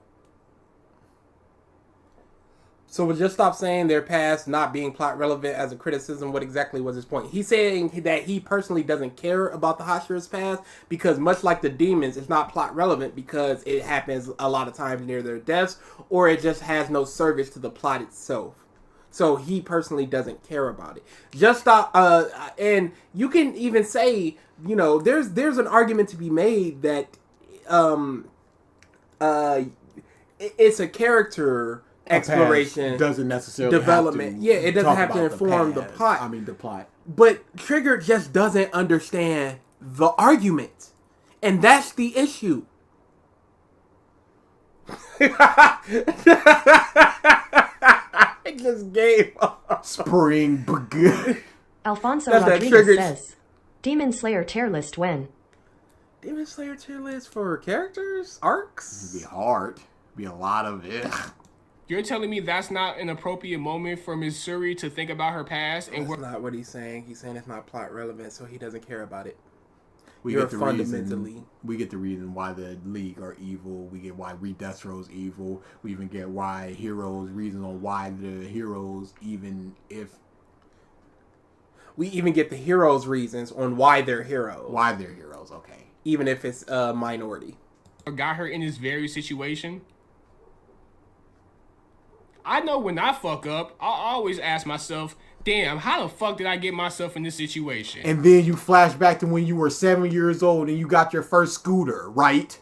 [SPEAKER 3] So we'll just stop saying their past not being plot relevant as a criticism. What exactly was his point? He's saying that he personally doesn't care about the Hashira's past because much like the demons, it's not plot relevant because it happens a lot of times near their deaths or it just has no service to the plot itself. So he personally doesn't care about it. Just stop. And you can even say, you know, there's an argument to be made that it's a character exploration
[SPEAKER 4] doesn't necessarily
[SPEAKER 3] development.
[SPEAKER 4] Yeah,
[SPEAKER 3] it doesn't have to inform the plot.
[SPEAKER 4] I mean, the plot.
[SPEAKER 3] But Trigger just doesn't understand the argument, and that's the issue. I just gave up.
[SPEAKER 4] Spring good.
[SPEAKER 2] Alfonso
[SPEAKER 3] That's that
[SPEAKER 2] Rodriguez
[SPEAKER 3] triggered-
[SPEAKER 2] says, Demon Slayer tier list when?
[SPEAKER 3] Demon Slayer tier list for characters, arcs.
[SPEAKER 4] It'd be hard. Be a lot of it.
[SPEAKER 7] You're telling me that's not an appropriate moment for Missouri to think about her past and
[SPEAKER 3] That's not what he's saying. He's saying it's not plot relevant, so he doesn't care about it.
[SPEAKER 4] We
[SPEAKER 3] You're
[SPEAKER 4] get the
[SPEAKER 3] fundamentally.
[SPEAKER 4] reason. We get the reason why the League are evil. We get why Deathstroke's evil. We even get why heroes. Reason on why the heroes, even if
[SPEAKER 3] We even get the heroes' reasons on why they're heroes.
[SPEAKER 4] why they're heroes. Okay.
[SPEAKER 3] Even if it's a minority.
[SPEAKER 7] got her in this very situation. I know when I fuck up, I always ask myself, damn, how the fuck did I get myself in this situation?
[SPEAKER 4] And then you flash back to when you were 7 years old and you got your first scooter, right?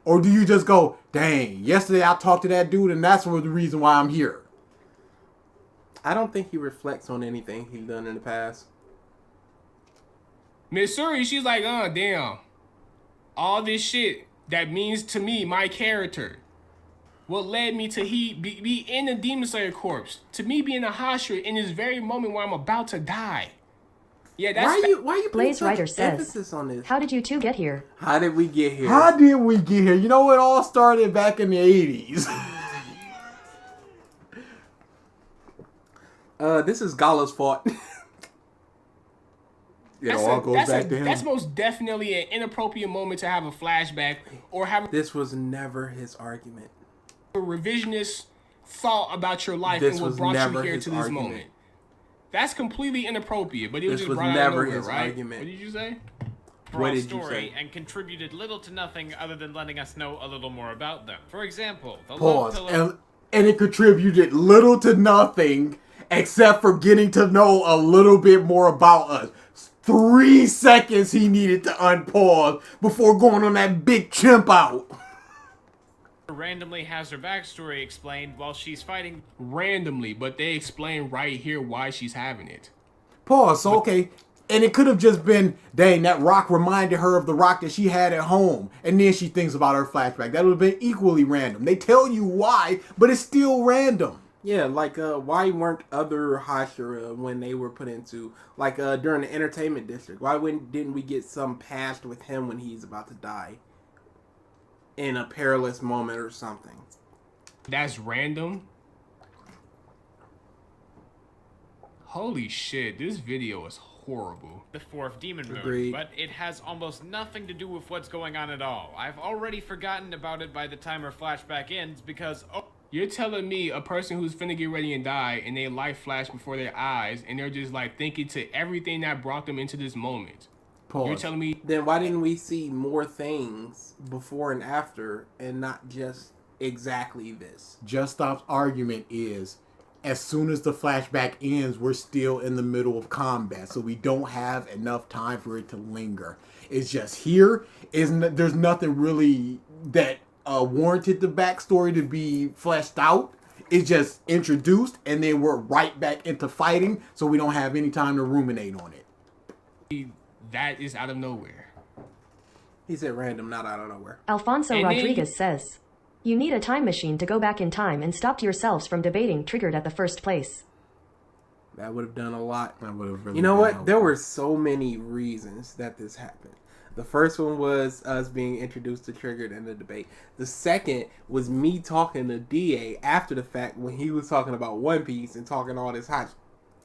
[SPEAKER 4] Or do you just go, dang, yesterday I talked to that dude and that's the reason why I'm here?
[SPEAKER 3] I don't think he reflects on anything he's done in the past.
[SPEAKER 7] Missouri, she's like, damn. All this shit that means to me, my character. What led me to be in the Demon Slayer corpse. To me being a Hashira in this very moment where I'm about to die. Yeah, that's
[SPEAKER 3] why you putting
[SPEAKER 2] Blaze
[SPEAKER 3] such
[SPEAKER 2] Rider says,
[SPEAKER 3] emphasis on this?
[SPEAKER 2] how did you two get here?
[SPEAKER 3] How did we get here?
[SPEAKER 4] How did we get here? You know, it all started back in the 80s.
[SPEAKER 3] This is Gala's fault.
[SPEAKER 4] It all goes back to him.
[SPEAKER 7] That's most definitely an inappropriate moment to have a flashback or have
[SPEAKER 3] This was never his argument.
[SPEAKER 7] a revisionist thought about your life
[SPEAKER 3] This
[SPEAKER 7] and what
[SPEAKER 3] was
[SPEAKER 7] brought you
[SPEAKER 3] never
[SPEAKER 7] here
[SPEAKER 3] his
[SPEAKER 7] to this
[SPEAKER 3] argument.
[SPEAKER 7] moment. That's completely inappropriate, but it was
[SPEAKER 3] This
[SPEAKER 7] just
[SPEAKER 3] was
[SPEAKER 7] brought
[SPEAKER 3] never
[SPEAKER 7] out of nowhere,
[SPEAKER 3] his
[SPEAKER 7] right?
[SPEAKER 3] argument.
[SPEAKER 7] What did you say?
[SPEAKER 3] What did you
[SPEAKER 8] story
[SPEAKER 3] say?
[SPEAKER 8] and contributed little to nothing other than letting us know a little more about them. For example, the
[SPEAKER 4] Pause.
[SPEAKER 8] love pillow.
[SPEAKER 4] And it contributed little to nothing except for getting to know a little bit more about us. 3 seconds he needed to unpause before going on that big chimp out.
[SPEAKER 8] Randomly has her backstory explained while she's fighting.
[SPEAKER 7] Randomly, but they explain right here why she's having it.
[SPEAKER 4] Pause. So, okay. And it could have just been, dang, that rock reminded her of the rock that she had at home. And then she thinks about her flashback. That would have been equally random. They tell you why, but it's still random.
[SPEAKER 3] Yeah, like why weren't other Hashira when they were put into during the entertainment district? Why didn't we get some past with him when he's about to die in a perilous moment or something?
[SPEAKER 7] That's random. Holy shit, this video is horrible.
[SPEAKER 8] The fourth demon moon,
[SPEAKER 3] Agreed.
[SPEAKER 8] but it has almost nothing to do with what's going on at all. I've already forgotten about it by the time her flashback ends because
[SPEAKER 7] You're telling me a person who's finna get ready and die and their life flash before their eyes and they're just like thinking to everything that brought them into this moment.
[SPEAKER 4] Pause.
[SPEAKER 7] You're telling me
[SPEAKER 3] Then why didn't we see more things before and after and not just exactly this?
[SPEAKER 4] Just Stop's argument is, as soon as the flashback ends, we're still in the middle of combat, so we don't have enough time for it to linger. It's just here. There's nothing really that warranted the backstory to be fleshed out. It's just introduced, and then we're right back into fighting, so we don't have any time to ruminate on it.
[SPEAKER 7] that is out of nowhere.
[SPEAKER 3] He said random, not out of nowhere.
[SPEAKER 2] Alfonso
[SPEAKER 7] And then
[SPEAKER 2] Rodriguez says, you need a time machine to go back in time and stop yourselves from debating Triggered at the first place.
[SPEAKER 3] That would have done a lot.
[SPEAKER 4] That would have really
[SPEAKER 3] You know
[SPEAKER 4] been
[SPEAKER 3] what?
[SPEAKER 4] helpful.
[SPEAKER 3] There were so many reasons that this happened. The first one was us being introduced to Triggered in the debate. The second was me talking to DA after the fact when he was talking about One Piece and talking all this hot.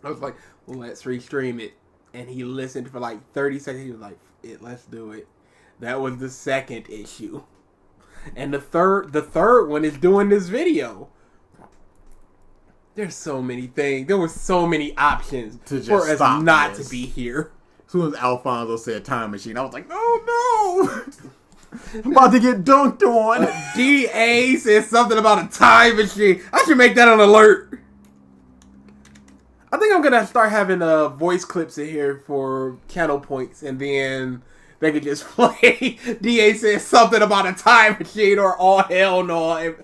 [SPEAKER 3] I was like, well, let's restream it. And he listened for like 30 seconds. He was like, let's do it. That was the second issue. And the third one is doing this video. There's so many things. There were so many options
[SPEAKER 4] To just
[SPEAKER 3] for us
[SPEAKER 4] stop
[SPEAKER 3] not
[SPEAKER 4] this.
[SPEAKER 3] to be here.
[SPEAKER 4] As soon as Alfonso said time machine, I was like, oh no! I'm about to get dunked on.
[SPEAKER 3] DA said something about a time machine. I should make that an alert. I think I'm gonna start having voice clips in here for channel points, and then they could just play. DA said something about a time machine or all hell no.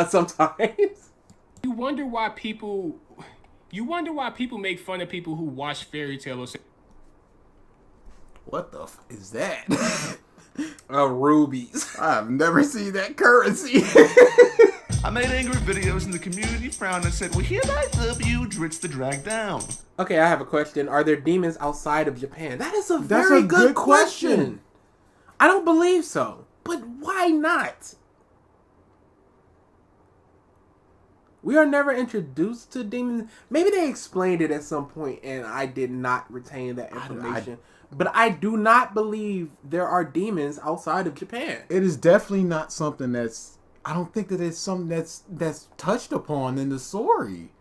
[SPEAKER 3] Sometimes
[SPEAKER 7] You wonder why people make fun of people who watch fairy tale or say,
[SPEAKER 4] What the f is that?
[SPEAKER 3] rubies.
[SPEAKER 4] I've never seen that currency.
[SPEAKER 6] I made angry videos and the community frowned and said, we hereby dub you Dritz the Drag Down.
[SPEAKER 3] Okay, I have a question. Are there demons outside of Japan? That is a
[SPEAKER 4] That's
[SPEAKER 3] very
[SPEAKER 4] a
[SPEAKER 3] good
[SPEAKER 4] good
[SPEAKER 3] question.
[SPEAKER 4] question.
[SPEAKER 3] I don't believe so. But why not? We are never introduced to demons. Maybe they explained it at some point and I did not retain that information. But I do not believe there are demons outside of Japan.
[SPEAKER 4] It is definitely not something that's. I don't think that it's something that's touched upon in the story,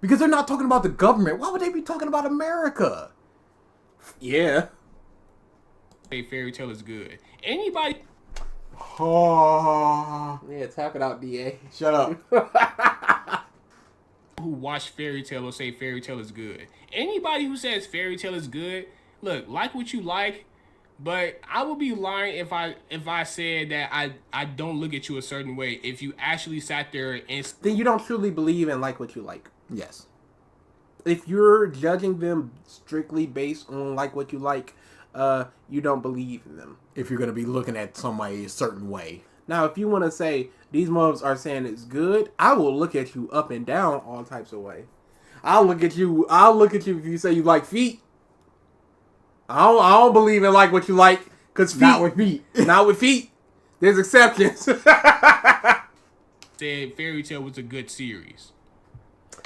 [SPEAKER 4] because they're not talking about the government. Why would they be talking about America?
[SPEAKER 3] Yeah.
[SPEAKER 7] fairy tale is good. Anybody
[SPEAKER 4] Oh,
[SPEAKER 3] Yeah, tap it out, DA.
[SPEAKER 4] shut up.
[SPEAKER 7] who watch fairy tale or say fairy tale is good. Anybody who says fairy tale is good, look, like what you like, but I would be lying if I said that I don't look at you a certain way if you actually sat there and
[SPEAKER 3] Then you don't truly believe in like what you like.
[SPEAKER 4] Yes.
[SPEAKER 3] If you're judging them strictly based on like what you like, you don't believe in them.
[SPEAKER 4] If you're gonna be looking at somebody a certain way.
[SPEAKER 3] Now, if you want to say these mobs are saying it's good, I will look at you up and down all types of way. I'll look at you if you say you like feet. I don't believe in like what you like, cause feet,
[SPEAKER 4] Not with feet.
[SPEAKER 3] not with feet. There's exceptions.
[SPEAKER 7] said fairy tale was a good series.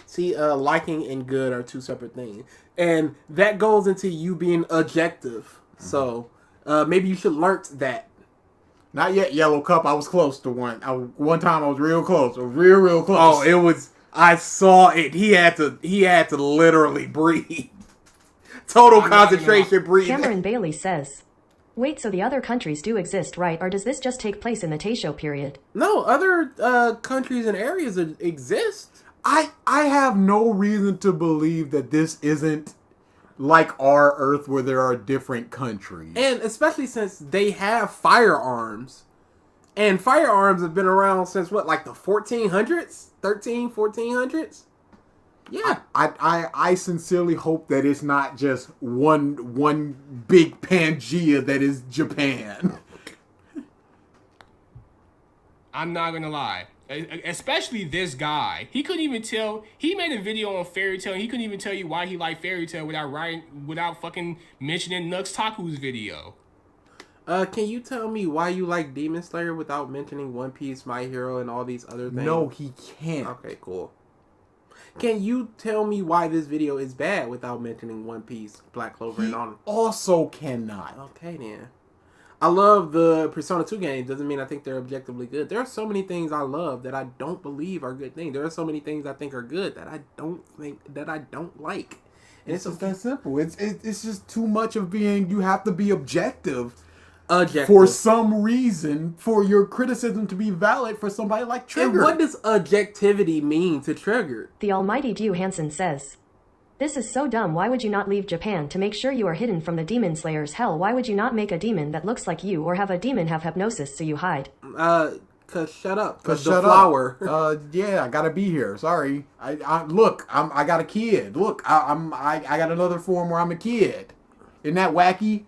[SPEAKER 3] See, liking and good are two separate things, and that goes into you being objective. So maybe you should learn that.
[SPEAKER 4] Not yet, Yellow Cup. I was close to one. One time I was real close. Real close.
[SPEAKER 3] Oh, it was. I saw it. He had to literally breathe. Total
[SPEAKER 7] I'm not gonna
[SPEAKER 3] concentration breathing.
[SPEAKER 2] Cameron Bailey says, wait, so the other countries do exist, right? Or does this just take place in the Taisho period?
[SPEAKER 3] No, other countries and areas exist.
[SPEAKER 4] I have no reason to believe that this isn't like our Earth where there are different countries.
[SPEAKER 3] And especially since they have firearms. And firearms have been around since what, like the 1400s? 1400s? Yeah.
[SPEAKER 4] I sincerely hope that it's not just one big Pangea that is Japan.
[SPEAKER 7] I'm not gonna lie. Especially this guy. He couldn't even tell. He made a video on fairy tale and he couldn't even tell you why he liked fairy tale without fucking mentioning Nux Taku's video.
[SPEAKER 3] Can you tell me why you like Demon Slayer without mentioning One Piece, My Hero, and all these other things?
[SPEAKER 4] No, he can't.
[SPEAKER 3] Okay, cool. Can you tell me why this video is bad without mentioning One Piece, Black Clover,
[SPEAKER 4] He
[SPEAKER 3] and all?
[SPEAKER 4] also cannot.
[SPEAKER 3] Okay, then. I love the Persona 2 games. Doesn't mean I think they're objectively good. There are so many things I love that I don't believe are good things. There are so many things I think are good that I don't like. And
[SPEAKER 4] It's just that simple. It's just too much of being. You have to be objective.
[SPEAKER 3] objective.
[SPEAKER 4] For some reason, for your criticism to be valid for somebody like Trigger.
[SPEAKER 3] And what does objectivity mean to Trigger?
[SPEAKER 2] The almighty Dew Hansen says, this is so dumb. Why would you not leave Japan to make sure you are hidden from the demon slayers? Hell, why would you not make a demon that looks like you or have a demon have hypnosis so you hide?
[SPEAKER 3] Cause shut up. Cause the
[SPEAKER 4] shut
[SPEAKER 3] flower.
[SPEAKER 4] Up. Yeah, I gotta be here. Sorry. I got a kid. Look, I got another form where I'm a kid. Isn't that wacky?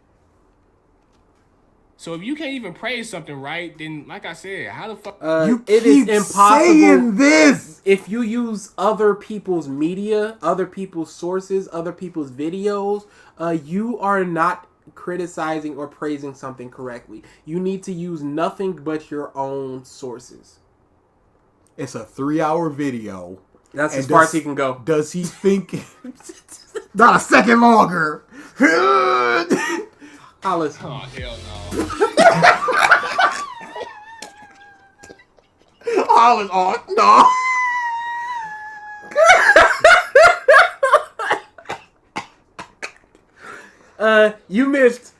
[SPEAKER 7] So if you can't even praise something right, then like I said, how the fuck?
[SPEAKER 3] It is impossible.
[SPEAKER 4] Saying this.
[SPEAKER 3] If you use other people's media, other people's sources, other people's videos, you are not criticizing or praising something correctly. You need to use nothing but your own sources.
[SPEAKER 4] It's a 3-hour video.
[SPEAKER 3] That's as far as he can go.
[SPEAKER 4] Does he think... Not a second longer.
[SPEAKER 3] Hollis.
[SPEAKER 7] Oh hell no.
[SPEAKER 4] Hollis on. No.
[SPEAKER 3] You missed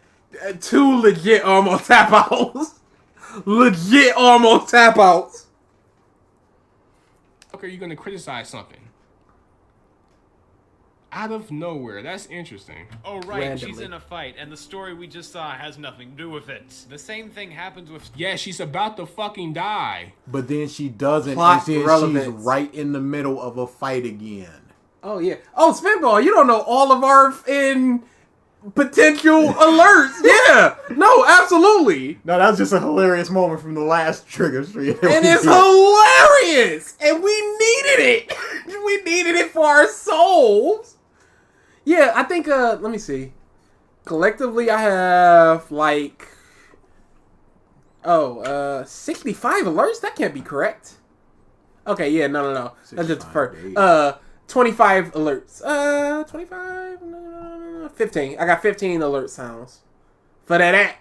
[SPEAKER 3] 2 legit almost tap outs. Legit almost tap outs.
[SPEAKER 7] How are you gonna criticize something? Out of nowhere. That's interesting.
[SPEAKER 8] Oh, right,
[SPEAKER 3] Randomly.
[SPEAKER 8] she's in a fight, and the story we just saw has nothing to do with it. The same thing happens with...
[SPEAKER 7] Yeah, she's about to fucking die.
[SPEAKER 4] But then she doesn't.
[SPEAKER 3] Plot
[SPEAKER 4] and then
[SPEAKER 3] relevance.
[SPEAKER 4] she's right in the middle of a fight again.
[SPEAKER 3] Oh, yeah. Oh, Spitball, you don't know all of our potential alerts. Yeah. No, absolutely.
[SPEAKER 4] No, that was just a hilarious moment from the last trigger stream.
[SPEAKER 3] And it's hilarious. And we needed it. We needed it for our souls. Yeah, I think, let me see. Collectively, I have, 65 alerts? That can't be correct. Okay, yeah, no. That's just the first. 25 alerts. 25? No, 15. I got 15 alert sounds. For that.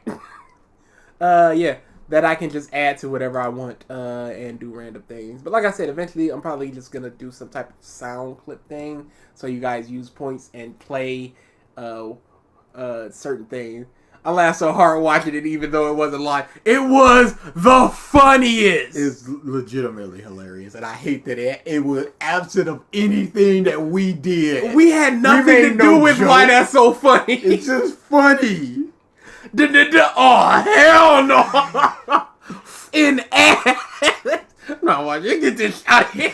[SPEAKER 3] Yeah, that I can just add to whatever I want and do random things. But like I said, eventually I'm probably just going to do some type of sound clip thing. So you guys use points and play certain things. I laughed so hard watching it even though it wasn't live. It was the funniest!
[SPEAKER 4] It's legitimately hilarious. And I hate that it was absent of anything that we did.
[SPEAKER 3] We had nothing to do with why that's so funny.
[SPEAKER 4] It's just funny.
[SPEAKER 3] Oh, hell no! In ass! No, watching. Get this out of here.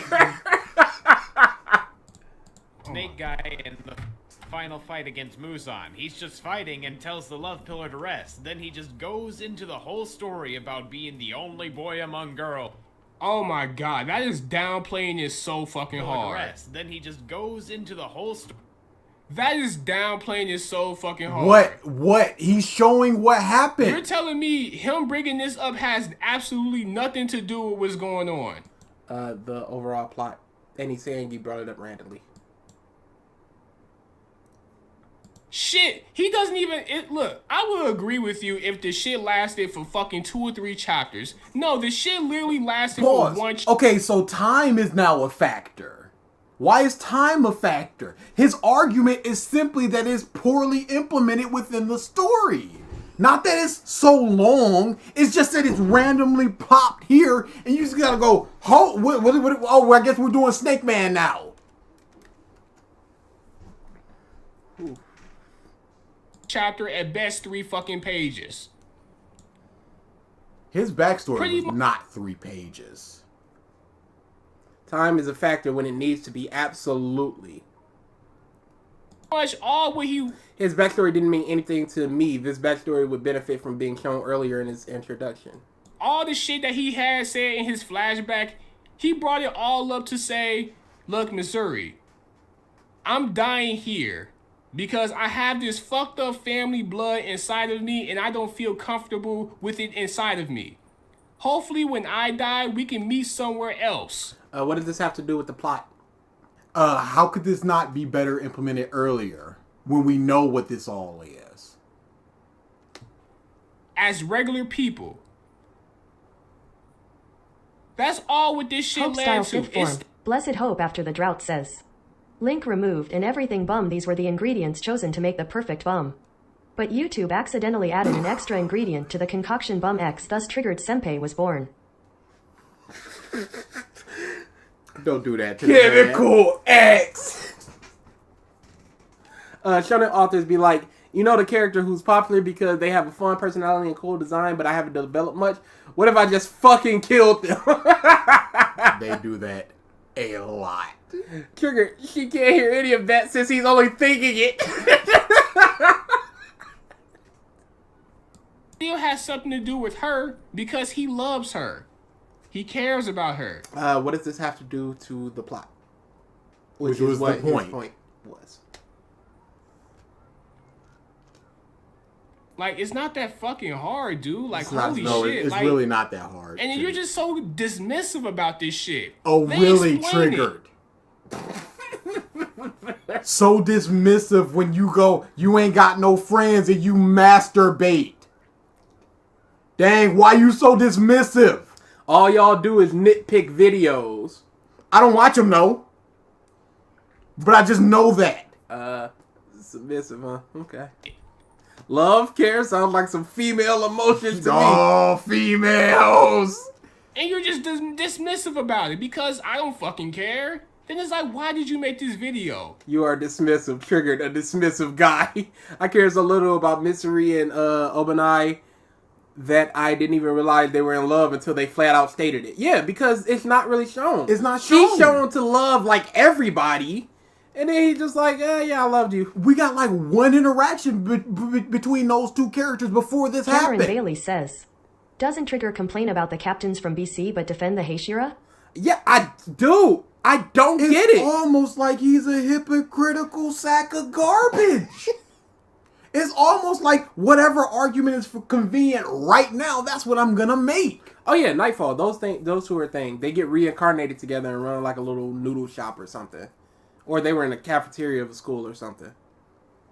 [SPEAKER 8] Snake guy in the final fight against Muzan. He's just fighting and tells the love pillar to rest. Then he just goes into the whole story about being the only boy among girls.
[SPEAKER 7] Oh my god, that is downplaying it so fucking hard.
[SPEAKER 8] Then he just goes into the whole story.
[SPEAKER 7] That is downplaying it so fucking hard.
[SPEAKER 4] What? He's showing what happened.
[SPEAKER 7] You're telling me him bringing this up has absolutely nothing to do with what's going on?
[SPEAKER 3] The overall plot. And he's saying he brought it up randomly.
[SPEAKER 7] Shit, he doesn't even... Look, I would agree with you if the shit lasted for fucking 2 or 3 chapters. No, the shit literally lasted for 1 chapter.
[SPEAKER 4] Okay, so time is now a factor. Why is time a factor? His argument is simply that it's poorly implemented within the story. Not that it's so long, it's just that it's randomly popped here, and you just gotta go, oh, I guess we're doing Snake Man now.
[SPEAKER 7] Chapter at best 3 fucking pages.
[SPEAKER 4] His backstory was not 3 pages.
[SPEAKER 3] Time is a factor when it needs to be, absolutely.
[SPEAKER 7] Much all what he...
[SPEAKER 3] His backstory didn't mean anything to me. This backstory would benefit from being shown earlier in his introduction.
[SPEAKER 7] All the shit that he had said in his flashback, he brought it all up to say, look, Missouri, I'm dying here because I have this fucked up family blood inside of me and I don't feel comfortable with it inside of me. Hopefully when I die, we can meet somewhere else.
[SPEAKER 3] What does this have to do with the plot?
[SPEAKER 4] How could this not be better implemented earlier when we know what this all is?
[SPEAKER 7] As regular people. That's all what this shit
[SPEAKER 2] Hope style soup formed. Blessed hope after the drought says. Link removed and everything bum. These were the ingredients chosen to make the perfect bum. But YouTube accidentally added an extra ingredient to the concoction bum X, thus Triggered Senpai was born.
[SPEAKER 4] Don't do that to
[SPEAKER 3] Chemical X! Shonen authors be like, you know the character who's popular because they have a fun personality and cool design, but I haven't developed much? What if I just fucking killed them?
[SPEAKER 4] They do that a lot.
[SPEAKER 3] Trigger, she can't hear any of that since he's only thinking it.
[SPEAKER 7] still has something to do with her because he loves her. He cares about her.
[SPEAKER 3] What does this have to do to the plot?
[SPEAKER 4] Which was
[SPEAKER 3] what
[SPEAKER 4] the point.
[SPEAKER 3] His point was.
[SPEAKER 7] Like, it's not that fucking hard, dude. Like,
[SPEAKER 4] It's not,
[SPEAKER 7] holy
[SPEAKER 4] no,
[SPEAKER 7] shit.
[SPEAKER 4] it's
[SPEAKER 7] like,
[SPEAKER 4] really not that hard.
[SPEAKER 7] And then you're just so dismissive about this shit.
[SPEAKER 4] Oh,
[SPEAKER 7] They
[SPEAKER 4] really
[SPEAKER 7] explain it.
[SPEAKER 4] triggered. So dismissive when you go, you ain't got no friends and you masturbate. Dang, why you so dismissive?
[SPEAKER 3] All y'all do is nitpick videos.
[SPEAKER 4] I don't watch them, though. But I just know that.
[SPEAKER 3] Submissive, huh? Okay. Love, care sounds like some female emotions to me.
[SPEAKER 4] Oh, females.
[SPEAKER 7] And you're just dismissive about it because I don't fucking care. Then it's like, why did you make this video?
[SPEAKER 3] You are dismissive, triggered, a dismissive guy. I care so little about Misery and Obanai that I didn't even realize they were in love until they flat out stated it. Yeah, because it's not really shown.
[SPEAKER 4] It's not shown.
[SPEAKER 3] She's shown to love like everybody. And then he's just like, yeah, I loved you.
[SPEAKER 4] We got like one interaction between those two characters before this
[SPEAKER 2] Cameron
[SPEAKER 4] happened.
[SPEAKER 2] Bailey says, doesn't Trigger complain about the captains from BC but defend the Heishira?
[SPEAKER 3] Yeah, I do. I don't get it.
[SPEAKER 4] It's almost like he's a hypocritical sack of garbage. It's almost like whatever argument is for convenient right now, that's what I'm gonna make.
[SPEAKER 3] Oh yeah, Nightfall. Those two are things. They get reincarnated together and run like a little noodle shop or something. Or they were in the cafeteria of a school or something.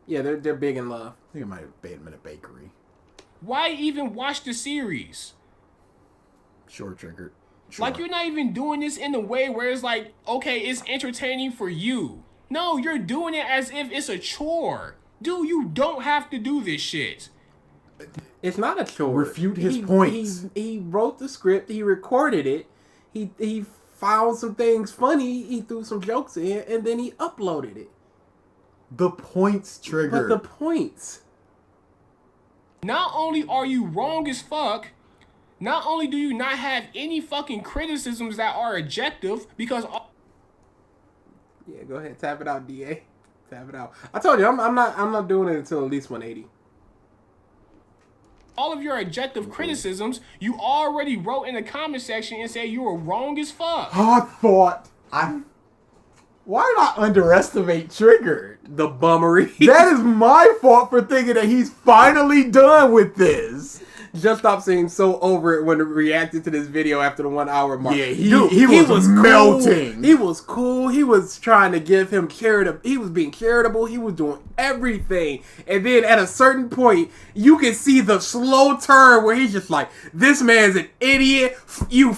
[SPEAKER 3] Yeah, they're big in love.
[SPEAKER 4] I think it might have been in a bakery.
[SPEAKER 7] Why even watch the series?
[SPEAKER 4] Sure, triggered. Sure.
[SPEAKER 7] Like, you're not even doing this in a way where it's like, okay, it's entertaining for you. No, you're doing it as if it's a chore. Dude, you don't have to do this shit.
[SPEAKER 3] It's not a chore.
[SPEAKER 4] Refute his points.
[SPEAKER 3] He wrote the script. He recorded it. He found some things funny. He threw some jokes in, and then he uploaded it.
[SPEAKER 4] The points trigger.
[SPEAKER 3] But the points.
[SPEAKER 7] Not only are you wrong as fuck, not only do you not have any fucking criticisms that are objective, because...
[SPEAKER 3] Yeah, go ahead. Tap it out, DA. Tap it out. I told you, I'm not doing it until at least 180.
[SPEAKER 7] all of your objective criticisms, you already wrote in the comment section and said you were wrong as fuck.
[SPEAKER 4] Why did I underestimate Triggered?
[SPEAKER 3] The bummery.
[SPEAKER 4] That is my fault for thinking that he's finally done with this.
[SPEAKER 3] Just Stop seeing so over it when it reacted to this video after the 1 hour mark.
[SPEAKER 4] Yeah, he was melting.
[SPEAKER 3] Cool. He was cool. He was trying to give him charitable. He was being charitable. He was doing everything. And then at a certain point, you can see the slow turn where he's just like, this man's an idiot. You.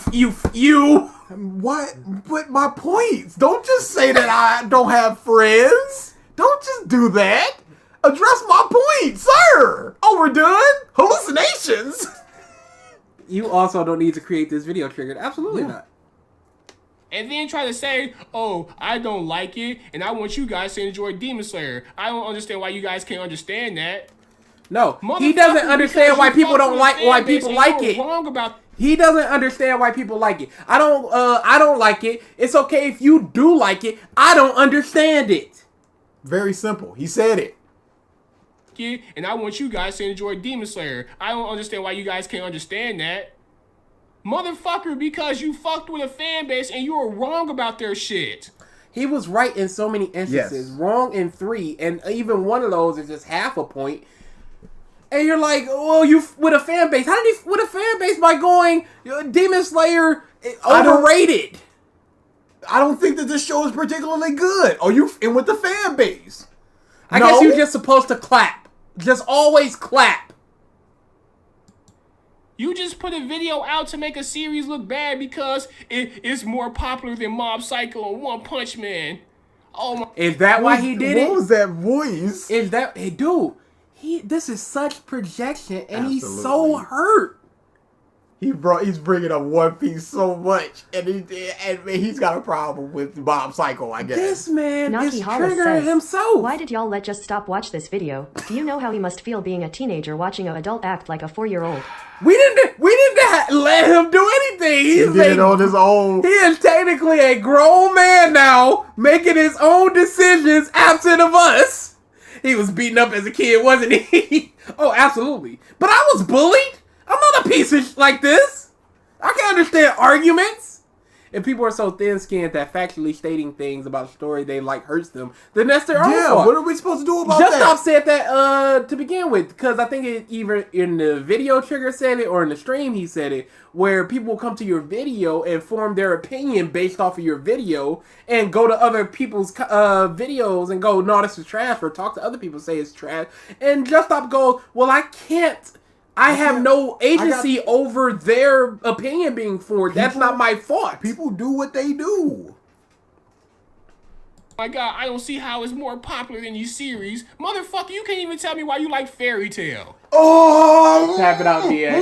[SPEAKER 4] What? But my points. Don't just say that I don't have friends. Don't just do that. Address my point, sir. Oh, we're done? Hallucinations?
[SPEAKER 3] You also don't need to create this video, Triggered. Absolutely not.
[SPEAKER 7] And then try to say, oh, I don't like it, and I want you guys to enjoy Demon Slayer. I don't understand why you guys can't understand that.
[SPEAKER 3] No, he doesn't understand why people don't like why people like it.
[SPEAKER 7] Wrong about.
[SPEAKER 3] He doesn't understand why people like it. I don't like it. It's okay if you do like it. I don't understand it.
[SPEAKER 4] Very simple. He said it.
[SPEAKER 7] And I want you guys to enjoy Demon Slayer. I don't understand why you guys can't understand that. Motherfucker, because you fucked with a fan base and you were wrong about their shit.
[SPEAKER 3] He was right in so many instances. Yes. Wrong in 3. And even one of those is just half a point. And you're like, well, you with a fan base. How did he with a fan base by going Demon Slayer overrated?
[SPEAKER 4] I don't think that this show is particularly good. Are you in with the fan base?
[SPEAKER 3] I guess you're just supposed to clap. Just always clap.
[SPEAKER 7] You just put a video out to make a series look bad because it's more popular than Mob Psycho and One Punch Man. Oh my!
[SPEAKER 3] Is that why he did it?
[SPEAKER 4] What was that voice?
[SPEAKER 3] Is that dude? This is such projection, and Absolutely. He's so hurt.
[SPEAKER 4] He's bringing up One Piece so much, and he's got a problem with Mob Psycho, I guess.
[SPEAKER 3] This man
[SPEAKER 2] Nahkie
[SPEAKER 3] is
[SPEAKER 2] Hollis
[SPEAKER 3] triggering
[SPEAKER 2] says,
[SPEAKER 3] himself.
[SPEAKER 2] Why did y'all let Just Stop watch this video? Do you know how he must feel being a teenager watching an adult act like a 4-year-old?
[SPEAKER 3] We didn't let him do anything.
[SPEAKER 4] He did it on his own.
[SPEAKER 3] He is technically a grown man now, making his own decisions absent of us. He was beaten up as a kid, wasn't he? Oh, absolutely. But I was bullied. I'm not a piece of like this. I can understand arguments. If people are so thin-skinned that factually stating things about a story they like hurts them, then that's their own fault.
[SPEAKER 4] What are we supposed to do about
[SPEAKER 3] Just
[SPEAKER 4] that?
[SPEAKER 3] Stop said that to begin with, because I think it either in the video Trigger said it or in the stream he said it, where people will come to your video and form their opinion based off of your video and go to other people's videos and go, no, this is trash, or talk to other people say it's trash, and Just Stop go, well, I can't. I have no agency over their opinion being formed. That's not my fault.
[SPEAKER 4] People do what they do.
[SPEAKER 7] My God, I don't see how it's more popular than your series. Motherfucker, you can't even tell me why you like Fairy Tail.
[SPEAKER 4] Oh!
[SPEAKER 3] Tap it out, DA.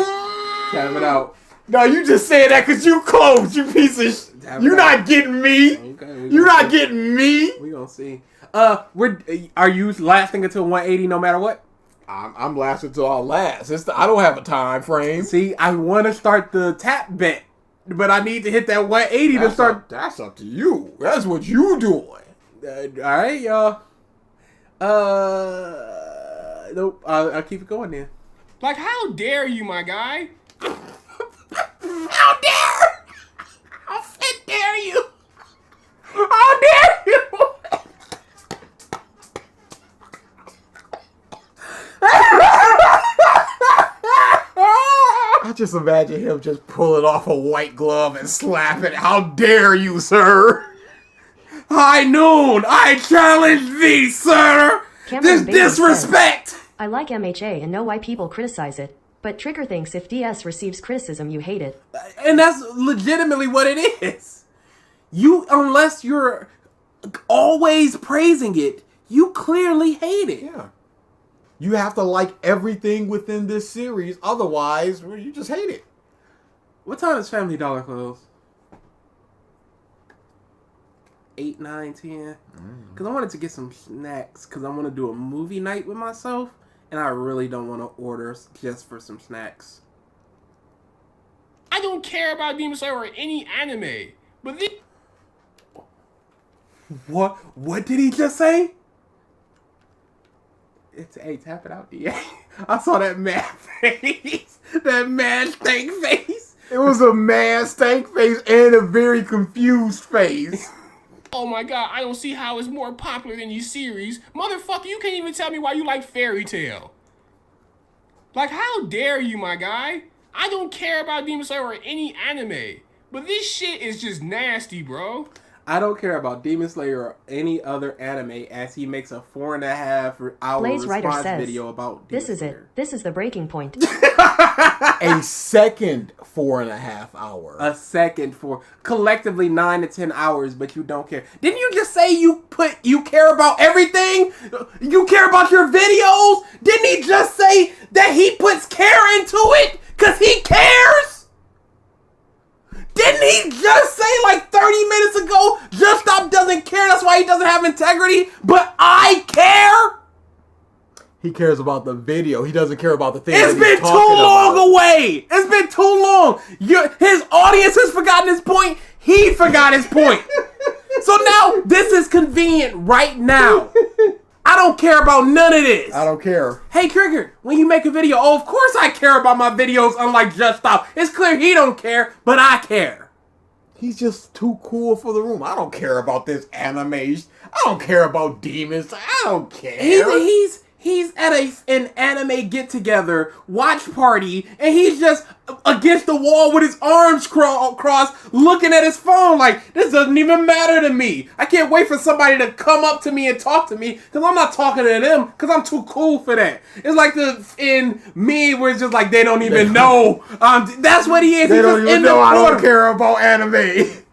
[SPEAKER 3] Tap it out.
[SPEAKER 4] No, you just said that because you close, you piece of shit. You're not getting me.
[SPEAKER 3] Okay,
[SPEAKER 4] you're not getting me.
[SPEAKER 3] We gonna see. Are you lasting until 180 no matter what?
[SPEAKER 4] I'm lasting till I last. I don't have a time frame.
[SPEAKER 3] See, I want to start the tap bet, but I need to hit that 180 to start.
[SPEAKER 4] That's up to you. That's what you doing.
[SPEAKER 3] All right, y'all. Nope. I'll keep it going then.
[SPEAKER 7] Like, how dare you, my guy?
[SPEAKER 3] How dare? How dare you? How dare you?
[SPEAKER 4] I just imagine him just pulling off a white glove and slapping. How dare you, sir?
[SPEAKER 3] High noon, I challenge thee, sir. This disrespect.
[SPEAKER 2] Says, I like MHA and know why people criticize it, but Trigger thinks if DS receives criticism, you hate it.
[SPEAKER 3] And that's legitimately what it is. Unless you're always praising it, you clearly hate it.
[SPEAKER 4] Yeah. You have to like everything within this series, otherwise you just hate it.
[SPEAKER 3] What time is Family Dollar close? 8, 9, 10? Because I wanted to get some snacks, because I want to do a movie night with myself, and I really don't want to order just for some snacks.
[SPEAKER 7] I don't care about Demon Slayer or any anime, but this...
[SPEAKER 3] What did he just say? Hey, tap it out, DA. I saw that mad face. That mad stank face.
[SPEAKER 4] It was a mad stank face and a very confused face.
[SPEAKER 7] Oh my God, I don't see how it's more popular than your series. Motherfucker, you can't even tell me why you like Fairy Tail. Like, how dare you, my guy? I don't care about Demon Slayer or any anime, but this shit is just nasty, bro.
[SPEAKER 3] I don't care about Demon Slayer or any other anime as he makes a 4.5 hour
[SPEAKER 2] Blaze Writer
[SPEAKER 3] response
[SPEAKER 2] says,
[SPEAKER 3] video about Demon
[SPEAKER 2] This is
[SPEAKER 3] Slayer.
[SPEAKER 2] it. This is the breaking point.
[SPEAKER 4] A second 4.5 hour.
[SPEAKER 3] A second for collectively 9 to 10 hours, but you don't care. Didn't you just say you care about everything? You care about your videos? Didn't he just say that he puts care into it? Cause he cares? Didn't he just say like 30 minutes ago, Just Stop doesn't care, that's why he doesn't have integrity, but I care?
[SPEAKER 4] He cares about the video. He doesn't care about the thing.
[SPEAKER 3] It's been too long away. It's been too long. His audience has forgotten his point. He forgot his point. So now this is convenient right now. I don't care about none of this.
[SPEAKER 4] I don't care.
[SPEAKER 3] Hey, Trigger, when you make a video, of course I care about my videos, unlike Just Stop. It's clear he don't care, but I care.
[SPEAKER 4] He's just too cool for the room. I don't care about this anime. I don't care about demons. I don't care.
[SPEAKER 3] He's at an anime get-together, watch party, and he's just against the wall with his arms crossed, looking at his phone like, this doesn't even matter to me. I can't wait for somebody to come up to me and talk to me, because I'm not talking to them, because I'm too cool for that. It's like in me, where it's just like, they don't even know. That's what he is.
[SPEAKER 4] They don't even know I don't care about anime.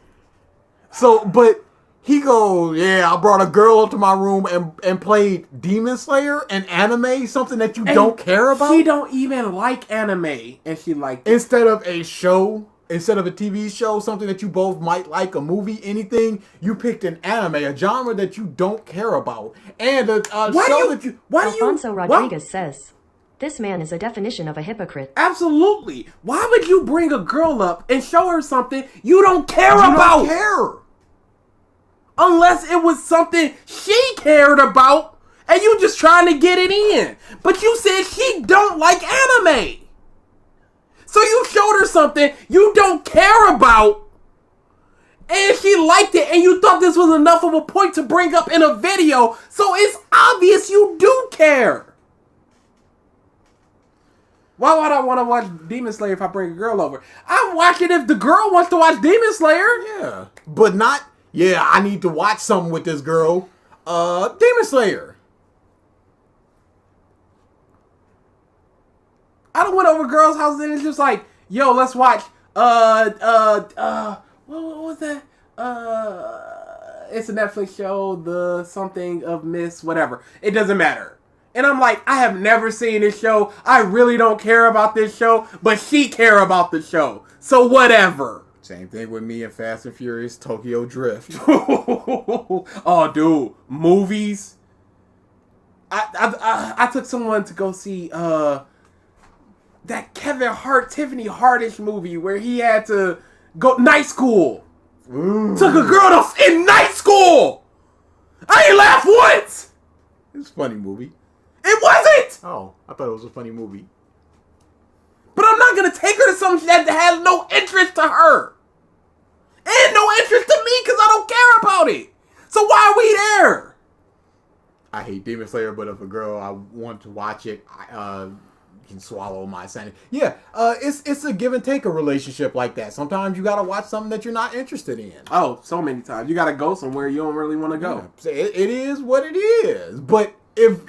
[SPEAKER 4] So, but... He goes, yeah, I brought a girl up to my room and played Demon Slayer, an anime, something that you don't care about.
[SPEAKER 3] She don't even like anime, and she liked it.
[SPEAKER 4] Instead of a show, instead of a TV show, something that you both might like, a movie, anything, you picked an anime, a genre that you don't care about, and a show that you...
[SPEAKER 2] Alfonso Rodriguez says, this man is a definition of a hypocrite.
[SPEAKER 3] Absolutely. Why would you bring a girl up and show her something you don't care about?
[SPEAKER 4] You don't care.
[SPEAKER 3] Unless it was something she cared about And you just trying to get it in. But you said she don't like anime. So you showed her something you don't care about. And she liked it, and you thought this was enough of a point to bring up in a video. So it's obvious you do care. Why would I want to watch Demon Slayer if I bring a girl over? I'm watching if the girl wants to watch Demon Slayer.
[SPEAKER 4] Yeah. But not, yeah, I need to watch something with this girl. Demon Slayer.
[SPEAKER 3] I done went over girls' houses and it's just like, yo, let's watch, what was that? It's a Netflix show, the something of Miss whatever. It doesn't matter. And I'm like, I have never seen this show. I really don't care about this show, but she care about the show. So whatever.
[SPEAKER 4] Same thing with me and Fast and Furious Tokyo Drift.
[SPEAKER 3] Oh, dude, movies. I took someone to go see that Kevin Hart, Tiffany Hardish movie where he had to go night school.
[SPEAKER 4] Ooh.
[SPEAKER 3] Took a girl to in night school. I ain't laughed once.
[SPEAKER 4] It's a funny movie.
[SPEAKER 3] It wasn't.
[SPEAKER 4] Oh, I thought it was a funny movie.
[SPEAKER 3] But I'm not gonna take her to something that has no interest to her. And no interest to me because I don't care about it. So why are we there?
[SPEAKER 4] I hate Demon Slayer, but if a girl I want to watch it, I can swallow my sanity. Yeah, it's a give and take a relationship like that. Sometimes you gotta watch something that you're not interested in.
[SPEAKER 3] Oh, so many times. You gotta go somewhere you don't really want to go.
[SPEAKER 4] Yeah. It is what it is. But if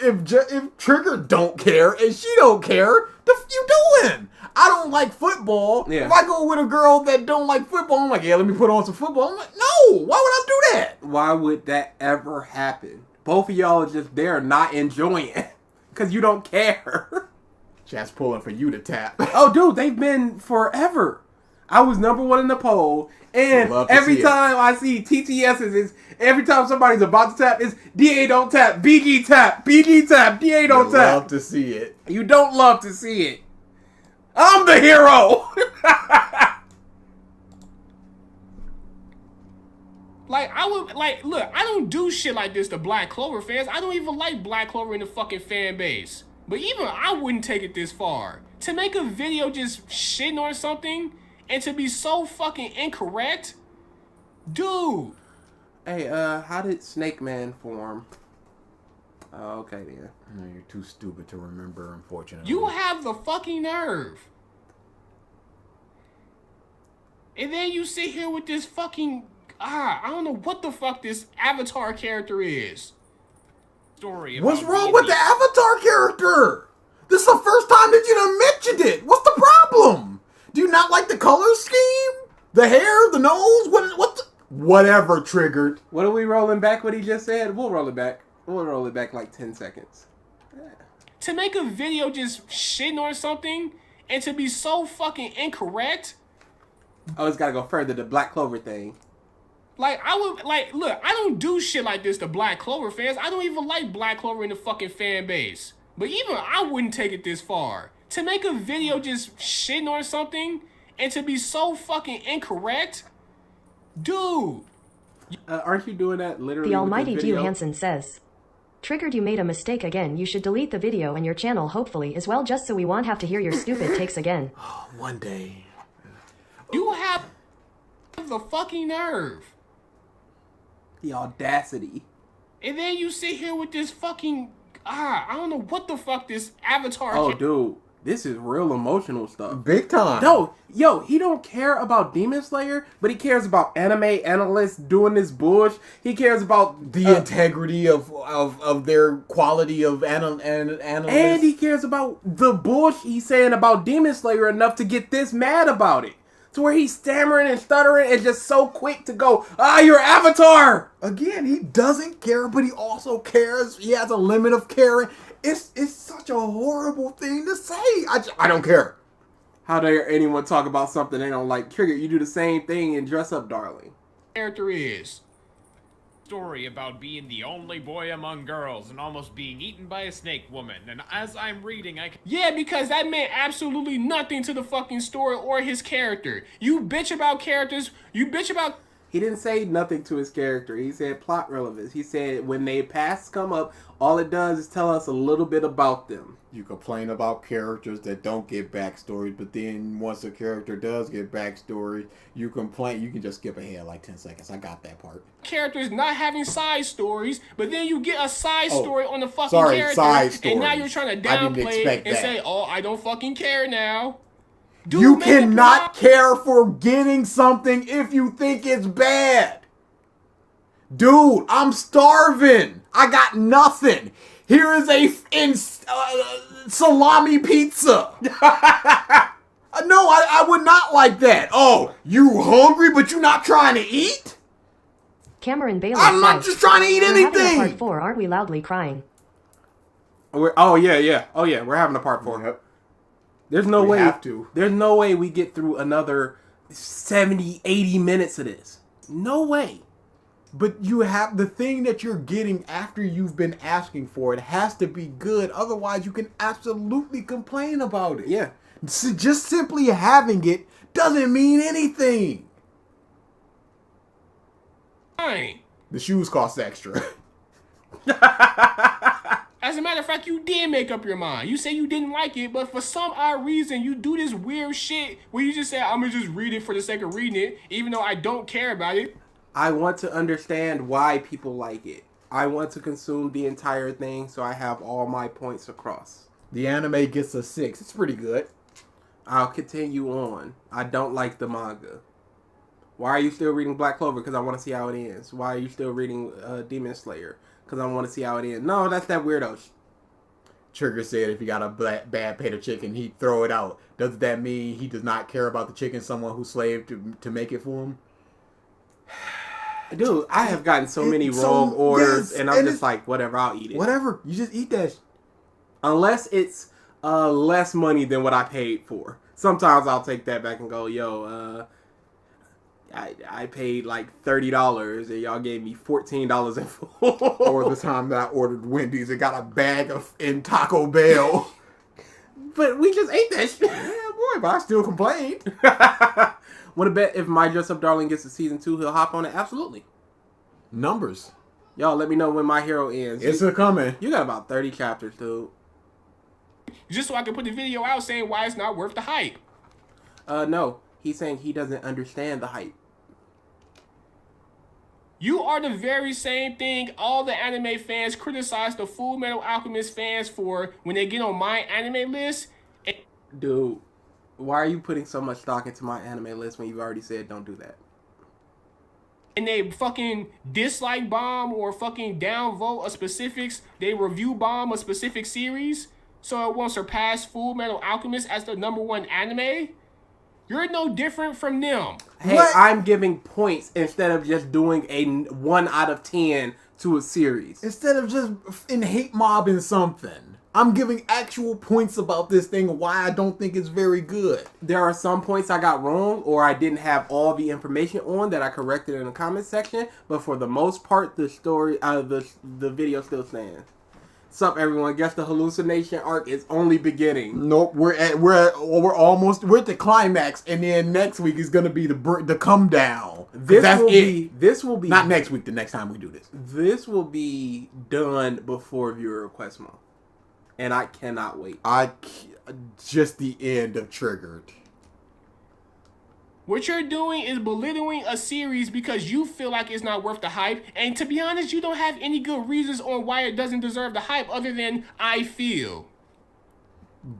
[SPEAKER 4] Trigger don't care and she don't care, the f you doing? I don't like football.
[SPEAKER 3] Yeah.
[SPEAKER 4] If I go with a girl that don't like football, I'm like, yeah, let me put on some football. I'm like, no, why would I do that?
[SPEAKER 3] Why would that ever happen? Both of y'all are just there not enjoying it because you don't care.
[SPEAKER 4] Chat's pulling for you to tap.
[SPEAKER 3] Oh, dude, they've been forever. I was #1 in the poll, and every time I see TTS's, is every time somebody's about to tap, it's DA don't tap, BG tap, BG tap, DA don't tap.
[SPEAKER 4] Love to see it.
[SPEAKER 3] You don't love to see it. I'm the hero.
[SPEAKER 7] Like, I would, like, look, I don't do shit like this to Black Clover fans. I don't even like Black Clover in the fucking fan base. But even I wouldn't take it this far. To make a video just shitting on something and to be so fucking incorrect? Dude.
[SPEAKER 3] Hey, how did Snake Man form? Oh, okay then.
[SPEAKER 4] No, you're too stupid to remember, unfortunately.
[SPEAKER 7] You have the fucking nerve. And then you sit here with this fucking... I don't know what the fuck this Avatar character is.
[SPEAKER 8] Story
[SPEAKER 4] What's
[SPEAKER 8] about
[SPEAKER 4] wrong with the Avatar character? This is the first time that you done mentioned it. What's the problem? Do you not like the color scheme? The hair? The nose? Whatever, Triggered.
[SPEAKER 3] What are we rolling back what he just said? We'll roll it back. We'll roll it back like 10 seconds. Yeah.
[SPEAKER 7] To make a video just shitting on something and to be so fucking incorrect?
[SPEAKER 3] Oh, it's gotta go further, the Black Clover thing.
[SPEAKER 7] Like, I would, like, look, I don't do shit like this to Black Clover fans. I don't even like Black Clover in the fucking fan base. But even I wouldn't take it this far. To make a video just shitting on something and to be so fucking incorrect? Dude.
[SPEAKER 3] Aren't you doing that literally?
[SPEAKER 2] The almighty Dew Hansen says, Triggered, you made a mistake again. You should delete the video and your channel hopefully as well, just so we won't have to hear your stupid takes again.
[SPEAKER 4] Oh, one day.
[SPEAKER 7] You have the fucking nerve.
[SPEAKER 3] The audacity.
[SPEAKER 7] And then you sit here with this fucking... I don't know what the fuck this Avatar...
[SPEAKER 3] Oh, dude. This is real emotional stuff.
[SPEAKER 4] Big time.
[SPEAKER 3] No, yo, he don't care about Demon Slayer, but he cares about anime analysts doing this bullshit. He cares about
[SPEAKER 4] the integrity of their quality of analysts.
[SPEAKER 3] And he cares about the bullshit he's saying about Demon Slayer enough to get this mad about it. To where he's stammering and stuttering and just so quick to go, your Avatar!
[SPEAKER 4] Again, he doesn't care, but he also cares. He has a limit of caring. It's such a horrible thing to say. I don't care.
[SPEAKER 3] How dare anyone talk about something they don't like? Trigger, you do the same thing in Dress Up Darling.
[SPEAKER 7] Character is...
[SPEAKER 8] Story about being the only boy among girls and almost being eaten by a snake woman. And as I'm reading, I can...
[SPEAKER 7] Yeah, because that meant absolutely nothing to the fucking story or his character. You bitch about characters. You bitch about...
[SPEAKER 3] He didn't say nothing to his character. He said plot relevance. He said when their pasts come up, all it does is tell us a little bit about them.
[SPEAKER 4] You complain about characters that don't get backstories, but then once a character does get backstory, you complain. You can just skip ahead like 10 seconds. I got that part.
[SPEAKER 7] Characters not having side stories, but then you get a side story on the fucking
[SPEAKER 4] sorry,
[SPEAKER 7] character,
[SPEAKER 4] side stories.
[SPEAKER 7] and now you're trying to
[SPEAKER 4] I didn't
[SPEAKER 7] downplay
[SPEAKER 4] expect
[SPEAKER 7] it and
[SPEAKER 4] that.
[SPEAKER 7] say, "Oh, I don't fucking care now." Dude,
[SPEAKER 4] You
[SPEAKER 7] make a
[SPEAKER 4] cannot
[SPEAKER 7] plot.
[SPEAKER 4] care for getting something if you think it's bad. Dude, I'm starving. I got nothing. Here is a salami pizza. No, I would not like that. Oh, you hungry but you not trying to eat?
[SPEAKER 2] Cameron Bailey
[SPEAKER 4] I'm not
[SPEAKER 2] says,
[SPEAKER 4] just trying to eat
[SPEAKER 2] "We're having a
[SPEAKER 4] anything.
[SPEAKER 2] part 4, aren't we loudly crying?"
[SPEAKER 3] Oh yeah. We're having a part 4.
[SPEAKER 4] Yep.
[SPEAKER 3] There's no
[SPEAKER 4] We
[SPEAKER 3] way.
[SPEAKER 4] have to.
[SPEAKER 3] There's no way we get through another 70, 80 minutes of this. No way.
[SPEAKER 4] But you have the thing that you're getting after you've been asking for it has to be good. Otherwise, you can absolutely complain about it.
[SPEAKER 3] Yeah.
[SPEAKER 4] So just simply having it doesn't mean anything.
[SPEAKER 7] Fine.
[SPEAKER 4] The shoes cost extra.
[SPEAKER 7] As a matter of fact, you did make up your mind. You say you didn't like it, but for some odd reason, you do this weird shit where you just say, "I'm gonna just read it for the sake of reading it, even though I don't care about it."
[SPEAKER 3] I want to understand why people like it. I want to consume the entire thing so I have all my points across.
[SPEAKER 4] The anime gets a 6. It's pretty good.
[SPEAKER 3] I'll continue on. I don't like the manga. Why are you still reading Black Clover? Because I want to see how it ends. Why are you still reading Demon Slayer? Because I want to see how it ends. No, that's that weirdo.
[SPEAKER 4] Trigger said if you got a bad plate of chicken, he'd throw it out. Does that mean he does not care about the chicken, someone who slaved to make it for him?
[SPEAKER 3] Dude, I have gotten so many
[SPEAKER 4] It's
[SPEAKER 3] wrong
[SPEAKER 4] so-
[SPEAKER 3] orders,
[SPEAKER 4] yes,
[SPEAKER 3] and I'm
[SPEAKER 4] and
[SPEAKER 3] just like, whatever, I'll eat it.
[SPEAKER 4] Whatever. You just eat that.
[SPEAKER 3] Unless it's less money than what I paid for. Sometimes I'll take that back and go, yo, I paid like $30 and y'all gave me $14 in full.
[SPEAKER 4] Or the time that I ordered Wendy's and got a bag in Taco Bell.
[SPEAKER 3] But we just ate that shit.
[SPEAKER 4] Yeah, boy, but I still complained.
[SPEAKER 3] Want to bet if My Dress Up Darling gets to season 2, he'll hop on it? Absolutely.
[SPEAKER 4] Numbers.
[SPEAKER 3] Y'all let me know when My Hero ends.
[SPEAKER 4] It's a coming.
[SPEAKER 3] You got about 30 chapters, dude.
[SPEAKER 7] Just so I can put the video out saying why it's not worth the hype.
[SPEAKER 3] No. He's saying he doesn't understand the hype.
[SPEAKER 7] You are the very same thing all the anime fans criticize the Full Metal Alchemist fans for when they get on my anime list.
[SPEAKER 3] Dude, why are you putting so much stock into my anime list when you've already said don't do that?
[SPEAKER 7] And they fucking dislike bomb or fucking downvote a specifics. They review bomb a specific series so it won't surpass Full Metal Alchemist as the #1 anime. You're no different from them.
[SPEAKER 3] Hey,
[SPEAKER 4] What?
[SPEAKER 3] I'm giving points instead of just doing a 1 out of 10 to a series.
[SPEAKER 4] Instead of just in hate mobbing something, I'm giving actual points about this thing why I don't think it's very good.
[SPEAKER 3] There are some points I got wrong or I didn't have all the information on that I corrected in the comment section, but for the most part, the story, the video still stands. Sup, everyone? Guess the hallucination arc is only beginning.
[SPEAKER 4] Nope, we're at the climax, and then next week is gonna be the come down. That's it.
[SPEAKER 3] This will be
[SPEAKER 4] Not next week. The next time we do this.
[SPEAKER 3] This will be done before viewer request month, and I cannot wait.
[SPEAKER 4] Just the end of Triggered.
[SPEAKER 7] What you're doing is belittling a series because you feel like it's not worth the hype. And to be honest, you don't have any good reasons on why it doesn't deserve the hype other than I feel.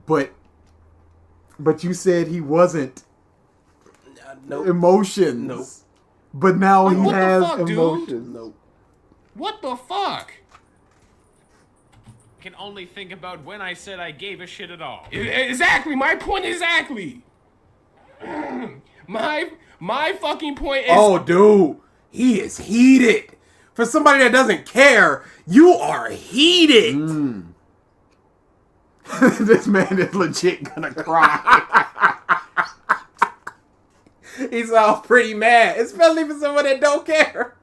[SPEAKER 4] But you said he wasn't
[SPEAKER 3] Nope.
[SPEAKER 4] emotions.
[SPEAKER 3] Nope.
[SPEAKER 4] But now
[SPEAKER 7] Like,
[SPEAKER 4] he
[SPEAKER 7] what the
[SPEAKER 4] has
[SPEAKER 7] fuck, dude?
[SPEAKER 4] emotions.
[SPEAKER 3] Nope.
[SPEAKER 7] What the fuck?
[SPEAKER 8] I can only think about when I said I gave a shit at all.
[SPEAKER 7] Exactly, my point exactly. My fucking point is...
[SPEAKER 3] Oh, dude, he is heated. For somebody that doesn't care, you are heated.
[SPEAKER 4] This man is legit gonna cry.
[SPEAKER 3] He sounds pretty mad, especially for someone that don't care.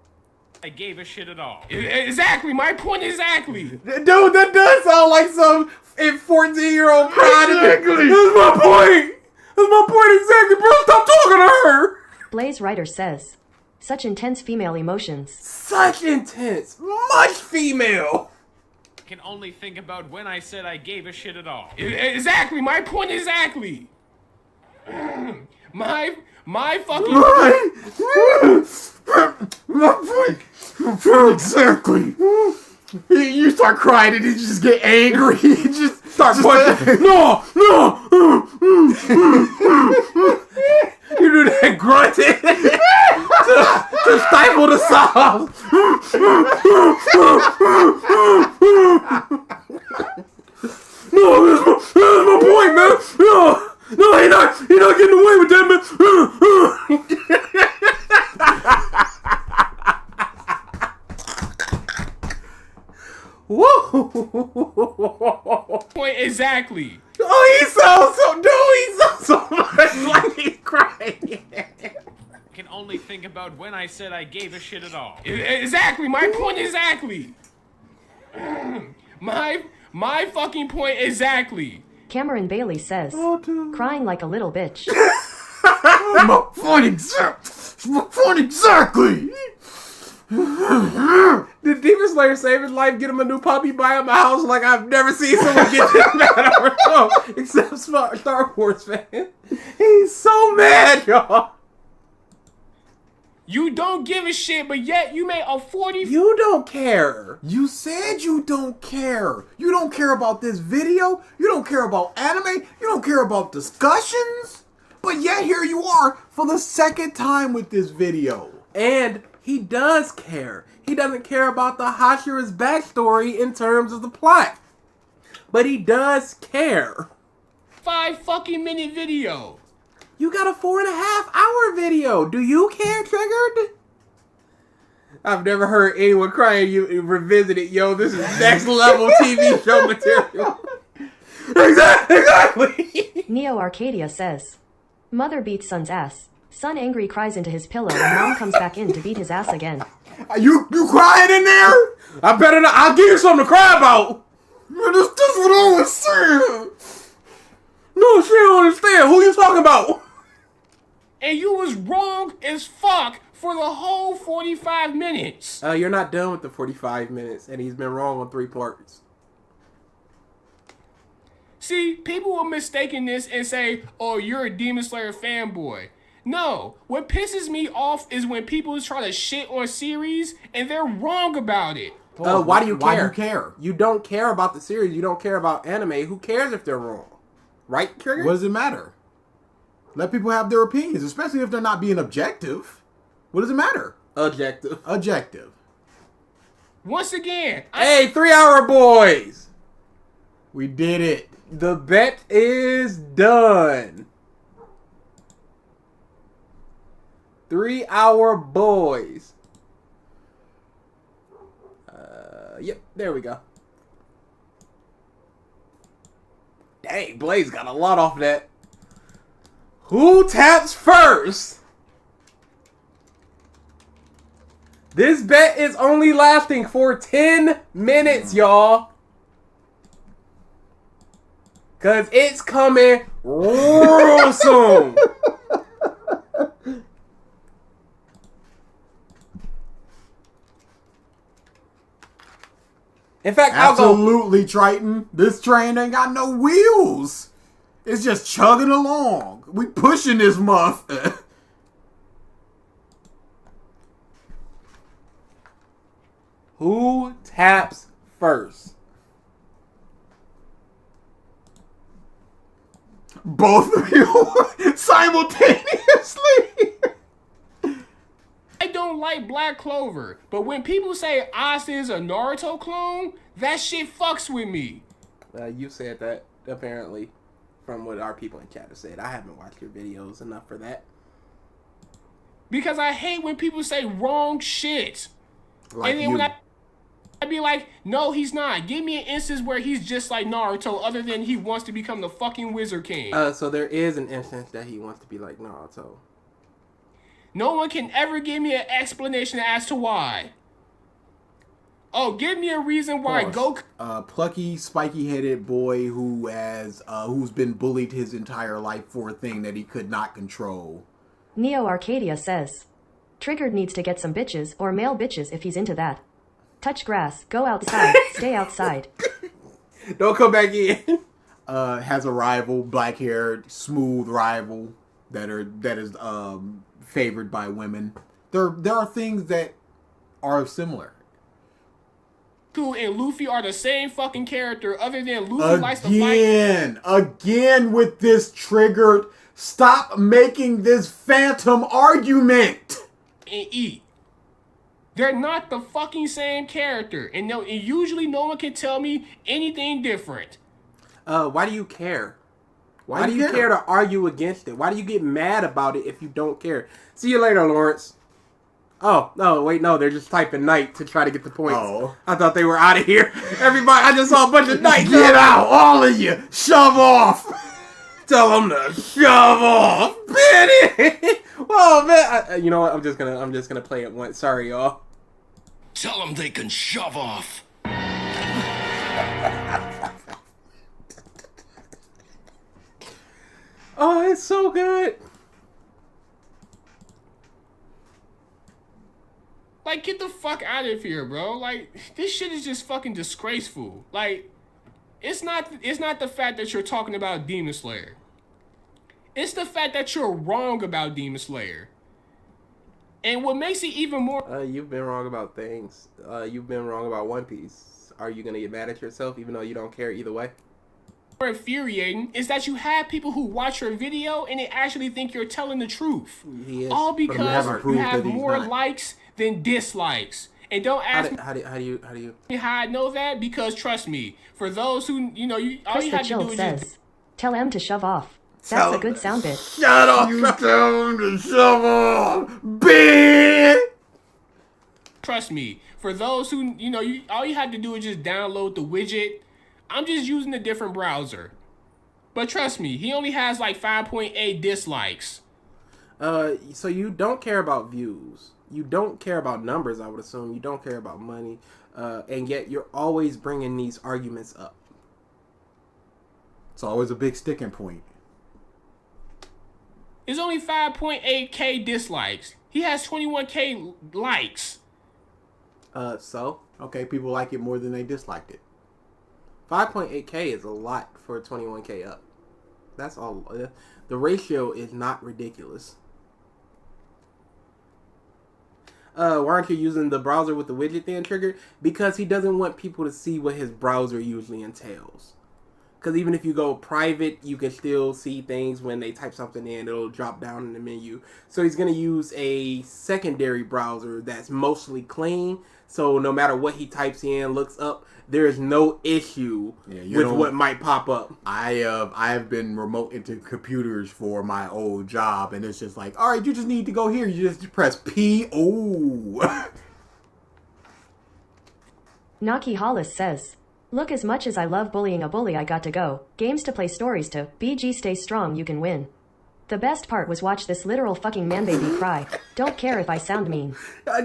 [SPEAKER 8] I gave a shit at all.
[SPEAKER 7] Exactly, my point exactly.
[SPEAKER 3] Dude, that does sound like some 14-year-old crying.
[SPEAKER 4] Exactly.
[SPEAKER 3] That's my point. That's my point exactly, bro. Stop talking to her.
[SPEAKER 2] Blaze Writer says, Such intense female emotions.
[SPEAKER 3] Such intense. Much female.
[SPEAKER 8] Can only think about when I said I gave a shit at all.
[SPEAKER 7] Exactly, my point exactly. My fucking
[SPEAKER 4] My point exactly. You start crying and you just get angry. You just start punching.
[SPEAKER 3] No. You do that grunting to stifle the sobs. No, that's my point, man. No, he not getting away with that, man. Whoa!
[SPEAKER 7] point exactly.
[SPEAKER 3] Oh, he sounds so much like he's crying.
[SPEAKER 8] Can only think about when I said I gave a shit at all.
[SPEAKER 7] Exactly, my point exactly. My fucking point exactly.
[SPEAKER 2] Cameron Bailey says, crying like a little bitch.
[SPEAKER 4] My point exactly.
[SPEAKER 3] Did Demon Slayer save his life, get him a new puppy, buy him a house? Like, I've never seen someone get this mad over a show, except Star Wars fan. He's so mad, y'all.
[SPEAKER 7] You don't give a shit, but yet you made a 40.
[SPEAKER 3] You don't care.
[SPEAKER 4] You said you don't care. You don't care about this video. You don't care about anime. You don't care about discussions. But yet here you are for the second time with this video.
[SPEAKER 3] And he does care. He doesn't care about the Hashira's backstory in terms of the plot. But he does care.
[SPEAKER 7] 5 fucking minute video.
[SPEAKER 3] You got a 4.5-hour video. Do you care, Triggered? I've never heard anyone crying. You revisit it, yo. This is next level TV show material. Exactly.
[SPEAKER 2] Neo Arcadia says, mother beats son's ass. Son angry cries into his pillow and mom comes back in to beat his ass again.
[SPEAKER 4] You crying in there?
[SPEAKER 3] I better not. I'll give you something to cry about.
[SPEAKER 4] This what I was saying.
[SPEAKER 3] No, she don't understand. Who you talking about?
[SPEAKER 7] And you was wrong as fuck for the whole 45 minutes.
[SPEAKER 3] You're not done with the 45 minutes, and he's been wrong on 3 parts.
[SPEAKER 7] See, people will mistake this and say, oh, you're a Demon Slayer fanboy. No, what pisses me off is when people try to shit on series and they're wrong about it.
[SPEAKER 3] Why do you care?
[SPEAKER 4] Why do you care?
[SPEAKER 3] You don't care about the series. You don't care about anime. Who cares if they're wrong? Right, Trigger?
[SPEAKER 4] What does it matter? Let people have their opinions, especially if they're not being objective. What does it matter? Objective.
[SPEAKER 7] Once again,
[SPEAKER 3] hey, 3-hour boys.
[SPEAKER 4] We did it.
[SPEAKER 3] The bet is done. 3-hour boys. Yep, there we go. Dang, Blaze got a lot off that. Who taps first? This bet is only lasting for 10 minutes, y'all. Because it's coming real soon. In fact,
[SPEAKER 4] absolutely, Triton. This train ain't got no wheels. It's just chugging along. We pushing this muff.
[SPEAKER 3] Who taps first?
[SPEAKER 4] Both of you simultaneously.
[SPEAKER 7] I don't like Black Clover, but when people say Asa is a Naruto clone, that shit fucks with me.
[SPEAKER 3] You said that, apparently, from what our people in chat have said. I haven't watched your videos enough for that.
[SPEAKER 7] Because I hate when people say wrong shit.
[SPEAKER 4] Like
[SPEAKER 7] and then when I'd be like, no, he's not. Give me an instance where he's just like Naruto, other than he wants to become the fucking Wizard King.
[SPEAKER 3] So there is an instance that he wants to be like Naruto.
[SPEAKER 7] No one can ever give me an explanation as to why. Oh, give me a reason why Goku...
[SPEAKER 4] plucky, spiky-headed boy who has who's been bullied his entire life for a thing that he could not control.
[SPEAKER 2] Neo Arcadia says, Triggered needs to get some bitches, or male bitches if he's into that. Touch grass, go outside, stay outside.
[SPEAKER 3] Don't come back in.
[SPEAKER 4] Has a rival, black-haired, smooth rival that is favored by women. There are things that are similar.
[SPEAKER 7] Goku and Luffy are the same fucking character, other than Luffy likes to fight.
[SPEAKER 4] Again with this Triggered. Stop making this phantom argument.
[SPEAKER 7] And eat. They're not the fucking same character, and usually no one can tell me anything different.
[SPEAKER 3] Why do you care? Why do you care to argue against it? Why do you get mad about it if you don't care? See you later, Lawrence. Oh, no, wait, no, they're just typing night to try to get the points.
[SPEAKER 4] Oh.
[SPEAKER 3] I thought they were out of here. Everybody, I just saw a bunch of night.
[SPEAKER 4] Get out, all of you. Shove off.
[SPEAKER 3] Tell them to shove off. Benny. Oh, man. You know what? I'm just gonna play it once. Sorry, y'all.
[SPEAKER 6] Tell them they can shove off.
[SPEAKER 3] Oh, it's so good.
[SPEAKER 7] Like, get the fuck out of here, bro. Like, this shit is just fucking disgraceful. Like, it's not the fact that you're talking about Demon Slayer. It's the fact that you're wrong about Demon Slayer. And what makes it even more...
[SPEAKER 3] You've been wrong about things. You've been wrong about One Piece. Are you gonna get mad at yourself even though you don't care either way?
[SPEAKER 7] More infuriating is that you have people who watch your video and they actually think you're telling the truth.
[SPEAKER 3] He is.
[SPEAKER 7] All because you have more likes than dislikes. And don't ask me
[SPEAKER 3] how do you
[SPEAKER 7] how I know that, because trust me, for those who all you have to do is just
[SPEAKER 2] tell M to shove off. That's a good sound bit.
[SPEAKER 4] Shut up! You tell him to shove off, bitch.
[SPEAKER 7] Trust me, for those who all you have to do is just download the widget. I'm just using a different browser. But trust me, he only has like 5.8 dislikes.
[SPEAKER 3] So you don't care about views. You don't care about numbers, I would assume. You don't care about money. And yet you're always bringing these arguments up.
[SPEAKER 4] It's always a big sticking point.
[SPEAKER 7] It's only 5.8k dislikes. He has 21k likes.
[SPEAKER 3] So?
[SPEAKER 4] Okay, people like it more than they disliked it.
[SPEAKER 3] 5.8k is a lot for 21k up. That's all. The ratio is not ridiculous. Why aren't you using the browser with the widget then, Triggered? Because he doesn't want people to see what his browser usually entails. Because even if you go private, you can still see things when they type something in. It'll drop down in the menu. So he's going to use a secondary browser that's mostly clean. So no matter what he types in, looks up, there's no issue with what might pop up.
[SPEAKER 4] I have been remote into computers for my old job, and it's just like, all right, you just need to go here. You just press P. Oh.
[SPEAKER 2] Nahkie Hollis says, look, as much as I love bullying a bully, I got to go. Games to play, stories to. BG, stay strong, you can win. The best part was watch this literal fucking man baby cry. Don't care if I sound mean.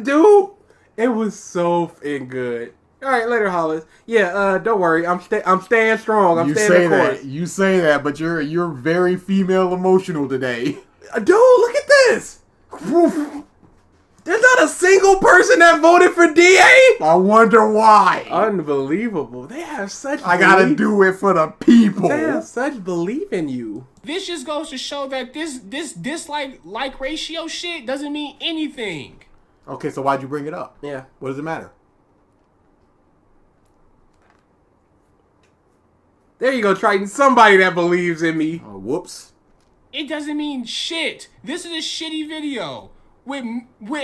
[SPEAKER 3] Dude, it was so f***ing good. All right, later, Hollis. Yeah, don't worry. I'm staying strong. I'm staying the course.
[SPEAKER 4] You say that, but you're very female emotional today.
[SPEAKER 3] Dude, look at this. There's not a single person that voted for DA.
[SPEAKER 4] I wonder why.
[SPEAKER 3] Unbelievable. They have such
[SPEAKER 4] I gotta do it for the people.
[SPEAKER 3] They have such belief in you.
[SPEAKER 7] This just goes to show that this dislike ratio shit doesn't mean anything.
[SPEAKER 4] Okay, so why'd you bring it up?
[SPEAKER 3] Yeah.
[SPEAKER 4] What does it matter?
[SPEAKER 3] There you go, Triton. Somebody that believes in me.
[SPEAKER 4] Oh, whoops.
[SPEAKER 7] It doesn't mean shit. This is a shitty video with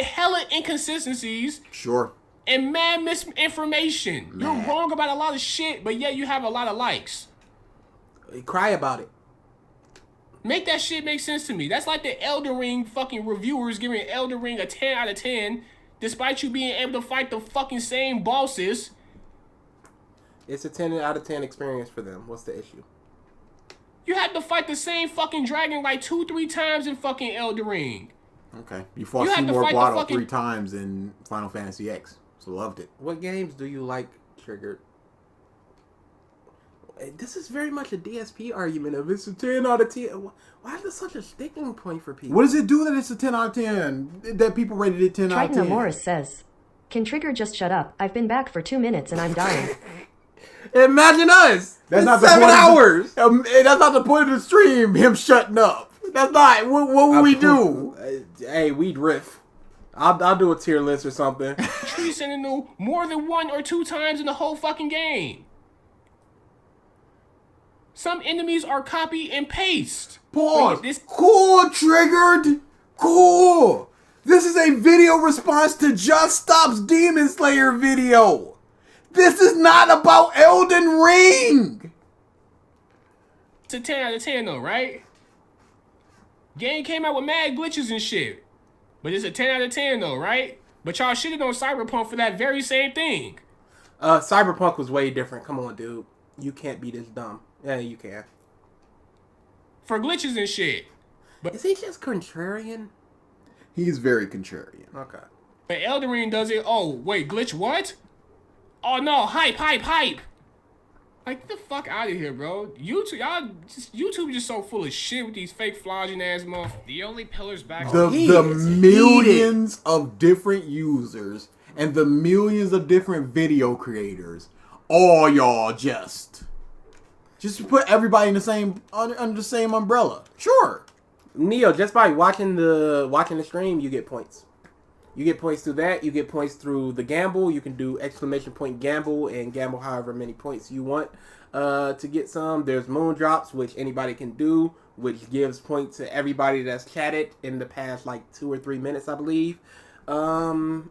[SPEAKER 7] hella inconsistencies.
[SPEAKER 4] Sure.
[SPEAKER 7] And mad misinformation. You're wrong about a lot of shit, but yet you have a lot of likes.
[SPEAKER 3] Cry about it.
[SPEAKER 7] Make that shit make sense to me. That's like the Elden Ring fucking reviewers giving Elden Ring a 10 out of 10, despite you being able to fight the fucking same bosses.
[SPEAKER 3] It's a 10 out of 10 experience for them. What's the issue?
[SPEAKER 7] You had to fight the same fucking dragon like 2-3 times in fucking Elden Ring.
[SPEAKER 4] Okay. You fought Seymour Guado 3 times in Final Fantasy X. So loved it.
[SPEAKER 3] What games do you like, Triggered? this is very much a DSP argument of it's a 10 out of 10. Why is this such a sticking point for people?
[SPEAKER 4] What does it do that it's a 10 out of 10? That people rated it 10 out of 10?
[SPEAKER 2] Triton Morris says, "Can Trigger just shut up? I've been back for 2 minutes and I'm dying."
[SPEAKER 3] Imagine us.
[SPEAKER 4] That's not
[SPEAKER 3] the 7 hours.
[SPEAKER 4] That's not the point of the stream. Him shutting up. That's not. What would we do?
[SPEAKER 3] Hey, we'd riff. I'll do a tier list or something.
[SPEAKER 7] Tree Sentinel more than 1 or 2 times in the whole fucking game. Some enemies are copy and paste.
[SPEAKER 4] Pause.
[SPEAKER 7] This
[SPEAKER 4] Cool, Triggered. Cool. This is a video response to Just Stop's Demon Slayer video. This is not about Elden Ring.
[SPEAKER 7] It's a 10 out of 10 though, right? Game came out with mad glitches and shit. But it's a 10 out of 10 though, right? But y'all shitted on Cyberpunk for that very same thing.
[SPEAKER 3] Cyberpunk was way different. Come on, dude. You can't be this dumb. Yeah, you can.
[SPEAKER 7] For glitches and shit.
[SPEAKER 3] But is he just contrarian?
[SPEAKER 4] He's very contrarian.
[SPEAKER 3] Okay.
[SPEAKER 7] But Elden Ring does it. Oh, wait, glitch what? Oh no, hype. Like, get the fuck out of here, bro. YouTube just so full of shit with these fake flogging ass motherfuckers.
[SPEAKER 8] The only pillars back.
[SPEAKER 4] The millions of different users and the millions of different video creators, all y'all just put everybody in the same under the same umbrella. Sure.
[SPEAKER 3] Neo, just by watching the stream, you get points. You get points through that. You get points through the gamble. You can do exclamation point gamble and gamble however many points you want to get some. There's moon drops, which anybody can do, which gives points to everybody that's chatted in the past like 2 or 3 minutes, I believe. And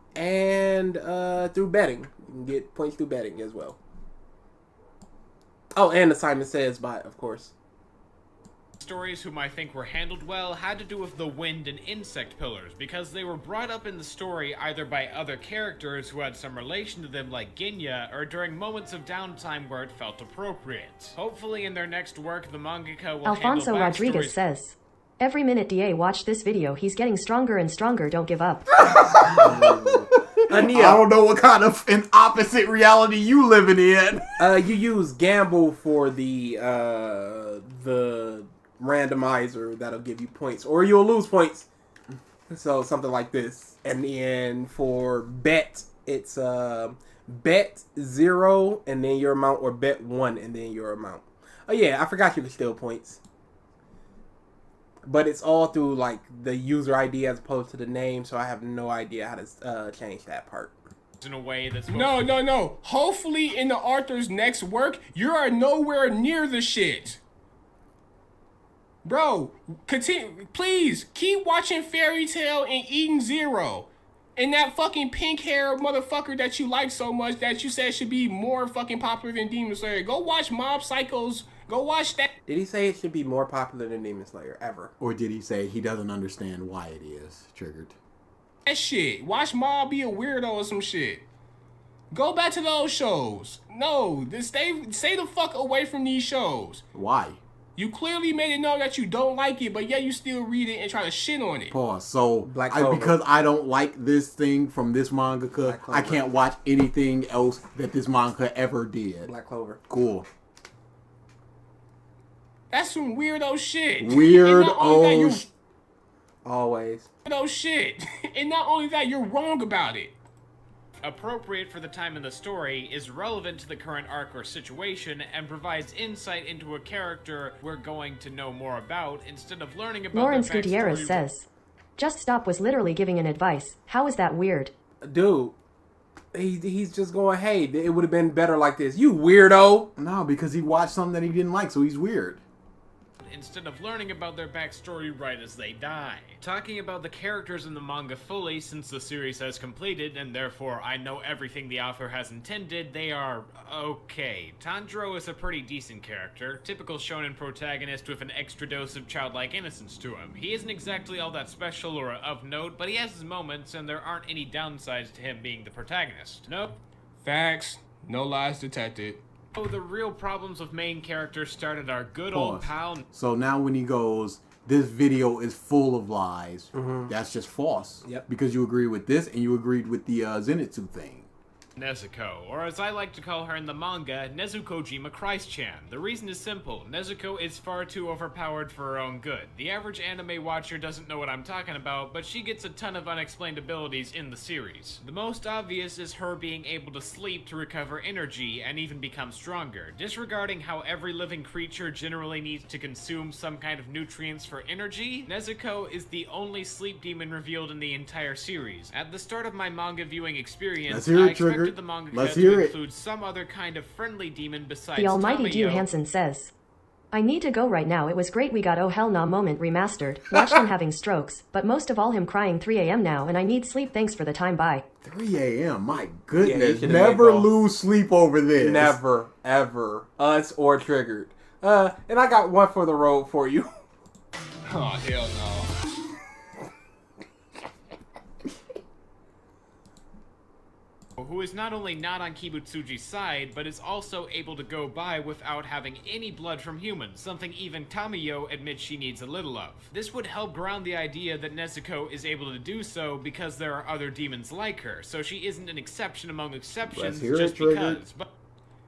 [SPEAKER 3] through betting. You can get points through betting as well. Oh, and the Simon Says bot, of course.
[SPEAKER 8] Stories whom I think were handled well had to do with the wind and insect pillars, because they were brought up in the story either by other characters who had some relation to them like Ginya, or during moments of downtime where it felt appropriate. Hopefully in their next work, the mangaka will
[SPEAKER 2] Alfonso
[SPEAKER 8] handle
[SPEAKER 2] Rodriguez says, "Every minute DA watch this video, he's getting stronger and stronger, don't give up."
[SPEAKER 4] I don't know what kind of an opposite reality you living in.
[SPEAKER 3] You use gamble for the randomizer that'll give you points, or you'll lose points. So something like this. And then for bet, it's bet 0 and then your amount, or bet 1 and then your amount. Oh yeah, I forgot you could steal points. But it's all through like the user ID as opposed to the name, so I have no idea how to change that part.
[SPEAKER 8] in a way that's
[SPEAKER 7] no. Hopefully in the author's next work, you are nowhere near the shit. Bro, continue. Please keep watching Fairy Tail and Eden Zero. And that fucking pink hair motherfucker that you like so much that you said should be more fucking popular than Demon Slayer. Go watch Mob Psycho's. Go watch that.
[SPEAKER 3] Did he say it should be more popular than Demon Slayer ever?
[SPEAKER 4] Or did he say he doesn't understand why it is triggered?
[SPEAKER 7] That shit. Watch Mob be a weirdo or some shit. Go back to those shows. No, stay the fuck away from these shows.
[SPEAKER 4] Why?
[SPEAKER 7] You clearly made it known that you don't like it, but yet you still read it and try to shit on it.
[SPEAKER 4] Pause. So, because I don't like this thing from this mangaka, I can't watch anything else that this mangaka ever did.
[SPEAKER 3] Black Clover.
[SPEAKER 4] Cool.
[SPEAKER 7] That's some weirdo shit.
[SPEAKER 4] Weirdo.
[SPEAKER 3] Always.
[SPEAKER 7] Weirdo shit. And not only that, you're wrong about it.
[SPEAKER 8] Appropriate for the time in the story, is relevant to the current arc or situation, and provides insight into a character we're going to know more about instead of learning about
[SPEAKER 2] Lawrence
[SPEAKER 8] their backstory.
[SPEAKER 2] Gutierrez says, "Just Stop was literally giving an advice. How is that weird?"
[SPEAKER 3] Dude, he's just going, hey, it would have been better like this. You weirdo.
[SPEAKER 4] No, because he watched something that he didn't like, so he's weird.
[SPEAKER 8] Instead of learning about their backstory right as they die. Talking about the characters in the manga fully, since the series has completed, and therefore I know everything the author has intended, they are okay. Tanjiro is a pretty decent character, typical shonen protagonist with an extra dose of childlike innocence to him. He isn't exactly all that special or of note, but he has his moments, and there aren't any downsides to him being the protagonist. Nope.
[SPEAKER 7] Facts. No lies detected.
[SPEAKER 8] Oh, the real problems with main characters started our good old pal.
[SPEAKER 4] So now when he goes, this video is full of lies, that's just false.
[SPEAKER 3] Yep.
[SPEAKER 4] Because you agree with this and you agreed with the Zenitsu thing.
[SPEAKER 8] Nezuko, or as I like to call her in the manga, Nezukojima Christ-chan. The reason is simple. Nezuko is far too overpowered for her own good. The average anime watcher doesn't know what I'm talking about, but she gets a ton of unexplained abilities in the series. The most obvious is her being able to sleep to recover energy and even become stronger. Disregarding how every living creature generally needs to consume some kind of nutrients for energy, Nezuko is the only sleep demon revealed in the entire series. At the start of my manga viewing experience, I expected the manga to include some other kind of friendly demon besides
[SPEAKER 2] The almighty
[SPEAKER 8] Tamayo.
[SPEAKER 2] Dew Hansen says, I need to go right now. It was great we got Oh Hell Nah Moment remastered. Watched him having strokes, but most of all him crying 3 a.m. now and I need sleep. Thanks for the time. Bye.
[SPEAKER 4] 3 a.m. My goodness.
[SPEAKER 3] Yeah,
[SPEAKER 4] never lose sleep over this.
[SPEAKER 3] Never, ever. Us or Triggered. And I got one for the road for you.
[SPEAKER 7] Oh, hell no.
[SPEAKER 8] Who is not only not on Kibutsuji's side, but is also able to go by without having any blood from humans, something even Tamayo admits she needs a little of. This would help ground the idea that Nezuko is able to do so because there are other demons like her, so she isn't an exception among exceptions just because.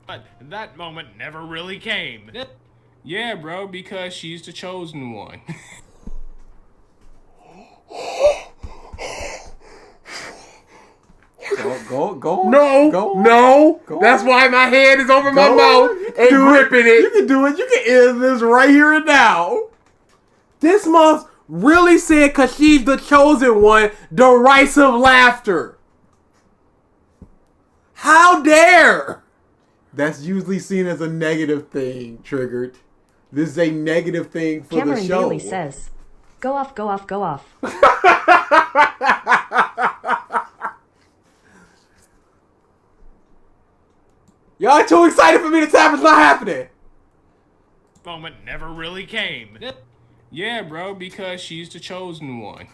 [SPEAKER 8] But that moment never really came.
[SPEAKER 7] Yeah, bro, because she's the chosen one.
[SPEAKER 3] Go. No. That's why my hand is over my mouth and gripping it.
[SPEAKER 4] You can do it. You can end this right here and now.
[SPEAKER 3] This month really said, cause she's the chosen one, derisive laughter. How dare?
[SPEAKER 4] That's usually seen as a negative thing, Triggered. This is a negative thing for
[SPEAKER 2] Cameron
[SPEAKER 4] the show.
[SPEAKER 2] Bailey says, go off, go off, go off.
[SPEAKER 3] Y'all too excited for me to tap. It's not happening.
[SPEAKER 8] Moment never really came.
[SPEAKER 7] Yeah, bro, because she's the chosen one.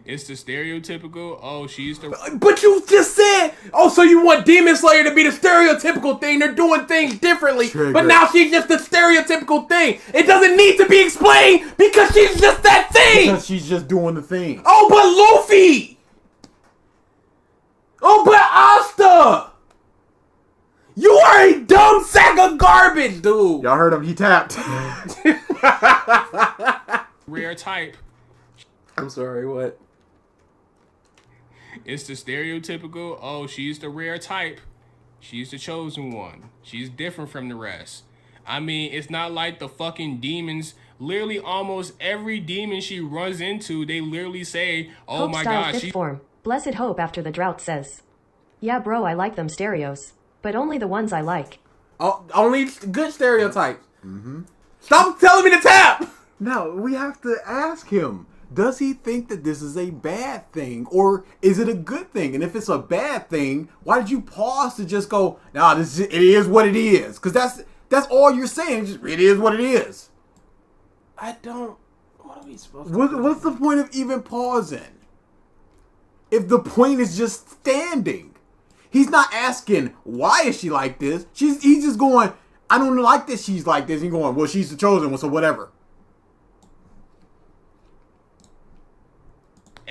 [SPEAKER 7] It's the stereotypical, oh, she's the...
[SPEAKER 3] But you just said, oh, so you want Demon Slayer to be the stereotypical thing. They're doing things differently.
[SPEAKER 4] Trigger.
[SPEAKER 3] But now she's just the stereotypical thing. It doesn't need to be explained because she's just that thing.
[SPEAKER 4] Because she's just doing the thing.
[SPEAKER 3] Oh, but Luffy. Oh, but Asta. You are a dumb sack of garbage, dude.
[SPEAKER 4] Y'all heard him. He tapped.
[SPEAKER 7] rare type.
[SPEAKER 3] I'm sorry, what?
[SPEAKER 7] It's the stereotypical, oh, she's the rare type. She's the chosen one. She's different from the rest. I mean, it's not like the fucking demons. Literally, almost every demon she runs into, they literally say, oh
[SPEAKER 2] Hope
[SPEAKER 7] my
[SPEAKER 2] style
[SPEAKER 7] god,
[SPEAKER 2] fifth form. Blessed Hope after the drought says, yeah, bro, I like them stereos. But only the ones I like.
[SPEAKER 3] Oh, only good stereotypes. Mm-hmm. Stop telling me to tap.
[SPEAKER 4] No, we have to ask him. Does he think that this is a bad thing, or is it a good thing? And if it's a bad thing, why did you pause to just go, nah, it is what it is? Because that's all you're saying. Just, it is what it is.
[SPEAKER 3] I don't. What are we supposed to do?
[SPEAKER 4] What's the point of even pausing? If the point is just standing. He's not asking, why is she like this? He's just going, I don't like that she's like this. And going, well, she's the chosen one, so whatever.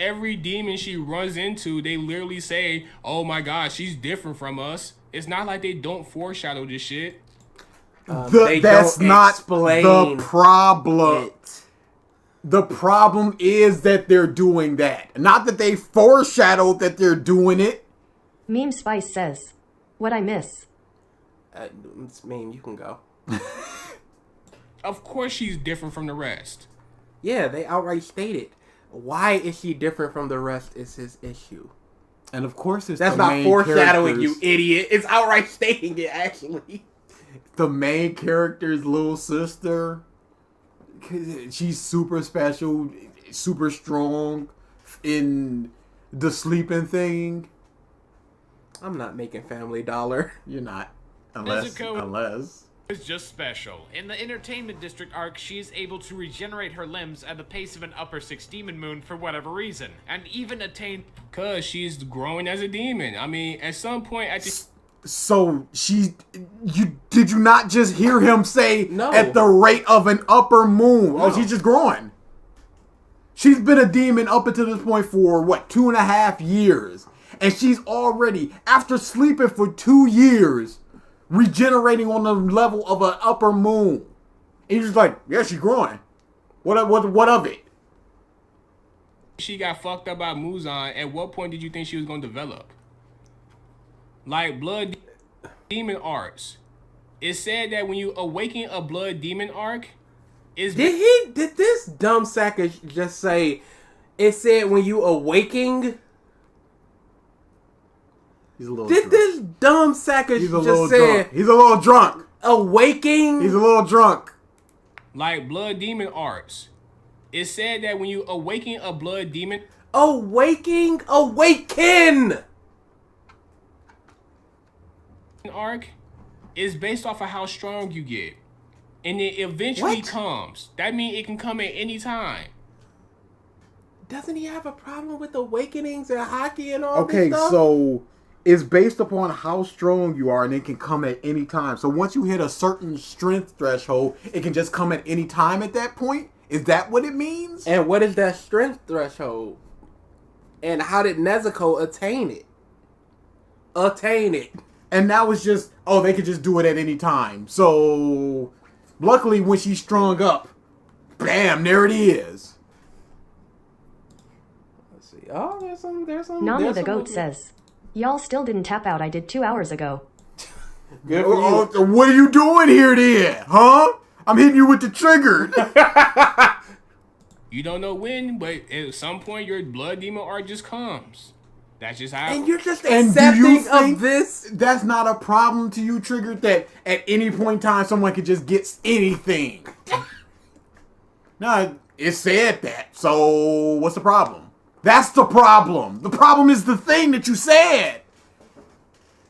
[SPEAKER 7] every demon she runs into, they literally say, oh my god, she's different from us. It's not like they don't foreshadow this shit.
[SPEAKER 4] That's not the problem. The problem is that they're doing that. Not that they foreshadowed that they're doing it.
[SPEAKER 2] Meme Spice says, what I miss.
[SPEAKER 3] Meme, you can go.
[SPEAKER 7] Of course she's different from the rest.
[SPEAKER 3] Yeah, they outright stated. Why is she different from the rest is his issue.
[SPEAKER 4] And of course it's
[SPEAKER 3] that's
[SPEAKER 4] the
[SPEAKER 3] not
[SPEAKER 4] main
[SPEAKER 3] foreshadowing, you idiot. It's outright stating it, actually.
[SPEAKER 4] The main character's little sister, she's super special, super strong in the sleeping thing.
[SPEAKER 3] I'm not making Family Dollar.
[SPEAKER 4] You're not. Unless.
[SPEAKER 8] Is just special. In the Entertainment District arc, she is able to regenerate her limbs at the pace of an upper 6 demon moon for whatever reason, and even attain...
[SPEAKER 7] Cause she's growing as a demon. I mean, at some point at the...
[SPEAKER 4] So did you not just hear him say
[SPEAKER 3] no.
[SPEAKER 4] At the rate of an upper moon? No. Oh, she's just growing. She's been a demon up until this point for what, 2.5 years. And she's already, after sleeping for 2 years, regenerating on the level of an upper moon. And you're just like, yeah, she's growing. What of it?
[SPEAKER 7] She got fucked up by Muzan. At what point did you think she was going to develop? Like blood demon arcs. It said that when you awaken a blood demon arc, is
[SPEAKER 3] Did this dumb sacker just say? It said when you awaking.
[SPEAKER 4] He's a little
[SPEAKER 3] Did
[SPEAKER 4] drunk.
[SPEAKER 3] this dumb sacker
[SPEAKER 4] He's a
[SPEAKER 3] just
[SPEAKER 4] little
[SPEAKER 3] say
[SPEAKER 4] drunk. He's a little drunk.
[SPEAKER 3] awaking?
[SPEAKER 4] He's a little drunk.
[SPEAKER 7] like blood demon arcs. It said that when you awaken a blood demon
[SPEAKER 3] Awaken
[SPEAKER 7] arc is based off of how strong you get. And it eventually
[SPEAKER 3] What?
[SPEAKER 7] comes. That means it can come at any time.
[SPEAKER 3] Doesn't he have a problem with awakenings and hockey and all this
[SPEAKER 4] Okay,
[SPEAKER 3] stuff?
[SPEAKER 4] so it's based upon how strong you are, and it can come at any time. So once you hit a certain strength threshold, it can just come at any time at that point? Is that what it means?
[SPEAKER 3] And what is that strength threshold? And how did Nezuko attain it?
[SPEAKER 4] And now it's just, oh, they could just do it at any time. So, luckily, when she's strung up, bam, there it is.
[SPEAKER 3] Let's see. Oh, there's some.
[SPEAKER 2] Nami
[SPEAKER 3] there's
[SPEAKER 2] the
[SPEAKER 3] some
[SPEAKER 2] goat
[SPEAKER 3] movement.
[SPEAKER 2] says, y'all still didn't tap out. I did 2 hours ago.
[SPEAKER 3] Good for you.
[SPEAKER 4] Oh, what are you doing here then? Huh? I'm hitting you with the trigger.
[SPEAKER 7] You don't know when, but at some point your blood demon arc just comes. That's just how.
[SPEAKER 3] And you're just
[SPEAKER 4] And do you
[SPEAKER 3] accepting
[SPEAKER 4] think
[SPEAKER 3] of this?
[SPEAKER 4] that's not a problem to you, Triggered, that at any point in time someone could just get anything? No, it said that. So what's the problem? That's the problem. The problem is the thing that you said.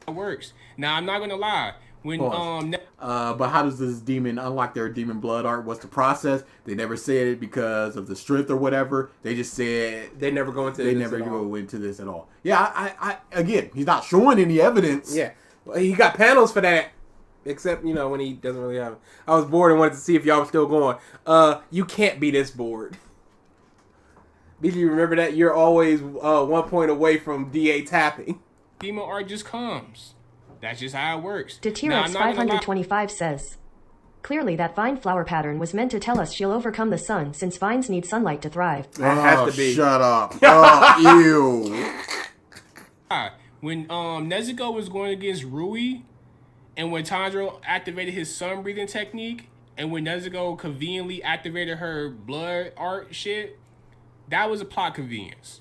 [SPEAKER 7] It works. Now I'm not gonna lie. When
[SPEAKER 4] Pause. But how does this demon unlock their demon blood art? What's the process? They never said it because of the strength or whatever. They just said
[SPEAKER 3] They never go into
[SPEAKER 4] they
[SPEAKER 3] this
[SPEAKER 4] never
[SPEAKER 3] at all.
[SPEAKER 4] go into this at all. Yeah, I again, he's not showing any evidence.
[SPEAKER 3] Yeah. Well, he got panels for that. Except, when he doesn't really have it. I was bored and wanted to see if y'all were still going. You can't be this bored. Did you remember that? You're always 1 point away from DA tapping.
[SPEAKER 7] demon arc just comes. That's just how it works.
[SPEAKER 2] Detirex 525 says, clearly that vine flower pattern was meant to tell us she'll overcome the sun since vines need sunlight to thrive.
[SPEAKER 3] That has to be.
[SPEAKER 4] Shut up. Oh, ew.
[SPEAKER 7] When Nezuko was going against Rui, and when Tanjiro activated his sun breathing technique, and when Nezuko conveniently activated her blood art shit, that was a plot convenience.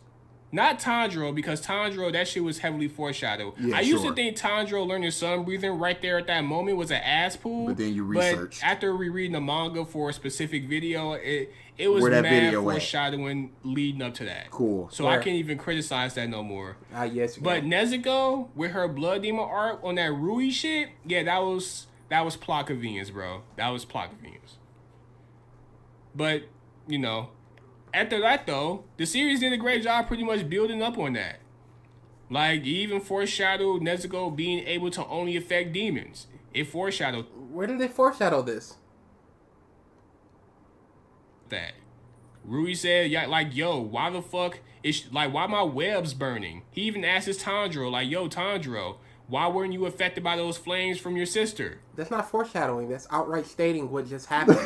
[SPEAKER 7] Not Tanjiro, because Tanjiro, that shit was heavily foreshadowed.
[SPEAKER 4] Yeah,
[SPEAKER 7] I used
[SPEAKER 4] sure.
[SPEAKER 7] to think Tanjiro learning sun breathing right there at that moment was an ass pull.
[SPEAKER 4] But then you researched.
[SPEAKER 7] But after rereading the manga for a specific video, it was
[SPEAKER 4] Where that
[SPEAKER 7] mad
[SPEAKER 4] video at?
[SPEAKER 7] foreshadowing leading up to that.
[SPEAKER 4] Cool.
[SPEAKER 7] So
[SPEAKER 3] Where?
[SPEAKER 7] I can't even criticize that no more.
[SPEAKER 3] Yes, you
[SPEAKER 7] But
[SPEAKER 3] can.
[SPEAKER 7] Nezuko with her blood demon arc on that Rui shit, yeah, that was plot convenience, bro. That was plot convenience. But after that though, the series did a great job pretty much building up on that. Like, it even foreshadowed Nezuko being able to only affect demons. It foreshadowed
[SPEAKER 3] Where did they foreshadow this?
[SPEAKER 7] that. Rui said, yeah, like, yo, why the fuck why my web's burning? He even asked his Tanjiro, like, yo, Tanjiro, why weren't you affected by those flames from your sister?
[SPEAKER 3] That's not foreshadowing. That's outright stating what just happened.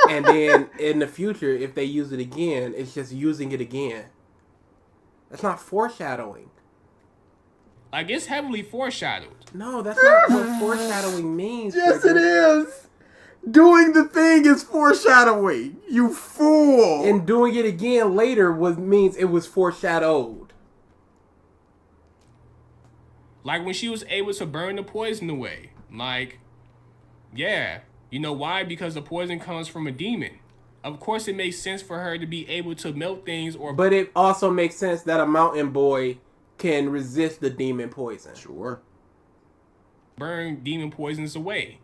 [SPEAKER 3] And then in the future, if they use it again, it's just using it again. That's not foreshadowing.
[SPEAKER 7] Like, it's heavily foreshadowed.
[SPEAKER 3] No, that's not what foreshadowing means.
[SPEAKER 4] Yes,
[SPEAKER 3] Trigger.
[SPEAKER 4] it is. Doing the thing is foreshadowing. You fool.
[SPEAKER 3] And doing it again later means it was foreshadowed.
[SPEAKER 7] Like, when she was able to burn the poison away. Like, yeah. You know why? Because the poison comes from a demon. Of course, it makes sense for her to be able to melt things or...
[SPEAKER 3] But it also makes sense that a mountain boy can resist the demon poison.
[SPEAKER 4] Sure.
[SPEAKER 7] burn demon poisons away.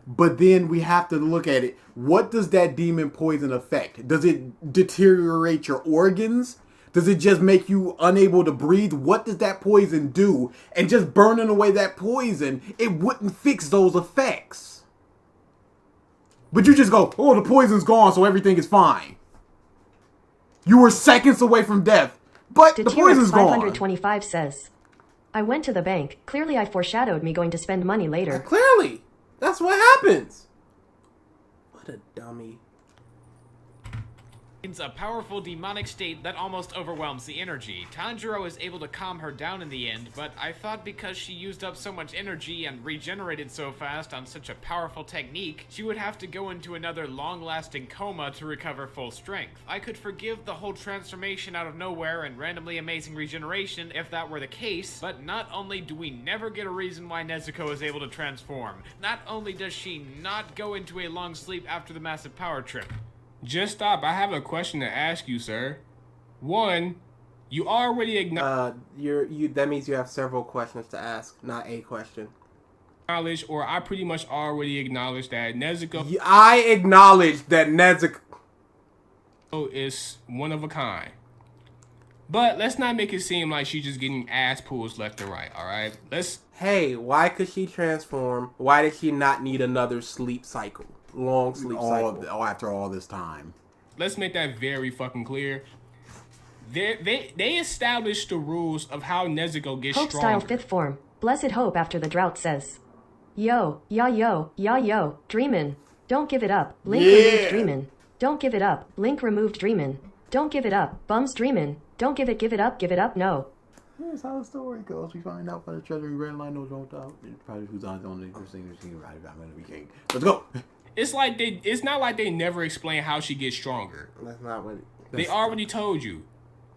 [SPEAKER 4] But then we have to look at it. What does that demon poison affect? Does it deteriorate your organs? Does it just make you unable to breathe? What does that poison do? And just burning away that poison, it wouldn't fix those effects. But you just go, oh, the poison's gone, so everything is fine. You were seconds away from death. But the poison's gone.
[SPEAKER 2] 525 says, I went to the bank. Clearly I foreshadowed me going to spend money later.
[SPEAKER 3] Clearly. That's what happens. What a dummy.
[SPEAKER 8] It's a powerful demonic state that almost overwhelms the energy. Tanjiro is able to calm her down in the end, but I thought because she used up so much energy and regenerated so fast on such a powerful technique, she would have to go into another long-lasting coma to recover full strength. I could forgive the whole transformation out of nowhere and randomly amazing regeneration if that were the case, but not only do we never get a reason why Nezuko is able to transform, not only does she not go into a long sleep after the massive power trip.
[SPEAKER 7] Just stop. I have a question to ask you, sir. One, you already acknowledged,
[SPEAKER 3] that means you have several questions to ask, not a question.
[SPEAKER 7] or I pretty much already acknowledged that Nezuko
[SPEAKER 3] I acknowledge that Nezuko
[SPEAKER 7] is one of a kind. But let's not make it seem like she's just getting ass pulls left and right, alright?
[SPEAKER 3] Hey, why could she transform? Why did she not need another sleep cycle? Long sleep cycle.
[SPEAKER 4] After all this time.
[SPEAKER 7] Let's make that very fucking clear. They established the rules of how Nezuko gets
[SPEAKER 2] Hope
[SPEAKER 7] stronger.
[SPEAKER 2] style 5th form. Blessed Hope after the drought says, yo, dreamin'. Don't give it up. Link removed dreamin'. Don't give it up. Link removed dreamin'. Don't give it up. Bums dreamin'. Don't give it up, no.
[SPEAKER 4] Here's how the story goes. We find out by the treasury grand line knows don't doubt. Probably who's on the only thing right about I'm gonna be king. Let's go.
[SPEAKER 7] It's not like they never explain how she gets stronger.
[SPEAKER 3] That's not what
[SPEAKER 7] they already told you.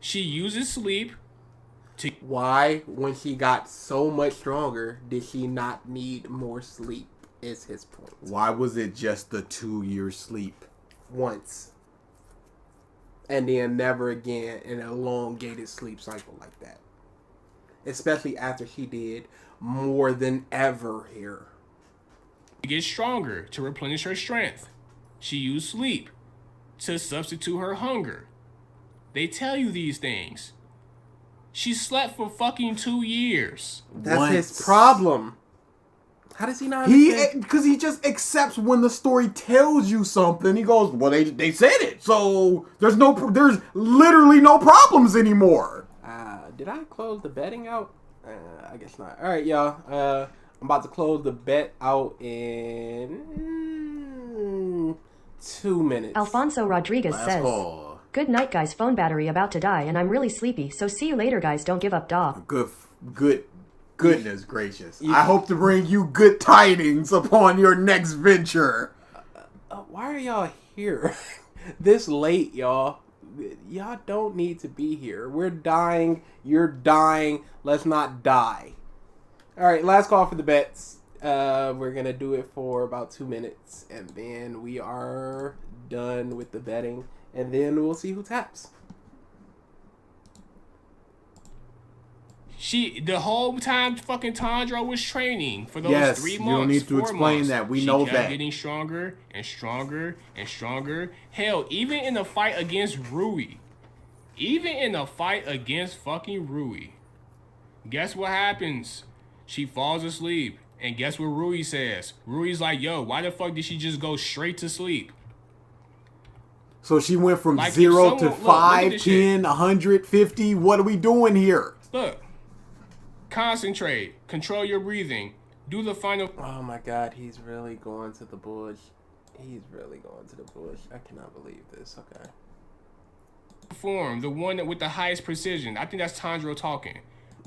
[SPEAKER 7] She uses sleep to...
[SPEAKER 3] Why, when she got so much stronger, did she not need more sleep, is his point.
[SPEAKER 4] Why was it just the 2-year sleep?
[SPEAKER 3] Once. And then never again in an elongated sleep cycle like that. Especially after she did more than ever here.
[SPEAKER 7] To get stronger, to replenish her strength. She used sleep to substitute her hunger. They tell you these things. She slept for fucking 2 years.
[SPEAKER 3] That's his problem. How does he not understand?
[SPEAKER 4] Because he just accepts when the story tells you something. He goes, well, they said it, so there's literally no problems anymore.
[SPEAKER 3] Did I close the betting out? I guess not. All right, y'all. I'm about to close the bet out in 2 minutes.
[SPEAKER 2] Alfonso Rodriguez says, good night, guys. Phone battery about to die, and I'm really sleepy, so see you later, guys. Don't give up, dog.
[SPEAKER 4] Goodness gracious. I hope to bring you good tidings upon your next venture.
[SPEAKER 3] Why are y'all here this late, y'all? Y'all don't need to be here. We're dying. You're dying. Let's not die. All right, last call for the bets. We're going to do it for about 2 minutes, and then we are done with the betting, and then we'll see who taps.
[SPEAKER 7] The whole time fucking Tanjiro was training for those 3 months.
[SPEAKER 4] You don't need to explain
[SPEAKER 7] months,
[SPEAKER 4] that. We know
[SPEAKER 7] she kept getting stronger and stronger and stronger. Hell, even in the fight against Rui. Even in the fight against fucking Rui. Guess what happens? She falls asleep. And guess what Rui says? Rui's like, yo, why the fuck did she just go straight to sleep?
[SPEAKER 4] So she went from 0 to 5, 10, 150. What are we doing here?
[SPEAKER 7] Look. Concentrate. Control your breathing. Do the final...
[SPEAKER 3] Oh my god, he's really going to the bush. He's really going to the bush. I cannot believe this. Okay.
[SPEAKER 7] Form. The one with the highest precision. I think that's Tanjiro talking.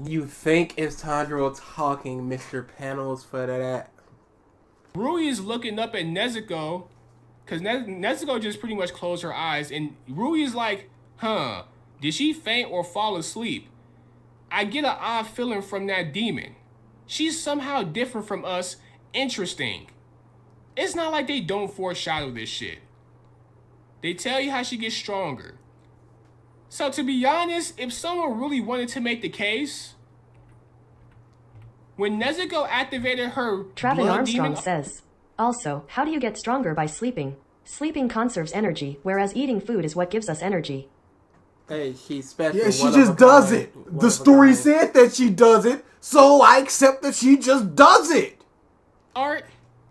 [SPEAKER 3] You think it's Tanjiro talking, Mr. Panels, for that?
[SPEAKER 7] Rui is looking up at Nezuko. Because Nezuko just pretty much closed her eyes. And Rui is like, huh, did she faint or fall asleep? I get an odd feeling from that demon. She's somehow different from us. Interesting. It's not like they don't foreshadow this shit. They tell you how she gets stronger. So to be honest, if someone really wanted to make the case, when Nezuko activated her
[SPEAKER 2] Travin
[SPEAKER 7] blood
[SPEAKER 2] Armstrong
[SPEAKER 7] demon...
[SPEAKER 2] says, also, how do you get stronger by sleeping? Sleeping conserves energy, whereas eating food is what gives us energy.
[SPEAKER 3] Hey, she's special.
[SPEAKER 4] Yeah, she just does it. The story said that she does it, so I accept that she just does it.
[SPEAKER 7] Art,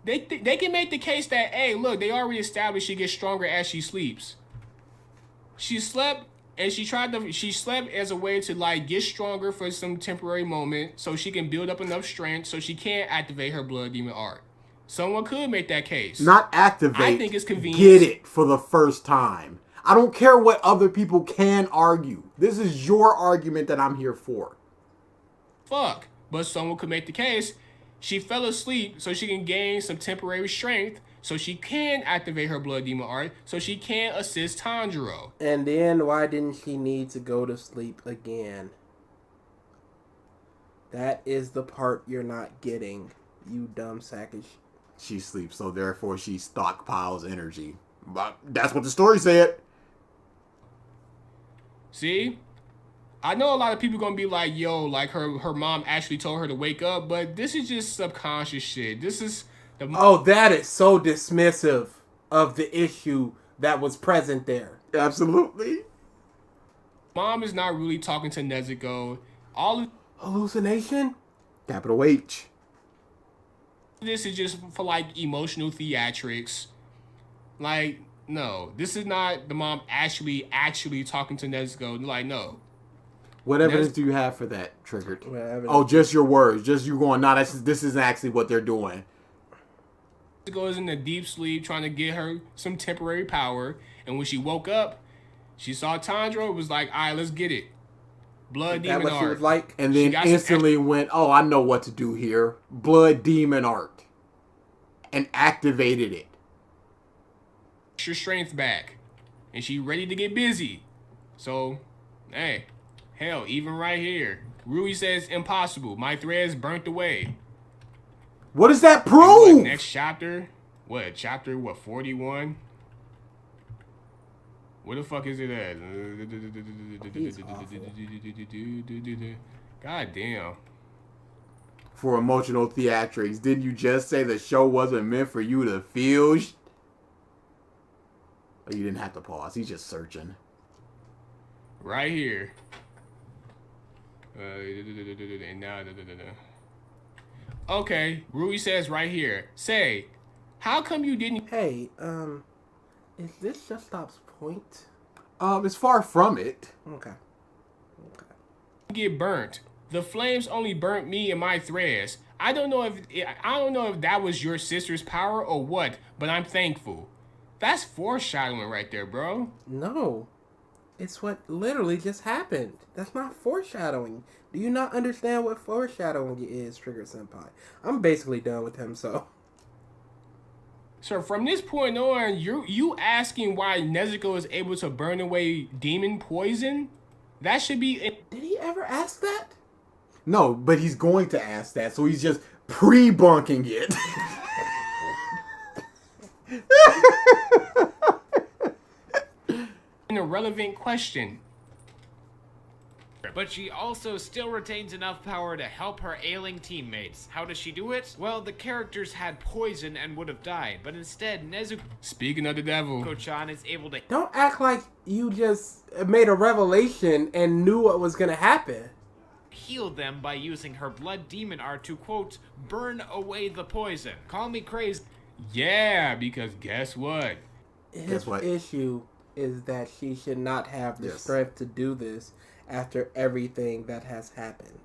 [SPEAKER 7] they can make the case that, hey, look, they already established she gets stronger as she sleeps. She slept And she slept as a way to like get stronger for some temporary moment so she can build up enough strength so she can activate her blood demon art. Someone could make that case.
[SPEAKER 4] Not activate.
[SPEAKER 7] I think it's convenient.
[SPEAKER 4] Get it for the first time. I don't care what other people can argue. This is your argument that I'm here for.
[SPEAKER 7] Fuck. But someone could make the case she fell asleep so she can gain some temporary strength so she can activate her blood demon art so she can assist Tanjiro.
[SPEAKER 3] And then why didn't she need to go to sleep again? That is the part you're not getting, you dumb sack of shit.
[SPEAKER 4] She sleeps, so therefore she stockpiles energy. But that's what the story said.
[SPEAKER 7] See? I know a lot of people gonna be like, yo, like her mom actually told her to wake up, but this is just subconscious shit. This is the...
[SPEAKER 3] Oh, that is so dismissive of the issue that was present there.
[SPEAKER 4] Absolutely.
[SPEAKER 7] Mom is not really talking to Nezuko. All
[SPEAKER 3] hallucination?
[SPEAKER 4] Capital H.
[SPEAKER 7] This is just for like emotional theatrics. Like, no, this is not the mom actually talking to Nezuko. Like, no.
[SPEAKER 4] What evidence do you have for that, Triggered? Oh, just your words. Just you going, nah, this is actually what they're doing.
[SPEAKER 7] Nezuko is in a deep sleep trying to get her some temporary power. And when she woke up, she saw Tanjiro. It was like, all right, let's get it. Blood demon
[SPEAKER 3] what
[SPEAKER 7] art.
[SPEAKER 3] She was like?
[SPEAKER 4] And then instantly went, oh, I know what to do here. Blood demon art. And activated it.
[SPEAKER 7] Extra strength back. And she ready to get busy. So, hey. Hell, even right here. Rui says impossible. My thread's burnt away.
[SPEAKER 4] What does that prove?
[SPEAKER 7] What, next chapter? What, chapter, 41? Where the fuck is it at? God damn.
[SPEAKER 4] For emotional theatrics, didn't you just say the show wasn't meant for you to feel? Oh, you didn't have to pause. He's just searching.
[SPEAKER 7] Right here. Okay, Rui says right here. Say, how come you didn't...
[SPEAKER 3] Hey, is this Just Stop's point?
[SPEAKER 4] It's far from it.
[SPEAKER 3] Okay.
[SPEAKER 7] Get burnt. The flames only burnt me and my threads. I don't know if that was your sister's power or what, but I'm thankful. That's foreshadowing right there, bro.
[SPEAKER 3] No. It's what literally just happened. That's not foreshadowing. Do you not understand what foreshadowing is, Triggered Senpai? I'm basically done with him, so...
[SPEAKER 7] So from this point on, you asking why Nezuko is able to burn away demon poison? That should be...
[SPEAKER 3] Did he ever ask that?
[SPEAKER 4] No, but he's going to ask that, so he's just pre-bunking it.
[SPEAKER 7] An irrelevant question.
[SPEAKER 8] But she also still retains enough power to help her ailing teammates. How does she do it? Well, the characters had poison and would have died, but instead Nezuko...
[SPEAKER 7] Speaking of the devil,
[SPEAKER 8] Ko-chan is able to...
[SPEAKER 3] Don't act like you just made a revelation and knew what was going to happen.
[SPEAKER 8] Heal them by using her blood demon art to, quote, burn away the poison. Call me crazy.
[SPEAKER 7] Yeah, because guess what?
[SPEAKER 3] His issue is that she should not have the strength to do this after everything that has happened.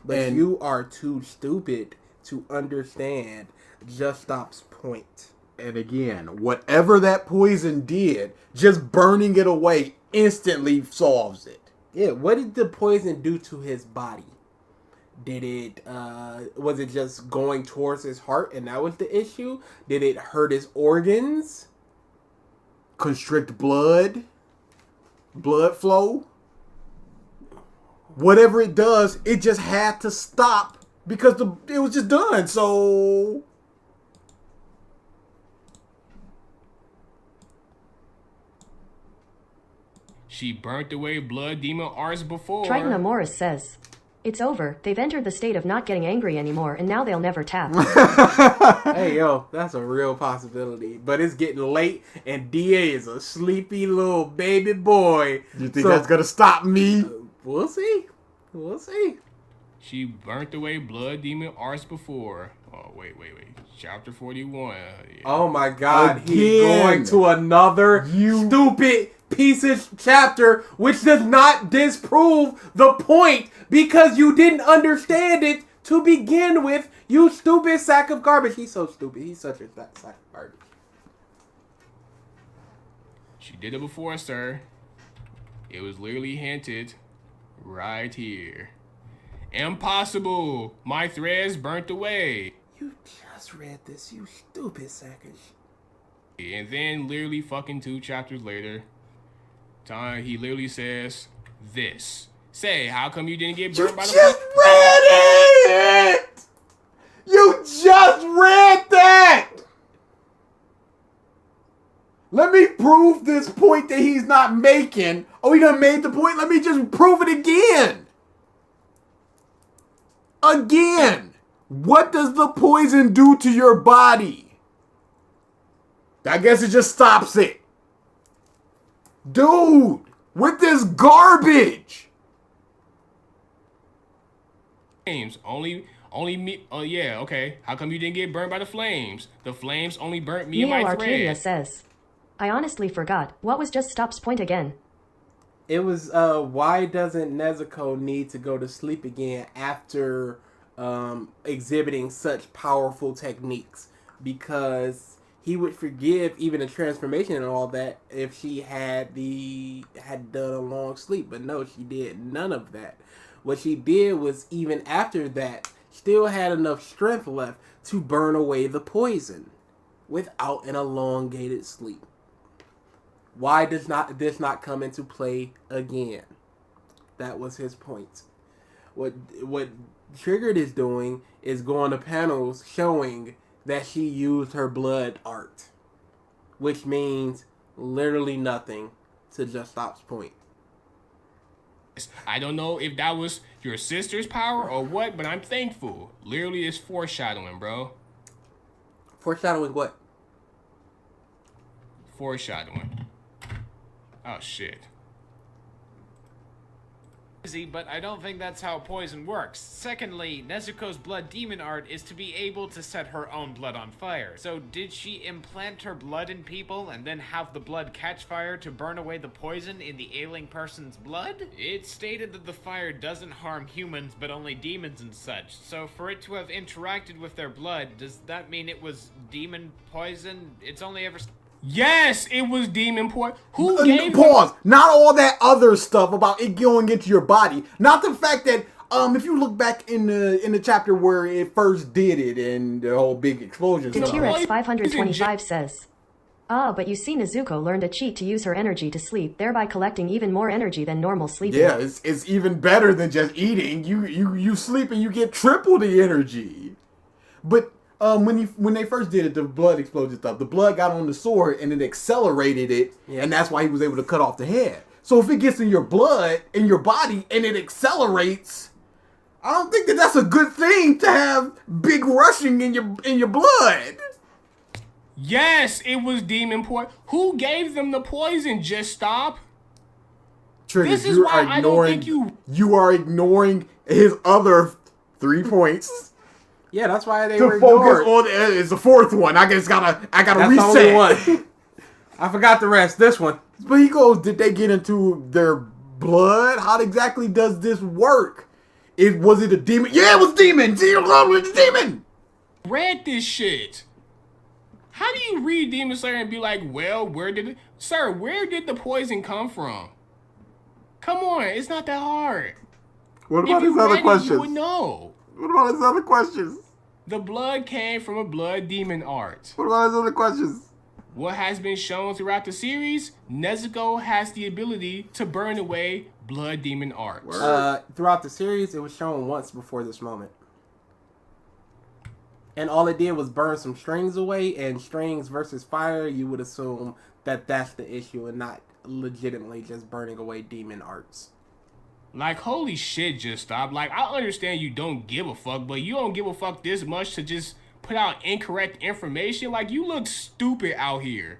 [SPEAKER 3] But you are too stupid to understand Just Stop's point.
[SPEAKER 4] And again, whatever that poison did, just burning it away instantly solves it.
[SPEAKER 3] Yeah, what did the poison do to his body? Did it, was it just going towards his heart and that was the issue? Did it hurt his organs?
[SPEAKER 4] Constrict blood flow? Whatever it does, it just had to stop because it was just done, so...
[SPEAKER 7] She burnt away blood demon arts before.
[SPEAKER 2] Triton Morris says, it's over. They've entered the state of not getting angry anymore, and now they'll never tap.
[SPEAKER 3] Hey, yo, that's a real possibility. But it's getting late, and DA is a sleepy little baby boy.
[SPEAKER 4] You think that's going to stop me?
[SPEAKER 3] We'll see. We'll see.
[SPEAKER 7] She burnt away blood demon arts before. Oh, wait. Chapter 41. Yeah.
[SPEAKER 3] Oh, my God. Again. He's going to another stupid pieces chapter, which does not disprove the point because you didn't understand it to begin with, you stupid sack of garbage. He's so stupid. He's such a sack of garbage.
[SPEAKER 7] She did it before, sir. It was literally hinted right here. Impossible. My threads burnt away.
[SPEAKER 3] You just read this, you stupid sack of shit.
[SPEAKER 7] And then literally fucking 2 chapters later, he literally says this. Say, how come you didn't get burnt by the...
[SPEAKER 4] You just read it! You just read that! Let me prove this point that he's not making. Oh, he done made the point? Let me just prove it again. Again. What does the poison do to your body? I guess it just stops it. Dude, with this garbage.
[SPEAKER 7] Flames only me. Oh yeah, okay. How come you didn't get burned by the flames? The flames only burnt me and
[SPEAKER 2] Neo
[SPEAKER 7] my
[SPEAKER 2] Arcadia
[SPEAKER 7] thread.
[SPEAKER 2] says, I honestly forgot. What was just Stop's point again?
[SPEAKER 3] It was, why doesn't Nezuko need to go to sleep again after exhibiting such powerful techniques? Because he would forgive even the transformation and all that if she had done a long sleep. But no, she did none of that. What she did was, even after that, still had enough strength left to burn away the poison without an elongated sleep. Why does this not come into play again? That was his point. What Triggered is doing is going to panels showing that she used her blood art, which means literally nothing to Just Stop's point.
[SPEAKER 7] I don't know if that was your sister's power or what, but I'm thankful. Literally, it's foreshadowing, bro.
[SPEAKER 3] Foreshadowing what?
[SPEAKER 7] Foreshadowing. Oh, shit.
[SPEAKER 8] But I don't think that's how poison works. Secondly, Nezuko's blood demon art is to be able to set her own blood on fire. So did she implant her blood in people and then have the blood catch fire to burn away the poison in the ailing person's blood? It's stated that the fire doesn't harm humans but only demons and such. So for it to have interacted with their blood, does that mean it was demon poison? It's only ever...
[SPEAKER 7] Yes, it was demon poison. Who gave
[SPEAKER 4] Pause. Not all that other stuff about it going into your body. Not the fact that if you look back in the chapter where it first did it and the whole big explosion stuff.
[SPEAKER 2] T-Rex 525 says, but you see Nezuko learned a cheat to use her energy to sleep, thereby collecting even more energy than normal sleeping.
[SPEAKER 4] Yeah, it's even better than just eating. You sleep and you get triple the energy. But when they first did it, the blood explosion stuff, the blood got on the sword and it accelerated it, and that's why he was able to cut off the head. So if it gets in your blood, in your body, and it accelerates, I don't think that's a good thing to have big rushing in your blood.
[SPEAKER 7] Yes, it was demon poison. Who gave them the poison? Just Stop.
[SPEAKER 4] Trigger,
[SPEAKER 7] This is why I don't think
[SPEAKER 4] you are ignoring his other 3 points.
[SPEAKER 3] Yeah, that's why they
[SPEAKER 4] to
[SPEAKER 3] were
[SPEAKER 4] focus
[SPEAKER 3] ignored.
[SPEAKER 4] on is the fourth one. I guess I gotta
[SPEAKER 3] That's
[SPEAKER 4] reset.
[SPEAKER 3] the only one. I forgot the rest. This one.
[SPEAKER 4] But he goes, did they get into their blood? How exactly does this work? Was it a demon? Yeah, it was demon. See, it was a demon.
[SPEAKER 7] Read this shit. How do you read Demon Slayer and be like, well, where did the poison come from? Come on, it's not that hard.
[SPEAKER 4] What
[SPEAKER 7] If
[SPEAKER 4] about his
[SPEAKER 7] you
[SPEAKER 4] other
[SPEAKER 7] read it,
[SPEAKER 4] questions?
[SPEAKER 7] you would know.
[SPEAKER 4] What about his other questions?
[SPEAKER 7] The blood came from a blood demon art.
[SPEAKER 4] What about his other questions?
[SPEAKER 7] What has been shown throughout the series, Nezuko has the ability to burn away blood demon art.
[SPEAKER 3] Throughout the series, it was shown once before this moment. And all it did was burn some strings away, and strings versus fire, you would assume that that's the issue and not legitimately just burning away demon arts.
[SPEAKER 7] Like, holy shit, Just Stop. Like, I understand you don't give a fuck, but you don't give a fuck this much to just put out incorrect information? Like, you look stupid out here.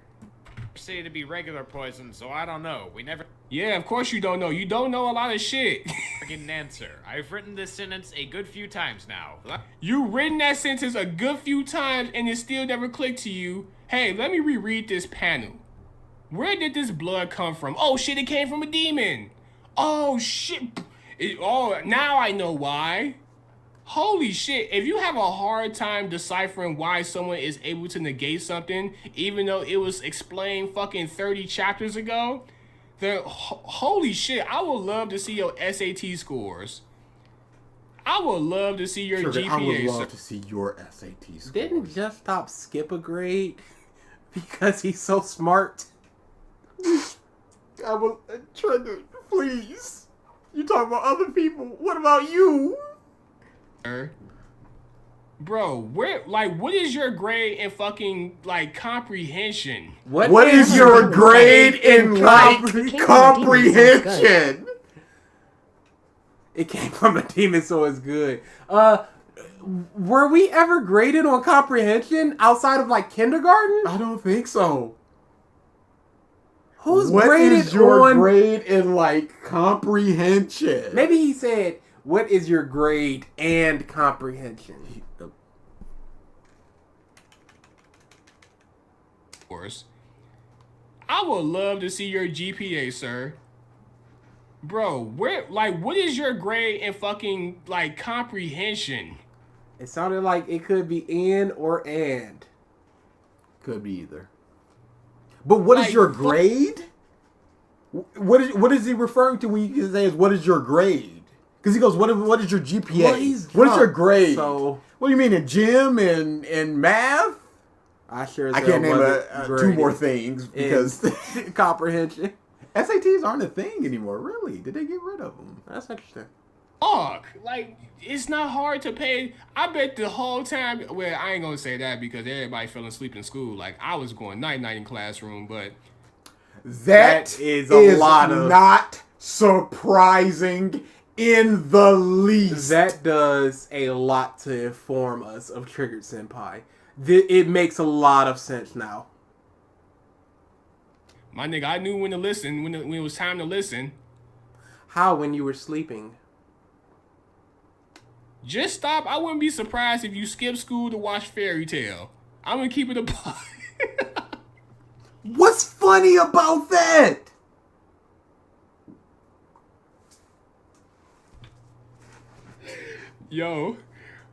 [SPEAKER 8] Say to be regular poison, so I don't know. We never...
[SPEAKER 7] Yeah, of course you don't know. You don't know a lot of shit.
[SPEAKER 8] get an answer. I've written this sentence a good few times now.
[SPEAKER 7] You've written that sentence a good few times and it still never clicked to you. Hey, let me reread this panel. Where did this blood come from? Oh shit, it came from a demon. Oh shit. Now I know why. Holy shit, if you have a hard time deciphering why someone is able to negate something, even though it was explained fucking 30 chapters ago, then holy shit, I would love to see your SAT scores. I would love to see your GPA.
[SPEAKER 4] I would love to see your SAT scores.
[SPEAKER 3] Didn't Just Stop skip a grade because he's so smart?
[SPEAKER 4] I will Trigger, please. You talk about other people. What about you?
[SPEAKER 7] Bro, what is your grade in fucking, comprehension?
[SPEAKER 4] What is your grade in, comprehension?
[SPEAKER 3] It came from a demon, so it's good. Were we ever graded on comprehension outside of, kindergarten?
[SPEAKER 4] I don't think so.
[SPEAKER 3] Who's
[SPEAKER 4] what
[SPEAKER 3] graded
[SPEAKER 4] is your
[SPEAKER 3] on...
[SPEAKER 4] grade in, comprehension?
[SPEAKER 3] Maybe he said... What is your grade and comprehension?
[SPEAKER 7] Of course. I would love to see your GPA, sir. Bro, what is your grade in fucking, comprehension?
[SPEAKER 3] It sounded like it could be in or and.
[SPEAKER 4] Could be either. But what is your grade? What is he referring to when he says, what is your grade? Because he goes, what is your GPA?
[SPEAKER 3] Well,
[SPEAKER 4] what is your grade?
[SPEAKER 3] So,
[SPEAKER 4] what do you mean, in gym and math?
[SPEAKER 3] I
[SPEAKER 4] can't name two more things because
[SPEAKER 3] comprehension.
[SPEAKER 4] SATs aren't a thing anymore, really. Did they get rid of them?
[SPEAKER 3] That's interesting.
[SPEAKER 7] Fuck. It's not hard to pay. I bet the whole time, well, I ain't gonna say that because everybody fell asleep in school. I was going night-night in classroom, but...
[SPEAKER 4] That is a lot of... not surprising in the least.
[SPEAKER 3] That does a lot to inform us of Triggered Senpai. It makes a lot of sense now.
[SPEAKER 7] My nigga, I knew when to listen, when it was time to listen.
[SPEAKER 3] How, when you were sleeping?
[SPEAKER 7] Just stop. I wouldn't be surprised if you skipped school to watch Fairy Tail. I'm gonna keep it a
[SPEAKER 4] What's funny about that?
[SPEAKER 7] Yo,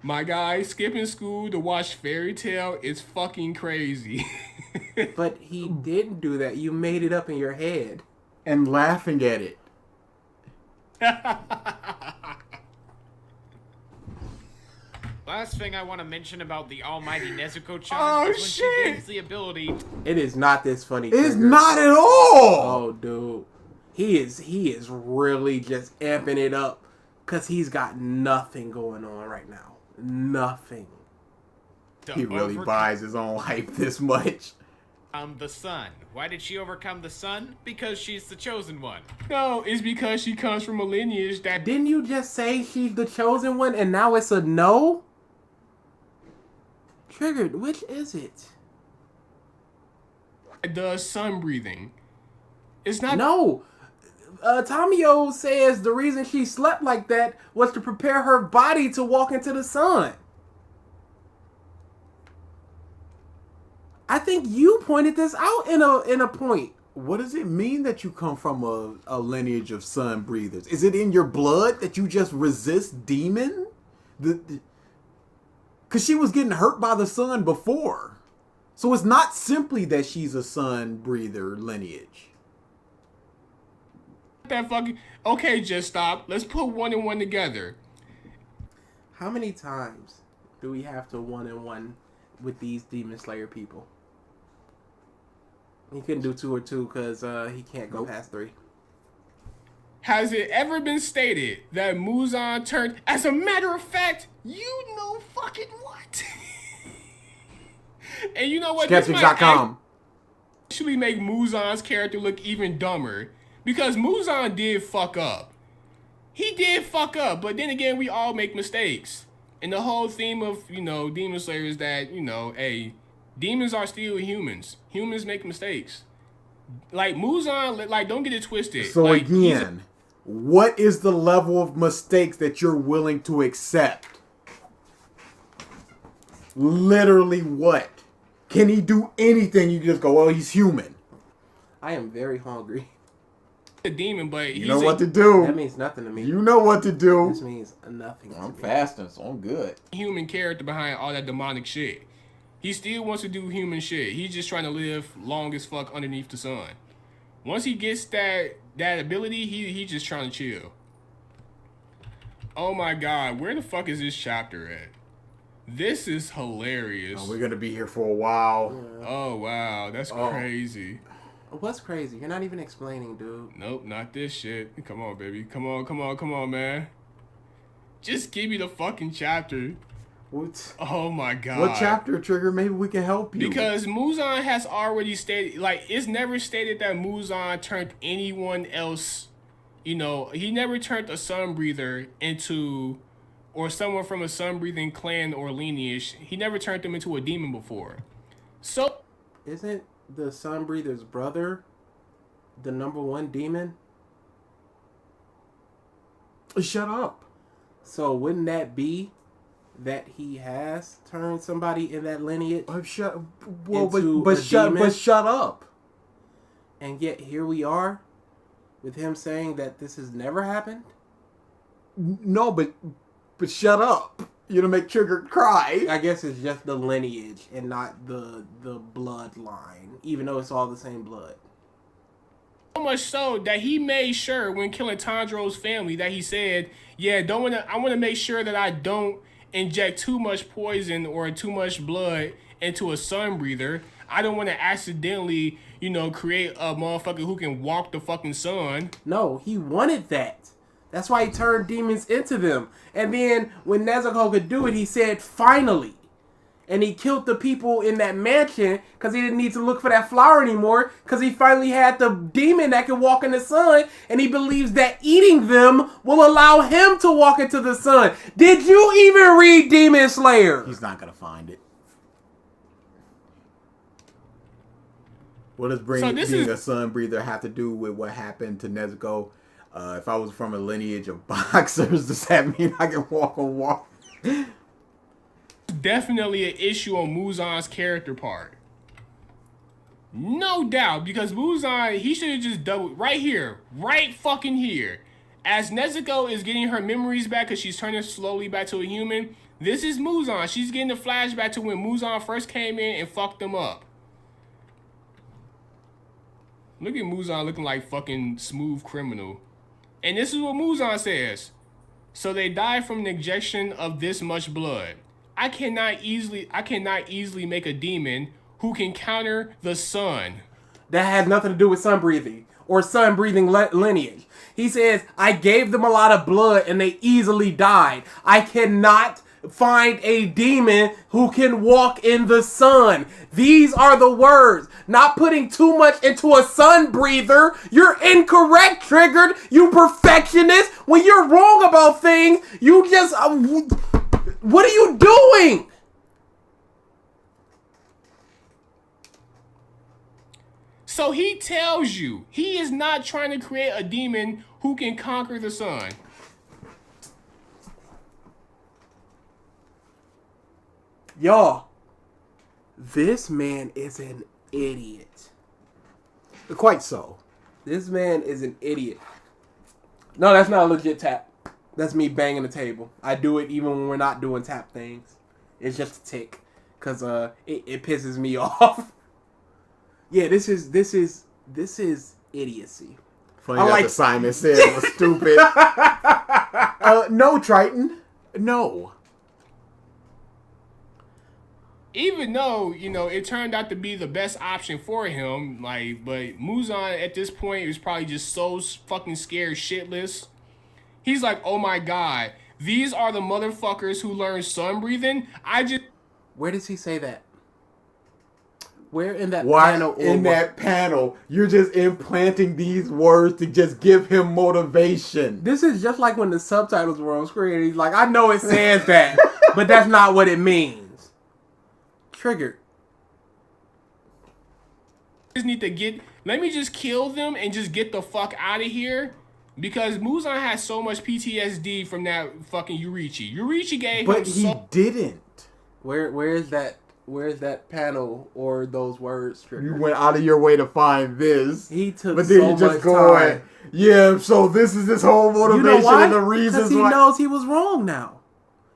[SPEAKER 7] my guy, skipping school to watch Fairy Tail is fucking crazy.
[SPEAKER 3] But he didn't do that. You made it up in your head.
[SPEAKER 4] And laughing at it.
[SPEAKER 8] Last thing I want to mention about the almighty Nezuko-chan
[SPEAKER 7] Oh,
[SPEAKER 8] is when she
[SPEAKER 7] shit.
[SPEAKER 8] gains the ability...
[SPEAKER 3] It is not this funny.
[SPEAKER 4] It's
[SPEAKER 3] Trigger.
[SPEAKER 4] not at all!
[SPEAKER 3] Oh, dude. He is really just amping it up because he's got nothing going on right now. Nothing.
[SPEAKER 4] He really buys his own hype this much.
[SPEAKER 8] The sun. Why did she overcome the sun? Because she's the chosen one.
[SPEAKER 7] No, it's because she comes from a lineage that...
[SPEAKER 3] Didn't you just say she's the chosen one and now it's a no? Triggered, which is it?
[SPEAKER 7] does sun breathing. It's not...
[SPEAKER 3] No! Tamio says the reason she slept like that was to prepare her body to walk into the sun. I think you pointed this out in a point.
[SPEAKER 4] What does it mean that you come from a lineage of sun breathers? Is it in your blood that you just resist demon? Because she was getting hurt by the sun before. So it's not simply that she's a sun breather lineage.
[SPEAKER 7] That fucking... Okay, just stop. Let's put one and one together.
[SPEAKER 3] How many times do we have to one and one with these Demon Slayer people? He couldn't do 2 or 2 because he can't go past 3.
[SPEAKER 7] Has it ever been stated that Muzan turned... As a matter of fact, you know fucking what? And you know what?
[SPEAKER 4] Skeptics.com.
[SPEAKER 7] Actually make Muzan's character look even dumber. Because Muzan did fuck up. He did fuck up, but then again, we all make mistakes. And the whole theme of, Demon Slayer is that, hey, demons are still humans. Humans make mistakes. Like, Muzan, don't get it twisted.
[SPEAKER 4] So again, what is the level of mistakes that you're willing to accept? Literally what? Can he do anything? You just go, well, he's human.
[SPEAKER 3] I am very hungry.
[SPEAKER 7] A demon, but
[SPEAKER 4] You know what to do.
[SPEAKER 3] That means nothing to me.
[SPEAKER 4] You know what to do.
[SPEAKER 3] This means nothing to
[SPEAKER 4] I'm
[SPEAKER 3] me.
[SPEAKER 4] fasting, so I'm good.
[SPEAKER 7] human character behind all that demonic shit. He still wants to do human shit. He's just trying to live long as fuck underneath the sun. Once he gets that ability, he just trying to chill. Oh my god, where the fuck is this chapter at? This is hilarious.
[SPEAKER 4] Oh, we're gonna be here for a while.
[SPEAKER 7] Oh wow, that's crazy.
[SPEAKER 3] What's crazy? You're not even explaining, dude.
[SPEAKER 7] Nope, not this shit. Come on, baby. Come on, man. Just give me the fucking chapter.
[SPEAKER 4] What?
[SPEAKER 7] Oh my god.
[SPEAKER 4] What chapter, Trigger? Maybe we can help you.
[SPEAKER 7] Because Muzan has already stated, like, it's never stated that Muzan turned anyone else, you know, he never turned a Sunbreather into, or someone from a Sunbreathing clan or lineage, he never turned them into a demon before. So,
[SPEAKER 3] isn't the Sunbreather's brother the #1 demon?
[SPEAKER 4] Shut up.
[SPEAKER 3] So wouldn't that be that he has turned somebody in that lineage?
[SPEAKER 4] Shut up.
[SPEAKER 3] And yet here we are with him saying that this has never happened?
[SPEAKER 4] No, but shut up. You're gonna make Trigger cry.
[SPEAKER 3] I guess it's just the lineage and not the bloodline, even though it's all the same blood.
[SPEAKER 7] so much so that he made sure when killing Tandro's family that he said, yeah, I want to make sure that I don't inject too much poison or too much blood into a Sunbreather. I don't want to accidentally, you know, create a motherfucker who can walk the fucking sun.
[SPEAKER 3] No, he wanted that. That's why he turned demons into them. And then when Nezuko could do it, he said, finally. And he killed the people in that mansion because he didn't need to look for that flower anymore because he finally had the demon that could walk in the sun, and he believes that eating them will allow him to walk into the sun. Did you even read Demon Slayer?
[SPEAKER 4] He's not gonna find it. What does being a sun breather have to do with what happened to Nezuko? If I was from a lineage of boxers, does that mean I can walk on water?
[SPEAKER 7] Definitely an issue on Muzan's character part. No doubt, because Muzan, he should have just doubled right here, right fucking here. As Nezuko is getting her memories back because she's turning slowly back to a human, this is Muzan. She's getting a flashback to when Muzan first came in and fucked them up. Look at Muzan looking like fucking smooth criminal. And this is what Muzan says. So they died from an injection of this much blood. I cannot easily make a demon who can counter the sun.
[SPEAKER 3] That has nothing to do with sun breathing or sun breathing lineage. He says, I gave them a lot of blood and they easily died. I cannot find a demon who can walk in the sun. These are the words. Not putting too much into a sun breather. You're incorrect, Triggered. You perfectionist. When you're wrong about things, you just... what are you doing?
[SPEAKER 7] So he tells you he is not trying to create a demon who can conquer the sun.
[SPEAKER 3] Y'all, this man is an idiot.
[SPEAKER 4] Quite so.
[SPEAKER 3] This man is an idiot. No, that's not a legit tap. That's me banging the table. I do it even when we're not doing tap things. It's just a tick. Because it pisses me off. Yeah, this is idiocy.
[SPEAKER 4] Funny that the Simon said it was stupid. No, Triton. No.
[SPEAKER 7] Even though, you know, it turned out to be the best option for him, like, but Muzan at this point is probably just so fucking scared shitless. He's like, oh my god, these are the motherfuckers who learn sun breathing.
[SPEAKER 3] Where does he say that? Where in that panel?
[SPEAKER 4] In that panel, you're just implanting these words to just give him motivation.
[SPEAKER 3] This is just like when the subtitles were on screen. He's like, I know it says that, but that's not what it means. Triggered.
[SPEAKER 7] Let me just kill them and just get the fuck out of here. Because Muzan has so much PTSD from that fucking Yurichi. Yurichi gave him
[SPEAKER 4] But he didn't.
[SPEAKER 3] Where is that? Where's that panel or those words?
[SPEAKER 4] You went out of your way to find this.
[SPEAKER 3] He took
[SPEAKER 4] but then
[SPEAKER 3] so
[SPEAKER 4] you just
[SPEAKER 3] much
[SPEAKER 4] going,
[SPEAKER 3] time.
[SPEAKER 4] yeah, so this is his whole motivation
[SPEAKER 3] You know why?
[SPEAKER 4] and the reasons
[SPEAKER 3] Because he
[SPEAKER 4] why.
[SPEAKER 3] knows he was wrong now.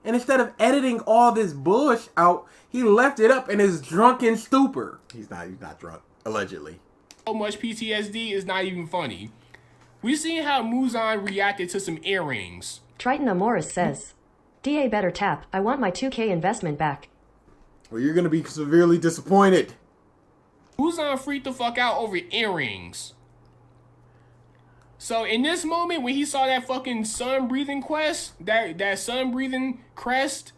[SPEAKER 3] And instead of editing all this bush out, he left it up in his drunken stupor.
[SPEAKER 4] He's not drunk, allegedly.
[SPEAKER 7] So much PTSD is not even funny. We seen how Muzan reacted to some earrings.
[SPEAKER 2] Triton Amoris says, DA better tap. I want my 2K investment back.
[SPEAKER 4] Well, you're going to be severely disappointed.
[SPEAKER 7] Muzan freaked the fuck out over earrings. So in this moment, when he saw that fucking sun-breathing quest, that sun-breathing crest,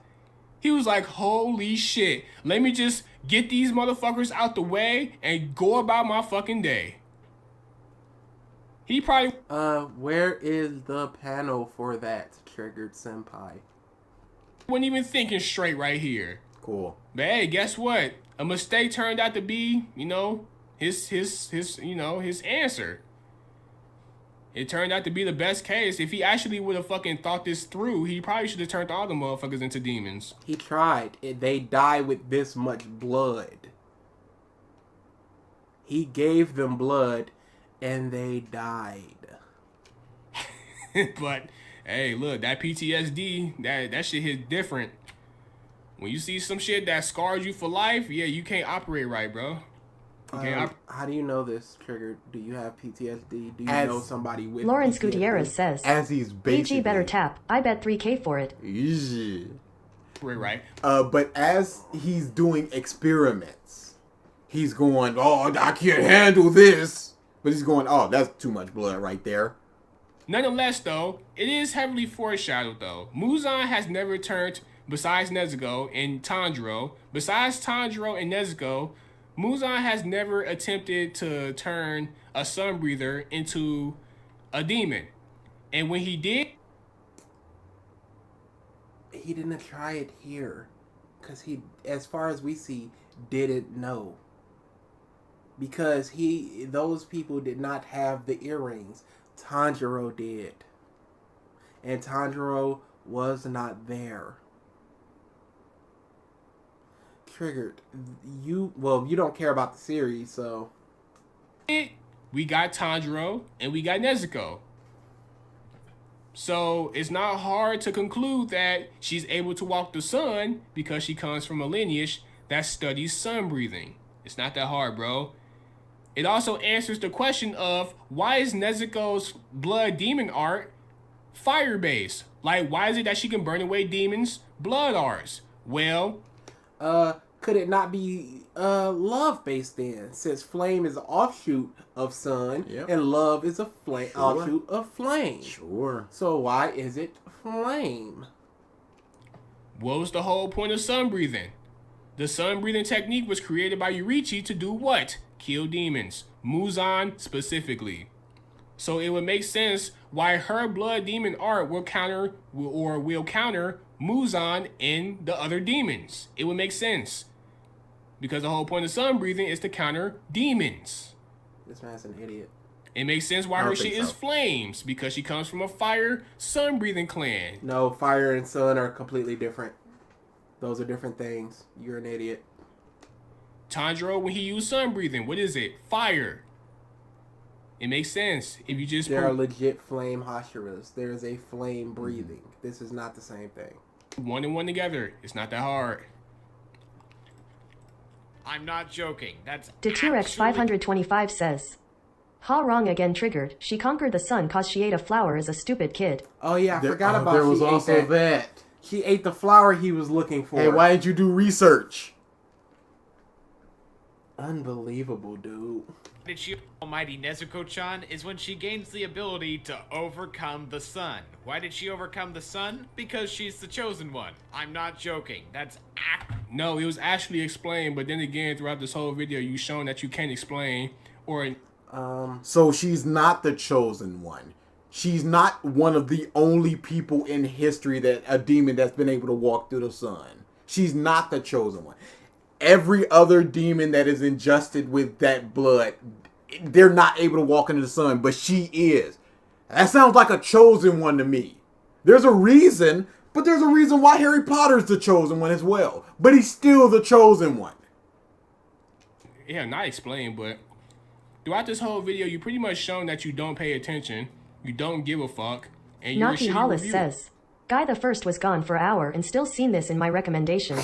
[SPEAKER 7] he was like, holy shit, let me just get these motherfuckers out the way and go about my fucking day. He probably...
[SPEAKER 3] Where is the panel for that, Triggered Senpai?
[SPEAKER 7] wasn't even thinking straight right here.
[SPEAKER 4] Cool.
[SPEAKER 7] But hey, guess what? A mistake turned out to be, his answer. It turned out to be the best case. If he actually would have fucking thought this through, he probably should have turned all the motherfuckers into demons.
[SPEAKER 3] He tried. They die with this much blood. He gave them blood, and they died.
[SPEAKER 7] But hey, look, that PTSD, that shit hit different. When you see some shit that scars you for life, yeah, you can't operate right, bro.
[SPEAKER 3] How do you know this, Triggered? Do you have PTSD? Do you know somebody with
[SPEAKER 2] Lawrence
[SPEAKER 3] PTSD?
[SPEAKER 2] Gutierrez says,
[SPEAKER 4] As he's basically...
[SPEAKER 2] BG better tap. I bet 3K for it.
[SPEAKER 4] Easy.
[SPEAKER 7] Right.
[SPEAKER 4] But as he's doing experiments, he's going, oh, I can't handle this. But he's going, oh, that's too much blood right there.
[SPEAKER 7] Nonetheless, though, it is heavily foreshadowed, though. Muzan has never turned, besides Nezuko and Tanjiro, Muzan has never attempted to turn a sun breather into a demon. And when he did...
[SPEAKER 3] He didn't try it here. Because he, as far as we see, didn't know. Because those people did not have the earrings. Tanjiro did. And Tanjiro was not there. Triggered. You don't care about the series, so...
[SPEAKER 7] We got Tanjiro and we got Nezuko. So it's not hard to conclude that she's able to walk the sun because she comes from a lineage that studies sun breathing. It's not that hard, bro. It also answers the question of why is Nezuko's blood demon art fire-based? Like, why is it that she can burn away demons' blood arts? Well...
[SPEAKER 3] could it not be love-based then? Since flame is an offshoot of sun, and love is a offshoot of flame.
[SPEAKER 4] Sure.
[SPEAKER 3] So why is it flame?
[SPEAKER 7] What was the whole point of sun breathing? The sun breathing technique was created by Yurichi to do what? Kill demons. Muzan specifically. So it would make sense why her blood demon art will counter Muzan and the other demons. It would make sense. Because the whole point of sun breathing is to counter demons.
[SPEAKER 3] This man's an idiot.
[SPEAKER 7] It makes sense why her shit is flames. Because she comes from a fire sun breathing clan.
[SPEAKER 3] No, fire and sun are completely different. Those are different things. You're an idiot.
[SPEAKER 7] Tanjiro, when he used sun breathing, what is it? Fire. It makes sense. If you just...
[SPEAKER 3] There are legit flame Hashiras. There is a flame breathing. This is not the same thing.
[SPEAKER 7] One and one together. It's not that hard.
[SPEAKER 8] I'm not joking. That's
[SPEAKER 2] Deturex 525 says, Ha wrong again triggered. She conquered the sun cause she ate a flower as a stupid kid.
[SPEAKER 3] Oh yeah, I forgot about
[SPEAKER 4] there was
[SPEAKER 3] she
[SPEAKER 4] also
[SPEAKER 3] ate
[SPEAKER 4] that.
[SPEAKER 3] She ate the flower he was looking for.
[SPEAKER 4] Hey, why didn't you do research?
[SPEAKER 3] Unbelievable, dude.
[SPEAKER 8] Did she almighty Nezuko-chan is when she gains the ability to overcome the sun. Why did she overcome the sun? Because she's the chosen one. I'm not joking. That's
[SPEAKER 7] No, it was actually explained, but then again, throughout this whole video, you shown that you can't explain or...
[SPEAKER 4] So she's not the chosen one. She's not one of the only people in history that a demon that's been able to walk through the sun. She's not the chosen one. Every other demon that is ingested with that blood, they're not able to walk into the sun, but she is. That sounds like a chosen one to me. There's a reason But there's a reason why Harry Potter's the chosen one as well. But he's still the chosen one.
[SPEAKER 7] Yeah, not explained, but throughout this whole video, you pretty much shown that you don't pay attention, you don't give a fuck, and you're a
[SPEAKER 2] Nahkie
[SPEAKER 7] shitty
[SPEAKER 2] Hollis
[SPEAKER 7] reviewer.
[SPEAKER 2] says, Guy the First was gone for an hour and still seen this in my recommendation.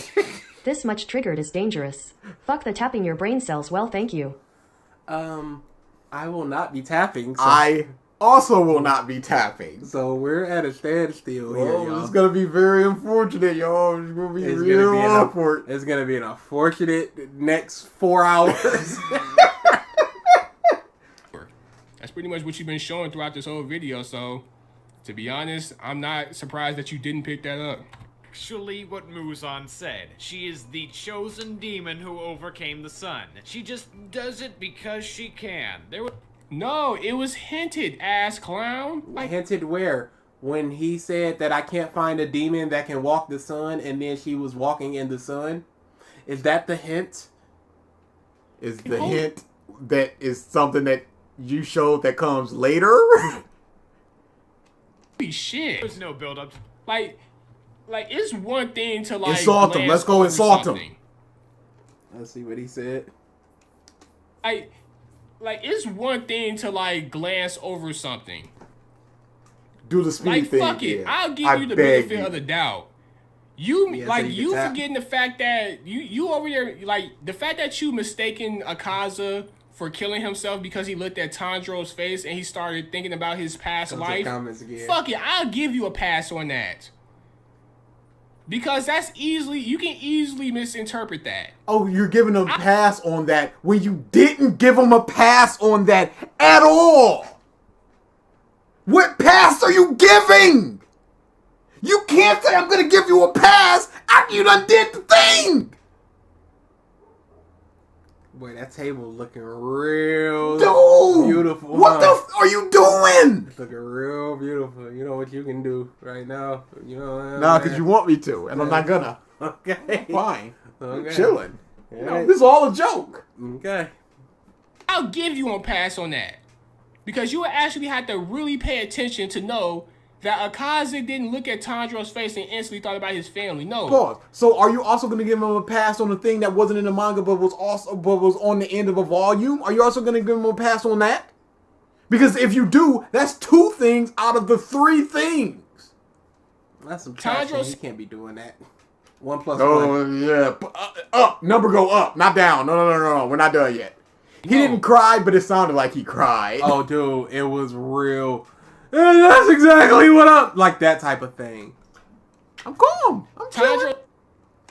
[SPEAKER 2] This much triggered is dangerous. Fuck the tapping your brain cells, well thank you.
[SPEAKER 3] I will not be tapping. So,
[SPEAKER 4] I also will not be tapping.
[SPEAKER 3] so we're at a standstill here, y'all.
[SPEAKER 4] It's gonna be very unfortunate, y'all. It's gonna be
[SPEAKER 3] It's
[SPEAKER 4] real
[SPEAKER 3] gonna be
[SPEAKER 4] awkward.
[SPEAKER 3] It's gonna be an unfortunate next 4 hours.
[SPEAKER 7] That's pretty much what you've been showing throughout this whole video, so to be honest, I'm not surprised that you didn't pick that up.
[SPEAKER 8] Actually, what Muzan said. She is the chosen demon who overcame the sun. She just does it because she can.
[SPEAKER 7] No, it was hinted, ass clown.
[SPEAKER 3] Like, hinted where? When he said that I can't find a demon that can walk the sun, and then she was walking in the sun? Is that the hint?
[SPEAKER 4] Is the hint that is something that you showed that comes later?
[SPEAKER 7] Holy shit.
[SPEAKER 8] There's no build up.
[SPEAKER 7] Like, it's one thing to like
[SPEAKER 4] Insult him.
[SPEAKER 7] glance
[SPEAKER 4] Let's go
[SPEAKER 7] over
[SPEAKER 4] insult him.
[SPEAKER 7] something.
[SPEAKER 3] Let's see what he said.
[SPEAKER 7] Like it's one thing to like glance over something.
[SPEAKER 4] Do the speed
[SPEAKER 7] Like
[SPEAKER 4] thing.
[SPEAKER 7] fuck it,
[SPEAKER 4] yeah.
[SPEAKER 7] I'll give
[SPEAKER 4] I
[SPEAKER 7] you the
[SPEAKER 4] beg
[SPEAKER 7] benefit
[SPEAKER 4] you.
[SPEAKER 7] of the doubt. You
[SPEAKER 3] Yeah, so
[SPEAKER 7] like
[SPEAKER 3] you
[SPEAKER 7] you
[SPEAKER 3] can tap.
[SPEAKER 7] forgetting the fact that you over there like the fact that you mistaken Akaza for killing himself because he looked at Tandro's face and he started thinking about his past
[SPEAKER 3] Comes to
[SPEAKER 7] life.
[SPEAKER 3] comments again.
[SPEAKER 7] Fuck it, I'll give you a pass on that. Because that's you can easily misinterpret that.
[SPEAKER 4] Oh, you're giving him a pass on that when you didn't give him a pass on that at all. What pass are you giving? You can't say I'm going to give you a pass after you done did the thing.
[SPEAKER 3] Boy, that table looking real
[SPEAKER 4] Dude,
[SPEAKER 3] beautiful.
[SPEAKER 4] what the are you doing?
[SPEAKER 3] It's looking real beautiful. You know what you can do right now? You know what I'm
[SPEAKER 4] Nah,
[SPEAKER 3] saying?
[SPEAKER 4] because you want me to, and I'm not gonna.
[SPEAKER 3] Okay.
[SPEAKER 4] Fine.
[SPEAKER 3] Okay.
[SPEAKER 4] I'm chilling.
[SPEAKER 3] All
[SPEAKER 4] You know,
[SPEAKER 3] right.
[SPEAKER 4] this is all a joke.
[SPEAKER 3] Okay.
[SPEAKER 7] I'll give you a pass on that. Because you would actually have to really pay attention to know that Akaza didn't look at Tandro's face and instantly thought about his family. No.
[SPEAKER 4] Pause. So, are you also going to give him a pass on the thing that wasn't in the manga, but was on the end of a volume? Are you also going to give him a pass on that? Because if you do, that's 2 things out of the 3 things.
[SPEAKER 3] That's some trash.
[SPEAKER 7] Tandro's-
[SPEAKER 3] He can't be doing that. 1 plus 1.
[SPEAKER 4] Oh yeah, up. Number go up, not down. No. We're not done yet. He didn't cry, but it sounded like he cried.
[SPEAKER 3] Oh, dude, it was real. And that's exactly what I'm like. That type of thing.
[SPEAKER 4] I'm calm. I'm chilling.
[SPEAKER 7] Tandro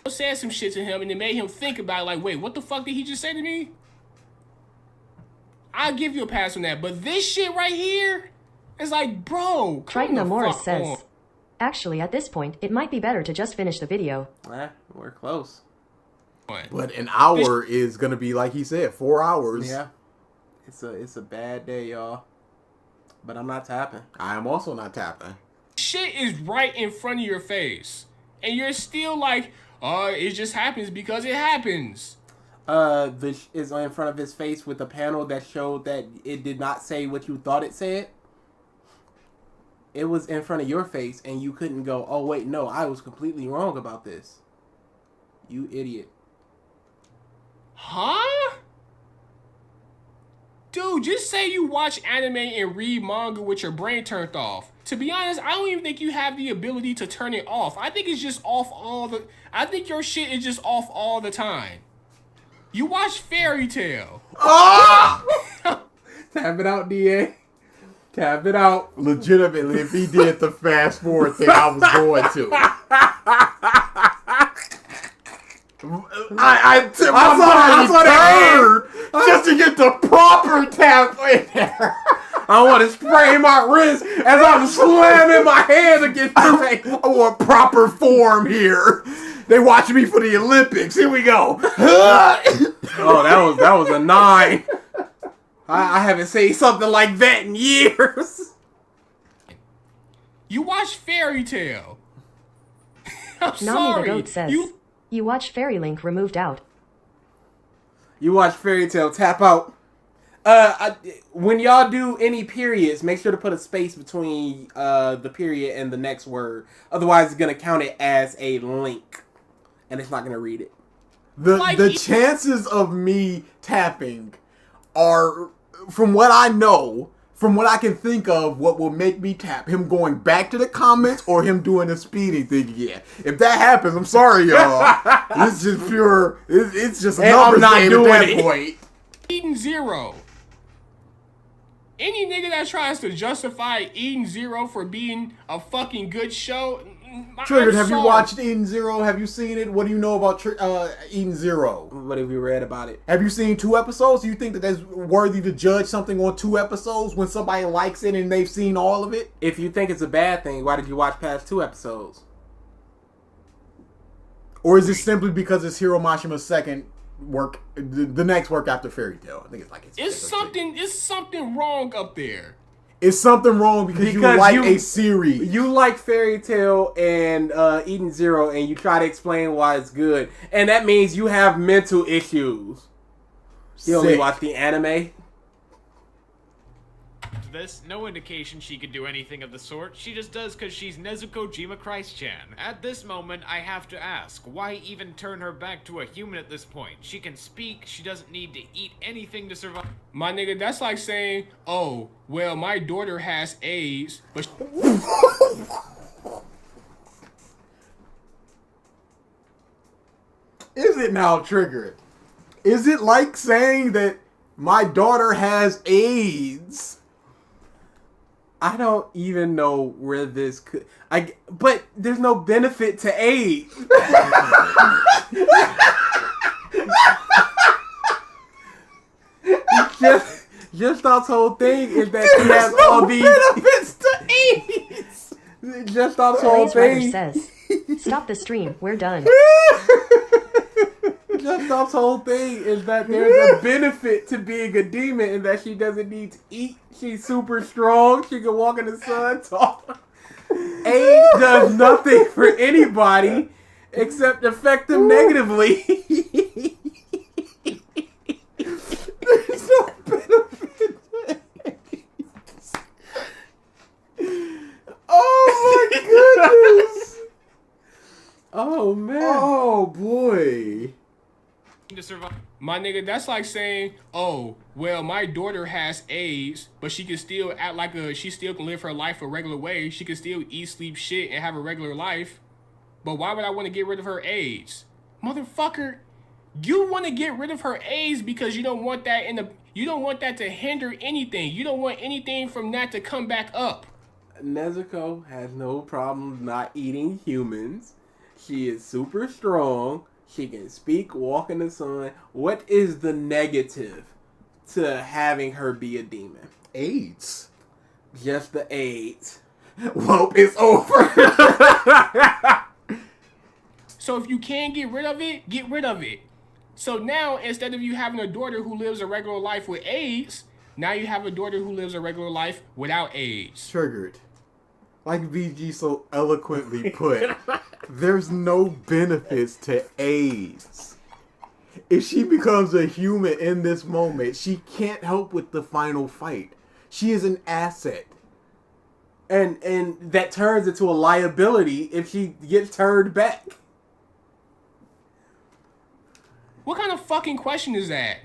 [SPEAKER 7] said some shit to him and it made him think about it, like, wait, what the fuck did he just say to me? I'll give you a pass on that. But this shit right here is like, bro,
[SPEAKER 2] Triton
[SPEAKER 7] come the
[SPEAKER 2] Amoris
[SPEAKER 7] fuck
[SPEAKER 2] says,
[SPEAKER 7] on.
[SPEAKER 2] Actually at this point, it might be better to just finish the video.
[SPEAKER 3] We're close.
[SPEAKER 4] But an hour is gonna be like he said, 4 hours.
[SPEAKER 3] Yeah. It's a bad day, y'all. But I'm not tapping.
[SPEAKER 4] I am also not tapping.
[SPEAKER 7] Shit is right in front of your face. And you're still like, it just happens because it happens.
[SPEAKER 3] This is in front of his face with a panel that showed that it did not say what you thought it said. It was in front of your face, and you couldn't go, oh, wait, no, I was completely wrong about this. You idiot.
[SPEAKER 7] Huh? Dude, just say you watch anime and read manga with your brain turned off. To be honest, I don't even think you have the ability to turn it off. I think it's just off I think your shit is just off all the time. You watch Fairy Tail.
[SPEAKER 4] Ah!
[SPEAKER 3] Tap it out, DA. Tap it out.
[SPEAKER 4] Legitimately, if he did the fast forward thing, I was going to. I tipped my body turd just to get the proper tap in there.
[SPEAKER 3] I want to spray my wrist as I'm slamming my hand against the face.
[SPEAKER 4] I want proper form here. They watching me for the Olympics. Here we go.
[SPEAKER 3] Oh, that was a 9. I haven't seen something like that in years.
[SPEAKER 7] You watch Fairy Tail. I'm
[SPEAKER 2] Nami the
[SPEAKER 7] sorry.
[SPEAKER 2] Goat says, you watch Fairy Link removed out.
[SPEAKER 3] You watch Fairy Tail tap out. When y'all do any periods, make sure to put a space between the period and the next word. Otherwise, it's gonna count it as a link, and it's not gonna read it.
[SPEAKER 4] The chances of me tapping are, from what I know, from what I can think of, what will make me tap, him going back to the comments or him doing a speeding thing again. If that happens, I'm sorry, y'all. It's just pure. It's just a numbers game at that point.
[SPEAKER 7] Eden Zero. Any nigga that tries to justify Eden Zero for being a fucking good show.
[SPEAKER 4] Triggered, have you watched Eden Zero? Have you seen it? What do you know about Eden Zero?
[SPEAKER 3] What have you read about it?
[SPEAKER 4] Have you seen 2 episodes? Do you think that that's worthy to judge something on 2 episodes when somebody likes it and they've seen all of it?
[SPEAKER 3] If you think it's a bad thing, why did you watch past 2 episodes?
[SPEAKER 4] Or is it simply because it's Hiro Mashima's second work, the next work after Fairy Tail? I think it's like
[SPEAKER 7] it's something wrong up there.
[SPEAKER 4] It's something wrong because you like a series.
[SPEAKER 3] You like Fairy Tail and Eden Zero, and you try to explain why it's good, and that means you have mental issues. You only watch the anime.
[SPEAKER 8] This, no indication she could do anything of the sort. She just does because she's Nezuko Jima Christ-chan. At this moment, I have to ask, why even turn her back to a human at this point? She can speak, she doesn't need to eat anything to survive.
[SPEAKER 7] My nigga, that's like saying, oh, well, my daughter has AIDS, but...
[SPEAKER 4] Is it now triggered? Is it like saying that my daughter has AIDS?
[SPEAKER 3] I don't even know where this could... But there's no benefit to AIDS. Just Stop's whole thing is that he has all these
[SPEAKER 4] benefits to AIDS.
[SPEAKER 3] Just Stop's whole thing
[SPEAKER 2] says, "Stop the stream. We're done."
[SPEAKER 3] Just Stop's whole thing is that there's a benefit to being a demon and that she doesn't need to eat. She's super strong. She can walk in the sun, talk. AIDS does nothing for anybody except affect them negatively.
[SPEAKER 4] There's no benefit to AIDS. Oh my goodness.
[SPEAKER 3] Oh man.
[SPEAKER 4] Oh boy.
[SPEAKER 8] To survive.
[SPEAKER 7] My nigga, that's like saying, oh, well, my daughter has AIDS, but she can still act like she still can live her life a regular way. She can still eat, sleep, shit, and have a regular life. But why would I want to get rid of her AIDS? Motherfucker, you want to get rid of her AIDS because you don't want that you don't want that to hinder anything. You don't want anything from that to come back up.
[SPEAKER 3] Nezuko has no problem not eating humans. She is super strong. She can speak, walk in the sun. What is the negative to having her be a demon?
[SPEAKER 4] AIDS.
[SPEAKER 3] Just the AIDS.
[SPEAKER 4] Well, it's over.
[SPEAKER 7] So if you can get rid of it, get rid of it. So now, instead of you having a daughter who lives a regular life with AIDS, now you have a daughter who lives a regular life without AIDS.
[SPEAKER 4] Triggered. Like VG so eloquently put, there's no benefits to AIDS. If she becomes a human in this moment, she can't help with the final fight. She is an asset.
[SPEAKER 3] And that turns into a liability if she gets turned back.
[SPEAKER 7] What kind of fucking question is that?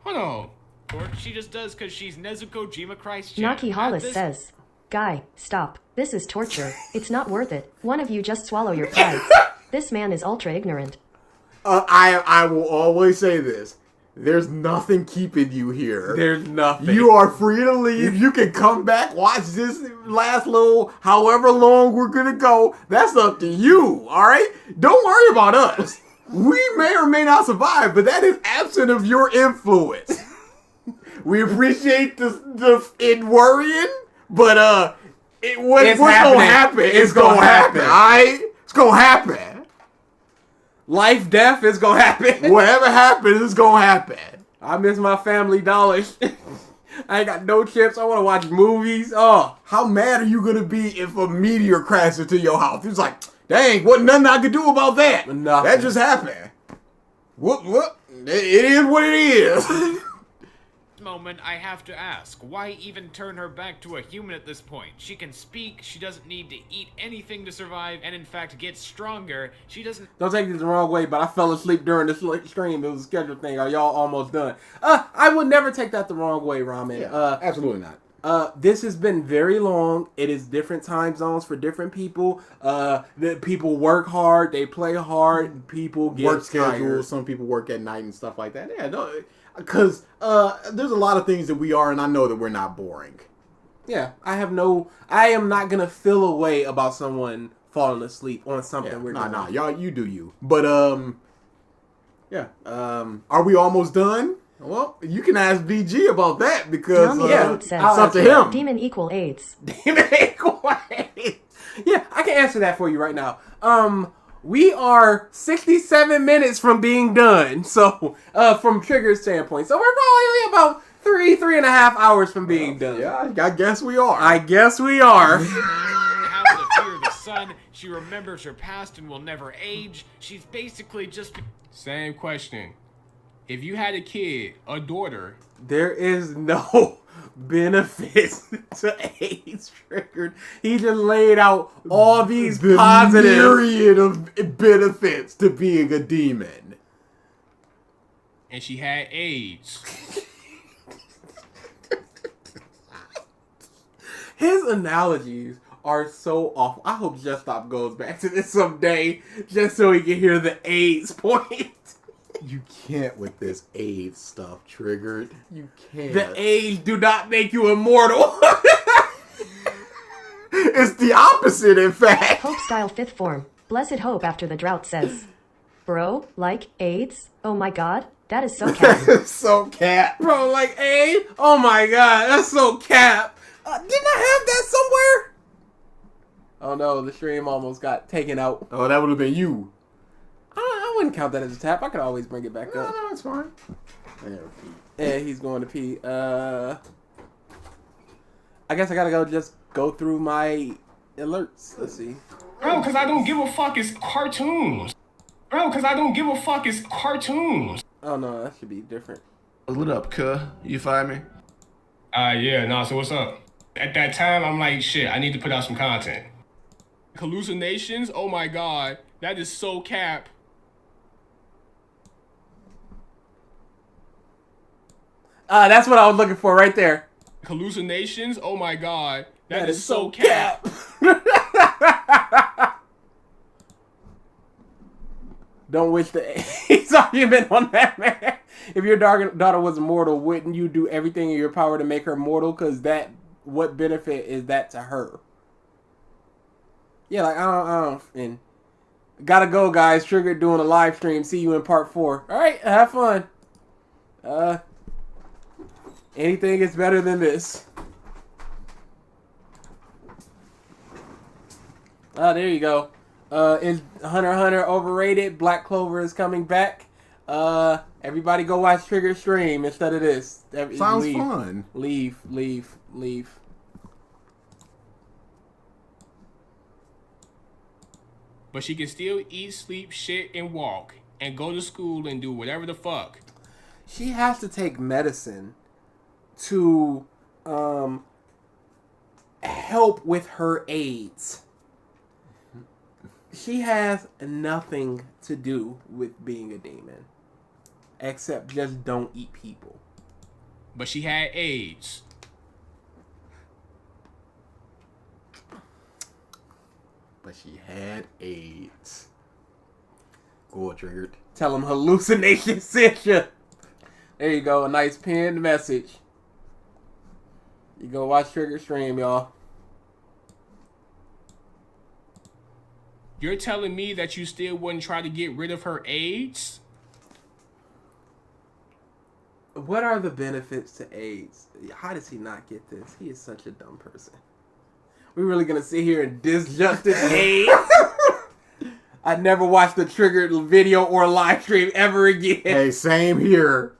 [SPEAKER 7] Hold on.
[SPEAKER 8] Or she just does because she's Nezuko Jima Christ-chan.
[SPEAKER 2] Nahkie Hollis says, "Guy, stop. This is torture. It's not worth it. One of you just swallow your pride. This man is ultra ignorant."
[SPEAKER 4] I will always say this. There's nothing keeping you here.
[SPEAKER 3] There's nothing.
[SPEAKER 4] You are free to leave. You can come back, watch this last little, however long we're going to go. That's up to you, all right? Don't worry about us. We may or may not survive, but that is absent of your influence. We appreciate the worrying, but what's going to happen is going to happen, all right? It's going to happen.
[SPEAKER 3] Life, death is going to happen.
[SPEAKER 4] Whatever happens is going to happen.
[SPEAKER 3] I miss my family dollars. I ain't got no chips. I want to watch movies. Oh,
[SPEAKER 4] how mad are you going to be if a meteor crashes into your house? It's like, dang, wasn't nothing I could do about that.
[SPEAKER 3] Nothing.
[SPEAKER 4] That just happened. What? It is what it is.
[SPEAKER 8] moment, I have to ask, why even turn her back to a human at this point? She can speak, she doesn't need to eat anything to survive, and in fact gets stronger. She doesn't...
[SPEAKER 3] Don't take this the wrong way, but I fell asleep during this stream. It was a scheduled thing. Are y'all almost done? I would never take that the wrong way, Ramen.
[SPEAKER 4] Yeah, absolutely not.
[SPEAKER 3] This has been very long. It is different time zones for different people. The people work hard, they play hard. People get
[SPEAKER 4] work schedules.
[SPEAKER 3] tired.
[SPEAKER 4] Some people work at night and stuff like that. Yeah, no, because there's a lot of things that we are, and I know that we're not boring.
[SPEAKER 3] Yeah, I am not gonna feel a way about someone falling asleep on something we're doing.
[SPEAKER 4] Nah, y'all, you do you. But yeah. Are we almost done? Well, you can ask BG about that because
[SPEAKER 2] it's
[SPEAKER 4] up to him.
[SPEAKER 2] Demon equal AIDS.
[SPEAKER 3] Demon equal AIDS. Yeah, I can answer that for you right now. We are 67 minutes from being done. So, from Trigger's standpoint, so we're probably about 3.5 hours from being done.
[SPEAKER 4] Yeah, I guess we are.
[SPEAKER 3] I guess we are.
[SPEAKER 8] has the fear of the sun. She remembers her past and will never age. She's basically just...
[SPEAKER 7] Same question. If you had a kid, a daughter...
[SPEAKER 3] There is no benefits to AIDS Triggered. He just laid out all these positive
[SPEAKER 4] myriad of benefits to being a demon.
[SPEAKER 7] And she had AIDS.
[SPEAKER 3] His analogies are so awful. I hope Just Stop goes back to this someday just so he can hear the AIDS point.
[SPEAKER 4] You can't with this AIDS stuff, Triggered. You can't.
[SPEAKER 3] The AIDS do not make you immortal.
[SPEAKER 4] It's the opposite, in fact.
[SPEAKER 2] Hope style 5th form. Blessed Hope after the drought says. Bro, like AIDS? Oh my god, that is so cap.
[SPEAKER 4] So cap.
[SPEAKER 3] Bro, like AIDS? Oh my god, that's so cap. Didn't I have that somewhere? Oh no, the stream almost got taken out.
[SPEAKER 4] Oh, that would have been you.
[SPEAKER 3] I wouldn't count that as a tap. I could always bring it back up.
[SPEAKER 4] No, it's fine.
[SPEAKER 3] Yeah, he's going to pee. I guess I gotta go through my alerts. Let's see.
[SPEAKER 7] Bro, because I don't give a fuck, it's cartoons. Bro, because I don't give a fuck, it's cartoons.
[SPEAKER 3] Oh no, that should be different.
[SPEAKER 6] Lit up, cuh. You find me?
[SPEAKER 7] Yeah, nah, so what's up? At that time, I'm like, shit, I need to put out some content. Hallucinations? Oh my god, that is so cap.
[SPEAKER 3] That's what I was looking for right there.
[SPEAKER 7] Hallucinations? Oh my god, that is so cap.
[SPEAKER 3] Don't wish the AIDS argument on that, man. If your daughter was immortal, wouldn't you do everything in your power to make her mortal? Because what benefit is that to her? Yeah, like, I don't, and gotta go, guys. Triggered doing a live stream. See you in part 4. All right, have fun. Anything is better than this. There you go. Is Hunter x Hunter overrated? Black Clover is coming back. Everybody go watch Trigger stream instead of this.
[SPEAKER 4] Sounds fun.
[SPEAKER 3] Leave.
[SPEAKER 7] But she can still eat, sleep, shit, and walk, and go to school and do whatever the fuck.
[SPEAKER 3] She has to take medicine to help with her AIDS. She has nothing to do with being a demon. Except just don't eat people.
[SPEAKER 7] But she had AIDS.
[SPEAKER 4] But she had AIDS. Go Triggered.
[SPEAKER 3] Tell them hallucination sent you. There you go, a nice pinned message. You go watch Trigger stream, y'all.
[SPEAKER 7] You're telling me that you still wouldn't try to get rid of her AIDS?
[SPEAKER 3] What are the benefits to AIDS? How does he not get this? He is such a dumb person. We're really gonna sit here and disjustice AIDS? I never watched a Triggered video or live stream ever again.
[SPEAKER 4] Hey, same here.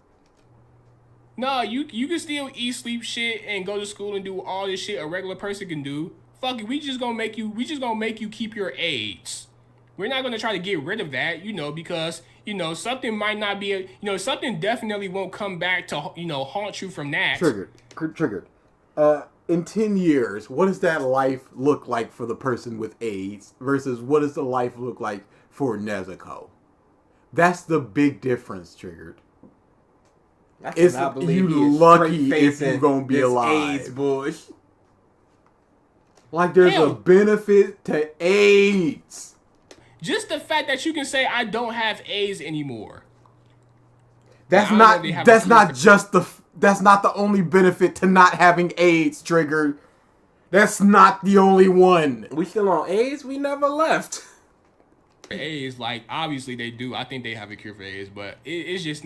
[SPEAKER 7] No, you can still eat, sleep, shit, and go to school and do all this shit a regular person can do. Fuck it, we just gonna make you keep your AIDS. We're not gonna try to get rid of that, because something might not be something definitely won't come back to haunt you from that.
[SPEAKER 4] Triggered. In 10 years, what does that life look like for the person with AIDS versus what does the life look like for Nezuko? That's the big difference, Triggered. It's you lucky if you're gonna be alive.
[SPEAKER 3] AIDS bush.
[SPEAKER 4] Like there's a benefit to AIDS.
[SPEAKER 7] Just the fact that you can say I don't have AIDS anymore.
[SPEAKER 4] That's not the only benefit to not having AIDS, Trigger. That's not the only one.
[SPEAKER 3] We still on AIDS? We never left.
[SPEAKER 7] AIDS, like, obviously they do. I think they have a cure for AIDS, but it's just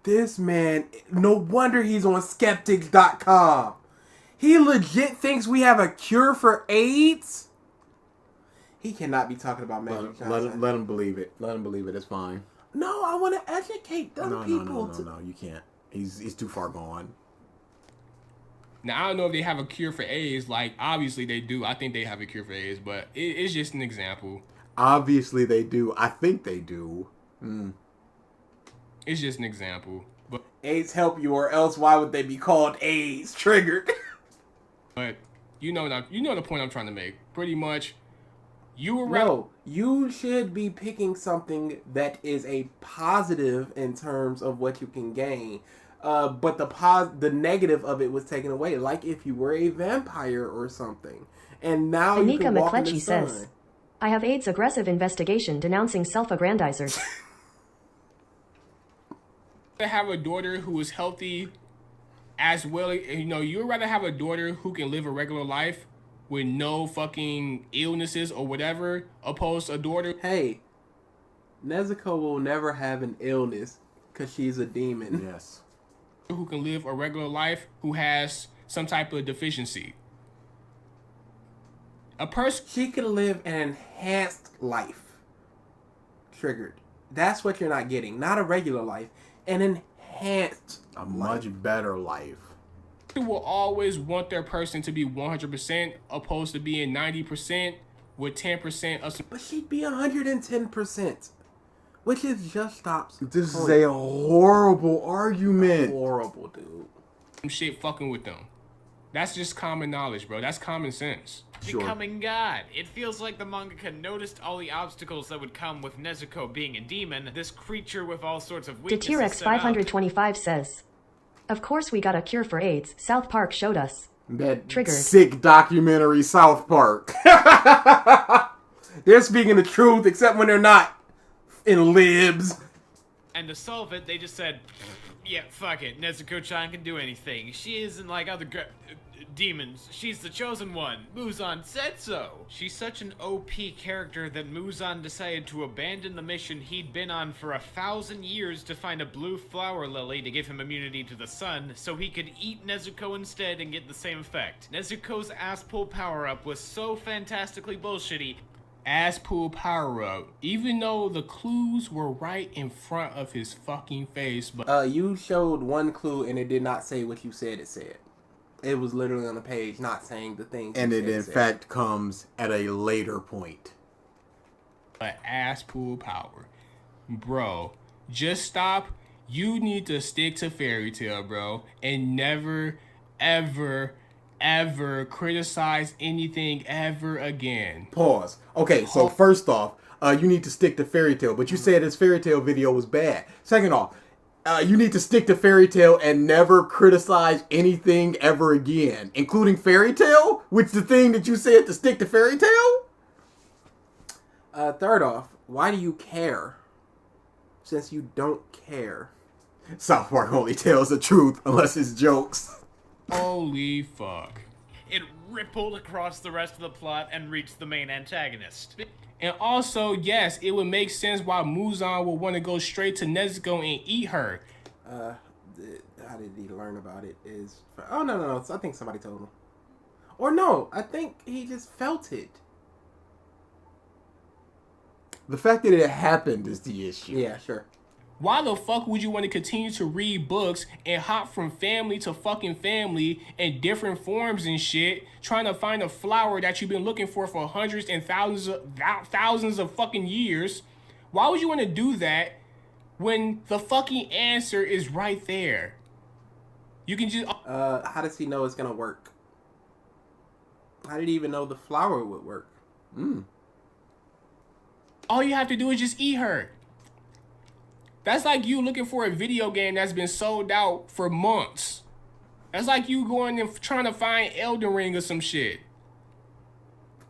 [SPEAKER 3] This man, no wonder he's on skeptics.com. He legit thinks we have a cure for AIDS? He cannot be talking about Magic Johnson.
[SPEAKER 4] Let him believe it. Let him believe it. It's fine.
[SPEAKER 3] No, I want to educate dumb people.
[SPEAKER 4] No, you can't. He's too far gone.
[SPEAKER 7] Now, I don't know if they have a cure for AIDS. Like, obviously they do. I think they have a cure for AIDS, but it's just an example.
[SPEAKER 4] Obviously they do. I think they do.
[SPEAKER 7] It's just an example. But
[SPEAKER 3] AIDS help you, or else why would they be called AIDS? Triggered.
[SPEAKER 7] But you know the point I'm trying to make. Pretty much, you
[SPEAKER 3] should be picking something that is a positive in terms of what you can gain. But the negative of it was taken away, like if you were a vampire or something. And now
[SPEAKER 2] Anika
[SPEAKER 3] you can walk in the
[SPEAKER 2] McCletchy
[SPEAKER 3] sun.
[SPEAKER 2] says, I have AIDS aggressive investigation denouncing self-aggrandizers.
[SPEAKER 7] To have a daughter who is healthy as well, you'd rather have a daughter who can live a regular life with no fucking illnesses or whatever, opposed to a daughter.
[SPEAKER 3] Hey, Nezuko will never have an illness because she's a demon.
[SPEAKER 4] Yes.
[SPEAKER 7] Who can live a regular life who has some type of deficiency.
[SPEAKER 3] She can live an enhanced life. Triggered. That's what you're not getting. Not a regular life. An enhanced
[SPEAKER 4] much better life.
[SPEAKER 7] People will always want their person to be 100% opposed to being 90% with 10% of...
[SPEAKER 3] But she'd be 110%. Which is just stops.
[SPEAKER 4] This is a horrible argument.
[SPEAKER 3] Horrible, dude.
[SPEAKER 7] Some shit fucking with them. That's just common knowledge, bro. That's common sense.
[SPEAKER 8] Becoming God. It feels like the mangaka noticed all the obstacles that would come with Nezuko being a demon, this creature with all sorts of weaknesses.
[SPEAKER 2] Deterex 525 says, of course we got a cure for AIDS. South Park showed us.
[SPEAKER 4] That
[SPEAKER 2] Triggered.
[SPEAKER 4] sick documentary South Park.
[SPEAKER 3] They're speaking the truth, except when they're not in libs.
[SPEAKER 8] And to solve it, they just said, yeah, fuck it. Nezuko-chan can do anything. She isn't like other demons. She's the chosen one. Muzan said so. She's such an OP character that Muzan decided to abandon the mission he'd been on for 1,000 years to find a blue flower lily to give him immunity to the sun, so he could eat Nezuko instead and get the same effect. Nezuko's ass pull power-up was so fantastically bullshitty.
[SPEAKER 7] Ass pull power up, even though the clues were right in front of his fucking face. But
[SPEAKER 3] you showed one clue and it did not say what you said it said. It was literally on the page, not saying the things.
[SPEAKER 4] And it in fact comes at a later point.
[SPEAKER 7] But ass pull power, bro. Just stop. You need to stick to fairy tale, bro, and never, ever criticize anything ever again.
[SPEAKER 4] Pause. Okay, so first off, you need to stick to fairy tale, but you said his fairy tale video was bad. Second off, you need to stick to fairy tale and never criticize anything ever again, including fairy tale, which the thing that you said to stick to fairy tale.
[SPEAKER 3] Third off, why do you care? Since you don't care.
[SPEAKER 4] South Park only tells the truth unless it's jokes.
[SPEAKER 7] Holy fuck.
[SPEAKER 8] It rippled across the rest of the plot and reached the main antagonist.
[SPEAKER 7] And also, yes, it would make sense why Muzan would want to go straight to Nezuko and eat her.
[SPEAKER 3] How did he learn about it? Oh, no. I think somebody told him. Or no, I think he just felt it.
[SPEAKER 4] The fact that it happened is the issue.
[SPEAKER 3] Yeah, sure.
[SPEAKER 7] Why the fuck would you want to continue to read books and hop from family to fucking family in different forms and shit, trying to find a flower that you've been looking for hundreds and thousands of fucking years? Why would you want to do that when the fucking answer is right there? You can just...
[SPEAKER 3] How does he know it's gonna work? How did he even know the flower would work?
[SPEAKER 7] All you have to do is just eat her. That's like you looking for a video game that's been sold out for months. That's like you going and trying to find Elden Ring or some shit.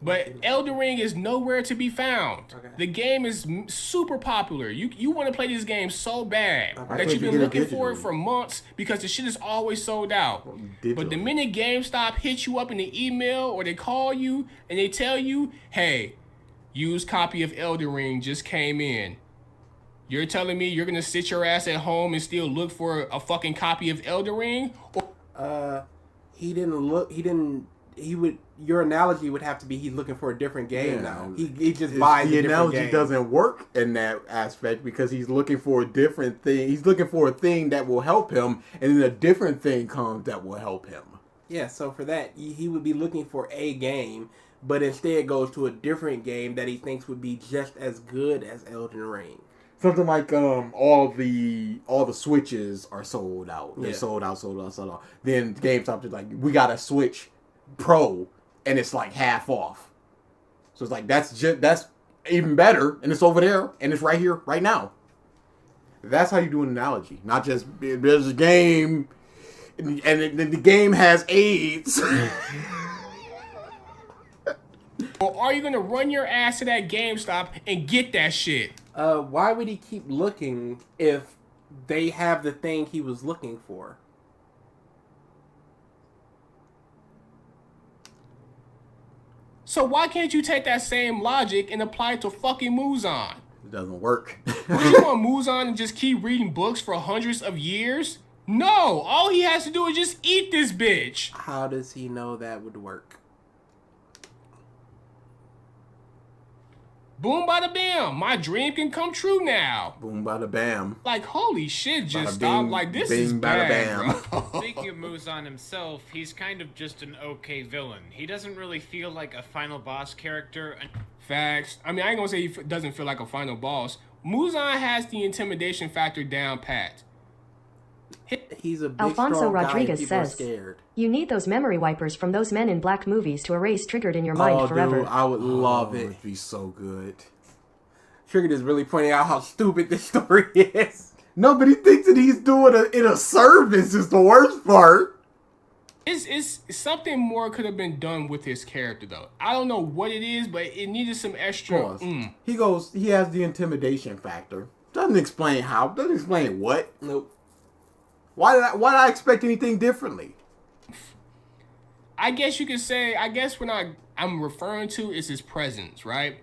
[SPEAKER 7] But Elden Ring is nowhere to be found. Okay. The game is super popular. You want to play this game so bad that you've been looking for it for months because the shit is always sold out. But the minute GameStop hits you up in the email or they call you and they tell you, hey, used copy of Elden Ring just came in. You're telling me you're gonna sit your ass at home and still look for a fucking copy of Elden Ring?
[SPEAKER 3] He didn't look. He would. Your analogy would have to be he's looking for a different game now. He just buys a different game. The analogy
[SPEAKER 4] doesn't work in that aspect because he's looking for a different thing. He's looking for a thing that will help him, and then a different thing comes that will help him.
[SPEAKER 3] Yeah. So for that, he would be looking for a game, but instead goes to a different game that he thinks would be just as good as Elden Ring.
[SPEAKER 4] Something like all the Switches are sold out. They're sold out. Then GameStop is like, we got a Switch Pro, and it's like half off. So it's like that's even better, and it's over there, and it's right here, right now. That's how you do an analogy, not just there's a game, and the game has AIDS.
[SPEAKER 7] Or are you gonna run your ass to that GameStop and get that shit?
[SPEAKER 3] Why would he keep looking if they have the thing he was looking for?
[SPEAKER 7] So why can't you take that same logic and apply it to fucking Muzan?
[SPEAKER 4] It doesn't work.
[SPEAKER 7] Would you want Muzan and just keep reading books for hundreds of years? No, all he has to do is just eat this bitch.
[SPEAKER 3] How does he know that would work?
[SPEAKER 7] Boom, bada bam. My dream can come true now.
[SPEAKER 4] Boom, bada bam.
[SPEAKER 7] Like, holy shit, just stop. Like, this is bad, bro.
[SPEAKER 8] Speaking of Muzan himself, he's kind of just an okay villain. He doesn't really feel like a final boss character.
[SPEAKER 7] Facts. I mean, I ain't gonna say he doesn't feel like a final boss. Muzan has the intimidation factor down pat.
[SPEAKER 3] He's a big,
[SPEAKER 2] Alfonso
[SPEAKER 3] strong
[SPEAKER 2] Rodriguez
[SPEAKER 3] guy.
[SPEAKER 2] says, you need those memory wipers from those Men in Black movies to erase Triggered in your mind forever.
[SPEAKER 3] Dude, I would love it.
[SPEAKER 4] It would be so good.
[SPEAKER 3] Triggered is really pointing out how stupid this story is.
[SPEAKER 4] No, but he thinks that he's doing it in a service is the worst part.
[SPEAKER 7] It's something more could have been done with his character, though. I don't know what it is, but it needed some extra.
[SPEAKER 4] He has the intimidation factor. Doesn't explain how. Doesn't explain what.
[SPEAKER 3] Nope.
[SPEAKER 4] Why did I expect anything differently?
[SPEAKER 7] I guess you could say, what I'm referring to is his presence, right?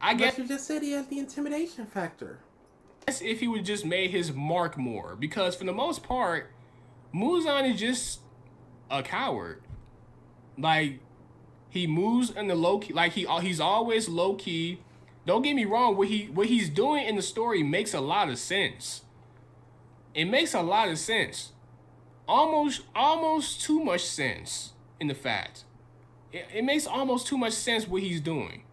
[SPEAKER 7] I guess
[SPEAKER 3] you just said he has the intimidation factor.
[SPEAKER 7] Guess if he would just made his mark more, because for the most part, Muzan is just a coward. Like, he moves in the low key, like he's always low key. Don't get me wrong, what he's doing in the story makes a lot of sense. It makes a lot of sense. Almost too much sense in the fact. It makes almost too much sense what he's doing.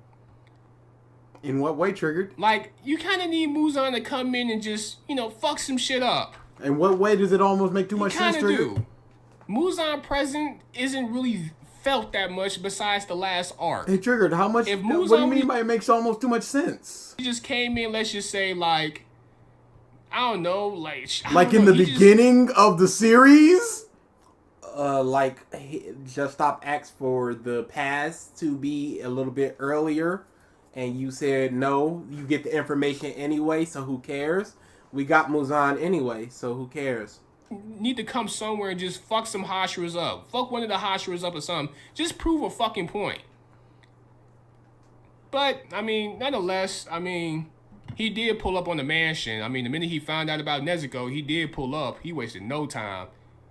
[SPEAKER 4] In what way, Triggered?
[SPEAKER 7] Like, you kind of need Muzan to come in and just, fuck some shit up.
[SPEAKER 4] In what way does it almost make too much sense, Triggered?
[SPEAKER 7] Do. Muzan present isn't really felt that much besides the last arc.
[SPEAKER 4] Hey, Triggered, how much? What do you mean by it makes almost too much sense?
[SPEAKER 7] He just came in, let's just say, like, I don't know,
[SPEAKER 4] like in the beginning of the series?
[SPEAKER 3] Just Stop asked for the past to be a little bit earlier, and you said no, you get the information anyway, so who cares? We got Muzan anyway, so who cares?
[SPEAKER 7] Need to come somewhere and just fuck some Hashiras up. Fuck one of the Hashiras up or something. Just prove a fucking point. But, nonetheless, he did pull up on the mansion. The minute he found out about Nezuko, he did pull up. He wasted no time.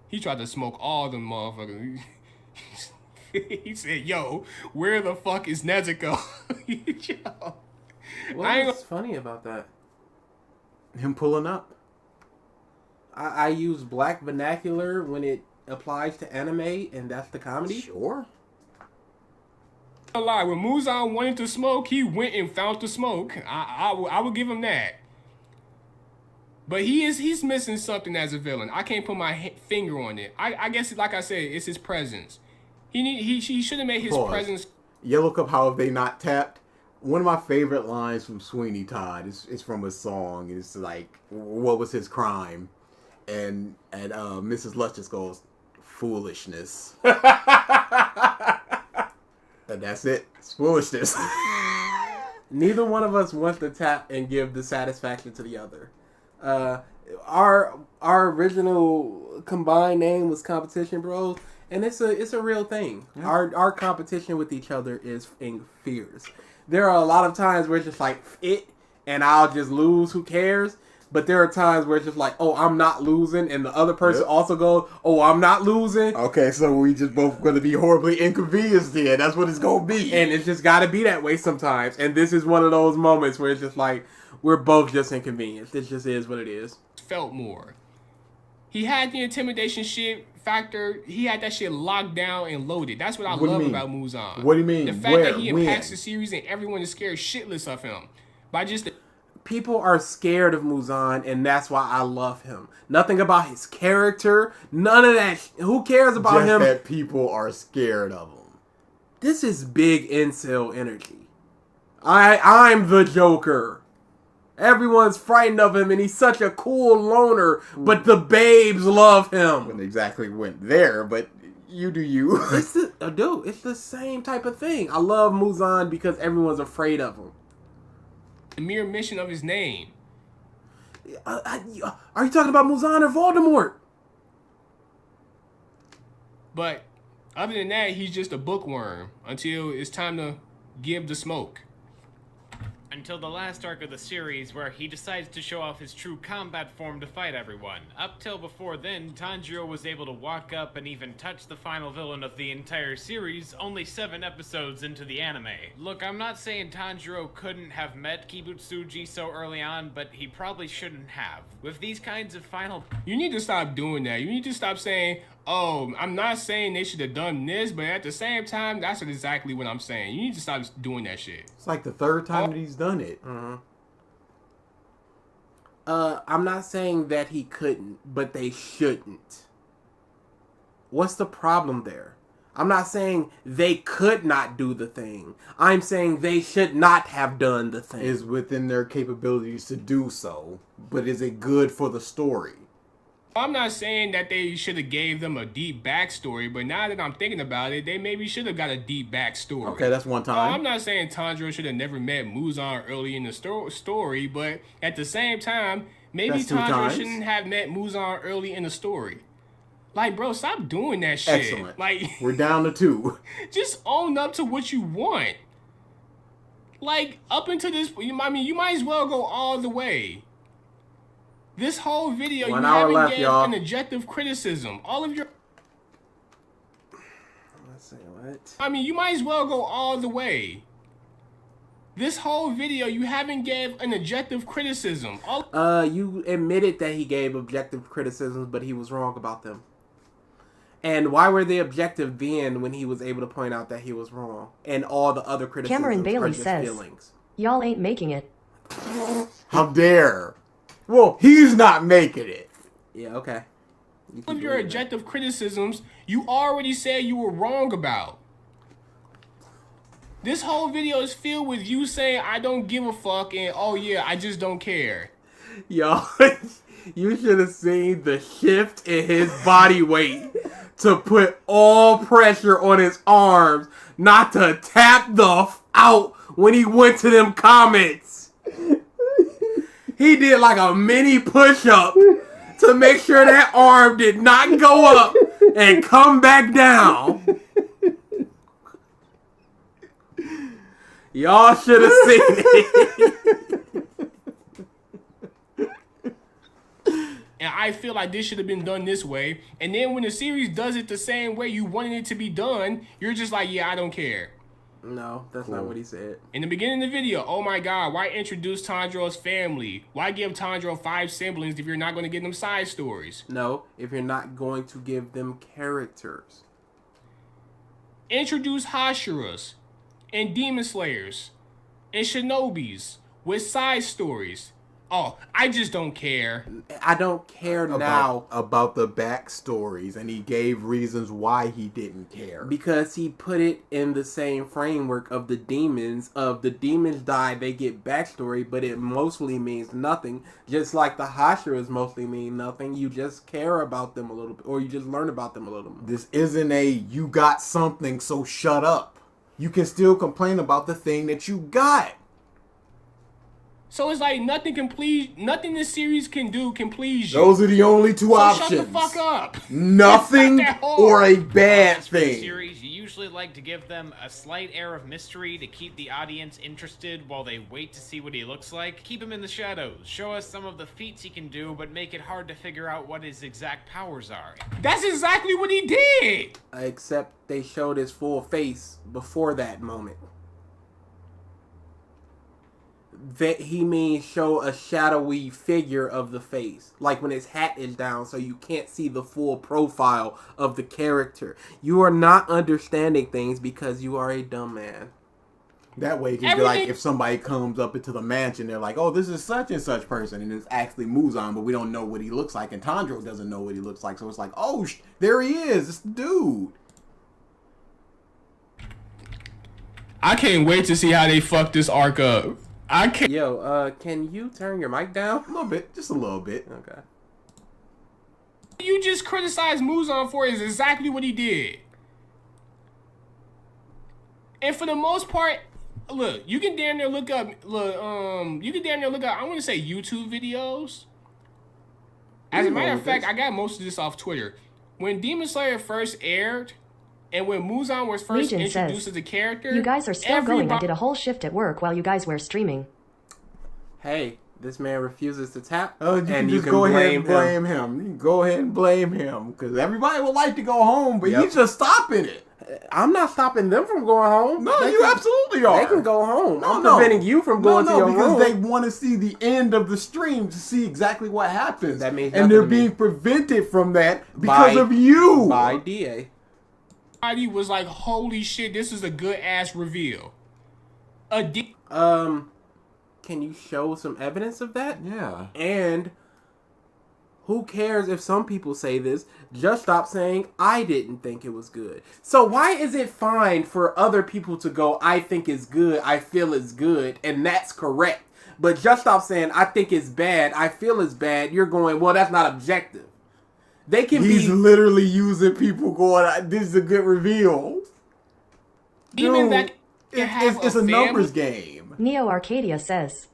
[SPEAKER 7] He tried to smoke all them motherfuckers. He said, yo, where the fuck is Nezuko? Yo.
[SPEAKER 3] What's funny about that?
[SPEAKER 4] Him pulling up.
[SPEAKER 3] I use black vernacular when it applies to anime, and that's the comedy.
[SPEAKER 4] Sure.
[SPEAKER 7] A lie. When Muzan wanted to smoke, he went and found the smoke. I would give him that. But he's missing something as a villain. I can't put my finger on it. I guess, like I said, it's his presence. He should have made his presence.
[SPEAKER 4] Yellow Cup, how have they not tapped? One of my favorite lines from Sweeney Todd is from a song. It's like, what was his crime? And Mrs. Lush just goes, foolishness. And that's it. It's foolishness.
[SPEAKER 3] Neither one of us wants to tap and give the satisfaction to the other. Our original combined name was Competition Bros, and it's a real thing. Yeah. Our competition with each other is fierce. There are a lot of times where it's just like and I'll just lose. Who cares? But there are times where it's just like, oh, I'm not losing, and the other person also goes, oh, I'm not losing.
[SPEAKER 4] Okay, so we just both going to be horribly inconvenienced here. That's what it's going to be.
[SPEAKER 3] And it's just got to be that way sometimes. And this is one of those moments where it's just like, we're both just inconvenienced. It just is what it is.
[SPEAKER 7] Felt more. He had the intimidation shit factor. He had that shit locked down and loaded. That's what I love about Muzan.
[SPEAKER 4] What do you mean?
[SPEAKER 7] The fact that he impacts the series and everyone is scared shitless of him. By just
[SPEAKER 3] people are scared of Muzan, and that's why I love him. Nothing about his character. None of that. Who cares about him?
[SPEAKER 4] Just that people are scared of him.
[SPEAKER 3] This is big incel energy. I'm the Joker. Everyone's frightened of him, and he's such a cool loner, but the babes love him.
[SPEAKER 4] Wouldn't exactly went there, but you do you.
[SPEAKER 3] It's the same type of thing. I love Muzan because everyone's afraid of him.
[SPEAKER 7] The mere mention of his name.
[SPEAKER 3] Are you talking about Muzan or Voldemort?
[SPEAKER 7] But other than that, he's just a bookworm until it's time to give the smoke.
[SPEAKER 8] Until the last arc of the series, where he decides to show off his true combat form to fight everyone. Up till before then, Tanjiro was able to walk up and even touch the final villain of the entire series, only 7 episodes into the anime. Look, I'm not saying Tanjiro couldn't have met Kibutsuji so early on, but he probably shouldn't have. With these kinds of final...
[SPEAKER 7] You need to stop doing that. You need to stop saying, oh, I'm not saying they should have done this, but at the same time, that's exactly what I'm saying. You need to stop doing that shit.
[SPEAKER 4] It's like the third time that he's done it.
[SPEAKER 3] Mm-hmm. I'm not saying that he couldn't, but they shouldn't. What's the problem there? I'm not saying they could not do the thing. I'm saying they should not have done the thing.
[SPEAKER 4] It's within their capabilities to do so, but is it good for the story?
[SPEAKER 7] I'm not saying that they should have gave them a deep backstory, but now that I'm thinking about it, they maybe should have got a deep backstory.
[SPEAKER 4] Okay, that's one time.
[SPEAKER 7] I'm not saying Tanjiro should have never met Muzan early in the story, but at the same time, maybe Tanjiro shouldn't have met Muzan early in the story. Like, bro, stop doing that shit.
[SPEAKER 4] Excellent.
[SPEAKER 7] Like,
[SPEAKER 4] we're down to 2.
[SPEAKER 7] Just own up to what you want. Like, up until this, I mean, you might as well go all the way. This whole video, you haven't gave an objective criticism. All of your...
[SPEAKER 3] Let's see, what?
[SPEAKER 7] I mean, you might as well go all the way. This whole video, you haven't gave an objective criticism.
[SPEAKER 3] You admitted that he gave objective criticisms, but he was wrong about them. And why were they objective then when he was able to point out that he was wrong? And all the other criticisms
[SPEAKER 2] Cameron Bailey
[SPEAKER 3] are just
[SPEAKER 2] says,
[SPEAKER 3] feelings.
[SPEAKER 2] Y'all ain't making it.
[SPEAKER 4] How dare? Well, he's not making it.
[SPEAKER 3] Yeah, okay.
[SPEAKER 7] All of your objective criticisms, you already said you were wrong about. This whole video is filled with you saying, I don't give a fuck, and oh yeah, I just don't care.
[SPEAKER 3] Y'all, you should have seen the shift in his body weight to put all pressure on his arms not to tap the out when he went to them comments. He did like a mini push-up to make sure that arm did not go up and come back down. Y'all should have seen it.
[SPEAKER 7] And I feel like this should have been done this way. And then when the series does it the same way you wanted it to be done, you're just like, yeah, I don't care.
[SPEAKER 3] No, that's not what he said.
[SPEAKER 7] In the beginning of the video, oh my god, why introduce Tanjiro's family? Why give Tanjiro 5 siblings if you're not going to give them side stories?
[SPEAKER 3] No, if you're not going to give them characters.
[SPEAKER 7] Introduce Hashiras and Demon Slayers and Shinobis with side stories. Oh, I just don't care.
[SPEAKER 3] I don't care now.
[SPEAKER 4] About the backstories, and he gave reasons why he didn't care.
[SPEAKER 3] Because he put it in the same framework of the demons. Of the demons die, they get backstory, but it mostly means nothing. Just like the Hashiras mostly mean nothing. You just care about them a little bit, or you just learn about them a little more.
[SPEAKER 4] This isn't a you got something, so shut up. You can still complain about the thing that you got.
[SPEAKER 7] So it's like nothing this series can do can please you.
[SPEAKER 4] Those are the only two options.
[SPEAKER 7] Shut the fuck up.
[SPEAKER 4] Nothing or a bad thing.
[SPEAKER 8] Series, you usually like to give them a slight air of mystery to keep the audience interested while they wait to see what he looks like. Keep him in the shadows. Show us some of the feats he can do, but make it hard to figure out what his exact powers are.
[SPEAKER 7] That's exactly what he did.
[SPEAKER 3] Except they showed his full face before that moment. That he means show a shadowy figure of the face, like when his hat is down, so you can't see the full profile of the character. You are not understanding things because you are a dumb man.
[SPEAKER 4] That way, it can be like if somebody comes up into the mansion, they're like, "Oh, this is such and such person," and it's actually Muzan, but we don't know what he looks like, and Tanjiro doesn't know what he looks like, so it's like, "Oh, there he is, it's the dude."
[SPEAKER 7] I can't wait to see how they fuck this arc up. I can't.
[SPEAKER 3] Yo, can you turn your mic down?
[SPEAKER 4] A little bit, just a little bit.
[SPEAKER 3] Okay.
[SPEAKER 7] You just criticized Muzan for is exactly what he did. And for the most part, look, you can damn near look up, I want to say YouTube videos. As a matter of fact, I got most of this off Twitter. When Demon Slayer first aired, and when Muzan was first
[SPEAKER 2] Legion
[SPEAKER 7] introduced
[SPEAKER 2] says,
[SPEAKER 7] as a character,
[SPEAKER 2] you guys are still going. I did a whole shift at work while you guys were streaming.
[SPEAKER 3] Hey, this man refuses to tap.
[SPEAKER 4] Oh, you can just go ahead and blame him. You can go ahead and blame him because everybody would like to go home, but he's just stopping it.
[SPEAKER 3] I'm not stopping them from going home.
[SPEAKER 4] No, you absolutely are.
[SPEAKER 3] They can go home. No, I'm preventing you from going to your room.
[SPEAKER 4] No, because they want to see the end of the stream to see exactly what happens.
[SPEAKER 3] That means
[SPEAKER 4] and they're being prevented from that because of you.
[SPEAKER 3] By DA.
[SPEAKER 7] Everybody was like, holy shit, this is a good ass reveal.
[SPEAKER 3] Can you show some evidence of that?
[SPEAKER 4] Yeah.
[SPEAKER 3] And who cares if some people say this? Just stop saying, I didn't think it was good. So why is it fine for other people to go, I think it's good, I feel it's good, and that's correct. But just stop saying, I think it's bad, I feel it's bad. You're going, well, that's not objective. They can
[SPEAKER 4] He's literally using people going, this is a good reveal.
[SPEAKER 7] Even
[SPEAKER 4] Dude, it's a numbers game.
[SPEAKER 2] Neo Arcadia says,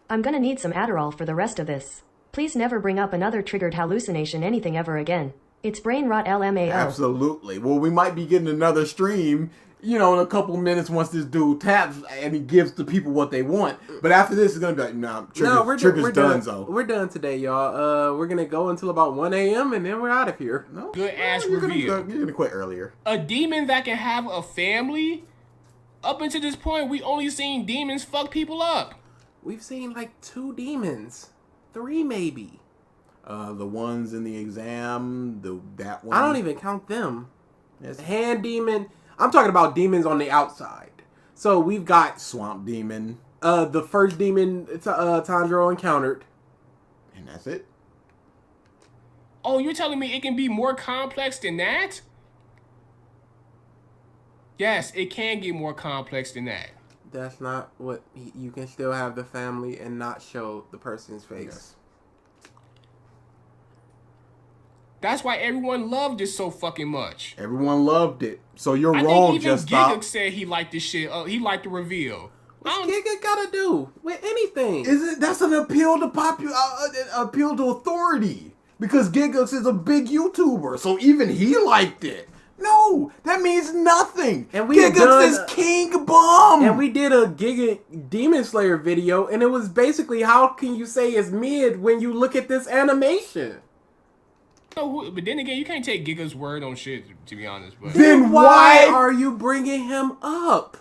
[SPEAKER 2] I'm gonna need some Adderall for the rest of this. Please never bring up another triggered hallucination anything ever again. It's brain rot LMAO.
[SPEAKER 4] Absolutely. Well, we might be getting another stream, in a couple minutes once this dude taps and he gives the people what they want. But after this, it's going to be like, nah, Trigger's done, so.
[SPEAKER 3] We're done today, y'all. We're going to go until about 1 a.m. and then we're out of here.
[SPEAKER 7] No? Good ass reveal.
[SPEAKER 4] You're going to quit earlier.
[SPEAKER 7] A demon that can have a family? Up until this point, we only seen demons fuck people up.
[SPEAKER 3] We've seen like 2 demons. 3 maybe.
[SPEAKER 4] The ones in the exam, that one.
[SPEAKER 3] I don't even count them. Yes. Hand demon. I'm talking about demons on the outside. So we've got
[SPEAKER 4] Swamp Demon.
[SPEAKER 3] The first demon Tanjiro encountered.
[SPEAKER 4] And that's it.
[SPEAKER 7] Oh, you're telling me it can be more complex than that? Yes, it can get more complex than that.
[SPEAKER 3] That's not what... You can still have the family and not show the person's face. Yes.
[SPEAKER 7] That's why everyone loved it so fucking much.
[SPEAKER 4] Everyone loved it. So you're wrong,
[SPEAKER 7] even
[SPEAKER 4] just stop.
[SPEAKER 7] Giga said he liked this shit. He liked the reveal.
[SPEAKER 3] What's Giga gotta do with anything?
[SPEAKER 4] That's an appeal to appeal to authority. Because Giga is a big YouTuber, so even he liked it. No, that means nothing. And Giga is King Bum.
[SPEAKER 3] And we did a Giga Demon Slayer video, and it was basically, how can you say it's mid when you look at this animation?
[SPEAKER 7] But then again, you can't take Giga's word on shit, to be honest. But
[SPEAKER 3] then why are you bringing him up?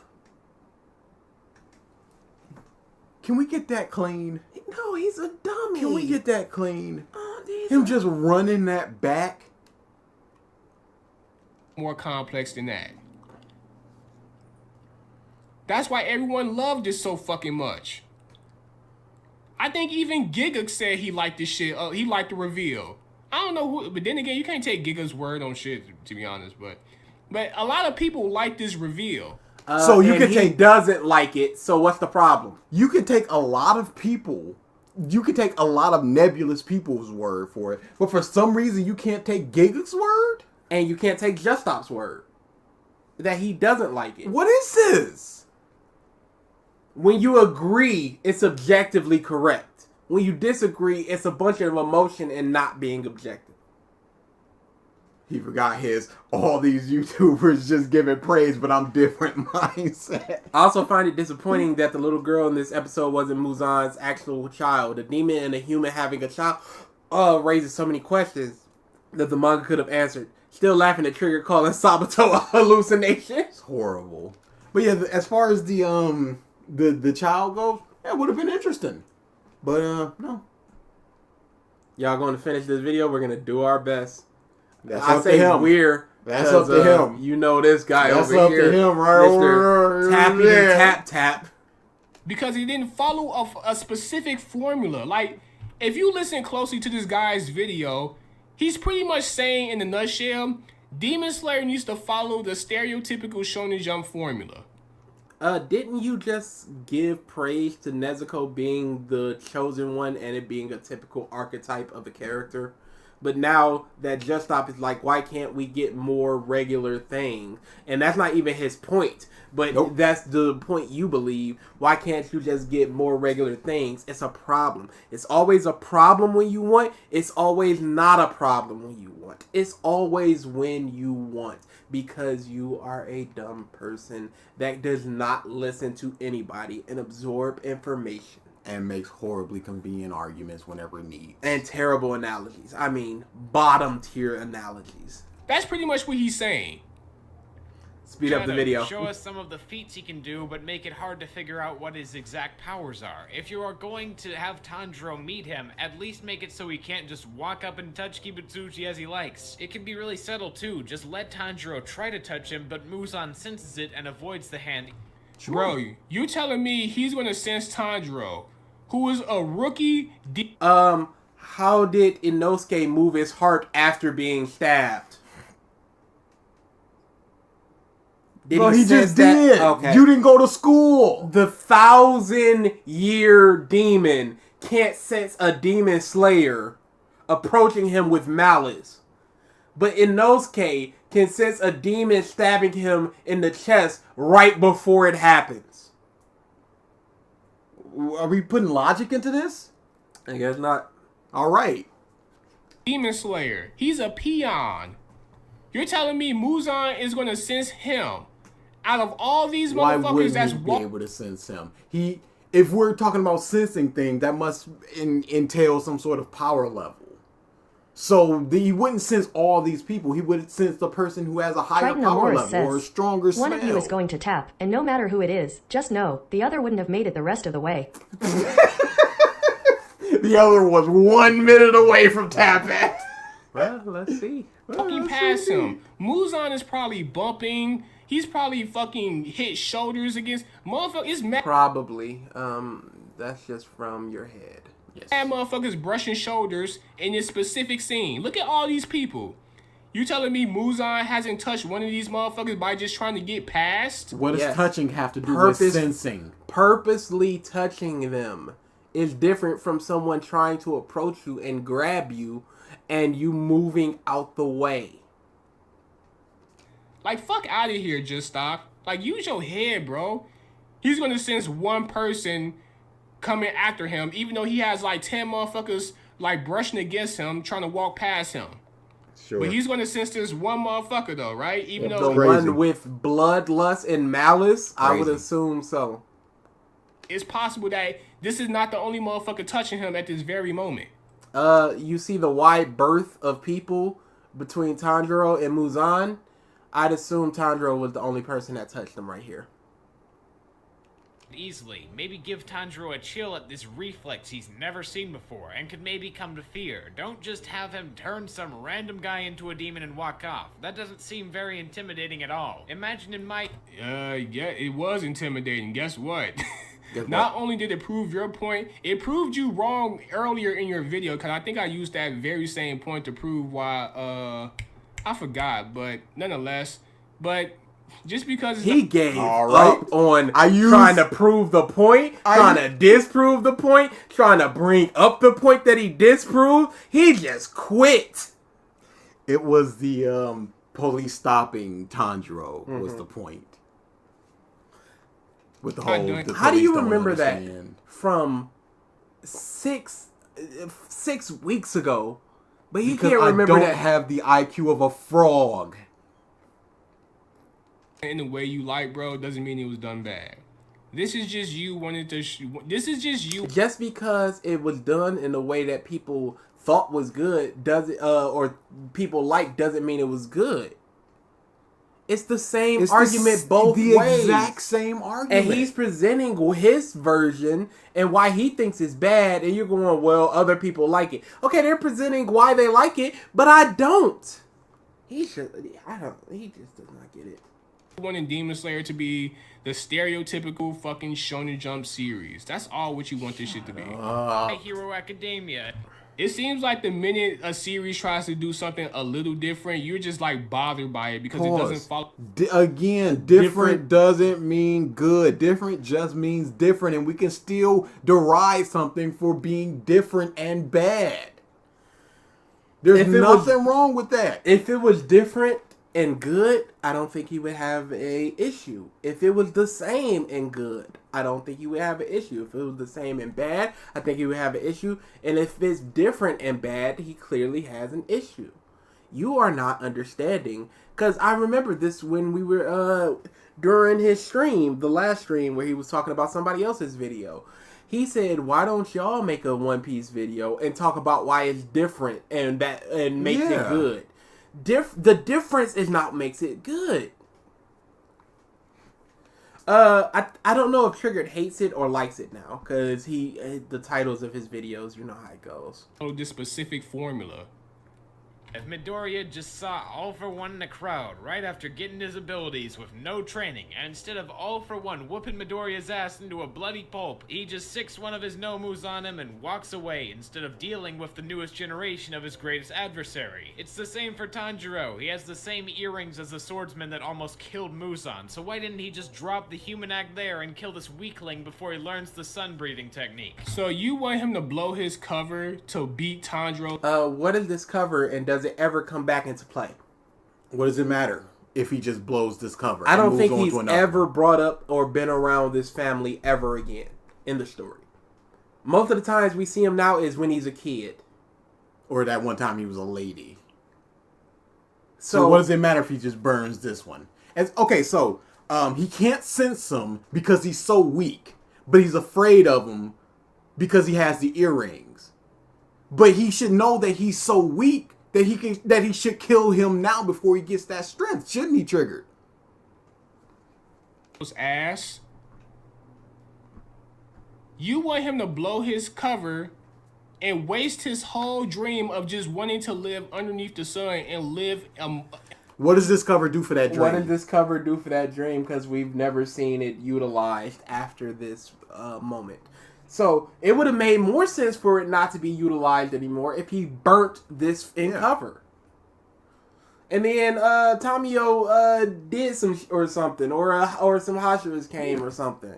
[SPEAKER 4] Can we get that clean?
[SPEAKER 3] No, he's a dummy.
[SPEAKER 4] Can we get that clean?
[SPEAKER 3] These
[SPEAKER 4] Him just running that back.
[SPEAKER 7] More complex than that. That's why everyone loved it so fucking much. I think even Giga said he liked this shit. He liked the reveal. I don't know who, but then again, you can't take Giga's word on shit, to be honest. But a lot of people like this reveal.
[SPEAKER 4] So you can
[SPEAKER 3] he doesn't like it. So what's the problem?
[SPEAKER 4] You can take a lot of people. You can take a lot of nebulous people's word for it, but for some reason you can't take Giga's word,
[SPEAKER 3] and you can't take Just Stop's word that he doesn't like it.
[SPEAKER 4] What is this?
[SPEAKER 3] When you agree, it's objectively correct. When you disagree, it's a bunch of emotion and not being objective.
[SPEAKER 4] He forgot his all these YouTubers just giving praise, but I'm different mindset.
[SPEAKER 3] I also find it disappointing that the little girl in this episode wasn't Muzan's actual child. A demon and a human having a child raises so many questions that the manga could have answered. Still laughing at Trigger calling Sabato a hallucination.
[SPEAKER 4] It's horrible. But yeah, as far as the child goes, that would have been interesting. But no.
[SPEAKER 3] Y'all going to finish this video? We're going to do our best.
[SPEAKER 4] That's
[SPEAKER 3] I
[SPEAKER 4] up
[SPEAKER 3] say
[SPEAKER 4] to him.
[SPEAKER 3] we're.
[SPEAKER 4] That's up to him.
[SPEAKER 3] You know this guy
[SPEAKER 4] That's
[SPEAKER 3] over
[SPEAKER 4] up
[SPEAKER 3] here.
[SPEAKER 4] to him, right?
[SPEAKER 3] Mr. Tappity Tap Tap.
[SPEAKER 7] Because he didn't follow a specific formula. Like, if you listen closely to this guy's video, he's pretty much saying in a nutshell, Demon Slayer needs to follow the stereotypical Shonen Jump formula.
[SPEAKER 3] Didn't you just give praise to Nezuko being the chosen one and it being a typical archetype of a character? But now that Just Stop is like, why can't we get more regular things? And that's not even his point. But that's the point you believe. Why can't you just get more regular things? It's a problem. It's always a problem when you want. It's always not a problem when you want. It's always when you want. Because you are a dumb person that does not listen to anybody and absorb information.
[SPEAKER 4] And makes horribly convenient arguments whenever needs.
[SPEAKER 3] And terrible analogies. I mean, bottom tier analogies.
[SPEAKER 7] That's pretty much what he's saying.
[SPEAKER 3] Speed up the video.
[SPEAKER 8] Show us some of the feats he can do, but make it hard to figure out what his exact powers are. If you are going to have Tanjiro meet him, at least make it so he can't just walk up and touch Kibutsuchi as he likes. It can be really subtle too. Just let Tanjiro try to touch him, but Muzan senses it and avoids the hand.
[SPEAKER 7] Sure. Bro, you telling me he's gonna sense Tanjiro, who is a rookie?
[SPEAKER 3] How did Inosuke move his heart after being stabbed?
[SPEAKER 4] Bro, he just did. Okay. You didn't go to school.
[SPEAKER 3] The 1,000-year demon can't sense a demon slayer approaching him with malice. But Inosuke can sense a demon stabbing him in the chest right before it happens.
[SPEAKER 4] Are we putting logic into this?
[SPEAKER 3] I guess not.
[SPEAKER 4] All right.
[SPEAKER 7] Demon Slayer. He's a peon. You're telling me Muzan is going to sense him? Out of all these motherfuckers that's
[SPEAKER 4] be able to sense him. If we're talking about sensing things, that must entail some sort of power level. So he wouldn't sense all these people. He would sense the person who has a higher power level or a stronger smell.
[SPEAKER 2] One of you is going to tap, and no matter who it is, just know the other wouldn't have made it the rest of the way.
[SPEAKER 4] The other was 1 minute away from tapping.
[SPEAKER 3] Well, let's see.
[SPEAKER 7] Fucking pass him. Muzan is probably bumping. He's probably fucking hit shoulders against motherfuckers. Mad.
[SPEAKER 3] Probably. That's just from your head.
[SPEAKER 7] Yes. Mad motherfuckers brushing shoulders in this specific scene. Look at all these people. You telling me Muzan hasn't touched one of these motherfuckers by just trying to get past?
[SPEAKER 4] What does touching have to do with sensing?
[SPEAKER 3] Purposely touching them is different from someone trying to approach you and grab you and you moving out the way.
[SPEAKER 7] Like, fuck out of here, Just Stop. Like, use your head, bro. He's gonna sense one person coming after him, even though he has like 10 motherfuckers like brushing against him, trying to walk past him. Sure. But he's gonna sense this one motherfucker though, right? Even though
[SPEAKER 3] the one with bloodlust and malice, crazy. I would assume so.
[SPEAKER 7] It's possible that this is not the only motherfucker touching him at this very moment.
[SPEAKER 3] You see the wide berth of people between Tanjiro and Muzan. I'd assume Tanjiro was the only person that touched him right here.
[SPEAKER 8] easily. Maybe give Tanjiro a chill at this reflex he's never seen before and could maybe come to fear. Don't just have him turn some random guy into a demon and walk off. That doesn't seem very intimidating at all. Imagine in my...
[SPEAKER 7] Yeah, it was intimidating. Guess what? Not only did it prove your point, it proved you wrong earlier in your video, because I think I used that very same point to prove why, I forgot, but nonetheless, but just because
[SPEAKER 3] he gave
[SPEAKER 4] right.
[SPEAKER 3] up on trying to prove the point, trying to disprove the point, trying to bring up the point that he disproved, he just quit.
[SPEAKER 4] It was the police stopping Tanjiro was the point. With the whole,
[SPEAKER 3] how do you remember that from six weeks ago? But he can't remember
[SPEAKER 4] I don't
[SPEAKER 3] that.
[SPEAKER 4] have the IQ of a frog.
[SPEAKER 7] In the way you like, bro, doesn't mean it was done bad. This is just you wanting to. This is just you.
[SPEAKER 3] Just because it was done in a way that people thought was good doesn't, or people like, doesn't mean it was good. It's the same argument both ways.
[SPEAKER 4] The exact same argument.
[SPEAKER 3] And he's presenting his version and why he thinks it's bad, and you're going, well, other people like it. Okay, they're presenting why they like it, but I don't. He just does not get it.
[SPEAKER 7] Wanting Demon Slayer to be the stereotypical fucking Shonen Jump series. That's all what you want this shit to be.
[SPEAKER 8] My Hero Academia.
[SPEAKER 7] It seems like the minute a series tries to do something a little different, you're just like bothered by it because it doesn't follow.
[SPEAKER 4] Again, different doesn't mean good. Different just means different, and we can still deride something for being different and bad. There's nothing wrong with that.
[SPEAKER 3] If it was different and good, I don't think he would have a issue. If it was the same and good, I don't think he would have an issue. If it was the same and bad, I think he would have an issue. And if it's different and bad, he clearly has an issue. You are not understanding. Because I remember this when we were, during his stream, the last stream where he was talking about somebody else's video. He said, why don't y'all make a One Piece video and talk about why it's different and makes it good? The difference is not makes it good. I don't know if Triggered hates it or likes it now, because the titles of his videos, you know how it goes.
[SPEAKER 7] Oh, this specific formula.
[SPEAKER 8] If Midoriya just saw All For One in the crowd right after getting his abilities with no training, and instead of All For One whooping Midoriya's ass into a bloody pulp, he just sicks one of his no moves on him and walks away instead of dealing with the newest generation of his greatest adversary. It's the same for Tanjiro. He has the same earrings as the swordsman that almost killed Muzan, so why didn't he just drop the human act there and kill this weakling before he learns the sun breathing technique?
[SPEAKER 7] So you want him to blow his cover to beat Tanjiro?
[SPEAKER 3] What is this cover, and does it ever come back into play?
[SPEAKER 4] What does it matter if he just blows this cover?
[SPEAKER 3] I don't think he's ever brought up or been around this family ever again in the story. Most of the times we see him now is when he's a kid.
[SPEAKER 4] Or that one time he was a lady. So what does it matter if he just burns this one? He can't sense them because he's so weak. But he's afraid of them because he has the earrings. But he should know that he's so weak that he should kill him now before he gets that strength, shouldn't he, Triggered?
[SPEAKER 7] His ass. You want him to blow his cover and waste his whole dream of just wanting to live underneath the sun and live.
[SPEAKER 4] What does this cover do for that dream?
[SPEAKER 3] What does this cover do for that dream? Because we've never seen it utilized after this moment. So it would have made more sense for it not to be utilized anymore if he burnt this in cover. And then Tamio did some or something, or some Hashiras came or something.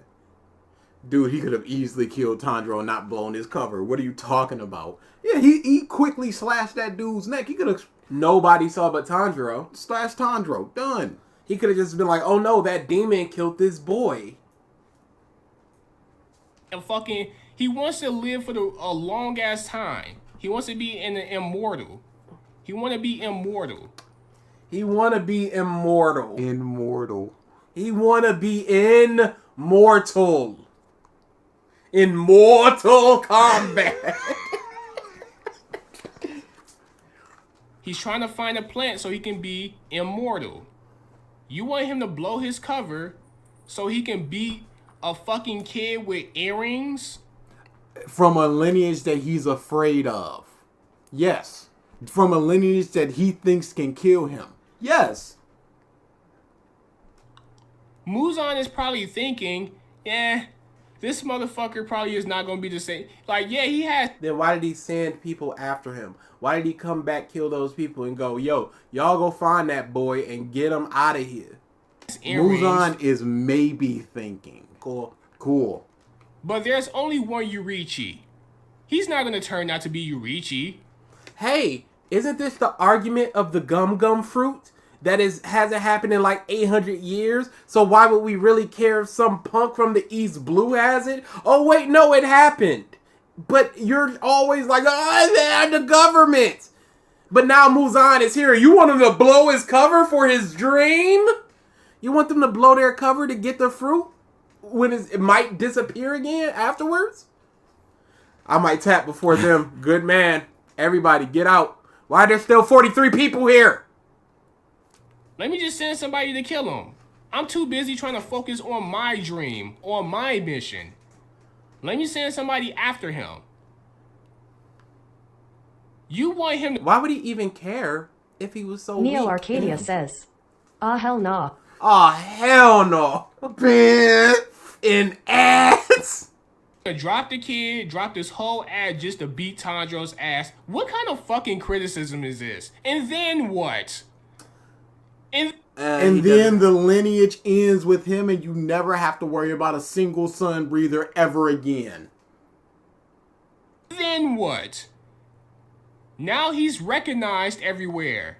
[SPEAKER 4] Dude, he could have easily killed Tanjiro and not blown his cover. What are you talking about? Yeah, he quickly slashed that dude's neck. He could have...
[SPEAKER 3] Nobody saw but Tanjiro.
[SPEAKER 4] Slashed Tanjiro. Done.
[SPEAKER 3] He could have just been like, oh no, that demon killed this boy.
[SPEAKER 7] And he wants to live for a long ass time. He wants to be immortal. He want to be immortal.
[SPEAKER 3] He want to be immortal.
[SPEAKER 4] Immortal.
[SPEAKER 3] He want to be immortal. In Mortal Kombat.
[SPEAKER 7] He's trying to find a plant so he can be immortal. You want him to blow his cover so he can beat a fucking kid with earrings?
[SPEAKER 4] From a lineage that he's afraid of. Yes. From a lineage that he thinks can kill him. Yes.
[SPEAKER 7] Muzan is probably thinking, yeah, this motherfucker probably is not gonna be the same. Like, yeah, he has.
[SPEAKER 3] Then why did he send people after him? Why did he come back, kill those people, and go, yo, y'all go find that boy and get him out of here?
[SPEAKER 7] Earrings.
[SPEAKER 4] Muzan is maybe thinking. Cool.
[SPEAKER 7] But there's only one Yurichi. He's not gonna turn out to be Yurichi.
[SPEAKER 3] Hey, isn't this the argument of the gum fruit? That hasn't happened in like 800 years. So why would we really care if some punk from the East Blue has it? Oh wait, no, it happened. But you're always like, they're the government. But now Muzan is here. You want him to blow his cover for his dream? You want them to blow their cover to get the fruit? When it might disappear again afterwards? I might tap before them. Good man. Everybody get out. Why are there still 43 people here?
[SPEAKER 7] Let me just send somebody to kill him. I'm too busy trying to focus on my dream, on my mission. Let me send somebody after him. You want him to...
[SPEAKER 3] Why would he even care if he was so
[SPEAKER 2] Neo
[SPEAKER 3] weak?
[SPEAKER 2] Arcadia says, hell nah.
[SPEAKER 3] Oh, hell no. Man, in ass.
[SPEAKER 7] Drop the kid, drop this whole ad just to beat Tandro's ass. What kind of fucking criticism is this? And then what?
[SPEAKER 4] And then the lineage ends with him and you never have to worry about a single sun breather ever again.
[SPEAKER 7] Then what? Now he's recognized everywhere.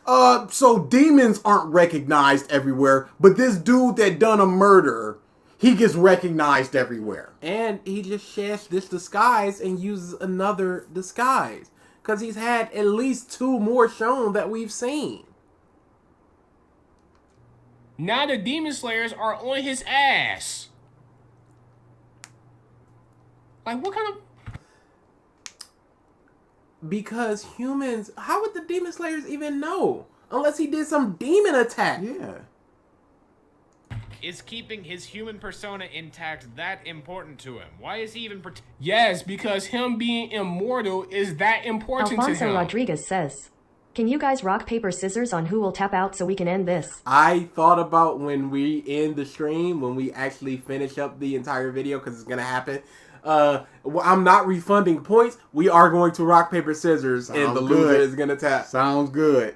[SPEAKER 4] So demons aren't recognized everywhere, but this dude that done a murder, he gets recognized everywhere.
[SPEAKER 3] And he just sheds this disguise and uses another disguise. Because he's had at least 2 more shown that we've seen.
[SPEAKER 7] Now the Demon Slayers are on his ass. Like, what kind of...
[SPEAKER 3] Because humans... How would the Demon Slayers even know? Unless he did some demon attack.
[SPEAKER 4] Yeah.
[SPEAKER 8] Is keeping his human persona intact that important to him? Why is he even
[SPEAKER 7] Yes, because him being immortal is that important to
[SPEAKER 2] Alfonso
[SPEAKER 7] him.
[SPEAKER 2] Rodriguez says, can you guys rock, paper, scissors on who will tap out so we can end this?
[SPEAKER 3] I thought about when we end the stream, when we actually finish up the entire video, because it's going to happen. I'm not refunding points. We are going to rock, paper, scissors, and the loser is going to tap.
[SPEAKER 4] Sounds good.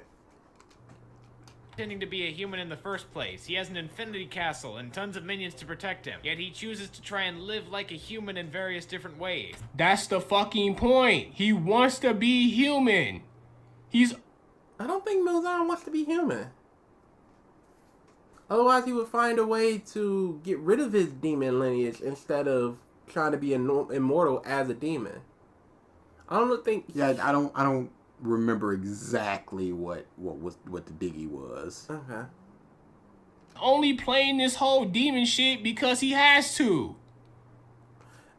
[SPEAKER 8] pretending to be a human in the first place? He has an infinity castle and tons of minions to protect him, yet he chooses to try and live like a human in various different ways.
[SPEAKER 7] That's the fucking point. He wants to be human.
[SPEAKER 3] I don't think Muzan wants to be human. Otherwise, he would find a way to get rid of his demon lineage instead of trying to be immortal as a demon. I don't think.
[SPEAKER 4] Yeah, I don't remember exactly what the diggy was.
[SPEAKER 3] Okay.
[SPEAKER 7] Only playing this whole demon shit because he has to.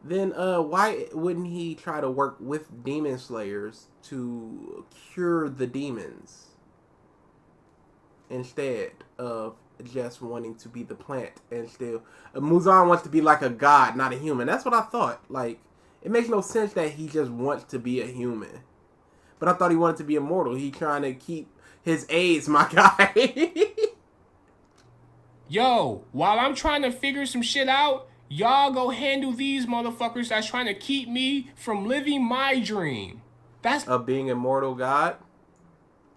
[SPEAKER 3] Then why wouldn't he try to work with demon slayers to cure the demons instead of just wanting to be the plant and still Muzan wants to be like a god, not a human. That's what I thought. Like, it makes no sense that he just wants to be a human. But I thought he wanted to be immortal. He trying to keep his AIDS, my guy.
[SPEAKER 7] Yo, while I'm trying to figure some shit out, y'all go handle these motherfuckers that's trying to keep me from living my dream. That's
[SPEAKER 3] of being immortal god.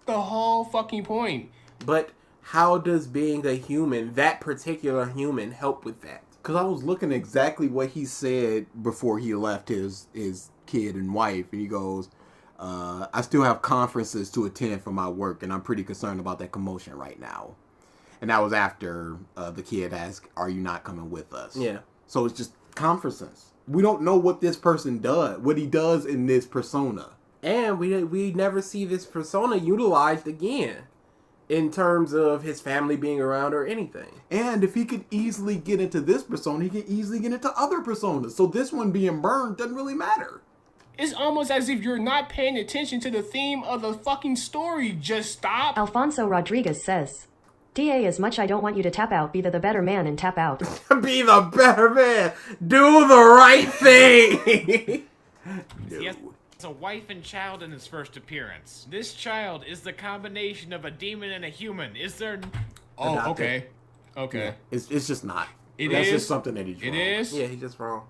[SPEAKER 7] The whole fucking point.
[SPEAKER 3] But how does being a human, that particular human, help with that?
[SPEAKER 4] Because I was looking exactly what he said before he left his kid and wife. And he goes, I still have conferences to attend for my work, and I'm pretty concerned about that commotion right now. And that was after the kid asked, are you not coming with us?
[SPEAKER 3] Yeah.
[SPEAKER 4] So it's just conferences. We don't know what this person does, what he does in this persona.
[SPEAKER 3] And we never see this persona utilized again in terms of his family being around or anything.
[SPEAKER 4] And if he could easily get into this persona, he could easily get into other personas. So this one being burned doesn't really matter.
[SPEAKER 7] It's almost as if you're not paying attention to the theme of the fucking story. Just stop.
[SPEAKER 2] Alfonso Rodriguez says, DA as much I don't want you to tap out, be the better man and tap out.
[SPEAKER 3] Be the better man. Do the right thing.
[SPEAKER 8] He has a wife and child in his first appearance. This child is the combination of a demon and a human. Is there...
[SPEAKER 7] Oh,
[SPEAKER 3] Adopted.
[SPEAKER 7] okay. Okay.
[SPEAKER 4] It's just not.
[SPEAKER 7] It
[SPEAKER 4] That's
[SPEAKER 7] is?
[SPEAKER 4] just something that he's wrong.
[SPEAKER 7] It is?
[SPEAKER 3] Yeah, he's just wrong.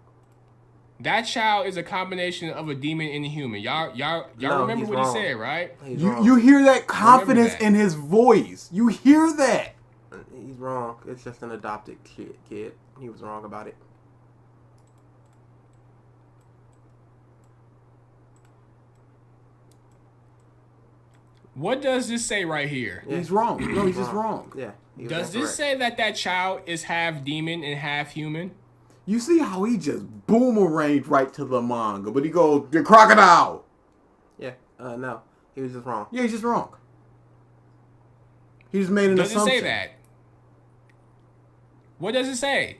[SPEAKER 7] That child is a combination of a demon and a human. Y'all
[SPEAKER 3] No,
[SPEAKER 7] remember
[SPEAKER 3] he's
[SPEAKER 7] what
[SPEAKER 3] wrong.
[SPEAKER 7] he said, right?
[SPEAKER 3] He's wrong.
[SPEAKER 4] You hear that confidence
[SPEAKER 7] that.
[SPEAKER 4] in his voice. You hear that.
[SPEAKER 3] He's wrong. It's just an adopted kid. He was wrong about it.
[SPEAKER 7] What does this say right here?
[SPEAKER 3] Yeah.
[SPEAKER 4] He's wrong. No, he's just wrong.
[SPEAKER 3] Yeah. he was
[SPEAKER 7] Does this
[SPEAKER 3] incorrect.
[SPEAKER 7] say that that child is half demon and half human?
[SPEAKER 4] You see how he just boomeranged right to the manga, but he goes, the crocodile.
[SPEAKER 3] Yeah. No. He was just wrong.
[SPEAKER 4] Yeah, he's just wrong. He just made an
[SPEAKER 7] Does it
[SPEAKER 4] assumption.
[SPEAKER 7] say that? What does it say?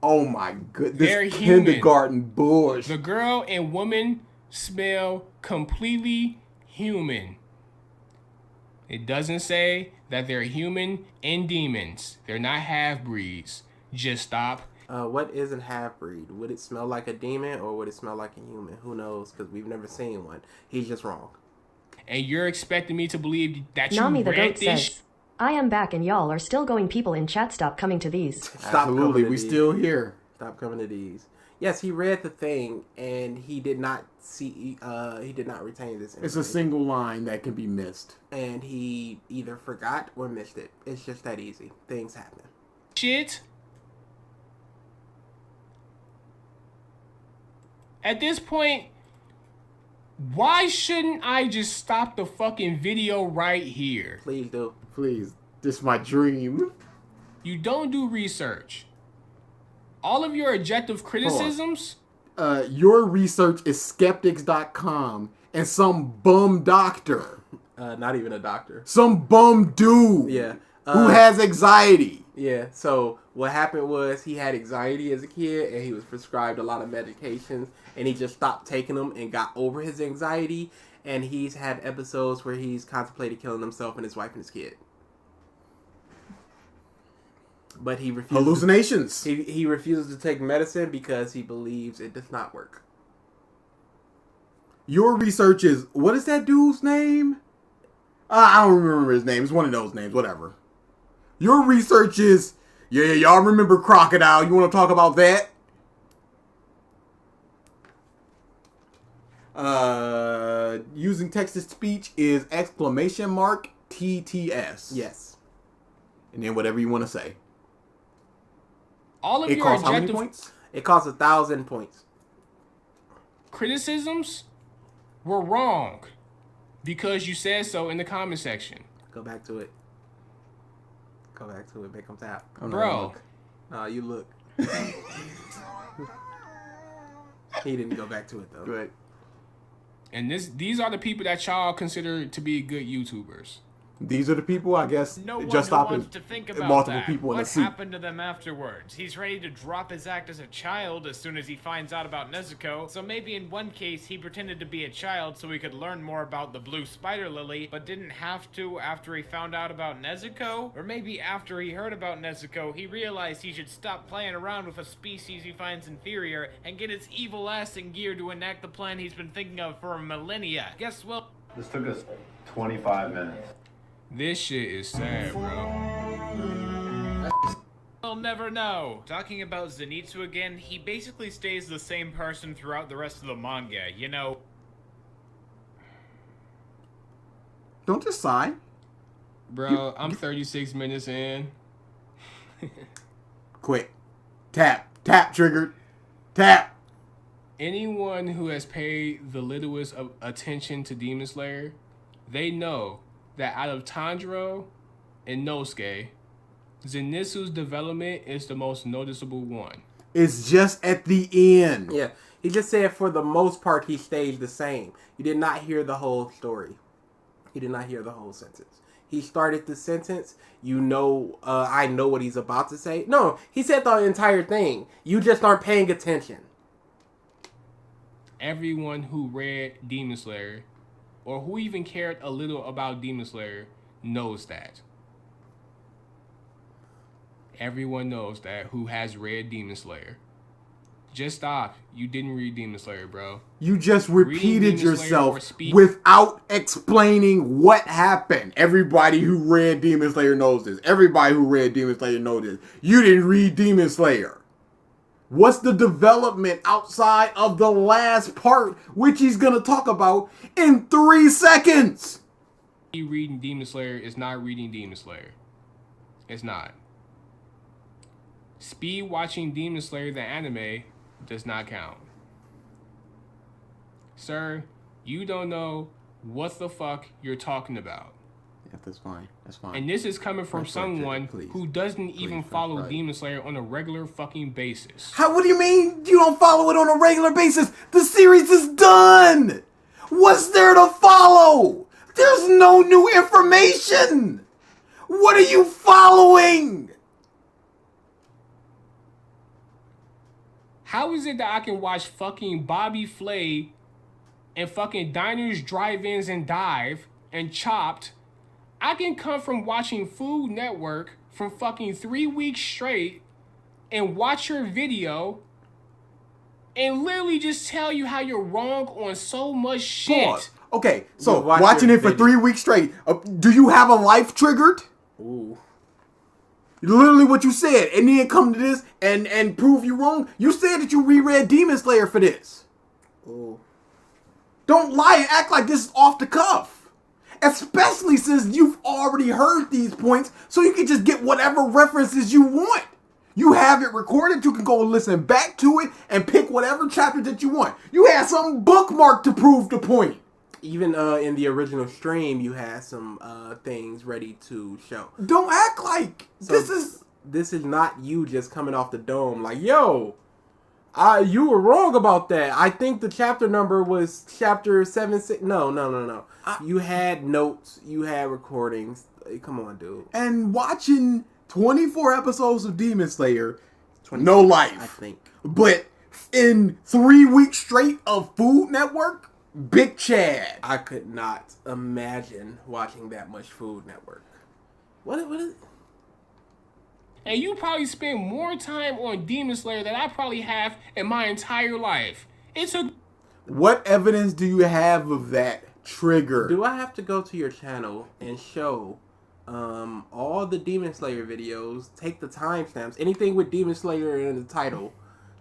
[SPEAKER 4] Oh my goodness.
[SPEAKER 7] They're
[SPEAKER 4] This
[SPEAKER 7] human.
[SPEAKER 4] kindergarten bullshit.
[SPEAKER 7] The girl and woman smell completely human. It doesn't say that they're human and demons. They're not half-breeds. Just stop.
[SPEAKER 3] What is a half-breed? Would it smell like a demon or would it smell like a human? Who knows? Because we've never seen one. He's just wrong.
[SPEAKER 7] And you're expecting me to believe that you
[SPEAKER 2] Nami the
[SPEAKER 7] read
[SPEAKER 2] goat
[SPEAKER 7] this?
[SPEAKER 2] says, I am back and y'all are still going. People in chat, stop coming to these.
[SPEAKER 3] Stop
[SPEAKER 4] Absolutely,
[SPEAKER 3] coming to
[SPEAKER 4] we
[SPEAKER 3] these.
[SPEAKER 4] still here.
[SPEAKER 3] Stop coming to these. Yes, he read the thing and he did not see. He did not retain this.
[SPEAKER 4] It's a single line that can be missed.
[SPEAKER 3] And he either forgot or missed it. It's just that easy. Things happen.
[SPEAKER 7] Shit. At this point, why shouldn't I just stop the fucking video right here?
[SPEAKER 3] Please do.
[SPEAKER 4] Please, this is my dream.
[SPEAKER 7] You don't do research. All of your objective criticisms,
[SPEAKER 4] Your research is skeptics.com and some bum doctor.
[SPEAKER 3] Not even a doctor.
[SPEAKER 4] Some bum dude.
[SPEAKER 3] Yeah.
[SPEAKER 4] Who has anxiety.
[SPEAKER 3] Yeah, so what happened was he had anxiety as a kid and he was prescribed a lot of medications and he just stopped taking them and got over his anxiety, and he's had episodes where he's contemplated killing himself and his wife and his kid. But he refuses.
[SPEAKER 4] Hallucinations.
[SPEAKER 3] He refuses to take medicine because he believes it does not work.
[SPEAKER 4] Your research is, what is that dude's name? I don't remember his name. It's one of those names, whatever. Your research is, yeah, y'all remember Crocodile. You want to talk about that? Using text-to-speech is !TTS.
[SPEAKER 3] Yes.
[SPEAKER 4] And then whatever you want to say.
[SPEAKER 7] all of
[SPEAKER 4] It
[SPEAKER 7] your
[SPEAKER 4] costs how many
[SPEAKER 7] objective
[SPEAKER 4] points?
[SPEAKER 3] It costs 1,000 points.
[SPEAKER 7] criticisms were wrong because you said so in the comment section.
[SPEAKER 3] Go back to it. Go back to it. Make him tap.
[SPEAKER 4] I'm not
[SPEAKER 7] Bro,
[SPEAKER 4] gonna look.
[SPEAKER 3] Nah, you look. He didn't go back to it though.
[SPEAKER 4] Good.
[SPEAKER 7] and these are the people that y'all consider to be good YouTubers.
[SPEAKER 4] These are the people, I guess,
[SPEAKER 8] No one
[SPEAKER 4] just
[SPEAKER 8] who
[SPEAKER 4] stop
[SPEAKER 8] wants
[SPEAKER 4] it.
[SPEAKER 8] to think about
[SPEAKER 4] multiple
[SPEAKER 8] that.
[SPEAKER 4] people in
[SPEAKER 8] What
[SPEAKER 4] a seat.
[SPEAKER 8] happened to them afterwards? He's ready to drop his act as a child as soon as he finds out about Nezuko. So maybe in one case he pretended to be a child so he could learn more about the blue spider lily, but didn't have to after he found out about Nezuko? Or maybe after he heard about Nezuko, he realized he should stop playing around with a species he finds inferior and get his evil ass in gear to enact the plan he's been thinking of for millennia. Guess what?
[SPEAKER 10] This took us 25 minutes.
[SPEAKER 7] This shit is sad, bro.
[SPEAKER 8] We'll never know. Talking about Zenitsu again, he basically stays the same person throughout the rest of the manga, you know?
[SPEAKER 4] Don't just sigh.
[SPEAKER 7] Bro, I'm 36 minutes in.
[SPEAKER 4] Quick. Tap. Tap triggered. Tap.
[SPEAKER 7] Anyone who has paid the littlest of attention to Demon Slayer, they know that out of Tanjiro and Nosuke, Zenitsu's development is the most noticeable one.
[SPEAKER 4] It's just at the end.
[SPEAKER 3] Yeah, he just said for the most part he stayed the same. You did not hear the whole story. You did not hear the whole sentence. He started the sentence. You know, I know what he's about to say. No, he said the entire thing. You just aren't paying attention.
[SPEAKER 7] Everyone who read Demon Slayer, or who even cared a little about Demon Slayer, knows that. Everyone knows that who has read Demon Slayer. Just stop. You didn't read Demon Slayer, bro.
[SPEAKER 4] You just
[SPEAKER 7] Reading
[SPEAKER 4] repeated
[SPEAKER 7] Demon Slayer or
[SPEAKER 4] yourself
[SPEAKER 7] speak-
[SPEAKER 4] without explaining what happened. Everybody who read Demon Slayer knows this. Everybody who read Demon Slayer knows this. You didn't read Demon Slayer. What's the development outside of the last part, which he's going to talk about in 3 seconds?
[SPEAKER 7] You reading Demon Slayer is not reading Demon Slayer. It's not. Speed watching Demon Slayer the anime does not count. Sir, you don't know what the fuck you're talking about.
[SPEAKER 4] Yeah, that's fine. That's fine.
[SPEAKER 7] And this is coming from someone
[SPEAKER 4] please.
[SPEAKER 7] who doesn't even follow
[SPEAKER 4] right.
[SPEAKER 7] Demon Slayer on a regular fucking basis.
[SPEAKER 4] What do you mean you don't follow it on a regular basis? The series is done. What's there to follow? There's no new information. What are you following?
[SPEAKER 7] How is it that I can watch fucking Bobby Flay and fucking Diners, Drive-Ins, and Dive and Chopped? I can come from watching Food Network for fucking 3 weeks straight and watch your video and literally just tell you how you're wrong on so much shit.
[SPEAKER 4] Pause. Okay, so
[SPEAKER 3] watch
[SPEAKER 4] watching
[SPEAKER 3] your
[SPEAKER 4] it for
[SPEAKER 3] video.
[SPEAKER 4] 3 weeks straight, do you have a life triggered?
[SPEAKER 3] Ooh.
[SPEAKER 4] Literally what you said, and then come to this and prove you wrong. You said that you reread Demon Slayer for this.
[SPEAKER 3] Ooh.
[SPEAKER 4] Don't lie and act like this is off the cuff. Especially since you've already heard these points, so you can just get whatever references you want. You have it recorded, you can go listen back to it and pick whatever chapter that you want. You had something bookmarked to prove the point.
[SPEAKER 3] Even in the original stream, you had some things ready to show.
[SPEAKER 4] Don't act like
[SPEAKER 3] So this is not you just coming off the dome like, yo, you were wrong about that. I think the chapter number was chapter 7, 6. No. You had notes. You had recordings. Come on, dude.
[SPEAKER 4] And watching 24 episodes of Demon Slayer, no life.
[SPEAKER 3] I think.
[SPEAKER 4] But in 3 weeks straight of Food Network, Big Chad.
[SPEAKER 3] I could not imagine watching that much Food Network. What is
[SPEAKER 7] And you probably spend more time on Demon Slayer than I probably have in my entire life. It took...
[SPEAKER 4] What evidence do you have of that trigger?
[SPEAKER 3] Do I have to go to your channel and show all the Demon Slayer videos, take the timestamps, anything with Demon Slayer in the title,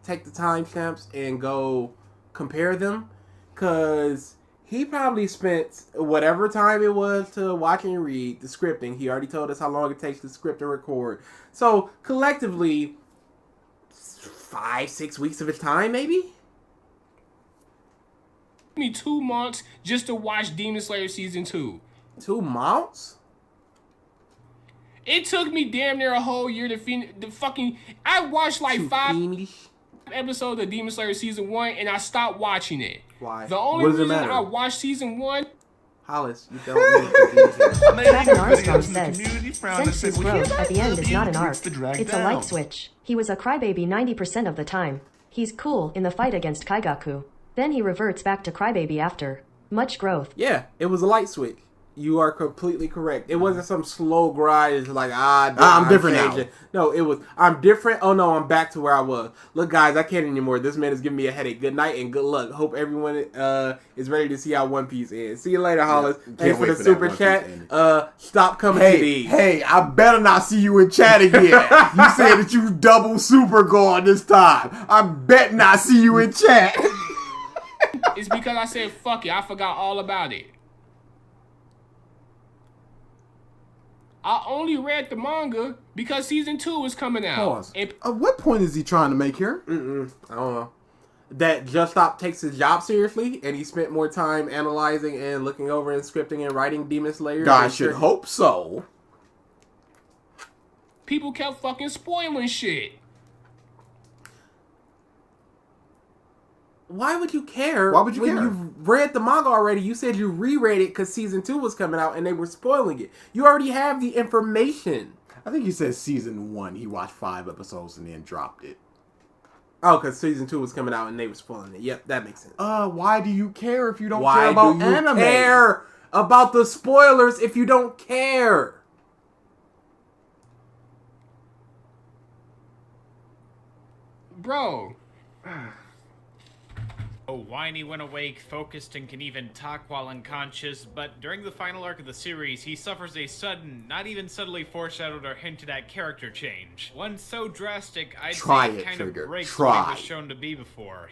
[SPEAKER 3] take the timestamps and go compare them? Because he probably spent whatever time it was to watch and read the scripting. He already told us how long it takes to script and record. So, collectively, 5-6 weeks of his time, maybe?
[SPEAKER 7] me 2 months just to watch Demon Slayer Season 2.
[SPEAKER 3] 2 months?
[SPEAKER 7] It took me damn near a whole year to finish the fucking... I watched like 5 episodes of Demon Slayer Season 1 and I stopped watching it.
[SPEAKER 3] Why?
[SPEAKER 7] The only
[SPEAKER 3] What does it
[SPEAKER 7] reason
[SPEAKER 3] matter?
[SPEAKER 7] I watched Season 1...
[SPEAKER 3] Hollis, you don't need to be here.
[SPEAKER 6] I made
[SPEAKER 2] Dragon
[SPEAKER 6] angry
[SPEAKER 2] Armstrong
[SPEAKER 6] videos in the
[SPEAKER 2] says,
[SPEAKER 6] community frowned and said,
[SPEAKER 2] Sensu's
[SPEAKER 6] well,
[SPEAKER 2] growth
[SPEAKER 6] here
[SPEAKER 2] at the end is not an arc.
[SPEAKER 6] It's the drag
[SPEAKER 2] It's a
[SPEAKER 6] down.
[SPEAKER 2] light switch. He was a crybaby 90% of the time. He's cool in the fight against Kaigaku. Then he reverts back to crybaby after. Much growth.
[SPEAKER 3] Yeah, it was a light switch. You are completely correct. It wasn't some slow grind. It's like,
[SPEAKER 4] I'm different now.
[SPEAKER 3] changing. No, it was, I'm different. Oh no, I'm back to where I was. Look, guys, I can't anymore. This man is giving me a headache. Good night and good luck. Hope everyone is ready to see how One Piece ends. See you later, Hollis. Thanks for the super chat. Stop coming to these.
[SPEAKER 4] Hey, I better not see you in chat again. You said that you double super guard this time. I bet not see you in chat.
[SPEAKER 7] It's because I said, fuck it, I forgot all about it. I only read the manga because Season 2 is coming out.
[SPEAKER 4] Pause.
[SPEAKER 7] And
[SPEAKER 4] What point is he trying to make here?
[SPEAKER 3] I don't know. That Just Stop takes his job seriously, and he spent more time analyzing and looking over and scripting and writing Demon Slayer.
[SPEAKER 4] I should hope so.
[SPEAKER 7] people kept fucking spoiling shit.
[SPEAKER 3] Why would you care?
[SPEAKER 4] Why would you
[SPEAKER 3] when
[SPEAKER 4] care?
[SPEAKER 3] You read the manga already. You said you reread it because Season 2 was coming out and they were spoiling it. You already have the information.
[SPEAKER 4] I think he said Season 1, he watched 5 episodes and then dropped it.
[SPEAKER 3] Oh, because Season 2 was coming out and they were spoiling it. Yep, that makes sense.
[SPEAKER 4] Why do you care if you don't
[SPEAKER 3] Why
[SPEAKER 4] care about
[SPEAKER 3] do you
[SPEAKER 4] anime?
[SPEAKER 3] care about the spoilers if you don't care?
[SPEAKER 7] Bro.
[SPEAKER 8] Oh, whiny when awake, focused, and can even talk while unconscious, but during the final arc of the series, he suffers a sudden, not even subtly foreshadowed or hinted at character change. One so drastic, I'd
[SPEAKER 4] Try
[SPEAKER 8] say
[SPEAKER 4] it,
[SPEAKER 8] it kind
[SPEAKER 4] Trigger.
[SPEAKER 8] of breaks
[SPEAKER 4] Try.
[SPEAKER 8] what he was shown to be before.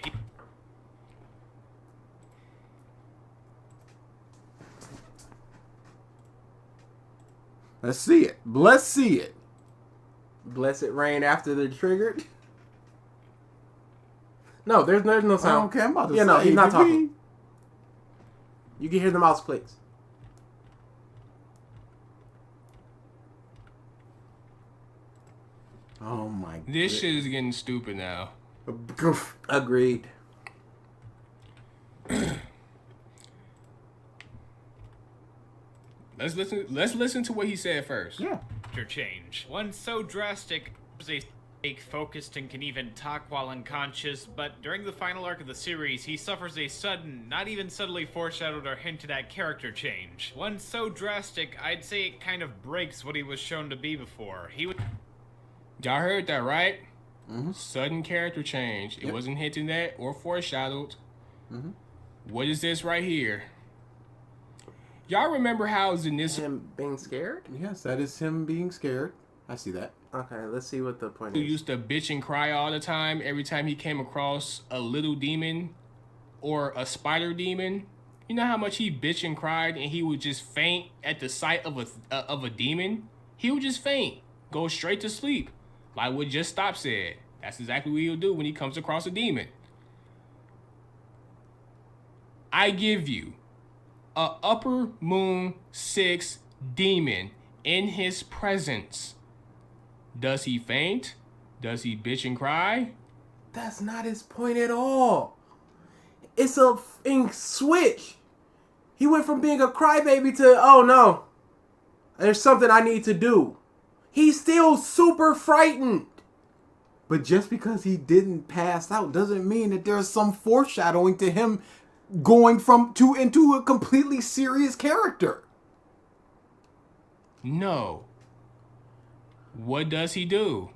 [SPEAKER 4] Let's see it. Let's see it.
[SPEAKER 3] Blessed rain after they're triggered. No, there's no sound.
[SPEAKER 4] Okay, I'm about to
[SPEAKER 3] Yeah,
[SPEAKER 4] say.
[SPEAKER 3] no, he's not
[SPEAKER 4] did
[SPEAKER 3] talking. You can hear the mouse clicks.
[SPEAKER 4] Oh my god.
[SPEAKER 7] This shit is getting stupid now.
[SPEAKER 3] Agreed.
[SPEAKER 7] Let's listen to what he said first.
[SPEAKER 4] Yeah.
[SPEAKER 8] Character change. One so drastic, focused, and can even talk while unconscious, but during the final arc of the series, he suffers a sudden, not even subtly foreshadowed or hinted at character change. One so drastic, I'd say it kind of breaks what he was shown to be before.
[SPEAKER 7] Y'all heard that, right? Sudden character change. It
[SPEAKER 4] Yep.
[SPEAKER 7] wasn't hinted at or foreshadowed. What is this right here? Y'all remember how Zenitsu
[SPEAKER 3] Him being scared?
[SPEAKER 4] Yes, that is him being scared. I see that.
[SPEAKER 3] Okay, let's see what the point is.
[SPEAKER 7] used to bitch and cry all the time every time he came across a little demon or a spider demon? You know how much he bitch and cried and he would just faint at the sight of a demon? He would just faint, go straight to sleep. Like what Just Stop said. That's exactly what he'll do when he comes across a demon. I give you a Upper Moon 6 demon in his presence. Does he faint? Does he bitch and cry?
[SPEAKER 3] That's not his point at all. It's a switch. He went from being a crybaby to, oh no, there's something I need to do. He's still super frightened.
[SPEAKER 4] But just because he didn't pass out doesn't mean that there's some foreshadowing to him going into a completely serious character.
[SPEAKER 7] No. What does he do?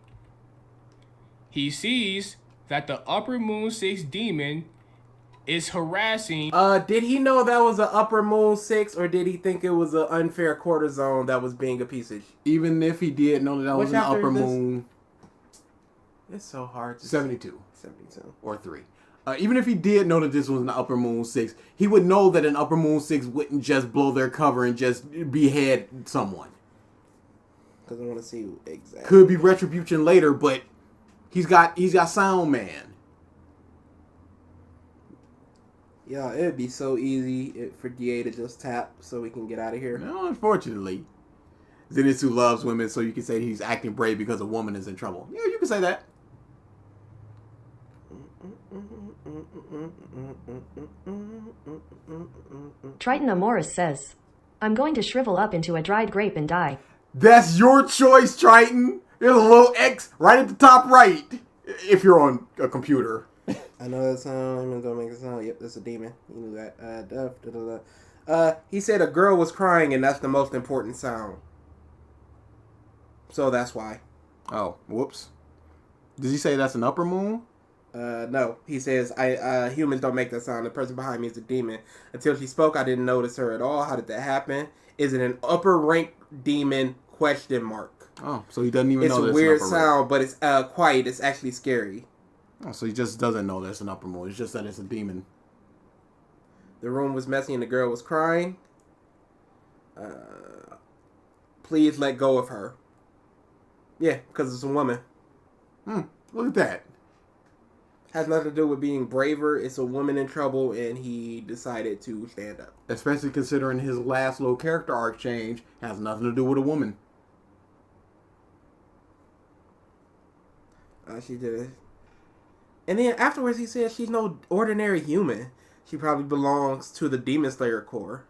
[SPEAKER 7] He sees that the Upper Moon 6 demon is harassing.
[SPEAKER 3] Did he know that was an Upper Moon 6, or did he think it was an unfair quarter zone that was being a piece of shit?
[SPEAKER 4] Even if he did know that was an
[SPEAKER 3] chapter
[SPEAKER 4] Upper
[SPEAKER 3] is this?
[SPEAKER 4] Moon.
[SPEAKER 3] It's so hard to
[SPEAKER 4] 72.
[SPEAKER 3] 72.
[SPEAKER 4] Or 3. Even if he did know that this was an Upper Moon 6, he would know that an Upper Moon 6 wouldn't just blow their cover and just behead someone.
[SPEAKER 3] Because I want to see exactly.
[SPEAKER 4] Could be retribution later, but he's got Sound Man.
[SPEAKER 3] Yeah, it'd be so easy for DA to just tap so we can get out of here.
[SPEAKER 4] No, unfortunately. Zenitsu loves women, so you can say he's acting brave because a woman is in trouble. Yeah, you can say that.
[SPEAKER 2] Triton Amoris says, I'm going to shrivel up into a dried grape and die.
[SPEAKER 4] That's your choice, Triton. There's a little X right at the top right. If you're on a computer.
[SPEAKER 3] I know that sound. I'm gonna make a sound. Yep, that's a demon. You knew that. He said a girl was crying, and that's the most important sound. So that's why.
[SPEAKER 4] Oh, whoops. Does he say that's an Upper Moon?
[SPEAKER 3] No. He says, humans don't make that sound. The person behind me is a demon. Until she spoke, I didn't notice her at all. How did that happen? Is it an upper rank demon? ?
[SPEAKER 4] Oh, so he doesn't even know
[SPEAKER 3] it's
[SPEAKER 4] there's
[SPEAKER 3] a weird
[SPEAKER 4] an upper
[SPEAKER 3] sound, but it's quiet. It's actually scary.
[SPEAKER 4] Oh, so he just doesn't know there's an Upper Moon. It's just that it's a demon.
[SPEAKER 3] The room was messy and the girl was crying. Please let go of her. Yeah, because it's a woman.
[SPEAKER 4] Look at that.
[SPEAKER 3] Has nothing to do with being braver. It's a woman in trouble, and he decided to stand up.
[SPEAKER 4] Especially considering his last little character arc change has nothing to do with a woman.
[SPEAKER 3] She did it. And then afterwards he said she's no ordinary human. She probably belongs to the Demon Slayer Corps.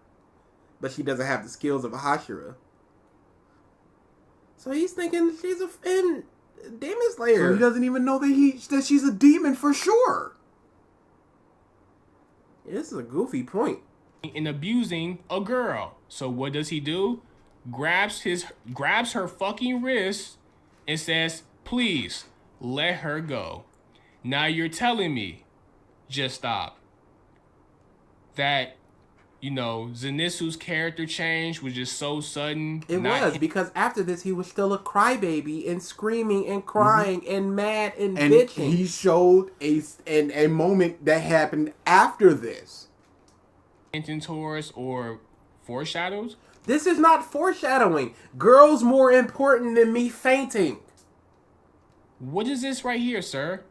[SPEAKER 3] But she doesn't have the skills of a Hashira. So he's thinking she's a Demon Slayer.
[SPEAKER 4] So he doesn't even know that she's a demon for sure.
[SPEAKER 3] Yeah, this is a goofy point.
[SPEAKER 7] And abusing a girl. So what does he do? Grabs her fucking wrist and says, please let her go. Now you're telling me, just stop, that, you know, Zenitsu's character change was just so sudden.
[SPEAKER 3] It was, because after this, he was still a crybaby and screaming and crying and mad and bitching.
[SPEAKER 4] He showed a moment that happened after this.
[SPEAKER 7] Hinting towards or foreshadows?
[SPEAKER 3] This is not foreshadowing. Girl's more important than me fainting.
[SPEAKER 7] What is this right here, sir?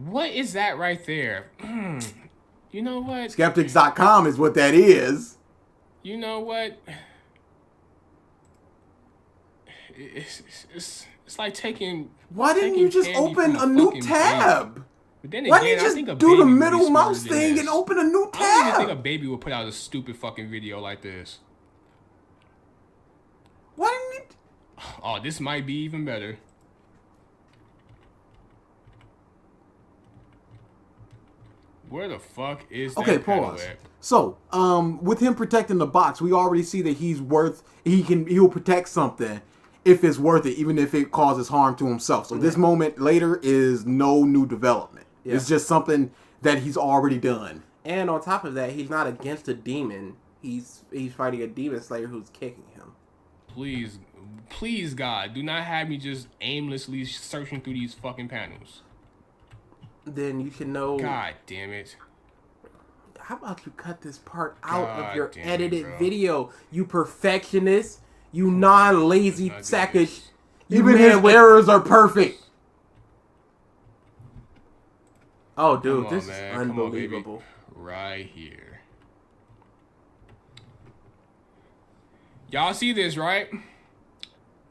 [SPEAKER 7] What is that right there? You know what?
[SPEAKER 4] Skeptics.com is what that is.
[SPEAKER 7] You know what? It's like taking.
[SPEAKER 4] Why didn't you just open a new tab?
[SPEAKER 7] But then
[SPEAKER 4] Why
[SPEAKER 7] again,
[SPEAKER 4] didn't
[SPEAKER 7] I
[SPEAKER 4] you
[SPEAKER 7] think a
[SPEAKER 4] just do
[SPEAKER 7] baby
[SPEAKER 4] the
[SPEAKER 7] would be
[SPEAKER 4] middle
[SPEAKER 7] smarter
[SPEAKER 4] mouse
[SPEAKER 7] than
[SPEAKER 4] thing
[SPEAKER 7] this.
[SPEAKER 4] and open a new tab?
[SPEAKER 7] I don't even think a baby would put out a stupid fucking video like this.
[SPEAKER 4] Why didn't you?
[SPEAKER 7] Oh, this might be even better. Where the fuck is that?
[SPEAKER 4] Okay, pause. So, with him protecting the box, we already see that he'll protect something if it's worth it, even if it causes harm to himself. So this moment later is no new development. Yeah. It's just something that he's already done.
[SPEAKER 3] And on top of that, he's not against a demon. He's fighting a demon slayer who's kicking him.
[SPEAKER 7] Please, God, do not have me just aimlessly searching through these fucking panels.
[SPEAKER 3] Then you should know.
[SPEAKER 7] God damn it.
[SPEAKER 3] How about you cut this part out of your edited video, you perfectionist, you non-lazy sack of...
[SPEAKER 4] Even his errors are perfect.
[SPEAKER 3] Oh, dude, this is unbelievable.
[SPEAKER 7] Right here. Y'all see this, right?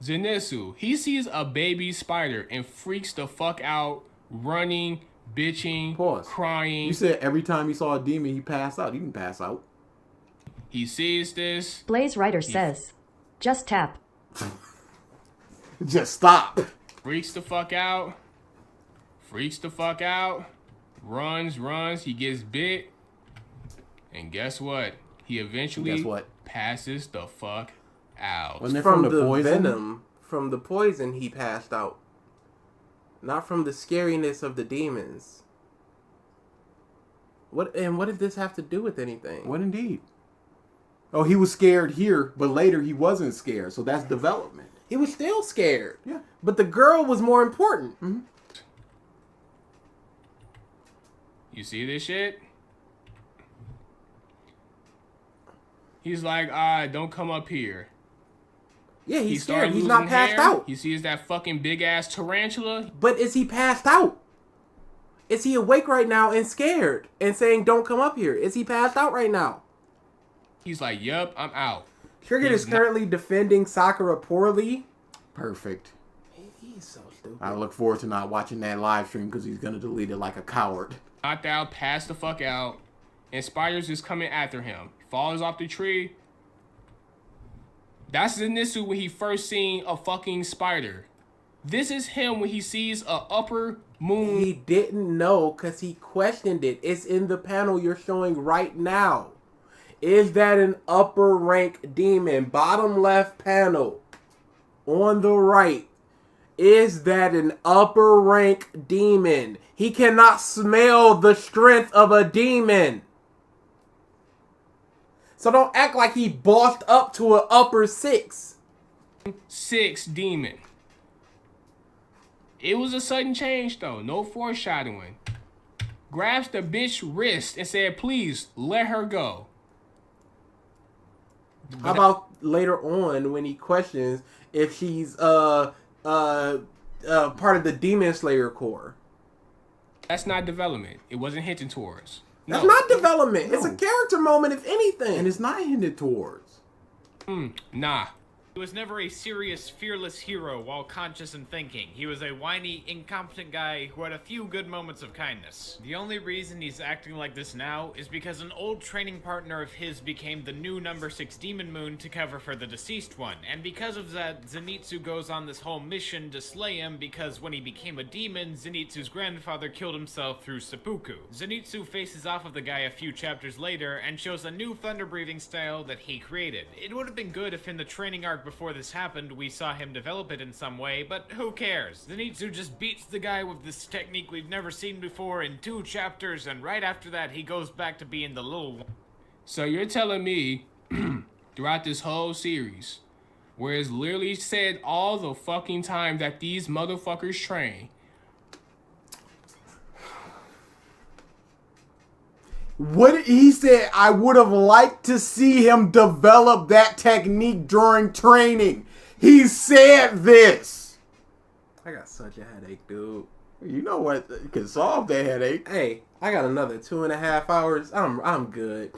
[SPEAKER 7] Zenitsu, he sees a baby spider and freaks the fuck out, running, bitching, crying.
[SPEAKER 4] You said every time he saw a demon, he passed out. He didn't pass out.
[SPEAKER 7] He sees this.
[SPEAKER 2] Blaze Writer says, just tap.
[SPEAKER 4] Just stop.
[SPEAKER 7] Freaks the fuck out. Freaks the fuck out. Runs. He gets bit. And guess what? He eventually passes the fuck out.
[SPEAKER 3] Wasn't it from the poison? Venom, from the poison, he passed out. Not from the scariness of the demons. What did this have to do with anything?
[SPEAKER 4] What indeed? Oh, he was scared here, but later he wasn't scared. So that's development.
[SPEAKER 3] He was still scared.
[SPEAKER 4] Yeah.
[SPEAKER 3] But the girl was more important.
[SPEAKER 4] Mm-hmm.
[SPEAKER 7] You see this shit? He's like, alright, don't come up here.
[SPEAKER 3] Yeah, he's scared. He's not passed out.
[SPEAKER 7] He sees that fucking big ass tarantula.
[SPEAKER 3] But is he passed out? Is he awake right now and scared and saying, don't come up here? Is he passed out right now?
[SPEAKER 7] He's like, yup, I'm out.
[SPEAKER 3] Triggered is currently defending Sakura poorly.
[SPEAKER 4] Perfect.
[SPEAKER 3] He's so stupid.
[SPEAKER 4] I look forward to not watching that live stream because he's going to delete it like a coward.
[SPEAKER 7] Knocked out, passed the fuck out, and spiders is coming after him. Falls off the tree. That's Zenitsu when he first seen a fucking spider. This is him when he sees a upper moon.
[SPEAKER 3] He didn't know because he questioned it. It's in the panel you're showing right now. Is that an upper rank demon? Bottom left panel. On the right. Is that an upper rank demon? He cannot smell the strength of a demon. So don't act like he bossed up to an upper 6.
[SPEAKER 7] 6 demon. It was a sudden change though. No foreshadowing. Grabs the bitch wrist and said, please let her go.
[SPEAKER 3] How about later on when he questions if she's part of the Demon Slayer Corps?
[SPEAKER 7] That's not development. It wasn't hinting towards. No.
[SPEAKER 3] That's not development. No. It's a character moment, if anything.
[SPEAKER 4] And it's not hinted towards.
[SPEAKER 7] Nah.
[SPEAKER 8] He was never a serious, fearless hero while conscious and thinking. He was a whiny, incompetent guy who had a few good moments of kindness. The only reason he's acting like this now is because an old training partner of his became the new number 6 Demon Moon to cover for the deceased one. And because of that, Zenitsu goes on this whole mission to slay him because when he became a demon, Zenitsu's grandfather killed himself through seppuku. Zenitsu faces off with the guy a few chapters later and shows a new thunder breathing style that he created. It would have been good if in the training arc before this happened, we saw him develop it in some way, but who cares? Zenitsu just beats the guy with this technique we've never seen before in 2 chapters, and right after that, he goes back to being the little one.
[SPEAKER 7] So you're telling me, throughout this whole series, where it's literally said all the fucking time that these motherfuckers train.
[SPEAKER 4] What he said, I would have liked to see him develop that technique during training. He said this.
[SPEAKER 3] I got such a headache, dude.
[SPEAKER 4] You know what can solve that headache.
[SPEAKER 3] Hey, I got another 2.5 hours. I'm good.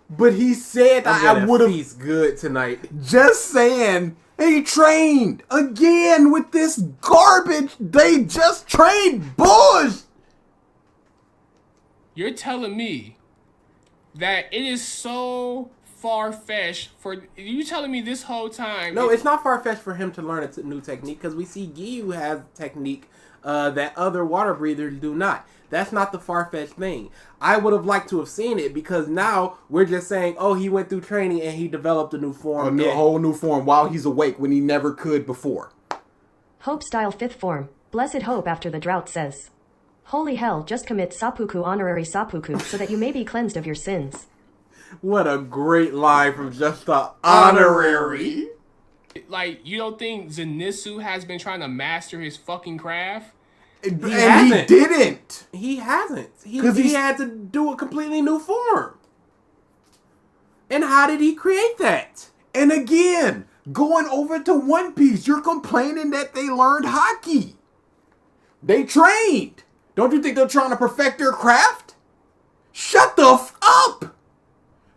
[SPEAKER 4] But he said I would have.
[SPEAKER 3] He's good tonight.
[SPEAKER 4] Just saying, he trained again with this garbage. They just trained bullshit.
[SPEAKER 7] You're telling me that it is so far-fetched for you telling me this whole time.
[SPEAKER 3] No, it's not far-fetched for him to learn a new technique because we see Giyu has technique that other water breathers do not. That's not the far-fetched thing. I would have liked to have seen it because now we're just saying, oh, he went through training and he developed a new form.
[SPEAKER 4] A whole new form while he's awake when he never could before.
[SPEAKER 2] Hope style 5th form. Blessed hope after the drought says. Holy hell, just commit seppuku honorary seppuku so that you may be cleansed of your sins.
[SPEAKER 3] What a great line from just the honorary.
[SPEAKER 7] Like, you don't think Zenitsu has been trying to master his fucking craft?
[SPEAKER 4] He didn't.
[SPEAKER 3] He hasn't. He had to do a completely new form. And how did he create that?
[SPEAKER 4] And again, going over to One Piece, you're complaining that they learned hockey. They trained. Don't you think they're trying to perfect their craft? Shut the f up!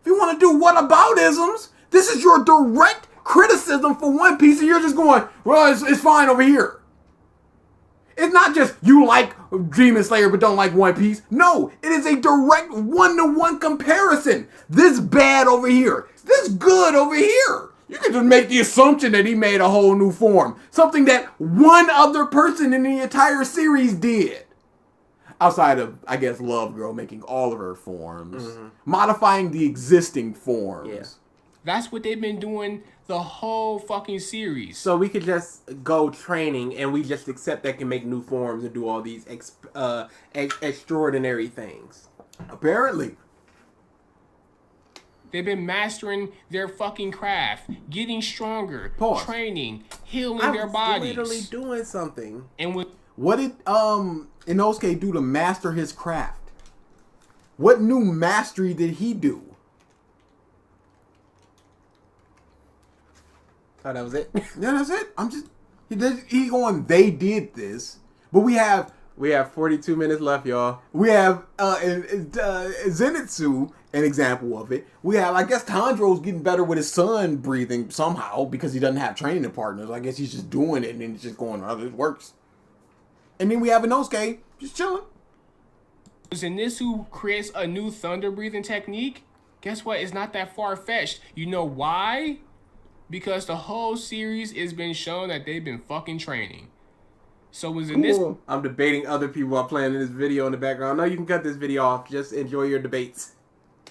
[SPEAKER 4] If you want to do whataboutisms, this is your direct criticism for One Piece, and you're just going, well, it's fine over here. It's not just you like Demon Slayer but don't like One Piece. No, it is a direct one-to-one comparison. This bad over here. This good over here. You can just make the assumption that he made a whole new form. Something that one other person in the entire series did. Outside of, I guess, Love Girl making all of her forms. Mm-hmm. Modifying the existing forms. Yeah.
[SPEAKER 7] That's what they've been doing the whole fucking series.
[SPEAKER 3] So we could just go training and we just accept that can make new forms and do all these extraordinary things.
[SPEAKER 4] Apparently.
[SPEAKER 7] They've been mastering their fucking craft, getting stronger, training, healing their bodies.
[SPEAKER 3] Literally doing something.
[SPEAKER 7] And with
[SPEAKER 4] what did Inosuke do to master his craft? What new mastery did he do?
[SPEAKER 3] Oh, that was it?
[SPEAKER 4] Yeah, that's it. He going, they did this. But we have
[SPEAKER 3] 42 minutes left, y'all.
[SPEAKER 4] We have Zenitsu, an example of it. We have, I guess, Tanjiro's getting better with his son breathing somehow because he doesn't have training partners. I guess he's just doing it and then it's just going, oh, this works. And then we have Inosuke just chilling.
[SPEAKER 7] Zenitsu creates a new thunder breathing technique. Guess what? It's not that far-fetched. You know why? Because the whole series has been shown that they've been fucking training. So was in this...
[SPEAKER 3] I'm debating other people while playing in this video in the background. No, you can cut this video off. Just enjoy your debates.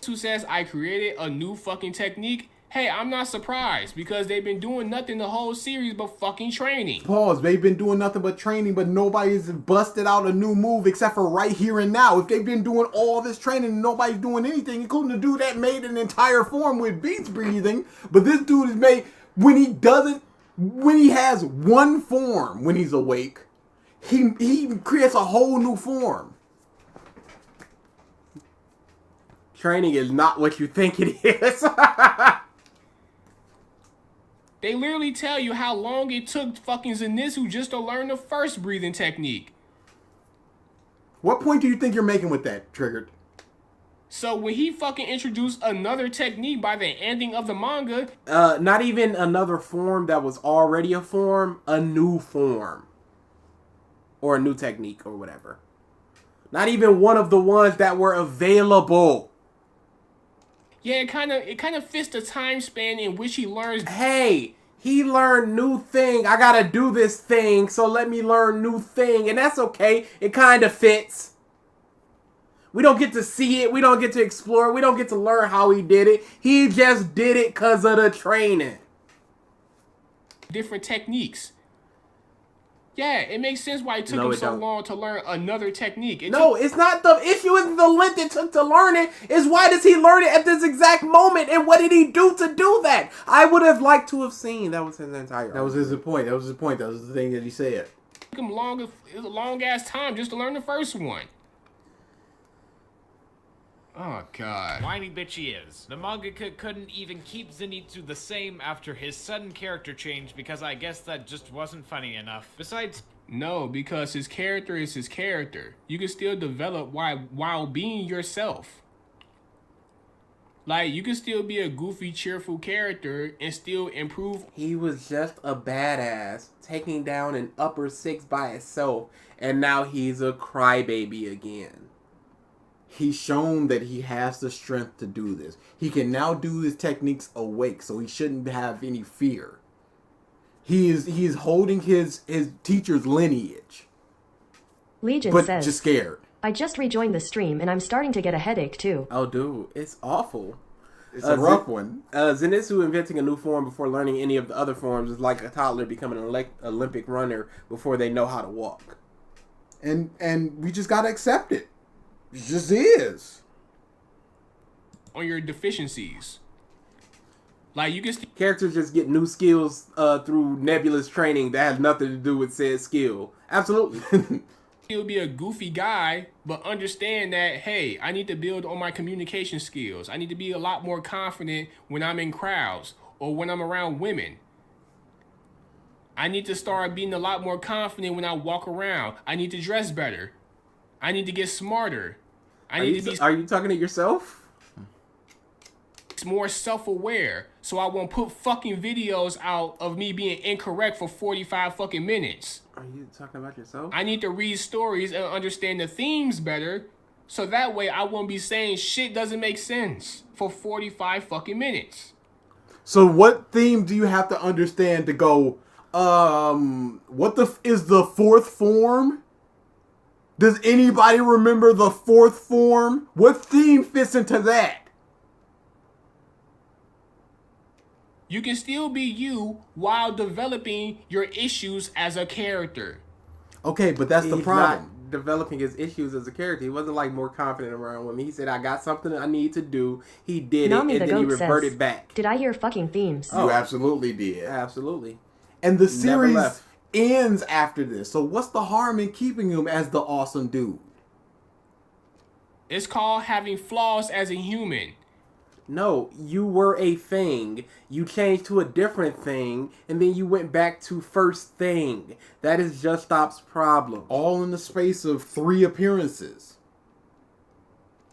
[SPEAKER 7] Who says I created a new fucking technique? Hey, I'm not surprised because they've been doing nothing the whole series but fucking training.
[SPEAKER 4] Pause. They've been doing nothing but training, but nobody's busted out a new move except for right here and now. If they've been doing all this training and nobody's doing anything, including the dude that made an entire form with beats breathing, but this dude is made when he has one form when he's awake, he creates a whole new form.
[SPEAKER 3] Training is not what you think it is.
[SPEAKER 7] They literally tell you how long it took fucking Zenitsu just to learn the first breathing technique.
[SPEAKER 4] What point do you think you're making with that, Triggered?
[SPEAKER 7] So when he fucking introduced another technique by the ending of the manga...
[SPEAKER 3] not even another form that was already a form, a new form. Or a new technique or whatever. Not even one of the ones that were available.
[SPEAKER 7] Yeah, it kind of fits the time span in which he learns.
[SPEAKER 3] Hey, he learned new thing. I gotta do this thing, so let me learn new thing. And that's okay. It kind of fits. We don't get to see it. We don't get to explore it. We don't get to learn how he did it. He just did it because of the training.
[SPEAKER 7] different techniques. Yeah, it makes sense why it took
[SPEAKER 3] No,
[SPEAKER 7] him
[SPEAKER 3] it
[SPEAKER 7] so
[SPEAKER 3] don't.
[SPEAKER 7] long to learn another technique.
[SPEAKER 3] No, it's not the issue. Isn't the length it took to learn it? Is why does he learn it at this exact moment? And what did he do to do that? I would have liked to have seen. That was his entire.
[SPEAKER 4] That was his point. That was his point. That was the thing that he said.
[SPEAKER 7] It took him a long ass time just to learn the first one. Oh god.
[SPEAKER 8] Whiny bitch he is. The mangaka couldn't even keep Zenitsu the same after his sudden character change because I guess that just wasn't funny enough. Besides,
[SPEAKER 7] no, because his character is his character. You can still develop while being yourself. Like, you can still be a goofy, cheerful character and still improve.
[SPEAKER 3] He was just a badass, taking down an upper six by itself, and now he's a crybaby again.
[SPEAKER 4] He's shown that he has the strength to do this. He can now do his techniques awake, so he shouldn't have any fear. He is holding his teacher's lineage.
[SPEAKER 2] Legion
[SPEAKER 4] but
[SPEAKER 2] says,
[SPEAKER 4] just scared.
[SPEAKER 2] I just rejoined the stream and I'm starting to get a headache too.
[SPEAKER 3] Oh, dude, it's awful.
[SPEAKER 4] It's a rough one.
[SPEAKER 3] Zenitsu inventing a new form before learning any of the other forms is like a toddler becoming an Olympic runner before they know how to walk.
[SPEAKER 4] And we just gotta accept it. It just is.
[SPEAKER 7] On your deficiencies. Like, you can
[SPEAKER 3] characters just get new skills through nebulous training that has nothing to do with said skill. Absolutely.
[SPEAKER 7] still be a goofy guy, but understand that, hey, I need to build on my communication skills. I need to be a lot more confident when I'm in crowds or when I'm around women. I need to start being a lot more confident when I walk around. I need to dress better. I need to get smarter.
[SPEAKER 3] Are you talking to yourself?
[SPEAKER 7] It's more self-aware, so I won't put fucking videos out of me being incorrect for 45 fucking minutes.
[SPEAKER 3] Are you talking about yourself?
[SPEAKER 7] I need to read stories and understand the themes better, so that way I won't be saying shit doesn't make sense for 45 fucking minutes.
[SPEAKER 4] So what theme do you have to understand to go, what is the fourth form? Does anybody remember the fourth form? What theme fits into that?
[SPEAKER 7] You can still be you while developing your issues as a character.
[SPEAKER 4] Okay, but that's the problem.
[SPEAKER 3] Not developing his issues as a character. He wasn't like more confident around women. He said, I got something I need to do. He did
[SPEAKER 2] Nami
[SPEAKER 3] it, and
[SPEAKER 2] the
[SPEAKER 3] then he
[SPEAKER 2] goat
[SPEAKER 3] reverted
[SPEAKER 2] says,
[SPEAKER 3] back.
[SPEAKER 2] Did I hear fucking themes?
[SPEAKER 4] You absolutely did.
[SPEAKER 3] Absolutely.
[SPEAKER 4] And the
[SPEAKER 3] Never
[SPEAKER 4] series
[SPEAKER 3] left.
[SPEAKER 4] ends after this. So what's the harm in keeping him as the awesome dude?
[SPEAKER 7] It's called having flaws as a human.
[SPEAKER 3] No, you were a thing. You changed to a different thing, and then you went back to first thing. That is Just Stop's problem.
[SPEAKER 4] All in the space of 3 appearances.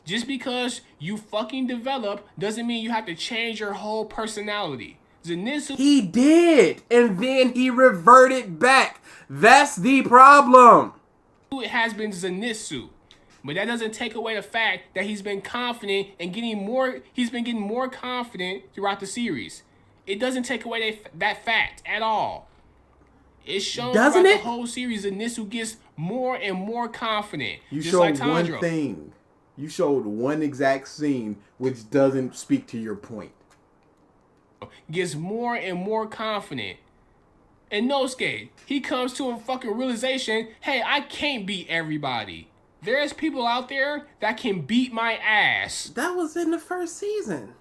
[SPEAKER 7] Just because you fucking develop doesn't mean you have to change your whole personality. Zenitsu,
[SPEAKER 3] He did, and then he reverted back. That's the problem.
[SPEAKER 7] it has been Zenitsu. But that doesn't take away the fact that he's been confident and getting more. He's been getting more confident throughout the series. It doesn't take away that fact at all. It's shown
[SPEAKER 3] Doesn't
[SPEAKER 7] throughout
[SPEAKER 3] it?
[SPEAKER 7] the whole series. Zenitsu gets more and more confident.
[SPEAKER 4] You
[SPEAKER 7] just
[SPEAKER 4] showed
[SPEAKER 7] like
[SPEAKER 4] one
[SPEAKER 7] Tanjiro.
[SPEAKER 4] thing. You showed one exact scene which doesn't speak to your point.
[SPEAKER 7] Gets more and more confident. And Nosuke, he comes to a fucking realization, hey, I can't beat everybody. There's people out there that can beat my ass.
[SPEAKER 3] That was in the first season.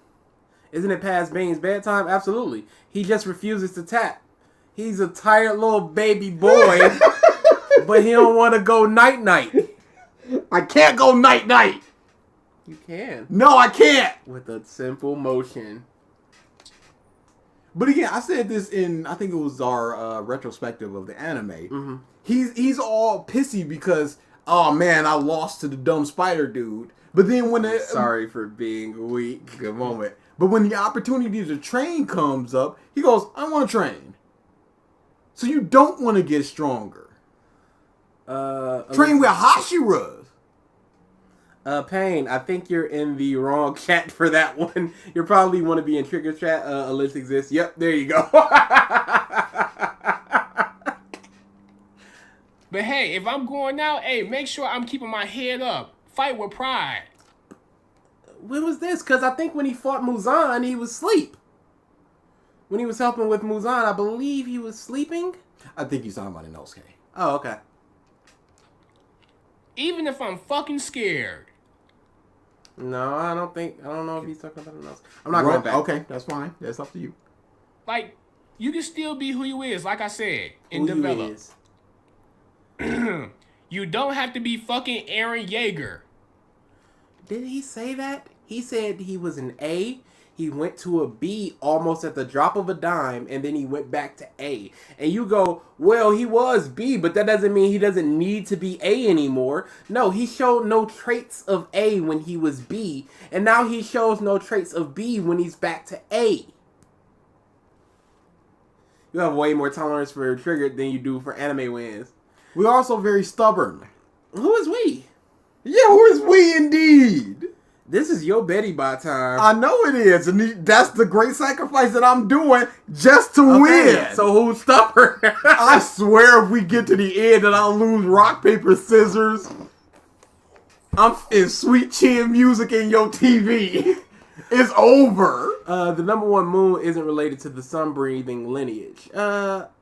[SPEAKER 3] Isn't it past Bane's bedtime? Absolutely. He just refuses to tap. He's a tired little baby boy, but he don't want to go night-night.
[SPEAKER 4] I can't go night-night.
[SPEAKER 3] You can.
[SPEAKER 4] No, I can't.
[SPEAKER 3] With a simple motion.
[SPEAKER 4] But again, I said this in, I think it was our retrospective of the anime.
[SPEAKER 3] Mm-hmm.
[SPEAKER 4] He's all pissy because, oh man, I lost to the dumb spider dude. But then when it,
[SPEAKER 3] Sorry for being weak.
[SPEAKER 4] good moment. But when the opportunity to train comes up, he goes, I want to train. So you don't want to get stronger. Train with Hashira.
[SPEAKER 3] Payne, I think you're in the wrong chat for that one. You probably want to be in Trigger chat. A list exists. Yep, there you go.
[SPEAKER 7] But hey, if I'm going out, hey, make sure I'm keeping my head up. Fight with pride.
[SPEAKER 3] When was this? Because I think when he fought Muzan, he was asleep. When he was helping with Muzan, I believe he was sleeping.
[SPEAKER 4] I think he's talking about Inosuke.
[SPEAKER 3] Oh, okay.
[SPEAKER 7] Even if I'm fucking scared.
[SPEAKER 3] No, I don't know if he's talking about anything else. I'm not going back.
[SPEAKER 4] Okay, that's fine. That's up to you.
[SPEAKER 7] Like, you can still be who you is, like I said, and develop. You don't have to be fucking Aaron Yeager.
[SPEAKER 3] Did he say that? He said he was an A. He went to a B almost at the drop of a dime, and then he went back to A. And you go, well, he was B, but that doesn't mean he doesn't need to be A anymore. No, he showed no traits of A when he was B, and now he shows no traits of B when he's back to A. You have way more tolerance for Triggered than you do for anime wins.
[SPEAKER 4] We're also very stubborn.
[SPEAKER 3] Who is we?
[SPEAKER 4] Yeah, who is we indeed?
[SPEAKER 3] This is your Betty Bot time.
[SPEAKER 4] I know it is, and that's the great sacrifice that I'm doing just to win.
[SPEAKER 3] So who's stubborn?
[SPEAKER 4] I swear if we get to the end and I lose rock, paper, scissors, I'm in sweet chin music in your TV. It's over.
[SPEAKER 3] The number one moon isn't related to the sun breathing lineage.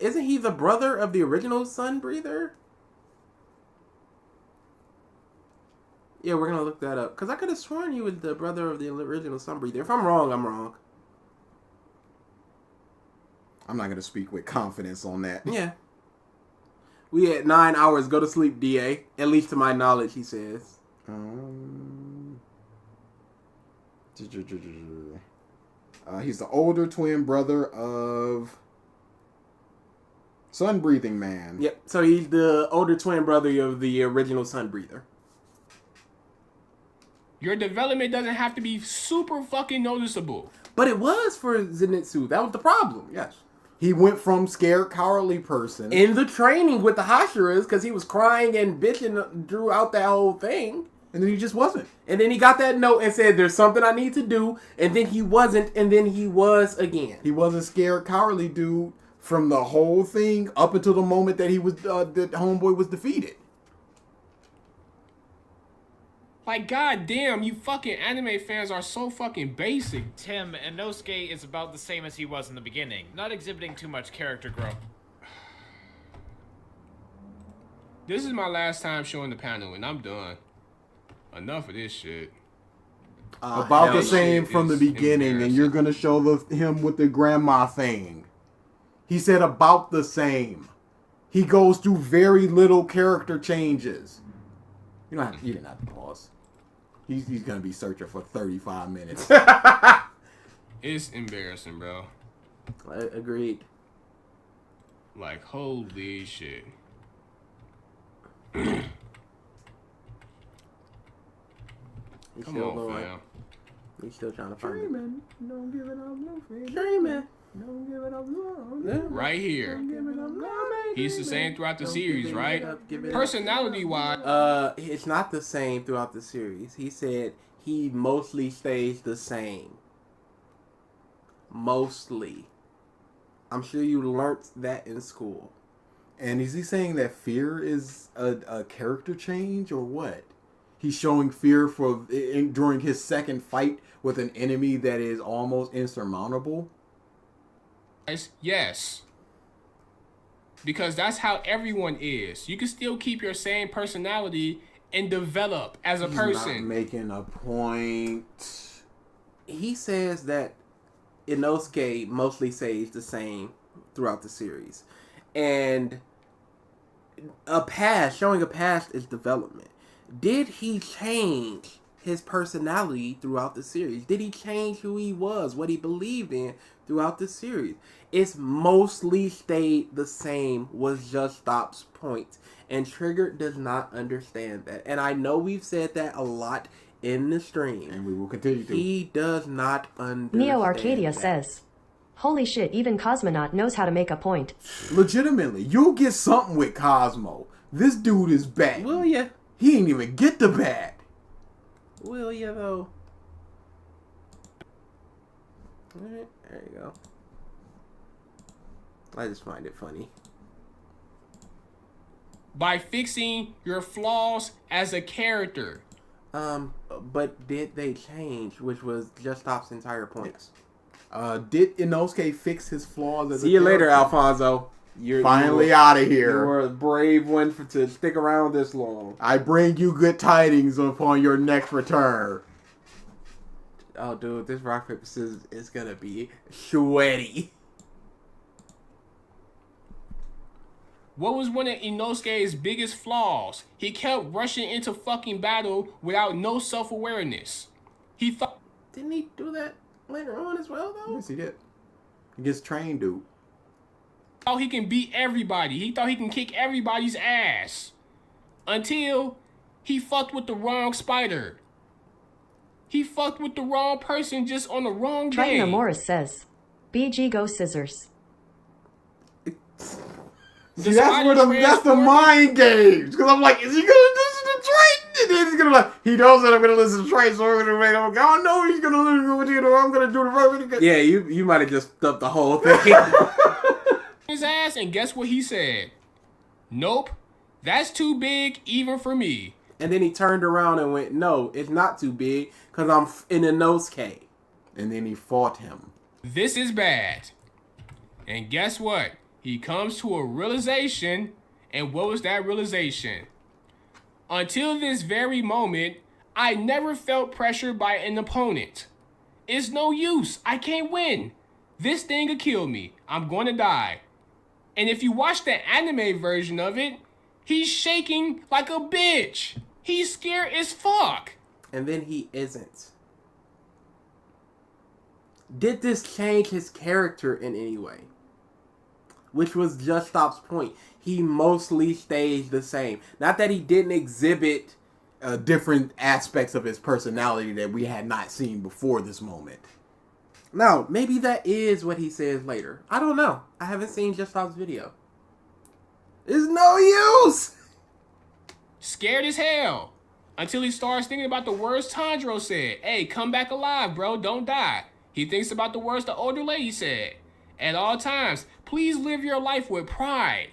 [SPEAKER 3] Isn't he the brother of the original sun breather? Yeah, we're gonna look that up. Because I could have sworn he was the brother of the original sun breather. If I'm wrong, I'm wrong.
[SPEAKER 4] I'm not gonna speak with confidence on that.
[SPEAKER 3] Yeah. We had 9 hours. Go to sleep, DA. At least to my knowledge, he says.
[SPEAKER 4] He's the older twin brother of Sun Breathing Man.
[SPEAKER 3] Yep. So he's the older twin brother of the original sun breather.
[SPEAKER 7] Your development doesn't have to be super fucking noticeable.
[SPEAKER 3] But it was for Zenitsu. That was the problem.
[SPEAKER 4] Yes. He went from scared, cowardly person
[SPEAKER 3] in the training with the Hashiras because he was crying and bitching throughout that whole thing.
[SPEAKER 4] And then he just wasn't.
[SPEAKER 3] And then he got that note and said, there's something I need to do. And then he wasn't. And then he was again.
[SPEAKER 4] He wasn't scared, cowardly dude from the whole thing up until the moment that he was that homeboy was defeated.
[SPEAKER 7] Like, goddamn, you fucking anime fans are so fucking basic.
[SPEAKER 8] Tim, Inosuke is about the same as he was in the beginning, not exhibiting too much character growth.
[SPEAKER 7] This is my last time showing the panel, and I'm done. Enough of this shit.
[SPEAKER 4] About the same from the beginning, and you're gonna show him with the grandma thing. He said about the same. He goes through very little character changes. You didn't have to pause. He's gonna be searching for 35 minutes.
[SPEAKER 7] It's embarrassing, bro.
[SPEAKER 3] Agreed.
[SPEAKER 7] Like, holy shit.
[SPEAKER 3] Come
[SPEAKER 7] on, fam.
[SPEAKER 3] He's still trying to find
[SPEAKER 4] Dreaming, don't give it up, no friend.
[SPEAKER 3] Dreaming.
[SPEAKER 4] Don't give it up, no.
[SPEAKER 7] Right here. He's the same throughout the series, right? Personality-wise.
[SPEAKER 3] It's not the same throughout the series. He said he mostly stays the same. Mostly. I'm sure you learnt that in school.
[SPEAKER 4] And is he saying that fear is a character change or what? He's showing fear during his second fight with an enemy that is almost insurmountable?
[SPEAKER 7] Yes. Because that's how everyone is. You can still keep your same personality and develop as a person.
[SPEAKER 4] He's not making a point.
[SPEAKER 3] He says that Inosuke mostly stays the same throughout the series. And showing a past is development. Did he change his personality throughout the series? Did he change who he was, what he believed in throughout the series? It's mostly stayed the same, was just Stop's point. And Triggered does not understand that. And I know we've said that a lot in the stream.
[SPEAKER 4] And we will continue to.
[SPEAKER 3] He does not understand
[SPEAKER 2] Neo Arcadia
[SPEAKER 3] that.
[SPEAKER 2] says, holy shit, even Cosmonaut knows how to make a point.
[SPEAKER 4] Legitimately, you'll get something with Cosmo. This dude is bad.
[SPEAKER 3] Will ya?
[SPEAKER 4] He ain't even get the bad.
[SPEAKER 3] Will ya, though? Alright, there you go. I just find it funny.
[SPEAKER 7] By fixing your flaws as a character.
[SPEAKER 3] But did they change? Which was just Stop's entire point.
[SPEAKER 4] Yes. Did Inosuke fix his flaws as
[SPEAKER 3] See
[SPEAKER 4] a
[SPEAKER 3] you later,
[SPEAKER 4] character?
[SPEAKER 3] Alfonso. You're
[SPEAKER 4] Finally out of
[SPEAKER 3] You
[SPEAKER 4] here.
[SPEAKER 3] were a brave one to stick around this long.
[SPEAKER 4] I bring you good tidings upon your next return.
[SPEAKER 3] Oh, dude, this rock paper scissors is gonna be sweaty.
[SPEAKER 7] What was one of Inosuke's biggest flaws? He kept rushing into fucking battle without no self-awareness. He thought...
[SPEAKER 3] Didn't he do that later on as well, though?
[SPEAKER 4] Yes, he did. He gets trained, dude.
[SPEAKER 7] thought he can beat everybody. He thought he can kick everybody's ass. Until he fucked with the wrong spider. He fucked with the wrong person just on the wrong day.
[SPEAKER 2] Triton Morris says, BG go scissors.
[SPEAKER 4] See, that's the mind games. Because I'm like, is he gonna listen to Triton? And then he's gonna like, he knows that I'm gonna listen to Triton, so I'm gonna make him. I know he's gonna listen to you. I'm gonna do the right.
[SPEAKER 3] Yeah, you might have just stuffed the whole thing.
[SPEAKER 7] His ass, and guess what he said? Nope, that's too big even for me.
[SPEAKER 3] And then he turned around and went, no, it's not too big because I'm in Inosuke.
[SPEAKER 4] And then he fought him.
[SPEAKER 7] This is bad. And guess what? He comes to a realization, and what was that realization? Until this very moment, I never felt pressured by an opponent. It's no use. I can't win. This thing will kill me. I'm going to die. And if you watch the anime version of it, he's shaking like a bitch. He's scared as fuck.
[SPEAKER 3] And then he isn't. Did this change his character in any way? Which was Just Stop's point. He mostly stays the same. Not that he didn't exhibit
[SPEAKER 4] different aspects of his personality that we had not seen before this moment.
[SPEAKER 3] No, maybe that is what he says later. I don't know. I haven't seen Just Stop's video. It's no use!
[SPEAKER 7] Scared as hell. Until he starts thinking about the words Tanjiro said. Hey, come back alive, bro. Don't die. He thinks about the words the older lady said. At all times, please live your life with pride.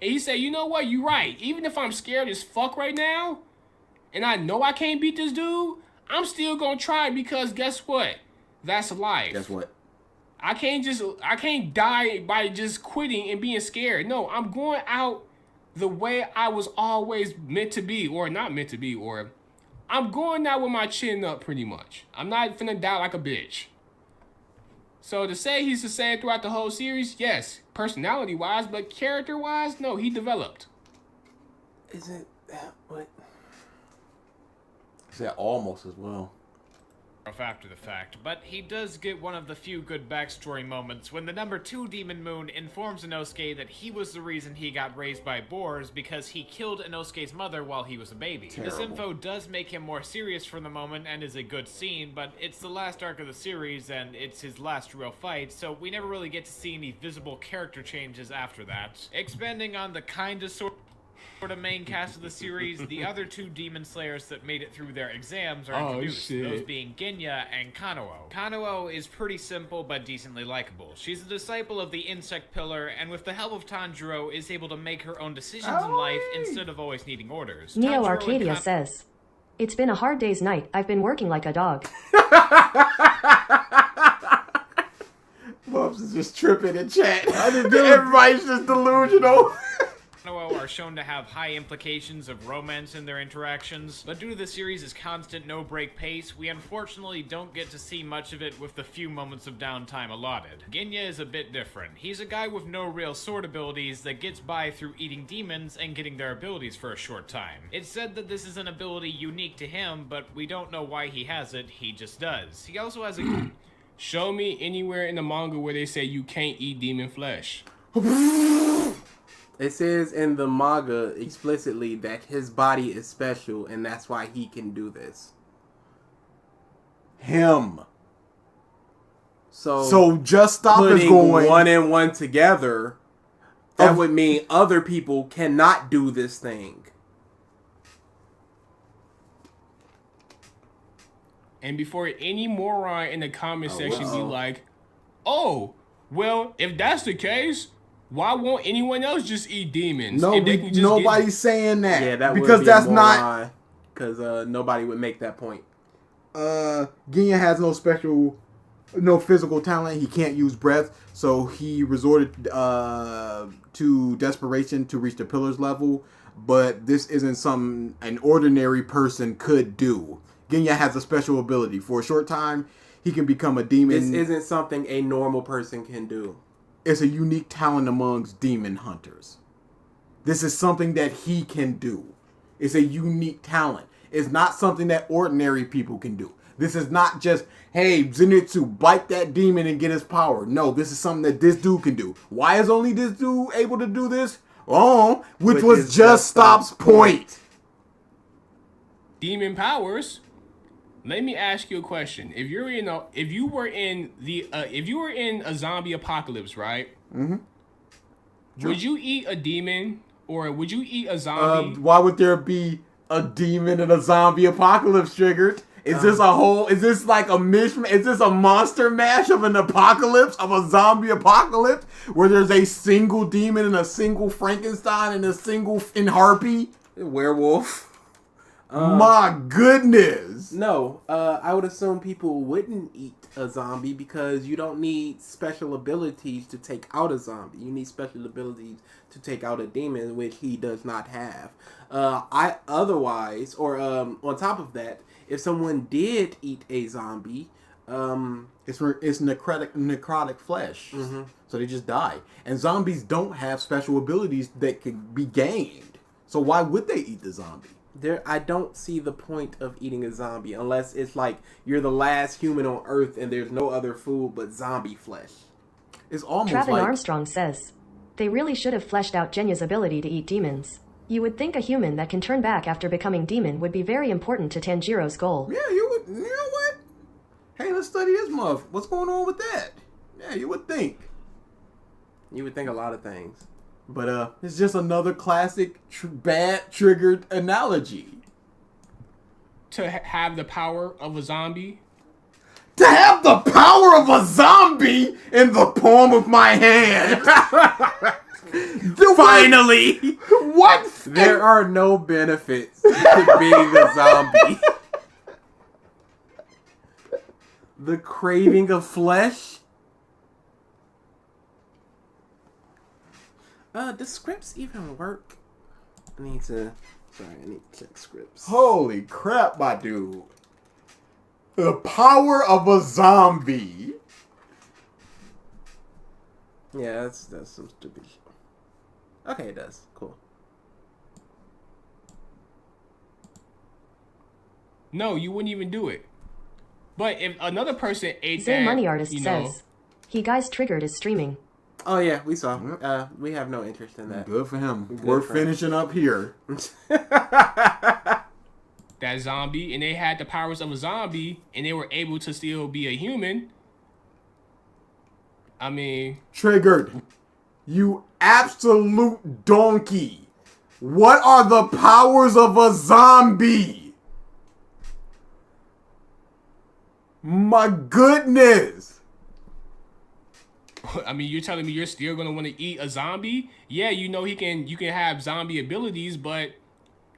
[SPEAKER 7] And he said, you know what? You're right. Even if I'm scared as fuck right now, and I know I can't beat this dude, I'm still gonna try because guess what? That's life.
[SPEAKER 4] Guess what?
[SPEAKER 7] I can't die by just quitting and being scared. No, I'm going out the way I was always meant to be, or not meant to be, or I'm going out with my chin up pretty much. I'm not finna die like a bitch. So to say he's the same throughout the whole series, yes, personality-wise, but character-wise, no, he developed.
[SPEAKER 3] Isn't that what?
[SPEAKER 4] He said almost as well.
[SPEAKER 8] After the fact, but he does get one of the few good backstory moments when the number 2 Demon Moon informs Inosuke that he was the reason he got raised by boars because he killed Inosuke's mother while he was a baby.
[SPEAKER 4] Terrible.
[SPEAKER 8] This info does make him more serious for the moment and is a good scene, but it's the last arc of the series and it's his last real fight, so we never really get to see any visible character changes after that. Expanding on the kinda sort of main cast of the series, the other 2 demon slayers that made it through their exams are introduced, those being Genya and Kanouo. Kanouo is pretty simple but decently likable. She's a disciple of the insect pillar, and with the help of Tanjiro, is able to make her own decisions in life instead of always needing orders.
[SPEAKER 2] Neo
[SPEAKER 8] Tanjiro
[SPEAKER 2] Arcadia says, it's been a hard day's night. I've been working like a dog.
[SPEAKER 4] Bubs is just tripping in chat. Everybody's just delusional.
[SPEAKER 8] Are shown to have high implications of romance in their interactions, but due to the series' constant no-break pace, we unfortunately don't get to see much of it with the few moments of downtime allotted. Genya is a bit different. He's a guy with no real sword abilities that gets by through eating demons and getting their abilities for a short time. It's said that this is an ability unique to him, but we don't know why he has it, he just does. He also has a...
[SPEAKER 7] Show me anywhere in the manga where they say you can't eat demon flesh.
[SPEAKER 3] It says in the manga explicitly that his body is special and that's why he can do this.
[SPEAKER 4] Him.
[SPEAKER 3] So
[SPEAKER 4] Just Stop is
[SPEAKER 3] putting
[SPEAKER 4] going
[SPEAKER 3] 1 and 1 together, that would mean other people cannot do this thing.
[SPEAKER 7] And before any moron in the comment section be like, oh, well, if that's the case, why won't anyone else just eat demons?
[SPEAKER 4] No, nobody's saying that.
[SPEAKER 3] Yeah, that
[SPEAKER 4] because
[SPEAKER 3] would be
[SPEAKER 4] that's
[SPEAKER 3] a
[SPEAKER 4] not
[SPEAKER 3] because nobody would make that point.
[SPEAKER 4] Genya has no special no physical talent. He can't use breath, so he resorted to desperation to reach the pillar's level. But this isn't something an ordinary person could do. Genya has a special ability. For a short time, he can become a demon.
[SPEAKER 3] This isn't something a normal person can do.
[SPEAKER 4] It's a unique talent amongst demon hunters. This is something that he can do. It's a unique talent. It's not something that ordinary people can do. This is not just, hey, Zenitsu, bite that demon and get his power. No, this is something that this dude can do. Why is only this dude able to do this? Oh, which was Just Stop's point.
[SPEAKER 7] Demon powers. Let me ask you a question. If you were in a zombie apocalypse, right?
[SPEAKER 4] Mm-hmm.
[SPEAKER 7] Would you eat a demon or would you eat a zombie?
[SPEAKER 4] Why would there be a demon in a zombie apocalypse triggered? Is this like a mishmash? Is this a monster mash of an apocalypse, of a zombie apocalypse, where there's a single demon and a single Frankenstein and a single harpy?
[SPEAKER 3] Werewolf.
[SPEAKER 4] My goodness.
[SPEAKER 3] No, I would assume people wouldn't eat a zombie because you don't need special abilities to take out a zombie. You need special abilities to take out a demon, which he does not have. On top of that, if someone did eat a zombie,
[SPEAKER 4] it's necrotic flesh, so they just die. And zombies don't have special abilities that can be gained. So why would they eat the zombie?
[SPEAKER 3] I don't see the point of eating a zombie unless it's like you're the last human on Earth and there's no other food but zombie flesh.
[SPEAKER 4] It's almost
[SPEAKER 2] Travin
[SPEAKER 4] like
[SPEAKER 2] Armstrong says, they really should have fleshed out Genya's ability to eat demons. You would think a human that can turn back after becoming demon would be very important to Tanjiro's goal.
[SPEAKER 4] Yeah, you would. You know what? Hey, let's study this muff. What's going on with that? Yeah, you would think.
[SPEAKER 3] You would think a lot of things.
[SPEAKER 4] But it's just another classic bad triggered analogy.
[SPEAKER 7] To have the power of a zombie?
[SPEAKER 4] To have the power of a zombie in the palm of my hand.
[SPEAKER 3] Finally!
[SPEAKER 4] What?
[SPEAKER 3] There are no benefits to being a zombie. The craving of flesh? Does scripts even work? I need to check scripts.
[SPEAKER 4] Holy crap, my dude. The power of a zombie.
[SPEAKER 3] Yeah, that's some stupid shit. Okay, it does. Cool.
[SPEAKER 7] No, you wouldn't even do it. But if another person ate
[SPEAKER 2] Zay
[SPEAKER 7] that,
[SPEAKER 2] Money Artist says, he guys triggered is streaming.
[SPEAKER 3] Oh yeah, we saw. We have no interest in that.
[SPEAKER 4] Good for him. We're finishing up here.
[SPEAKER 7] That zombie, and they had the powers of a zombie, and they were able to still be a human. I mean...
[SPEAKER 4] Triggered. You absolute donkey. What are the powers of a zombie? My goodness.
[SPEAKER 7] I mean, you're telling me you're still gonna want to eat a zombie? Yeah, you know you can have zombie abilities, but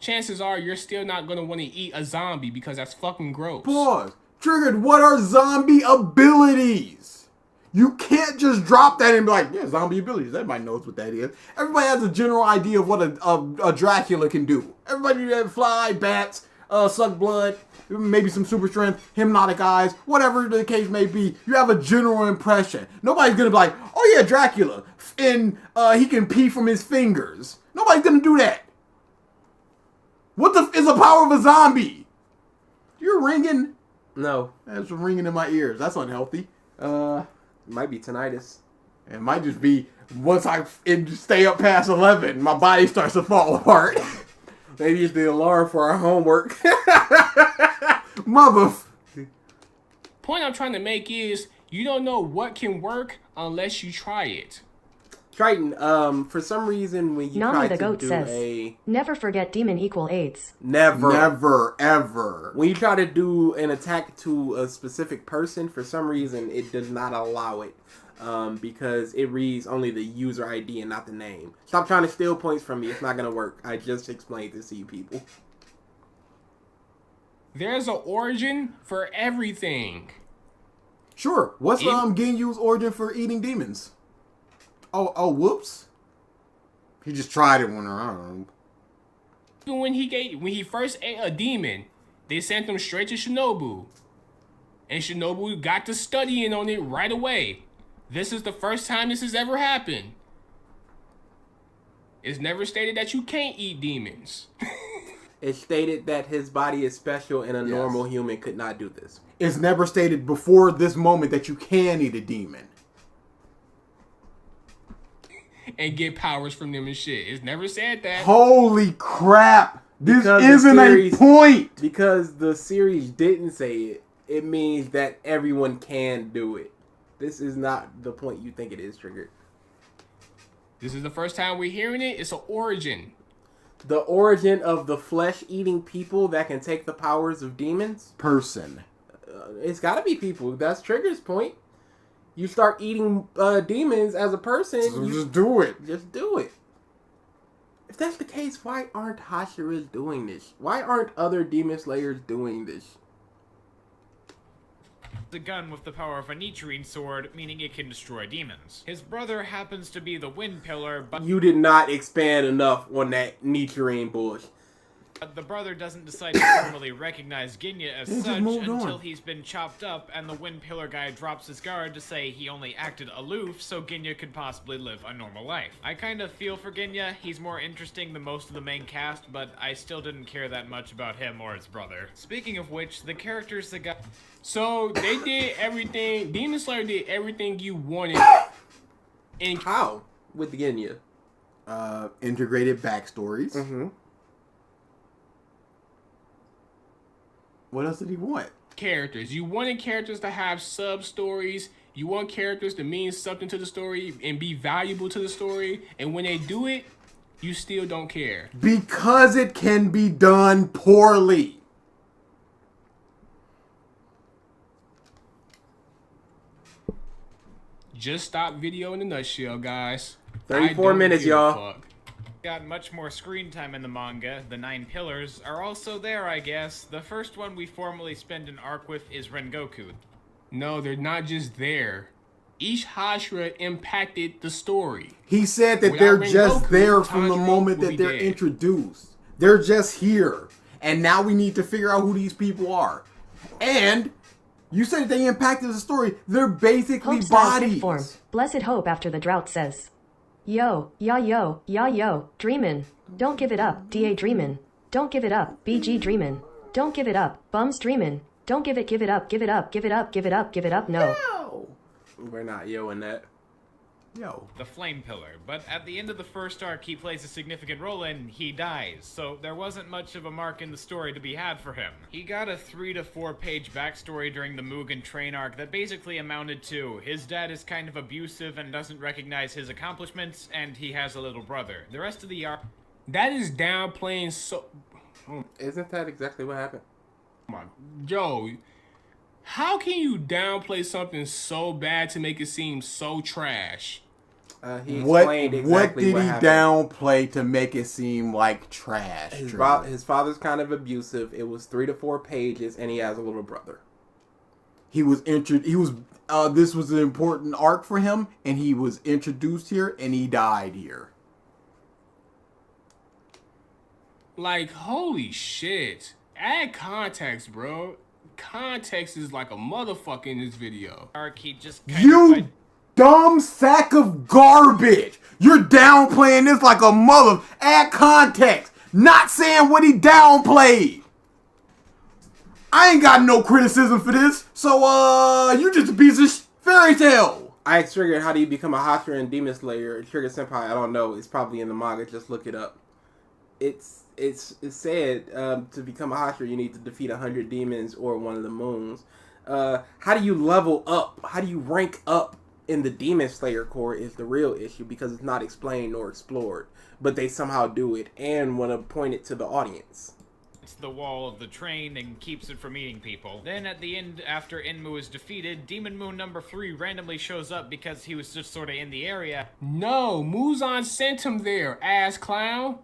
[SPEAKER 7] chances are you're still not gonna want to eat a zombie because that's fucking gross.
[SPEAKER 4] Pause. Triggered, what are zombie abilities? You can't just drop that and be like, yeah, zombie abilities. Everybody knows what that is. Everybody has a general idea of what a Dracula can do. Everybody that fly, bats, suck blood, maybe some super strength, hypnotic eyes, whatever the case may be. You have a general impression. Nobody's going to be like, oh yeah, Dracula. And he can pee from his fingers. Nobody's going to do that. What the is the power of a zombie? You're ringing?
[SPEAKER 3] No.
[SPEAKER 4] That's ringing in my ears. That's unhealthy.
[SPEAKER 3] Might be tinnitus.
[SPEAKER 4] It might just be once I stay up past 11, my body starts to fall apart.
[SPEAKER 3] Maybe it's the alarm for our homework.
[SPEAKER 4] Mother.
[SPEAKER 7] Point I'm trying to make is you don't know what can work unless you try it.
[SPEAKER 3] Triton, for some reason when you
[SPEAKER 2] Nami
[SPEAKER 3] try
[SPEAKER 2] the
[SPEAKER 3] to
[SPEAKER 2] goat
[SPEAKER 3] do
[SPEAKER 2] says, never forget demon equal AIDS.
[SPEAKER 3] Never,
[SPEAKER 4] ever.
[SPEAKER 3] When you try to do an attack to a specific person, for some reason it does not allow it. Because it reads only the user ID and not the name. Stop trying to steal points from me. It's not gonna work. I just explained this to you people.
[SPEAKER 7] There's an origin for everything.
[SPEAKER 4] Sure. What's Ginyu's origin for eating demons? Oh, whoops. He just tried it one around.
[SPEAKER 7] When he first ate a demon, they sent him straight to Shinobu. And Shinobu got to studying on it right away. This is the first time this has ever happened. It's never stated that you can't eat demons.
[SPEAKER 3] It's stated that his body is special and a normal human could not do this.
[SPEAKER 4] It's never stated before this moment that you can eat a demon.
[SPEAKER 7] And get powers from them and shit. It's never said that.
[SPEAKER 4] Holy crap! This
[SPEAKER 3] Because
[SPEAKER 4] isn't a point!
[SPEAKER 3] Because the series didn't say it, it means that everyone can do it. This is not the point you think it is, Triggered.
[SPEAKER 7] This is the first time we're hearing it. It's an origin.
[SPEAKER 3] The origin of the flesh-eating people that can take the powers of demons?
[SPEAKER 4] Person.
[SPEAKER 3] It's gotta be people. That's Trigger's point. You start eating demons as a person.
[SPEAKER 4] So just do it.
[SPEAKER 3] Just do it. If that's the case, why aren't Hashiras doing this? Why aren't other demon slayers doing this?
[SPEAKER 8] The gun with the power of a Nichirin sword, meaning it can destroy demons. His brother happens to be the Wind Pillar, but
[SPEAKER 3] You did not expand enough on that Nichirin bullshit.
[SPEAKER 8] the brother doesn't decide to formally recognize Ginya as
[SPEAKER 4] just
[SPEAKER 8] such
[SPEAKER 4] moved
[SPEAKER 8] until
[SPEAKER 4] on.
[SPEAKER 8] he's been chopped up, and the Wind Pillar guy drops his guard to say he only acted aloof so Ginya could possibly live a normal life. I kind of feel for Ginya. He's more interesting than most of the main cast, but I still didn't care that much about him or his brother. Speaking of which, the characters that got...
[SPEAKER 7] So they did everything. Demon Slayer did everything you wanted. And
[SPEAKER 3] How? With Genya.
[SPEAKER 4] Integrated backstories.
[SPEAKER 3] Mm-hmm.
[SPEAKER 4] What else did he want?
[SPEAKER 7] characters. You wanted characters to have sub-stories. You want characters to mean something to the story and be valuable to the story. And when they do it, you still don't care.
[SPEAKER 4] Because it can be done poorly.
[SPEAKER 7] Just stop video in a nutshell, guys.
[SPEAKER 3] 34 minutes, y'all.
[SPEAKER 8] Got much more screen time in the manga. The 9 pillars are also there, I guess. The first one we formally spend an arc with is Rengoku.
[SPEAKER 7] No, they're not just there. Each Hashira impacted the story.
[SPEAKER 4] He said that
[SPEAKER 7] Without
[SPEAKER 4] they're
[SPEAKER 7] Rengoku,
[SPEAKER 4] just there from the
[SPEAKER 7] Tanjiro
[SPEAKER 4] moment
[SPEAKER 7] would
[SPEAKER 4] that
[SPEAKER 7] be
[SPEAKER 4] they're
[SPEAKER 7] dead.
[SPEAKER 4] introduced. They're just here. And now we need to figure out who these people are. And you said they impacted the story. They're basically
[SPEAKER 2] Hope style sick
[SPEAKER 4] bodies.
[SPEAKER 2] form. Blessed Hope after the drought says. Yo, ya yo, ya yo, dreamin'. Don't give it up, DA dreamin'. Don't give it up, BG dreamin'. Don't give it up, bums dreamin'. Don't give it up, give it up, give it up, give it up, give it up, no.
[SPEAKER 3] We're not yoing that.
[SPEAKER 4] Yo.
[SPEAKER 8] The Flame Pillar, but at the end of the first arc he plays a significant role in, he dies, so there wasn't much of a mark in the story to be had for him. He got a 3 to 4 page backstory during the Mugen Train arc that basically amounted to his dad is kind of abusive and doesn't recognize his accomplishments, and he has a little brother. The rest of the arc...
[SPEAKER 7] That is downplaying so...
[SPEAKER 3] Isn't that exactly what happened?
[SPEAKER 7] Joe, how can you downplay something so bad to make it seem so trash?
[SPEAKER 3] He
[SPEAKER 4] What
[SPEAKER 3] explained exactly
[SPEAKER 4] did he
[SPEAKER 3] happened.
[SPEAKER 4] downplay to make it seem like trash?
[SPEAKER 3] His father's kind of abusive. It was 3 to 4 pages, and he has a little brother.
[SPEAKER 4] He was this was an important arc for him, and he was introduced here, and he died here.
[SPEAKER 7] Like, holy shit. Add context, bro. Context is like a motherfucker in this video.
[SPEAKER 8] arc he just
[SPEAKER 4] You dumb sack of garbage! You're downplaying this like a mother. Add context. Not saying what he downplayed. I ain't got no criticism for this. So you just a piece of fairy tale.
[SPEAKER 3] I triggered how do you become a Hashira and Demon Slayer? Triggered Senpai, I don't know. It's probably in the manga. Just look it up. It's said to become a Hashira, you need to defeat 100 demons or one of the moons. How do you level up? How do you rank up in the Demon Slayer Corps is the real issue because it's not explained nor explored. But they somehow do it and want to point it to the audience.
[SPEAKER 8] It's the wall of the train and keeps it from eating people. Then at the end, after Enmu is defeated, Demon Moon number 3 randomly shows up because he was just sorta in the area.
[SPEAKER 7] No, Muzan sent him there, ass clown.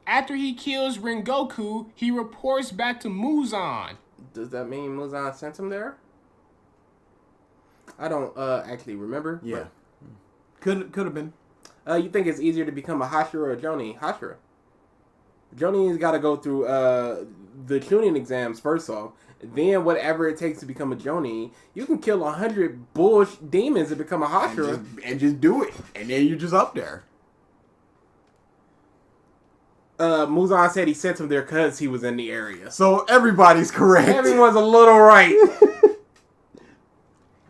[SPEAKER 7] After he kills Rengoku, he reports back to Muzan.
[SPEAKER 3] Does that mean Muzan sent him there? I don't actually remember.
[SPEAKER 4] Yeah. Could have been.
[SPEAKER 3] You think it's easier to become a Hashira or a Jonin? Hashira. Jonin's got to go through the tuning exams first off. Then whatever it takes to become a Jonin, you can kill 100 bullshit demons and become a Hashira.
[SPEAKER 4] And just do it. And then you're just up there.
[SPEAKER 3] Muzan said he sent him there because he was in the area.
[SPEAKER 4] So everybody's correct.
[SPEAKER 3] Everyone's a little right.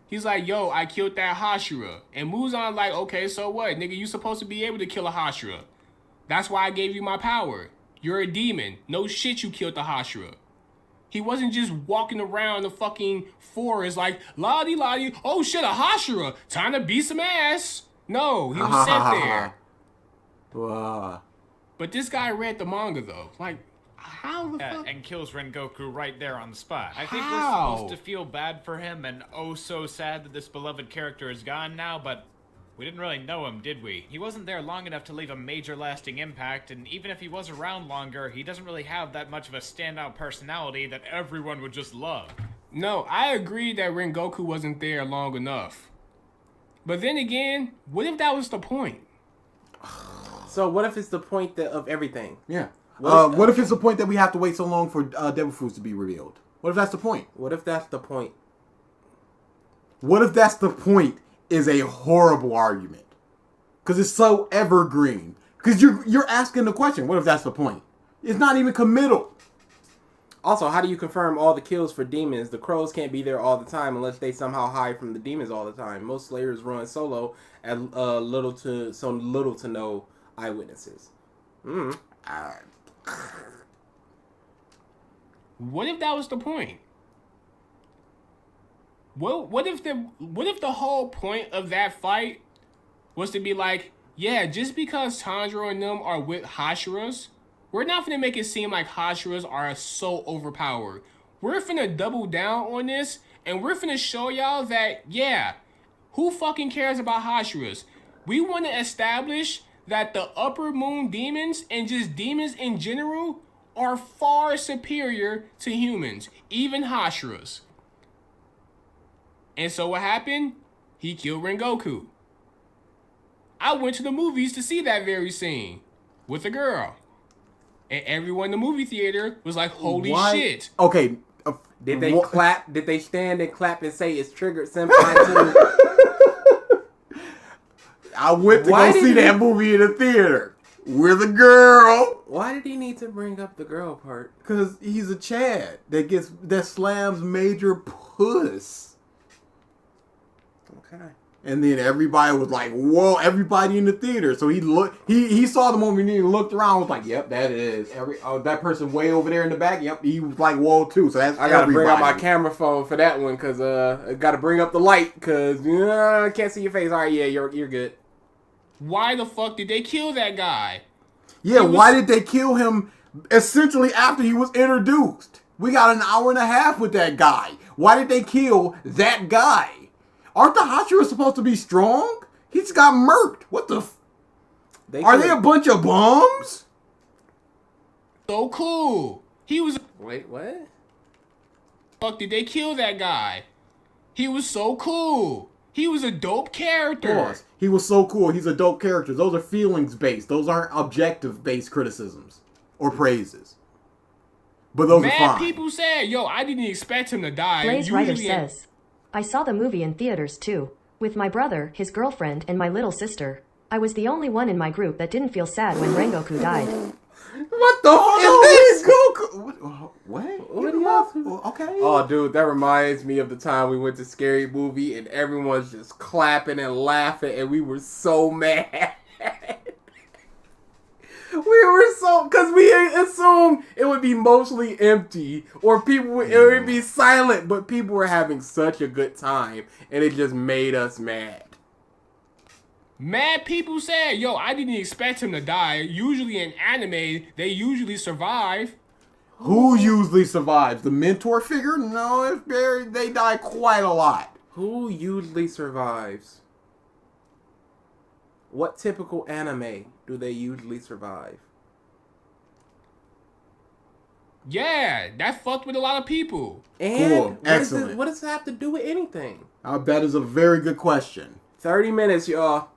[SPEAKER 7] He's like, yo, I killed that Hashira. And Muzan like, okay, so what? Nigga, you supposed to be able to kill a Hashira. That's why I gave you my power. You're a demon. No shit you killed the Hashira. He wasn't just walking around the fucking forest like, lottie lottie, oh shit, a Hashira. Time to beat some ass. No, he was sent there.
[SPEAKER 4] Wow.
[SPEAKER 7] But this guy read the manga though. Like, how the fuck?
[SPEAKER 8] And kills Rengoku right there on the spot. I think
[SPEAKER 7] How?
[SPEAKER 8] we're supposed to feel bad for him and oh so sad that this beloved character is gone now, but we didn't really know him, did we? He wasn't there long enough to leave a major lasting impact, and even if he was around longer, he doesn't really have that much of a standout personality that everyone would just love.
[SPEAKER 7] No, I agree that Rengoku wasn't there long enough. But then again, what if that was the point?
[SPEAKER 3] So what if it's the point of everything?
[SPEAKER 4] Yeah. What if it's the point that we have to wait so long for Devil Fruits to be revealed? What if that's the point?
[SPEAKER 3] What if that's the point?
[SPEAKER 4] What if that's the point is a horrible argument? Because it's so evergreen. Because you're asking the question, what if that's the point? It's not even committal.
[SPEAKER 3] Also, how do you confirm all the kills for demons? The crows can't be there all the time unless they somehow hide from the demons all the time. Most Slayers run solo at little to no eyewitnesses.
[SPEAKER 7] What if that was the point? What if the whole point of that fight was to be like, yeah, just because Tanjiro and them are with Hashiras, we're not finna make it seem like Hashiras are so overpowered. We're finna double down on this, and we're finna show y'all that, yeah, who fucking cares about Hashiras? We want to establish that the upper moon demons and just demons in general are far superior to humans, even Hashiras. And so what happened? He killed Rengoku. I went to the movies to see that very scene with a girl. And everyone in the movie theater was like, holy shit.
[SPEAKER 4] Okay.
[SPEAKER 3] Did they clap? Did they stand and clap and say it's Triggered Senpai too?
[SPEAKER 4] I went to go see that movie in the theater with a girl.
[SPEAKER 3] Why did he need to bring up the girl part?
[SPEAKER 4] Because he's a Chad that slams major puss.
[SPEAKER 3] Okay.
[SPEAKER 4] And then everybody was like, whoa, everybody in the theater. So he saw the movie and he looked around and was like, yep, that is. That person way over there in the back, yep, he was like, whoa, too. So that's
[SPEAKER 3] I got to bring out my camera phone for that one because I got to bring up the light because I can't see your face. All right, yeah, you're good.
[SPEAKER 7] Why the fuck did they kill that guy?
[SPEAKER 4] Yeah, why did they kill him essentially after he was introduced? We got an hour and a half with that guy. Why did they kill that guy? Aren't the Hashiras supposed to be strong? He just got murked. What the Are they a bunch of bums?
[SPEAKER 7] So cool. He was...
[SPEAKER 3] Wait, what?
[SPEAKER 7] Fuck, did they kill that guy? He was so cool. He was a dope character.
[SPEAKER 4] Of course. He was so cool. He's a dope character. Those are feelings-based. Those aren't objective-based criticisms or praises. But those are fine.
[SPEAKER 7] People said, yo, I didn't expect him to die.
[SPEAKER 2] Blaze Writer says, I saw the movie in theaters too. With my brother, his girlfriend, and my little sister. I was the only one in my group that didn't feel sad when Rengoku died.
[SPEAKER 4] What the fuck is this? Goku? What? Okay.
[SPEAKER 3] Oh, dude, that reminds me of the time we went to Scary Movie and everyone's just clapping and laughing and we were so mad. Because we assumed it would be mostly empty or it would be silent, but people were having such a good time and it just made us mad.
[SPEAKER 7] Mad people said, yo, I didn't expect him to die. Usually in anime, they usually survive.
[SPEAKER 4] Who usually survives? The mentor figure? No, they die quite a lot.
[SPEAKER 3] Who usually survives? What typical anime do they usually survive?
[SPEAKER 7] Yeah, that fucked with a lot of people.
[SPEAKER 3] And
[SPEAKER 4] Cool. Excellent.
[SPEAKER 3] What does it have to do with anything?
[SPEAKER 4] That is a very good question.
[SPEAKER 3] 30 minutes, y'all.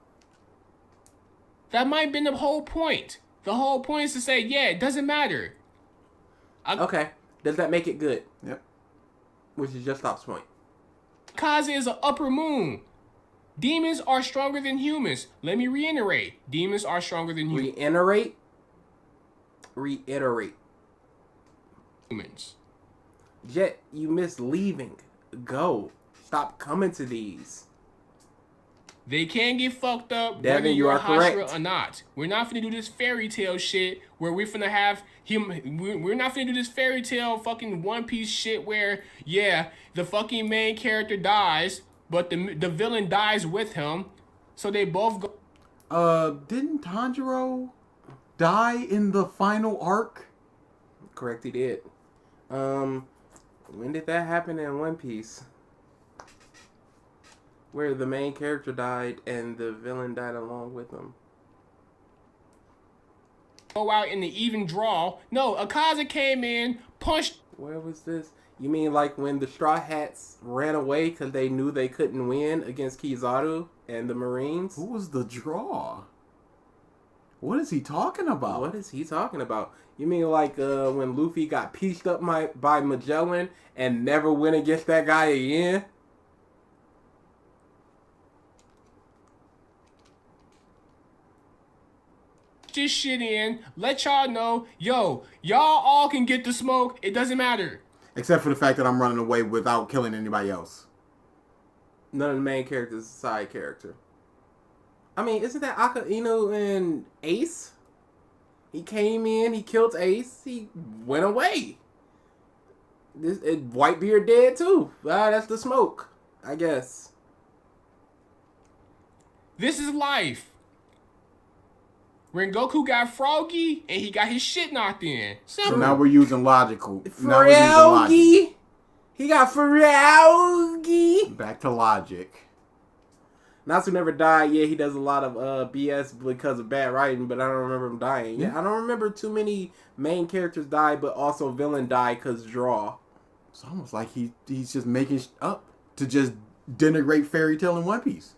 [SPEAKER 7] That might have been the whole point. The whole point is to say, yeah, it doesn't matter.
[SPEAKER 3] Okay. Does that make it good?
[SPEAKER 4] Yep.
[SPEAKER 3] Which is just Stop's point.
[SPEAKER 7] Kaze is an upper moon. Demons are stronger than humans. Let me reiterate. Demons are stronger than
[SPEAKER 3] Reiterate.
[SPEAKER 7] humans.
[SPEAKER 3] Jet, you missed leaving. Go. Stop coming to these.
[SPEAKER 7] They can get fucked up
[SPEAKER 3] Devin,
[SPEAKER 7] whether
[SPEAKER 3] you
[SPEAKER 7] you're
[SPEAKER 3] are
[SPEAKER 7] a Hashira
[SPEAKER 3] correct.
[SPEAKER 7] or not. We're not finna do this fairy tale shit where we're finna have him. We're not finna do this fairy tale fucking One Piece shit where, yeah, the fucking main character dies, but the villain dies with him. So they both go.
[SPEAKER 4] Didn't Tanjiro die in the final arc?
[SPEAKER 3] Correct, he did. When did that happen in One Piece? Where the main character died and the villain died along with him.
[SPEAKER 7] Go out in the even draw. No, Akaza came in, punched.
[SPEAKER 3] Where was this? You mean like when the Straw Hats ran away because they knew they couldn't win against Kizaru and the Marines?
[SPEAKER 4] Who was the draw? What is he talking about?
[SPEAKER 3] What is he talking about? You mean like when Luffy got pieced up by Magellan and never went against that guy again?
[SPEAKER 7] This shit in, let y'all know, yo, y'all all can get the smoke. It doesn't matter.
[SPEAKER 4] Except for the fact that I'm running away without killing anybody else.
[SPEAKER 3] None of the main characters is a side character. I mean, isn't that Aka Inu and Ace? He came in, he killed Ace, he went away. Whitebeard dead too. Ah, that's the smoke, I guess.
[SPEAKER 7] This is life. Rengoku got froggy and he got his shit knocked in.
[SPEAKER 4] So now we're using logical.
[SPEAKER 3] Froggy. He got froggy.
[SPEAKER 4] Back to logic.
[SPEAKER 3] Natsu never died. Yeah, he does a lot of BS because of bad writing, but I don't remember him dying. Yeah, I don't remember too many main characters die, but also villain die because draw.
[SPEAKER 4] It's almost like he's just making up to just denigrate Fairy Tail in One Piece.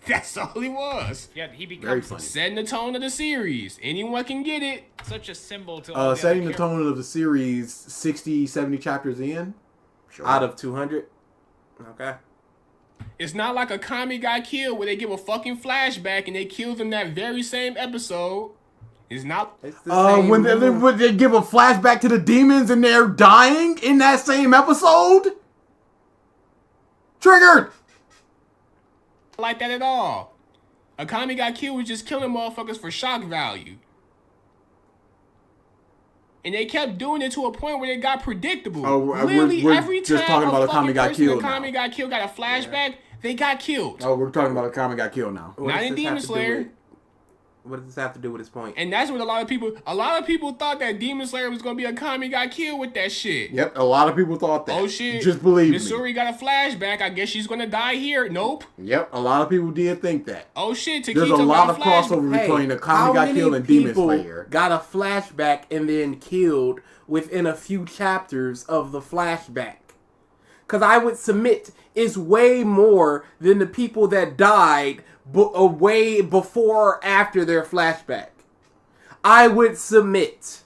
[SPEAKER 7] That's all he was.
[SPEAKER 8] Yeah, he becomes
[SPEAKER 7] setting the tone of the series. Anyone can get it.
[SPEAKER 8] such a symbol to all the
[SPEAKER 4] setting
[SPEAKER 8] other
[SPEAKER 4] the tone of the series 60, 70 chapters in.
[SPEAKER 3] Sure. Out of 200. Okay.
[SPEAKER 7] It's not like a Kami got killed where they give a fucking flashback and they kill them that very same episode. It's not.
[SPEAKER 3] It's the same
[SPEAKER 4] when they give a flashback to the demons and they're dying in that same episode. Triggered.
[SPEAKER 7] Like that at all. Akami got killed with just killing motherfuckers for shock value. And they kept doing it to a point where it got predictable. Literally
[SPEAKER 4] we're
[SPEAKER 7] every
[SPEAKER 4] just
[SPEAKER 7] time
[SPEAKER 4] talking about
[SPEAKER 7] a
[SPEAKER 4] Akami got killed now.
[SPEAKER 7] Akami got killed, got a flashback, they got killed.
[SPEAKER 4] Oh, we're talking about Akami got killed now.
[SPEAKER 7] Not in Demon Slayer.
[SPEAKER 3] What does this have to do with his point?
[SPEAKER 7] And that's what a lot of people thought that Demon Slayer was gonna be Akami got killed with that shit.
[SPEAKER 4] Yep, a lot of people thought that.
[SPEAKER 7] Oh shit.
[SPEAKER 4] Just believe me.
[SPEAKER 7] Missouri got a flashback. I guess she's gonna die here. Nope.
[SPEAKER 4] Yep, a lot of people did think that.
[SPEAKER 7] Oh shit,
[SPEAKER 4] There's a lot of crossover between Akami got killed and Demon Slayer.
[SPEAKER 3] Got a flashback and then killed within a few chapters of the flashback. Because I would submit is way more than the people that died way before or after their flashback. I would submit.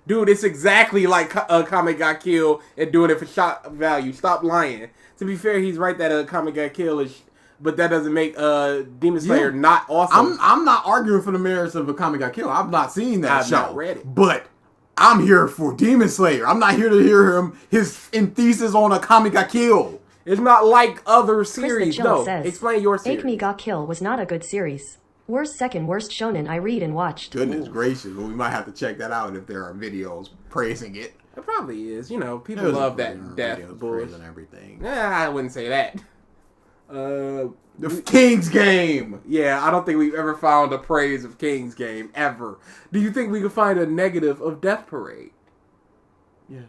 [SPEAKER 3] Dude, it's exactly like Akami got killed and doing it for shock value. Stop lying. To be fair, he's right that Akami got killed is... But that doesn't make Demon Slayer not awesome.
[SPEAKER 4] I'm not arguing for the merits of Akami got killed. I've not seen that show.
[SPEAKER 3] I've not read it.
[SPEAKER 4] But I'm here for Demon Slayer. I'm not here to hear his thesis on Akami got killed.
[SPEAKER 3] It's not like other series.
[SPEAKER 2] Chris the Chill
[SPEAKER 3] No,
[SPEAKER 2] says,
[SPEAKER 3] explain your series.
[SPEAKER 2] Akemi Got Kill was not a good series. Worst second worst shonen I read and watched.
[SPEAKER 4] Goodness gracious. Well, we might have to check that out if there are videos praising it.
[SPEAKER 3] It probably is. You know, people love that death bullshit
[SPEAKER 4] and everything.
[SPEAKER 3] Nah, I wouldn't say that.
[SPEAKER 4] The King's Game.
[SPEAKER 3] Yeah, I don't think we've ever found a praise of King's Game ever. Do you think we could find a negative of Death Parade?
[SPEAKER 4] Yes.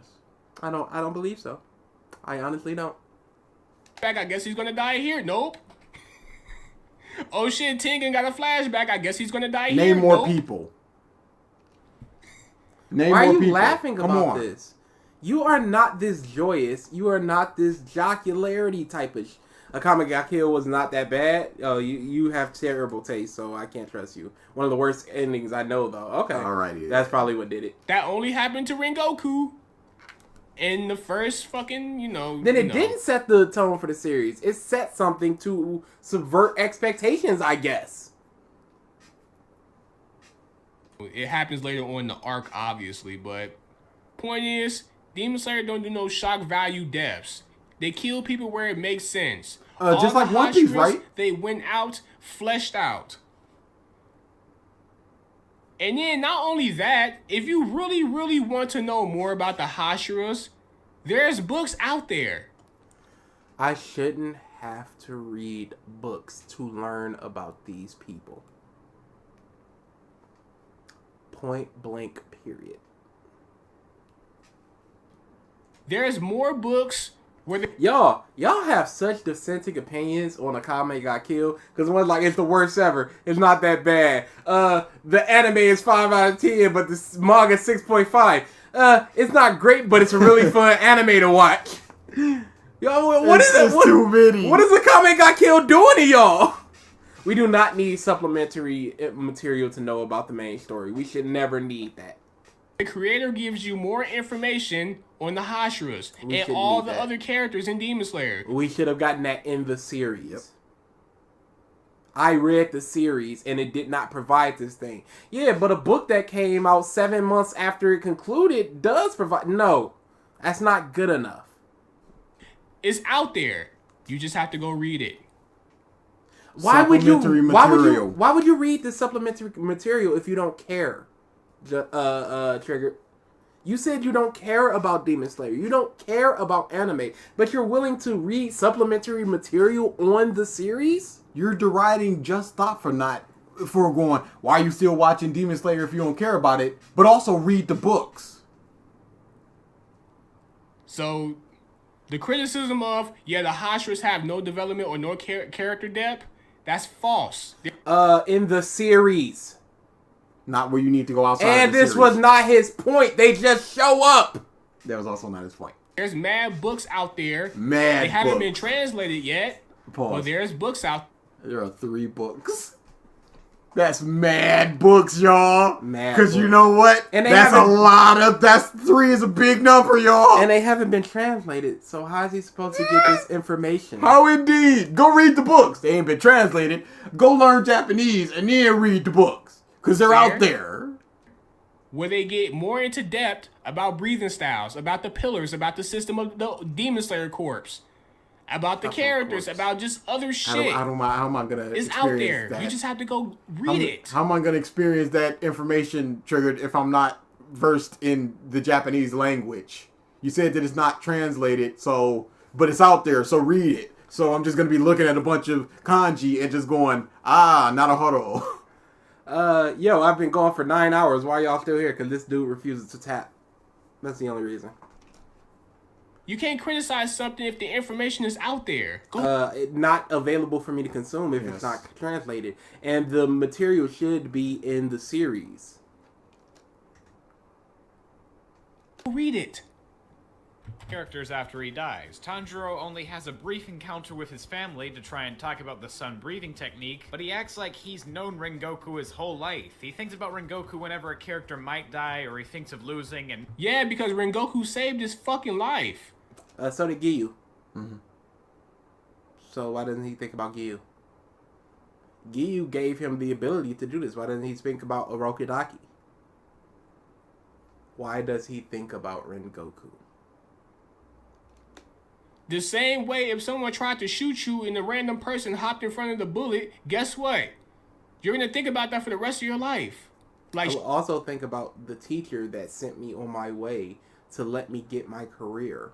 [SPEAKER 3] I don't believe so. I honestly don't.
[SPEAKER 7] I guess he's gonna die here. Nope. Oh shit, Tengen got a flashback. I guess he's gonna die here.
[SPEAKER 4] Name more
[SPEAKER 7] nope.
[SPEAKER 4] people. Name
[SPEAKER 3] Why
[SPEAKER 4] more
[SPEAKER 3] are you
[SPEAKER 4] people.
[SPEAKER 3] laughing
[SPEAKER 4] Come
[SPEAKER 3] about
[SPEAKER 4] on.
[SPEAKER 3] this? You are not this joyous. You are not this jocularity type of. Akame Got Killed was not that bad. Oh, you have terrible taste, so I can't trust you. One of the worst endings I know, though. Okay,
[SPEAKER 4] Alrighty.
[SPEAKER 3] that's probably what did it.
[SPEAKER 7] That only happened to Rengoku in the first fucking,
[SPEAKER 3] Then it didn't set the tone for the series. It set something to subvert expectations, I guess.
[SPEAKER 7] It happens later on in the arc, obviously, but point is, Demon Slayer don't do no shock value deaths. They kill people where it makes sense.
[SPEAKER 4] Just like One Piece, right?
[SPEAKER 7] They went out, fleshed out. And then not only that, if you really, really want to know more about the Hashiras, there's books out there.
[SPEAKER 3] I shouldn't have to read books to learn about these people. Point blank, period.
[SPEAKER 7] There's more books where
[SPEAKER 3] y'all have such dissenting opinions on Akame Got Killed, because one's like, it's the worst ever. It's not that bad. The anime is 5 out of 10, but the manga 6.5. It's not great, but it's a really fun anime to watch. Yo, what is it?
[SPEAKER 4] Too many.
[SPEAKER 3] What is Akame Got Killed doing to y'all? We do not need supplementary material to know about the main story. We should never need that.
[SPEAKER 7] the creator gives you more information on the Hashiras and all the other characters in Demon Slayer.
[SPEAKER 3] We should have gotten that in the series. Yep. I read the series and it did not provide this thing. Yeah, but a book that came out 7 months after it concluded does provide. No, that's not good enough.
[SPEAKER 7] It's out there. You just have to go read it.
[SPEAKER 3] Why would you read the supplementary material if you don't care? Triggered. You said you don't care about Demon Slayer. You don't care about anime, but you're willing to read supplementary material on the series?
[SPEAKER 4] You're deriding Just Stop for going, why are you still watching Demon Slayer if you don't care about it? But also read the books.
[SPEAKER 7] So, the criticism of, the Hashiras have no development or no character depth, that's false.
[SPEAKER 3] In the series.
[SPEAKER 4] Not where you need to go outside
[SPEAKER 3] and
[SPEAKER 4] the
[SPEAKER 3] this
[SPEAKER 4] series.
[SPEAKER 3] Was not his point. They just show up.
[SPEAKER 4] That was also not his point.
[SPEAKER 7] There's mad books out there.
[SPEAKER 4] They
[SPEAKER 7] haven't been translated yet.
[SPEAKER 4] Pause.
[SPEAKER 7] But there's books out
[SPEAKER 4] there. There are 3 books. That's mad books, y'all. Because you know what?
[SPEAKER 3] And
[SPEAKER 4] that's a lot of... That's 3 is a big number, y'all.
[SPEAKER 3] And they haven't been translated. So how is he supposed to get this information?
[SPEAKER 4] How indeed? Go read the books. They ain't been translated. Go learn Japanese and then read the books. Because they're out there.
[SPEAKER 7] Where they get more into depth about breathing styles, about the pillars, about the system of the Demon Slayer Corps, about the characters, about just other shit.
[SPEAKER 4] How am I gonna
[SPEAKER 7] It's out there. That? You just have to go read it.
[SPEAKER 4] How am I gonna experience that information, Triggered, if I'm not versed in the Japanese language? You said that it's not translated, but it's out there, so read it. So I'm just gonna be looking at a bunch of kanji and just going, naruhodo.
[SPEAKER 3] I've been gone for 9 hours. Why y'all still here? Because this dude refuses to tap. That's the only reason.
[SPEAKER 7] You can't criticize something if the information is out there.
[SPEAKER 3] Not available for me to consume if it's not translated. And the material should be in the series.
[SPEAKER 7] Read it.
[SPEAKER 8] Characters after he dies. Tanjiro only has a brief encounter with his family to try and talk about the sun breathing technique, but he acts like he's known Rengoku his whole life. He thinks about Rengoku whenever a character might die or he thinks of losing, and
[SPEAKER 7] yeah, because Rengoku saved his fucking life.
[SPEAKER 3] So did Giyu. Mm-hmm. So why doesn't he think about Giyu? Giyu gave him the ability to do this. Why doesn't he think about Orochimaru? Why does he think about Rengoku?
[SPEAKER 7] The same way if someone tried to shoot you and a random person hopped in front of the bullet, guess what? You're going to think about that for the rest of your life.
[SPEAKER 3] I will also think about the teacher that sent me on my way to let me get my career.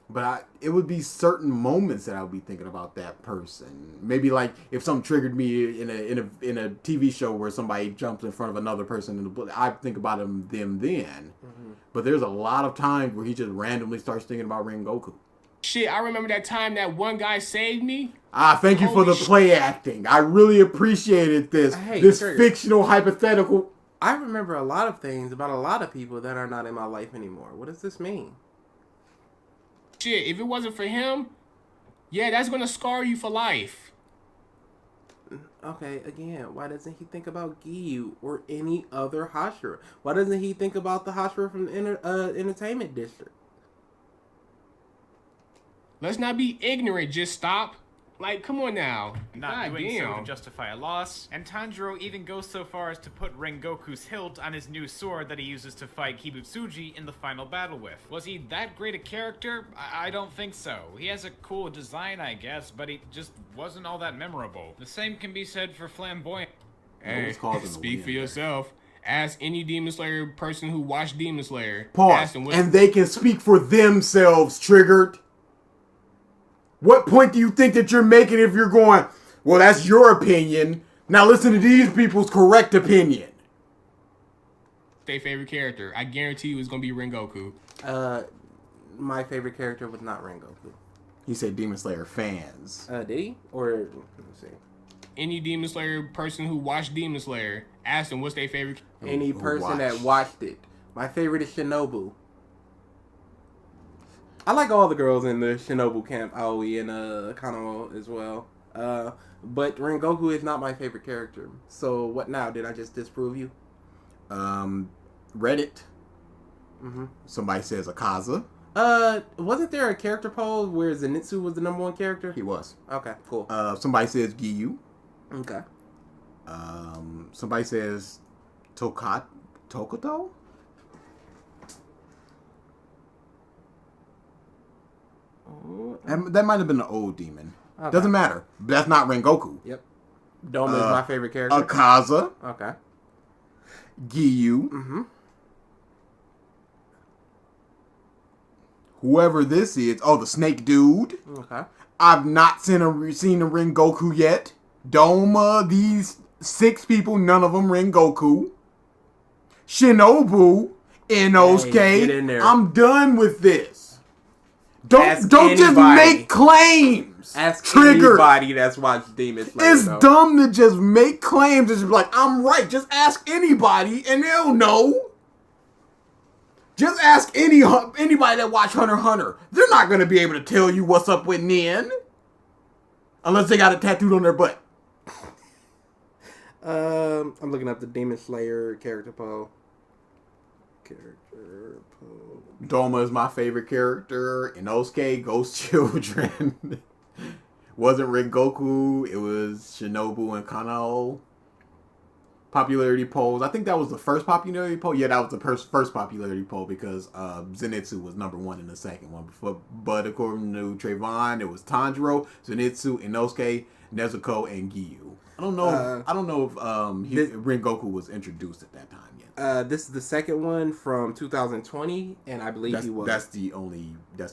[SPEAKER 4] But it would be certain moments that I would be thinking about that person. Maybe like if something triggered me in a TV show where somebody jumped in front of another person in the bullet, I think about them then. Mm-hmm. But there's a lot of times where he just randomly starts thinking about Rengoku.
[SPEAKER 7] Shit, I remember that time that one guy saved me.
[SPEAKER 4] Thank you for the play acting. I really appreciated this. Fictional hypothetical.
[SPEAKER 3] I remember a lot of things about a lot of people that are not in my life anymore. What does this mean?
[SPEAKER 7] Shit, if it wasn't for him, yeah, that's gonna scar you for life.
[SPEAKER 3] Okay, again, why doesn't he think about Giyu or any other Hashira? Why doesn't he think about the Hashira from the entertainment district?
[SPEAKER 7] Let's not be ignorant, just stop. Like, come on now.
[SPEAKER 8] Not
[SPEAKER 7] God
[SPEAKER 8] doing so
[SPEAKER 7] damn.
[SPEAKER 8] to justify a loss, and Tanjiro even goes so far as to put Rengoku's hilt on his new sword that he uses to fight Kibutsuji in the final battle with. Was he that great a character? I don't think so. He has a cool design, I guess, but he just wasn't all that memorable. The same can be said for Flamboyant.
[SPEAKER 7] Hey, speak for yourself. Ask any Demon Slayer person who watched Demon Slayer.
[SPEAKER 4] Pause. And they can speak for themselves, Triggered. What point do you think that you're making if you're going, well, that's your opinion. Now listen to these people's correct opinion.
[SPEAKER 7] Their favorite character. I guarantee you it's going to be Rengoku.
[SPEAKER 3] My favorite character was not Rengoku.
[SPEAKER 4] He said Demon Slayer fans.
[SPEAKER 3] Did he? Or, let me see.
[SPEAKER 7] Any Demon Slayer person who watched Demon Slayer, ask them what's their favorite.
[SPEAKER 3] Any person that watched it. My favorite is Shinobu. I like all the girls in the Shinobu camp, Aoi and Kanamo as well. But Rengoku is not my favorite character. So what now? Did I just disprove you?
[SPEAKER 4] Reddit. Somebody says Akaza.
[SPEAKER 3] Wasn't there a character poll where Zenitsu was the #1 character?
[SPEAKER 4] He was.
[SPEAKER 3] Okay, cool.
[SPEAKER 4] Somebody says Giyu.
[SPEAKER 3] Okay.
[SPEAKER 4] Somebody says Tokoto? That might have been an old demon. Okay. Doesn't matter. That's not Rengoku.
[SPEAKER 3] Yep. Doma is my favorite character.
[SPEAKER 4] Akaza.
[SPEAKER 3] Okay.
[SPEAKER 4] Giyu. Whoever this is. Oh, the snake dude.
[SPEAKER 3] Okay.
[SPEAKER 4] I've not seen a Rengoku yet. Doma, these 6 people, none of them Rengoku. Shinobu, Inosuke.
[SPEAKER 3] Hey, get in there.
[SPEAKER 4] I'm done with this. Don't
[SPEAKER 3] anybody.
[SPEAKER 4] Just make claims.
[SPEAKER 3] Ask
[SPEAKER 4] Triggered.
[SPEAKER 3] anybody that's watched Demon Slayer.
[SPEAKER 4] It's dumb to just make claims and just be like, I'm right. Just ask anybody and they'll know. Just ask anybody that watch Hunter x Hunter. They're not going to be able to tell you what's up with Nin. Unless they got it tattooed on their butt.
[SPEAKER 3] I'm looking up the Demon Slayer character poll.
[SPEAKER 4] Doma is my favorite character. Inosuke, Ghost Children. Wasn't Rengoku. It was Shinobu and Kanao. Popularity polls. I think that was the first popularity poll. Yeah, that was the first popularity poll because Zenitsu was #1 in the second one. But according to Trayvon, it was Tanjiro, Zenitsu, Inosuke, Nezuko, and Giyu. I don't know if Rengoku was introduced at that time yet.
[SPEAKER 3] This is the second one from 2020, and I believe he was.
[SPEAKER 4] That's the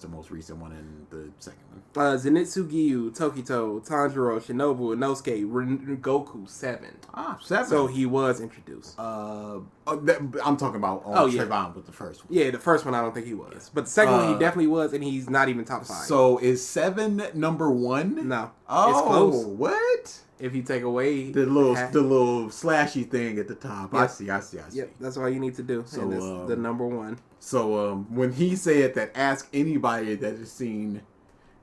[SPEAKER 4] most recent one in the second one.
[SPEAKER 3] Zenitsu, Giyu, Tokito, Tanjiro, Shinobu, Inosuke, Rengoku 7.
[SPEAKER 4] 7.
[SPEAKER 3] So he was introduced.
[SPEAKER 4] I'm talking about Trayvon with the first one.
[SPEAKER 3] Yeah, the first one I don't think he was. But the second one he definitely was, and he's not even top 5.
[SPEAKER 4] So is 7 #1?
[SPEAKER 3] No.
[SPEAKER 4] Oh,
[SPEAKER 3] it's close.
[SPEAKER 4] What?
[SPEAKER 3] If you take away
[SPEAKER 4] the little slashy thing at the top.
[SPEAKER 3] Yep.
[SPEAKER 4] I see.
[SPEAKER 3] Yep, that's all you need to do. So it's the #1.
[SPEAKER 4] So when he said that, ask anybody that has seen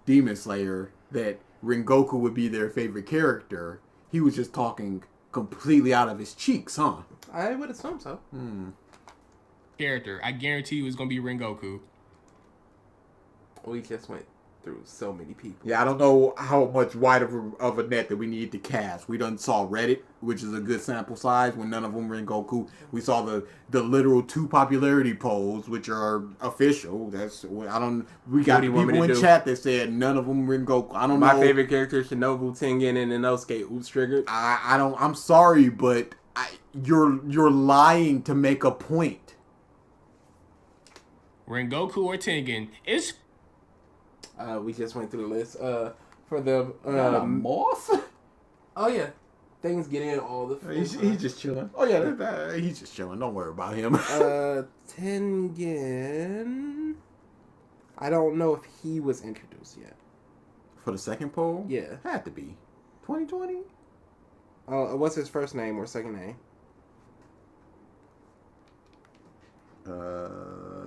[SPEAKER 4] Demon Slayer that Rengoku would be their favorite character, he was just talking completely out of his cheeks, huh?
[SPEAKER 3] I would assume so.
[SPEAKER 7] Character. I guarantee you it's going to be Rengoku.
[SPEAKER 3] We just went through so many people.
[SPEAKER 4] Yeah, I don't know how much wide of a net that we need to cast. We done saw Reddit, which is a good sample size when none of them were Rengoku. We saw the literal 2 popularity polls, which are official. We got people in chat that said none of them were Rengoku. I don't know.
[SPEAKER 3] My favorite character is Shinobu, Tengen, and Inosuke. Oops, Triggered.
[SPEAKER 4] I'm sorry, but you're lying to make a point.
[SPEAKER 7] Rengoku or Tengen. It's
[SPEAKER 3] we just went through the list. For the
[SPEAKER 4] moth.
[SPEAKER 3] Oh yeah, things get in all the.
[SPEAKER 4] He's just chilling. Oh yeah, he's just chilling. Don't worry about him.
[SPEAKER 3] Tengen. I don't know if he was introduced yet.
[SPEAKER 4] For the second poll?
[SPEAKER 3] Yeah,
[SPEAKER 4] had to be 2020.
[SPEAKER 3] What's his first name or second name?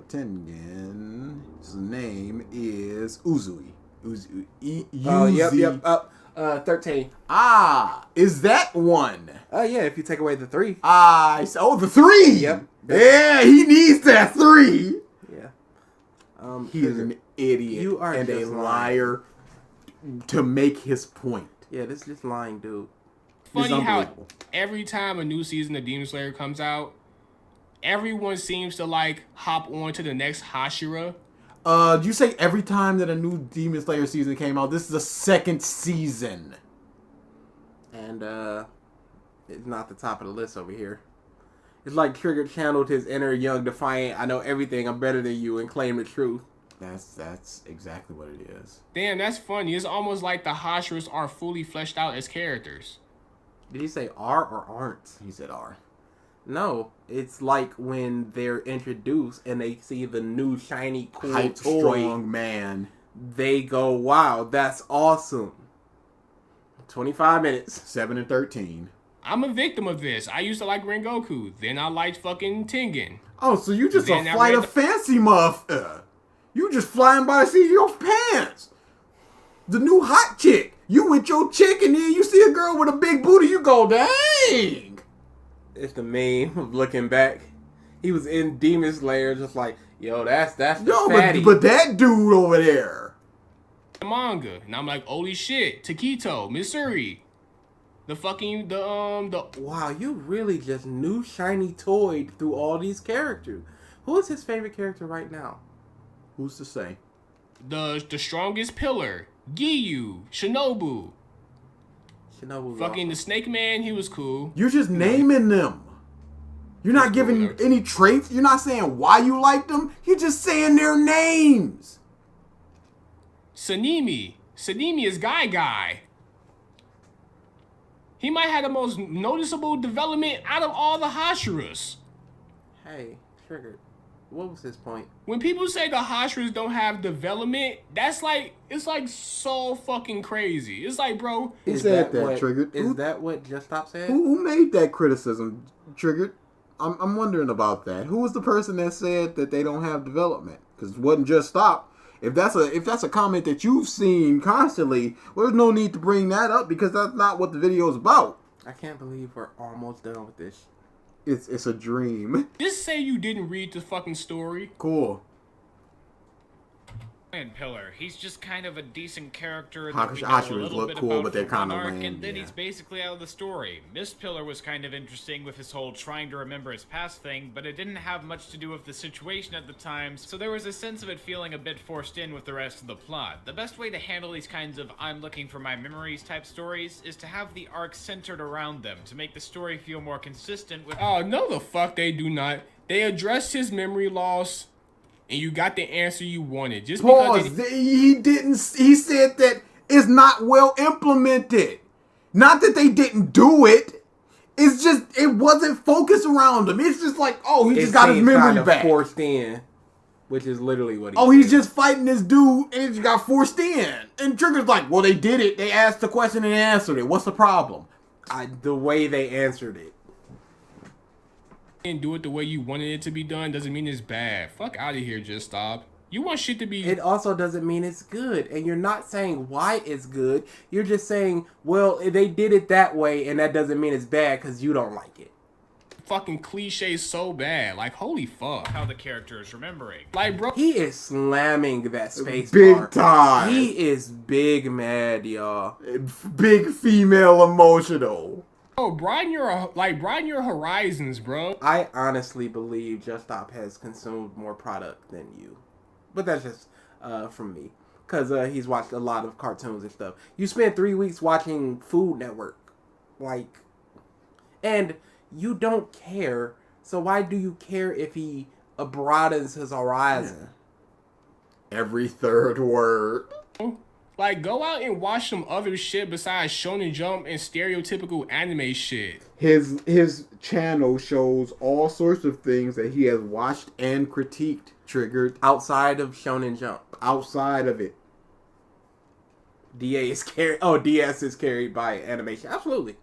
[SPEAKER 4] Tengen. His name is Uzui.
[SPEAKER 3] Oh, yep. 13.
[SPEAKER 4] Ah, is that one?
[SPEAKER 3] Oh, yeah, if you take away the 3.
[SPEAKER 4] The 3.
[SPEAKER 3] Yep.
[SPEAKER 4] Yeah, he needs that 3.
[SPEAKER 3] Yeah.
[SPEAKER 4] He is an idiot
[SPEAKER 3] You are
[SPEAKER 4] and a
[SPEAKER 3] just
[SPEAKER 4] liar to make his point.
[SPEAKER 3] Yeah, this is just lying, dude.
[SPEAKER 7] Funny how every time a new season of Demon Slayer comes out, everyone seems to like hop on to the next Hashira.
[SPEAKER 4] Do you say every time that a new Demon Slayer season came out? This is the second season.
[SPEAKER 3] And, it's not the top of the list over here. It's like Trigger channeled his inner young defiant, I know everything, I'm better than you, and claim the truth.
[SPEAKER 4] That's exactly what it is.
[SPEAKER 7] Damn, that's funny. It's almost like the Hashiras are fully fleshed out as characters.
[SPEAKER 3] Did he say are or aren't?
[SPEAKER 4] He said are.
[SPEAKER 3] No, it's like when they're introduced and they see the new shiny cool
[SPEAKER 4] Hype
[SPEAKER 3] toy.
[SPEAKER 4] strong man.
[SPEAKER 3] They go, wow, that's awesome. 25 minutes.
[SPEAKER 4] 7 and 13.
[SPEAKER 7] I'm a victim of this. I used to like Rengoku. Then I liked fucking Tengen.
[SPEAKER 4] Oh, so you just
[SPEAKER 7] Then
[SPEAKER 4] a
[SPEAKER 7] I
[SPEAKER 4] flight
[SPEAKER 7] read
[SPEAKER 4] of fancy muff. You just flying by the seat of your pants. The new hot chick. You with your chick and then you see a girl with a big booty, you go, dang.
[SPEAKER 3] It's the meme of looking back. He was in Demon Slayer just like, yo, that's the
[SPEAKER 4] Yo,
[SPEAKER 3] fatty.
[SPEAKER 4] but that dude over there.
[SPEAKER 7] The manga. And I'm like, holy shit. Taquito, Missouri.
[SPEAKER 3] Wow, you really just new shiny toyed through all these characters. Who is his favorite character right now?
[SPEAKER 4] Who's to say?
[SPEAKER 7] The strongest pillar. Giyu. Shinobu. Fucking the Snake Man, he was cool.
[SPEAKER 4] You're just naming them. You're not giving any traits. You're not saying why you like them. You're just saying their names.
[SPEAKER 7] Sanemi. Sanemi is Guy. He might have the most noticeable development out of all the Hashiras.
[SPEAKER 3] Hey, Triggered. What was his point?
[SPEAKER 7] When people say the Hashiras don't have development, that's like, it's like so fucking crazy. It's like, bro.
[SPEAKER 4] Who said that, Triggered?
[SPEAKER 3] Is that what Just Stop said?
[SPEAKER 4] Who made that criticism, Triggered? I'm wondering about that. Who was the person that said that they don't have development? Because it wasn't Just Stop. If that's a comment that you've seen constantly, well, there's no need to bring that up because that's not what the video is about.
[SPEAKER 3] I can't believe we're almost done with this.
[SPEAKER 4] It's a dream.
[SPEAKER 7] Just say you didn't read the fucking story.
[SPEAKER 4] Cool.
[SPEAKER 8] And Pillar, he's just kind of a decent character
[SPEAKER 4] Hashiras
[SPEAKER 8] that we know a little
[SPEAKER 4] look
[SPEAKER 8] bit
[SPEAKER 4] cool,
[SPEAKER 8] about
[SPEAKER 4] but they're
[SPEAKER 8] from one
[SPEAKER 4] kinda
[SPEAKER 8] arc,
[SPEAKER 4] lame,
[SPEAKER 8] and then
[SPEAKER 4] yeah.
[SPEAKER 8] he's basically out of the story. Miss Pillar was kind of interesting with his whole trying to remember his past thing, but it didn't have much to do with the situation at the time, so there was a sense of it feeling a bit forced in with the rest of the plot. The best way to handle these kinds of I'm looking for my memories type stories is to have the arc centered around them, to make the story feel more consistent with—
[SPEAKER 7] Oh, no the fuck they do not. They addressed his memory loss, and you got the answer you wanted. Just
[SPEAKER 4] Pause.
[SPEAKER 7] because
[SPEAKER 4] He didn't. He said that it's not well implemented. Not that they didn't do it. It's just it wasn't focused around him. It's just like, oh, he just got his memory back.
[SPEAKER 3] Forced in, which is literally what he.
[SPEAKER 4] Oh, he's just fighting this dude, and he just got forced in. And Trigger's like, well, they did it. They asked the question and answered it. What's the problem?
[SPEAKER 3] The way they answered it.
[SPEAKER 7] and do it the way you wanted it to be done doesn't mean it's bad. Fuck out of here, Just Stop. You want shit to be...
[SPEAKER 3] It also doesn't mean it's good. And you're not saying why it's good. You're just saying, well, they did it that way, and that doesn't mean it's bad because you don't like it.
[SPEAKER 7] Fucking cliche so bad. Like, holy fuck.
[SPEAKER 8] how the character is remembering.
[SPEAKER 7] Like, bro...
[SPEAKER 3] He is slamming that space
[SPEAKER 4] Big
[SPEAKER 3] bar.
[SPEAKER 4] time.
[SPEAKER 3] He is big mad, y'all.
[SPEAKER 4] Big female emotional.
[SPEAKER 7] Bro, broaden your horizons, bro.
[SPEAKER 3] I honestly believe Just Stop has consumed more product than you. But that's just from me. Because he's watched a lot of cartoons and stuff. You spent 3 weeks watching Food Network. Like, and you don't care. So why do you care if he broadens his horizon?
[SPEAKER 4] Every third word.
[SPEAKER 7] Like, go out and watch some other shit besides Shonen Jump and stereotypical anime shit.
[SPEAKER 4] His channel shows all sorts of things that he has watched and critiqued. Triggered.
[SPEAKER 3] Outside of Shonen Jump.
[SPEAKER 4] Outside of it.
[SPEAKER 3] DS is carried by animation. Absolutely.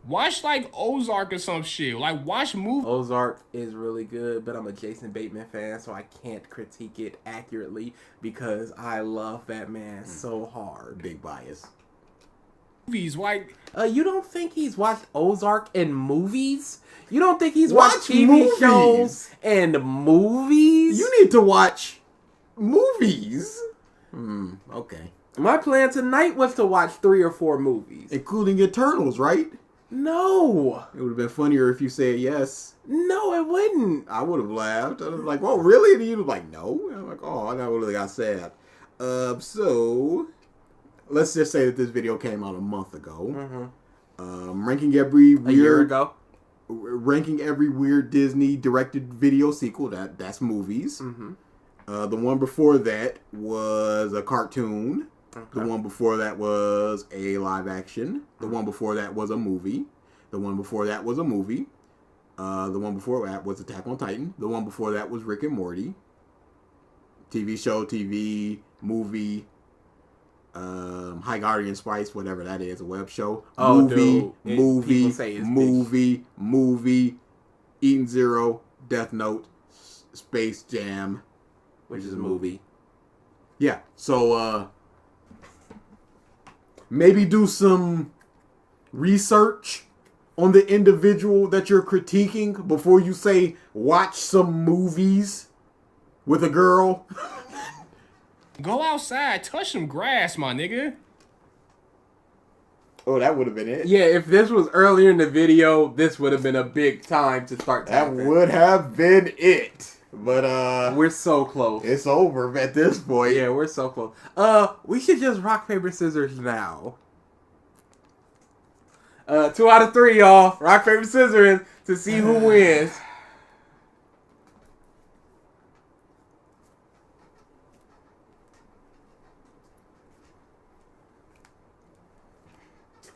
[SPEAKER 7] Watch like Ozark or some shit. Like watch movies.
[SPEAKER 3] Ozark is really good, but I'm a Jason Bateman fan, so I can't critique it accurately because I love that man so hard.
[SPEAKER 4] Big bias.
[SPEAKER 7] Like
[SPEAKER 3] you don't think he's watched Ozark and movies? You don't think he's watched
[SPEAKER 4] Watch
[SPEAKER 3] TV
[SPEAKER 4] movies.
[SPEAKER 3] shows and movies?
[SPEAKER 4] You need to watch movies. Okay.
[SPEAKER 3] My plan tonight was to watch 3 or 4 movies.
[SPEAKER 4] Including Eternals, right?
[SPEAKER 3] No.
[SPEAKER 4] It would have been funnier if you said yes.
[SPEAKER 3] No, it wouldn't.
[SPEAKER 4] I would have laughed. I was like, "Oh, really?" And you were like, "No." And I'm like, "Oh, I really got sad." So let's just say that this video came out a month ago. Ranking every weird
[SPEAKER 3] A year ago.
[SPEAKER 4] Ranking every weird Disney directed video sequel. That's movies. The one before that was a cartoon. The one before that was a live action. The one before that was a movie. The one before that was a movie. The one before that was Attack on Titan. The one before that was Rick and Morty. TV show, TV, movie, High Guardian Spice, whatever that is, a web show.
[SPEAKER 3] Oh,
[SPEAKER 4] movie,
[SPEAKER 3] dude.
[SPEAKER 4] movie, Eden Zero, Death Note, Space Jam,
[SPEAKER 3] Which is a movie.
[SPEAKER 4] Yeah, so maybe do some research on the individual that you're critiquing before you say watch some movies with a girl.
[SPEAKER 7] Go outside, touch some grass, my nigga.
[SPEAKER 4] Oh, that would have been it.
[SPEAKER 3] Yeah, if this was earlier in the video, this would have been a big time to start
[SPEAKER 4] That
[SPEAKER 3] tapping.
[SPEAKER 4] would have been it. But
[SPEAKER 3] we're so close.
[SPEAKER 4] It's over at this point.
[SPEAKER 3] Yeah, we're so close. We should just rock, paper, scissors now. 2 out of 3, y'all. Rock, paper, scissors to see who wins.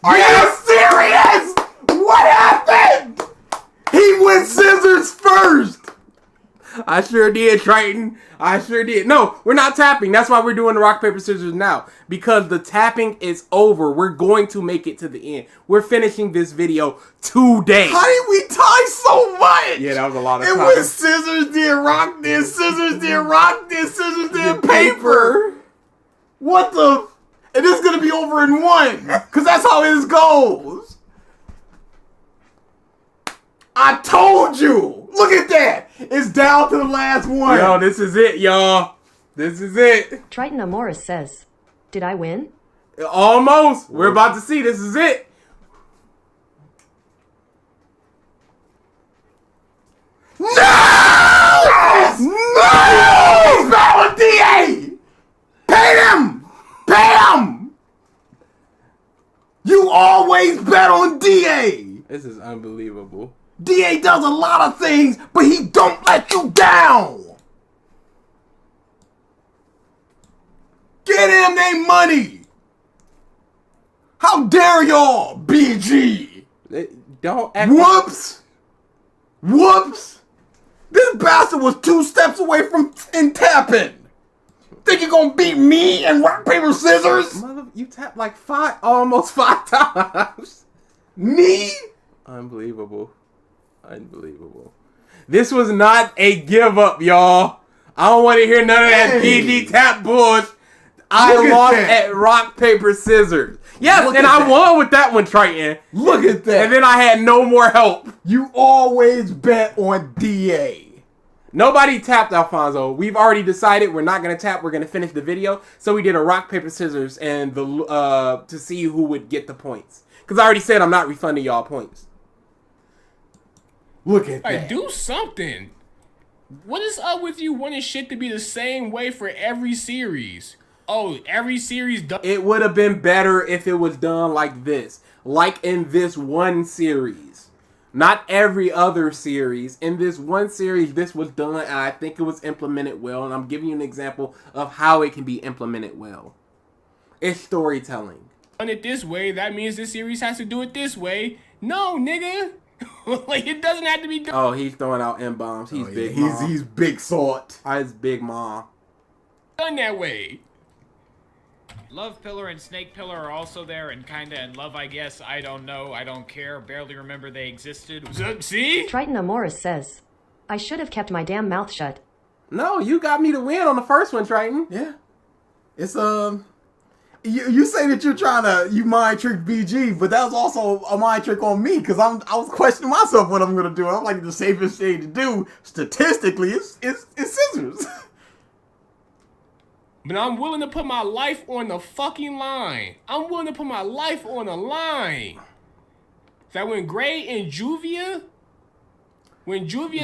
[SPEAKER 4] Are you serious? What happened? He went scissors first.
[SPEAKER 3] I sure did, Triton. I sure did. No, we're not tapping. That's why we're doing the rock, paper, scissors now. Because the tapping is over. We're going to make it to the end. We're finishing this video today.
[SPEAKER 4] How did we tie so much?
[SPEAKER 3] Yeah, that was a lot of
[SPEAKER 4] It
[SPEAKER 3] time.
[SPEAKER 4] was scissors, then rock, then scissors, then rock, then scissors, then paper. What the? And this is going to be over in one. Because that's how this goes. I told you. Look at that. It's down to the last one.
[SPEAKER 3] Yo, this is it, y'all. This is it.
[SPEAKER 2] Triton Morris says, "Did I win?"
[SPEAKER 3] Almost. We're about to see. This is it.
[SPEAKER 4] No! No! He's back with DA! Pay him! Pay him! You always bet on DA!
[SPEAKER 3] This is unbelievable.
[SPEAKER 4] DA does a lot of things, but he don't let you down! Get him their money! How dare y'all, BG!
[SPEAKER 3] Don't act.
[SPEAKER 4] Whoops! Whoops! This bastard was 2 steps away from tapping! Think you gonna beat me in rock, paper, scissors?
[SPEAKER 3] Mother, you tapped like almost 5 times.
[SPEAKER 4] Me?
[SPEAKER 3] Unbelievable. Unbelievable. This was not a give up, y'all. I don't want to hear none of that PG tap bullshit. I lost at rock, paper, scissors. Yes, and I won with that one, Triton.
[SPEAKER 4] Look at that.
[SPEAKER 3] And then I had no more help.
[SPEAKER 4] You always bet on DA.
[SPEAKER 3] Nobody tapped Alfonso. We've already decided we're not going to tap. We're going to finish the video. So we did a rock, paper, scissors and the to see who would get the points. Because I already said I'm not refunding y'all points.
[SPEAKER 4] Look at
[SPEAKER 7] Like,
[SPEAKER 4] that.
[SPEAKER 7] do something. What is up with you wanting shit to be the same way for every series? Oh, every series done.
[SPEAKER 3] It would have been better if it was done like this. Like in this one series. Not every other series. In this one series, this was done, and I think it was implemented well. And I'm giving you an example of how it can be implemented well. It's storytelling.
[SPEAKER 7] Done it this way, that means this series has to do it this way. No, nigga. Like, it doesn't have to be done.
[SPEAKER 3] Oh, he's throwing out M-bombs. He's big mom.
[SPEAKER 4] He's big salt.
[SPEAKER 3] He's big mom.
[SPEAKER 7] Done that way.
[SPEAKER 8] Love Pillar and Snake Pillar are also there and kinda in love, I guess. I don't know, I don't care, barely remember they existed.
[SPEAKER 7] See?
[SPEAKER 2] Triton Amoris says, I should have kept my damn mouth shut.
[SPEAKER 3] No, you got me to win on the first one, Triton.
[SPEAKER 4] Yeah. It's you say that you mind trick BG, but that was also a mind trick on me because I was questioning myself what I'm gonna do. I'm like, the safest thing to do statistically is scissors.
[SPEAKER 7] But I'm willing to put my life on the fucking line. I'm willing to put my life on the line. That when Gray and Juvia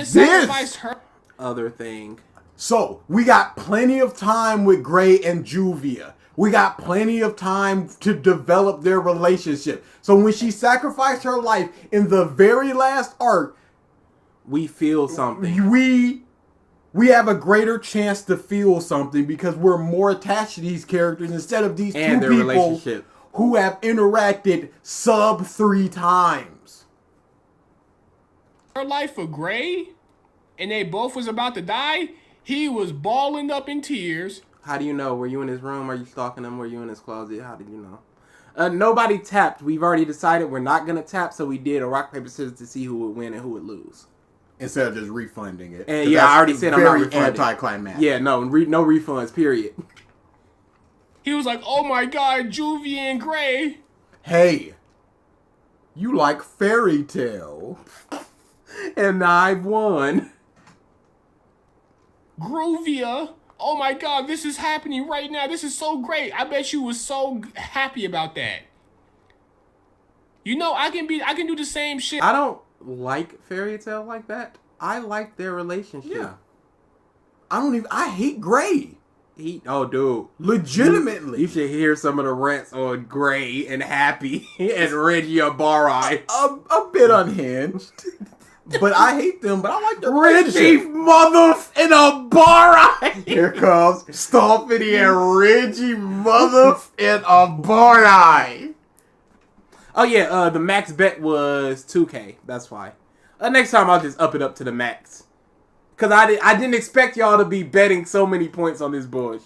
[SPEAKER 7] sacrificed her
[SPEAKER 3] other thing.
[SPEAKER 4] So we got plenty of time with Gray and Juvia. We got plenty of time to develop their relationship. So when she sacrificed her life in the very last arc,
[SPEAKER 3] we feel something.
[SPEAKER 4] We have a greater chance to feel something because we're more attached to these characters instead of these
[SPEAKER 3] and
[SPEAKER 4] two
[SPEAKER 3] their
[SPEAKER 4] people
[SPEAKER 3] relationship.
[SPEAKER 4] Who have interacted sub 3 times.
[SPEAKER 7] Her life for Gray, and they both was about to die. He was balling up in tears.
[SPEAKER 3] How do you know? Were you in his room? Are you stalking him? Were you in his closet? How did you know? Nobody tapped. We've already decided we're not going to tap, so we did a rock, paper, scissors to see who would win and who would lose.
[SPEAKER 4] Instead of just refunding it.
[SPEAKER 3] And yeah, I already said I'm not
[SPEAKER 4] very
[SPEAKER 3] refunding.
[SPEAKER 4] anticlimactic.
[SPEAKER 3] Yeah, no refunds, period.
[SPEAKER 7] He was like, oh my god, Juvia and Gray.
[SPEAKER 4] Hey, you like fairy tale.
[SPEAKER 3] And I've won.
[SPEAKER 7] Groovia. Oh my god, this is happening right now. This is so great. I bet you was so happy about that. You know, I can do the same shit.
[SPEAKER 3] I don't like fairy tale like that. I like their relationship.
[SPEAKER 4] Yeah. I hate Gray.
[SPEAKER 3] Dude.
[SPEAKER 4] Legitimately.
[SPEAKER 3] You should hear some of the rants on Gray and Happy and Reggie Abari.
[SPEAKER 4] A bit unhinged. But I hate them, but I like the
[SPEAKER 3] Reggie mother in a bar.
[SPEAKER 4] Here comes Stompity and Reggie mother in a bar.
[SPEAKER 3] Oh yeah, the max bet was 2K. That's why. Next time I'll just up it up to the max. Cause I didn't expect y'all to be betting so many points on this bush.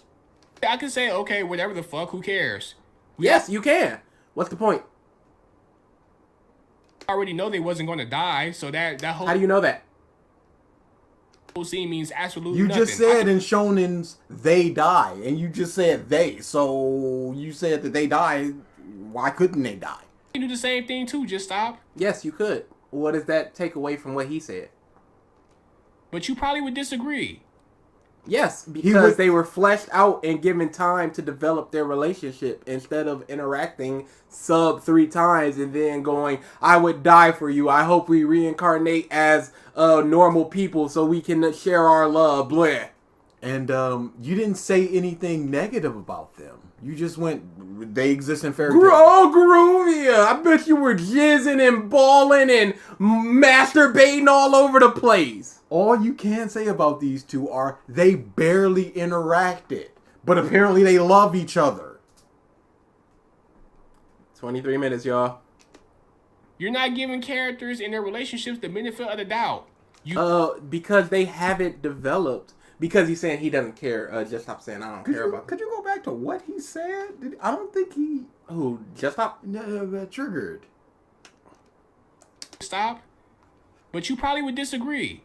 [SPEAKER 7] I can say, okay, whatever the fuck, who cares?
[SPEAKER 3] Yes, you can. What's the point?
[SPEAKER 7] I already know they wasn't going to die, so that whole...
[SPEAKER 3] How do you know that?
[SPEAKER 7] Whole scene means absolutely
[SPEAKER 4] you
[SPEAKER 7] nothing.
[SPEAKER 4] You just said in shonens, they die. And you just said they. So you said that they die. Why couldn't they die?
[SPEAKER 7] You can do the same thing too, just stop.
[SPEAKER 3] Yes, you could. What does that take away from what he said?
[SPEAKER 7] But you probably would disagree.
[SPEAKER 3] Yes, because they were fleshed out and given time to develop their relationship instead of interacting sub 3 times and then going, I would die for you. I hope we reincarnate as normal people so we can share our love. Blah.
[SPEAKER 4] And you didn't say anything negative about them. You just went, they exist in fairy tale.
[SPEAKER 3] Oh, Groovia! I bet you were jizzing and balling and masturbating all over the place.
[SPEAKER 4] All you can say about these two are they barely interacted. But apparently they love each other.
[SPEAKER 3] 23 minutes, y'all.
[SPEAKER 7] You're not giving characters and their relationships the benefit of the doubt.
[SPEAKER 3] Because they haven't developed. Because he's saying he doesn't care. Just stop saying I don't care about.
[SPEAKER 4] Could you go back to what he said? I don't think he.
[SPEAKER 3] Who? Just stop.
[SPEAKER 4] Triggered.
[SPEAKER 7] Stop. But you probably would disagree.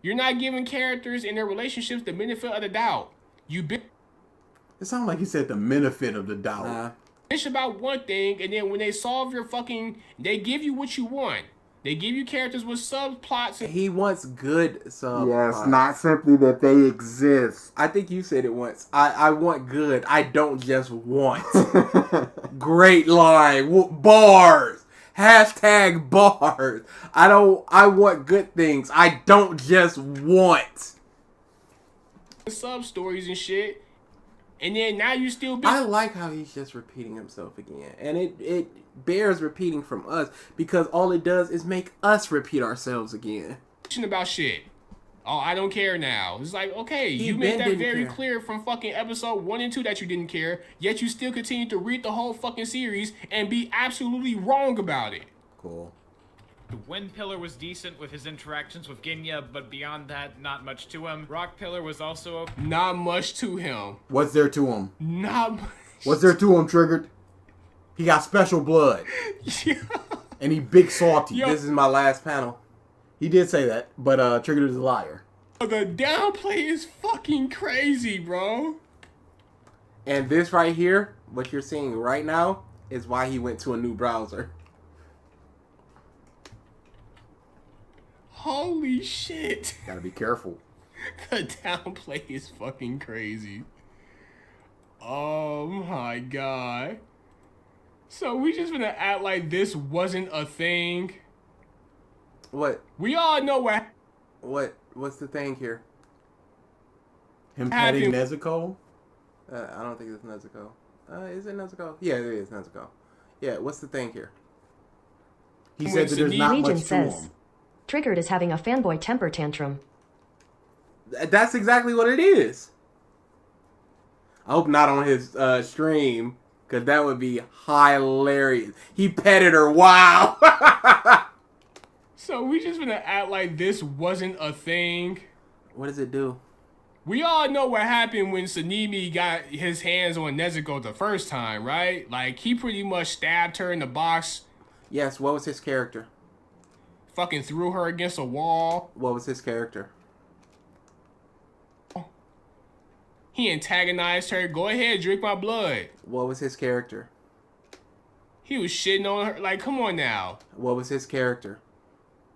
[SPEAKER 7] You're not giving characters and their relationships the benefit of the doubt. It
[SPEAKER 4] sounded like he said the benefit of the doubt.
[SPEAKER 7] Bitch about one thing, and then when they solve your fucking, they give you what you want. They give you characters with subplots.
[SPEAKER 3] He wants good subplots.
[SPEAKER 4] Yes, not simply that they exist.
[SPEAKER 3] I think you said it once. I want good. I don't just want. Great line. Bars. Hashtag bars. I want good things. I don't just want.
[SPEAKER 7] Sub stories and shit. And then now you still
[SPEAKER 3] I like how he's just repeating himself again. And it bears repeating from us because all it does is make us repeat ourselves again.
[SPEAKER 7] About shit. Oh, I don't care now. It's like, okay, you made that very clear from fucking episode 1 and 2 that you didn't care, yet you still continue to read the whole fucking series and be absolutely wrong about it.
[SPEAKER 4] Cool.
[SPEAKER 8] Wind Pillar was decent with his interactions with Ginya, but beyond that, not much to him. Rock Pillar was also okay.
[SPEAKER 7] Not much to him.
[SPEAKER 4] What's there to him?
[SPEAKER 7] Not much.
[SPEAKER 4] What's there to him, Triggered? He got special blood. And he big salty.
[SPEAKER 7] Yo.
[SPEAKER 3] This is my last panel.
[SPEAKER 4] He did say that, but Triggered is a liar.
[SPEAKER 7] The downplay is fucking crazy, bro.
[SPEAKER 3] And this right here, what you're seeing right now, is why he went to a new browser.
[SPEAKER 7] Holy shit.
[SPEAKER 4] Gotta be careful.
[SPEAKER 7] The downplay is fucking crazy. Oh my god. So we just gonna act like this wasn't a thing?
[SPEAKER 3] What?
[SPEAKER 7] We all know
[SPEAKER 3] What's the thing here?
[SPEAKER 4] Him petting Nezuko?
[SPEAKER 3] I don't think it's Nezuko. Is it Nezuko? Yeah, it is Nezuko. Yeah, what's the thing here?
[SPEAKER 4] He said that there's not
[SPEAKER 2] Legion
[SPEAKER 4] much to
[SPEAKER 2] says,
[SPEAKER 4] him.
[SPEAKER 2] Triggered is having a fanboy temper tantrum.
[SPEAKER 3] That's exactly what it is. I hope not on his stream, because that would be hilarious. He petted her. Wow.
[SPEAKER 7] So we just gonna act like this wasn't a thing?
[SPEAKER 3] What does it do?
[SPEAKER 7] We all know what happened when Sanemi got his hands on Nezuko the first time, right? Like, he pretty much stabbed her in the box.
[SPEAKER 3] Yes, what was his character?
[SPEAKER 7] Fucking threw her against a wall.
[SPEAKER 3] What was his character?
[SPEAKER 7] He antagonized her. Go ahead, drink my blood.
[SPEAKER 3] What was his character?
[SPEAKER 7] He was shitting on her. Like, come on now.
[SPEAKER 3] What was his character?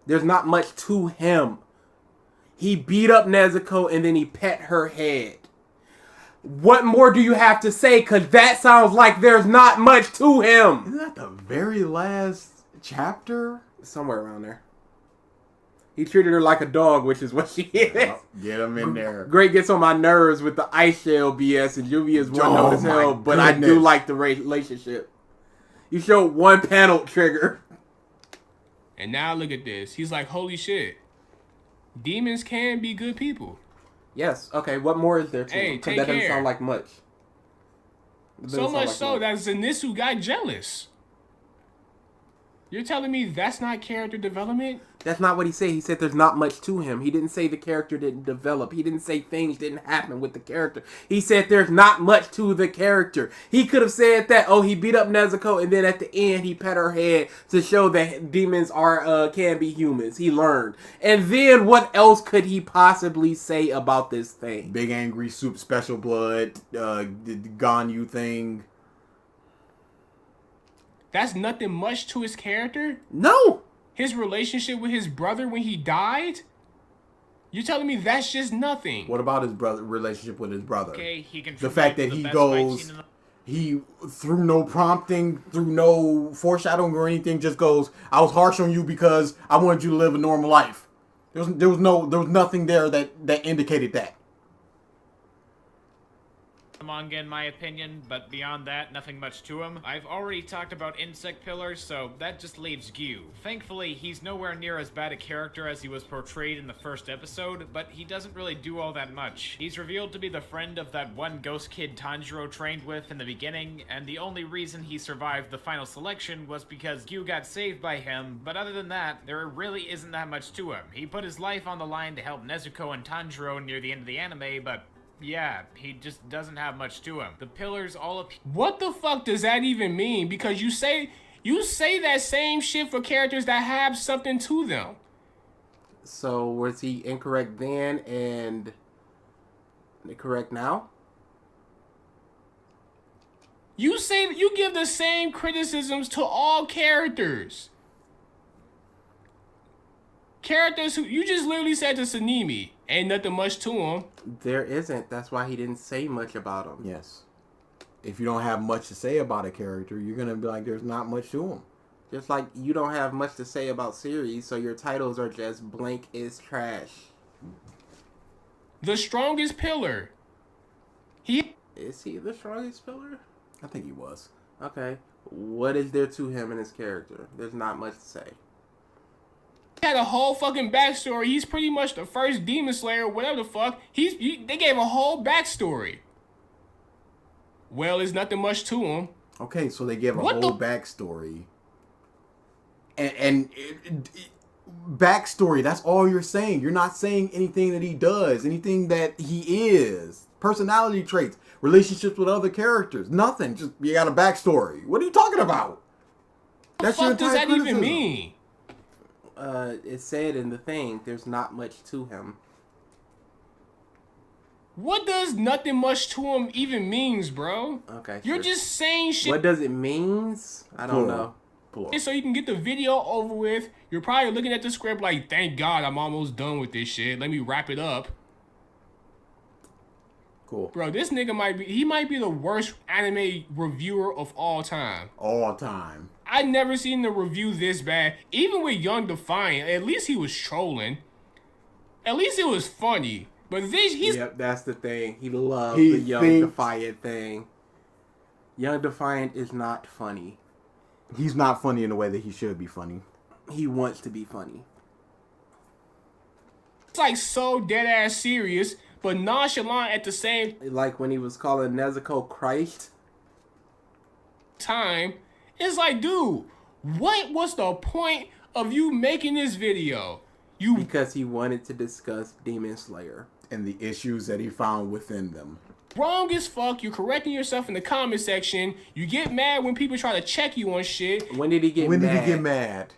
[SPEAKER 3] There's not much to him. He beat up Nezuko and then he pet her head. What more do you have to say? Because that sounds like there's not much to him.
[SPEAKER 4] Isn't that the very last chapter?
[SPEAKER 3] Somewhere around there. He treated her like a dog, which is what she is.
[SPEAKER 4] Get him in there.
[SPEAKER 3] Great gets on my nerves with the ice shell BS, and Juvia is one note as hell, but I do like the relationship. You showed one panel, Trigger.
[SPEAKER 7] And now look at this. He's like, holy shit. Demons can be good people.
[SPEAKER 3] Yes. Okay, what more is there to him?
[SPEAKER 7] Take
[SPEAKER 3] that doesn't
[SPEAKER 7] care.
[SPEAKER 3] sound like much.
[SPEAKER 7] So much so that Zenitsu got jealous. You're telling me that's not character development?
[SPEAKER 3] That's not what he said. He said there's not much to him. He didn't say the character didn't develop. He didn't say things didn't happen with the character. He said there's not much to the character. He could have said that, oh, he beat up Nezuko and then at the end he pet her head to show that demons are can be humans. He learned. And then what else could he possibly say about this thing?
[SPEAKER 4] Big angry soup, special blood, the Ganyu thing.
[SPEAKER 7] That's nothing much to his character?
[SPEAKER 3] No.
[SPEAKER 7] His relationship with his brother when he died? You're telling me that's just nothing?
[SPEAKER 4] What about his brother relationship with his brother?
[SPEAKER 8] Okay, he
[SPEAKER 4] the fact that he goes, he through no prompting, through no foreshadowing or anything, just goes, I was harsh on you because I wanted you to live a normal life. There was nothing there that indicated that.
[SPEAKER 8] Manga in my opinion, but beyond that, nothing much to him. I've already talked about Insect Pillars, so that just leaves Gyu. Thankfully, he's nowhere near as bad a character as he was portrayed in the first episode, but he doesn't really do all that much. He's revealed to be the friend of that one ghost kid Tanjiro trained with in the beginning, and the only reason he survived the final selection was because Gyu got saved by him, but other than that, there really isn't that much to him. He put his life on the line to help Nezuko and Tanjiro near the end of the anime, but yeah, he just doesn't have much to him. The pillars all appear.
[SPEAKER 7] What the fuck does that even mean? Because you say that same shit for characters that have something to them.
[SPEAKER 3] So was he incorrect then and correct now?
[SPEAKER 7] You give the same criticisms to all characters. Characters who you just literally said to Sanemi, ain't nothing much to him.
[SPEAKER 3] There isn't. That's why he didn't say much about him.
[SPEAKER 4] Yes. If you don't have much to say about a character, you're going to be like, there's not much to him.
[SPEAKER 3] Just like you don't have much to say about series, so your titles are just blank is trash.
[SPEAKER 7] The strongest pillar.
[SPEAKER 3] Is he the strongest pillar?
[SPEAKER 4] I think he was.
[SPEAKER 3] Okay. What is there to him and his character? There's not much to say.
[SPEAKER 7] He had a whole fucking backstory. He's pretty much the first Demon Slayer, whatever the fuck. They gave a whole backstory. Well, there's nothing much to him.
[SPEAKER 4] Okay, so they gave a whole backstory. and backstory. That's all you're saying. You're not saying anything that he does, anything that he is, personality traits, relationships with other characters. Nothing. Just you got a backstory. What are you talking about?
[SPEAKER 7] What the fuck does that even mean?
[SPEAKER 3] It said in the thing, there's not much to him.
[SPEAKER 7] What does nothing much to him even means, bro?
[SPEAKER 3] Okay.
[SPEAKER 7] You're just saying shit.
[SPEAKER 3] What does it means? I don't know.
[SPEAKER 7] So you can get the video over with. You're probably looking at the script like, thank God I'm almost done with this shit. Let me wrap it up.
[SPEAKER 4] Cool.
[SPEAKER 7] Bro, this nigga might be the worst anime reviewer of all time.
[SPEAKER 4] All time.
[SPEAKER 7] I never seen the review this bad. Even with Young Defiant, at least he was trolling. At least it was funny. But he's...
[SPEAKER 3] Yep, that's the thing. He loves the Young Defiant thing. Young Defiant is not funny.
[SPEAKER 4] He's not funny in the way that he should be funny.
[SPEAKER 3] He wants to be funny.
[SPEAKER 7] It's like so dead-ass serious, but nonchalant at the same...
[SPEAKER 3] Like when he was calling Nezuko Christ.
[SPEAKER 7] Time. It's like, dude, what was the point of you making this video?
[SPEAKER 3] Because he wanted to discuss Demon Slayer.
[SPEAKER 4] And the issues that he found within them.
[SPEAKER 7] Wrong as fuck. You're correcting yourself in the comment section. You get mad when people try to check you on shit.
[SPEAKER 3] When did he get mad?
[SPEAKER 4] When did he get mad?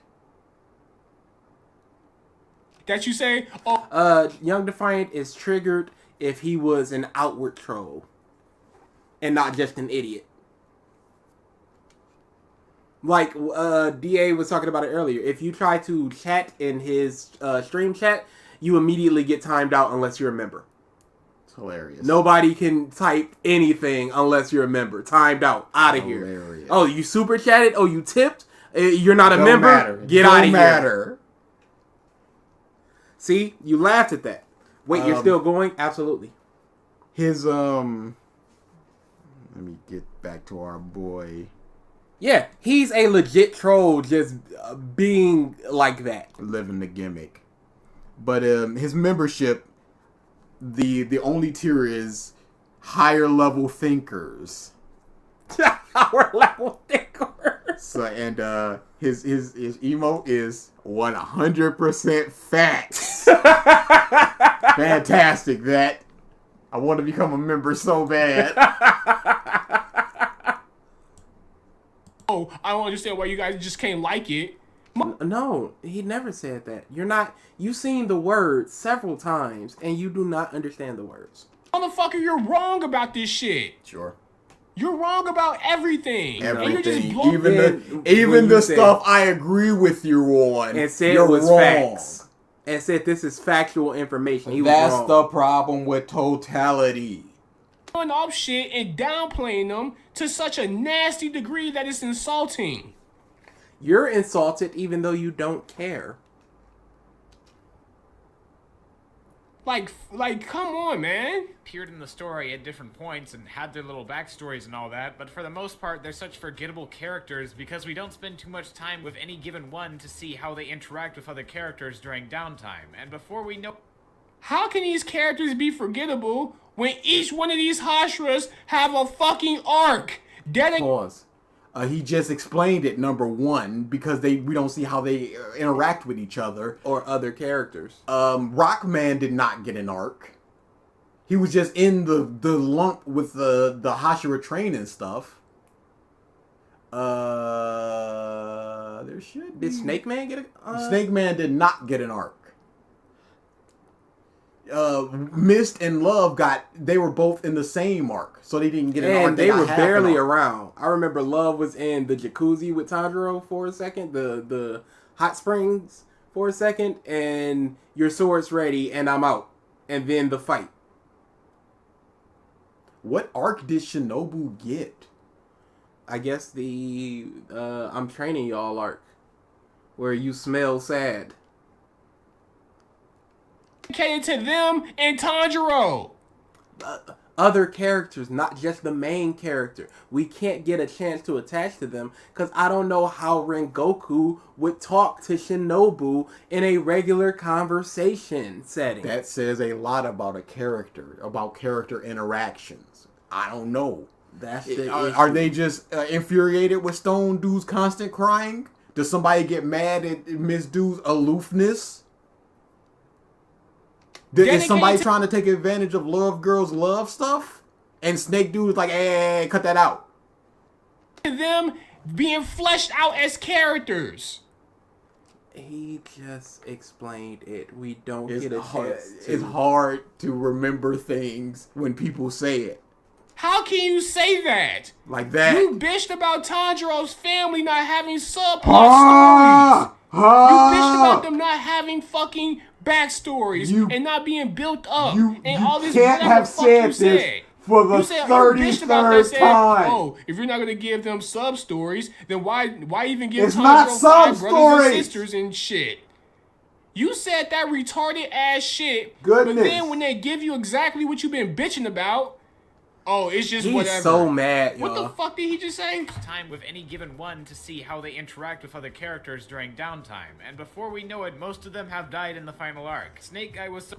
[SPEAKER 7] That you say, oh...
[SPEAKER 3] Young Defiant is triggered if he was an outward troll. And not just an idiot. Like, DA was talking about it earlier. If you try to chat in his stream chat, you immediately get timed out unless you're a member.
[SPEAKER 4] It's hilarious.
[SPEAKER 3] Nobody can type anything unless you're a member. Timed out. Out of here. Oh, you super chatted? Oh, you tipped? You're not a member?
[SPEAKER 4] Matter.
[SPEAKER 3] Get out of here.
[SPEAKER 4] Matter.
[SPEAKER 3] See? You laughed at that. Wait, you're still going? Absolutely.
[SPEAKER 4] His, let me get back to our boy...
[SPEAKER 3] Yeah, he's a legit troll just being like that.
[SPEAKER 4] Living the gimmick. But his membership, the only tier is higher level thinkers.
[SPEAKER 3] Higher level thinkers.
[SPEAKER 4] So, and his emote is 100% facts. Fantastic, that. I want to become a member so bad.
[SPEAKER 7] Oh, I don't understand why you guys just can't like it.
[SPEAKER 3] No, he never said that. You've seen the words several times, and you do not understand the words.
[SPEAKER 7] Motherfucker, you're wrong about this shit.
[SPEAKER 4] Sure.
[SPEAKER 7] You're wrong about everything.
[SPEAKER 4] Everything.
[SPEAKER 7] And you're just
[SPEAKER 4] even the stuff I agree with you on.
[SPEAKER 3] And said it was wrong. Facts. And said this is factual information. He was wrong.
[SPEAKER 4] That's the problem with totality.
[SPEAKER 7] Up shit and downplaying them to such a nasty degree that it's insulting.
[SPEAKER 3] You're insulted even though you don't care.
[SPEAKER 7] Like, come on, man.
[SPEAKER 8] Appeared in the story at different points and had their little backstories and all that, but for the most part, they're such forgettable characters because we don't spend too much time with any given one to see how they interact with other characters during downtime. And before we know...
[SPEAKER 7] How can these characters be forgettable when each one of these Hashras have a fucking arc?
[SPEAKER 4] Pause. He just explained it, number one, because we don't see how they interact with each other.
[SPEAKER 3] Or other characters.
[SPEAKER 4] Rockman did not get an arc. He was just in the lump with the Hashira train and stuff. There should be...
[SPEAKER 3] Did Snake Man get a...
[SPEAKER 4] Snake Man did not get an arc. Mist and Love they were both in the same arc, so they didn't get an arc.
[SPEAKER 3] And they were barely around. I remember Love was in the jacuzzi with Tanjiro for a second, the hot springs for a second, and your sword's ready, and I'm out. And then the fight.
[SPEAKER 4] What arc did Shinobu get?
[SPEAKER 3] I guess the I'm training y'all arc, where you smell sad.
[SPEAKER 7] Dedicated to them and Tanjiro.
[SPEAKER 3] Other characters, not just the main character. We can't get a chance to attach to them because I don't know how Rengoku would talk to Shinobu in a regular conversation setting.
[SPEAKER 4] That says a lot about a character, about character interactions. I don't know.
[SPEAKER 3] That's the
[SPEAKER 4] are they just infuriated with Stone Dude's constant crying? Does somebody get mad at Miss Dude's aloofness? Is somebody trying to take advantage of Love Girl's love stuff? And Snake Dude is like, hey, cut that out.
[SPEAKER 7] Them being fleshed out as characters.
[SPEAKER 3] He just explained it. We don't get a chance to.
[SPEAKER 4] It's hard to remember things when people say it.
[SPEAKER 7] How can you say that?
[SPEAKER 4] Like that?
[SPEAKER 7] You bitched about Tanjiro's family not having subplot stories. You bitched about them not having fucking backstories and not being built up. And all this
[SPEAKER 4] can't have said this for the 33rd time.
[SPEAKER 7] Oh, if you're not gonna give them sub stories, then why even give
[SPEAKER 4] It's not
[SPEAKER 7] Tanjiro
[SPEAKER 4] sub
[SPEAKER 7] 5 brothers and
[SPEAKER 4] stories.
[SPEAKER 7] sisters and shit? You said that retarded ass shit,
[SPEAKER 4] Goodness.
[SPEAKER 7] but then when they give you exactly what you've been bitching about, oh, it's just
[SPEAKER 3] He's
[SPEAKER 7] whatever.
[SPEAKER 3] so mad,
[SPEAKER 7] What the
[SPEAKER 3] y'all.
[SPEAKER 7] fuck did he just say?
[SPEAKER 8] Time with any given one to see how they interact with other characters during downtime, and before we know it, most of them have died in the final arc. Snake Guy was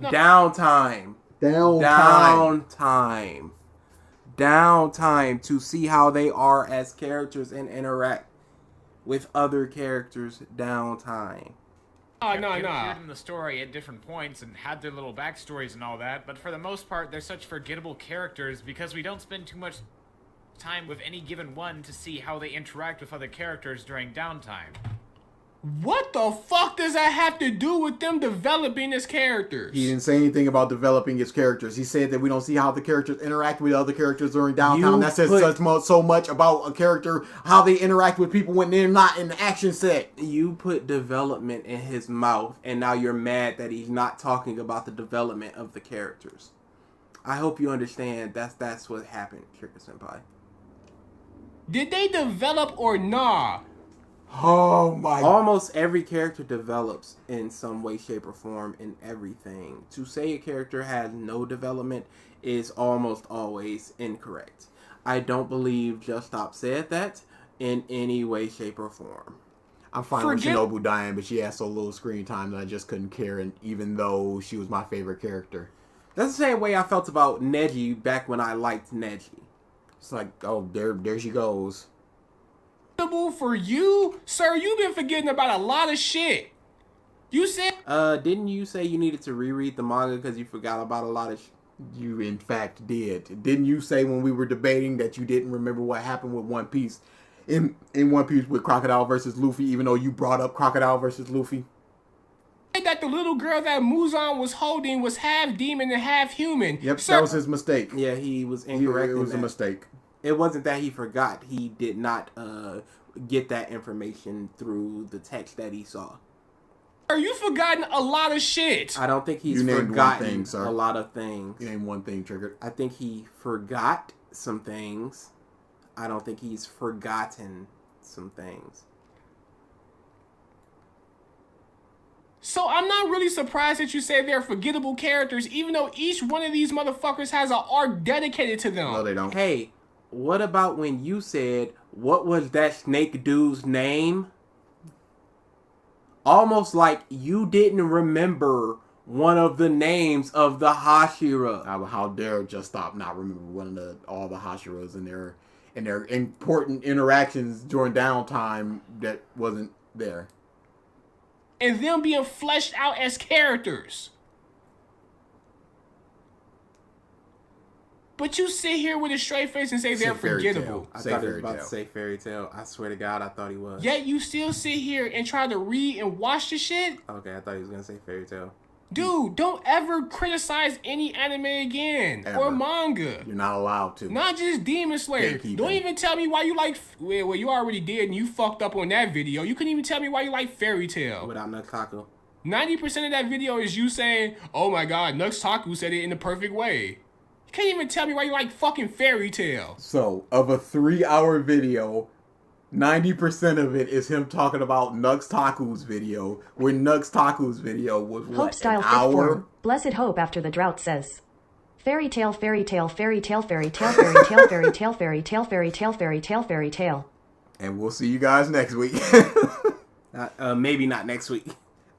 [SPEAKER 3] Downtime to see how they are as characters and interact with other characters. Downtime.
[SPEAKER 8] appeared in the story at different points and had their little backstories and all that, but for the most part, they're such forgettable characters because we don't spend too much time with any given one to see how they interact with other characters during downtime.
[SPEAKER 7] What the fuck does that have to do with them developing as characters?
[SPEAKER 4] He didn't say anything about developing his characters. He said that we don't see how the characters interact with other characters during downtime. That says so much about a character, how they interact with people when they're not in the action set.
[SPEAKER 3] You put development in his mouth, and now you're mad that he's not talking about the development of the characters. I hope you understand that's what happened, Trigger Senpai.
[SPEAKER 7] Did they develop or nah?
[SPEAKER 4] Oh my!
[SPEAKER 3] Almost every character develops in some way, shape, or form in everything. To say a character has no development is almost always incorrect. I don't believe Just Stop said that in any way, shape, or form.
[SPEAKER 4] I'm fine with Shinobu dying, but she had so little screen time that I just couldn't care, and even though she was my favorite character.
[SPEAKER 3] That's the same way I felt about Neji back when I liked Neji.
[SPEAKER 4] It's like, oh, there she goes.
[SPEAKER 7] For you, sir, you've been forgetting about a lot of shit. You said,
[SPEAKER 3] didn't you say you needed to reread the manga because you forgot about a lot of
[SPEAKER 4] You in fact did. Didn't you say when we were debating that you didn't remember what happened with One Piece in One Piece with Crocodile versus Luffy, even though you brought up Crocodile versus Luffy?
[SPEAKER 7] that the little girl that Muzan was holding was half demon and half human.
[SPEAKER 4] Yep,
[SPEAKER 7] sir,
[SPEAKER 4] that was his mistake.
[SPEAKER 3] Yeah, he was incorrect.
[SPEAKER 4] It was a mistake.
[SPEAKER 3] It wasn't that he forgot. He did not get that information through the text that he saw.
[SPEAKER 7] Sir, you've forgotten a lot of shit.
[SPEAKER 3] I don't think he's forgotten a lot of things.
[SPEAKER 4] You named one thing, Triggered.
[SPEAKER 3] I think he forgot some things. I don't think he's forgotten some things.
[SPEAKER 7] So I'm not really surprised that you say they're forgettable characters, even though each one of these motherfuckers has an arc dedicated to them.
[SPEAKER 4] No, they don't.
[SPEAKER 3] Hey, what about when you said, what was that snake dude's name? Almost like you didn't remember one of the names of the Hashira.
[SPEAKER 4] How dare Just Stop not remember all the Hashiras and their important interactions during downtime that wasn't there.
[SPEAKER 7] And them being fleshed out as characters. But you sit here with a straight face and say they're forgettable.
[SPEAKER 3] I thought he was about to say Fairy Tail. I swear to God, I thought he was.
[SPEAKER 7] Yet you still sit here and try to read and watch the shit?
[SPEAKER 3] Okay, I thought he was going to say Fairy Tail.
[SPEAKER 7] Dude, don't ever criticize any anime again.
[SPEAKER 4] Ever.
[SPEAKER 7] Or manga.
[SPEAKER 4] You're not allowed to.
[SPEAKER 7] Not just Demon Slayer. Don't even tell me why you like... Well, you already did and you fucked up on that video. You couldn't even tell me why you like Fairy Tail.
[SPEAKER 3] Without Nuktaku.
[SPEAKER 7] 90% of that video is you saying, oh my god, Nuktaku said it in the perfect way. You can't even tell me why you like fucking Fairy Tail.
[SPEAKER 4] So, of a 3-hour video, 90% of it is him talking about Nuktaku's video, where Nuktaku's video was
[SPEAKER 2] Hope
[SPEAKER 4] what,
[SPEAKER 2] style
[SPEAKER 4] an
[SPEAKER 2] fit
[SPEAKER 4] hour?
[SPEAKER 2] form. Blessed Hope after the drought says. Fairy tale, fairy tale, fairy tale, fairy tale, fairy tale, fairy tale, fairy tale, fairy tale, fairy tale, fairy tale.
[SPEAKER 4] And we'll see you guys next week.
[SPEAKER 3] Maybe not next week.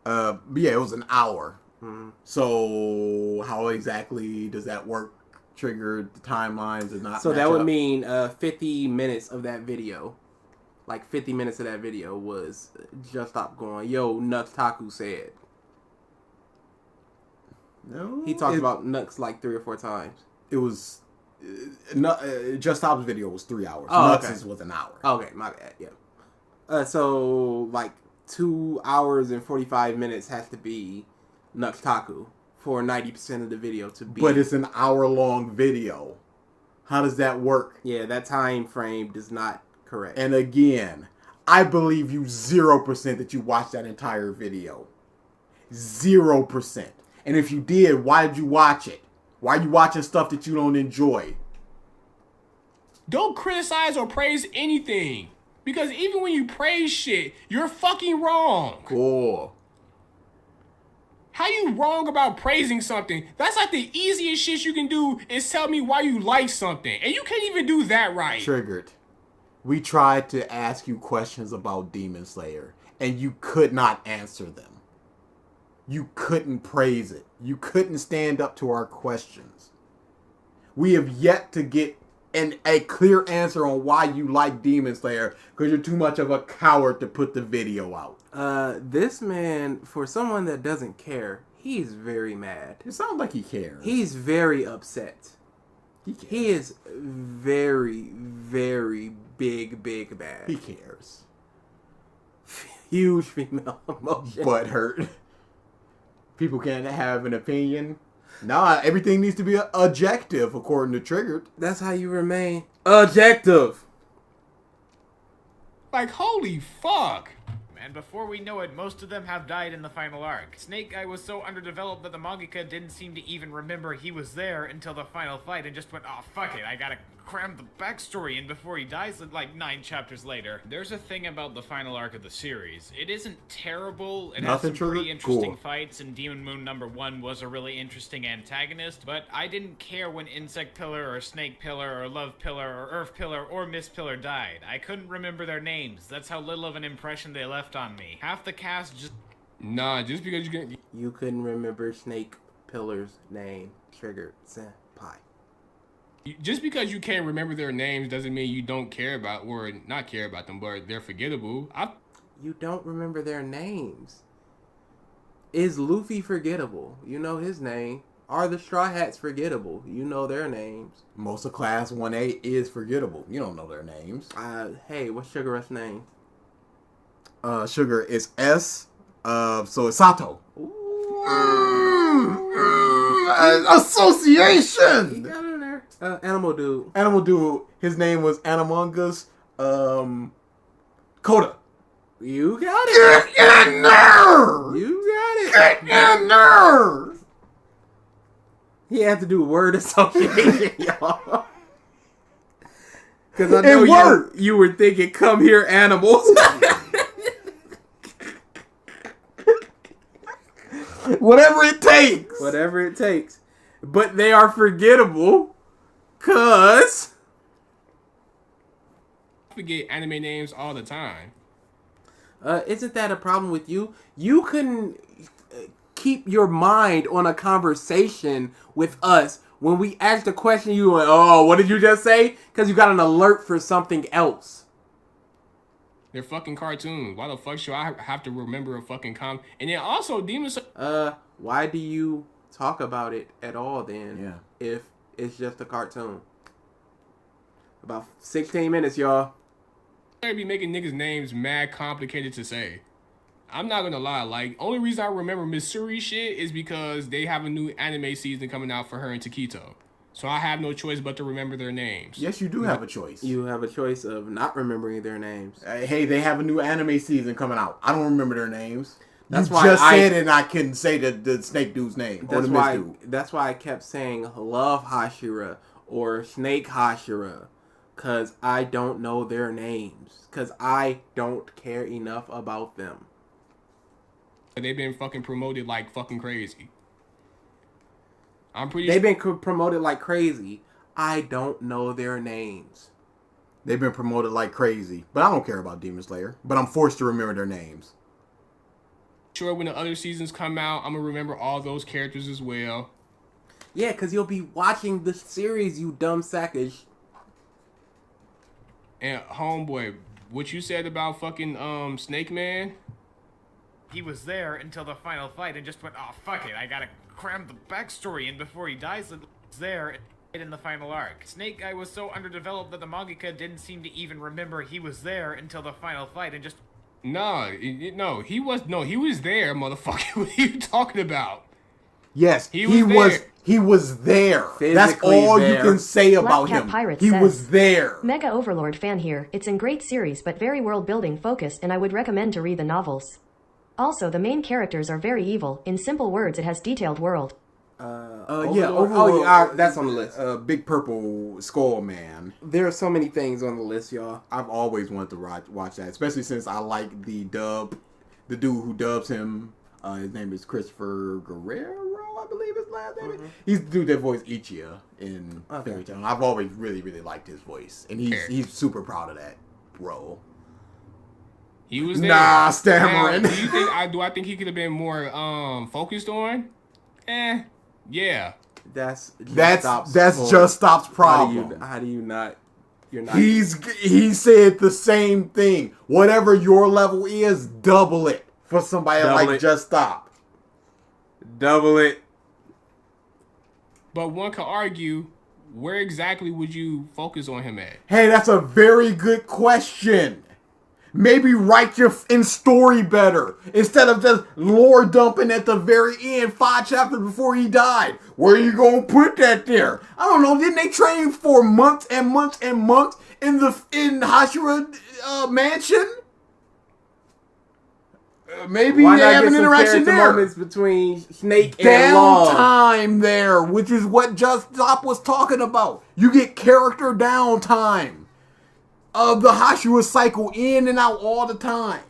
[SPEAKER 4] But yeah, it was an hour. So how exactly does that work? Trigger the timelines and not.
[SPEAKER 3] So
[SPEAKER 4] match
[SPEAKER 3] that would
[SPEAKER 4] up?
[SPEAKER 3] mean 50 minutes of that video. like 50 minutes of that video was Just Stop going, yo, Nux Taku said.
[SPEAKER 4] No,
[SPEAKER 3] He talked about Nux like 3 or 4 times.
[SPEAKER 4] It was Just Stop's video was 3 hours.
[SPEAKER 3] Oh,
[SPEAKER 4] Nux's was an hour.
[SPEAKER 3] Okay, my bad. Yeah. So like 2 hours and 45 minutes has to be Nux Taku for 90% of the video to be.
[SPEAKER 4] But it's an hour-long video. How does that work?
[SPEAKER 3] Yeah, that time frame does not correct.
[SPEAKER 4] And again, I believe you 0% that you watched that entire video. 0%. And if you did, why did you watch it? Why are you watching stuff that you don't enjoy?
[SPEAKER 7] Don't criticize or praise anything. Because even when you praise shit, you're fucking wrong.
[SPEAKER 4] Cool.
[SPEAKER 7] How you wrong about praising something? That's like the easiest shit you can do is tell me why you like something. And you can't even do that right.
[SPEAKER 4] Triggered. We tried to ask you questions about Demon Slayer, and you could not answer them. You couldn't praise it. You couldn't stand up to our questions. We have yet to get a clear answer on why you like Demon Slayer, because you're too much of a coward to put the video out.
[SPEAKER 3] This man, for someone that doesn't care, he's very mad.
[SPEAKER 4] It sounds like he cares.
[SPEAKER 3] He's very upset.
[SPEAKER 4] He cares.
[SPEAKER 3] He is very, very big mad.
[SPEAKER 4] He cares.
[SPEAKER 3] Huge female emotion.
[SPEAKER 4] Butt hurt. People can't have an opinion. Nah, everything needs to be objective, according to Triggered.
[SPEAKER 3] That's how you remain objective.
[SPEAKER 7] Like, holy fuck.
[SPEAKER 8] And before we know it, most of them have died in the final arc. Snake Eye was so underdeveloped that the mangaka didn't seem to even remember he was there until the final fight and just went, oh, fuck it, I gotta cram the backstory in before he dies like 9 chapters later. There's a thing about the final arc of the series. It isn't terrible. It has some pretty interesting fights, and Demon Moon #1 was a really interesting antagonist, but I didn't care when Insect Pillar or Snake Pillar or Love Pillar or Earth Pillar or Mist Pillar died. I couldn't remember their names. That's how little of an impression they left on me. Half the cast just...
[SPEAKER 7] Nah, just because
[SPEAKER 3] you couldn't remember Snake Pillar's name, Triggered Senpai.
[SPEAKER 7] Just because you can't remember their names doesn't mean you don't care about, or not care about them, but they're forgettable.
[SPEAKER 3] You don't remember their names. Is Luffy forgettable? You know his name. Are the Straw Hats forgettable? You know their names.
[SPEAKER 4] Most of Class 1A is forgettable. You don't know their names.
[SPEAKER 3] Hey, what's Sugar Rush's name?
[SPEAKER 4] Sugar is S. So it's Sato. Association!
[SPEAKER 3] He got in there. Animal Dude.
[SPEAKER 4] Animal Dude. His name was Animongus. Coda.
[SPEAKER 3] You got it.
[SPEAKER 4] Get in there!
[SPEAKER 3] You got it.
[SPEAKER 4] Get in there!
[SPEAKER 3] He had to do word association, y'all. Because I know you were thinking, come here, animals.
[SPEAKER 4] Whatever it takes.
[SPEAKER 3] Whatever it takes. But they are forgettable. Because
[SPEAKER 7] I forget anime names all the time.
[SPEAKER 3] Isn't that a problem with you? You couldn't keep your mind on a conversation with us when we asked a question. You went, oh, what did you just say? Because you got an alert for something else.
[SPEAKER 7] They're fucking cartoons. Why the fuck should I have to remember a fucking And then also, Demon Slayer...
[SPEAKER 3] why do you talk about it at all then?
[SPEAKER 4] Yeah.
[SPEAKER 3] If it's just a cartoon. About 16 minutes, y'all.
[SPEAKER 7] They be making niggas' names mad complicated to say. I'm not gonna lie, like, only reason I remember Missouri shit is because they have a new anime season coming out for her in Taquito. So I have no choice but to remember their names.
[SPEAKER 4] Yes, you do have a choice.
[SPEAKER 3] You have a choice of not remembering their names.
[SPEAKER 4] Hey, they have a new anime season coming out. I don't remember their names.
[SPEAKER 3] That's
[SPEAKER 4] you
[SPEAKER 3] why
[SPEAKER 4] just
[SPEAKER 3] I
[SPEAKER 4] said it and I couldn't say the Snake Dude's name.
[SPEAKER 3] That's why. That's why I kept saying Love Hashira or Snake Hashira, cause I don't know their names. Cause I don't care enough about them.
[SPEAKER 7] They've been fucking promoted like fucking crazy.
[SPEAKER 3] They've been promoted like crazy. I don't know their names.
[SPEAKER 4] They've been promoted like crazy, but I don't care about Demon Slayer. But I'm forced to remember their names.
[SPEAKER 7] Sure, when the other seasons come out, I'm gonna remember all those characters as well.
[SPEAKER 3] Yeah, because you'll be watching the series, you dumb sack of
[SPEAKER 7] And homeboy, what you said about fucking Snake Man.
[SPEAKER 8] He was there until the final fight and just went, oh, fuck it, I gotta cram the backstory in before he dies. And was there in the final arc. Snake Guy was so underdeveloped that the mangaka didn't seem to even remember he was there until the final fight and just...
[SPEAKER 7] No, he was there, motherfucker. What are you talking about?
[SPEAKER 4] Yes,
[SPEAKER 7] he was
[SPEAKER 4] there.
[SPEAKER 3] Physically
[SPEAKER 4] That's all
[SPEAKER 3] there.
[SPEAKER 4] you can say about
[SPEAKER 2] Black Cat
[SPEAKER 4] him.
[SPEAKER 2] Pirate
[SPEAKER 4] He
[SPEAKER 2] says,
[SPEAKER 4] was there.
[SPEAKER 2] Mega Overlord fan here. It's a great series but very world building focused and I would recommend to read the novels. Also, the main characters are very evil. In simple words, it has detailed world.
[SPEAKER 3] Overlord, that's on the list.
[SPEAKER 4] Big Purple Skull Man.
[SPEAKER 3] There are so many things on the list, y'all.
[SPEAKER 4] I've always wanted to watch that, especially since I like the dude who dubs him. His name is Christopher Guerrero, I believe his last name. Mm-hmm. He's the dude that voiced Ichiya in Fairy Tail. I've always really, really liked his voice, and he's super proud of that role.
[SPEAKER 7] He was there.
[SPEAKER 4] Nah, stammering.
[SPEAKER 7] Now, do I think he could have been more focused on? Yeah.
[SPEAKER 3] That's
[SPEAKER 4] Just Stop's problem.
[SPEAKER 3] How do you not? You're not.
[SPEAKER 4] He said the same thing. Whatever your level is, double it for somebody like Just Stop.
[SPEAKER 3] Double it.
[SPEAKER 7] But one could argue, where exactly would you focus on him at?
[SPEAKER 4] Hey, that's a very good question. Maybe write your story better instead of just lore dumping at the very end, 5 chapters before he died. Where are you gonna put that there? I don't know. Didn't they train for months and months and months in Hashira mansion? Maybe
[SPEAKER 3] Why
[SPEAKER 4] they
[SPEAKER 3] not
[SPEAKER 4] have
[SPEAKER 3] get
[SPEAKER 4] an
[SPEAKER 3] some
[SPEAKER 4] interaction
[SPEAKER 3] character
[SPEAKER 4] there.
[SPEAKER 3] moments between Snake and Long?
[SPEAKER 4] Downtime there, which is what Just Stop was talking about. You get character downtime. The Hashira cycle in and out all the time.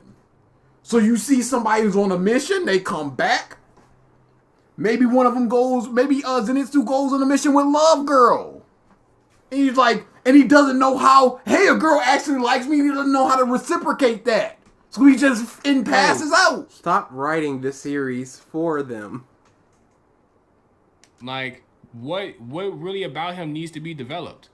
[SPEAKER 4] So you see somebody who's on a mission, they come back. Maybe one of them goes, Zenitsu goes on a mission with Love Girl. And he's like, and he doesn't know how, hey, a girl actually likes me, and he doesn't know how to reciprocate that. So he just passes out.
[SPEAKER 3] Stop writing the series for them.
[SPEAKER 7] Like, what really about him needs to be developed?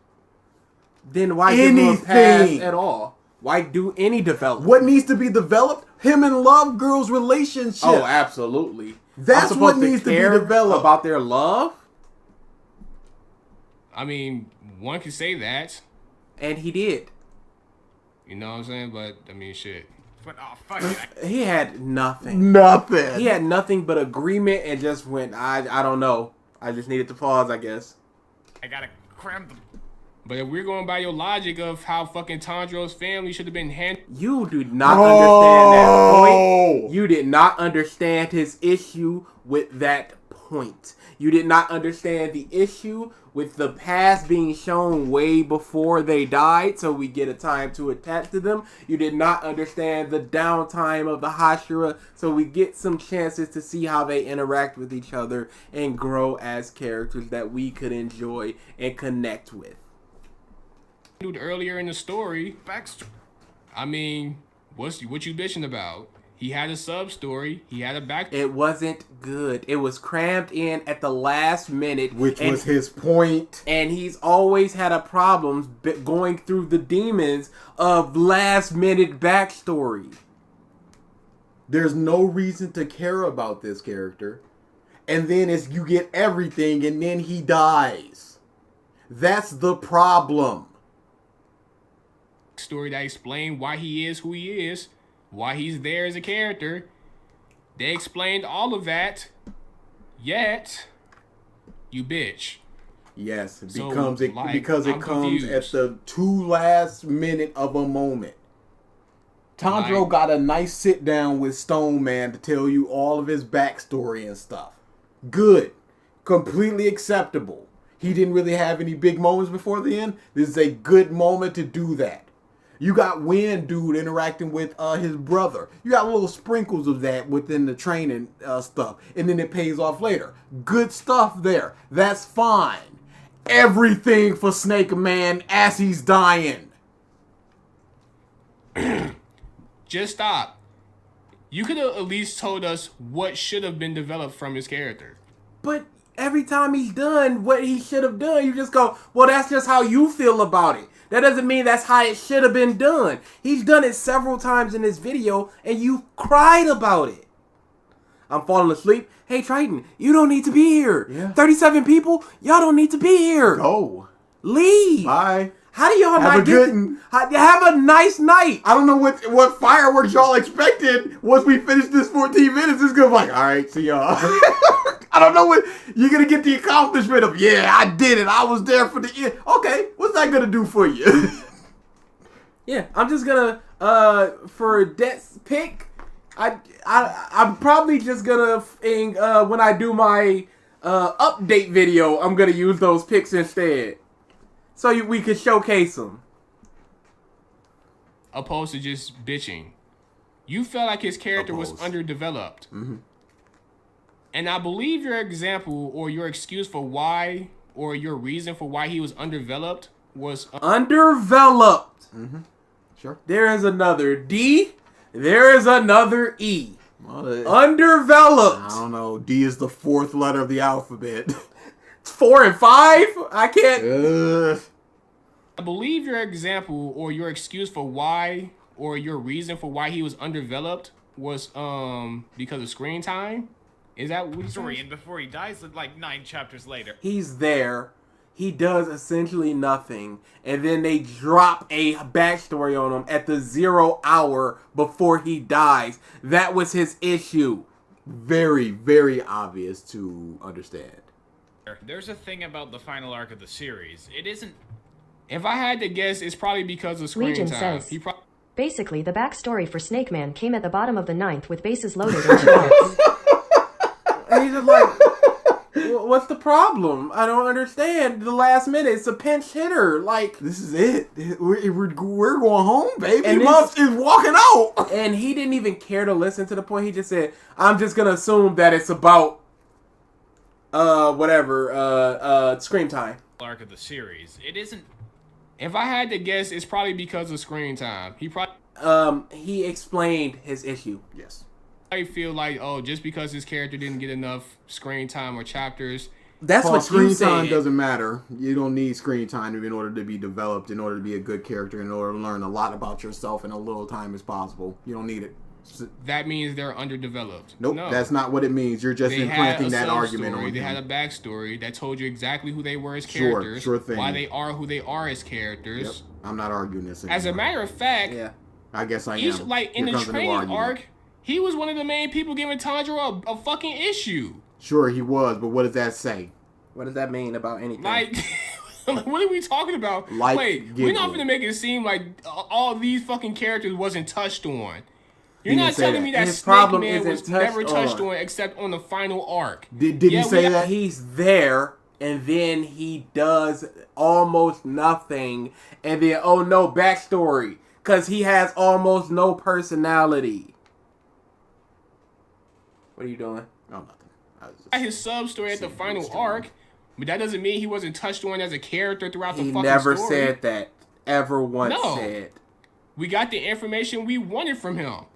[SPEAKER 3] Then why give him a pass at all? Why do any development?
[SPEAKER 4] What needs to be developed? Him and Love Girl's relationship.
[SPEAKER 3] Oh, absolutely.
[SPEAKER 4] That's what needs to be developed.
[SPEAKER 3] About their love?
[SPEAKER 7] I mean, one could say that.
[SPEAKER 3] And he did.
[SPEAKER 7] You know what I'm saying? But, I mean, shit.
[SPEAKER 8] But, oh, fuck it.
[SPEAKER 3] He had nothing.
[SPEAKER 4] Nothing.
[SPEAKER 3] He had nothing but agreement and just went, I don't know. I just needed to pause, I guess.
[SPEAKER 8] I gotta cram the...
[SPEAKER 7] But if we're going by your logic of how fucking Tanjiro's family should have been handled...
[SPEAKER 3] You do not understand that point. You did not understand his issue with that point. You did not understand the issue with the past being shown way before they died, so we get a time to attach to them. You did not understand the downtime of the Hashira, so we get some chances to see how they interact with each other and grow as characters that we could enjoy and connect with.
[SPEAKER 7] Earlier in the story, I mean, what you bitching about? He had a sub story. He had a back.
[SPEAKER 3] It wasn't good. It was crammed in at the last minute,
[SPEAKER 4] which was his point.
[SPEAKER 3] And he's always had a problem going through the demons of last minute backstory.
[SPEAKER 4] There's no reason to care about this character, and then you get everything, and then he dies. That's the problem.
[SPEAKER 7] Story that explained why he is who he is, why he's there as a character. They explained all of that, yet you bitch.
[SPEAKER 4] Yes,
[SPEAKER 7] so,
[SPEAKER 4] because it comes
[SPEAKER 7] confused.
[SPEAKER 4] at the last minute of a moment. Tanjiro got a nice sit down with Stone Man to tell you all of his backstory and stuff. Good. Completely acceptable. He didn't really have any big moments before the end. This is a good moment to do that. You got Wind Dude interacting with his brother. You got little sprinkles of that within the training stuff. And then it pays off later. Good stuff there. That's fine. Everything for Snake Man as he's dying.
[SPEAKER 7] Just stop. You could have at least told us what should have been developed from his character.
[SPEAKER 3] But every time he's done what he should have done, you just go, well, that's just how you feel about it. That doesn't mean that's how it should have been done. He's done it several times in this video, and you cried about it. I'm falling asleep. Hey, Triton, you don't need to be here.
[SPEAKER 4] Yeah.
[SPEAKER 3] 37 people, y'all don't need to be here.
[SPEAKER 4] Go.
[SPEAKER 3] Leave.
[SPEAKER 4] Bye.
[SPEAKER 3] How do y'all
[SPEAKER 4] Have
[SPEAKER 3] not
[SPEAKER 4] a
[SPEAKER 3] get
[SPEAKER 4] good
[SPEAKER 3] have a nice night?
[SPEAKER 4] I don't know what fireworks y'all expected once we finish this 14 minutes. It's gonna be like, all right, see y'all. I don't know what you're gonna get the accomplishment of. Yeah, I did it. I was there for the end. Okay, what's that gonna do for you?
[SPEAKER 3] Yeah, I'm just gonna for Death's pick. I'm probably just gonna when I do my update video, I'm gonna use those picks instead, so we could showcase them.
[SPEAKER 7] Opposed to just bitching. You felt like his character was underdeveloped.
[SPEAKER 4] Mm-hmm.
[SPEAKER 7] And I believe your example or your excuse for why or your reason for why he was underdeveloped was...
[SPEAKER 3] Underdeveloped.
[SPEAKER 4] Mm-hmm. Sure.
[SPEAKER 3] There is another D. There is another E.
[SPEAKER 4] Well,
[SPEAKER 3] Underdeveloped.
[SPEAKER 4] I don't know. D is the 4th letter of the alphabet.
[SPEAKER 3] 4 and 5? I can't...
[SPEAKER 7] I believe your example or your excuse for why or your reason for why he was underdeveloped was because of screen time. Is that what he's
[SPEAKER 8] Story, and before he dies, like 9 chapters later.
[SPEAKER 3] He's there. He does essentially nothing. And then they drop a backstory on him at the 0 hour before he dies. That was his issue.
[SPEAKER 4] Very, very obvious to understand.
[SPEAKER 8] There's a thing about the final arc of the series. It isn't...
[SPEAKER 7] If I had to guess, it's probably because of screen
[SPEAKER 2] Legion
[SPEAKER 7] time.
[SPEAKER 2] says,
[SPEAKER 7] He
[SPEAKER 2] basically, the backstory for Snake Man came at the bottom of the 9th with bases loaded in 2 minutes.
[SPEAKER 3] And he's just like, what's the problem? I don't understand. The last minute, it's a pinch hitter. Like,
[SPEAKER 4] this is it. We're going home, baby.
[SPEAKER 3] And
[SPEAKER 4] Muff is walking out.
[SPEAKER 3] And he didn't even care to listen to the point. He just said, I'm just going to assume that it's about, screen time.
[SPEAKER 8] Arc of the series. It isn't...
[SPEAKER 7] If I had to guess, it's probably because of screen time.
[SPEAKER 3] He explained his issue.
[SPEAKER 4] Yes.
[SPEAKER 7] I feel like, just because his character didn't get enough screen time or chapters.
[SPEAKER 3] That's what
[SPEAKER 4] screen time doesn't matter. You don't need screen time in order to be developed, in order to be a good character, in order to learn a lot about yourself in a little time as possible. You don't need it.
[SPEAKER 7] That means they're underdeveloped.
[SPEAKER 4] Nope, no. That's not what it means. You're just implanting that argument on them.
[SPEAKER 7] They had a backstory that told you exactly who they were as characters,
[SPEAKER 4] sure thing.
[SPEAKER 7] why they are who they are as characters.
[SPEAKER 4] Yep. I'm not arguing this anymore.
[SPEAKER 7] As a matter of fact,
[SPEAKER 4] I guess I am.
[SPEAKER 7] Like in the training arc, he was one of the main people giving Tanjiro a fucking issue.
[SPEAKER 4] Sure, he was, but what does that say?
[SPEAKER 3] What does that mean about anything?
[SPEAKER 7] Like, what are we talking about? Wait, we're not going to make it seem like all these fucking characters wasn't touched on. You're not telling me that Snake Man was never touched on except on the final arc.
[SPEAKER 4] Did he say that?
[SPEAKER 3] He's there, and then he does almost nothing, and then, oh no, backstory. Because he has almost no personality. What are you doing?
[SPEAKER 4] Oh, nothing.
[SPEAKER 7] His sub-story at the final arc, but that doesn't mean he wasn't touched on as a character throughout the fucking story.
[SPEAKER 3] He never said that. Ever once said.
[SPEAKER 7] We got the information we wanted from him.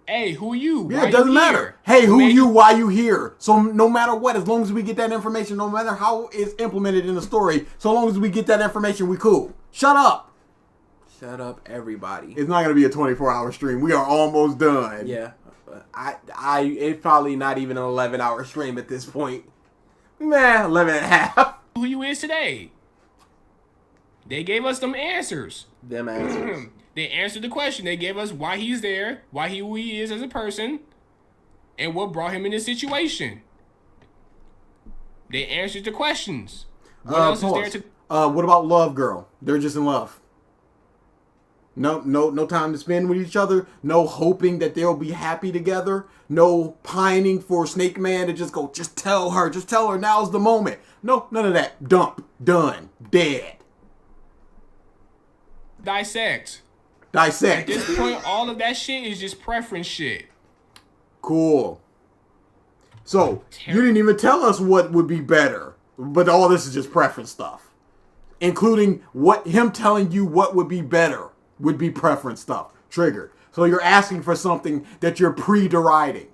[SPEAKER 7] Hey, who you?
[SPEAKER 4] Yeah, it doesn't matter. Hey, who you? Why you here? So no matter what, as long as we get that information, no matter how it's implemented in the story, so long as we get that information, we cool. Shut up.
[SPEAKER 3] Shut up, everybody.
[SPEAKER 4] It's not gonna be a 24-hour stream. We are almost done.
[SPEAKER 3] Yeah, it's probably not even an 11-hour stream at this point. 11 and a half.
[SPEAKER 7] Who you is today? They gave us some answers.
[SPEAKER 3] Them answers.
[SPEAKER 7] They answered the question. They gave us why he's there, who he is as a person, and what brought him in this situation. They answered the questions. What else is there to...
[SPEAKER 4] What about Love Girl? They're just in love. No time to spend with each other. No hoping that they'll be happy together. No pining for Snake Man to just go, just tell her, now's the moment. No, none of that. Dump. Done. Dead.
[SPEAKER 7] Dissect.
[SPEAKER 4] Dissect.
[SPEAKER 7] At this point, all of that shit is just preference shit.
[SPEAKER 4] Cool. So, you didn't even tell us what would be better. But all this is just preference stuff. Including him telling you what would be better would be preference stuff. Triggered. So you're asking for something that you're pre-deriding.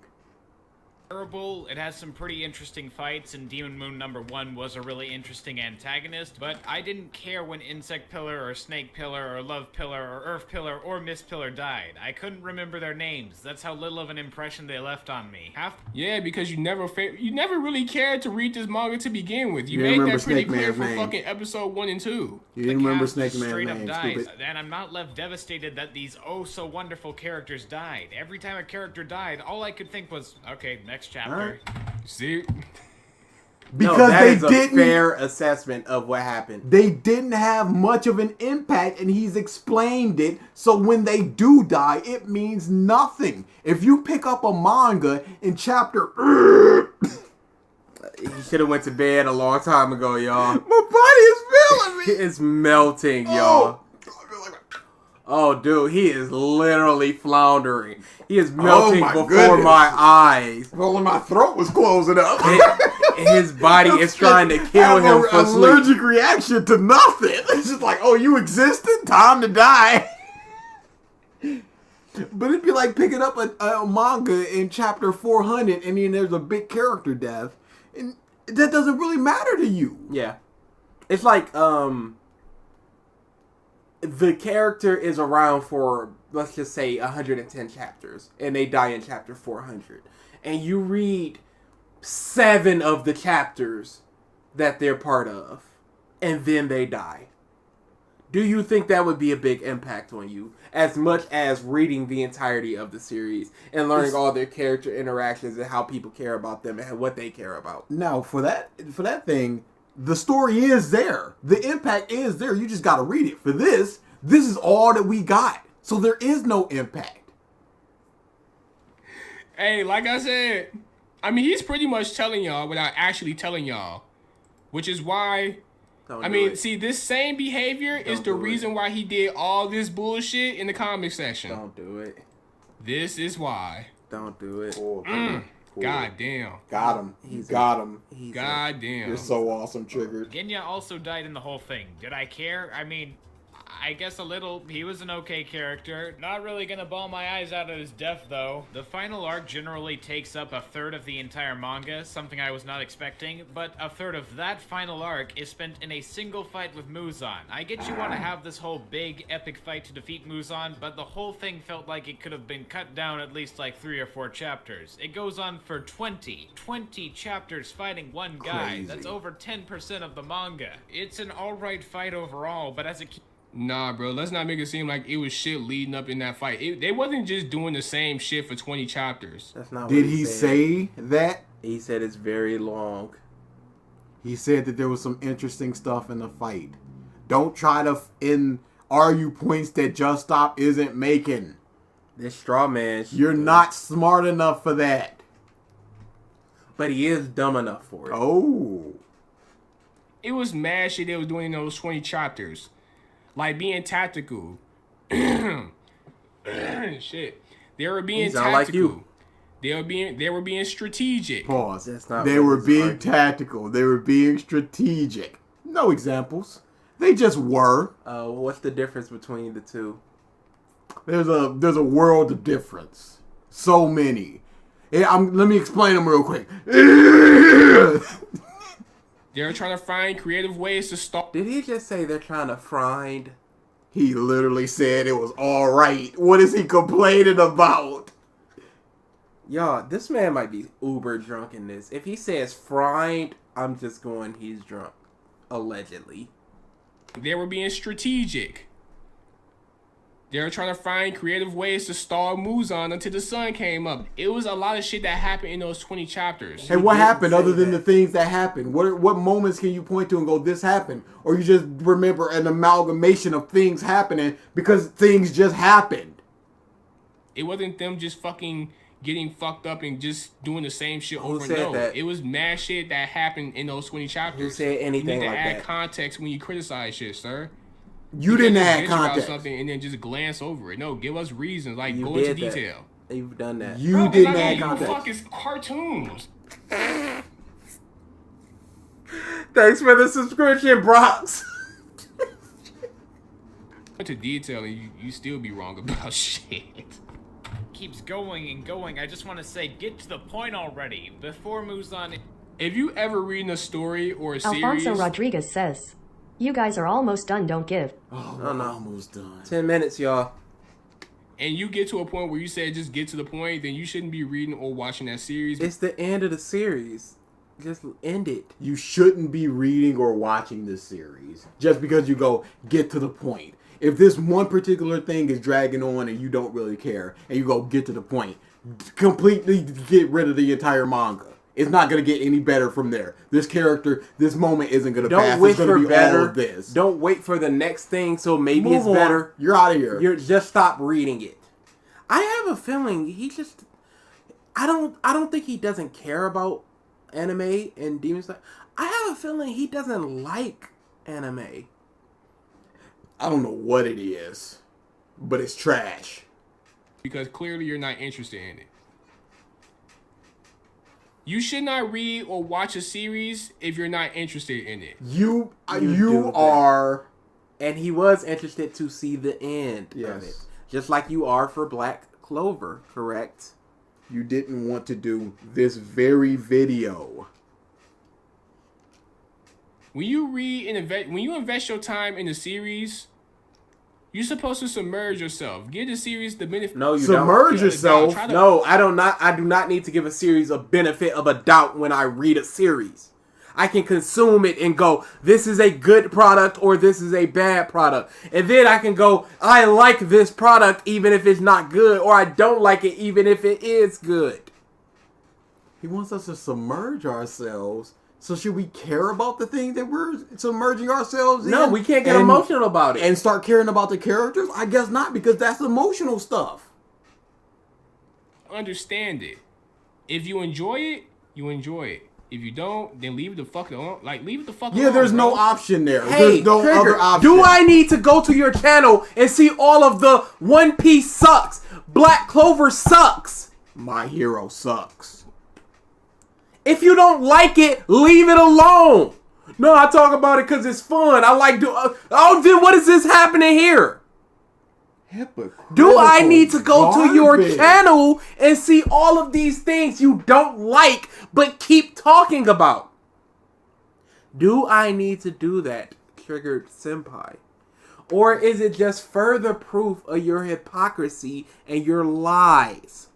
[SPEAKER 8] terrible. It has some pretty interesting fights, and Demon Moon #1 was a really interesting antagonist, but I didn't care when Insect Pillar or Snake Pillar or Love Pillar or Earth Pillar or Mist Pillar died. I couldn't remember their names. That's how little of an impression they left on me.
[SPEAKER 7] Yeah, because you never really cared to read this manga to begin with. You
[SPEAKER 4] didn't
[SPEAKER 7] made
[SPEAKER 4] remember
[SPEAKER 7] that pretty
[SPEAKER 4] Snake
[SPEAKER 7] clear
[SPEAKER 4] Man's
[SPEAKER 7] from
[SPEAKER 4] name.
[SPEAKER 7] fucking episode 1 and 2.
[SPEAKER 4] You didn't remember
[SPEAKER 8] Cast
[SPEAKER 4] Snake Man's
[SPEAKER 8] straight up
[SPEAKER 4] name,
[SPEAKER 8] dies,
[SPEAKER 4] stupid.
[SPEAKER 8] and I'm not left devastated that these oh-so-wonderful characters died. Every time a character died, all I could think was, okay, next chapter.
[SPEAKER 4] Alright.
[SPEAKER 7] See?
[SPEAKER 4] Because
[SPEAKER 3] no, that
[SPEAKER 4] they
[SPEAKER 3] is a
[SPEAKER 4] didn't.
[SPEAKER 3] fair assessment of what happened.
[SPEAKER 4] They didn't have much of an impact, and he's explained it. So when they do die, it means nothing. If you pick up a manga in chapter,
[SPEAKER 3] He should have went to bed a long time ago, y'all.
[SPEAKER 4] my body is feeling me.
[SPEAKER 3] It's melting, y'all. Oh, dude, he is literally floundering. He is melting
[SPEAKER 4] my
[SPEAKER 3] before
[SPEAKER 4] goodness.
[SPEAKER 3] my eyes.
[SPEAKER 4] Well, my throat was closing up.
[SPEAKER 3] His body is trying to kill him for
[SPEAKER 4] an
[SPEAKER 3] sleep.
[SPEAKER 4] allergic reaction to nothing. It's just like, oh, you existed? Time to die. But it'd be like picking up a manga in chapter 400 and then there's a big character death. And that doesn't really matter to you.
[SPEAKER 3] Yeah. It's like, the character is around for, let's just say, 110 chapters, and they die in chapter 400. And you read 7 of the chapters that they're part of, and then they die. Do you think that would be a big impact on you, as much as reading the entirety of the series and learning all their character interactions and how people care about them and what they care about?
[SPEAKER 4] Now, for that thing, the story is there. The impact is there. You just got to read it. For this is all that we got. So there is no impact.
[SPEAKER 7] Hey, like I said, I mean, he's pretty much telling y'all without actually telling y'all, which is why, see, this same behavior is the reason why he did all this bullshit in the comic section.
[SPEAKER 3] Don't do it.
[SPEAKER 7] This is why.
[SPEAKER 3] Don't do it.
[SPEAKER 4] Cool.
[SPEAKER 7] God damn.
[SPEAKER 4] Got him. Got him.
[SPEAKER 7] God damn.
[SPEAKER 4] You're so awesome, Triggered.
[SPEAKER 8] Genya also died in the whole thing. Did I care? I mean, I guess a little. He was an okay character. Not really gonna bawl my eyes out at his death, though. The final arc generally takes up a third of the entire manga, something I was not expecting, but a third of that final arc is spent in a single fight with Muzan. I get you want to have this whole big, epic fight to defeat Muzan, but the whole thing felt like it could have been cut down at least like 3 or 4 chapters. It goes on for 20 chapters fighting one guy.
[SPEAKER 4] Crazy.
[SPEAKER 8] That's over 10% of the manga. It's an alright fight overall, but as a
[SPEAKER 7] Nah, bro, let's not make it seem like it was shit leading up in that fight. They wasn't just doing the same shit for 20 chapters.
[SPEAKER 3] That's not what
[SPEAKER 4] Did
[SPEAKER 3] he
[SPEAKER 4] he
[SPEAKER 3] said.
[SPEAKER 4] say that?
[SPEAKER 3] He said it's very long.
[SPEAKER 4] He said that there was some interesting stuff in the fight. Don't try to argue points that Just Stop isn't making.
[SPEAKER 3] This straw man.
[SPEAKER 4] You're not smart enough for that.
[SPEAKER 3] But he is dumb enough for it.
[SPEAKER 4] Oh.
[SPEAKER 7] It was mad shit they was doing in those 20 chapters. Like being tactical. Shit. They were being
[SPEAKER 3] sound
[SPEAKER 7] tactical.
[SPEAKER 3] like you.
[SPEAKER 7] They were being strategic.
[SPEAKER 4] Pause.
[SPEAKER 3] That's not
[SPEAKER 4] They
[SPEAKER 3] what
[SPEAKER 4] were
[SPEAKER 3] this
[SPEAKER 4] being
[SPEAKER 3] argument.
[SPEAKER 4] tactical. They were being strategic. No examples. They just were.
[SPEAKER 3] What's the difference between the two?
[SPEAKER 4] There's a world of difference. So many. Let me explain them real quick.
[SPEAKER 7] They're trying to find creative ways to stop.
[SPEAKER 3] Did he just say they're trying to find?
[SPEAKER 4] He literally said it was all right. What is he complaining about?
[SPEAKER 3] Y'all, this man might be uber drunk in this. If he says fried, I'm just going, he's drunk. Allegedly.
[SPEAKER 7] They were being strategic. They were trying to find creative ways to stall Muzan until the sun came up. It was a lot of shit that happened in those 20 chapters.
[SPEAKER 4] And what
[SPEAKER 3] didn't
[SPEAKER 4] happened
[SPEAKER 3] say
[SPEAKER 4] other than
[SPEAKER 3] that.
[SPEAKER 4] the things that happened? What moments can you point to and go, this happened? Or you just remember an amalgamation of things happening because things just happened?
[SPEAKER 7] It wasn't them just fucking getting fucked up and just doing the same shit over and
[SPEAKER 3] said
[SPEAKER 7] over.
[SPEAKER 3] that?
[SPEAKER 7] It was mad shit that happened in those 20 chapters.
[SPEAKER 3] Who said anything
[SPEAKER 7] You need to
[SPEAKER 3] like
[SPEAKER 7] add
[SPEAKER 3] that?
[SPEAKER 7] context when you criticize shit, sir.
[SPEAKER 4] You didn't
[SPEAKER 7] can't just
[SPEAKER 4] add
[SPEAKER 7] bitch about
[SPEAKER 4] context.
[SPEAKER 7] something and then just glance over it. No, give us reasons. Like,
[SPEAKER 3] You
[SPEAKER 7] go into
[SPEAKER 3] did that.
[SPEAKER 7] detail.
[SPEAKER 3] You've done that.
[SPEAKER 4] You
[SPEAKER 7] Bro,
[SPEAKER 4] didn't
[SPEAKER 7] it's not
[SPEAKER 4] add
[SPEAKER 7] you
[SPEAKER 4] context.
[SPEAKER 7] fucking cartoons.
[SPEAKER 3] Thanks for the subscription, Brox.
[SPEAKER 7] Into detail and you still be wrong about shit.
[SPEAKER 8] keeps going and going. I just want to say, get to the point already. Before Muzan...
[SPEAKER 7] If you ever reading a story or a series...
[SPEAKER 2] Alfonso Rodriguez says, you guys are almost done, don't give.
[SPEAKER 4] Oh,
[SPEAKER 3] Oh, no.
[SPEAKER 4] almost done.
[SPEAKER 3] 10 minutes, y'all.
[SPEAKER 7] and you get to a point where you said just get to the point, then you shouldn't be reading or watching that series.
[SPEAKER 3] It's the end of the series. Just end it.
[SPEAKER 4] You shouldn't be reading or watching this series just because you go, get to the point. If this one particular thing is dragging on and you don't really care, and you go, get to the point, completely get rid of the entire manga. It's not going to get any better from there. This character, this moment isn't going to pass.
[SPEAKER 3] Don't wish
[SPEAKER 4] It's gonna
[SPEAKER 3] for
[SPEAKER 4] be
[SPEAKER 3] better.
[SPEAKER 4] all of this.
[SPEAKER 3] Don't wait for the next thing so maybe
[SPEAKER 4] Move
[SPEAKER 3] it's
[SPEAKER 4] on.
[SPEAKER 3] better.
[SPEAKER 4] You're out of here.
[SPEAKER 3] You're just stop reading it. I have a feeling he just I don't think he doesn't care about anime and Demon Slayer. I have a feeling he doesn't like anime.
[SPEAKER 4] I don't know what it is, but it's trash.
[SPEAKER 7] Because clearly you're not interested in it. You should not read or watch a series if you're not interested in it.
[SPEAKER 4] You
[SPEAKER 3] do that.
[SPEAKER 4] are...
[SPEAKER 3] And he was interested to see the end of
[SPEAKER 4] Yes.
[SPEAKER 3] it. Just like you are for Black Clover, correct?
[SPEAKER 4] You didn't want to do this very video.
[SPEAKER 7] When you read and when you invest your time in a series, you're supposed to submerge yourself. Give the series the benefit.
[SPEAKER 3] No, you
[SPEAKER 4] Submerge
[SPEAKER 3] don't.
[SPEAKER 4] yourself.
[SPEAKER 7] Try to-
[SPEAKER 3] No, I do not need to give a series a benefit of a doubt when I read a series. I can consume it and go, this is a good product or this is a bad product. And then I can go, I like this product even if it's not good, or I don't like it even if it is good.
[SPEAKER 4] He wants us to submerge ourselves. So should we care about the thing that we're submerging ourselves in?
[SPEAKER 3] No, we can't get
[SPEAKER 4] and-
[SPEAKER 3] emotional about it.
[SPEAKER 4] And start caring about the characters? I guess not, because that's emotional stuff.
[SPEAKER 7] Understand it. If you enjoy it, you enjoy it. If you don't, then leave it the fuck alone. Like, leave it the fuck alone.
[SPEAKER 4] Yeah, there's
[SPEAKER 7] bro.
[SPEAKER 4] no option there.
[SPEAKER 3] Hey,
[SPEAKER 4] There's no
[SPEAKER 3] Trigger,
[SPEAKER 4] other option.
[SPEAKER 3] do I need to go to your channel and see all of the One Piece sucks, Black Clover sucks?
[SPEAKER 4] My Hero sucks.
[SPEAKER 3] If you don't like it, leave it alone. No, I talk about it because it's fun. I like oh, then what is this happening here? Do I need to go to your
[SPEAKER 4] Garbage.
[SPEAKER 3] channel and see all of these things you don't like but keep talking about? Do I need to do that, Triggered Senpai? Or is it just further proof of your hypocrisy and your lies?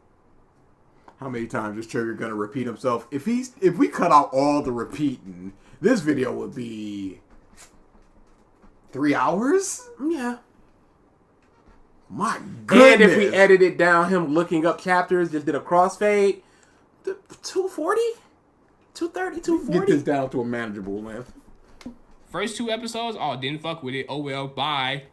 [SPEAKER 4] How many times is Trigger gonna repeat himself? If we cut out all the repeating, this video would be 3 hours?
[SPEAKER 3] Yeah.
[SPEAKER 4] My goodness.
[SPEAKER 3] And if we edited down him looking up chapters, just did a crossfade, 240? 230, 240?
[SPEAKER 4] Get this down to a manageable length.
[SPEAKER 7] First 2 episodes, oh, didn't fuck with it. Oh well, bye.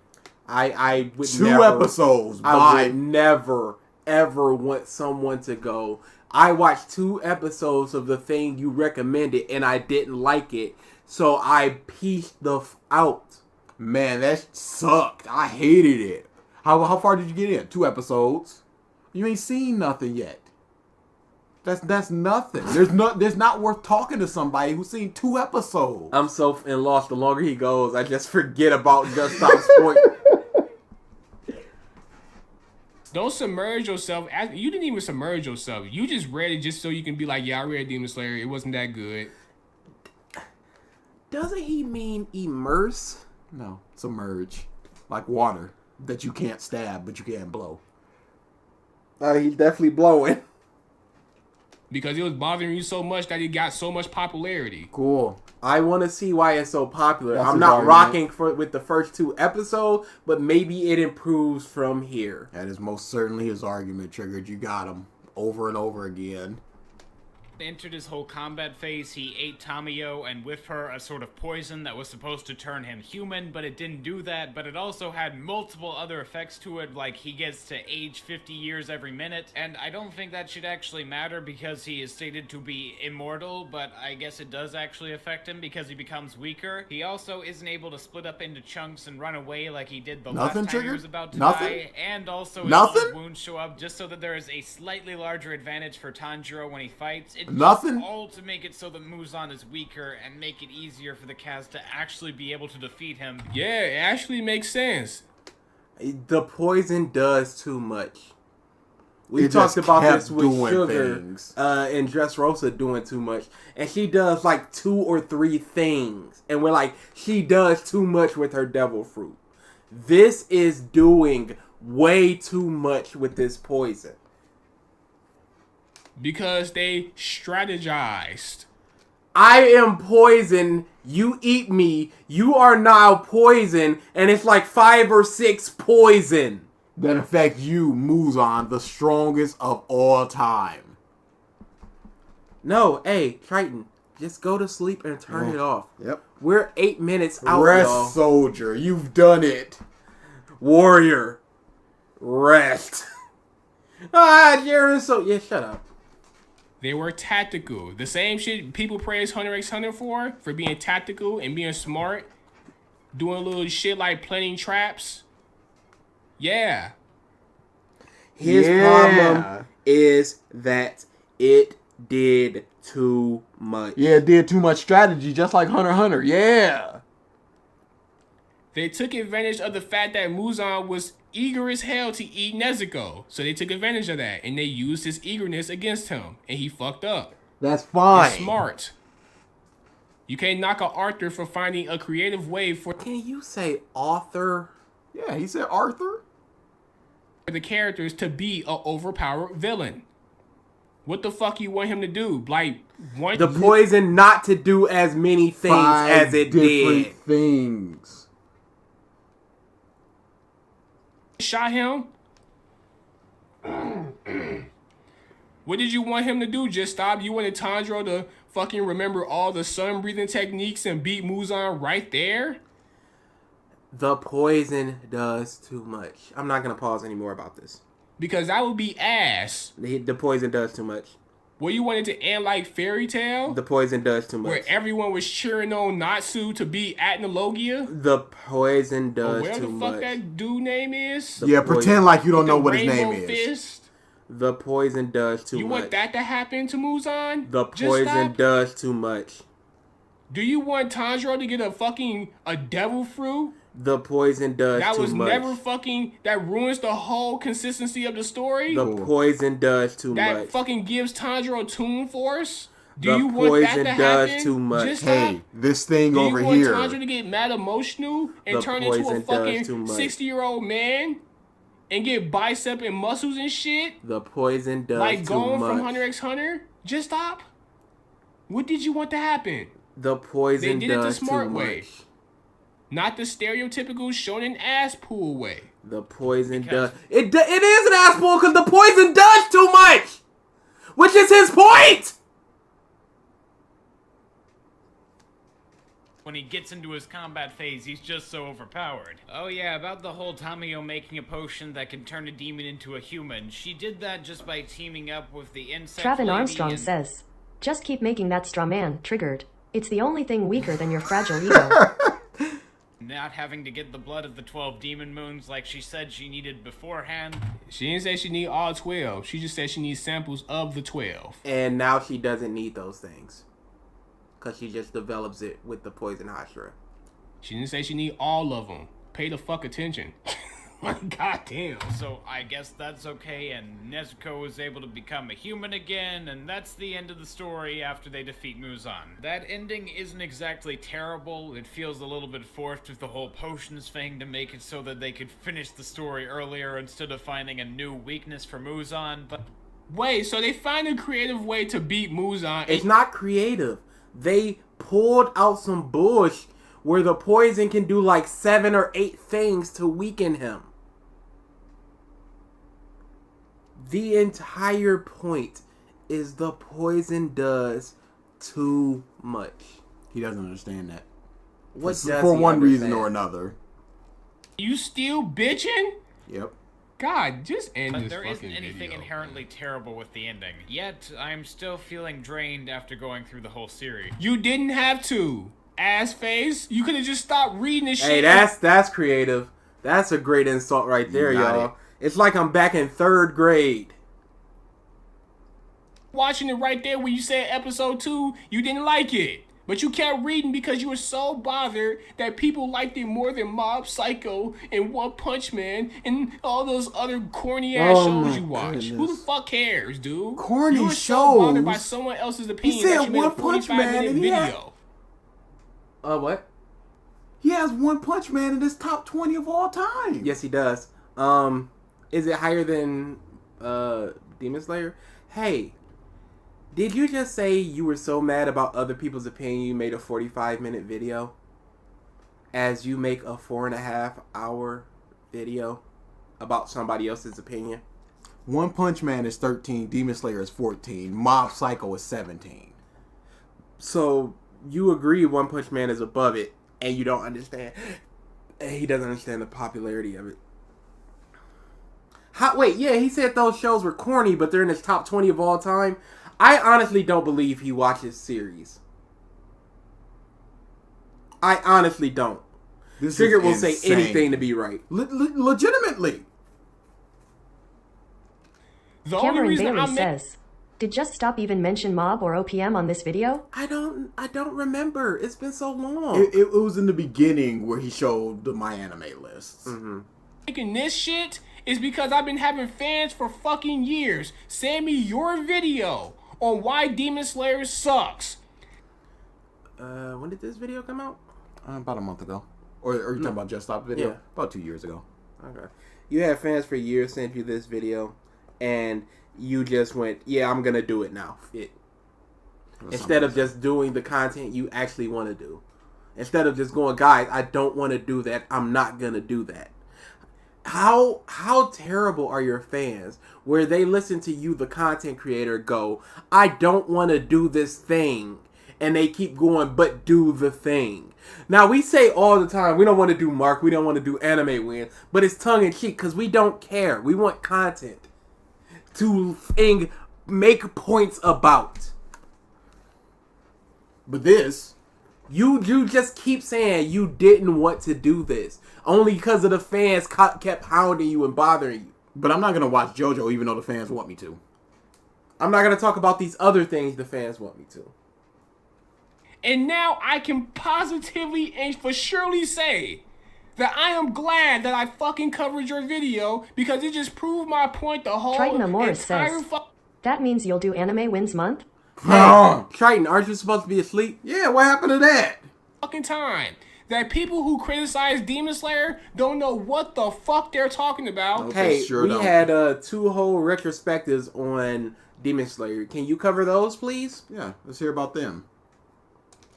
[SPEAKER 3] I would
[SPEAKER 4] 2
[SPEAKER 3] never,
[SPEAKER 4] episodes.
[SPEAKER 3] I
[SPEAKER 4] Bye.
[SPEAKER 3] would never, ever want someone to go, I watched 2 episodes of the thing you recommended and I didn't like it, so I pieced the out.
[SPEAKER 4] Man, that sucked. I hated it. How far did you get in? 2 episodes. You ain't seen nothing yet. That's nothing. There's not worth talking to somebody who's seen 2 episodes.
[SPEAKER 3] I'm so lost. The longer he goes, I just forget about Just Stop Sport.
[SPEAKER 7] Don't submerge yourself. You didn't even submerge yourself. You just read it just so you can be like, yeah, I read Demon Slayer. It wasn't that good.
[SPEAKER 3] Doesn't he mean immerse?
[SPEAKER 4] No, submerge. Like water that you can't stab, but you can blow.
[SPEAKER 3] He's definitely blowing.
[SPEAKER 7] Because it was bothering you so much that it got so much popularity.
[SPEAKER 4] Cool.
[SPEAKER 3] I want to see why it's so popular.
[SPEAKER 4] That's
[SPEAKER 3] I'm
[SPEAKER 4] his
[SPEAKER 3] not
[SPEAKER 4] argument.
[SPEAKER 3] rocking with the first 2 episodes, but maybe it improves from here.
[SPEAKER 4] That is most certainly his argument, Triggered. You got him over and over again.
[SPEAKER 8] Entered his whole combat phase, he ate Tamiyo and with her a sort of poison that was supposed to turn him human, but it didn't do that, but it also had multiple other effects to it, like he gets to age 50 years every minute, and I don't think that should actually matter because he is stated to be immortal, but I guess it does actually affect him because he becomes weaker. He also isn't able to split up into chunks and run away like he did the last time he was about to die, and also his wounds show up just so that there is a slightly larger advantage for Tanjiro when he fights. It's
[SPEAKER 4] Nothing.
[SPEAKER 8] all to make it so that Muzan is weaker and make it easier for the cast to actually be able to defeat him.
[SPEAKER 7] Yeah, it actually makes sense.
[SPEAKER 3] The poison does too much. We
[SPEAKER 4] It
[SPEAKER 3] talked
[SPEAKER 4] just
[SPEAKER 3] about
[SPEAKER 4] kept
[SPEAKER 3] this with
[SPEAKER 4] doing
[SPEAKER 3] Sugar
[SPEAKER 4] things.
[SPEAKER 3] and Dressrosa doing too much. And she does like 2 or 3 things. And we're like, she does too much with her devil fruit. This is doing way too much with this poison.
[SPEAKER 7] Because they strategized.
[SPEAKER 3] I am poison. You eat me. You are now poison. And it's like 5 or 6 poison.
[SPEAKER 4] That affect you, Muzan, the strongest of all time.
[SPEAKER 3] No, hey, Triton, just go to sleep and turn it off.
[SPEAKER 4] Yep.
[SPEAKER 3] We're 8 minutes out,
[SPEAKER 4] Rest,
[SPEAKER 3] y'all.
[SPEAKER 4] soldier. You've done it.
[SPEAKER 3] Warrior. Rest. Jared, yeah, shut up.
[SPEAKER 7] They were tactical. The same shit people praise Hunter x Hunter for being tactical and being smart. Doing little shit like planting traps. Yeah.
[SPEAKER 3] His problem is that it did too much.
[SPEAKER 4] Yeah, it did too much strategy, just like Hunter x Hunter. Yeah.
[SPEAKER 7] They took advantage of the fact that Muzan was eager as hell to eat Nezuko. So they took advantage of that. And they used his eagerness against him. And he fucked up.
[SPEAKER 4] That's fine.
[SPEAKER 7] It's smart. You can't knock a Arthur for finding a creative way for...
[SPEAKER 3] Can you say author?
[SPEAKER 4] Yeah, he said Arthur.
[SPEAKER 7] ...the characters to be an overpowered villain. What the fuck you want him to do? Like, want
[SPEAKER 3] the poison not to do as many things
[SPEAKER 4] 5
[SPEAKER 3] as it
[SPEAKER 4] different
[SPEAKER 3] did.
[SPEAKER 4] things.
[SPEAKER 7] Shot him? What did you want him to do? Just stop? You wanted Tanjiro to fucking remember all the sun breathing techniques and beat Muzan right there?
[SPEAKER 3] The poison does too much. I'm not going to pause anymore about this.
[SPEAKER 7] Because that would be ass.
[SPEAKER 3] The poison does too much.
[SPEAKER 7] Well, you wanted to end like Fairy Tail?
[SPEAKER 3] The poison does too much.
[SPEAKER 7] Where everyone was cheering on Natsu to be Atnologia?
[SPEAKER 3] The poison does
[SPEAKER 7] where
[SPEAKER 3] too much.
[SPEAKER 7] the fuck that dude name is?
[SPEAKER 3] The
[SPEAKER 4] Yeah,
[SPEAKER 3] poison.
[SPEAKER 4] pretend like you don't know
[SPEAKER 7] The
[SPEAKER 4] what his
[SPEAKER 7] Rainbow
[SPEAKER 4] name is.
[SPEAKER 7] Fist?
[SPEAKER 3] The poison does too
[SPEAKER 7] You
[SPEAKER 3] much.
[SPEAKER 7] want that to happen to Muzan?
[SPEAKER 3] The
[SPEAKER 7] Just
[SPEAKER 3] poison
[SPEAKER 7] stop?
[SPEAKER 3] does too much.
[SPEAKER 7] Do you want Tanjiro to get a devil fruit?
[SPEAKER 3] The poison does
[SPEAKER 7] That
[SPEAKER 3] too
[SPEAKER 7] was
[SPEAKER 3] much.
[SPEAKER 7] never fucking... That ruins the whole consistency of the story?
[SPEAKER 3] The poison does too
[SPEAKER 7] that
[SPEAKER 3] much.
[SPEAKER 7] fucking gives Tanjiro Toon Force? Do
[SPEAKER 3] The
[SPEAKER 7] you want that
[SPEAKER 3] poison
[SPEAKER 7] to
[SPEAKER 3] does
[SPEAKER 7] happen?
[SPEAKER 3] too much.
[SPEAKER 7] Just
[SPEAKER 4] Hey,
[SPEAKER 7] stop.
[SPEAKER 4] this thing
[SPEAKER 7] Do
[SPEAKER 4] over
[SPEAKER 7] you want
[SPEAKER 4] here.
[SPEAKER 7] Tanjiro to get mad emotional and
[SPEAKER 3] The
[SPEAKER 7] turn into a
[SPEAKER 3] poison does
[SPEAKER 7] fucking
[SPEAKER 3] too much.
[SPEAKER 7] 60-year-old man? And get bicep and muscles and shit?
[SPEAKER 3] The poison does
[SPEAKER 7] Like
[SPEAKER 3] too
[SPEAKER 7] going
[SPEAKER 3] much.
[SPEAKER 7] from Hunter x Hunter? Just stop. What did you want to happen?
[SPEAKER 3] The poison
[SPEAKER 7] They did it the
[SPEAKER 3] does
[SPEAKER 7] smart
[SPEAKER 3] too
[SPEAKER 7] way.
[SPEAKER 3] much.
[SPEAKER 7] Not the stereotypical shonen ass pool way.
[SPEAKER 3] The poison does. It is an ass pull because the poison does too much, which is his point.
[SPEAKER 8] When he gets into his combat phase, he's just so overpowered. Oh yeah, about the whole Tamiyo making a potion that can turn a demon into a human. She did that just by teaming up with the insect
[SPEAKER 2] Travin
[SPEAKER 8] lady
[SPEAKER 2] Armstrong
[SPEAKER 8] and...
[SPEAKER 2] says, just keep making that straw man triggered. It's the only thing weaker than your fragile ego.
[SPEAKER 8] Not having to get the blood of the 12 demon moons like she said she needed beforehand.
[SPEAKER 7] She didn't say she need all 12. She just said she needs samples of the 12.
[SPEAKER 3] And now she doesn't need those things because she just develops it with the poison Hashira.
[SPEAKER 7] She didn't say she need all of them. Pay the fuck attention. Like, goddamn.
[SPEAKER 8] So I guess that's okay, and Nezuko was able to become a human again, and that's the end of the story after they defeat Muzan. That ending isn't exactly terrible. It feels a little bit forced with the whole potions thing to make it so that they could finish the story earlier instead of finding a new weakness for Muzan, but...
[SPEAKER 7] Wait, so they find a creative way to beat Muzan.
[SPEAKER 3] It's not creative. They pulled out some bush where the poison can do like 7 or 8 things to weaken him. The entire point is the poison does too much.
[SPEAKER 4] He doesn't understand that.
[SPEAKER 3] What
[SPEAKER 4] For,
[SPEAKER 3] does
[SPEAKER 4] for
[SPEAKER 3] he
[SPEAKER 4] one reason
[SPEAKER 3] understand?
[SPEAKER 4] or another.
[SPEAKER 7] You still bitching?
[SPEAKER 4] Yep.
[SPEAKER 7] God, just end
[SPEAKER 8] But
[SPEAKER 7] this
[SPEAKER 8] there
[SPEAKER 7] fucking
[SPEAKER 8] isn't anything
[SPEAKER 7] video.
[SPEAKER 8] inherently terrible with the ending. Yet, I'm still feeling drained after going through the whole series.
[SPEAKER 7] You didn't have to. Ass face. You could have just stopped reading this shit.
[SPEAKER 3] Hey, that's creative. That's a great insult right there,
[SPEAKER 4] You got
[SPEAKER 3] y'all.
[SPEAKER 4] it.
[SPEAKER 3] It's like I'm back in 3rd grade.
[SPEAKER 7] Watching it right there when you said episode 2, you didn't like it. But you kept reading because you were so bothered that people liked it more than Mob Psycho and One Punch Man and all those other corny ass shows you watch. Who the fuck cares, dude?
[SPEAKER 4] Corny
[SPEAKER 7] you were
[SPEAKER 4] shows?
[SPEAKER 7] so bothered by someone else's opinion
[SPEAKER 4] said
[SPEAKER 7] that you made
[SPEAKER 4] One
[SPEAKER 7] a
[SPEAKER 4] Punch
[SPEAKER 7] 45-minute
[SPEAKER 4] Man
[SPEAKER 7] video.
[SPEAKER 3] What?
[SPEAKER 4] He has One Punch Man in his top 20 of all time.
[SPEAKER 3] Yes, he does. Is it higher than Demon Slayer? Hey, did you just say you were so mad about other people's opinion you made a 45-minute video? As you make a 4.5-hour video about somebody else's opinion?
[SPEAKER 4] One Punch Man is 13, Demon Slayer is 14, Mob Psycho is 17.
[SPEAKER 3] So you agree One Punch Man is above it, and you don't understand. And he doesn't understand the popularity of it. Wait, yeah, he said those shows were corny, but they're in his top 20 of all time. I honestly don't believe he watches series. I honestly don't. Trigger will say anything to be right.
[SPEAKER 4] Legitimately.
[SPEAKER 7] The only
[SPEAKER 2] Cameron
[SPEAKER 7] reason
[SPEAKER 2] Bailey says, did Just Stop even mention Mob or OPM on this video?
[SPEAKER 3] I don't remember. It's been so long.
[SPEAKER 4] It was in the beginning where he showed my anime lists.
[SPEAKER 3] Mm-hmm.
[SPEAKER 7] Making this shit is because I've been having fans for fucking years. Send me your video on why Demon Slayer sucks.
[SPEAKER 3] When did this video come out?
[SPEAKER 4] About a month ago. Or are you talking about Just Stop video?
[SPEAKER 3] Yeah.
[SPEAKER 4] About 2 years ago.
[SPEAKER 3] Okay. You had fans for years sent you this video, and you just went, yeah, I'm going to do it now. Instead of just doing the content you actually want to do. Instead of just going, guys, I don't want to do that. I'm not going to do that. How terrible are your fans where they listen to you, the content creator, go, I don't want to do this thing. And they keep going, but do the thing. Now, we say all the time, we don't want to do Mark, we don't want to do Anime Win, but it's tongue-in-cheek because we don't care. We want content to make points about.
[SPEAKER 4] But this,
[SPEAKER 3] you just keep saying you didn't want to do this. Only because of the fans kept hounding you and bothering you.
[SPEAKER 4] But I'm not going to watch JoJo even though the fans want me to.
[SPEAKER 3] I'm not going to talk about these other things the fans want me to.
[SPEAKER 7] And now I can positively and for surely say that I am glad that I fucking covered your video because it just proved my point the whole
[SPEAKER 2] Triton Morris
[SPEAKER 7] entire
[SPEAKER 2] says, that means you'll do Anime Wins Month?
[SPEAKER 3] Hey, Triton, aren't you supposed to be asleep?
[SPEAKER 4] Yeah, what happened to that?
[SPEAKER 7] Fucking time. That people who criticize Demon Slayer don't know what the fuck they're talking about.
[SPEAKER 3] Hey,
[SPEAKER 4] sure
[SPEAKER 3] we
[SPEAKER 4] don't.
[SPEAKER 3] had 2 whole retrospectives on Demon Slayer. Can you cover those, please?
[SPEAKER 4] Yeah, let's hear about them.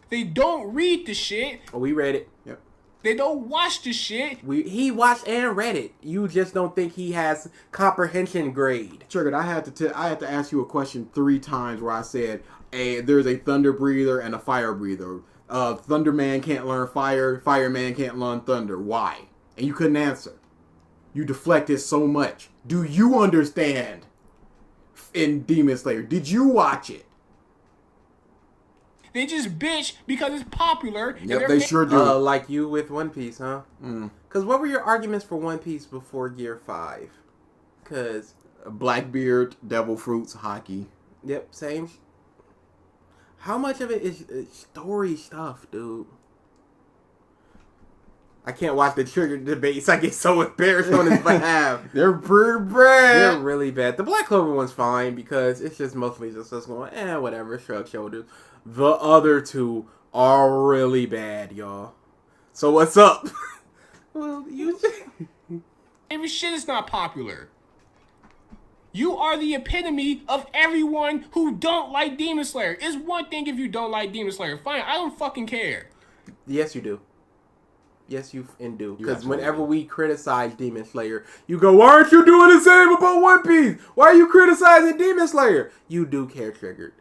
[SPEAKER 7] They don't read the shit.
[SPEAKER 3] Oh, we read it.
[SPEAKER 4] Yep.
[SPEAKER 7] They don't watch the shit.
[SPEAKER 3] He watched and read it. You just don't think he has comprehension grade.
[SPEAKER 4] Triggered, I had to ask you a question 3 times where I said, there's a thunder breather and a fire breather. Thunder Man can't learn fire. Fire Man can't learn thunder. Why? And you couldn't answer. You deflected so much. Do you understand in Demon Slayer? Did you watch it?
[SPEAKER 7] They just bitch because it's popular.
[SPEAKER 4] Yep, they sure do.
[SPEAKER 3] Like you with One Piece, huh? Because what were your arguments for One Piece before Gear 5? Because...
[SPEAKER 4] Blackbeard, Devil Fruits, Hockey.
[SPEAKER 3] Yep, same. How much of it is story stuff, dude? I can't watch the Trigger debates. I get so embarrassed on his behalf.
[SPEAKER 4] They're pretty bad.
[SPEAKER 3] They're really bad. The Black Clover one's fine because it's just mostly just us going, whatever, shrug shoulders. The other 2 are really bad, y'all. So what's up? Well, you
[SPEAKER 7] Every shit is not popular. You are the epitome of everyone who don't like Demon Slayer. It's one thing if you don't like Demon Slayer. Fine, I don't fucking care.
[SPEAKER 3] Yes, you do. Yes, you do. Because whenever we criticize Demon Slayer, you go, why aren't you doing the same about One Piece? Why are you criticizing Demon Slayer? You do care, Triggered.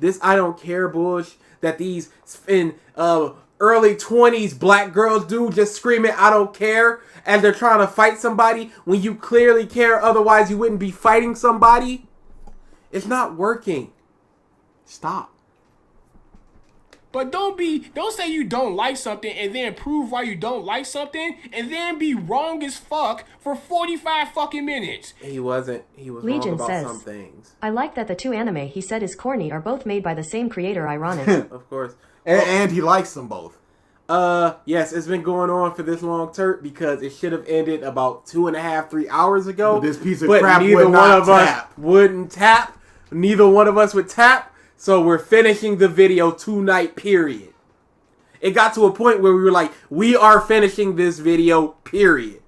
[SPEAKER 3] This I don't care bullshit that these in early 20s black girls do, just screaming I don't care as they're trying to fight somebody when you clearly care, otherwise you wouldn't be fighting somebody. It's not working.
[SPEAKER 4] Stop.
[SPEAKER 7] But don't say you don't like something and then prove why you don't like something and then be wrong as fuck for 45 fucking minutes.
[SPEAKER 3] He wasn't. He was
[SPEAKER 2] Legion
[SPEAKER 3] wrong about
[SPEAKER 2] says,
[SPEAKER 3] some things.
[SPEAKER 2] I like that the two anime he said is corny are both made by the same creator. Ironic.
[SPEAKER 3] Of course.
[SPEAKER 4] And he likes them both.
[SPEAKER 3] Yes, it's been going on for this long, Turk, because it should have ended about 2.5, 3 hours ago.
[SPEAKER 4] But this piece of
[SPEAKER 3] but
[SPEAKER 4] crap
[SPEAKER 3] neither
[SPEAKER 4] would
[SPEAKER 3] one
[SPEAKER 4] not
[SPEAKER 3] of
[SPEAKER 4] tap.
[SPEAKER 3] us wouldn't tap. Neither one of us would tap. So we're finishing the video tonight, period. It got to a point where we were like, we are finishing this video, period.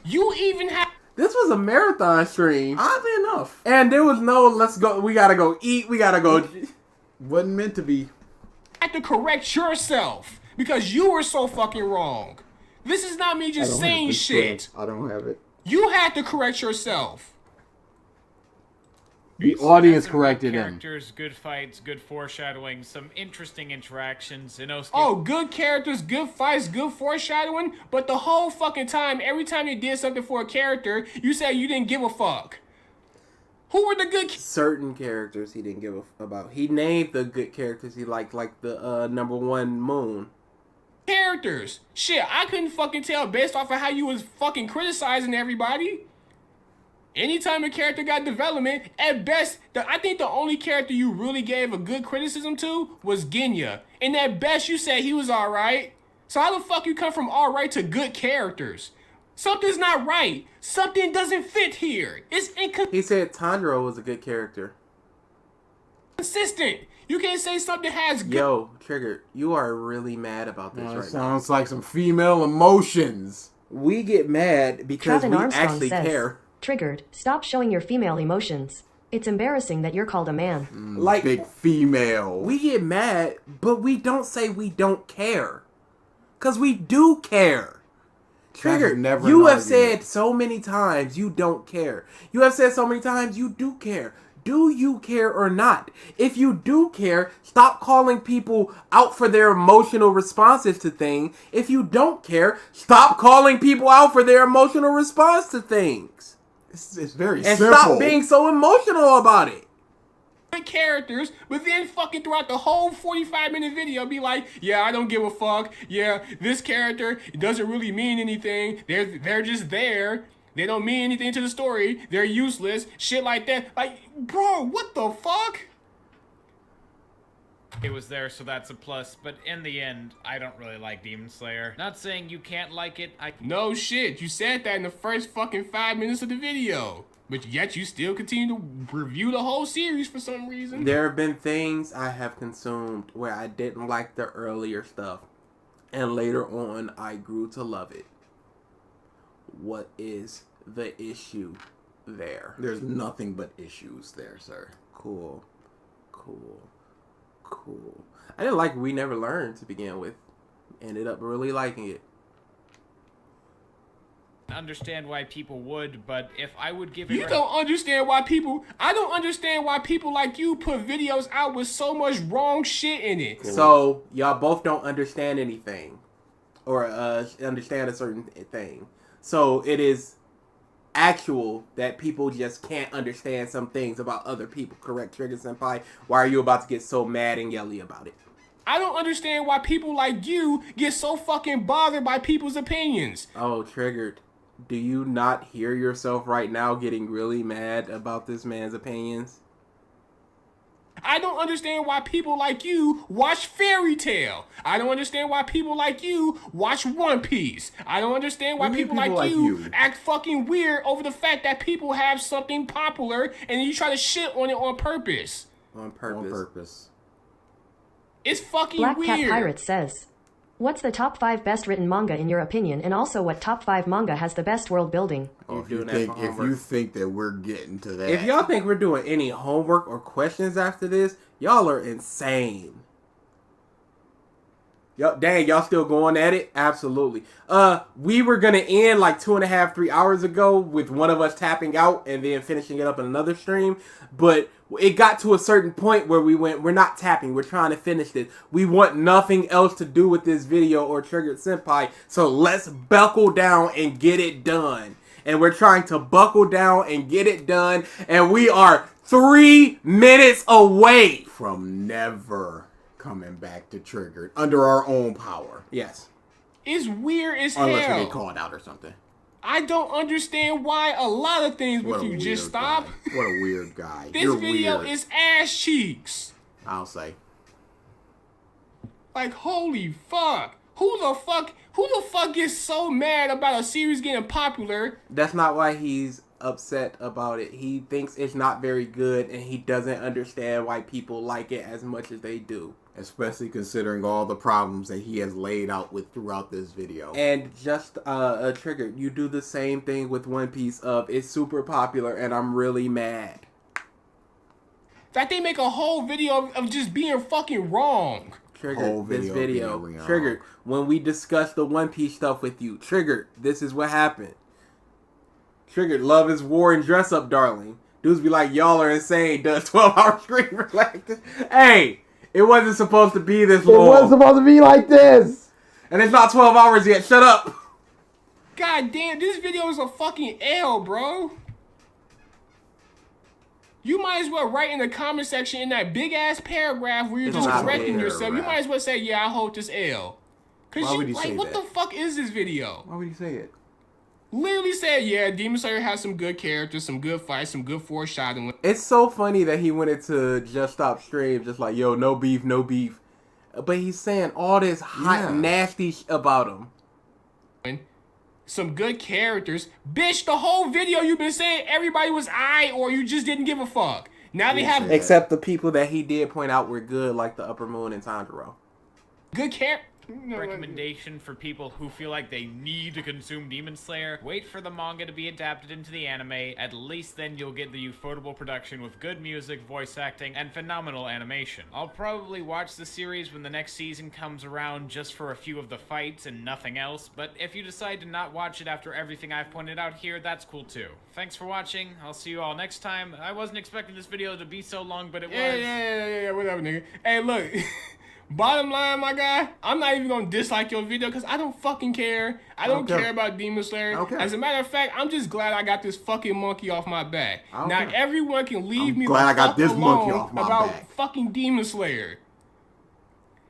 [SPEAKER 7] You even have...
[SPEAKER 3] This was a marathon stream.
[SPEAKER 4] Oddly enough.
[SPEAKER 3] And there was no, let's go, we gotta go eat, we gotta go...
[SPEAKER 4] Wasn't meant to be.
[SPEAKER 7] have to correct yourself because you were so fucking wrong. This is not me just saying shit.
[SPEAKER 4] I don't have it.
[SPEAKER 7] You had to correct yourself.
[SPEAKER 4] The audience
[SPEAKER 8] Some
[SPEAKER 4] corrected
[SPEAKER 8] good
[SPEAKER 4] him.
[SPEAKER 8] characters, good fights, good foreshadowing, some interesting interactions.
[SPEAKER 7] Oh, good characters, good fights, good foreshadowing. But the whole fucking time, every time you did something for a character, you said you didn't give a fuck. Who were the good
[SPEAKER 3] certain characters he didn't give a about. He named the good characters he liked, like the number one Moon.
[SPEAKER 7] Characters? Shit, I couldn't fucking tell based off of how you was fucking criticizing everybody. Anytime a character got development, at best, I think the only character you really gave a good criticism to was Genya. And at best, you said he was alright. So how the fuck you come from alright to good characters? Something's not right. Something doesn't fit here. It's
[SPEAKER 3] He said Tanjiro was a good character.
[SPEAKER 7] inconsistent. You can't say something has good...
[SPEAKER 3] Yo, Trigger, you are really mad about this right now.
[SPEAKER 4] Sounds like some female emotions.
[SPEAKER 3] We get mad because
[SPEAKER 2] Travin
[SPEAKER 3] we
[SPEAKER 2] Armstrong
[SPEAKER 3] actually
[SPEAKER 2] says,
[SPEAKER 3] care.
[SPEAKER 2] Triggered, stop showing your female emotions. It's embarrassing that you're called a man.
[SPEAKER 3] Like
[SPEAKER 4] big female.
[SPEAKER 3] We get mad, but we don't say we don't care. Because we do care. Trigger,
[SPEAKER 4] never
[SPEAKER 3] you
[SPEAKER 4] an
[SPEAKER 3] have said so many times you don't care. You have said so many times you do care. Do you care or not? If you do care, stop calling people out for their emotional responses to things. If you don't care, stop calling people out for their emotional response to things.
[SPEAKER 4] It's very
[SPEAKER 3] and
[SPEAKER 4] simple.
[SPEAKER 3] Stop being so emotional about it.
[SPEAKER 7] Good characters, but then fucking throughout the whole 45-minute video be like, yeah, I don't give a fuck. Yeah, this character doesn't really mean anything. They're just there. They don't mean anything to the story. They're useless. Shit like that. Like, bro, what the fuck?
[SPEAKER 8] It was there, so that's a plus. But in the end, I don't really like Demon Slayer. Not saying you can't like it.
[SPEAKER 7] No shit. You said that in the first fucking 5 minutes of the video. But yet you still continue to review the whole series for some reason.
[SPEAKER 3] There have been things I have consumed where I didn't like the earlier stuff. And later on, I grew to love it. What is the issue there?
[SPEAKER 4] There's nothing but issues there, sir.
[SPEAKER 3] Cool. I didn't like We Never Learned to begin with. Ended up really liking it.
[SPEAKER 8] Understand why people would, but if I would give it...
[SPEAKER 7] You don't understand why people... I don't understand why people like you put videos out with so much wrong shit in it.
[SPEAKER 3] Cool. So, y'all both don't understand anything. Or understand a certain thing. So, it is actual that people just can't understand some things about other people. Correct, Triggered Senpai? Why are you about to get so mad and yelly about it?
[SPEAKER 7] I don't understand why people like you get so fucking bothered by people's opinions.
[SPEAKER 3] Oh, Triggered. Do you not hear yourself right now getting really mad about this man's opinions?
[SPEAKER 7] I don't understand why people like you watch Fairy Tail. I don't understand why people like you watch One Piece. I don't understand why people like you act fucking weird over the fact that people have something popular and then you try to shit on it on purpose.
[SPEAKER 3] On purpose.
[SPEAKER 7] It's fucking
[SPEAKER 2] Black
[SPEAKER 7] weird.
[SPEAKER 2] Cat Pirate says, what's the top 5 best written manga in your opinion, and also what top 5 manga has the best world building?
[SPEAKER 4] If you think that we're getting to that.
[SPEAKER 3] If y'all think we're doing any homework or questions after this, y'all are insane. Dang, y'all still going at it? Absolutely. We were gonna end like 2.5, 3 hours ago with one of us tapping out and then finishing it up in another stream, but it got to a certain point where we're not tapping, we're trying to finish this. We want nothing else to do with this video or Triggered Senpai, so let's buckle down and get it done. And we're trying to buckle down and get it done, and we are 3 minutes away
[SPEAKER 4] from never coming back to Triggered under our own power.
[SPEAKER 3] Yes.
[SPEAKER 7] It's weird as
[SPEAKER 4] Unless
[SPEAKER 7] hell.
[SPEAKER 4] we get called out or something.
[SPEAKER 7] I don't understand why a lot of things with you just stop.
[SPEAKER 4] Guy. What a weird guy.
[SPEAKER 7] This
[SPEAKER 4] You're
[SPEAKER 7] video
[SPEAKER 4] weird.
[SPEAKER 7] is ass cheeks.
[SPEAKER 4] I'll say.
[SPEAKER 7] Like, holy fuck. Who the fuck gets so mad about a series getting popular?
[SPEAKER 3] That's not why he's upset about it. He thinks it's not very good, and he doesn't understand why people like it as much as they do.
[SPEAKER 4] Especially considering all the problems that he has laid out with throughout this video.
[SPEAKER 3] And just Triggered, you do the same thing with One Piece of it's super popular and I'm really mad.
[SPEAKER 7] That they make a whole video of just being fucking wrong.
[SPEAKER 3] Triggered, this video. Triggered, when we discuss the One Piece stuff with you. Triggered, this is what happened. Triggered, love is war and dress up, darling. Dudes be like, y'all are insane. Does 12-hour stream like this? Hey! It wasn't supposed to be this long.
[SPEAKER 4] It wasn't supposed to be like this.
[SPEAKER 3] And it's not 12 hours yet. Shut up.
[SPEAKER 7] God damn, this video is a fucking L, bro. You might as well write in the comment section in that big ass paragraph where you're just correcting yourself. You might as well say, yeah, I hold this L. Cause
[SPEAKER 4] Why would he
[SPEAKER 7] like,
[SPEAKER 4] say
[SPEAKER 7] what
[SPEAKER 4] that?
[SPEAKER 7] the fuck is this video?
[SPEAKER 4] Why would he say it?
[SPEAKER 7] Literally said, yeah, Demon Slayer has some good characters, some good fights, some good foreshadowing.
[SPEAKER 3] It's so funny that he went into Just Stop Stream just like, yo, no beef, no beef. But he's saying all this hot, nasty about him.
[SPEAKER 7] Some good characters. Bitch, the whole video you've been saying everybody was aight or you just didn't give a fuck. Now they have...
[SPEAKER 3] Except the people that he did point out were good, like the Upper Moon and Tanjiro.
[SPEAKER 7] Good character.
[SPEAKER 8] Recommendation for people who feel like they need to consume Demon Slayer: wait for the manga to be adapted into the anime. At least then you'll get the ufotable production with good music, voice acting, and phenomenal animation. I'll probably watch the series when the next season comes around just for a few of the fights and nothing else, but if you decide to not watch it after everything I've pointed out here, that's cool too. Thanks for watching. I'll see you all next time. I wasn't expecting this video to be so long, but it was.
[SPEAKER 7] Yeah, whatever, nigga. Hey, look. Bottom line, my guy, I'm not even gonna dislike your video because I don't fucking care. I don't care about Demon Slayer. As a matter of fact, I'm just glad I got this fucking monkey off my back. Now everyone can leave me
[SPEAKER 4] glad I got this
[SPEAKER 7] alone
[SPEAKER 4] monkey off my
[SPEAKER 7] about
[SPEAKER 4] back.
[SPEAKER 7] fucking Demon Slayer.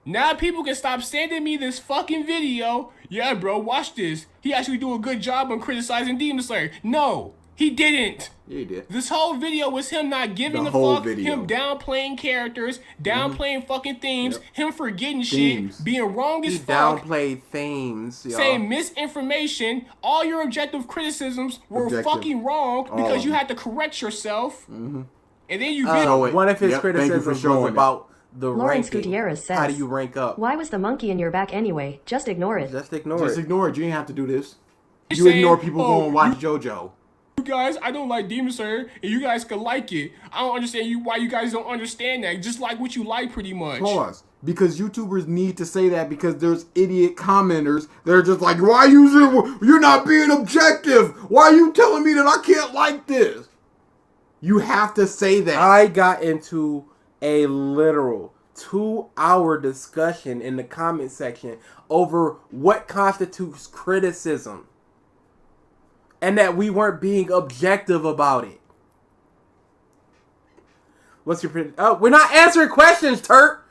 [SPEAKER 7] Now people can stop sending me this fucking video. Yeah, bro, watch this. He actually do a good job on criticizing Demon Slayer. No, he didn't.
[SPEAKER 4] Yeah, he did.
[SPEAKER 7] This whole video was him not giving a fuck, him downplaying characters, downplaying fucking themes, him forgetting shit, being wrong as fuck.
[SPEAKER 3] Downplayed themes, y'all.
[SPEAKER 7] Saying misinformation. All your objective criticisms were fucking wrong because you had to correct yourself. And then you
[SPEAKER 3] one of his criticisms was about the
[SPEAKER 2] Lawrence
[SPEAKER 3] ranking.
[SPEAKER 2] Gutierrez says,
[SPEAKER 3] how do you rank up?
[SPEAKER 2] Why was the monkey in your back anyway? Just ignore it.
[SPEAKER 3] Just ignore
[SPEAKER 4] Just
[SPEAKER 3] it.
[SPEAKER 4] ignore it. You ain't have to do this. You ignore people going to watch JoJo.
[SPEAKER 7] You guys, I don't like Demon Slayer, and you guys can like it. I don't understand why you guys don't understand that. Just like what you like, pretty much.
[SPEAKER 4] Pause. Because YouTubers need to say that because there's idiot commenters. They're just like, why you're not being objective? Why are you telling me that I can't like this? You have to say that.
[SPEAKER 3] I got into a literal 2-hour discussion in the comment section over what constitutes criticism. And that we weren't being objective about it. What's your we're not answering questions, Turk.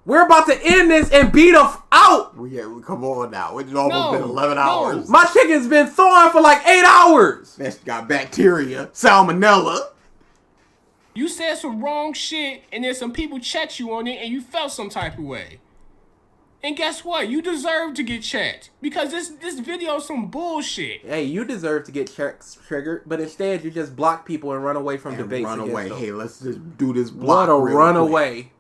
[SPEAKER 3] We're about to end this and beat us out.
[SPEAKER 4] Come on now. It's almost been 11 hours.
[SPEAKER 3] My chicken's been thawing for like 8 hours.
[SPEAKER 4] That's got bacteria, salmonella.
[SPEAKER 7] You said some wrong shit, and then some people checked you on it, and you felt some type of way. And guess what? You deserve to get checked. Because this video is some bullshit.
[SPEAKER 3] Hey, you deserve to get triggered, but instead you just block people and run away from debates.
[SPEAKER 4] Run away.
[SPEAKER 3] Them.
[SPEAKER 4] Hey, let's just do this block.
[SPEAKER 3] What a runaway.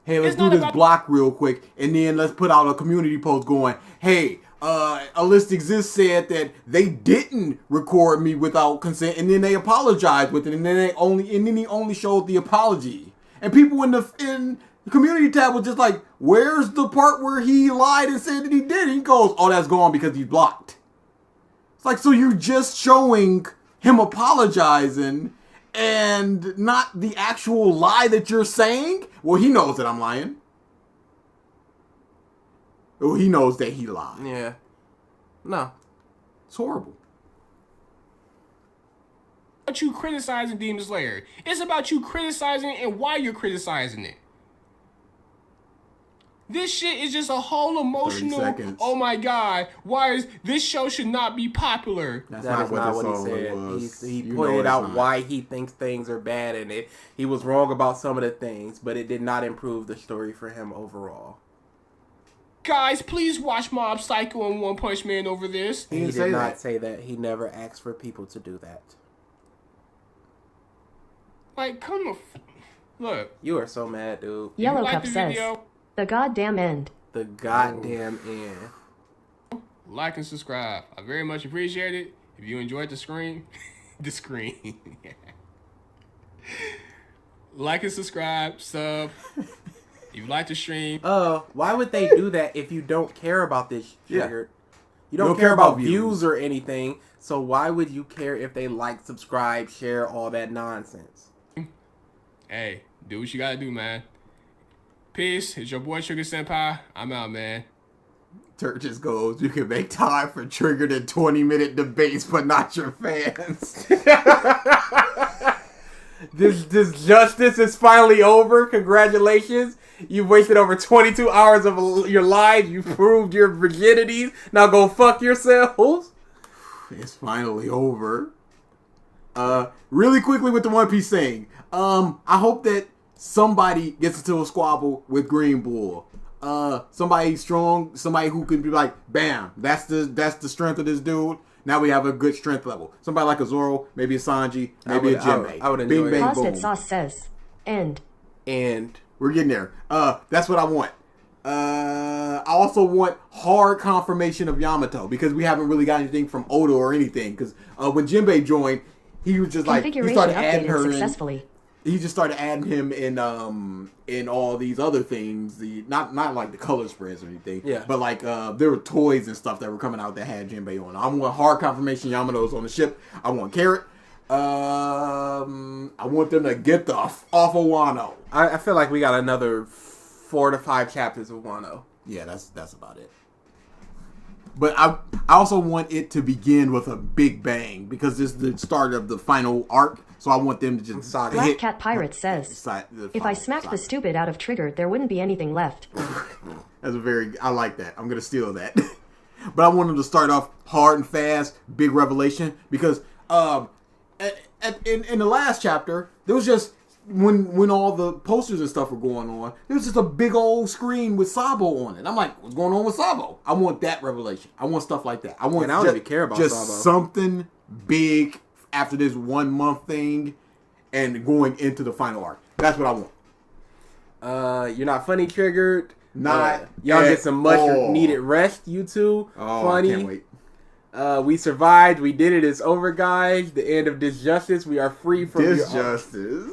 [SPEAKER 4] Hey, let's do this block real quick, and then let's put out a community post going, hey, a list exists said that they didn't record me without consent, and then they apologized with it, and then he only showed the apology. And people in the community tab was just like, where's the part where he lied and said that he did? He goes, oh, that's gone because he's blocked. It's like, so you're just showing him apologizing and not the actual lie that you're saying? Well, he knows that I'm lying. Well, he knows that he lied.
[SPEAKER 3] Yeah. No.
[SPEAKER 4] It's horrible.
[SPEAKER 7] About you criticizing Demon Slayer. It's about you criticizing and why you're criticizing it. This shit is just a whole emotional.
[SPEAKER 4] 30 seconds.
[SPEAKER 7] Oh my god! Why is this show should not be popular?
[SPEAKER 3] That is not what he said. He pointed out why he thinks things are bad in it. He was wrong about some of the things, but it did not improve the story for him overall.
[SPEAKER 7] Guys, please watch Mob Psycho and One Punch Man over this.
[SPEAKER 3] He did not say that. He never asked for people to do that.
[SPEAKER 7] Like, come on. Look.
[SPEAKER 3] You are so mad, dude.
[SPEAKER 2] Yellow Cup says, the goddamn end.
[SPEAKER 3] The goddamn end.
[SPEAKER 7] Like and subscribe. I very much appreciate it. If you enjoyed the screen, like and subscribe, sub. If you like the stream.
[SPEAKER 3] Why would they do that if you don't care about this trigger? You don't care about views or anything, so why would you care if they like, subscribe, share, all that nonsense?
[SPEAKER 7] Hey, do what you gotta do, man. Peace. It's your boy Triggered Senpai. I'm out, man.
[SPEAKER 4] Turk just goes, you can make time for triggered and 20-minute debates, but not your fans.
[SPEAKER 3] This justice is finally over. Congratulations. You've wasted over 22 hours of your life. You proved your virginities. Now go fuck yourselves.
[SPEAKER 4] It's finally over. Really quickly with the One Piece thing. I hope that somebody gets into a squabble with Green Bull. Somebody strong, somebody who can be like, bam, that's the strength of this dude. Now we have a good strength level. Somebody like a Zoro, maybe a Sanji, maybe a Jinbei.
[SPEAKER 3] I would enjoy it.
[SPEAKER 2] Pasta Sauce says, end.
[SPEAKER 3] And
[SPEAKER 4] we're getting there. That's what I want. I also want hard confirmation of Yamato because we haven't really got anything from Oda or anything. Because when Jinbei joined, he was just like he started adding her successfully. He just started adding him in all these other things. Not like the color spreads or anything.
[SPEAKER 3] Yeah.
[SPEAKER 4] But like there were toys and stuff that were coming out that had Jinbei on. I want hard confirmation Yamato's on the ship. I want Carrot. I want them to get the off of Wano.
[SPEAKER 3] I feel like we got another 4 to 5 chapters of Wano.
[SPEAKER 4] Yeah, that's about it. But I also want it to begin with a big bang because this is the start of the final arc. So I want them to just
[SPEAKER 2] Black Cat Pirate says, if I smacked the stupid out of Trigger, there wouldn't be anything left.
[SPEAKER 4] I like that. I'm going to steal that. But I want them to start off hard and fast, big revelation. Because in the last chapter, there was just, when all the posters and stuff were going on, there was just a big old screen with Sabo on it. I'm like, what's going on with Sabo? I want that revelation. I want stuff like that. I don't even care about Sabo. Just something big after this 1 month thing and going into the final arc. That's what I want.
[SPEAKER 3] You're not funny, Triggered.
[SPEAKER 4] Not
[SPEAKER 3] y'all get some much needed rest, you two. Funny.
[SPEAKER 4] I can't wait.
[SPEAKER 3] We survived. We did it. It's over, guys. The end of Disjustice. We are free from
[SPEAKER 4] Disjustice.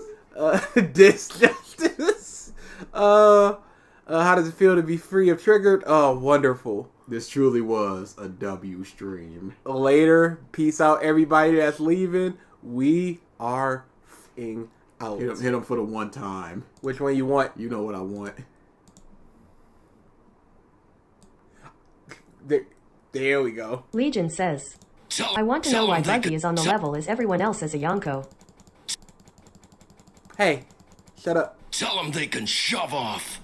[SPEAKER 3] Disjustice. How does it feel to be free of Triggered? Oh, wonderful.
[SPEAKER 4] This truly was a W stream.
[SPEAKER 3] Later. Peace out, everybody that's leaving. We are f***ing out.
[SPEAKER 4] Hit them for the one time.
[SPEAKER 3] Which one you want?
[SPEAKER 4] You know what I want.
[SPEAKER 3] There we go.
[SPEAKER 2] Legion says, I want to know why Buggy is on the level as everyone else as a Yonko.
[SPEAKER 3] Hey, shut up.
[SPEAKER 12] Tell them they can shove off.